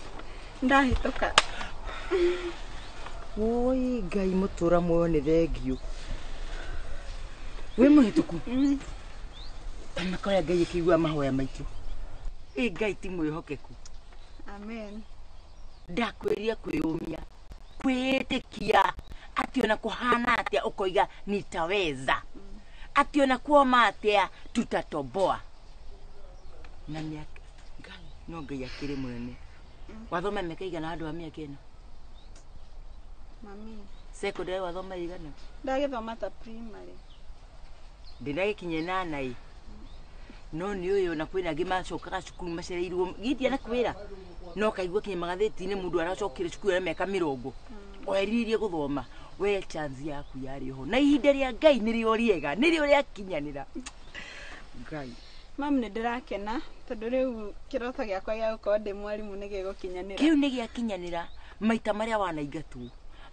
ndahitoka oi Ngai mutura muone thengio we muhituku nakoya Ngai kigwa mahoya maitu Ngai ti mwihokeku. Amen. Ndakwiria kwiyumia kwitikia ati ona kuhana atia ukoiga nitaweza ati ona kuoma atia tutatoboa na miaka Ngai no Ngai akiri munene wathoma miaka igana andu a miaka ino mami secondary wathoma igana ndagithoma ta primary ndinagikinye nanai no ni uyu na kwina gimacokaga cukuru macereirwo gitia na kwira no kaigua kinye magatheti-inĩ mundu aracokire cukuru ya miaka 20 oeririe guthoma we chance yaku yari ho na ihinda ria Ngai nirio riega nirio ria kinyanira Ngai mami nĩ ndirakena tondu riu kirota giakwa gia gukorwo ndi mwarimu nĩ gĩgũkinyanĩra kiu nĩ gĩakinyanĩra maita maria wanaingatwo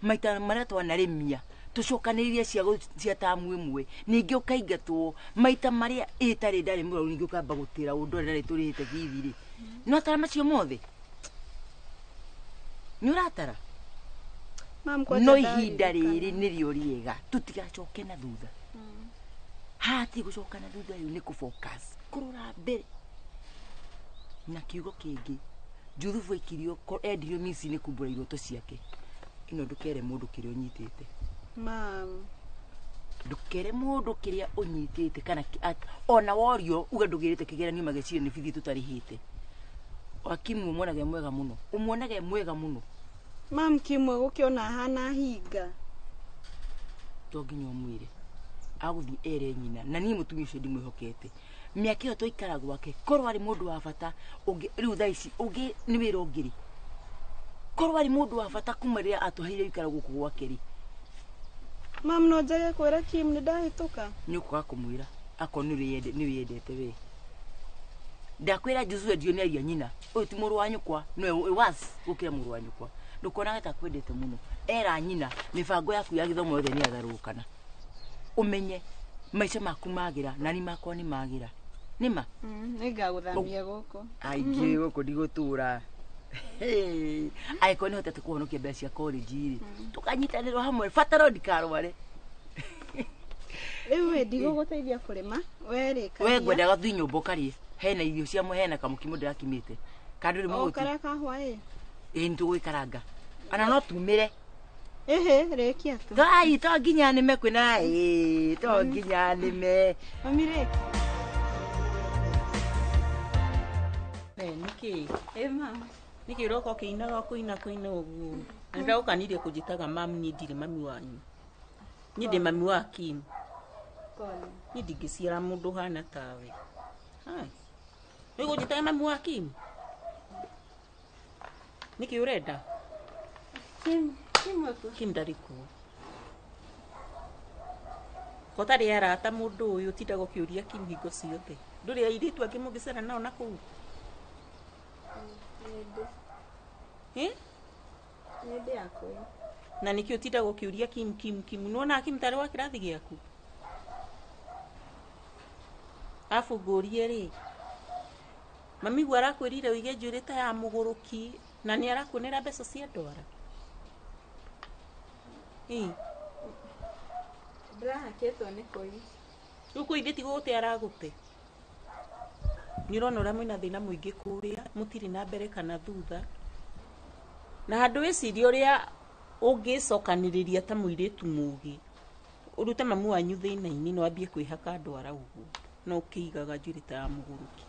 maita maria twanarĩmia tucokanĩirie cia tamu ĩmwe ningĩ ũkaingatwo maita maria ĩtarĩ ndarĩ mũrau ningĩ ũkamba gũtĩra ũndũ ũrĩa tũrĩte bithi-rĩ no tara macio mothe nĩ ũratara no ihinda rĩrĩ nĩrĩo rĩega tutigacoke na thutha hati gucoka na thutha rĩu nĩ kũfocus kũrora mbere na kiugo kĩngĩ Juthubu ikirio endirio misi-inĩ kumbũra iroto ciake ino ndukere mundu kiria unyitite mam ndukere mundu kiria unyitite kana ona worio uga ndugirite kigeranio mageciria ni bithi tutarihite wakimu umwonage mwega muno mam kimwe gukiona hana hinga toginya umwire aguthi ere nyina na ni mutumia ucio ndimwihokete miaka iyo toikara gwake korwo ari mundu wa bata ungi riu thaici ungi ni wira ungiri korwo ari mundu wa bata kuma riria atuheire ikara guku gwakeri mam no njage kwira Kim ni ndahituka ni ukuga kumwira ako ni wiyendete we ndakwira Juzu ndio ni aria nyina uyu ti muru wa nyukwa no was gukira muru wa nyukwa ndukona gata kwendete muno era nyina mibango yaku ya githomo yothe ni agarukana umenye maica maku magira na ni makwa ni magira nima ningaguthamia guku aingi guku ndigutura aiko ni hotete kuhonokia mbeca cia college tukanyitanirwo hamwe fataro ndikarware riu we ndigũgũteithia kurima werika we ngwenda gathui nyumba karie hena irio cia hena kamukimu ndirakimite kandu ri muguti okara kahwa ntugwikaranga ana no tumire rekia tu ai to nginya nime kwina to nginya nime mamire niki mama niki roko kiinaga kuina uguo nda ukanirie kujitaga mam ni ndire mami wanyu ni ndi mami wa Kim pole ni ndingiciara mundu hana tawe hai ni kujitaga mami wa Kim niki urenda Kim ndariku kotari arata mundu uyu tinda gukiuria Kim hingo ciothe nduri airitu angi mugicera nao na kuu nende yako na niki utinda gukiuria Kim nuona Kim tari wa kirathi giaku afu ngurie ri mami gwara kwirire uige njurita ya muguruki na ni arakunira mbeca cia ndwara ndahaketwo nĩ kũi rĩu kũithĩti gũgũte aragũte nĩ ũrona ũrĩa mwĩna thĩna mũingĩ kũrĩa mũtirĩ na mbere kana thutha na handũ wĩcirie ũrĩa ũngĩcokanĩrĩria ta mũirĩtu mũũgĩ ũrute mami wanyu thĩna-inĩ no ambie kwĩhaka ndwara ũguo no ũkĩigaga njũrĩ ta ya mũgũrũki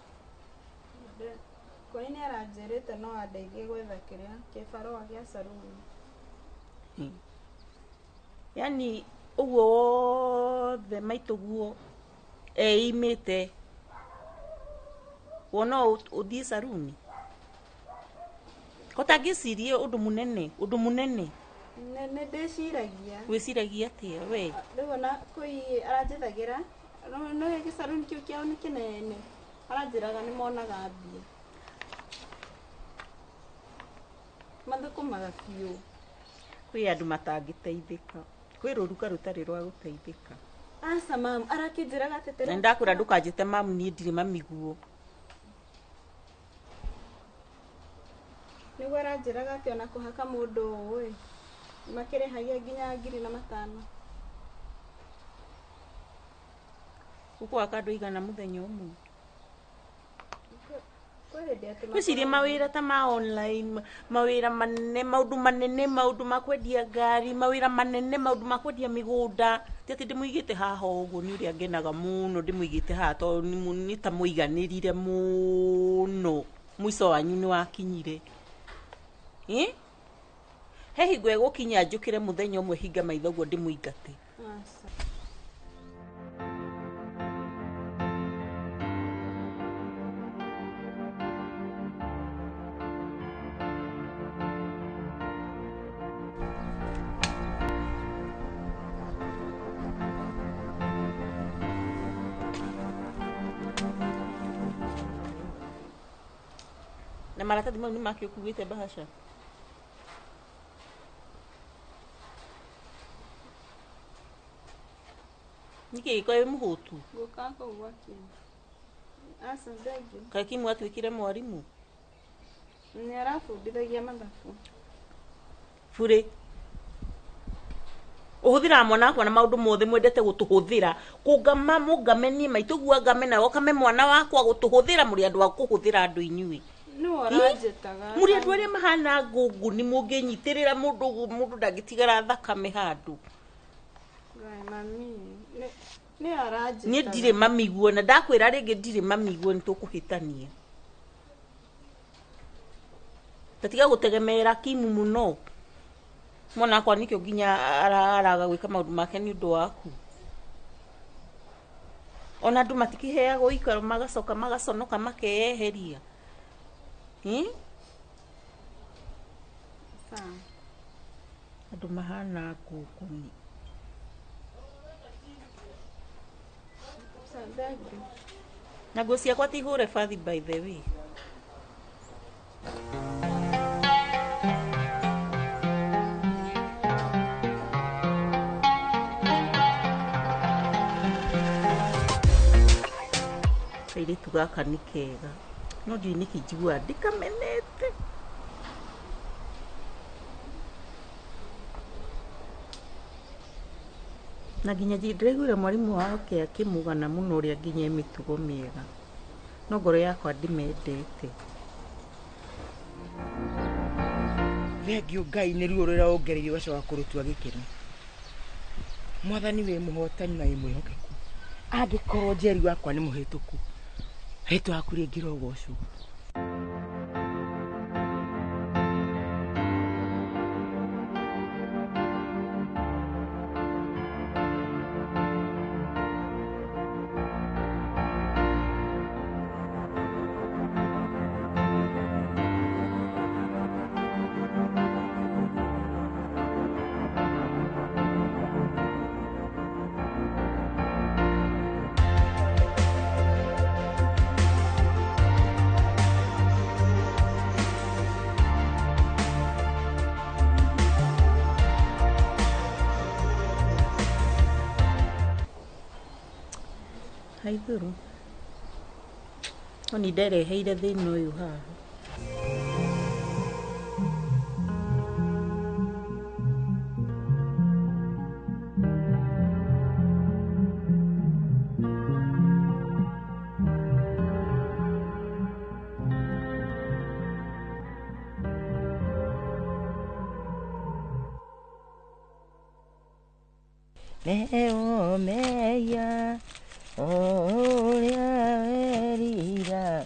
kũi nĩ aranjĩrĩte no andeithie gwetha kĩrĩa kĩbarũa gĩa saruni yani uguo wothe maitũguo eimĩte wona ũthiĩ saruni kotangĩcirie ũndũ mũnene nĩ ndĩciragia wĩciragia atĩa we rĩu ona kũi aranjĩthagĩra no gĩkĩ saruni kĩu kĩao nĩ kĩnene aranjĩraga nĩ monaga mbia mathũkũmaga biũ kwĩ andũ matangĩteithĩka kwĩ rũruka rũtarĩ rwa gũteithĩka aca mamu arakĩnjĩraga tetera na ndakwĩra ndũkanjĩte mamu niĩ ndirĩ mamiguo nĩguo aranjĩraga atĩ ona kũhaka mũndũ ũĩ makĩrĩhagia nginya 5,000 ũkwaka andũ igana mũthenya ũmwe gwĩcirie mawĩra ta ma online mawĩra manene maũndũ ma kwendia ngari mawĩra manene maũndũ ma kwendia mĩgũnda ti atĩ ndĩmũigĩte haha ũguo nĩ ũrĩa ngenaga mũno ndĩmũigĩte haha tondũ nĩ ta mũiganĩrire mũno mũico wanyu nĩ wakinyire he hingo egũkinya njũkĩre mũthenya ũmwe hinga maitho guo ndĩmũingate na maratathi mau nĩ makĩ ũkuĩte bahasha nĩkĩ gĩko wĩ mũhũtu gũkaka ũguo akĩenda aca thengio kaĩ Kimu atuĩkire mwarimũ nĩ arabundithagia mathabu burĩ ũhũthĩraga mwana wakwa na maũndũ mothe mwendete gũtũhũthĩra kũngama mũngamenie maitũguo ngamena okame mwana wakwa gũtũhũthĩra mũrĩ andũ a kũhũthĩra andũ inyuĩ mũrĩ andũ arĩa mahana ngũngũ nĩ mũngĩnyitĩrĩra mũndũ ndangĩtigara thakame handũ niĩ ndirĩ mamiguo na ndakwĩra rĩngĩ ndirĩ mamiguo nĩ tũkũhĩtania tatiga gũtegemeera Kimu mũno mwana wakwa nĩkĩo nginya araga gwĩka maũndũ make nĩ ũndũ waku ona andũ matikĩheagwo ikaro magacoka magaconoka makeyeheria andũ mahana ngũngũni na nguo ciakwa ti hũre bathi by the way kairitu gaka nĩ kega no ndiũĩ nĩkĩ njiguaga ndĩkamenete na nginya ndĩraiguire mwarimũ wake akĩmũgana mũno ũrĩa nginya mĩtugo mĩega no ngoro yakwa ndĩmendete thengio Ngai nĩ ruo rũrĩa wongereire ũgacoka kũrũtua gĩkeno mwathani wĩ mũhotani na wĩ mwĩhokeku angĩkorwo njeri wakwa nĩ mũhĩtũku rĩtwa waku rĩngĩ rogocwo haithuru oni ndereheire thĩna ũyũ haha Neo meya oria verira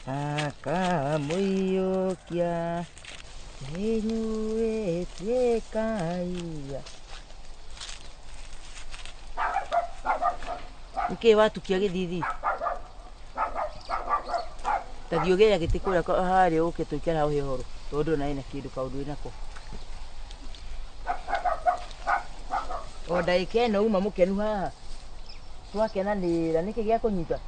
akamuiokia enyuete kaia nke watukia githidi tathiogera gitikura hari uke tukara uhoro todo na ina kindu kaundu inako Oda ikeno uma mukenu haha twakenanira niki gya kunyita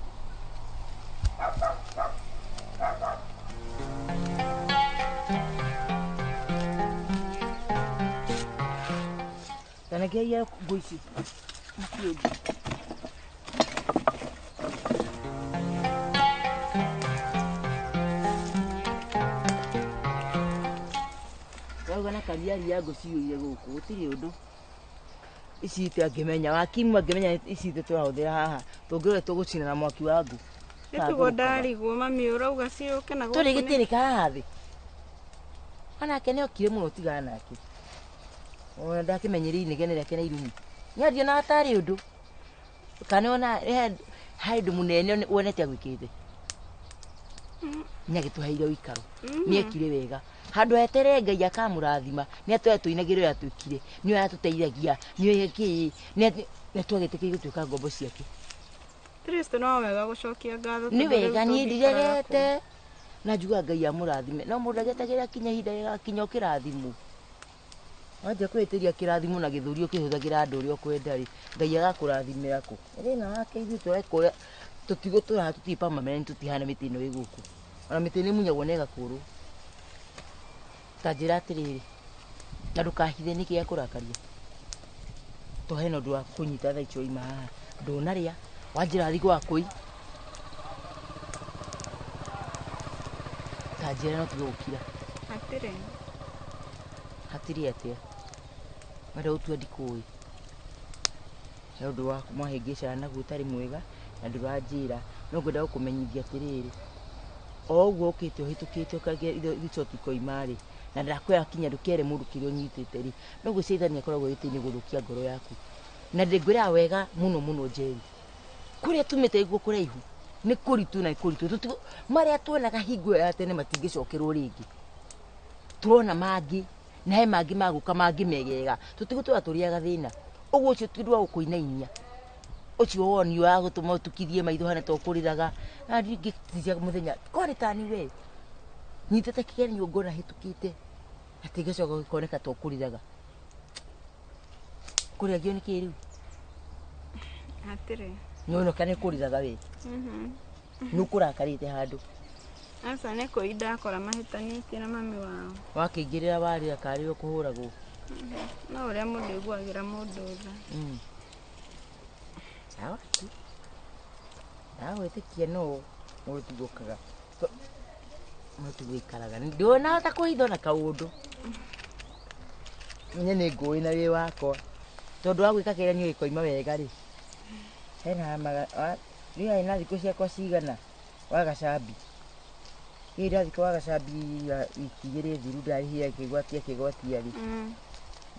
tanagia ya kuishi Gana kariari yago ciuire guku gutiri undu ici ite angimenya wakimu angimenya ici ite twahuthira haha tungire tugucina na mwaki wangu Nitugo ndarigwo mami urauga ciuke na turi gitiri haha thi ana kene okire muno tigana nake ona ndakimenyerire nigene reke na irumi nyadio na atari undu kana ona haidu munene wonete agwikite nyagituheire wikaro niekire wega handu etere ngai akamurathima ni atwe tuinagire ya twikire ni yatuteithagia ni yeki ni twagitike gutuika ngombo ciake Kristo no wega gucokia ngatho ni wega ni ndirerete na juga ngai amurathime no mundu agetagira kinya hinda ya kinya kirathimu waje kwitiria kirathimu na githuri ukihuthagira andu uri okwenda ri ngai agakurathimira ku rina wake ithu twekore tutigotura tutipa mamene tutihana mitino iguku ona mitini munyagwo nega kuru tajira atiriri na ndukahithe niki akurakaria tohe no ndwa kunyita tha icio ima ndunaria wanjira thigo akui tajira no tugukira hatiri atia mara utua ndikui no ndwa mahingisha na gutari mwega na ndurajira no ngwenda gukumenyithia atiriri ogwo ukite uhitukite ukage ico tiko imari na ndakwira kinya ndukere mundu kirio nyitite ri no gucithania koragwo yitini guthukia ngoro yaku na ndingwira wega muno jeri kuria tumite iguo kuraihu ni kuritu na kuritu maria tuonaga hingo ya tene matingicokerwo ringi turona mangi na he mangi maguka mangi megega tutigutura turiaga thina ogwo ucio twindwa gukuinainia ucio woni wa gutuma tukithie maitho hana to kuriraga na ngitithia muthenya kori tani we nyitete kigeni nyongona hitukite atigecoka gikoneka to kuriraga kuria gio ni kiriu atire no kane kuriraga we nukurakarite handu asa ne koida akora mahitanitie na mami wao wakingirira wari akari ukuhuragwo no uria mundu igwagira mundu tha sawa nawe tikie no mutugokaga mutugikaraga ndiona ta kuhitho na kaundu nyene ngui na wi wako tondu wa gwika kire ni ikoima wega ri hena maga ni aina thiko ciakwa cigana wagacambi ira thiko wagacambi wiki igiri thiru ndarihia kigwatia ri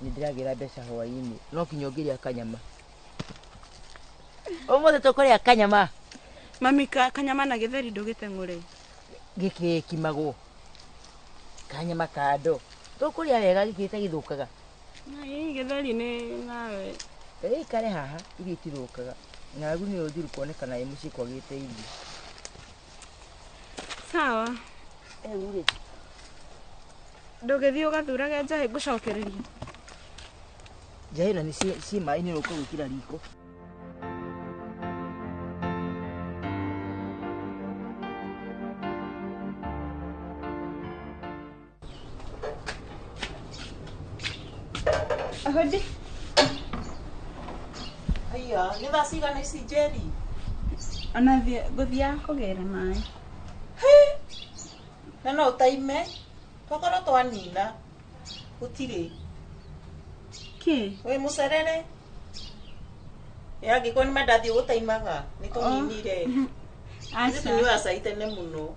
ni ndiragira mbeca hwaini no kinyo ngiria kanyama Omo to kore akanyama mami kanyama na githeri ndugite ngure giki kimagwo kanyama kado to kuria wega gikite githukaga na githeri ni nawe kare haha igitirukaga na agu ni uthiru kuonekana imuci kwagite irio sawa ure ndugithio gathurage njahi gucokereria njahi na ni si mai ni ukugukira riko Aya, ni basi gana si Jerry. Ona guthia kugera mai. Na no utaime. Twakorwo twanina. Utire. Ki? We mucerere. Ya gikoni mandathi gutaimaga. Ni tuninire. Acha. Ni wacaite ne muno.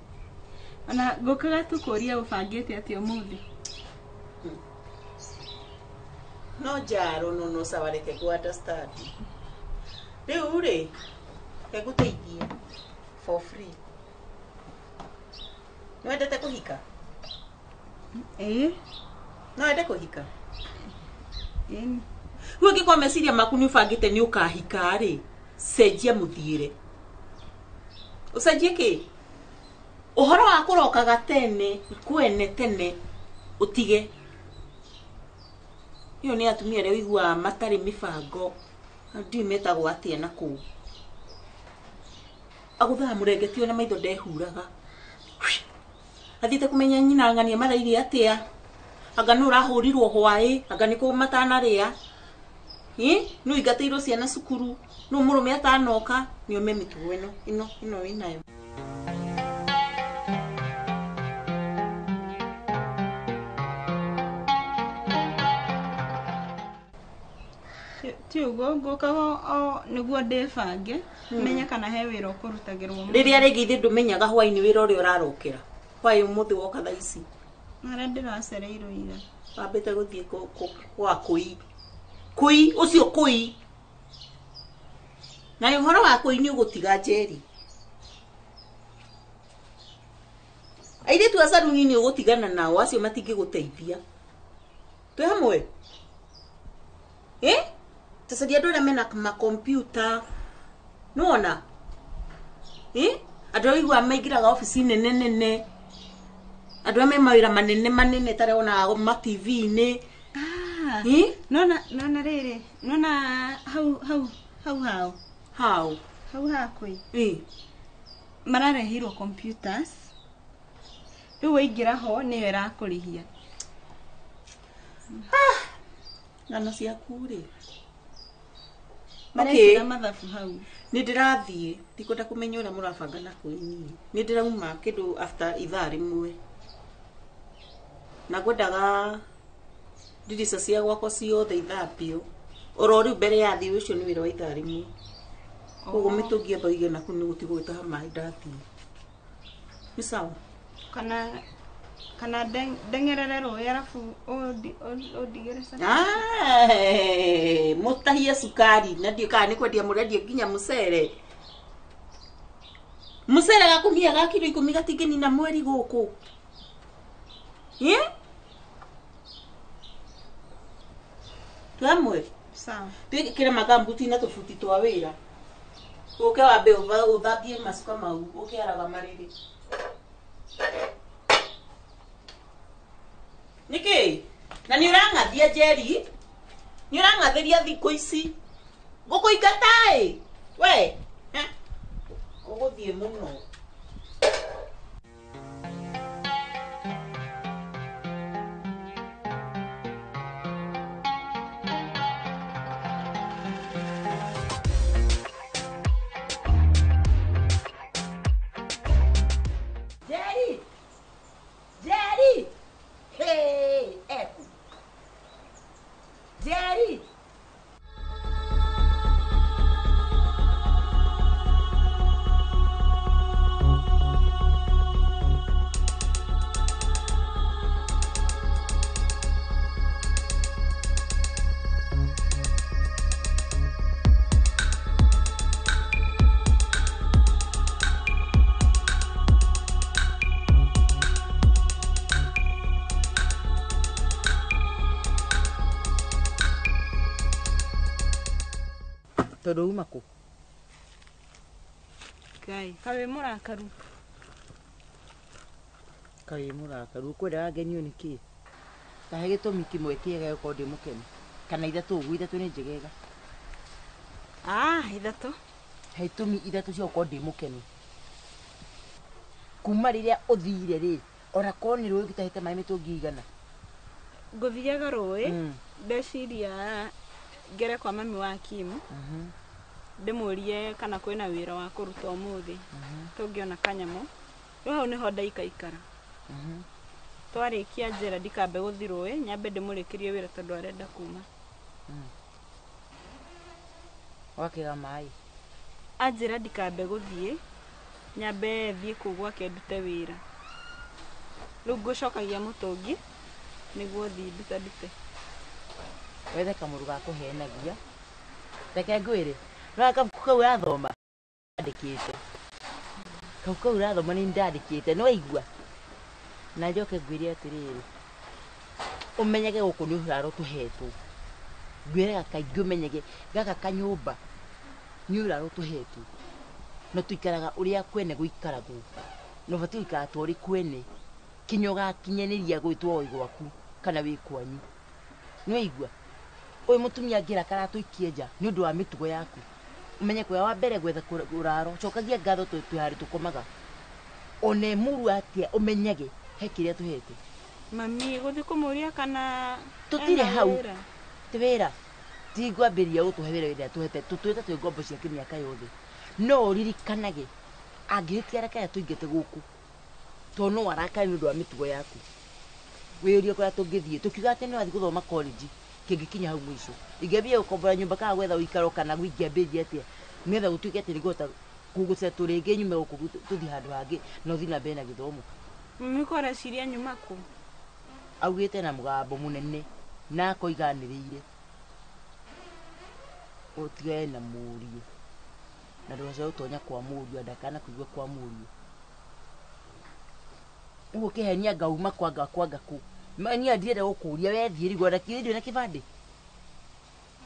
Ona gukaga tukuria ubangite ati umuthi. No jaro no sabareke ku understand. Riu ri keguteithia for free. No endete kuhika? No ende kuhika? Huo ngikwa meciria maku ni ubangite ni ukahika ri, cenjia muthiire. Ucenjie ki? Uhoro wa kurokaga tene, kwene tene utige. Iyo ni atumia reo igua matari mibango. Ndi metagwo atia na ku. Agutha murengetio na maitho ndehuraga. Athite kumenya nyina ngania marairi atia. Anga no rahurirwo hwae, anga niko matana ria. No igateirwo ciana cukuru. No murume atanoka, ni ome mitugo ino inayo. Tiugo ngukaga niguo ndebange menya kana he wira ukurutagirwo riria ringi ithi ndumenyaga hwaini wira uria urarokera hwai umuthi woka thaa ici ara ndiracereirwo ira wambite guthie kwa kui ucio kui na uhoro wa kui ni ugutiga njeri aire tu acaruni ni ugutigana nao acio matingiguteithia twi hamwe tasadia ndo mena ma computer nuona andå igua maingiraga office nene andå me mawira manene tare ona ma TV ni nona riri nona hau hakwi mararehirwo computers riu waingira ho niyo irakurihia ngano ciaku ri mareka mathabu hau ni ndirathie ndikwenda kumenya uria murabanga na kuini ni ndirauma kindu after ithaa rimwe na gwendaga dirisa cia gwakwa ciothe ithambio orori mbere ya thi ucio ni wira wa ithaa rimwe koguo mitungia thoige na kuni gutigwitaha mai ndathi ni sawa kana dengerere roya arafu odigeresa mutahia sukari na ndio kana kwendia murendia nginya mucere gakumia ga kilo 10 gatingeni na mweri guku Tuamwe sawa kile magambuti na tofuti twa wira uke wabe uthabie masuka mau uke araga mariri Niki, na ni urangathia Jerry? Ni urangatheria thikũ ici? Gũkũingata we? Ũgũthiĩ mũno. Jerry! Hey, Echo. Jerry! Todo uma ko. Kai, kawe murakaru. Kawe murakaru kwenda agenio niki. Kahe gitumi kimwe kiega uko ndi mukeni. Kana ithatu ni njegega. Ithatu. He itumi ithatu cio uko ndi mukeni. Kuma riria uthire ri, ora koni rũĩ gitahite mai mitungi igana. Nguthiaga rũĩ, ndeciria ngere kwa mami wa Kim. ndimurie kana kwina wira wa kuruta umuthi tungiona kanyamo riu ni ho ndaikaikara twarikia njira ndikambe guthirwe nyambe ndimurikirie wira tondu arenda kuma wakiga mai anjira ndikambe guthie nyambe thie kugwa kendute wira riu ngucokagia mutungi niguo thii ndute wethe kamuru ga kuhenagia reke ngwire raka kau rathoma ndikite kau rathoma ni ndandikite no igua na njoke ngwire atiriri umenyege guku ni uraro tuhetwo ngwire kaingĩ umenyege gaka kanyumba ni uraro tuhetwo no tuikaraga uria kwene guikaragwo no bati ikara tori kwene kinyoga kinyeniria gwitwo oi gwaku kana wi kwanyu no igua oy mutumia ngira karatu ikieja ni undu wa mitugo yaku umenye kwa wa mbere gwetha uraro cokagia ngatho twihari tukomaga one muru atia umenyege hekiria tuhete mami guthi kumuria kana tutire hau twira tigwambiria utuhevere wira tuhete tutwete twi ngombo cia kimiaka yothe no ririkanage angihitia reka tuingete guku to no waraka ni undu wa mitugo yaku wirio kwa tungithie tukiuga ati ni wathi guthoma college kingikinya hau mwisho ingebia ukombora nyumba kana gwetha uikaro kana gwingiambia atia netha gutuike ati nigota kuguce turinge nyume guku tuthi handu hangi no thina mbere na githomo mikora ciria nyuma ku augite na mugambo munene na koiganiriire utige na murio na ndoce utonya kwa murio ndakana kuigwa kwa murio ugo kihenia ngauma kwanga ku mani adire gukuria wethie rigo na kirio na kibande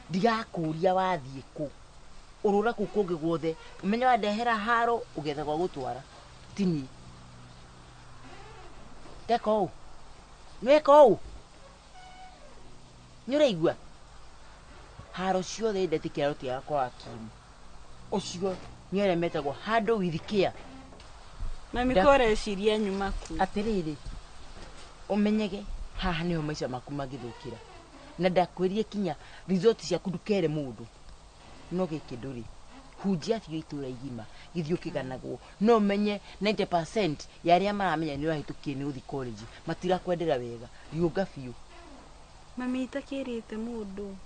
ndigakuria wathie ku urura ku kungi guothe umenya wandehera haro ugetha gwa gutwara tini teko nweko nyureigua haro ciothe ndetikira ruti yakwa akimu ucio nyeremetagwo handu withikia na mikore ciria nyuma ku atiriri umenyege haha niho maica maku magithukira na ndakwirie kinya resort ciaku ndukere mundu no giki nduri hunjia thio itura igima githio kiganagwo no menye 90% ya aria maramenya ni rahitukie ni uthi college matira kwendera wega riunga biu mami itakirite mundu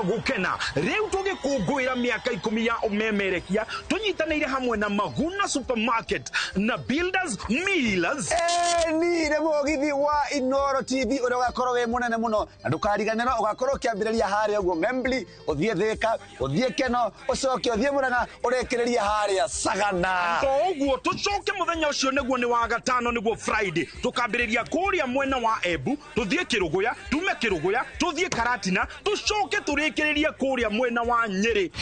gukena riu tugikungwira miaka 10 ya umemerekia tunyitanire hamwe na Maguna Supermarket na Builders Millers ni mugithi wa Inoro TV uria ugakorwo we munene muno na ndukariganiro ugakorwo kiambiriria haria uguo Membli uthie Thika uthie Keno ucoke uthie Murang'a urekereria haria Sagana uguo tucoke muthenya ucio niguo ni wa gatano niguo Friday tukambiriria kuria mwena wa Embu tuthie Kiruguya tume Kiruguya tuthie Karatina tucoke turekereria kuria mwena wa Nyeri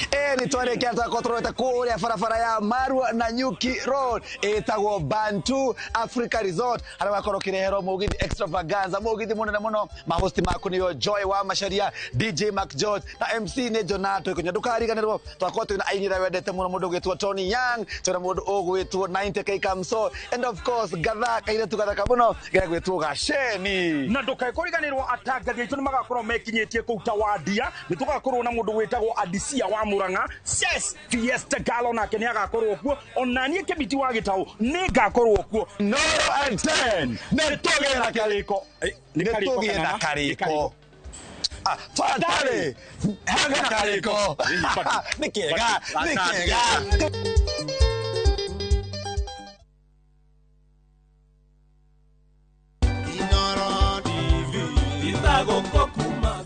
ni twarekia twakotrowete kuria barabara ya Marua na Nyuki Road etagwo Bantu Africa Resort haria wakorwo kirehero mugithi extravaganza mugithi munene muno mahosti maku niyo Joy wa Macharia DJ Mac George na MC ne Jonato ikunya ndukariganirwo twakorwo twina ainira wendete muno mundu gwitwo Tony Young twina mundu ugwitwo 90k Kamso and of course gathaka ile tugathaka muno gwitwo Gasheni na ndukariganirwo atangathi aitu nimagakorwo mekinyitie kuuta wadia nitugakorwo na mundu gwitagwo Adisia wa Murang'a yes Fiesta Galo nake ni agakorwo kuo onanie kibiti wa Gitau ni ngakorwo kuo no and 10 netogera kariko netogera kariko fatale haga kariko nikega Inoro TV ibago kokuma.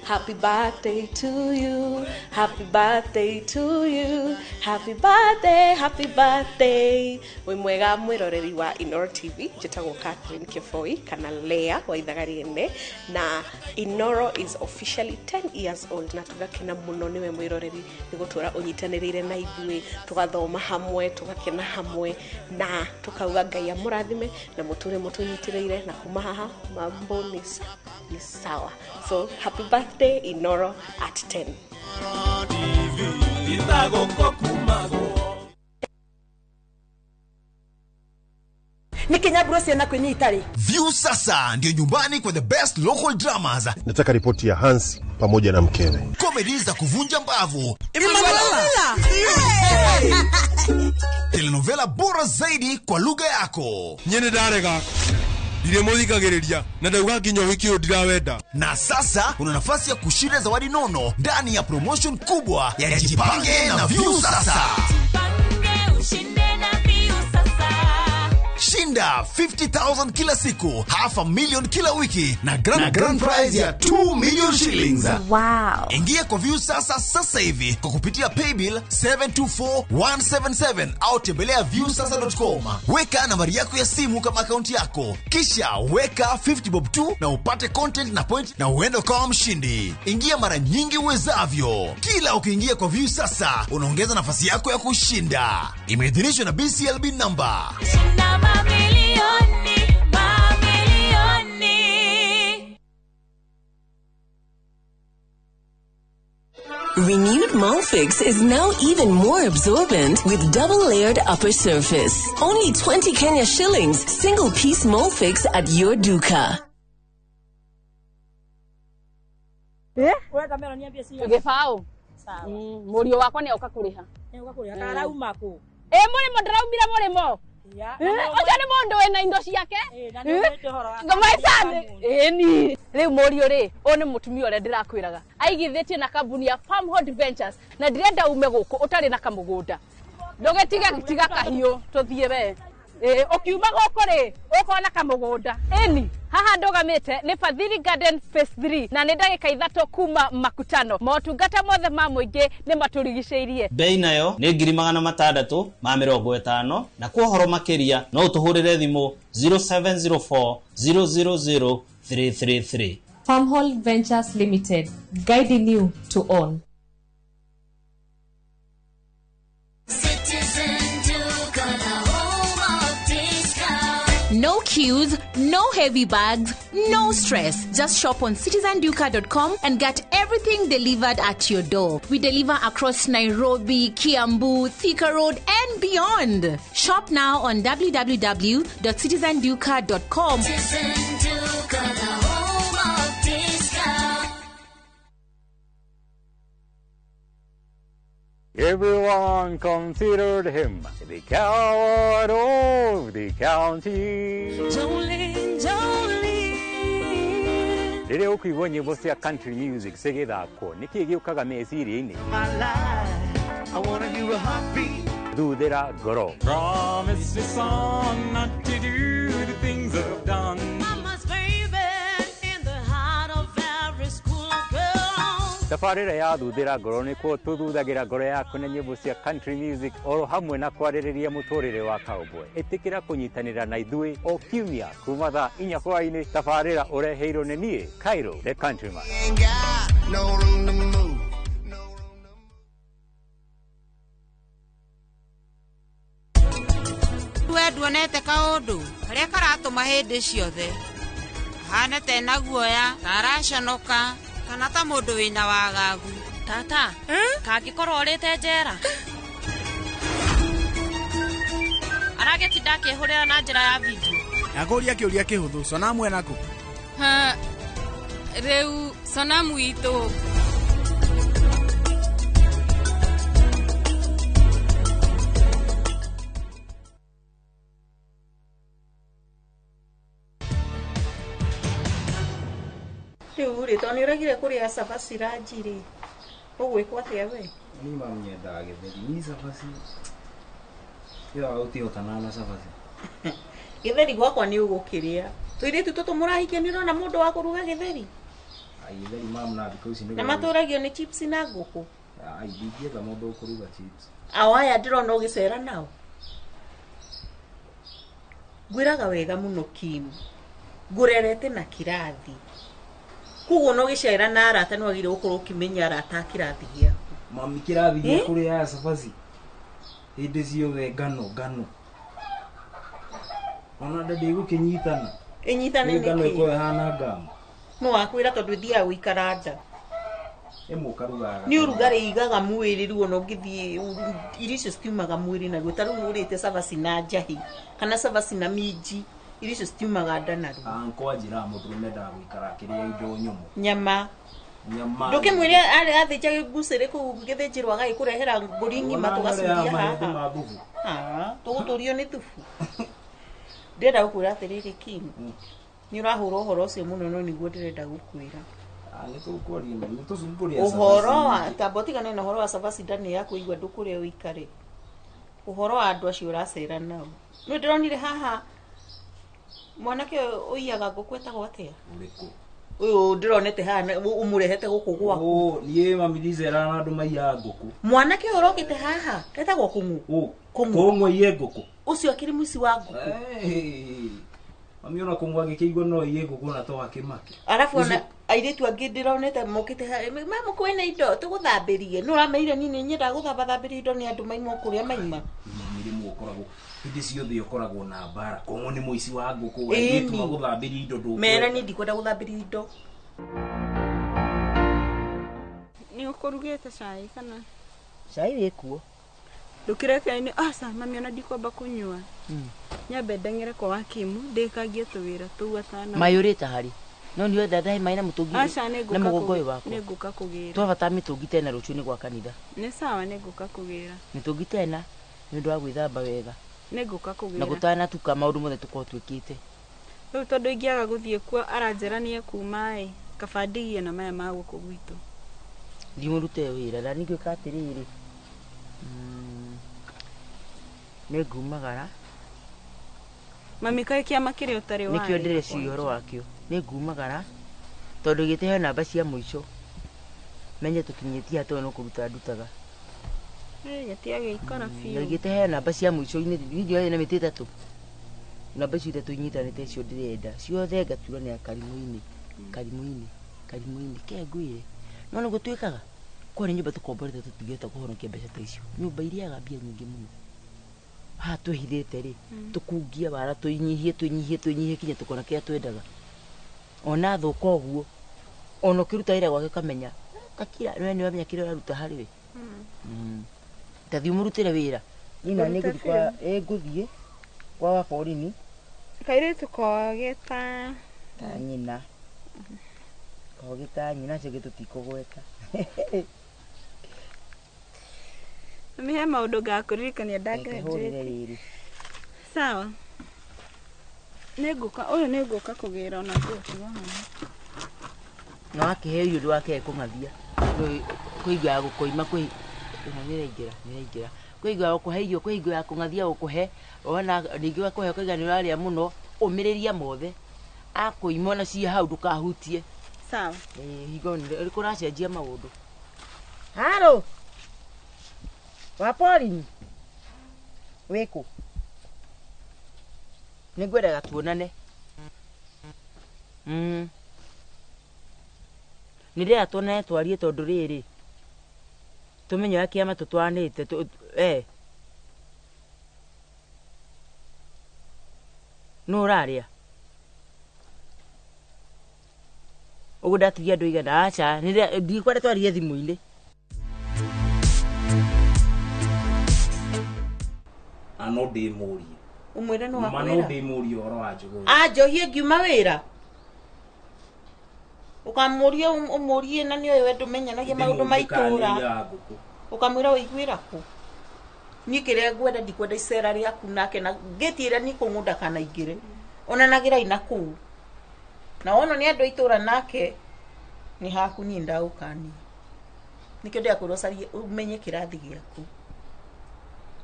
Happy birthday to you, happy birthday to you, happy birthday, happy birthday. We mwega mwiroreri wa Inoro TV, njitagwo Catherine Kefoi kana Lea wa Ithagariene na Inoro is officially 10 years old na tugakena muno niwe mwiroreri nigutura unyitanirire na ithuĩ tugathoma hamwe tugakena hamwe na tukauga Ngai amurathime na muture mutunyitirire na kuma haha mambo ni sawa. So happy birthday Inoro at 10. Niki Kinya Bruce na kunyitari. View sasa ndio nyumbani kwa the best local dramas. Nataka ripoti ya Hans pamoja na mkewe. Comedy za kuvunja mbavu. Telenovela bora zaidi kwa lugha yako. Nyene darega. Dire muthikagiriria na ndauga nginya wiki ndirawenda. Na sasa una nafasi ya kushinda zawadi nono ndani ya promotion kubwa ya Jipange na View sasa. Shinda 50,000 kila siku, $500,000 kila wiki na grand prize ya 2 million shillings. Wow. Ingia kwa View sasa hivi kwa kupitia paybill 724177 au tembelea viewsasa.com. Weka nambari yako ya simu kama akaunti yako, kisha weka 50 bob tu na upate content na point na uende kwa mshindi. Ingia mara nyingi uwezavyo. Kila ukiingia kwa View sasa unaongeza nafasi yako ya kushinda. Imeidhinishwa na BCLB number. Renewed Molfix is now even more absorbent with double-layered upper surface. Only 20 Kenya shillings, single-piece Molfix at your duka. Tugifao. Murio wakwa ni ukakuriha. Karauma ku. Muri modaraumira murimo. Oja ni mundu wena indo ciake. Ngomaisane. Ni. Riu murio ri, one mutumia ore ndirakwiraga. Aigithitie na kambuni ya Farmhold Ventures na ndirenda ume guku utari na kamugunda. Ndogetiga kahiu tuthie we. Ukiuma guku ri, ukona kamugunda. Eni. Haha ndogamite ni Fadhili Garden Phase 3 na ni ndagika 3 kuma makutano. Motungata mothe ma muingi ni maturigiceirie. Bei nayo ni 650 na kwa horo makiria no utuhurire thimu 0704 000 333. Farmhold Ventures Limited, guiding you to own. No queues, no heavy bags, no stress. Just shop on citizenduka.com and get everything delivered at your door. We deliver across Nairobi, Kiambu, Thika Road and beyond. Shop now on www.citizenduka.com. Everyone considered him the coward of the county. Jolene, Jolene. Rĩrĩa ũkũigua nyĩmbo cia country music cigĩthakwo nĩkĩ gĩũkaga meciria-inĩ? Thuthĩra ngoro. Promise me, son, not to do the things I've done. Mama's baby in the heart of every school girl. Tabarĩra ya thuthĩra ngoro nĩkuo tũthuthagĩra ngoro yaku na nyĩmbo cia country music oro hamwe na kwarĩrĩria mũtũrĩre wa cowboy. Ĩtĩkĩra kũnyitanĩra na ithuĩ o kiumia kuma thaa 4 hwaĩ-inĩ. Tabarĩra ũreheirwo nĩ niĩ Cairo the Countryman. Duonete kaundu karia karatuma hindi ciothe hana tena guoya taracanoka kana ta mundu wina wagagu. Tata, kangikorwo urite njera aragetinda akihurira na njira ya video yakuria kiuria kihuthu sonamu enako riu sonamu itu Riu toni uragire kuria cabaci ranjiri ugwikwa atia we ni mamnyenda githeri ni cabaci yo utihotana na cabaci githeri gwakwa ni ugukiria tuiritu tutu murahikia ni rona mundu wa kuruga githeri ai githeri mam na because ni na maturagio ni chips na nguku ai bigie ta mundu kuruga chips awaya ndirona ugicera nao gwiraga wega muno Kim ngurerete na kirathi kugo no gicera na arata no agire gukorwo kimenya arata kirathi gia mami kirathi gia kuri ya cabaci hindi ciothe ngano ona ndende gukinyitana inyitane ni ngano iko hana ngam no akwira tondu thia guikaranda emukarugaga ni urugari igaga mwiri ruo no ngithie irisho stiumaga mwiri na gutaru urite cabaci na njahi kana cabaci na minji irio icio citiumaga nda naru Anko ajira mũndũ mendaga gũikara kĩrĩa indo nyũmũ. nyama ndũkĩmwĩre arĩ athĩnja gĩbucĩrĩ kũu gĩthĩnjĩrwo agagĩkũrehera mbũri ng'ima tũgacuria haha tũgũtũrio nĩ thubu ndĩrenda gũkwĩra atĩrĩrĩ King nĩ ũrahũra ũhoro ũcio mũno no nĩguo ndĩrenda gũkwĩra ũhoro wa tambotigane na ũhoro wa cabaci ndani ya kũigua ndũkũrĩa ũikare ũhoro wa andũ acio ũracera nao nĩ ndĩronire haha mwanake ũiyaga ngũkũ etagwo atĩa ũyũ ndĩronete haha ũmũrehete gũkũ gwaku niĩ mami Lizera na andũ maiyaga ngũkũ mwanake ũyũ ũrokĩte haha etagwo kũng'ũ kũng'ũ iye ngũkũ ũcio akĩrĩ mũici wa ngũkũ mami ona kũng'ũ agĩkĩigua no iye ngũkũ na to akĩmake arabu ona airĩtu angĩ ndĩronete mokĩte mama kwĩna indo tũgũthambĩrie nĩ ũrameire nini nyendaga gũthambĩria indo nĩ andũ maimwo kũrĩa maima mĩrimũ ũkoragwo hĩndĩ ciothe ũkoragwo na mbara kũng'ũ nĩ mũici wa ngũkũ airĩtu magũthambĩria indo ndũkwenda mera niĩ ndikwenda gũthambĩria indo nĩ ũkũrugĩte cai kana cai wĩkuo ndũkĩrekainĩ aca mami ona ndikwamba kũnyua nyambe ndeng'ere kwa wakimu ndĩkangie tũwĩra tũu atana mayũrĩte harĩ no nĩ wenda ndahe maĩ na mũtũngi na mũgongo ũyũ wakwa nĩ ngũka kũgĩra twabata mĩtũngi tena rũciũ nĩ gwa kanitha nĩ sawa nĩ ngũka kũgĩra mĩtũngi tena nĩ ũndũ wa gwĩthamba wega nĩ ngũka kũgĩra na gũtanatuka maũndũ mothe tũkorwo twĩkĩte rĩu tondũ ingĩaga gũthiĩ kuo aranjĩra nĩ ekuuma kaba ndigie na maya ma gũkũ gwitũ ndimũrute wĩra na ningĩka atĩrĩrĩ nĩ ngumagara mami kaĩ kĩama kĩrĩa ũtarĩ waĩ nĩkĩo ndĩreciria ũhoro wakĩo nĩ ngumagara tondũ gĩtĩheo namba cia mũico menye tũkinyĩtie atĩ no kũruta ndutaga gĩtiagĩikara biũ gĩtĩheo namba cia mũico-inĩ video na mĩtĩ itatũ namba icio itatũ inyitanĩte icio ndĩrenda ciothe ngaturanĩra karimũ-inĩ ke ngwĩre no nĩ gũtuĩkaga kwarĩ nyũmba tũkomborete tũtigĩte kũhonokia mbeca ta icio nyũmba iriaga mbia nyingĩ mũno haha twĩhithĩte rĩ tũkungie wara twĩnyihie kinya tũkona kĩrĩa twendaga ona thũka ũguo ona ũkĩruta wĩra gwake ũkamenya kakira we nĩ wamenya kĩrĩa ũraruta harĩ we tathiĩ ũmũrutĩre wĩra nina nĩ ngũthiĩ kwa waborini kairĩtu kogeta ta nyina kogeta nyina cio gĩtũtikũgweta mami he maũndũ ngakũririkania ndagraduate sawa nĩ ngũka kũgĩra ona ngũtiga haha na wakĩheo irio ndwakee kũng'athia kũigua gũkoima nĩraingĩra kũigua gũkũhe irio kũigua ya kũng'athia gũkũhe ona ningĩ gakũhe ũkaiga nĩ ũrarĩa mũno ũmĩrĩria mothe akũima ona cia hau ndũkahutie sawa hingo nĩ kũracenjia maũndũ haro waporini wĩkũ nĩ ngwendaga tuonane nĩ ndĩra tuonane twarie tondũ rĩrĩ tũmenye ũrĩa kĩama tũtwanĩte nũ ũrarĩa ũguo ndatigia andũ igana aca ndikwenda twarie thimũ-inĩ no ndĩmũrie umwĩre no wakwĩra no ndĩmũrie ũhoro wa njũgũ njohie ngiuma wĩra ũkamũria ũmũrie na nĩ we ndũmenyanagia maũndũ ma itũũra ũkamwĩra ũiguĩra kũ niĩ kĩrĩa ngwenda ndikwenda icera rĩaku nake na ngĩtĩĩra nĩ kũng'ũ ndakanaingĩre onanagĩrai na kũu na wona nĩ andũ a itũũra nake nĩ haku niĩ ndagũkania nĩkĩo ndĩrakwĩra ũcarie ũmenye kĩrathi gĩaku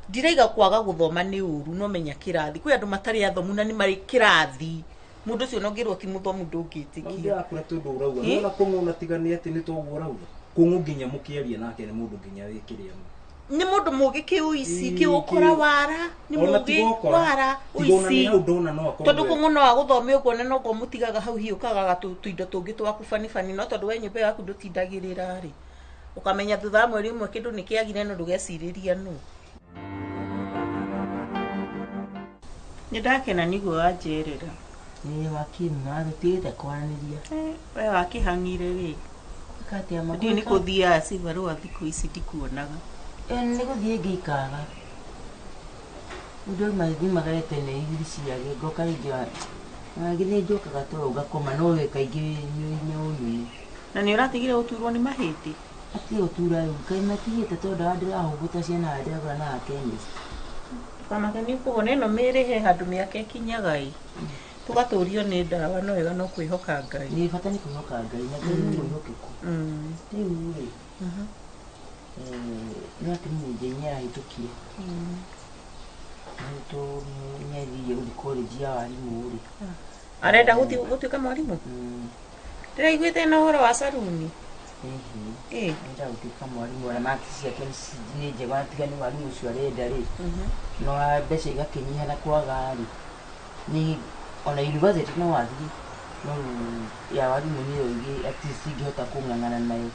ndiraiga kwaga gũthoma nĩ ũru no menya kĩrathi kwĩ andũ matarĩ athomu na nĩ marĩ kĩrathi mũndũ ũcio nongĩrwo ti mũthomu ndũngĩtĩkia ndĩrakũra tondũ ũrauga nona kũng'ũ natigania atĩ nĩ toguo ũrauga kũng'ũ nginya mũkĩaria nake nĩ mũndũ nginya wĩkĩrĩa nĩ mũndũ mũgĩ kĩũici kĩũkora wara nĩ mũgĩ wara ũici tondũ kũng'ũ no agũthome ũguo na noguo mũtigaga hau hiũkaga tũindo tũngĩ twaku fanifani no tondũ we nyũmba yaku ndũtindagĩrĩra rĩ ũkamenya thutha wa mweri ũmwe kĩndũ nĩ kĩagire no ndũgecirĩria nũ nĩ ndakena nĩguo wanjerera wakimu agĩtigĩte kwaranĩria we wakĩhang'ire rĩ ndiũ nĩ kũthiaga cibarũa thikũ ici ndikuonaga nĩ gũthiĩ ngĩikaga Ndio magarete ne igirisi yage goka ingia. Ngine joka gatoro gakoma no we kaigi nyu. Na ni uratigire guturwo ni mahiti. Ati utura kai matigite to ndadira huguta ciana ndagura na chemist. Kana kani ko neno mere he handu miake kinyagai. Tugaturio ni ndawa no wega no kwihoka Ngai. Ni bata ni kwihoka Ngai na Ngai ni mwihokeku. Riu ri. Ni akini njenya hitukie. Nito nyeri yuri college ya walimu ri. Arenda gutuika mwalimu? Ndiraiguite na horo wa saruni. Nenda gutuika mwalimu na makisi yake ni njega tiga ni mwalimu ucio arenda ri. No mbeca igakinyiha na kwaga ri. Ni ona university no wathi no ya walimu ni yoige at least ingehota kung'ang'ana nayo.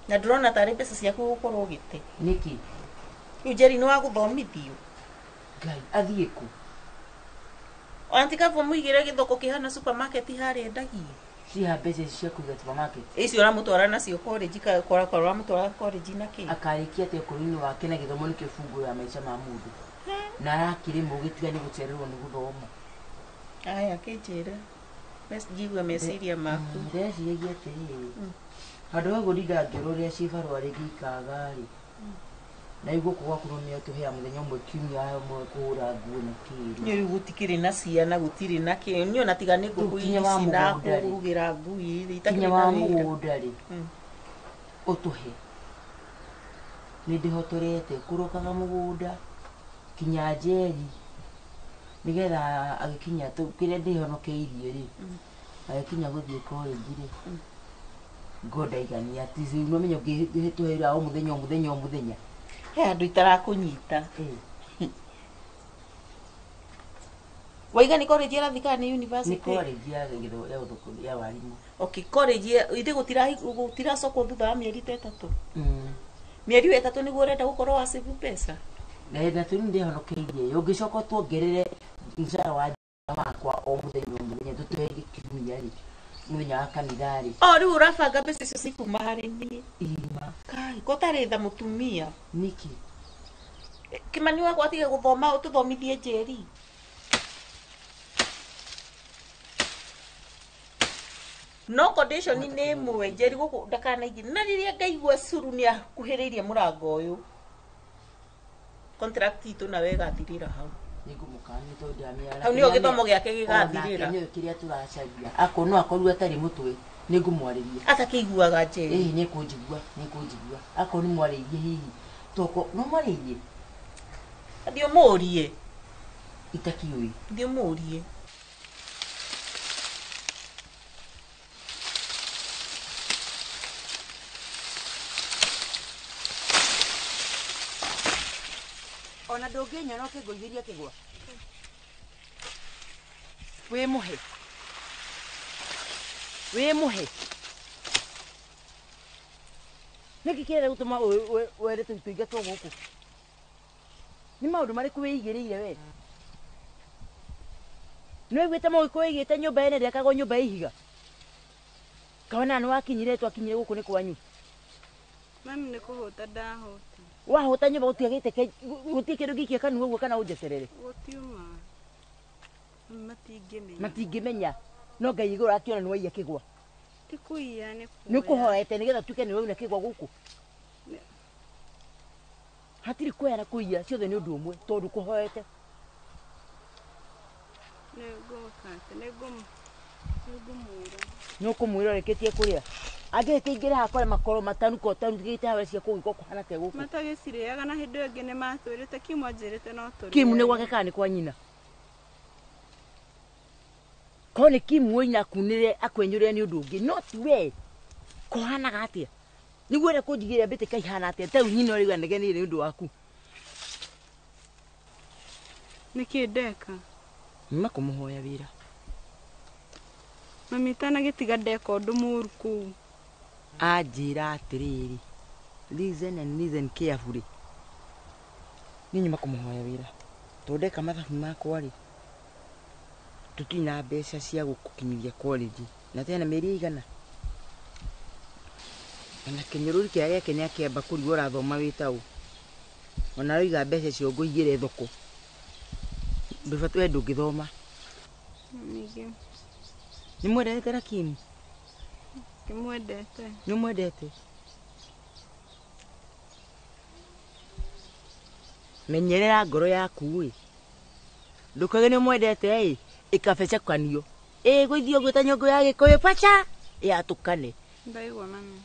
Na ndurona tarĩ mbeca ciaku gũkorwo gĩte. Nĩkĩ? Rĩu Njeri nĩ wa gũthomithio. Ngai athiĩ kũ? Antika mũigĩre gĩthoko kĩhana supermarket harĩa endagia. Ciha mbeca cia kũiga supermarket. Icio ũramũtwara nacio college kora ũramũtwara college na kĩ? Akarĩkia atĩa ũkũrũ-inĩ wake na gĩthomo nĩkĩo funguo ya maica ma mũndũ. Na arakĩrĩmwo gĩtiga nĩ gũcererwo nĩ gũthoma. Aya kĩnjĩre. Njigua meciria maku. Ndĩreciria atĩrĩrĩ. Handũ ha gũringa ngĩrwo rĩa cibarũa rĩngĩ ikaga rĩ. Na igũkũ gwakorwo nĩ tũhea mũthenya ũmwe kiumia ũmwe kũhũra nguo na kĩrĩ. Nĩ rĩu gũtikĩrĩ na ciana gũtirĩ na kĩ. Niĩ ona tiga nĩ ngũkũ ici na kũrugĩra ngui itakĩrĩ na wĩra. Kinya wa mũgũnda rĩ. Ũtũhe. Nĩ ndĩhotorete kũrokaga mũgũnda kinya Njeri nigetha agĩkinya kĩrĩa ndĩhonokeirie rĩ. Agĩkinya gũthiĩ college rĩ. Ngodaigania ati no menyo ngĩhĩtũhĩra o mũthenya. He andũ itarakũnyita. Waiga ni college ya thika ni university. Ni college ya githo ya walimu. Okay, college ite gutira soko thutha wa mieri 3. Mieri 3 niguo urenda gukorwo wa save pesa. Na enda tu ndi honokeirie. Ũngĩcoka tuongerere mshahara wakwa o mũthenya tutwege kiumia rĩ. Mũthenya wa kanitha rĩ. Rĩu ũrabanga mbeca icio cikuma harĩ niĩ. Kai, gũtarĩ tha mũtumia. Nĩkĩ? Kĩmani wakwa atige gũthoma ũtũthomithie Njeri. No condition nĩ ĩmwe Njeri gũkũ ndakanaingĩ. Na rĩrĩa ngaigua curu nĩ akuhĩrĩirie mũrango ũyũ. Contract itũ nawe ĩgathirĩra hau. Nĩngũmũkani tondũ ndamĩara. Hau nĩho gĩthomo gĩake gĩgathirĩra. Nĩyo kĩrĩa tũracaria. Ako no akorwo atarĩ mũtwe nĩngũmwarĩria. Atakĩiguaga Njeri. Nĩkũnjigua. Ako nĩ mwarĩirie hihi. Toko no mwarĩirie. Thiĩ ũmũrie. Itakiũĩ. Thiĩ ũmũrie. Ona ndũngĩnyona ũkĩngũithĩria kĩgwa. Wĩ mũhe. Nĩkĩ kĩrĩa gũtũma were tũingatwo gũkũ? Nĩ maũndũ marĩkũ wĩigĩrĩire we? Nĩwĩiguĩte Mũgĩkũyũ oigĩte nyũmba ĩno ndĩakagwo nyũmba ya ihiga? Kaona nĩ wakinyire twakinyire gũkũ nĩ kwanyu. Mami nĩ kũhũta ndahũta. Wahũta nyũmba gũtiagĩte gũtirĩ kĩndũ gĩikia kanua ũguo kana ũnjecerere. Gũtiuma. Matingĩmenya. No Ngai igũrũ akiona nĩ waiya kĩgwa. Ti kũiya nĩ kuoya. Nĩ ũkũhoete nĩgetha tuĩke nĩ wauna kĩgwa gũkũ. Hatirĩ kuoya na kũiya ciothe nĩ ũndũ ũmwe tondũ kũhoete. Nĩ ũkũmwĩra ũrĩkĩtie kũrĩa. Angĩkĩingĩra hakore makoro matanu gĩte hawe cia kũgĩko kũhana te gũkũ. Matagĩcirĩaga na hĩndĩ ĩngĩ nĩ matwĩrĩte Kimu anjĩrĩte no tũrĩe. Kimu nĩ gwake kana nĩ kwa nyina? Ko nĩ Kimu woina kunĩre akwenyũrĩra nĩ ũndũ ũngĩ no ti we. Kũhanaga atĩa? Nĩguo ũrĩa kũnjigĩrĩra mbĩtĩka ihana atĩa ta nyina ũrĩga negenire nĩ ũndũ waku. Nĩkĩ ndeka? Nĩ kũmũhoya wĩra. Mami tanagĩtiga ndeka ũndũ mũru kũu. Anjĩra atĩrĩrĩ. Listen and listen carefully. Nĩ nyuma kũmũhoya wĩra. Tondeka mathabu makwa rĩ. Tũtirĩ na mbeca cia gũkinyithia college. Na tena mĩeri igana. Na kĩnyũrũri kĩa gĩake nĩ akĩamba kũrigwo ũrathoma wĩ taũ. ona roiga mbeca cio ngũigĩre thoko ndũbatiĩ ndũngĩthoma nĩ mwendete na Kim Kimwendete nĩ mwendete menyerera ngoro yaku ndukage nĩ mwendete ikabecakanio gũithio gwĩta nyũngũ ya Gĩkũyũ pacha yatukane ndaigua mami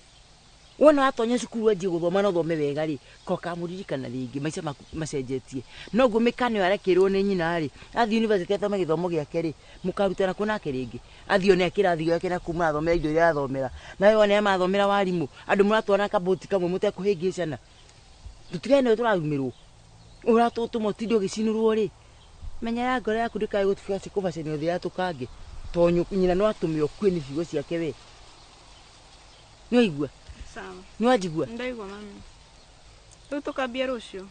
wona atonya cukuru anjie gũthoma no thome wega ri koka muririkana rĩngĩ maica macenjetie no ngũmĩkane arekĩrwo nĩ nyina ri athi university athome gĩthomo gĩake ri mũkarutana kunake rĩngĩ athio nĩ kĩrathi gĩake na kuma athomera indo iria athomera nawe wona mathomera warimũ andũ mũratwana kaboti kamwe mũtekũhĩngĩcana tutigane nĩ tũrarumirwo ũratũtũma ũtinde ũgĩcinũrwo ri menyera ngoro yaku ndĩkae gũtubĩra kũbacenio thĩ yatũkange tonyo nyina no atũme okue nĩ ciugo ciake we nĩ waigua sawa nĩ wajigua ndaigua mami rĩu tũkambia rũciũ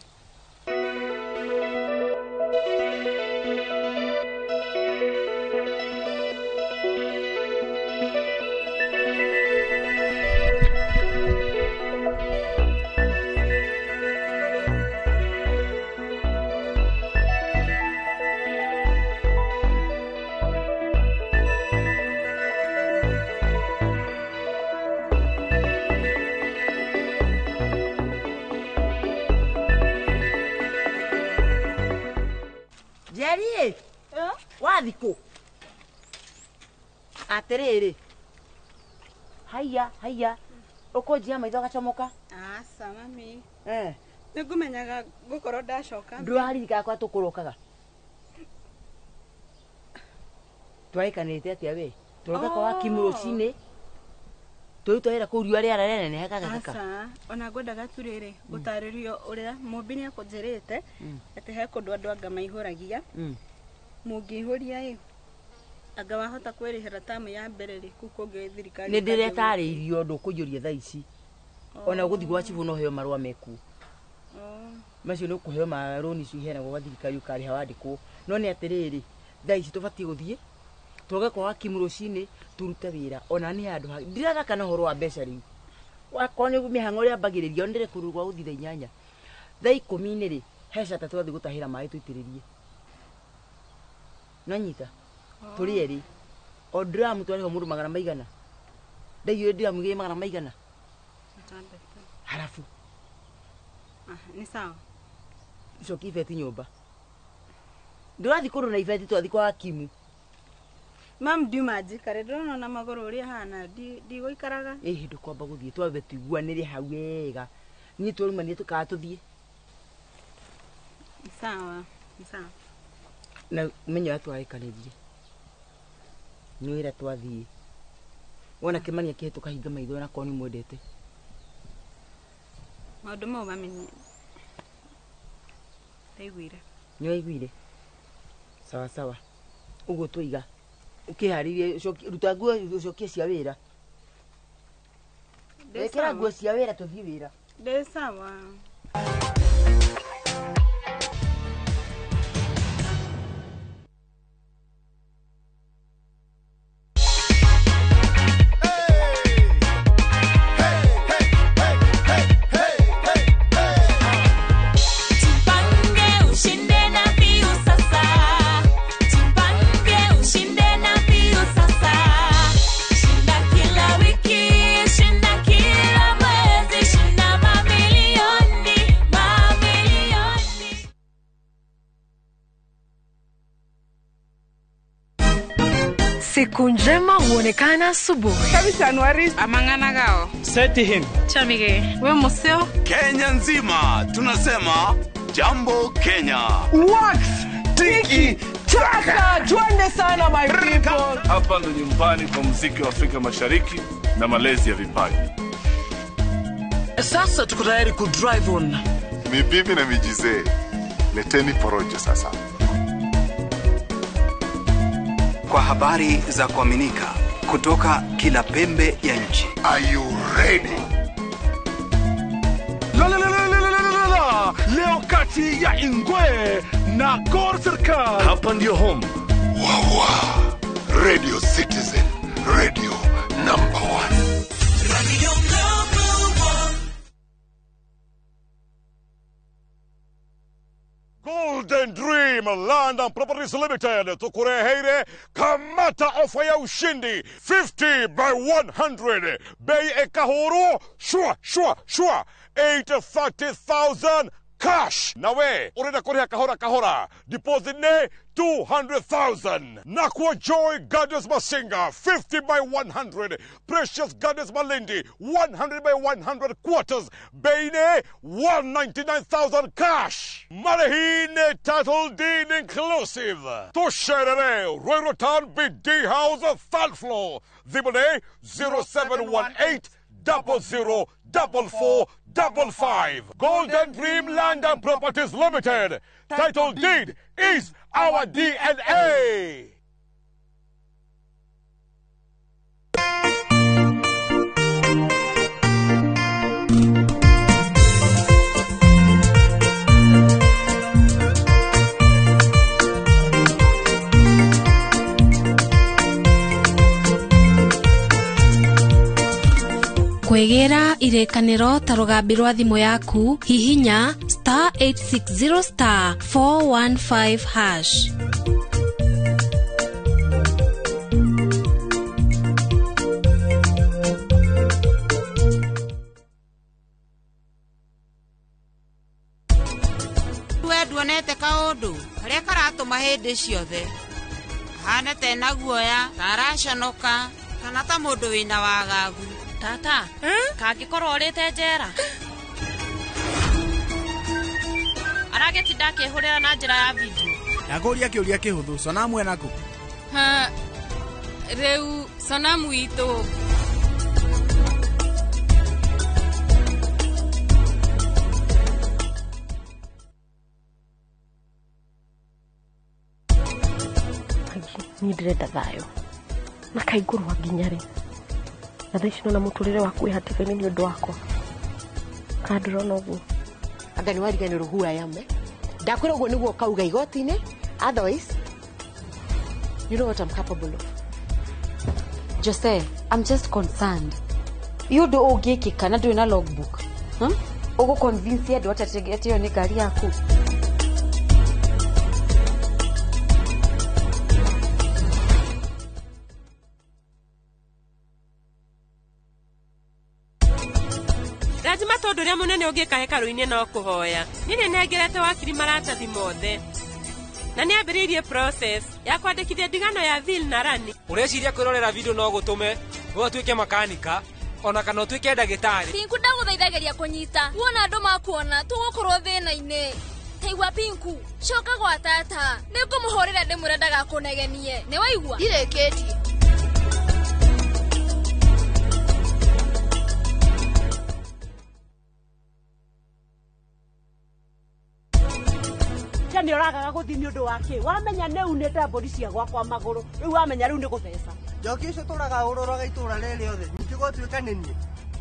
Jerry wathiko aterere haya ukonjia maitho gacomoka asa mami nĩngũmenyaga ngũkorwo ndacoka ndwaririka kwa tũkũrokaga twaikanĩte atĩa we tũroka kwa Kim rũcinĩ twĩtwĩra kũu riũa rĩara rĩnene hekagaka asa ona ngwendaga tu rĩrĩ gũtarĩrio ũrĩa mũmbi nĩ akũnjĩrĩte atĩ he kũndũ andũ anga maihũragia mũngĩihũria anga wahota kwĩrĩhĩra tamu ya mbere rĩ kũu kũngĩ thirikari nĩ ndĩretarĩirio ũndũ kũiyũria thaa ici ona gũthiĩ gwa chifu no heo marũa meku macio nĩ kũheo marũni icio iheanagwo gwa thirikari ũkarĩha wandĩkwo no nĩ atĩrĩrĩ thaa ici tũbatiĩ gũthiĩ tũroge kwa Kim rũcinĩ turute wĩra ona nĩ handũ ndiraraka na ũhoro wa mbeca rĩu wakorwo nĩ mĩhang'o ũrĩa mbagĩrĩria ndĩre kũrũ gwa gũthiĩ thaa 8 thaa 10 rĩ heca ta twathiĩ gũtahĩra maĩ tũitĩrĩrie nanyita tũrĩ erĩ o drum twarĩho mũndũ 100 ndaiyũrĩ drum igĩrĩ 100 halafu ni sawa coki ibeti nyũmba ndũrathiĩ kũndũ na ibeti twathiĩ kwa Kim mam ndiuma njikare ndĩrona na magũrũ ũrĩa hana ndigũikaraga hĩndĩ kwamba gũthiĩ twambe tuiguanĩre hau wega niĩ tũrumanie tũkaga tũthiĩ sawa na menya twarĩkanĩrie nĩ wĩra twathiĩ wona Kĩmani akĩhĩtũka hinga maitho na koni mwendete maũndũ mau mamenye ndaiguire nĩ waiguire sawa ũguo tũiga ukiharĩrie ruta nguo ucokie cia wĩra wekĩra nguo cia wĩra tũthiĩ wĩra ndĩ sawa Siku njema huonekana asubuhi. Kabisa Anuari amangana gao. Seti him. Chamige. We museo. Kenya nzima tunasema jambo Kenya. Wax tiki taka. Twende sana my people. Hapa ndo nyumbani kwa muziki wa Afrika Mashariki na malezi ya vipaji. Sasa tuko tayari ku drive on. Mibibi na mijize. Leteni porojo sasa. Kwa habari za kuaminika kutoka kila pembe ya nchi. Are you ready? Leo kati ya Ingwe na Gor Serikali. Hapa ndio home. Wawa. Radio Citizen. Radio number 1. Radio number 1. Dream Land and Properties Limited tukureheire kamata ofa ya ushindi 50 by 100 bei ekahoro shua 830,000 cash. Nawe urenda kuriha kahora deposit ne 200,000. Nakwa Joy Gardens Masinga 50 by 100. Precious Gardens Malindi 100 by 100 quarters. Beine 199,000 cash. Malahine title deed inclusive. Tosherere Royrotan BD House 3rd floor. Zibone 0718 004455. Golden Dream Land and Properties Limited. Title deed is our DNA. Kwegera irekaniro ta rugambi rwa thimu yaku hihinya *860 *415#. Duonete kaundu karia karatuma hindi ciothe hana tena guoya taracanoka kana ta mundu wina wagagu. Tata, kangikorwo urite njera aragetinda akihurira na njira ya video yaguria kiuria kihuthu sonamu enako riu sonamu itu ni ndirenda thayo na kaigurwa nginyari na thicino na muturire waku ihatithani ni undu wakwa kadrona ugu agani warigani ruhua yame ndakwira ugu niguo kauga igotine otherwise you know what I'm capable of. Jose, I'm just concerned. You do ogeki kana do na logbook. Ugu convince ya do atategete yo ni gari yaku. Lazima tondu ria munene ugika hekaru-ini no kuhoya nini negerete wakiri maratathi mothe na ni ambiririe process ya kwandikithia ndigano ya Vil na Rani. Ureciria kwirorera video no gutume we tuike makanika ona kana tuike ndagitari. Pinku ndaguthaithageria kunyita wona andu makuona tugukorwo thina-ini. Teigua Pinku coka gwa tata nikumuhurira ndimure ndagakunegenie ni waigua ireketie. Ni oragaga guthini undu wake wamenya ne unete mburi cia gwakwa maguru riu wamenya riu ni gutheca njoki icio turaga ururaga itura riri othe nitigo tuika nini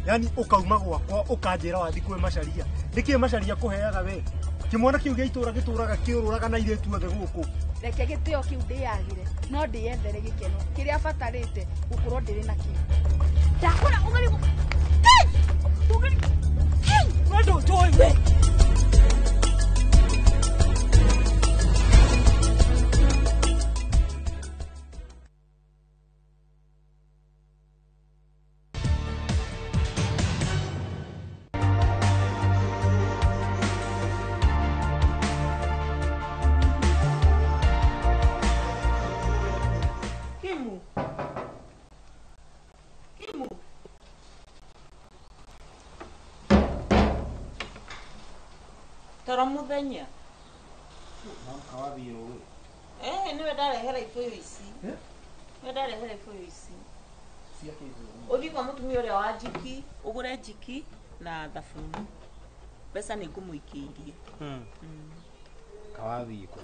yani ukauma gwakwa ukanjira wathi kwe macaria ndikie macaria kuheaga we kimwana kiu gia itura gituraga kiururaga na iretu othe guku reke gitio kiu ndiyagire no ndiyethere gikeno kiria batarite gukorwo ndiri na kiu ndakora ugari ugari ndo joy we Toro muthenya kawathi yo niwe ndarehera ibuyu ici niwe ndarehera ibuyu ici uthi kwa mutumia uria wa njiki ugure njiki na thabuni pesa ni ngumuikiirie kawathi iko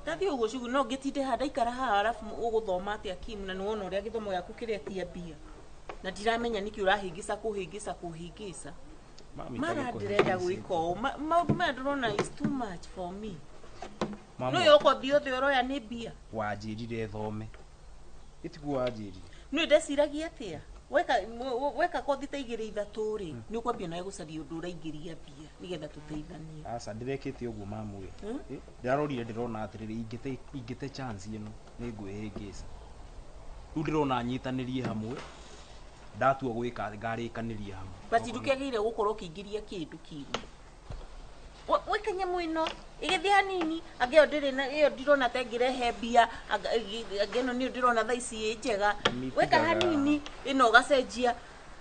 tathi uguo cigu no ngitinde handa ikara haha alafu uguthoma atia Kim na niwona uria githomo giaku kiria tia mbia na ndiramenya niki urahingisa kuhingisa mara ndirenda gwika maundu maya ndirona is too much for me. No yoko biothe oroya ni bia wanjirire thome itiguo wanjirire no ndeciragia atia weka kothi ta igiri ithatu ri ni ukwambia nawe gucaria undu uraingiria mbia nigetha tuteithanie. Asa ndirekete uguo mamu we. Ndirarorire ndirona atiriri ingite chance ino ni ngwihingisa. Riu ndirona nyitanirie hamwe. Ndatua gwika ngarikaniria hamwe. Bati ndukiagire gukorwo ukiingiria kindu kiru. Wekanya mwino igithi hanini ageo ndiri na iyo ndirona ta ngirehe mbia ageno ni ndirona tha ici njega weka hanini ino gacenjia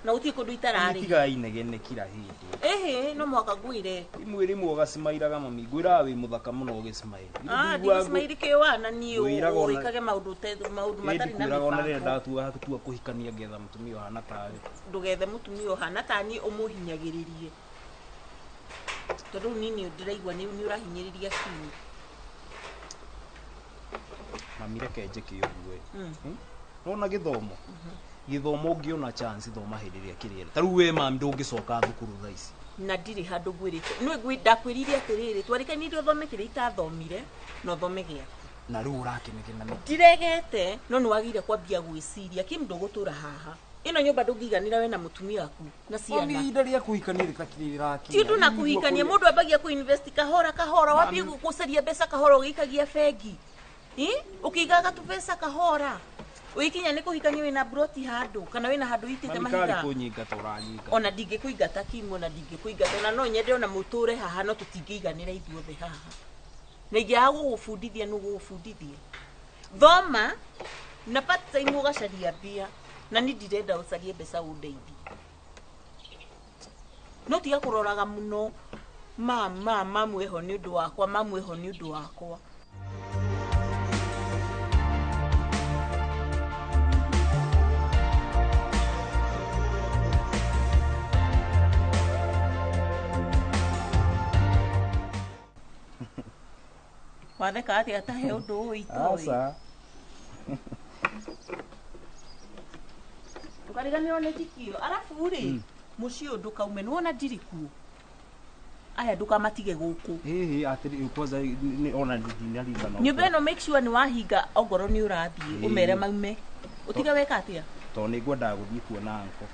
na uti kundu itarari tiga inegene kila hindi no mwaka gwire imwiri mwoga simairaga mami gwira wi muthaka muno ugisimaira ndisimairi kiwana ni uikage maundu matari na mĩbango ona rĩrĩa ndatua kuhikania ngetha mutumia hana tari ndugethe mutumia hana tani umuhinyagiririe tondu nini ndiraigua ni urahinyiriria kini mami reke njeke uguo nona githomo ngiona chance thoma hiriria kirira taru we mami ndungicoka thukuru tha ici na ndiri handu ngwirite nwe ndakwiririe atiriri twarikanirie uthome kire itathomire no thome giaku na riu urakenegena ndiregete no niwagire kwambia gwiciria kimdo gutura haha ino nyumba ndungiganira we na mutumia waku na ciana mami ndaria kuhikania ritakirira ki ti na kuhikania mundu ambagia ku invest kahora wapi gucaria mbeca kahora ugikagia bengi ukigaga tu pesa kahora uikinya ni kuhikania wina broti handu kana wina handu itite mahiga kunyinga toranyinga ona ndinge kuigata kimo na ndinge kuigata na no nyende ona muture haha no tutingiganira ithuothe haha na ingia gugufundithia no gugufundithia thoma na patsa imugacaria mbia na ni ndirenda ucarie mbeca undeithie no tiga kuroraga muno mamu eho ni undu wakwa watheka atia tahe undu uyu itoi asa tukariganirwo ni tikio arafu ri mucio ndukaume nuona ndiriku aya ndukamatige guku atiri kwanza ona ndinariza no nyumba ino make sure ni wahinga ongoro ni urathie umere maume utige weka atia to ni ngwenda guthie kuona anko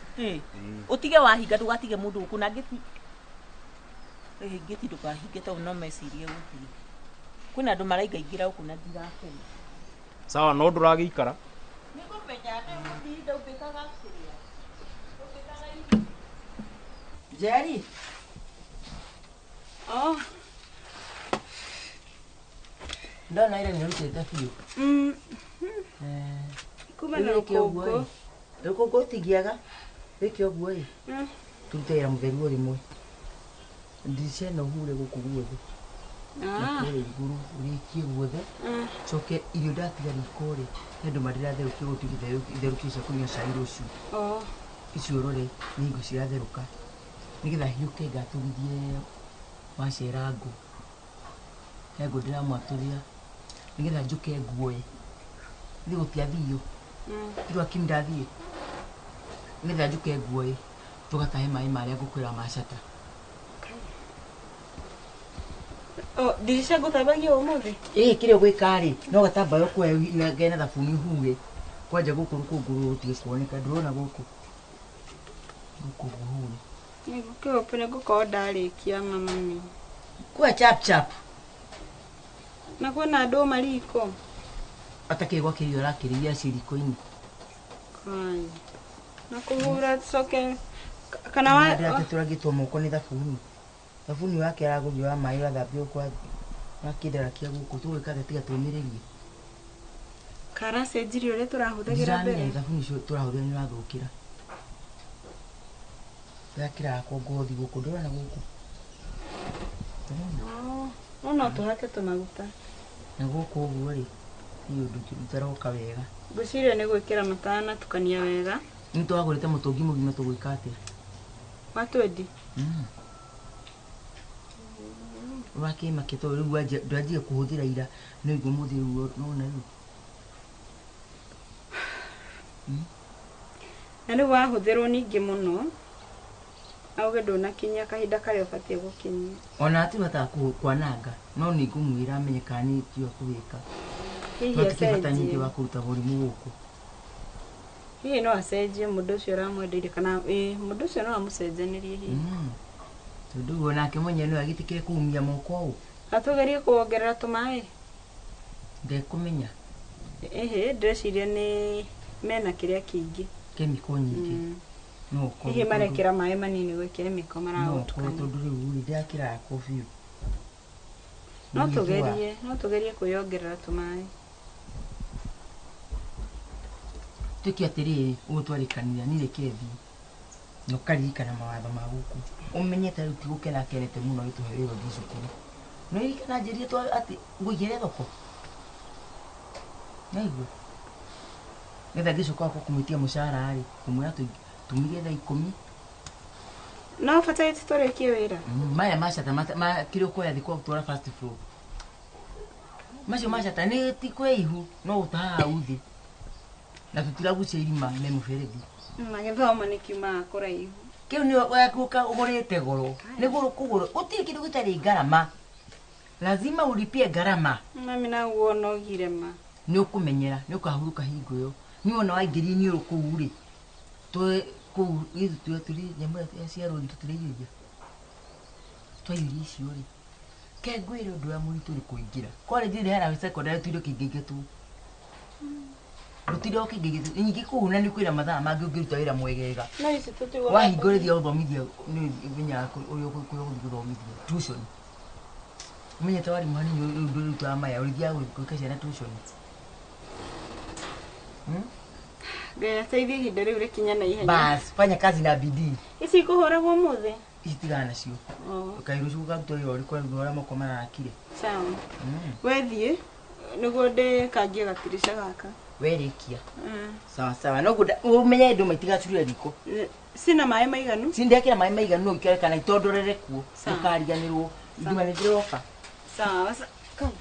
utige wahinga ndugatige mundu guku na ngiti ngiti ndukahinge to no mecirie guthie kuna andu maraigaingira guku na ndirakena sawa no nduragiikara nikumenya ate ndinda ubikaga kiria Jerry ndona ile nirutite biu kumana uko uko tigiaga wiki oguo tutera mutheru rimwe ndice no hure guku guothe kule iguru uriki guothe coke irio ndatiga rikore ndu mariratherukia gutigitherukisha kunywa cai ruciu icio rore ningo ciratheruka nigetha hiuke ngatugithie wacera ngũ he ngũ ndiramwatũria nigetha njuke nguoe thi gũtiathio irwa kimi ndathiĩ nigetha njuke nguoe tũgatahe maĩ marĩa ngũkwĩra macata ndirisha ngũtambagia ũmũthĩ kĩrĩa ũgwĩka-rĩ no gatambaya ũkwoya ngene thabuni huge kwanja gũkũ rũkũngũ rũtige kuoneka ndũrona gũkũ guhure nĩgũkĩope nĩngũkorwo ndarĩkia mami kwa chap na kwĩna andũ mariko atakĩgwa kĩrio rakĩrĩria ciriko-inĩ na kũhura coke kana wa tũragĩtwo moko nĩ thabuni wake aragũthio wa maĩ ũrathambio kwa nakĩndara kĩa gũkũ tũgwĩkaga tiga tũmĩrĩrie karacenjirie ũrĩa tũrahũthagĩra mbere thabuni icio tũrahũthĩra nĩ ũrathũkĩra yakira kwa ngothi gũkũ ndũrona gũkũ no tũhake tũmaguta na gũkũ ũguo-rĩ hiyo ndutaroka wega ngwĩciria nĩ gwĩkĩra matana tukania wega nĩ twagũrĩte mũtũngi mũgima tũgwĩka atĩa wa 20 ũrakĩmake to rĩu ndwanjire kũhũthĩra ira nĩ igũ mũthĩ nona rĩu na rĩu wahũthĩrwo ningĩ mũno auge ndũnakinyia kahinda karĩa ũbatiĩ gũkinyia ona atihotaga kwananga no nĩ ngũmwĩra amenye kana nĩ tio kũwĩka tũtikĩbata nyingĩ wa kũruta mũrimũ gũkũ Hihi no acenjie mũndũ ũcio ũramwendeire kana mũndũ ũcio no amũcenjanirie hihi. Tondu onake mwenye no agitikire kuumia moko ũũ. Atugerie kuongerera tũmaĩ. Ndekumenya. Ndeciria nĩ mena kĩrĩa kĩingĩ. Kemiko nyingĩ. No ko. Hihi marekĩra maĩ manini gwĩ kemiko maragũtukania. No tondu rĩu ndakĩra kobi. No tugerie kwĩongerera tũmaĩ. Tuki atiriri utwarikanira nire kethi no karirikana mawatho ma guku umenyete ruti gukena kenete muno gituhe wiro thicukuru no irikana njirie to ati ngugire thoko naigwe nenda gicuka ko kumitia mushara ari kumwira tumige tha 10 no fata tutorekie wira maya mashata ma kiro ko ya thiko gutwara fast flow macio mashata ni ti kweihu no utaha uthi na tutiragucia irima me muferethi magethoma ni kiuma kuraihu kiu ni wakuka ugurite goro ni goro kugoro uti kindu gitari garama lazima ulipie garama mami na uono girema ni ukumenyera ni ukahuruka hingo yo ni wona waingiri ni urukuri to ku izu turi nyambo ya ciaro tutiriye twairi ciori ke gwiro ndu ya muri turi kuingira college ni hera secondary turi kingige tu rutiro kingige nyingi kuuna ni kwira mathaa mangi ungiruta wira mwegega no ici tutigwa wahingorithia uthomithia ni binya uyu kuthomithia tuition mwenye tawari mhani ndio tu amaya ulithia gwika ciana tuition Gaya teithia ihinda riu rikinya na ihenya bas fanya kazi na bidii ici kuhoragwo muthe itigana cio ukairu cuka tuyo uri kwa ngora mako marakire sawa wethie niguo ndi kangie gatirisha gaka werikia sawa sawa no umenye ndu maitigaturire riko sina maĩ maiganu sindekira maĩ maiganu no ikare kana itondorere kuo ukariganirwo nduma ni ndiroka sawa come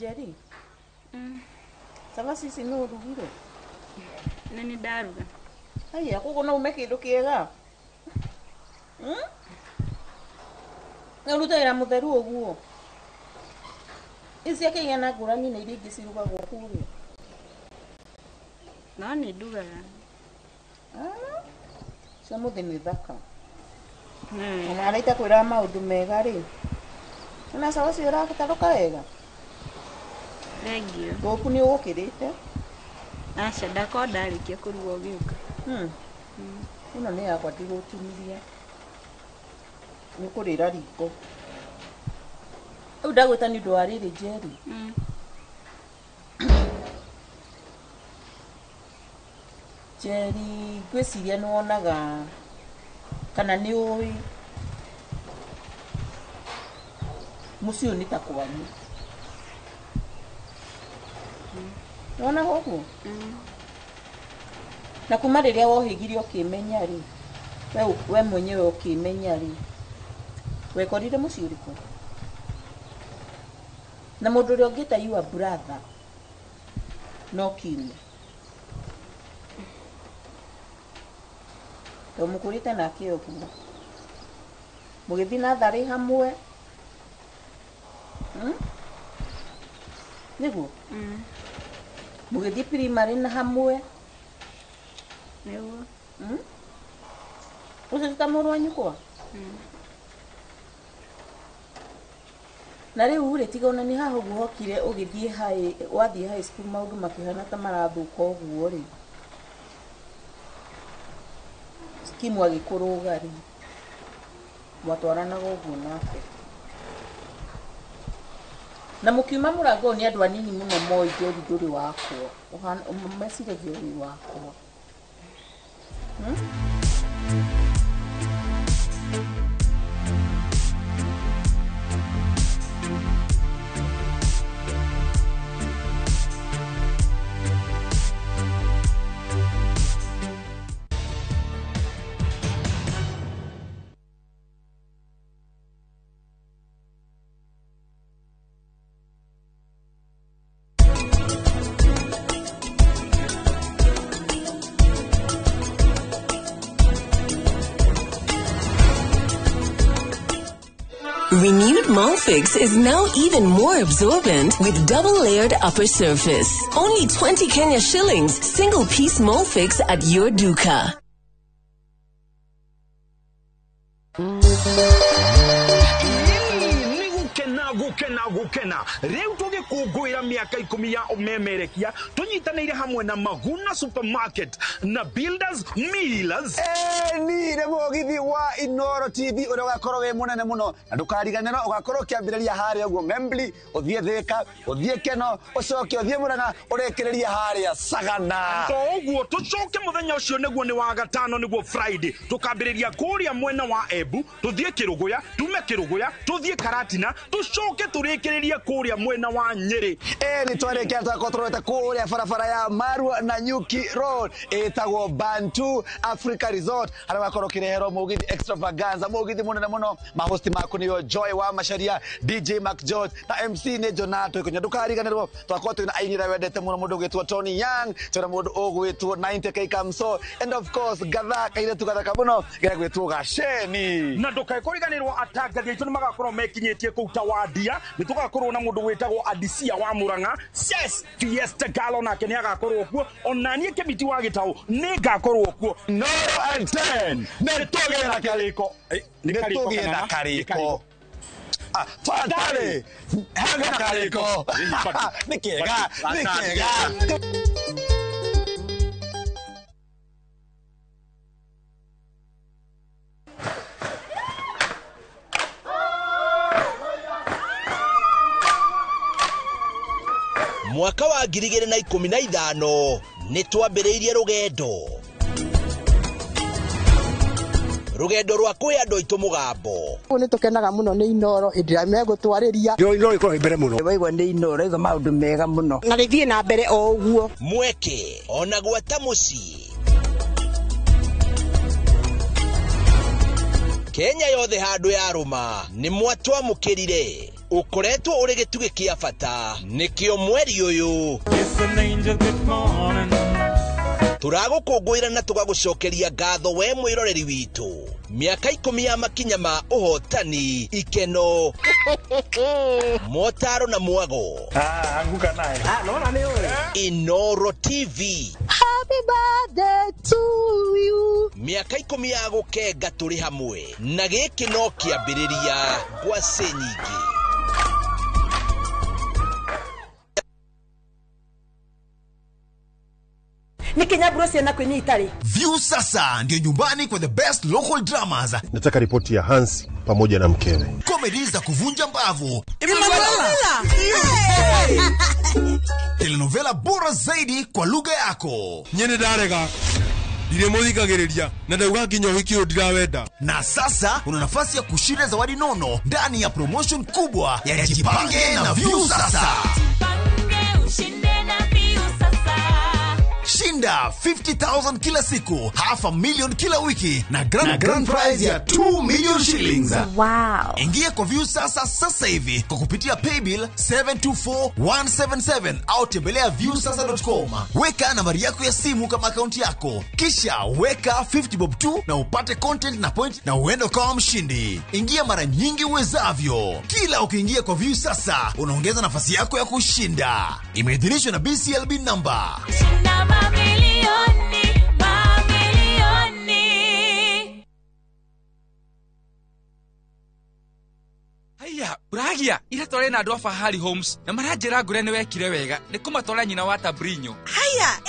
Jerry. Saba sisi no rugire. Nani daruga. Haya kuko na umeke ndo kiega. Na rutaira mutheru oguo. Isi yake yana ngurani na iria ingiciruga gukuri. No ni nduga. Cia muthini thaka. Na araita kwira maundu mega ri. Na sawa si urakitaruka wega. Thank you. Goku ni ukirite. Acha ndako ndarikia kuruga ugiuka. Ino ni yakwa ndigutumiria. Ni kurira riko. U ndagwita ni ndu ariri Jerry. Jerry gwiciria ni wonaga kana ni oi musio nitakwani Ona hogu. Na kuma riria wohigirio ukimenya ri. We mwenyewe ukimenya ri. We korire muci uriku. Na mundu uri ungita your brother. No kill. To mukurite na kio kuma. Mugithi na thari hamwe. Nigu? Mugithi primary na hamwe. Nigu? Ucita muru wanyu kwa? Na riu ri tiga ona ni haha uguo hokire ugithie wathie high school maundu makihana ta marathuka uguo ri. Skimu agikuruga ri. Mwatwaranaga uguo nake. Na mukiuma murango ni andu anini muno moi jori nduri wakwo. Mesire jori wakwo. Renewed Molfix is now even more absorbent with double-layered upper surface. Only 20 Kenya shillings, single-piece Molfix at your duka. Gukena riu tugikungwira miaka 10 ya umemerekia tunyitanire hamwe na Maguna Supermarket na Builders Millers ni re mogithi wa Inoro TV uri gakoro we munene muno na ndukariganiro ugakoro kiambiriria haria uguo Membli uthie Thika uthie Keno ucoke uthie Muranga urekereria haria Sagana to uguo tucoke muthenya ucio niguo ni wa gatano niguo Friday tukambiriria kuria mwena wa Ebu tuthie Kiruguya tume Kiruguya tuthie Karatina tucoke turekereria kuria mwena wa Nyeri ni twarekia twakotorete kuria barabara ya Marua na Nyuki Road etagwo Bantu Africa Resort ara bakoro kirehero mugithi extravaganza mugithi munene muno mahosti maku niyo Joy wa Masharia DJ Mac George na MC ne Jonato ikonya ndukariganirwo twakoto na ainira wendete muno mundu gwitwo Tony Young tira mundu ogwitwo 90k Kamso and of course gathaka ile tugathaka muno gira gwitwo Gasheni na ndukariganirwo atangathi itu nimagakorwo mekinyetie kuuta wadia nitugakorwo na mundu witagwo Adisia wa Muranga yes Fiesta Galo na kenya agakorwo kuo onanie kebiti wa Gitau ni gakorwo kuo no and 10 netogera kariko netogera kariko fatale hanga kariko nikega Mwaka wa 2015 nitwambiriirie rugendo rwa kwi andu aitu mugambo ni tukenaga muno ni Inoro indira megutwariria Inoro ikoro mbere muno waigwa ni Inoro izo maundu mega muno na rithie na mbere o uguo mweke ona gwata muci Kenya yothe handu ya ruma ni mwatwa mukirire ukoretwo uri gituge kia bata nikio mweri uyu turagukungwira na tugagucokeria ngatho we mwiroreri witu miaka 10 ya makinya ma uhotani ikeno motaro na mwago anguka naye naona ni wewe Inoro TV happy birthday to you miaka 10 ya gukenga turi hamwe na giki no kiambiriria gwa senyingi ni Kenya Bros na kwenye Itali. View sasa ndio nyumbani kwa the best local dramas. Nataka ripoti ya Hans pamoja na mkewe. Comedy za kuvunja mbavu. Telenovela bora zaidi kwa lugha yako. Nyene darega. Ndiremuthikagiriria na ndauga nginya uhiki ndirawenda. Na sasa una nafasi ya kushinda zawadi nono ndani ya promotion kubwa ya Jipange na View Sasa. Shinda 50,000 kila siku, $500,000 kila wiki na grand prize ya 2 million shillings. Wow. Ingia kwa View sasa hivi kwa kupitia paybill 724177 au tembelea viewsasa.com. Weka nambari yako ya simu kama akaunti yako, kisha weka 50 bob tu na upate content na point na uende kama mshindi. Ingia mara nyingi uwezavyo. Kila ukiingia kwa View Sasa unaongeza nafasi yako ya kushinda. Imeidhinishwa na BCLB number. Haya, uragia ira tore na andu a Fahari Homes na maranjira ngure ni wekire wega ni kumatwara nyina wa Tabrinyo. Haya,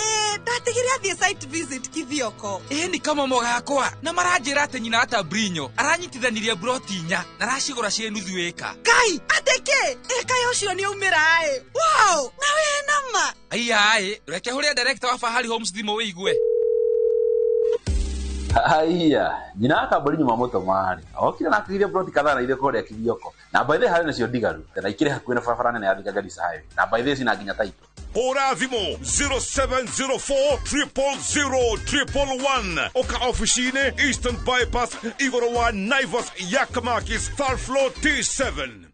ndatigire athie site visit Kithioko. Ni kama mogakwa na maranjira ati nyina wa Tabrinyo aranyitithanirie broti nya na racigura cie nuthu eka. Kai, ateke, kayo ucio ni umira Wow, na we nama. Haya, reke huria director wa Fahari Homes thimo wiigwe. Haya, nyina Tabrinyo mamoto mari. Okire na akire broti kadhaa na ile kore ya Kithioko. Na by the way nacio digaru. Na ikire hakuina barabara nene ya Thika Garissa highway. Na by the way sina nginya title. Ora thimo 0704000111 Oka officine Eastern Bypass Igoro wa Naivas Yakamakis Third Floor T7.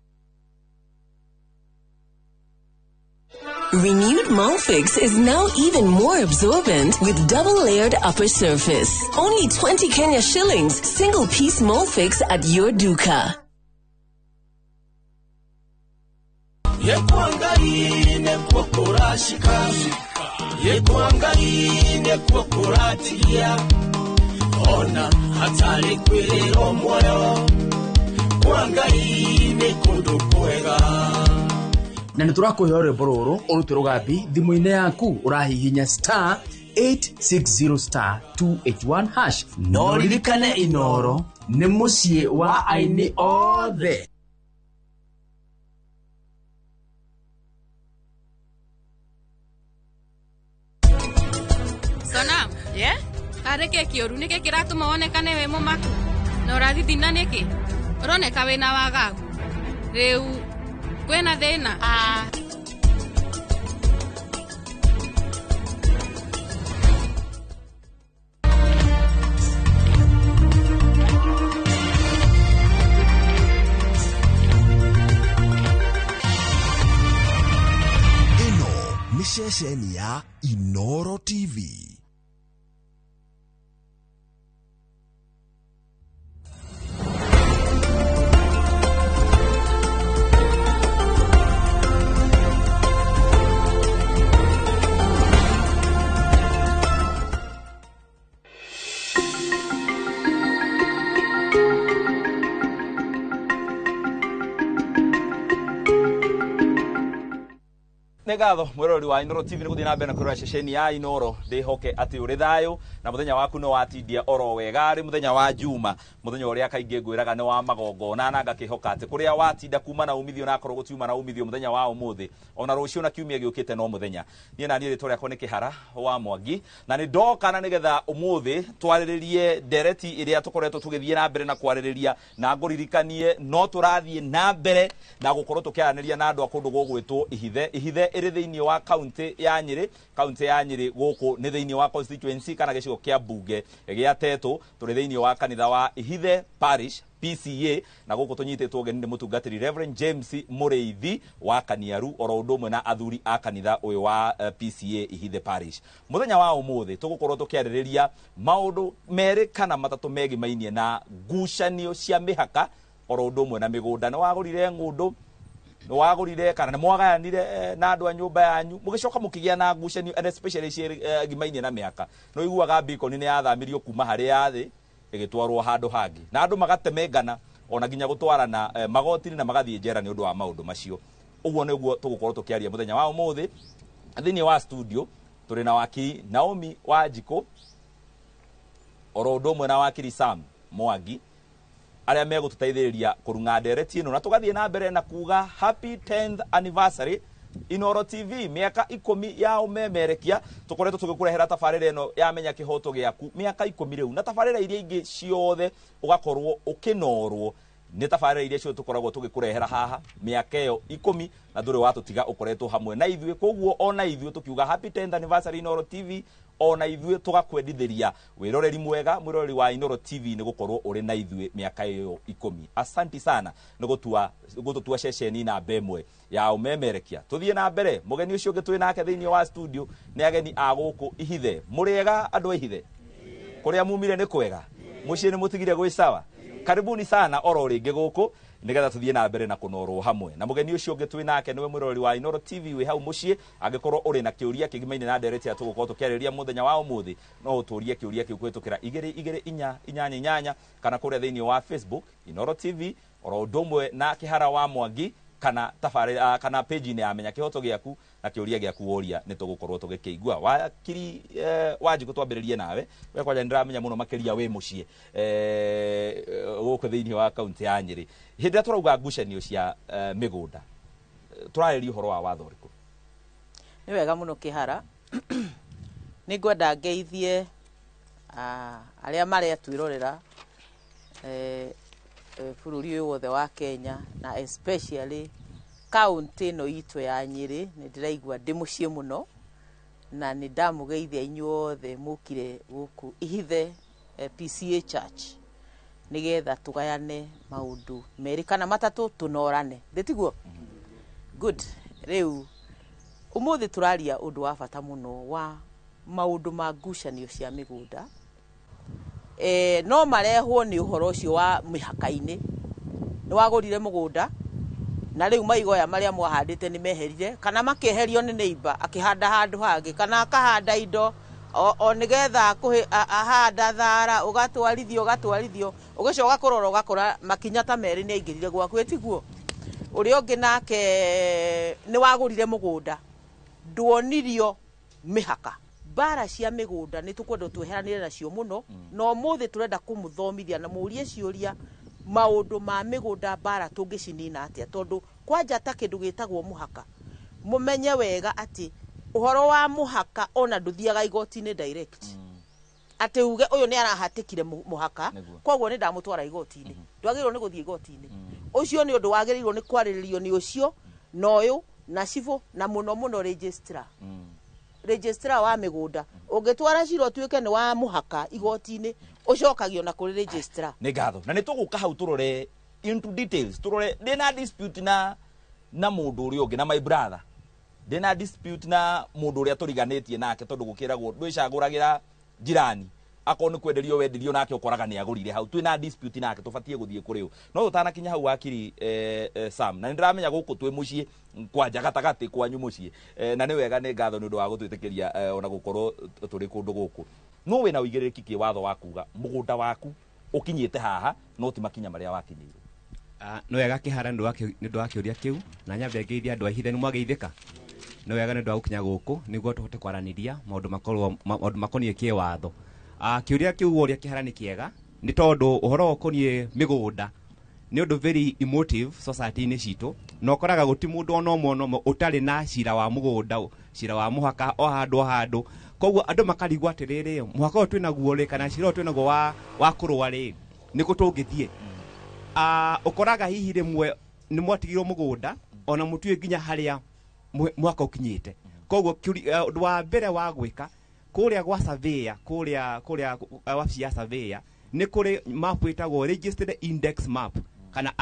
Renewed Molfix is now even more absorbent with double-layered upper surface. Only 20 Kenya shillings, single-piece Molfix at your duka. Yekuangaine kukurashika, yekuangaine kukuratia, ona hatari kwiriro moyo, kuangaine kundukwega. Na niturakuhe rwimbo ruru urute rugambi thimu-ini yaku urahihinya *860*281#. No ririkane Inoro ni mucii wa aini othe. Sona, kareke kioru nike kiratuma wonekane we mumaku na urathithina niki uroneka wina wagagu riu kwena thina. Ino ni ceceni ya Inoro TV. Negatho mwirori wa Inoro TV ni guthii na mbere na kurora ceceni ya Inoro ndihoke ati uri thayo na muthenya waku no watindia oro wega ari muthenya wa Juma muthenya uria kaingi ngwiraga ni wa magongona na ngakihoka ati kuria watinda kuma na umithio na akorwo gutiuma na umithio muthenya wa umuthi ona rucio na kiumia giukite no muthenya nie na nie ritwa riakwa ni Kihara wa Mwangi na ni ndoka na nigetha umuthi twariririe dereti iria tukoretwo tugithie na mbere na kwaririria na nguririkanie no turathie na mbere na gukorwo tukiaraniria na andu akundu gugwitwo ihithe iri thiini wa county ya Nyeri guku ni thiini wa constituency kana gicigo kia bunge gia Tetu turi thiini wa kanitha wa Ihithe Parish PCA na guku tunyitetwo ngeni ni mutungatiri Reverend James Mureithi wa Kaniaru oro undu umwe na athuri a kanitha uyu wa PCA Ihithe Parish. Muthenya wa umuthi tugukorwo tukiaririria maundu meri kana matatu megi mainie na ngucanio cia mihaka oro undu umwe na migunda. Ni wagurire ngundu no wagurire kana mwagayanire na andu a nyumba yanyu mugicoka mukigia na ngucanio and especially gimainie na miaka no iguaga biko ni yathamirio kuma hari yathi igitwarwo handu hangi na andu magatemengana ona ginya gutwarana magotini na magathie njera ni undu wa maundu macio. Uguo niguo tugukorwo tukiaria muthenya wa umuthi thiini wa studio turi na wakiri Naomi Wanjiko oro undu umwe na wakiri Sam Mwangi aria megututeithiriria kurunga ndereti ino na tugathie na mbere na kuga happy 10th anniversary Inoro TV miaka 10 ya umemerekia tukoretwo tugikurehera tabarira eno ya menya kihoto giaku miaka 10 riu na tabarira iria ingi ciothe ugakorwo ukinorwo ni tabarira iria cio tukoragwo tugikurehera haha miaka iyo 10 na nduri watutiga ukoretwo hamwe na ithuĩ koguo ona ithuĩ tukiuga happy 10th anniversary Inoro TV ona ithuĩ tugakwendithĩria wiroreri mwega mwiroreri wa Inoro TV ni gukorwo uri na ithuĩ miaka iyo 10 asanti sana ni gututua ceceni na bemwe ya umemerekia tuthie na mbere mugeni ucio ngitwi nake thiini wa studio ni ageni a guku ihithe muriega andu ihithe kuria mumire ni kwega mucie ni mutigire gwi sawa karibuni sana oro ringi guku nigetha tuthie na mbere na kunorwo hamwe na mugeni ucio ngitwi nake niwe mwiroreri wa Inoro TV wi hau mucie angikorwo uri na kiuria kigimaine na ndereti atugukorwo tukiariria muthenya wa umuthi no uturie kiuria kiu kwitukira 224 kana kuria thiini wa Facebook Inoro TV oro ndomwe na kihara wa Mwangi kana tabarira kana page ni amenya kihoto giaku na kiuria giaku woria ni tugukorwo tugikeigua wakiri wajiku twambiririe nawe we kwaja ndiramenya muno makiria we mucie guku thiini wa county ya Nyeri hindi turauga ngucanio cia migunda turarĩria uhoro wa watho riku ni wega muno kihara ni ngwenda ngeithie aria maria twirorera bururi uyu wothe wa Kenya na especially county no itu ya Nyeri ni ndiraigua ndi mucie muno na ni ndamugeithia inyuothe mukire guku ihithe PCA Church nigetha tugayane maundu meri kana matatu tunorane nditiguo good riu umuthi turaria undu wa bata muno wa maundu ma ngucanio cia migunda no marehwo ni uhoro ucio wa mihaka-ini ni wagurire mugunda na riu maigoya maria mwahandite ni meherire kana makeherio ni neighbor akihanda handu hangi kana akahanda indo o nigetha ahanda thara ugatwarithio ugicoka kurora ugakora makinya ta meri ni aingirire gwaku etiguo uri ungi nake ni wagurire mugunda duonirio mihaka bara cia migunda ni tukwenda tweheranire nacio muno no muthi turenda kumuthomithia na murie ciuria maundu ma migunda bara tungicinina atia tondu kwanja ta kindu gitagwo muhaka mumenye wega ati uhoro wa muhaka ona nduthiaga igoti-ini direct ati uge uyu ni arahatikire muhaka koguo ni ndamutwara igoti-ini ndwagirwo ni guthie igoti-ini ucio ni undu wagirirwo ni kwariririo ni ucio noyu na civil na muno registrar wa migunda ungitwara ciro tuike ni wa muhaka igoti-ini ucokagio na kuri registrar ni ngatho na ni tuguka hau turore into details turore ndina dispute na mundu uri ungi na my brother ndina dispute na mundu uria turiganitie nake tondu gukiragwo ndwicaguragira jirani akoni kwenderio wenderio nake ukoraga ni agurire hau twina dispute nake tubatie guthie kuri u no utanakinya hau akiri Sam na ndiramenya guku twi mucie kwanja gatagati kwanyu mucie na ni wega ni ngatho ni undu wa gutwitikiria ona gukorwo turi kundu guku no wina uigiriki ki watho wa kuga mugunda waku ukinyite haha no ti makinya maria wakinyire no wega kihara ndu wa kiuria kiu na nyambe ngeithia andu ahithe ni mwageithika no wega ni ndu wa gukinya guku niguo tuhote kwaraniria maundu makonie kie watho kiuria kiu woria kihara ni kiega ni tondu uhoro ukonie migunda ni undu very emotive society ni citu no koraga guti mundu ono mono utari na cira wa mugunda cira wa muhaka o handu koguo andu makarigwa atiriri muhaka twi naguo ri kana cira twi naguo wa kurwa ri ni kutungithie ukoraga hihi rimwe ni mwatigirwo mugunda ona mutue nginya haria muhaka ukinyite koguo undu wa mbere wa gwika kuria gwa surveyor kuria wabici ya surveyor ni kuri map itagwo registered index map kana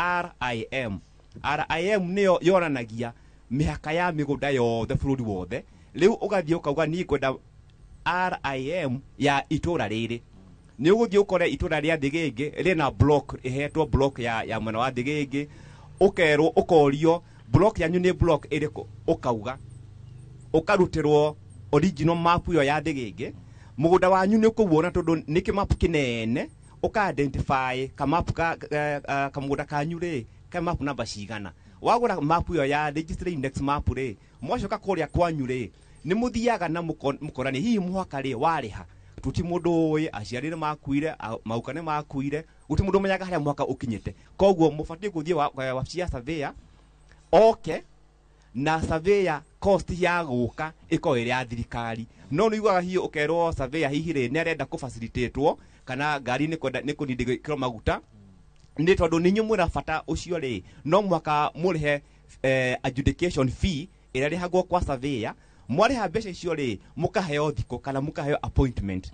RIM niyo yoranagia mihaka ya migunda yothe bururi wothe riu ugathie ukauga ni kwenda RIM ya itura riri ni uguthie ukore itura ria Thigigi rina block ihetwo block ya mwena wa Thigigi ukerwo ukorio block yanyu ni block iriku ukauga ukarutirwo original map yo ya Thigigi mugunda wanyu ni kuwona tondu ni kimap kinene uka identify kamap ka mugunda kanyu ri kamap namba cigana wagura map yo ya register index map ri mwacoka kuria kwanyu ri ni muthiaga na mukorani hihi muhaka ri wariha tuti mundu uyi aciarire makuire maukane makuire guti mundu menyaga haria muhaka ukinyite koguo mubatie kuthie wabici ya surveyor na surveyor cost ya guka iko iri ya thirikari no niguaga hiyo ukerwo surveyor hihi ri ni arenda ku facilitatewo kana ngari ni kwenda ni kunindikiro maguta ni tondu ninyu mwira bata ucio ri no mwaka murihe adjudication fee ira rihagwo kwa surveyor mwariha mbeca icio ri mukaheo thiko kana mukaheo appointment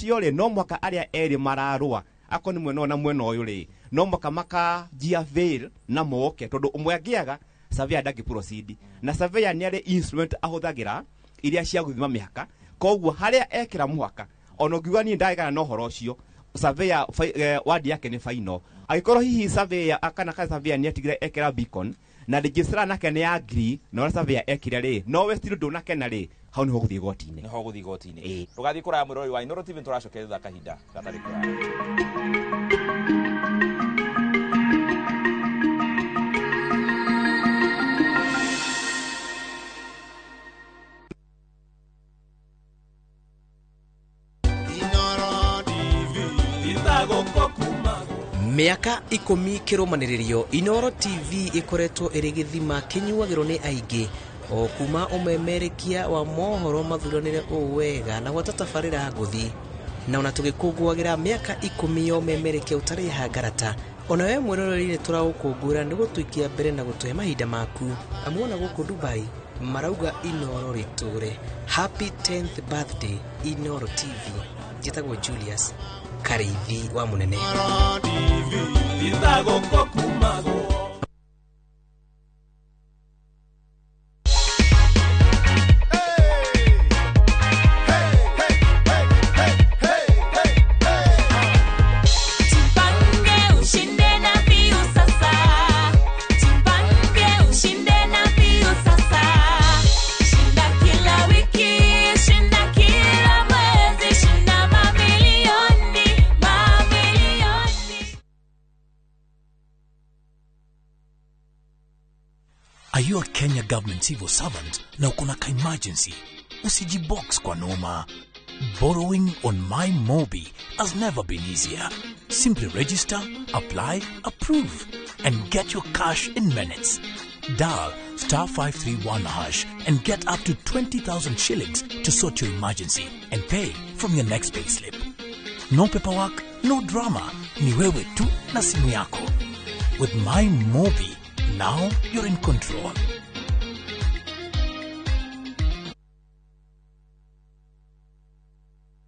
yo ri no mwaka aria eri mararua ako ni mwena na mwena uyu ri no mwaka maka jia veil na moke tondu umwe agiaga surveyor ndagi proceed na surveyor ni ari instrument ahuthagira iria cia guthima mihaka koguo haria ekira muhaka ono ngiuga ni ndagana no horo ucio surveyor wadi yake ni final agikoro hihi surveyor akana ka surveyor ni atigire ekira beacon na registrar nake ni agree no surveyor ekire ri no we still do nake na ri hau ni ho guthii gotini ni ho guthii gotini tugathii kuraya mwirori wa Inooro TV turacoke thutha kahinda gatari kuraya. Miaka 10 kirumaniririo Inooro TV ikoretwo iri githima kinyuagiro ni aingi o kuma umemerekia wa mohoro mathuranire uwega na gwatatabarira nguthi na ona tugikungwagira miaka 10 yo memerekia utari hangarata ona we mwiroreri ni turaukungura ni gutwikia mbere na gutuhe mahinda maku amwona guku Dubai marauga Inooro riture. Happy 10th birthday Inooro TV. Jitagwo Julius Karithi wa munene. Are you a Kenya government civil servant na uko na emergency? Usijibox kwa noma. Borrowing on MyMobi has never been easier. Simply register, apply, approve, and get your cash in minutes. Dial *531# and get up to 20,000 shillings to sort your emergency and pay from your next payslip. No paperwork, no drama. Ni wewe tu na simu yako. With MyMobi, now you're in control.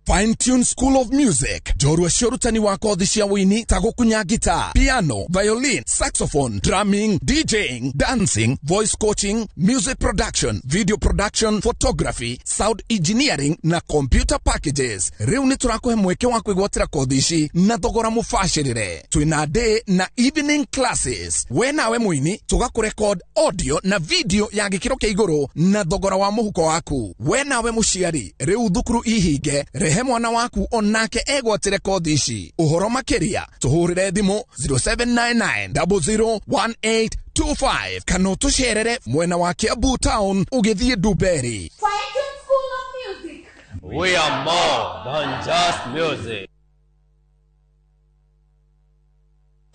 Fine Tune School of Music. Jorua shorutani wako thishia wini tagokunya guitar, piano, violin, saxophone, drumming, DJing, dancing, voice coaching, music production, video production, photography, sound engineering na computer packages. Riu ni turakuhe mweke wa kwigwatira kodhishi na thogora mufashirire. Twina day na evening classes. We nawe mwini tugakurecord audio na video ya gikiro kia iguru na thogora wa muhuko waku. We nawe mushiari riu thukuru ihige rehe mwana waku onake egwatire kodhishi. Uhoro makiria tuhurire thimu 0799001825 kana tusherere mwena wa Kiambu Town ugithie Duberi. Fine Tune School of Music. We are more than just music.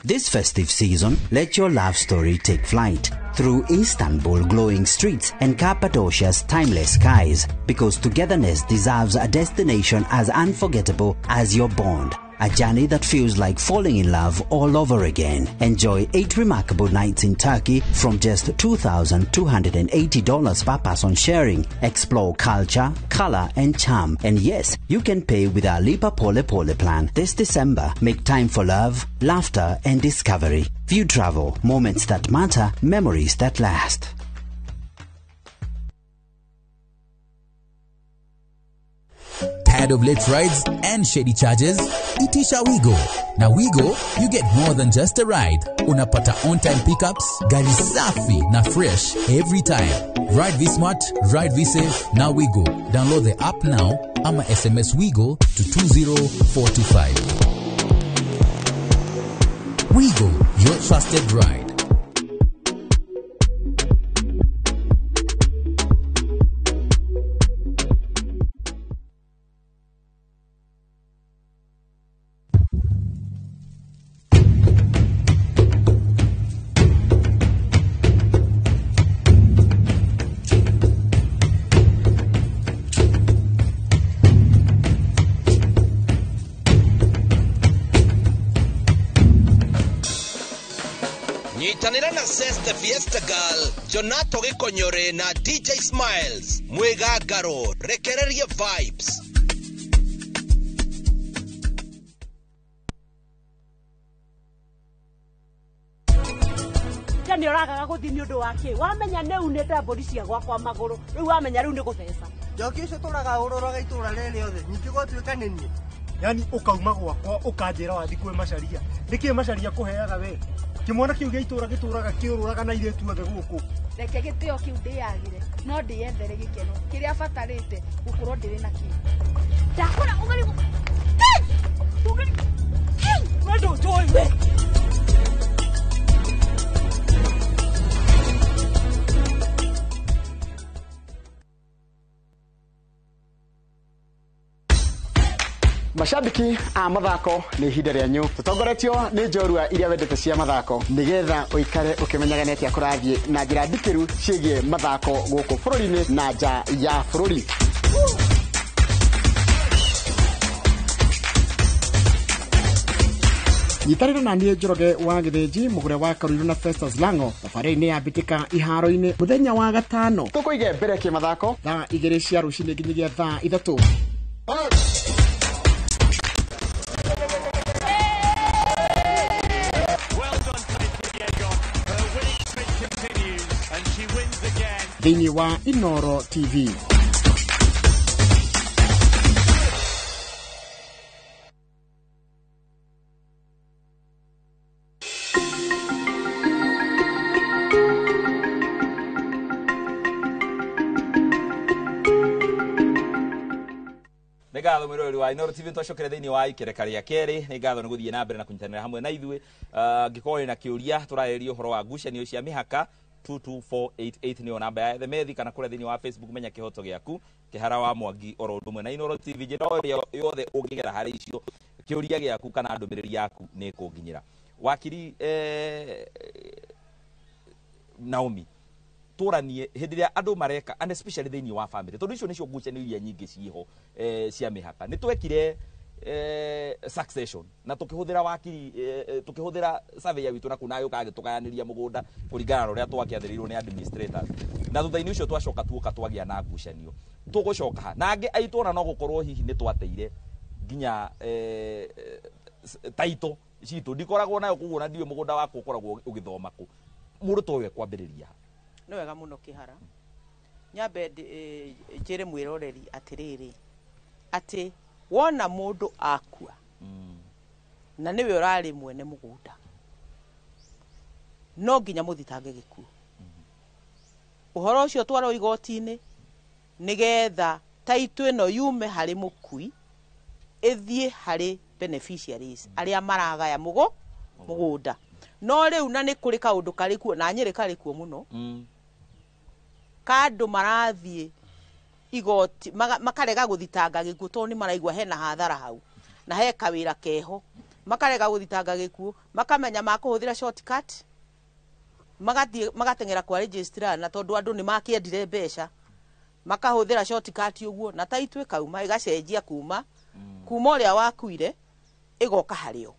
This festive season, let your love story take flight through Istanbul glowing streets and Cappadocia's timeless skies, because togetherness deserves a destination as unforgettable as your bond. A journey that feels like falling in love all over again. Enjoy 8 remarkable nights in Turkey from just $2,280 per person sharing. Explore culture, color and charm. And yes, you can pay with our Lipa Pole Pole plan. This December, make time for love, laughter and discovery. View travel, moments that matter, memories that last. Tired of late rides and shady charges? Itisha Wigo. Now Wigo, you get more than just a ride. Unapata on-time pickups, gari safi na fresh every time. Ride V-Smart, ride V-Safe, now Wigo. Download the app now, ama SMS Wigo to 20425. Wigo, your trusted ride. nyitanira na Zest the Fiesta Girl, Jonato Gikonyore na DJ Smiles. Mwigangaro, rekereria vibes. Ni oragaga guthi ni undu wake wamenya ne unete mburi cia gwakwa maguru riu wamenya riu ni gutheca njoki ucio turaga ururaga itura riri othe nyingi gwatuika nini yani ukauma gwakwa ukanjira wathi kwe macaria niki macaria kuheaga we kimwana kiu gia itura gituraga kiururaga na iretu othe guku reke gitio kiu ndiyagire no ndiyethere gikeno kiria batarite gukorwo ndiri na ki ndakora ugari ugari wendo toy we Mashabiki a mathako ni ihinda rĩanyu tutongoretio ni njorua iria wendete cia mathako nigetha uikare ukimenyaga netia kurathie na njira ndikiru ciĩgie mathako guku bũrũri-inĩ na nja ya bũrũri. Nyitarĩra na niĩ Njoroge wa Gĩthĩnji mũgũre wa Karũirũ na Festus Lango thabarĩ-inĩ ya mbĩtĩka iharo-inĩ mũthenya wa gatano tũkũige mbere kĩmathako thaa 2 cia rũcinĩ nginyagia thaa 3. Thĩinĩ wa Inoro TV. Ngatho mwirori wa Inoro TV twacokere thiini wa ikereka ria keri ni ngatho ni guthie na mbere na kunyitanira hamwe na ithuĩ ngikorwo na kiuria turaerio horo wa ngucanio cia mihaka 22488 ni namba ya Themethi kana kure thiini wa Facebook menya kihoto giaku kihara wa Mwangi oro ndumwe na Inoro TV njiro yothe ungigera hari icio kiuria giaku kana ndumiriri yaku ni kunginyira wakiri Naomi turanie hindi ria andu mareka and especially thiini wa family tondu icio nicio ngucanio iria nyingi ciho cia mihaka ni twekire succession na tukihuthira wakiri tukihuthira survey witu na kunayo kage tukayaniria mugunda kuringana na uria twakiathirirwo ni administrators na thutha-ini ucio twacoka tuoka twagia na ngucanio tugucoka na angi aitona no gukorwo hihi ni twateire nginya taito citu ndikoragwo nayo kuguo na ndiwe mugunda wako ukoragwo ugithoma ku mundu towe kwambiriria no wega muno kihara nyambe njire mwiroreri atiriri ati wona mundu akua na niwe urari mwene mugunda no nginya muthitange gikuo uhoro ucio twaro igoti-ini nigetha taito ino yume hari mukui ithie hari beneficiaries aria maragaya mugunda no riu na ni kuri kaundu kari kuo na nyiri kari kuo muno kandu marathie igoti makarega guthitanga gikuo to ni maraigwa hena hathara hau na he kawira keho makarega guthitanga gikuo makamenya makuhuthira shortcut magatengera kwa registrar na tondu andu ni makiendire mbeca makahuthira shortcut uguo na taitwe kauma igacenjia kuma uria wakuire igoka hario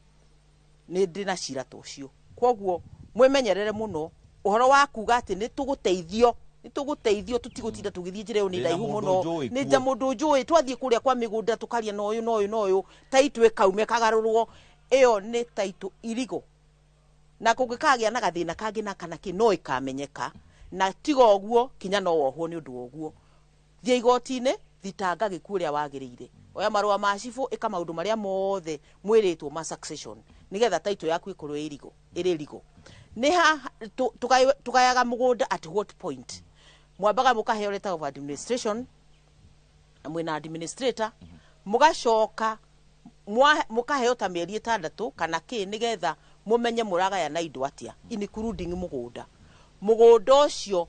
ni ndina cira tocio koguo mwemenyerere muno uhoro wa kuga ati ni tuguteithio tutigutinda tugithie njire yo ni ndaihu muno ni nja mundu njui twathie kuria kwa migunda tukaria no uyu taitwe kaume kagarurwo iyo ni taito irigo na kungikagia na gathina kangi na kana ki no ikamenyeka na tigo oguo kinya no wohwo ni undu oguo thie igoti-ini thitanga gikuria wagirire oya marua macifu ikamaundu maria mothe mwiritwo ma succession nigetha taito yaku ikorwo irigo ni ha tugayaga mugunda at what point mwambaga mukaheo letter of administration mwina administrator mugacoka mukaheo ta mieri 6 kana ki nigetha mumenye muragaya na indo atia including mugunda ucio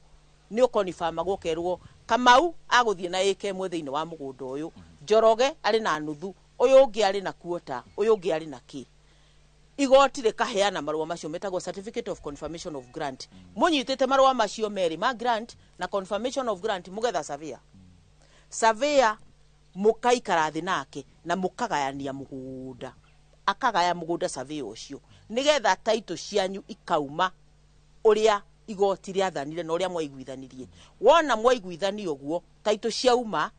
ni ukonifama gukerwo Kamau aguthie na eke mwe thiini wa mugunda uyu Njoroge ari na nuthu uyu ungi ari na quarter uyu ungi ari na ki igoti rikaheana marua macio metagwo certificate of confirmation of grant munyitite marua macio meri ma grant na confirmation of grant mugetha surveyor mukaikara thi nake na mukagayania mugunda akagaya mugunda surveyor ucio nigetha taito cianyu ikauma uria igoti rĩathanire na uria mwaiguithanirie wona mwaiguithania uguo taito ciauma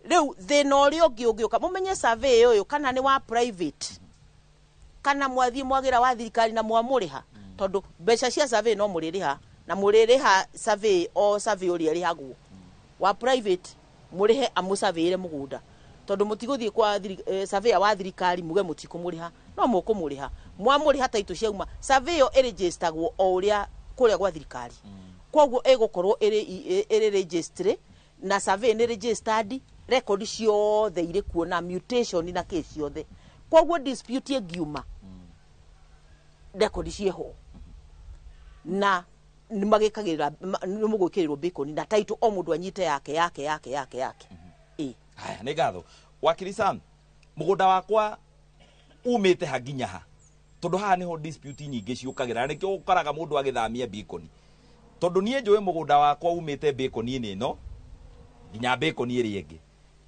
riu thina uria ungiuka mumenye survey uyu kana ni wa private kana mwathie mwagira wa thirikari na mwamuriha tondu mbeca cia survey no muririha na muririha survey o survey uria rihagwo wa private murihe amusurveyire mugunda tondu mutiguthie kwa survey wa thirikari muge mutikumuriha no mukumuriha mwamuriha taito ciauma survey yo registeragwo o uria kuria gwa thirikari koguo egukorwo iri registry na survey ni registered record ciothe ire kuona mutation na case ciothe koguo dispute giuma record cieho na nimagikagirira nimugwikirirwo bacon na title o mundu anyite yake haya nĩ ngatho wakiri Sam mugunda wakwa umite haginya ha tondu haha niho dispute nyingi ciukagira nikio ukaraga mundu agithamia bacon tondu nie njui mugunda wakwa umite bacon ino ginya bacon iri ingi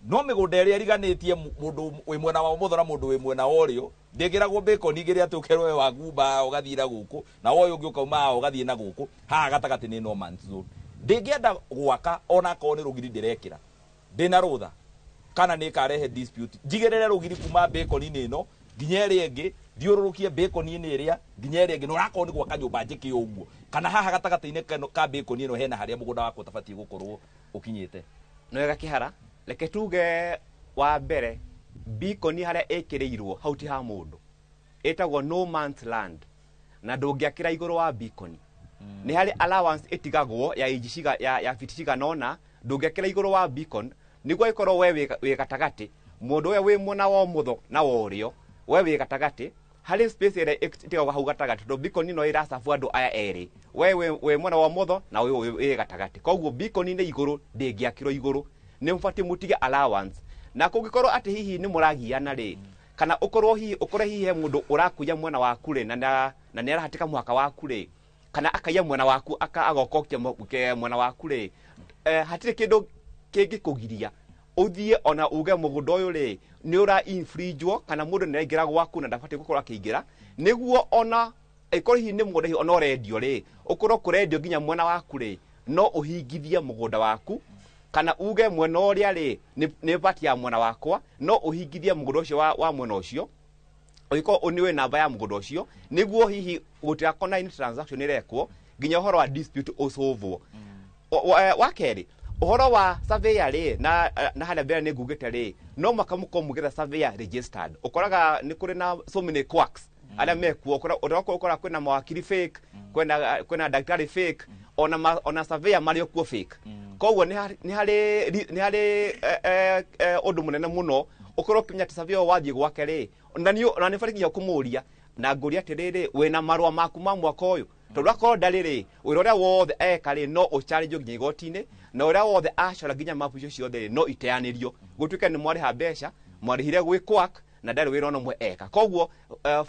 no migunda iri riganitie mundu wi mwena wa umotho na mundu wi mwena worio ndegiragwo bacon igiri atukerwe wa gumba ugathira guku na woyo ungi ukauma ugathie na guku ha gatagati ni no man's zone ndingienda gwaka ona ko ni rugiri ndirekira ndina rutha kana ni karehe dispute jigirere rugiri kuma bacon ino ginya iri ingi thiururukie bacon iria ginya iri ingi no rako ni gwaka nyumba njiki uguo kana haha gatagati-ini ka bacon ino hena haria mugunda wako tabatie gukorwo ukinyite no wega kihara leke tuge wa mbere bacon haria ekireirwo hauti ha mundu etagwo no man's land na ndungiakira iguru wa bacon ni hari allowance etigagwo ya ijishiga ya fitishiga nona ndungiakira iguru wa bacon niguo ikorwo we gatagati mundu we wi mwena wa mutho na worio we wi gatagati hari space ire etigagwo hau gatagati ndo bacon no irasafu andu aya eri we mwena wa mutho na we wi gatagati koguo bacon ni iguru ndingiakirwo iguru ni mfati mutige allowance na kungikorwo ati hihi ni muragiana ri kana ukorwo hihi ukore hihi mundu urakuya mwena waku ri na ni arahatika mwaka waku ri kana akaya mwena waku agokokia mwena waku ri hatire kindu kingi kugiria uthie ona uge mugunda uyu ri ni ura infringewo kana mundu ni raingira gwaku na ndabati gukorwo akiingira niguo ona ikoro hihi ni mugunda hihi ona urendio ri ukorwo kurendio nginya mwena waku ri no uhingithie mugunda waku kana uge mwena uria ri ni bati ya mwena wakwa no uhingithie mugunda ucio wa mwena ucio uiko uniwe namba ya mugunda ucio niguo hihi gutira online transaction irekwo nginya uhoro wa dispute usolvwo wakeri uhoro wa surveyor ri na hana mbere ni ngugite ri no makamuko mugetha surveyor registered ukoraga ni kuri na so many quacks ala mekuo ukora kwina mawakili fake kwina daktari fake ona surveyor mario kuo fake koguo ni hari undu munene muno ukorwo kinya surveyor wathie gwake ri na ni barikia kumuria na nguria atiriri wina marua maku ma mwaka uyu tondu akorwo ndariri wira uria wothe eka ri no uchallenge nginya igoti-ini na uria wothe acora nginya mapu icio ciothe no iteanirio gutuike ni mwariha mbeca mwarihire gwi quack na ndari wira ono mwe eka koguo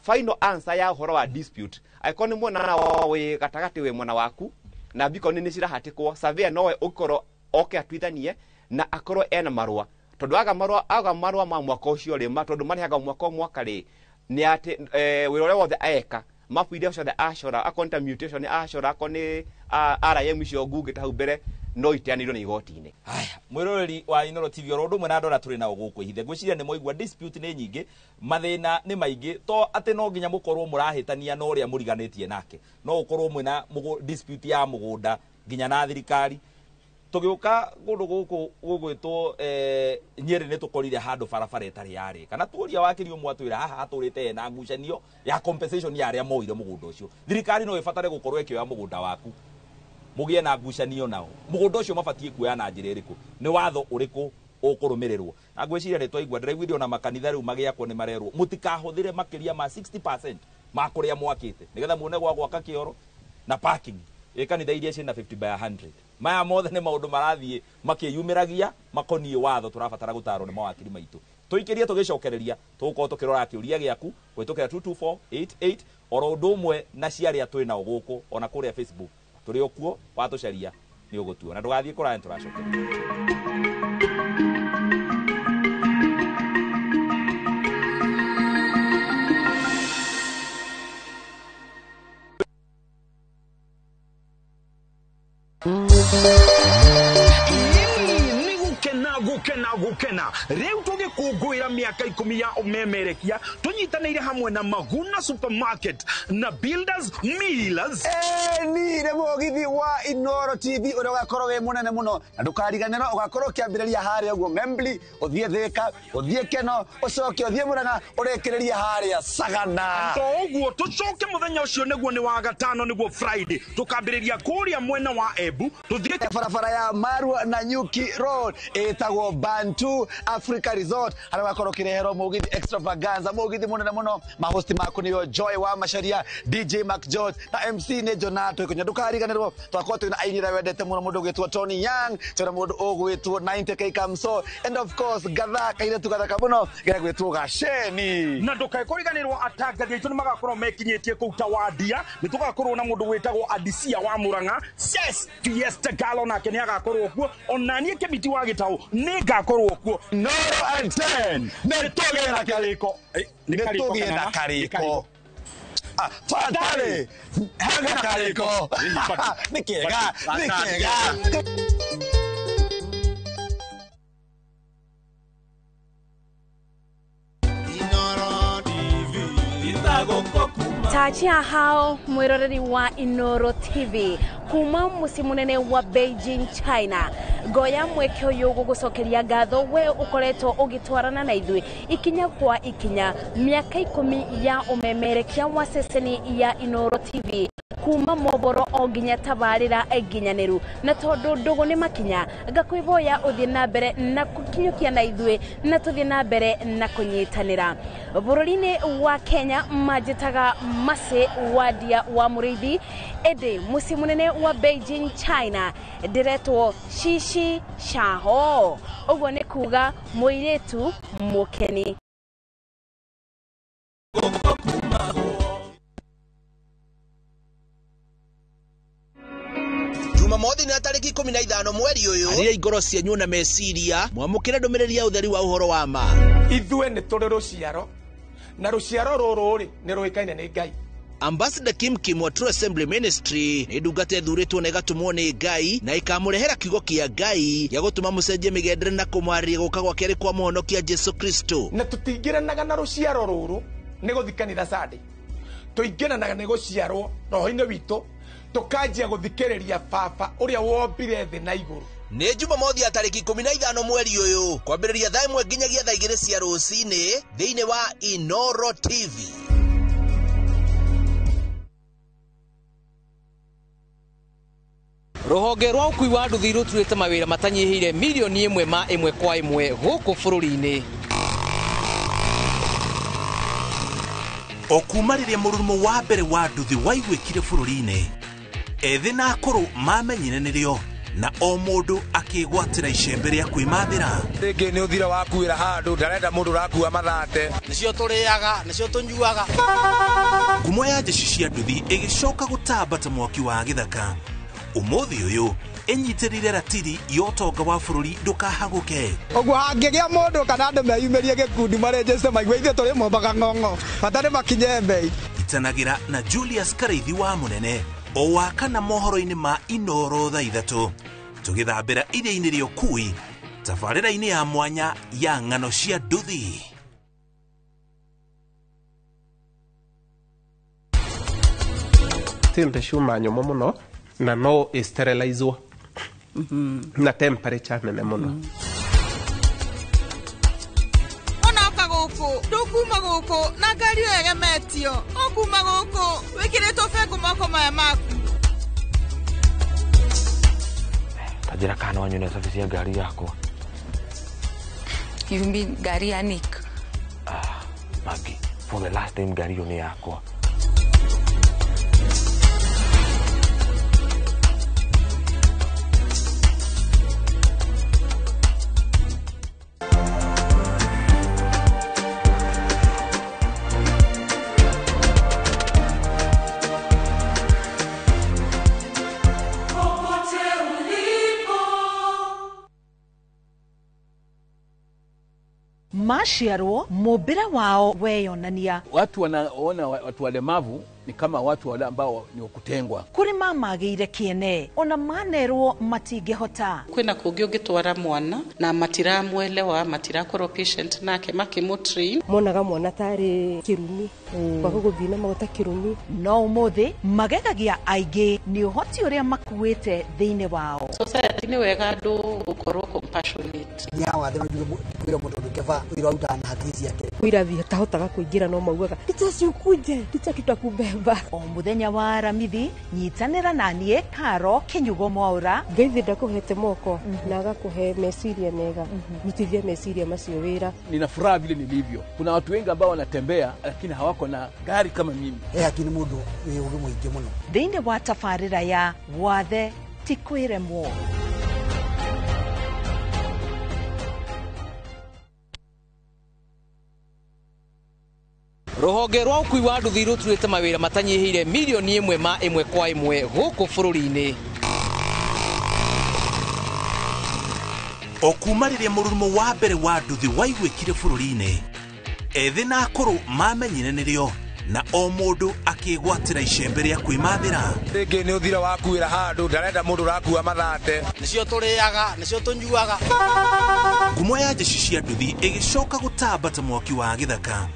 final answer ya uhoro wa dispute aikoni mwena wa gatagati we mwena waku na bacon ni cirahatikwo surveyor nowe ukorwo oke atwithanie na akorwo ena marua tondu aga marua ma mwaka ucio ri tondu marihaga mwaka ri ni ati wira uria wothe eka mapu iria ciothe acora akonta mutation acora akoni RIM icio ngugite hau mbere no iteanirwo ni igoti-ini haya mwiroreri wa Inoro TV oro mwe na andora turi na guku hithe gwiciria ni moigwa dispute ni nyingi mathina ni maingi to ati no nginya mukorwo murahitania no ria muriganitie nake no ukorwo mwe na dispute ya mugunda nginya na thirikari tugiuka gundu guku gugwitwo Nyeri ni tukorire handu barabara itari yari kana turia wakiri umwatwira haha aturite na ngucanio ya compensation ya aria moire mugunda ucio thirikari no ifatare gukorwo ikioya mugunda waku mugie na ngucanio nao mugunda ucio mabatie kuoya na njira iriku ni watho uriku ukurumirirwo na ngwiciria ni twaigua ndiraigwire ona makanitha riu magiakwo ni marerwo mutikahuthire makiria ma 60% ma kuria mwakite nigetha muone gwa gwaka kioro na parking kanitha iria ciina 50 by 100 maya mothe ni maundu marathie makiyumiragia makonie watho turabatara gutarwo ni mawakiri maitu tuikirie tugicokereria tugukorwo tukirora kiuria giaku kwitukira 22488 oro undu umwe na ciaria twina guku ona kuria Facebook turi okuo watucaria ni ugutua na ndugathie kurani turacokereria gukena riu tugikungwira miaka 10 ya umemerekia tunyitanire hamwe na Maguna Supermarket na Builders Millers ni mugithi wa Inoro TV uria ugakorwo we munene muno na ndukariganira ugakorwo kiambiriria haria uguo Membli uthie Thika uthie Keno ucoke uthie Muranga urekereria haria Sagana to uguo tucoke muthenya ucio niguo ni wa gatano niguo Friday tukambiriria kuria mwena wa Embu tuthie barabara ya Marua na Nyuki Road etagwo Bantu Africa Resort haria ugakorwo kirehero mugithi extravaganza mugithi munene muno mahosti maku niyo Joy wa Masharia DJ Mac George na MC ne Jonato ikunya ndukariganirwo twakorwo twina ainira wendete muno mundu gwitwo Tony Young twina mundu ugwitwo 90k Kamso and of course gathaka ile tugathaka muno gwitwo Gasheni na ndukariganirwo atangathi aitu ni magakorwo mekinyitie ku Tawadia ni tugakorwo na mundu gwitagwo Adisia wa Muranga yes Fiesta Galo na kenya agakorwo kuo onanie kibiti wa Gitau ni ngakorwo kuo Noro and 10 ni tugera kariko ni tugera kariko Fatale hanga kariko nikega Tachi hao mwiroreri wa Inoro TV kuma musi munene wa Beijing China goya mwekeo yugo gucokeria ngatho we ukoretwo ugitwarana na ithui ikinya kwa ikinya miaka 10 ya umemerekia wa ceceni ya Inoro TV kuma moboro onginya tabarira eginyaniru na tondu ndugu ni makinya ngakwiboya uthie na mbere na kukinyukia na ithui na tuthie na mbere na kunyitanira bururi-ini wa Kenya majitaga Mase Wadia wa Murithi ede musi munene wa Beijing China diretwo Shishi Shaho uguo ni kuga muiretu mukeni Jumamothi na tariki 15 mweri uyu aria igoro cianyu na meciria mwamukire ndumiriri ya utheri wa uhoro wa ma ithue ni turi ruciaro na ruciaro ruru ri ni ruikaine ni Ngai. Ambassador Kim Kim wa True Assembly Ministry ni ndungate thuritwo na igatumwo ni Ngai na ikamurehera kiugo kia Ngai ya gutuma mucenjie migendere na kumwariria guka gwa keri kwa muhonokia Jesu Kristo na tutingiranaga na ruciaro ruru ni guthikanira Sunday tuingiranaga ni guciarwo roho-ini witu tukanjia guthikiriria baba uria wombire thi na iguru ni Jumamothi ya tariki 15 mweri uyu kwambiriria thaa 1 nginyagia thaa 2 cia rucini thiini wa Inoro TV. Ruhonge rwa ukui wa nduthi ruturite mawira matanyihire milioni 1 ma 1 kwa 1 guku bururi-ini. Okuma riria mururumo wa mbere wa nduthi waigwikire bururi-ini ethi na akuru mamenyire nirio na o mundu akigwatira icembe ria kwimathira ringi ni uthira wakuira handu ndarenda mundu rakua mathate nicio turiaga nicio tunyuaga ngumo ya jeshi cia nduthi igicoka gutambata mwaki wa githaka umuthi uyu enyitirire ratiri yotonga wa bururi ndukahaguke oguo hangigia mundu kana andu meyumirie gikundi marejeste maigwe ithe turi mombaga ng'ong'o batari makinye mbei itanagira na Julius Kareithi wa munene o wakana mohoro-ini ma Inoro thaa 3 tugithambira iria-ini ria ukui tabarira-ini ya mwanya ya ng'ano cia nduthi. Timbe cuma nyumu muno na no sterilizwo na temperature nene muno onauka guku ndukuma guku na ngari yegemetio okuma guku wikiritwo bengu moko maya maku tajira kana wanyu na service ya gari yako. You mean gari ya Nick? Magi, for the last time gari yone yako. Mashiarwo mubira wao weyonania. Watu wanaona watu walemavu ni kama watu wale ambao ni kutengwa. Kuri mamagire kiene ona manerwo matingihota kwina kungi ungitwara mwana na matiramwelewa matirakorwo patient nake makimutrain monaga mwana tari kirumi kwa guthina magota kirumi no umuthi magegagia aingĩ ni uhoti uria makuite thiine wao society ni wega andu gukorwo compassionate nyawa thema jugo kwira mundu ngeva kwira utana hakisi yake kwira vi tahotaga kuingira no maugaga ndicukuje ndicakitakumbemba o muthenya wa ramithi nyitanira nanie Karo Kinyugo Mwaura ngeithi ndakuhete moko na agakuhe meciria mega mutithie meciria macio wira. Nina furaha vile nilivyo. Kuna watu wengi ambao wanatembea lakini hawako na gari kama mimi. Lakini mundu ni uri mwingi muno thiine wa tafarira ya wathe tikwiremwo. Ruhonge rwa ukui wa nduthi ruturite mawira matanyihire milioni 1 kwa 1 guku bururi-ini. Okuma riria mururumo wa mbere wa nduthi waigwikire bururi-ini ethi na akuru mamenyire nirio na o mundu akigwatira icembe ria kwimathira. Ringi ni uthira wakuira handu ndarenda mundu rakua mathate nicio turiaga nicio tunyuaga. Ngumo ya jeshi cia nduthi igicoka gutambata mwaki wa githaka.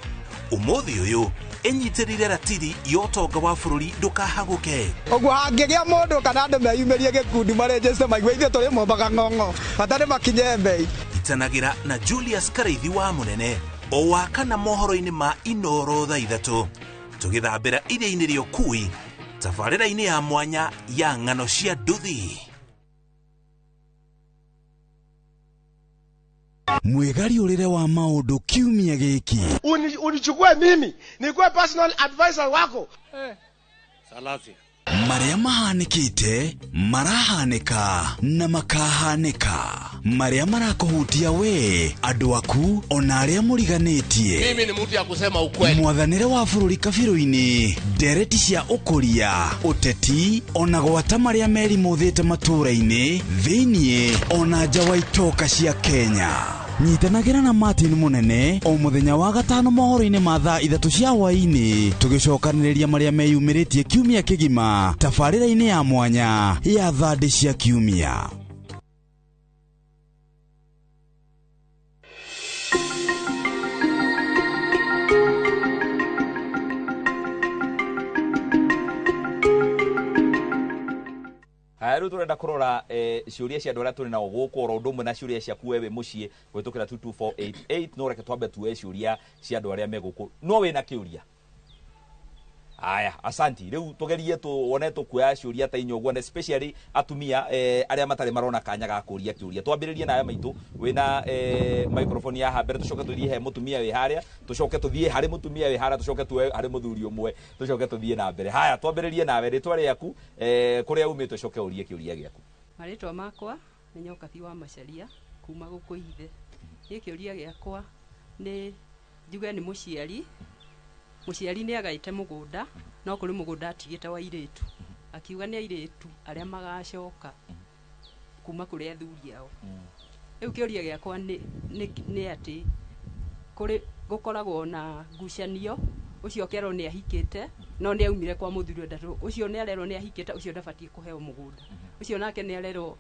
Umuthi uyu enyitirire ratiri yotonga wa bururi ndukahaguke. Ogwo hangigia mundu kana andu meyumirie gikundi marejeste maigwa ithe turi mombaga ng'ong'o batari makinye mbei. Itanagira na Julius Kareithi wa Munene o wakana mohoro-ini ma Inoro thaa 3 tugithambira iria-ini ria ukui tabarĩra-ini ya mwanya ya ng'ano cia nduthi. Mwegariũrĩre wa maũndũ kiumia gĩkĩ. Unichukue mimi nikuwe personal advisor wako. Salazia. Marĩa mahanĩkĩte marahanĩka na makahanĩka. Marĩa marakũhutia we andũ aku ona arĩa mũriganĩtie. Mimi ni mtu ya kusema ukweli. Mwathanĩre wa bũrũri kabirũ-inĩ ndereti cia ũkũria ũteti ona gwata marĩa merimũthĩte matũũra-inĩ thĩiniĩ ona nja wa itoka cia Kenya. Nyitanagira na Martin Munene o muthenya wa gatano mohoro-ini ma thaa 3 cia hwaini tugicokaniriria maria meyumiritie kiumia kigima tabarĩra-ini ya mwanya ya thandi cia kiumia. Riu turenda kurora ciuria cia andu aria turi nao guku oro undu umwe na ciuria cia kuwewe mucii gwitukira 22488 no reke twambe tuwe ciuria cia andu aria me guku no wina kiuria. Aya, asanti. Riu tugerie tuone tukuya ciuria ta inyoguo na especially atumia aria matari marona kanya ga kuria kiuria. Twambiririe nawe maitu wina microphone ya habere tucoke tuthie he mutumia wi haria tucoke tuthie hari mutumia wi haria tucoke tuwe hari muthuri umwe tucoke tuthie na mbere. Haya, twambiririe nawe ritwa riaku kuria umite tucoke urie kiuria giaku. Maritwa makwa ni Nyokathi wa Macharia kuma guku Ithe. Ni kiuria giakwa ni njuge ni muciari muciari ni agaite mugunda no kuri mugunda atigite wa iritu akiuga ni iritu aria magacoka kuma kuri athuri ao. Riu kiuria giakwa ni ati kuri gukoragwo na ngucanio ucio kero ni ahikite no ni aumire kwa muthuri ndatu ucio ni arero ni ahikite ucio ndabatie kuheo mugunda ucio nake ni arero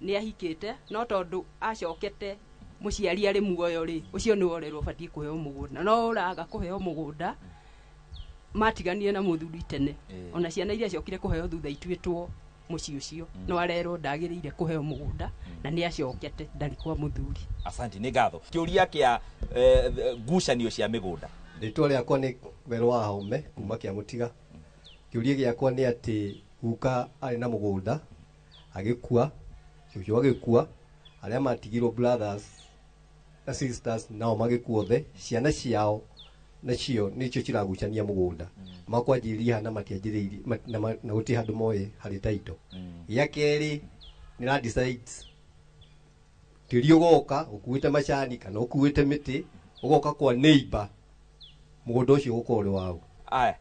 ni ahikite no tondu acokete muciari ari muoyo ri ucio ni orero batie kuheo mugunda no uraga kuheo mugunda matiganie na muthuri tene ona ciana iria ciokire kuheo thutha itwitwo muci ucio no arero ndagirire kuheo mugunda na ni acokete ndari kwa muthuri. Asante ni gatho. Kiuria kia ngucanio cia migunda. Ritwa riakwa ni Wero wa Haume kuma kia Mutiga. Kiuria giakwa ni ati guka ari na mugunda agikua cucu agikua aria matigirwo brothers na sisters nao magikuo the ciana ciao nacio nicio ciragucania mugunda makwanjiria na matianjiririe na guti handu moye hari taito ya keri ni na decide tiri ugoka ukuite macani kana ukuite miti ugoka kwa neighbor mugunda ucio gukore wao. Aya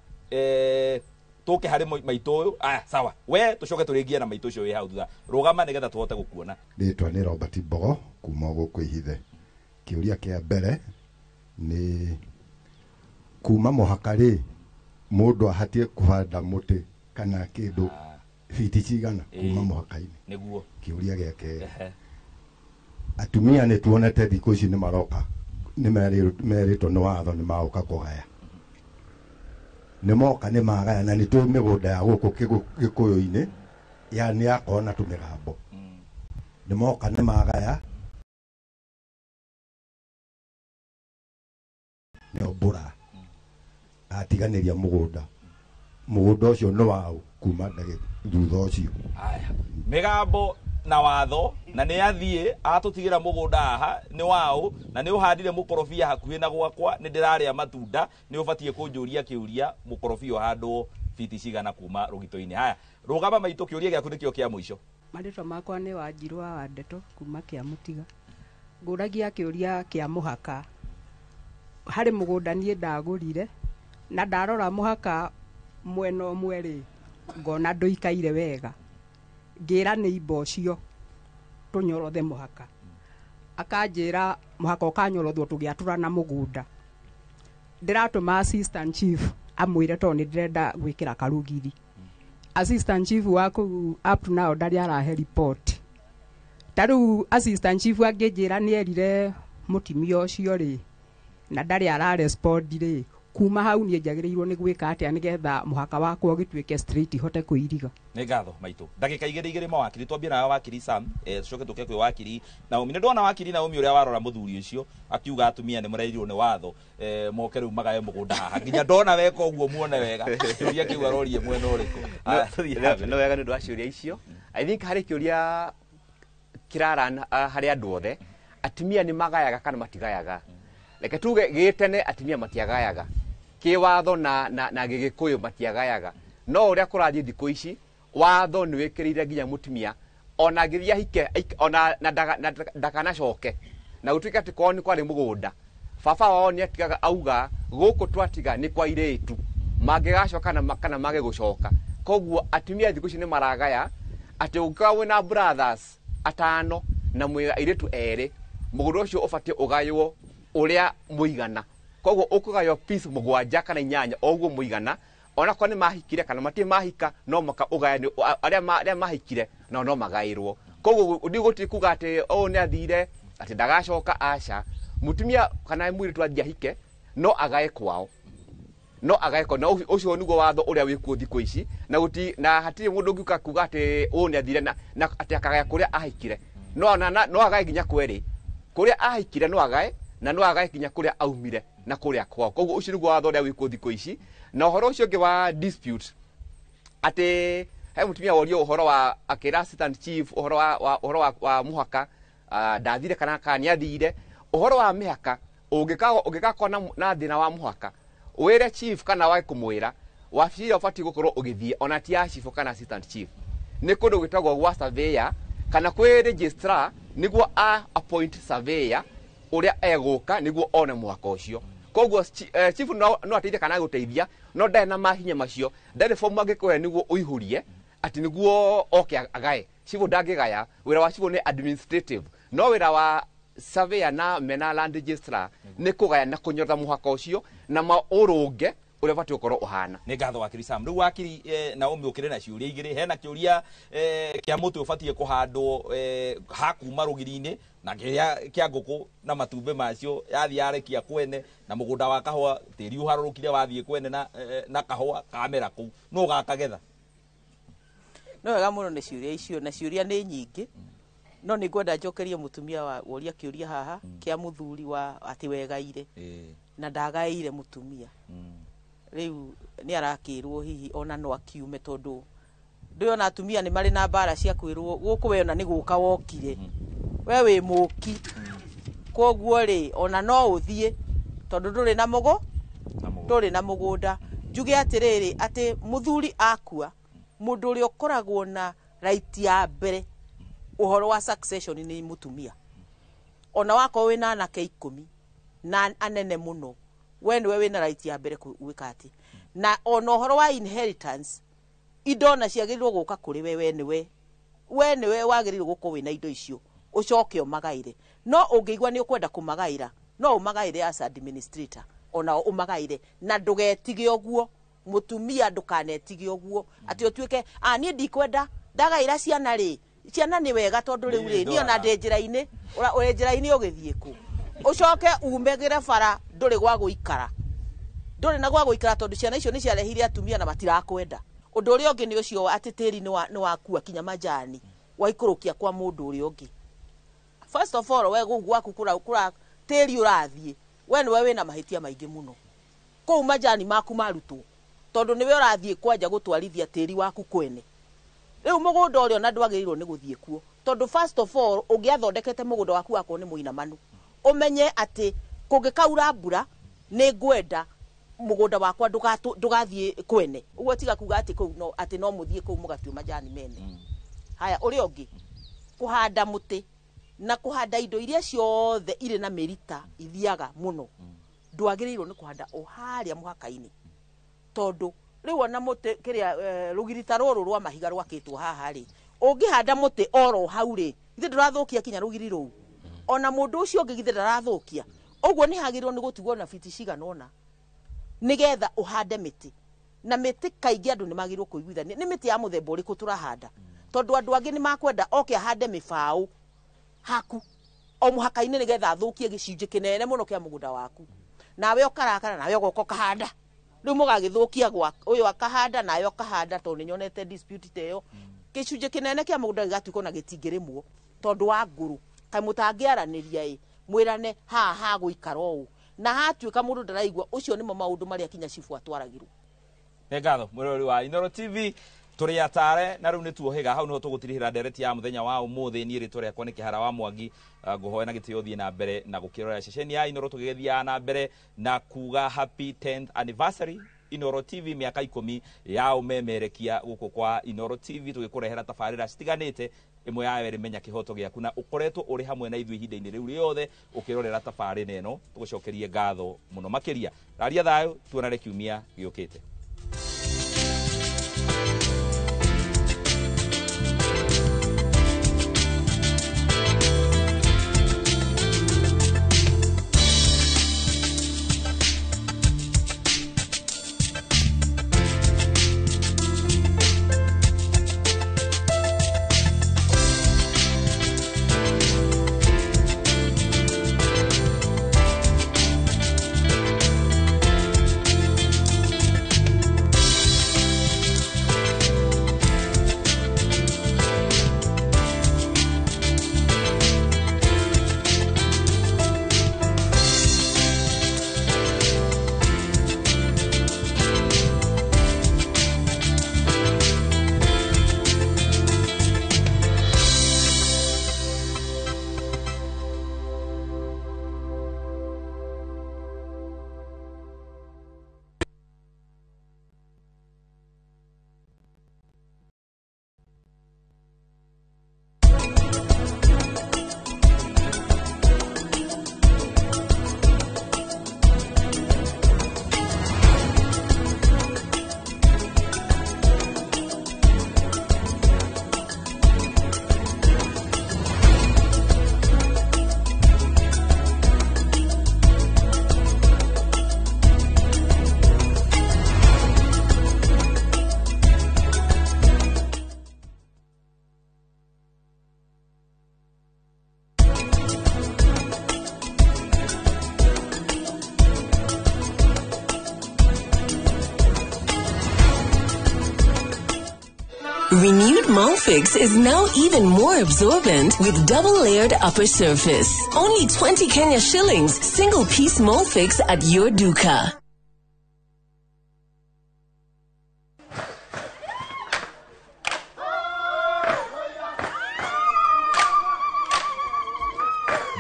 tuke hari maitu uyu. Aya sawa we tucoke turingia na maitu ucio wi hau thutha rugama nigetha tuhote gukuona. Ritwa ni Robert Bogo kuma guku Ihithe. Kiuria kia mbere ni kuma muhakari mundu ahatie kuhanda muti kana kindu fiti cigana kuma muhaka-ini niguo kiuria giake atumia ni tuonete thikũ ici ni maroka ni meritwo ni watho ni maũka kũgaya ni moka ni magaya na ni tũ mĩgũnda ya gũkũ gĩkũyũ-inĩ ya ni yakorwo na tũmĩgambo ni moka ni magaya ni mbura atiganĩria mũgũnda ũcio nĩ wao kuma thutha ũcio aya migambo na watho na nĩ athiĩ atũtigĩra mũgũnda haha nĩ wao na nĩ ũhandire mũkorobia hakuhĩ na gwakwa nĩ ndĩrarĩa matunda nĩ ũbatiĩ kũnjũria kĩũria mũkorobia ũhandwo fiti cigana kuma rũgito-inĩ haya rũgama maitũ kĩũria gĩaku nĩkĩo kĩa mũico marĩtwa makwa nĩ Wanjirũ wa Ndeto kuma Kĩamũtiga ngũragia kĩũria kĩa mũhaka harĩ mũgũnda niĩ ndagũrire na ndarora mũhaka mwena ũmwe rĩ ngona ndũikaire wega ngĩra nĩ imbocio tũnyorothe mũhaka akanjĩra mũhaka ũkanyorothwo tũgĩatũrana mũgũnda ndĩratũma assistant chief amwĩre tondũ nĩ ndĩrenda gwĩkĩra karũgiri assistant chief wa kũu up to now ndarĩ arahe report tarĩu assistant chief angĩnjĩra nĩ erire mũtimia ũcio rĩ na ndarĩ ararespond rĩ kuma hau niĩ njagĩrĩirwo nĩ gwĩka atĩa nĩgetha mũhaka wakwa ũgĩtuĩke straight hote kũiriga nĩ ngatho maitũ ndagĩka igĩrĩ mawakiri twambie nawe wakiri Sam tucoke tũke kwĩ wakiri Naomi nĩ ndona wakiri Naomi ũrĩa warora mũthuri ũcio akiuga atumia nĩ mũreirwo nĩ watho moke rĩu magaye mũgũnda haha nginya ndona weka ũguo muone wega kĩũria kĩu arorie mwena ũrĩkũ no wega nĩ ũndũ wa ciũria icio I think harĩ kĩũria kĩrara harĩ andũ othe atumia nĩ magayaga kana matigayaga reke tuge gĩtene atumia matiagayaga kĩwatho na gĩgĩkũyũ matiagayaga no ũrĩa kũrathiĩ thikũ ici watho nĩ wĩkĩrĩire nginya mũtumia ona ngĩthiĩ ahike ona ndakanacoke na gũtuĩka atĩ kwao nĩ kwarĩ mũgũnda baba wao nĩ atigaga auga gũkũ twatiga nĩ kwa airĩtu mangĩgacoka kana mage gũcoka koguo atumia thikũ ici nĩ maragaya atĩ ũngĩkorwo wĩna brothers atano na mwĩ airĩtu erĩ mũgũnda ũcio ũbatiĩ ũgaywo ũrĩa mũigana koguo ũkũgaywo piece mũgwanja kana inyanya oguo mũigana ona kwa nĩ mahikire kana matirĩ mahika no maka ũgayani arĩa mahikire no magaĩrwo koguo ndigũtiri kuga atĩ nĩ athire atĩ ndagacoka aca mutumia kana mũirĩtu athiĩ ahike no agae kwao no agae kwao na ũcio nĩguo watho ũrĩa wĩkuo thikũ ici na hatirĩ mũndũ ũngiuka kuga atĩ nĩ athire na atĩ akagaya kũrĩa ahikire no agae nginya kwerĩ kũrĩa ahikire no agae na no agae kinya kũrĩa aumire na kũrĩa kwao koguo ũcio nĩguo watho ũrĩa wĩkuo thikũ ici na ũhoro ũcio ũngĩ wa dispute atĩ he mũtumia worio ũhoro wa akĩra assistant chief ũhoro wa mũhaka ndathire kana nĩ athire ũhoro wa mĩhaka ũngĩgakorwo na thĩna wa mũhaka wĩre chief kana wage kũmwĩra wabici ĩrĩa ũbatiĩ gũkorwo ũgĩthiĩ ona ti ya chief kana assistant chief nĩ kũndũ gwĩtagwo gwa surveyor kana kwĩ registrar nĩguo appoint surveyor ũrĩa egũka nĩguo one mũhaka ũcio koguo chief no ateithie kana gũteithia no ndarĩ na mahinya macio ndarĩ form angĩkũhe nĩguo ũihũrie atĩ nĩguo oke agae chief ndangĩgaya wĩra wa chief nĩ administrative no wĩra wa surveyor na mena land registrar nĩ kũgaya na kũnyota mũhaka ũcio na maũrũnge ũrĩa batiĩ gũkorwo ũhana nĩ ngatho wakiri Sam rĩu wakiri Naomi ũkĩrĩ na ciũria igĩrĩ hena kĩũria kĩa mũtĩ ũbatiĩ kũhandwo hakuma rũgiri-inĩ na kĩrĩa kĩa ngũkũ na matumbĩ macio yathiĩ yarekia kwene na mũgũnda wa kahũa tĩri ũharũrũkire wathiĩ kwene na kahũa kamera kũu no ũgakagetha no wega mũno nĩ ciũria icio na ciũria nĩ nyingĩ no nĩ ngwenda njokerie mũtumia wa woria kĩũria haha kĩa mũthuri wa atĩ wegaire na ndagaĩire mũtumia rĩu nĩ arakĩrwo hihi ona no akiume tondũ ndĩona atumia nĩ marĩ na mbara cia kwĩrwo gũkũ we ona nĩ gũka wokire we wĩ mũki koguo rĩ ona no ũthiĩ tondũ ndũrĩ na mũgũnda njuge atĩrĩrĩ atĩ mũthuri akua mũndũ ũrĩa ũkoragwo na right ya mbere ũhoro wa succession nĩ mũtumia ona wako wĩna anake 10 na anene mũno we nĩwe wĩna right ya mbere gwĩka atĩ na ona ũhoro wa inheritance indo na ciagĩrĩirwo gũka kũrĩ we nĩwe wagĩrĩirwo gũkorwo wĩna indo icio ũcoke ũmagaire no ũngĩigua nĩ ũkwenda kũmagaira no ũmagaire as administrator ona ũmagaire na ndũgetige ũguo mutumia ndukanetige uguo ati otuike nie ndikwenda ndagaira ciana ri ciana ni wega tondu riu ri ni ona ndejira-ini uri njira-ini ugithie ku ucoke umegire bara nduri gwa guikara nduri na gwa guikara tondu ciana icio ni ciarehire atumia na matirakwenda undu uri ungi ni ucio ati tiri ni wakua kinya majani waikurukia kwa mundu uri ungi. First of all we gugwaku kura tiri urathie we ni we na mahitia maingi muno kou majani maku marutwo tondu niwe urathie kwanja gutwarithia tiri waku kwene riu mugunda urio na ndwagirirwo ni guthie kuo tondu first of all ungiathondekete mugunda waku wako ni muinamanu umenye ati kungikaura mbura ni ngwenda mugunda wakwa ndugathie kwene uguo tiga kuga ati kou no ati no muthie kou mugatue majani mene. Haya uri ungi kuhanda muti na kuhanda indo iria ciothe ire na merita ithiaga muno ndwagirirwo ni kuhanda o haria muhaka-ini tondu riu ona muti kiria rugirita ruru rwa mahiga rwakitwo haha ri ungihanda muti oro hau ri ithe ndurathukia kinya rugiri ruu ona mundu ucio ungi githe ndarathukia uguo ni hagirirwo ni gutigwo na biti cigana ona nigetha uhande miti na miti kaingi andu ni magirwo kuiguithania ni miti ya muthemba uriku turahanda tondu andu angi ni makwenda oke ahande mibau haku o muhaka-ini nigetha athukie gicunji kinene muno kia mugunda waku nawe ukarakara nawe ugoka kahanda riu mugagithukia gwa uyu akahanda nawe ukahanda tondu nyonete dispute teyo gicunji kinene kia mugunda gigatuiko na gitingirimwo tondu wa nguru kai mutangiaraniria mwirane ha guikara u na hatuika mundu ndaraigua ucio nimo maundu maria kinya cifu atwaragirwo. Ngatho mwirori wa Inooro TV turi atare na riu ni tuohiga hau no tugutirihira ndereti ya muthenya wa umuthi ni ri turi akwa ni Kihara wa Mwangi nguhoya na gitio thie na mbere na gukirora ceceni ya Inooro tugithia na mbere na kuga happy 10th anniversary Inooro TV miaka 10 ya umemerekia guku kwa Inooro TV tugikurehera tafarira citiganite imwe ya weri menya kihoto giaku na ukoretwo uri hamwe na ithu ihinda-ini riu riothe ukirorera tafarira eno tugucokerie ngatho muno makiria raria thayo tuonare kiumia giukite. Renewed Molfix is now even more absorbent with double-layered upper surface. Only 20 Kenya shillings, single-piece Molfix at your duka.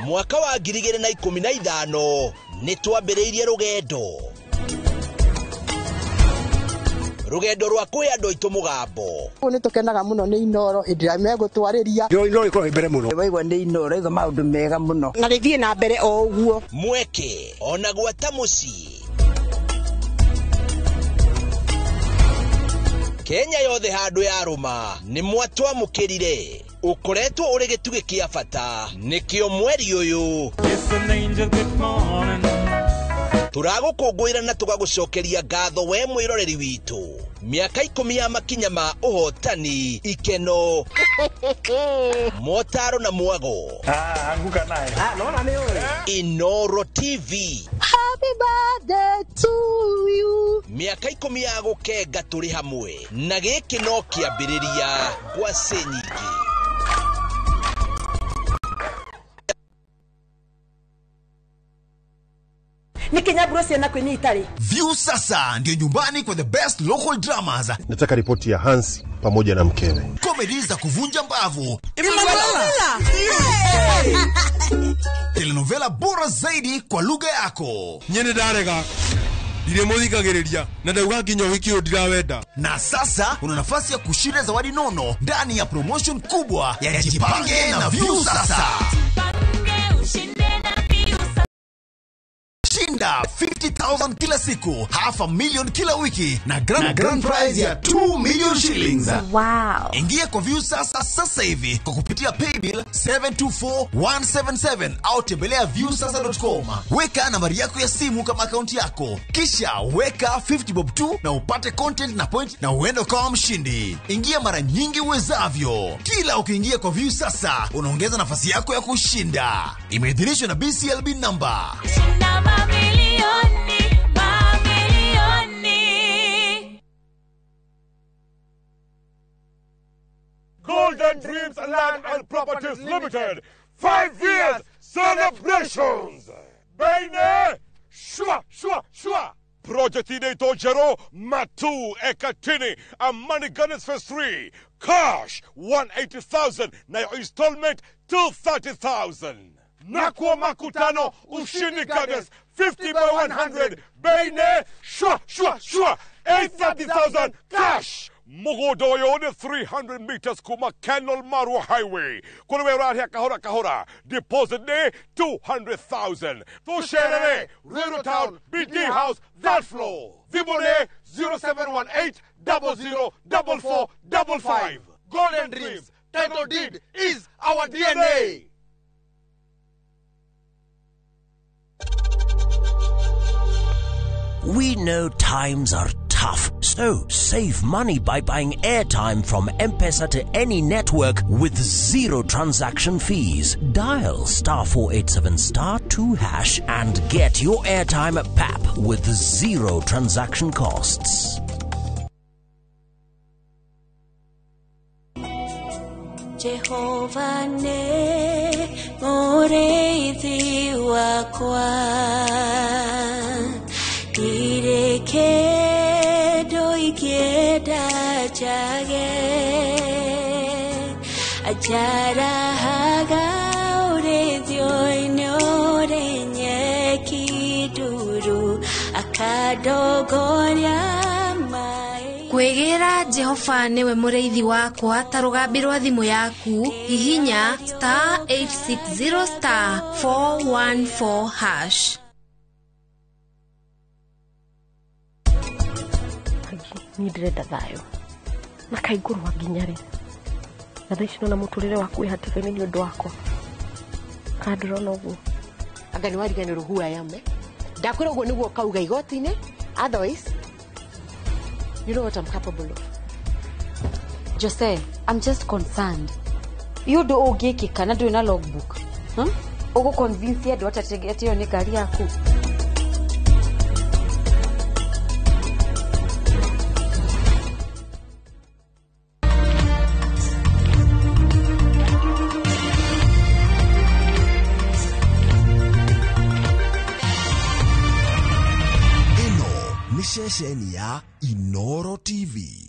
Mwaka wa 2015 nitwambiriirie rugendo rwa kwi andu aitu mugambo ni tukenaga muno ni Inooro indira megutwariria Inooro ikoro mbere muno waigwa ni Inooro iga maundu mega muno na rithie na mbere o uguo mweke ona gwata muci Kenya yothe handu ya ruma ni mwatwa mukirire ukoretwo uri gitugi kia bata nikio mweri uyu turagukungwira na tugagucokeria ngatho we mwiroreri witu. Miaka 10 ya makinya ma uhotani, ikeno motaro na mwago. Anguka naye. Naona ni wewe. Inoro TV. Happy birthday to you. Miaka 10 ya gukenga turi hamwe na giki no kiambiriria gwa senyingi. View sasa ndio nyumbani kwa the best local dramas. Nataka ripoti ya Hans pamoja na mkewe. Comedy za kuvunja mbavu. Telenovela bora zaidi kwa lugha yako. Nyene darega. Dire muthikagiriria na ndauga nginya wiki ndirawenda. Na sasa una nafasi ya kushinda zawadi nono ndani ya promotion kubwa ya Jipange na View sasa. Shinda 50,000 kila siku, $500,000 kila wiki na grand prize ya 2 million shillings. Wow. Ingia kwa View sasa hivi kwa kupitia paybill 724177 au tembelea viewsasa.com. Weka nambari yako ya simu kama akaunti yako, kisha weka 50 bob tu na upate content na point na uende kama mshindi. Ingia mara nyingi uwezavyo. Kila ukiingia kwa View sasa unaongeza nafasi yako ya kushinda. Imeidhinishwa na BCLB number. Golden Dreams Land and Properties Limited, 5 years celebrations. Baine, shwa. Project Inato Jero, Matu, Ekatini, and Money Gunners Phase 3. Cash, 180,000. Now installment, 230,000. Nakwa Makutano, Ushini Gunners, 50 by 100. Baine, shwa. 830,000 cash. Mogodoyo, 300 meters Kuma Canal Maru Highway. Kunawera Kahora. Deposit ne 200,000. To share Railroad Town, BD House, that floor. Vibone 0718 004455. Golden Dreams, title deed is our DNA. We know times are tough, so save money by buying airtime from M-Pesa to any network with 0 transaction fees. Dial *487*2# and get your airtime PAP with 0 transaction costs. Jehovah ne moreithi wakwa irekedo ikeda chage ajara haga urethio inore nyekiduru akadogoria Kwegera Jehova niwe mureithi wakwa tarugambirwa thimu yaku hihinya *860*414#. Ni ndirenda thayo na kaigurwa nginya ri na thaici na muturire waku ihatikaine ni undu wakwa kadrona ugu anga ni wariganirwo who I am ndakwira uguo niguo kauga igoti-ini otherwise you know what I'm capable of. Jose, I'm just concerned. You do ogeki kana do na logbook. Ogo convince ya do atategete yo ni gari yaku. Shesheni ya Inoro TV.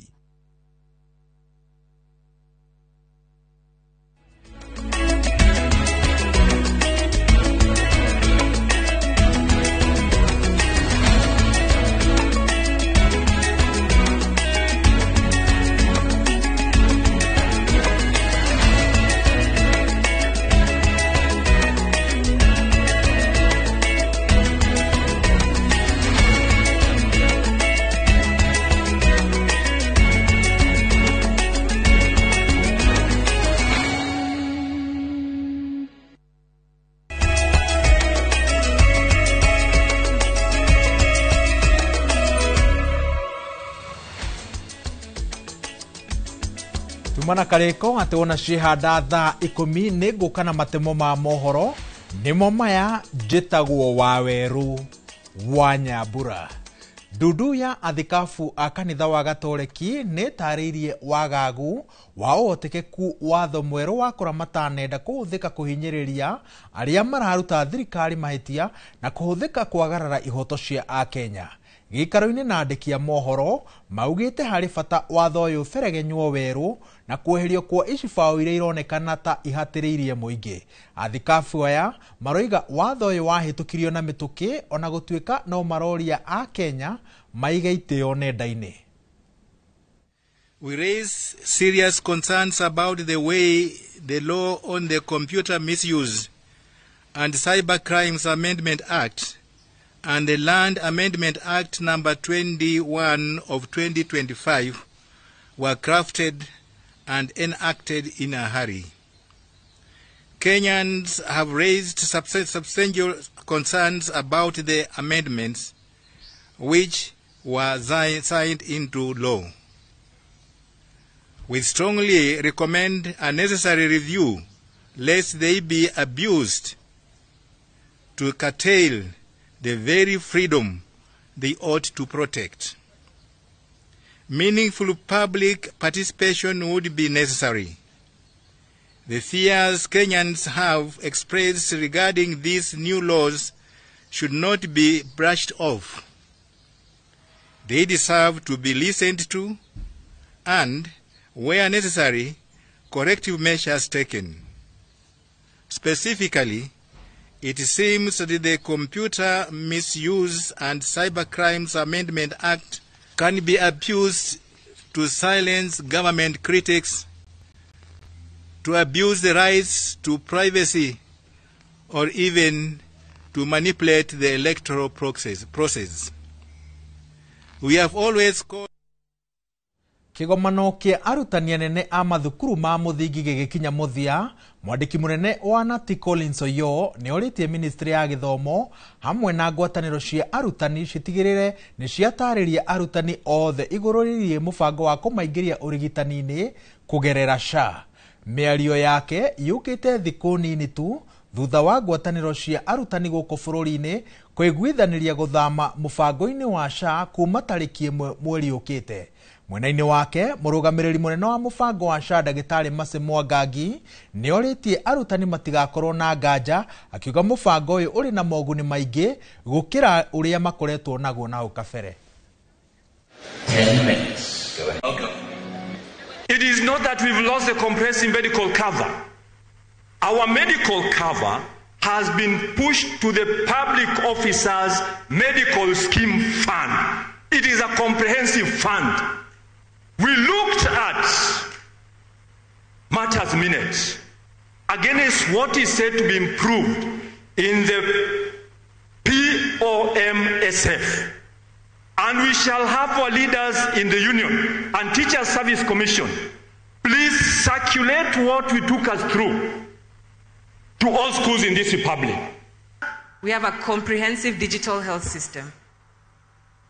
tumana kareko ati ona cihanda thaa 10 ni ngukana matemo ma mohoro nimo maya njitagwo Waweru wa Nyambura. Ndudu ya athikabu a kanitha wa Gatoreki ni tariirie wagagu wa uhotekeku watho mweru wa kuramata nenda kuhuthika kuhinyiriria aria mararuta thirikari mahitia na kuhuthika kwagarara ihoto cia a Kenya. Gikaro-ini na andiki a mohoro maugite hari bata watho uyu feregenywo weru na kueherio kwa icibao iria ironekana ta ihatiriirie muingi. Athikabu aya maroiga watho uyu wahitukirio na mituki ona gutuika no maroria a Kenya maiga itio nenda-ini. We raise serious concerns about the way the law on the Computer Misuse and Cyber Crimes Amendment Act and the Land Amendment Act number 21 of 2025 were crafted and enacted in a hurry. Kenyans have raised substantial concerns about the amendments which were signed into law. We strongly recommend a necessary review lest they be abused to curtail the very freedom they ought to protect. Meaningful public participation would be necessary. The fears Kenyans have expressed regarding these new laws should not be brushed off. They deserve to be listened to and, where necessary, corrective measures taken. Specifically, it seems that the Computer Misuse and Cybercrimes Amendment Act can be abused to silence government critics, to abuse the rights to privacy, or even to manipulate the electoral process. We have always called Kigomano kia arutani anene a mathukuru ma muthingi gigikinya muthia, mwandiki munene wa Nati Collins Oyo ni oritie ministry ya githomo hamwe na ngwataniro cia arutani citigirire ni ciatariria arutani othe iguru ririe mubango wa kumaingiria urigitani-ini kugerera SHA. Miario yake yukite thiku nini tu thutha wa ngwataniro cia arutani guku bururi-ini kwiguithaniria guthama mubango-ini wa SHA kuma tariki 1 mweri ukite. Mwena-ini wake murugamiriri munene wa mubango wa SHA Dagitari Mase Mwangangi ni oritie arutani matigakorwo na nganja akiuga mubango uyu uri na moguni maingi gukira uria makoretwo naguo na ukabere. 10 minutes. Go ahead. Okay. It is not that we've lost the comprehensive medical cover. Our medical cover has been pushed to the public officers' medical scheme fund. It is a comprehensive fund. We looked at matters minutes against what is said to be improved in the POMSF. And we shall have our leaders in the union and Teachers Service Commission please circulate what we took us through to all schools in this republic. We have a comprehensive digital health system.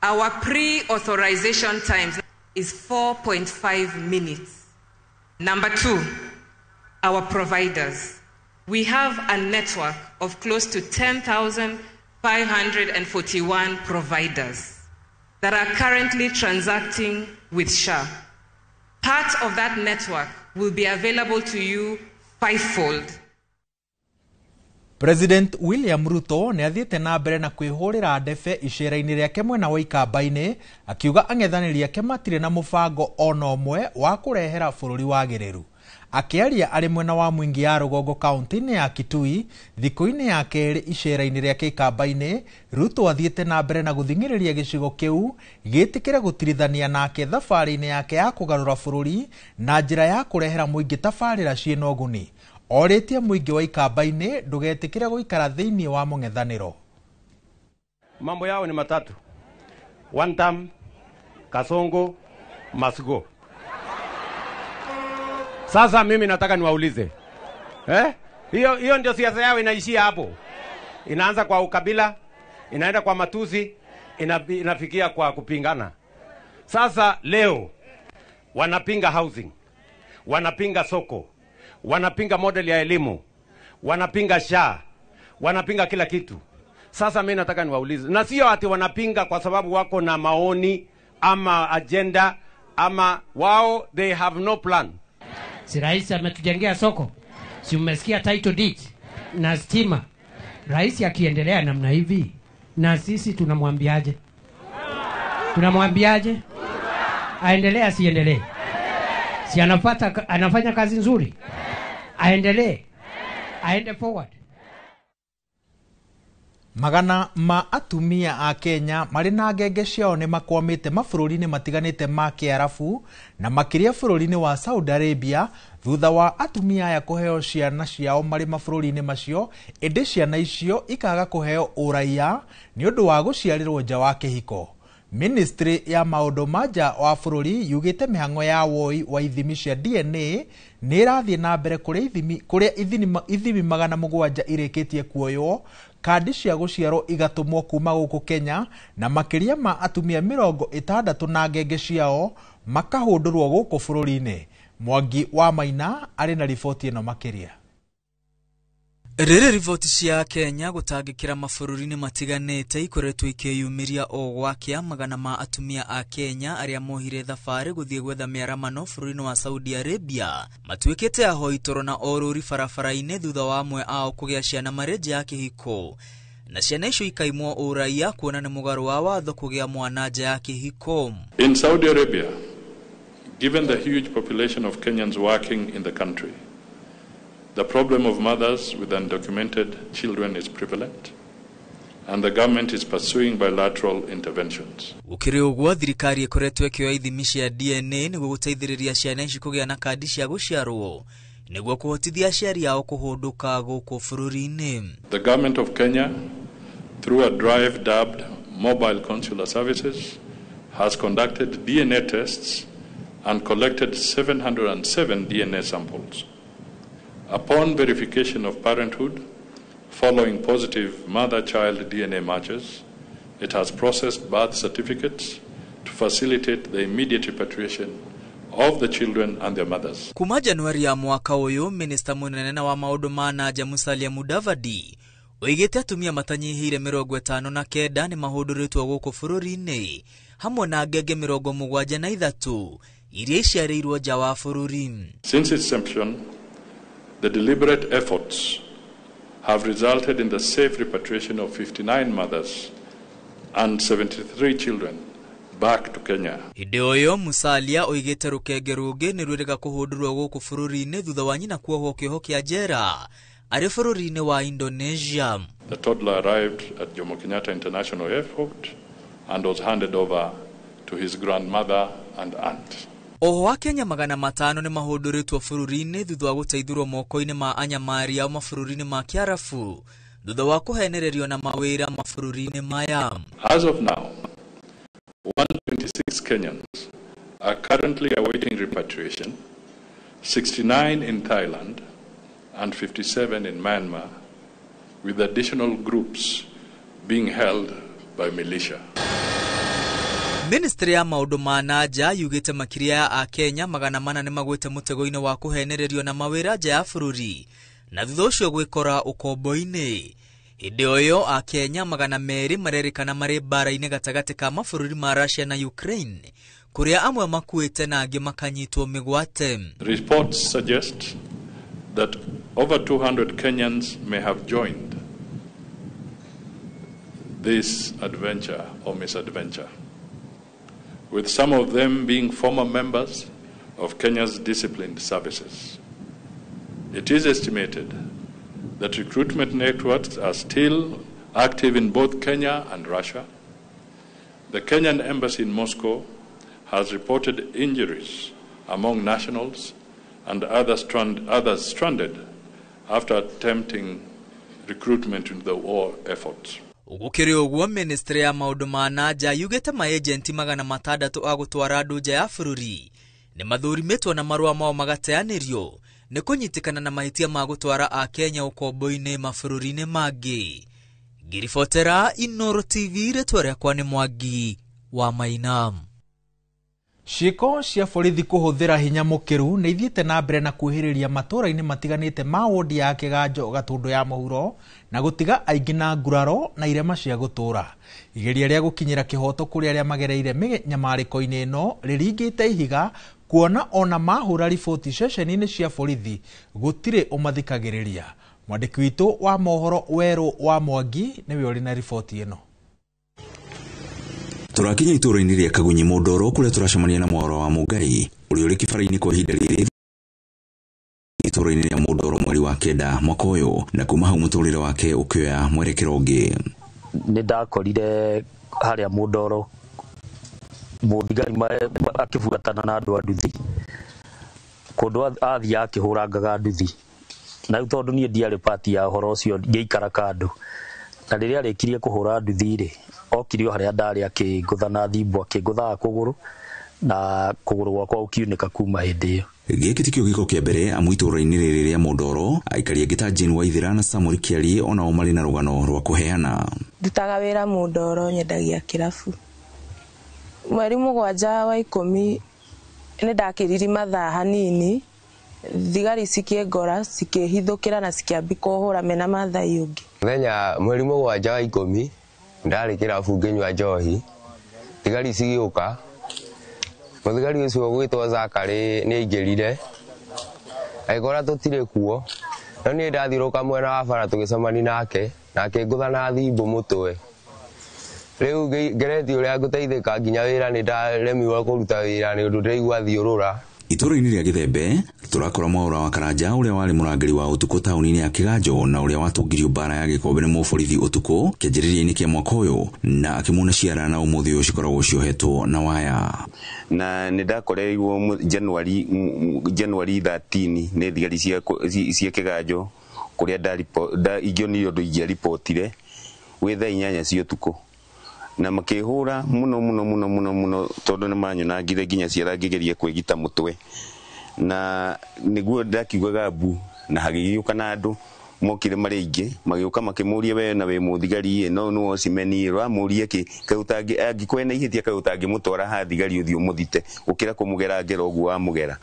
Our pre-authorization times is 4.5 minutes. Number 2, our providers. We have a network of close to 10,541 providers that are currently transacting with SHA. Part of that network will be available to you fivefold. President William Ruto ni athiete na mbere na kwihurira ndebe icera-ini riake mwena wa Ikamba-ini akiuga ang'ethaniri ake matire na mubango ona omwe wa kurehera bururi wagiriru. Akiaria ari mwena wa Mwingi ya Rugongo kaunti-ini ya Kitui thiko-ini ya keri icera-ini riake Ikamba-ini, Ruto athiete na mbere na guthing'iriria gicigo kiu gitikire gutirithania nake thabari-ini yake ya kugarura bururi na njira ya kurehera muingi tabarira ciina uguni. Oritie muingi wa Ikamba-ini ndugetikire guikara thiini wa mung'ethaniro. Mambo yao ni matatu: one term, Kasongo, must go. Sasa mimi nataka niwaulize, hiyo ndio siasa yao inaishia hapo? Inaanza kwa ukabila, inaenda kwa matusi, inafikia kwa kupingana. Sasa leo wanapinga housing, wanapinga soko, wanapinga model ya elimu, wanapinga SHA, wanapinga kila kitu. Sasa mimi nataka niwaulize, na sio ati wanapinga kwa sababu wako na maoni ama agenda ama wao they have no plan. Si rais ametujengea soko, si umesikia title deed na stima. Rais akiendelea namna hivi, na sisi tunamwambiaje? Tunamwambiaje? Aendelee asiendelee? Si anafanya kazi nzuri? Aendelee, aende forward. Magana ma atumia a Kenya marĩ na ngenge ciao nĩ makwamĩte mabũrũri-inĩ matiganĩte ma Kiarabu na makĩria bũrũri-inĩ wa Saudi Arabia thutha wa atumia aya kũheo ciana ciao marĩ mabũrũri-inĩ macio, ĩndĩ ciana icio ikaga kũheo ũraiya nĩ ũndũ wa gũciarĩrwo nja wa kĩhiko. Ministry ya maũndũ ma nja wa bũrũri yugĩte mĩhang'o ya woi wa ithimi cia DNA nĩ ĩrathiĩ na mbere kũrĩa ithimi 700 irĩkĩtie kuoywo, kandi cia gũciarwo igatũmwo kuma gũkũ Kenya na makĩria ma atumia 60 na ngenge ciao makahũndũrwo gũkũ bũrũri-inĩ. Mwangi wa Maina arĩ na riboti ĩno makĩria. Rĩrĩ riboti cia Kenya gũtangĩkĩra mabũrũri-inĩ matiganĩte ikoretwo ikĩyumĩria o gwakia magana ma atumia a Kenya arĩa mohire thabarĩ gũthiĩ gwetha mĩaramano bũrũri-inĩ wa Saudi Arabia matuĩkĩte ahoi toro na orũri barabara-inĩ thutha wa amwe ao kũgĩa ciana marĩ nja ya kĩhiko, na ciana icio ikaimwo ũraiya kuona nĩ mũgarũ wa watho kũgĩa mwana nja ya kĩhiko. In Saudi Arabia, given the huge population of Kenyans working in the country, the problem of mothers with undocumented children is prevalent, and the government is pursuing bilateral interventions. Ukiri ũguo thirikari ĩkoretwo ĩkĩoya ithimi cia DNA nĩguo gũteithĩrĩria ciana ici kũgĩa na kandi cia gũciarwo nĩguo kũhotithia aciari ao kũhũndũka gũkũ bũrũri-inĩ. The government of Kenya, through a drive dubbed Mobile Consular Services, has conducted DNA tests and collected 707 DNA samples. Upon verification of parenthood, following positive mother-child DNA matches, it has processed birth certificates to facilitate the immediate repatriation of the children and their mothers. Kuma Januari ya mwaka ũyũ, Minister mũnene wa maũndũ ma nanja Musalia Mudavadi oigĩte atumia matanyihĩire 59 nĩ mahũndũrĩtwo gũkũ bũrũri-inĩ hamwe na ngenge 73 iria iciarĩirwo nja wa bũrũri. Since its inception, the deliberate efforts have resulted in the safe repatriation of 59 mothers and 73 children back to Kenya. Hĩndĩ ũyũ Musalia oigĩte rũkenge rũngĩ nĩ rwĩrĩga kũhũndũrwo gũkũ bũrũri-inĩ thutha wa nyina kuohwo kĩoho kĩa njera arĩ bũrũri-inĩ wa Indonesia. The toddler arrived at Jomo Kenyatta International Airport and was handed over to his grandmother and aunt. Oho wa Kenya 500 nĩ mahũndũrĩtwo bũrũri-inĩ thutha wa gũteithũrwo moko-inĩ ma anyamari ao mabũrũri-inĩ ma Kiarabu thutha wa kũhenererio na mawĩra mabũrũri-inĩ maya. As of now, 126 Kenyans are currently awaiting repatriation, 69 in Thailand and 57 in Myanmar, with additional groups being held by militia. Ministry ya maũndũ ma nanja yugĩte makĩria a Kenya 400 nĩ magwĩte mũtego-inĩ wa kũhenererio na mawĩra nja ya bũrũri na thutha ũcio gwĩkora ũkombo-inĩ. Hĩndĩ ũyũ a Kenya 200 marerĩkana marĩ mbara-inĩ gatagatĩ ka mabũrũri ma Russia na Ukraine kũrĩa amwe makuĩte na angĩ makanyitwo mĩgwate. Reports suggest that over 200 Kenyans may have joined this adventure or misadventure, with some of them being former members of Kenya's disciplined services. It is estimated that recruitment networks are still active in both Kenya and Russia. The Kenyan embassy in Moscow has reported injuries among nationals and others stranded after attempting recruitment in the war efforts. Gũkĩrĩ ũguo Ministry ya maũndũ ma nanja yugĩte maagenti 600 a gũtwara andũ nja ya bũrũri nĩ mathũrimĩtwo na marũa mao magateanĩrio nĩ kũnyitĩkana na mahĩtia ma gũtwara a Kenya ũkombo-inĩ mabũrũri-inĩ mangĩ. Ngiribotera Inooro TV rĩtwa rĩakwa nĩ Mwangi wa Maina. Ciiko cia borithi kuhuthira hinya mukiru ni ithiite na mbere na kuhiriria matura-ini matiganite ma wodi ya Kiganjo Gatundu ya muhuro na gutiga aingi na nguraro na irema cia gutura. Igeria ria gukinyira kihoto kuri aria magereire minyamariko-ini ino riringite ihiga kuona ona mahura riboti ceceni-ini cia borithi gutire umathikagiriria. Mwandiki witu wa mohoro Weru wa Mwangi niwe uri na riboti ino. Turakinya itũra-inĩ rĩa Kagunyi Mũndoro kuria turacemania na mwaro wa Mungai uri uri kibara-inĩ kwa ihinda rĩrĩ itũra-inĩ rĩa Mũndoro mweri wa kenda mwaka ũyũ na kuma hau mũtũrĩre wake ũkĩoya mwerekero ũngĩ. Nĩ ndakorire harĩa Mũndoro mũthigari akĩbuatana na andũ a nduthi kũndũ athiaga akĩhũrangaga nduthi na tondũ niĩ ndiarĩ pati ya ũhoro ũcio ngĩikara kando na rĩrĩa arĩkirie kũhũra nduthi-rĩ okirio harĩa ndarĩ akĩngũtha na thimbo akĩngũthaga kũgũrũ na kũgũrũ gwakwa ũkiunĩka kuma hĩndĩ ĩyo. Gĩkĩ tikĩo gĩko kĩa mbere amu itũra-inĩ rĩrĩ rĩa Mũndoro aikari angĩ ta Jane Waithĩra na Samuel Kiari onao marĩ na rũgano rwa kũheana. Ndutaga wĩra Mũndoro nyendagia kĩrabu. Mweri 7 wa 10 nĩ ndakĩriri mathaa hanini thigari cikĩngora cikĩhithũkĩra na cikĩambi kũhũra mena mathaa yũngĩ. Mũthenya mweri 7 wa 10 ndarĩ kĩrabu ngĩnyua njohi thigari cigĩũka mũthigari ũcio gwĩtwo Zakari nĩ aingĩrire agĩkora tũtirĩ kuo no niĩ ndathiũrũka mwena wa bara tũgĩcemania nake na akĩngũtha na thimbo mũtwe. Rĩu ngeretie ũrĩa ngũteithĩka nginya wĩra nĩ ndaremirwo kũruta wĩra nĩ ũndũ ndĩraigua thiũrũra. Itũra-inĩ rĩa Gĩthembe turakora Mwaura wa Karanja ũrĩa warĩ mũrangĩri wa ũtukũ taũni-inĩ ya Kiganjo na ũrĩa watungirio mbara ya gĩkombe nĩ mũborithi ũtukũ kĩanjĩrĩria-inĩ kĩa mwaka ũyũ na akĩmuna ciara na ũmũthĩ ũyũ cikoragwo ciohetwo na waya. Na nĩ ndakoreirwo January 13 nĩ thigari cia Kiganjo kũrĩa ingĩonire ũndũ ingĩaripotire gwĩ thaa 8 cia ũtukũ na makĩhũra mũno tondũ nĩ manyonangire nginya ciara ngĩgeria kwĩgita mũtwe na nĩguo ndakiugaga mbu na hagĩgĩũka na andũ mokire marĩ aingĩ magĩũka makĩmũria we na we mũthigari no nĩ wocimeni ramũria kĩ angĩkwena ihĩtia kaũtangĩmũtwara ha thigari ũthiũ mũthite ũkĩra kũmũgera ngero ũguo wa mũgera.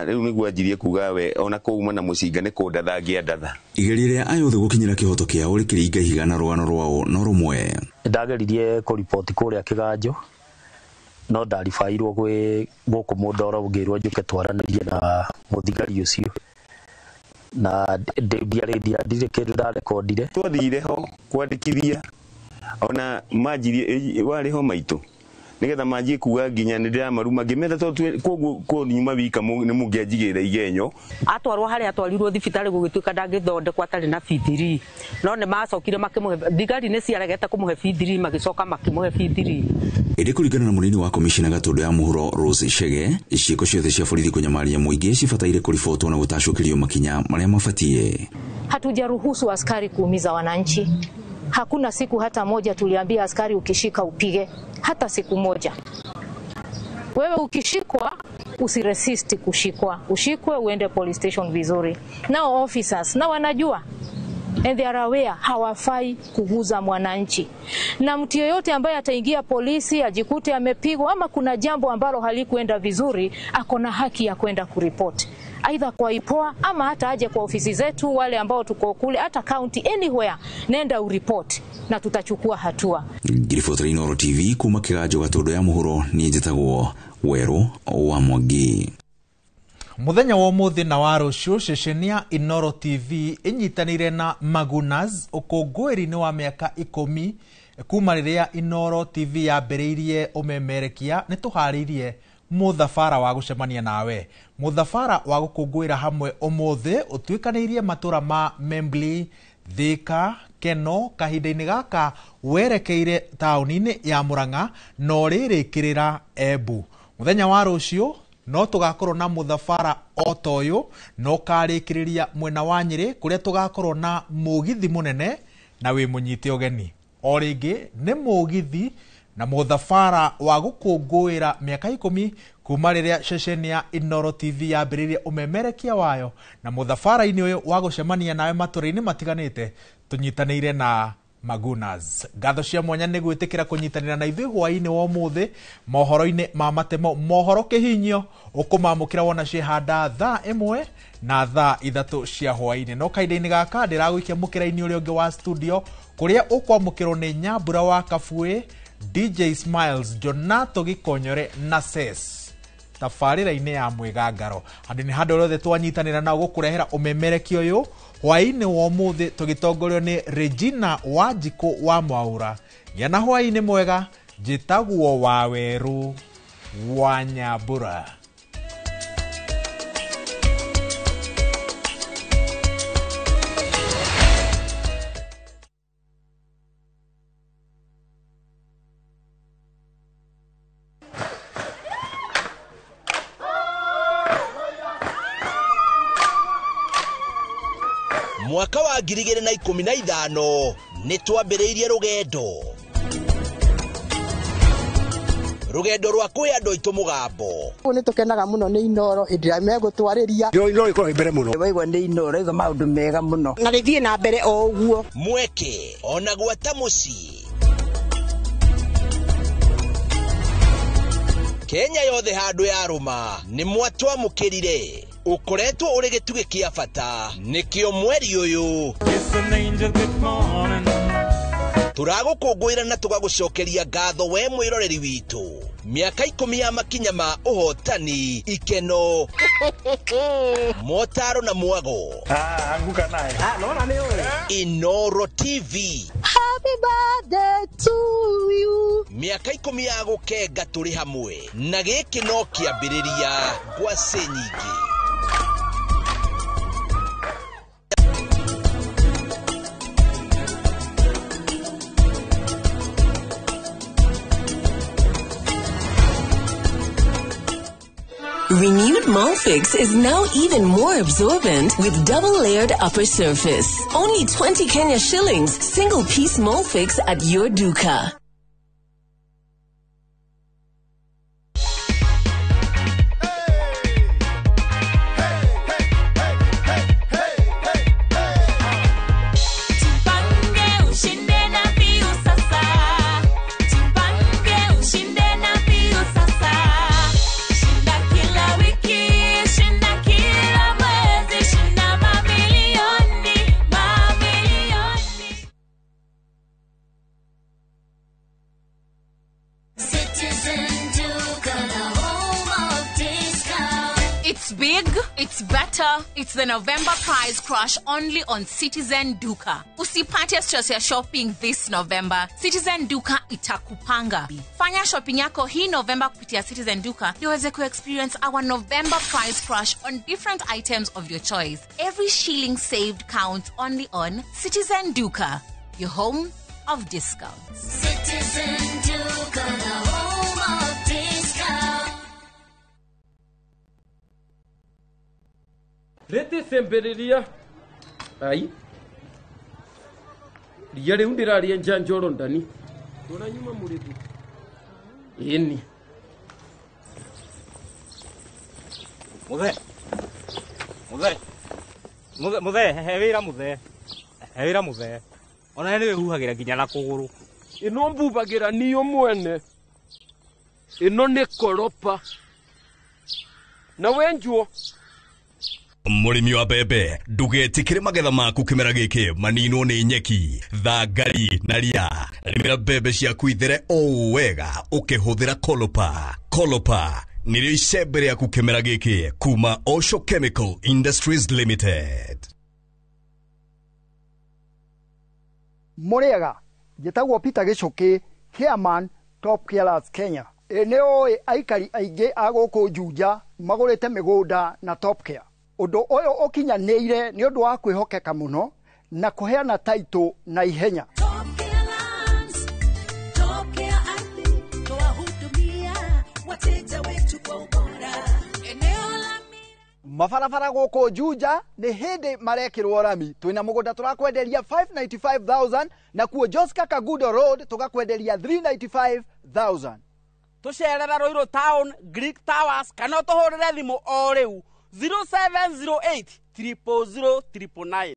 Rĩu nĩguo anjirie kuga we ona kũuma na mũcinga nĩ kũndatha ngĩandatha. Igeria rĩa ayothe gũkinyĩra kĩhoto kĩao rĩkĩringa ihiga na rũgano rwao no rũmwe. Ndageririe kũripoti kũrĩa Kiganjo no ndaribairwo gwĩ gũkũ Mũndoro ngĩrwo njũke twaranĩrie na mũthigari ũcio na ndirĩ kĩndũ ndarekondire. Twathire ho kwandĩkithia ona manjirie warĩ ho maitũ nigetha manjie kuga nginya nĩ ndĩramaruma ngĩmenda tondũ koguo nyuma wika nĩ mũngĩanjigĩra igenyo. Atwarwo harĩa atwarirwo thibitarĩ gũgĩtuĩka ndangĩthondekwo atarĩ na B3 no nĩ macokire makĩmũhe thigari nĩ ciaregete kũmũhe B3 magĩcoka makĩmũhe B3. Ĩndĩ kũringana na mũnini wa komishina Gatundu ya muhuro Rose Chege ciĩko ciothe cia borithi kũnyamaria mũingĩ cibataire kũribotwo na gũtacũkĩrio makinya marĩa mabatiĩ. Hatujaruhusu askari kuumiza wananchi. Hakuna siku hata moja tuliambia askari ukishika upige, hata siku moja. Wewe ukishikwa usiresist kushikwa, ushikwe uende police station vizuri. Now officers na wanajua and they are aware hawafai kuguza mwananchi, na mtu yoyote ambaye ataingia polisi ajikute amepigwa ama kuna jambo ambalo halikuenda vizuri, akona haki ya kwenda kuripoti aidha kwa IPOA ama hata aje kwa ofisi zetu wale ambao tuko kule hata county anywhere, nenda uripoti na tutachukua hatua. Ngiribotera Inoro TV kuma Kiganjo Gatundu ya muhuro ni njĩtagwo Weru wa Mwangi. Muthenya wa umuthi na wa rũciũ ceceni ya Inoro TV inyitanire na Magunas ũkũngũĩri-inĩ wa mĩaka 10 kuma rĩrĩa Inoro TV yambĩrĩirie ũmemerekia nĩ tũharĩirie mũthabara wa gũcemania nawe. Mũthabara wa gũkũngũĩra hamwe ũmũthĩ ũtuĩkanĩirie matũra ma Membli, Thika, Keno kahinda-inĩ gaka werekeire taũni-inĩ ya Murang'a no rĩrĩkĩrĩra Embu. Muthenya wa rũciũ no tũgakorwo na mũthabara otoyũ no karĩkĩrĩria mwena wa Nyĩrĩ kũrĩa tũgakorwo na mũgithi mũnene na wĩ mũnyite ũgeni. O rĩngĩ nĩ mũgithi na mũthabara wa gũkũngũĩra mĩaka 10 kuma rĩrĩa ceceni ya Inoro TV yambĩrĩirie ũmemerekia wayo, na mũthabara-inĩ ũyũ wa gũcemania nawe matũra-inĩ matiganĩte tũnyitanĩire na Magunas. Gatho cia mwanya nĩ gwĩtĩkĩra kũnyitanĩra na ithuĩ hwaĩ-inĩ wa ũmũthĩ mohoro-inĩ ma matemo mohoro kĩhinyio ũkũmamũkĩra wona cihanda thaa 1 na thaa 3 cia hwaĩ-inĩ. No kahinda-inĩ gaka ndĩragũikia mũkĩra-inĩ ũrĩa ũngĩ wa studio kũrĩa ũkwamũkĩrwo nĩ Nyambura wa Kabuĩ, DJ Smiles, Jonato Gĩkonyore na Ses tabarĩra-inĩ ya Mwĩgangaro. Handũ nĩ handũ rwothe twanyitanĩra nao gũkũrehera ũmemerekia ũyũ hwaĩ-inĩ wa ũmũthĩ tũgĩtongorio nĩ Regina Wanjikũ wa Mwaura. Gĩa na hwaĩ-inĩ mwega, njĩtagwo Wawerũ wa Nyambura. Mwaka wa 2015 nĩ twambĩrĩirie rũgendo rwa kũhe andũ aitũ mũgambo. Nĩ tũkenaga mũno nĩ Inoro ĩndĩa megũtwarĩria. Inoro ikorwo mbere mũno. Waigua nĩ Inoro iga maũndũ mega mũno. Na rĩthiĩ na mbere o ũguo. Mweke ona gwata mũciĩ. Kenya yothe handũ ya rũma nĩ mwatwamũkĩrire. Ukoretwo ũrĩ gĩtugĩ kĩa bata nĩkĩo mweri ũyũ turagũkũngũĩra na tũgagũcokeria ngatho we mwĩroreri witũ. Mĩaka 10 ya makinya ma ũhotani, ikeno, motaro na mwago. Anguka naye. Naona ni wewe. Inoro TV. Happy birthday to you. Mĩaka 10 ya gũkenga tũrĩ hamwe na gĩkĩ no kĩambĩrĩria ngwacĩ nyingĩ. Renewed Molfix is now even more absorbent with double-layered upper surface. Only 20 Kenya shillings, single-piece Molfix at your duka. It's better. It's the November prize crush only on Citizen Duka. Usipate stress ya shopping this November. Citizen Duka itakupanga. Fanya shopping yako hii November kupitia Citizen Duka niweze experience our November prize crush on different items of your choice. Every shilling saved counts only on Citizen Duka, your home of discounts. Citizen Duka, the home of discounts. Rete semberiria ai riare undiraria njanjoro ndani tona nyuma muritu ini muthe hewira muthe ona ni wehuhagira nginya na kuguru ino mbubagira niyo mwene ino ni koropa na wenjuo Mũrĩmi wa mbembe ndũgetikĩre magetha maku kĩmera gĩkĩ maninwo nĩ nyeki, thangari na ria. Rĩmĩra mbembe ciaku ithere o wega ũkĩhũthĩra Kolopa. Kolopa nĩrĩo icembe rĩaku kĩmera gĩkĩ kuma Osho Chemical Industries Limited. Mũrĩega, njĩtagwo Peter Gĩcũkĩ, Chairman Top Carers Kenya. Nĩoĩ aikari aingĩ a gũkũ Juja magũrĩte mĩgũnda na Top Care. Ũndũ ũyũ ũkinyanĩire nĩ ũndũ wa kwĩhokeka mũno na kũheana taitũ na ihenya. Mabarabara gũkũ Juja nĩ hĩndĩ marekĩrwo rami. Twĩna mũgũnda tũrakwenderia 595,000 na kuo Joska Kagudo Road tũgakwenderia 395,000. Tũcerera Ruiru Town, Greek Towers kana tũhũrĩre thimũ o rĩu 0708 300 999.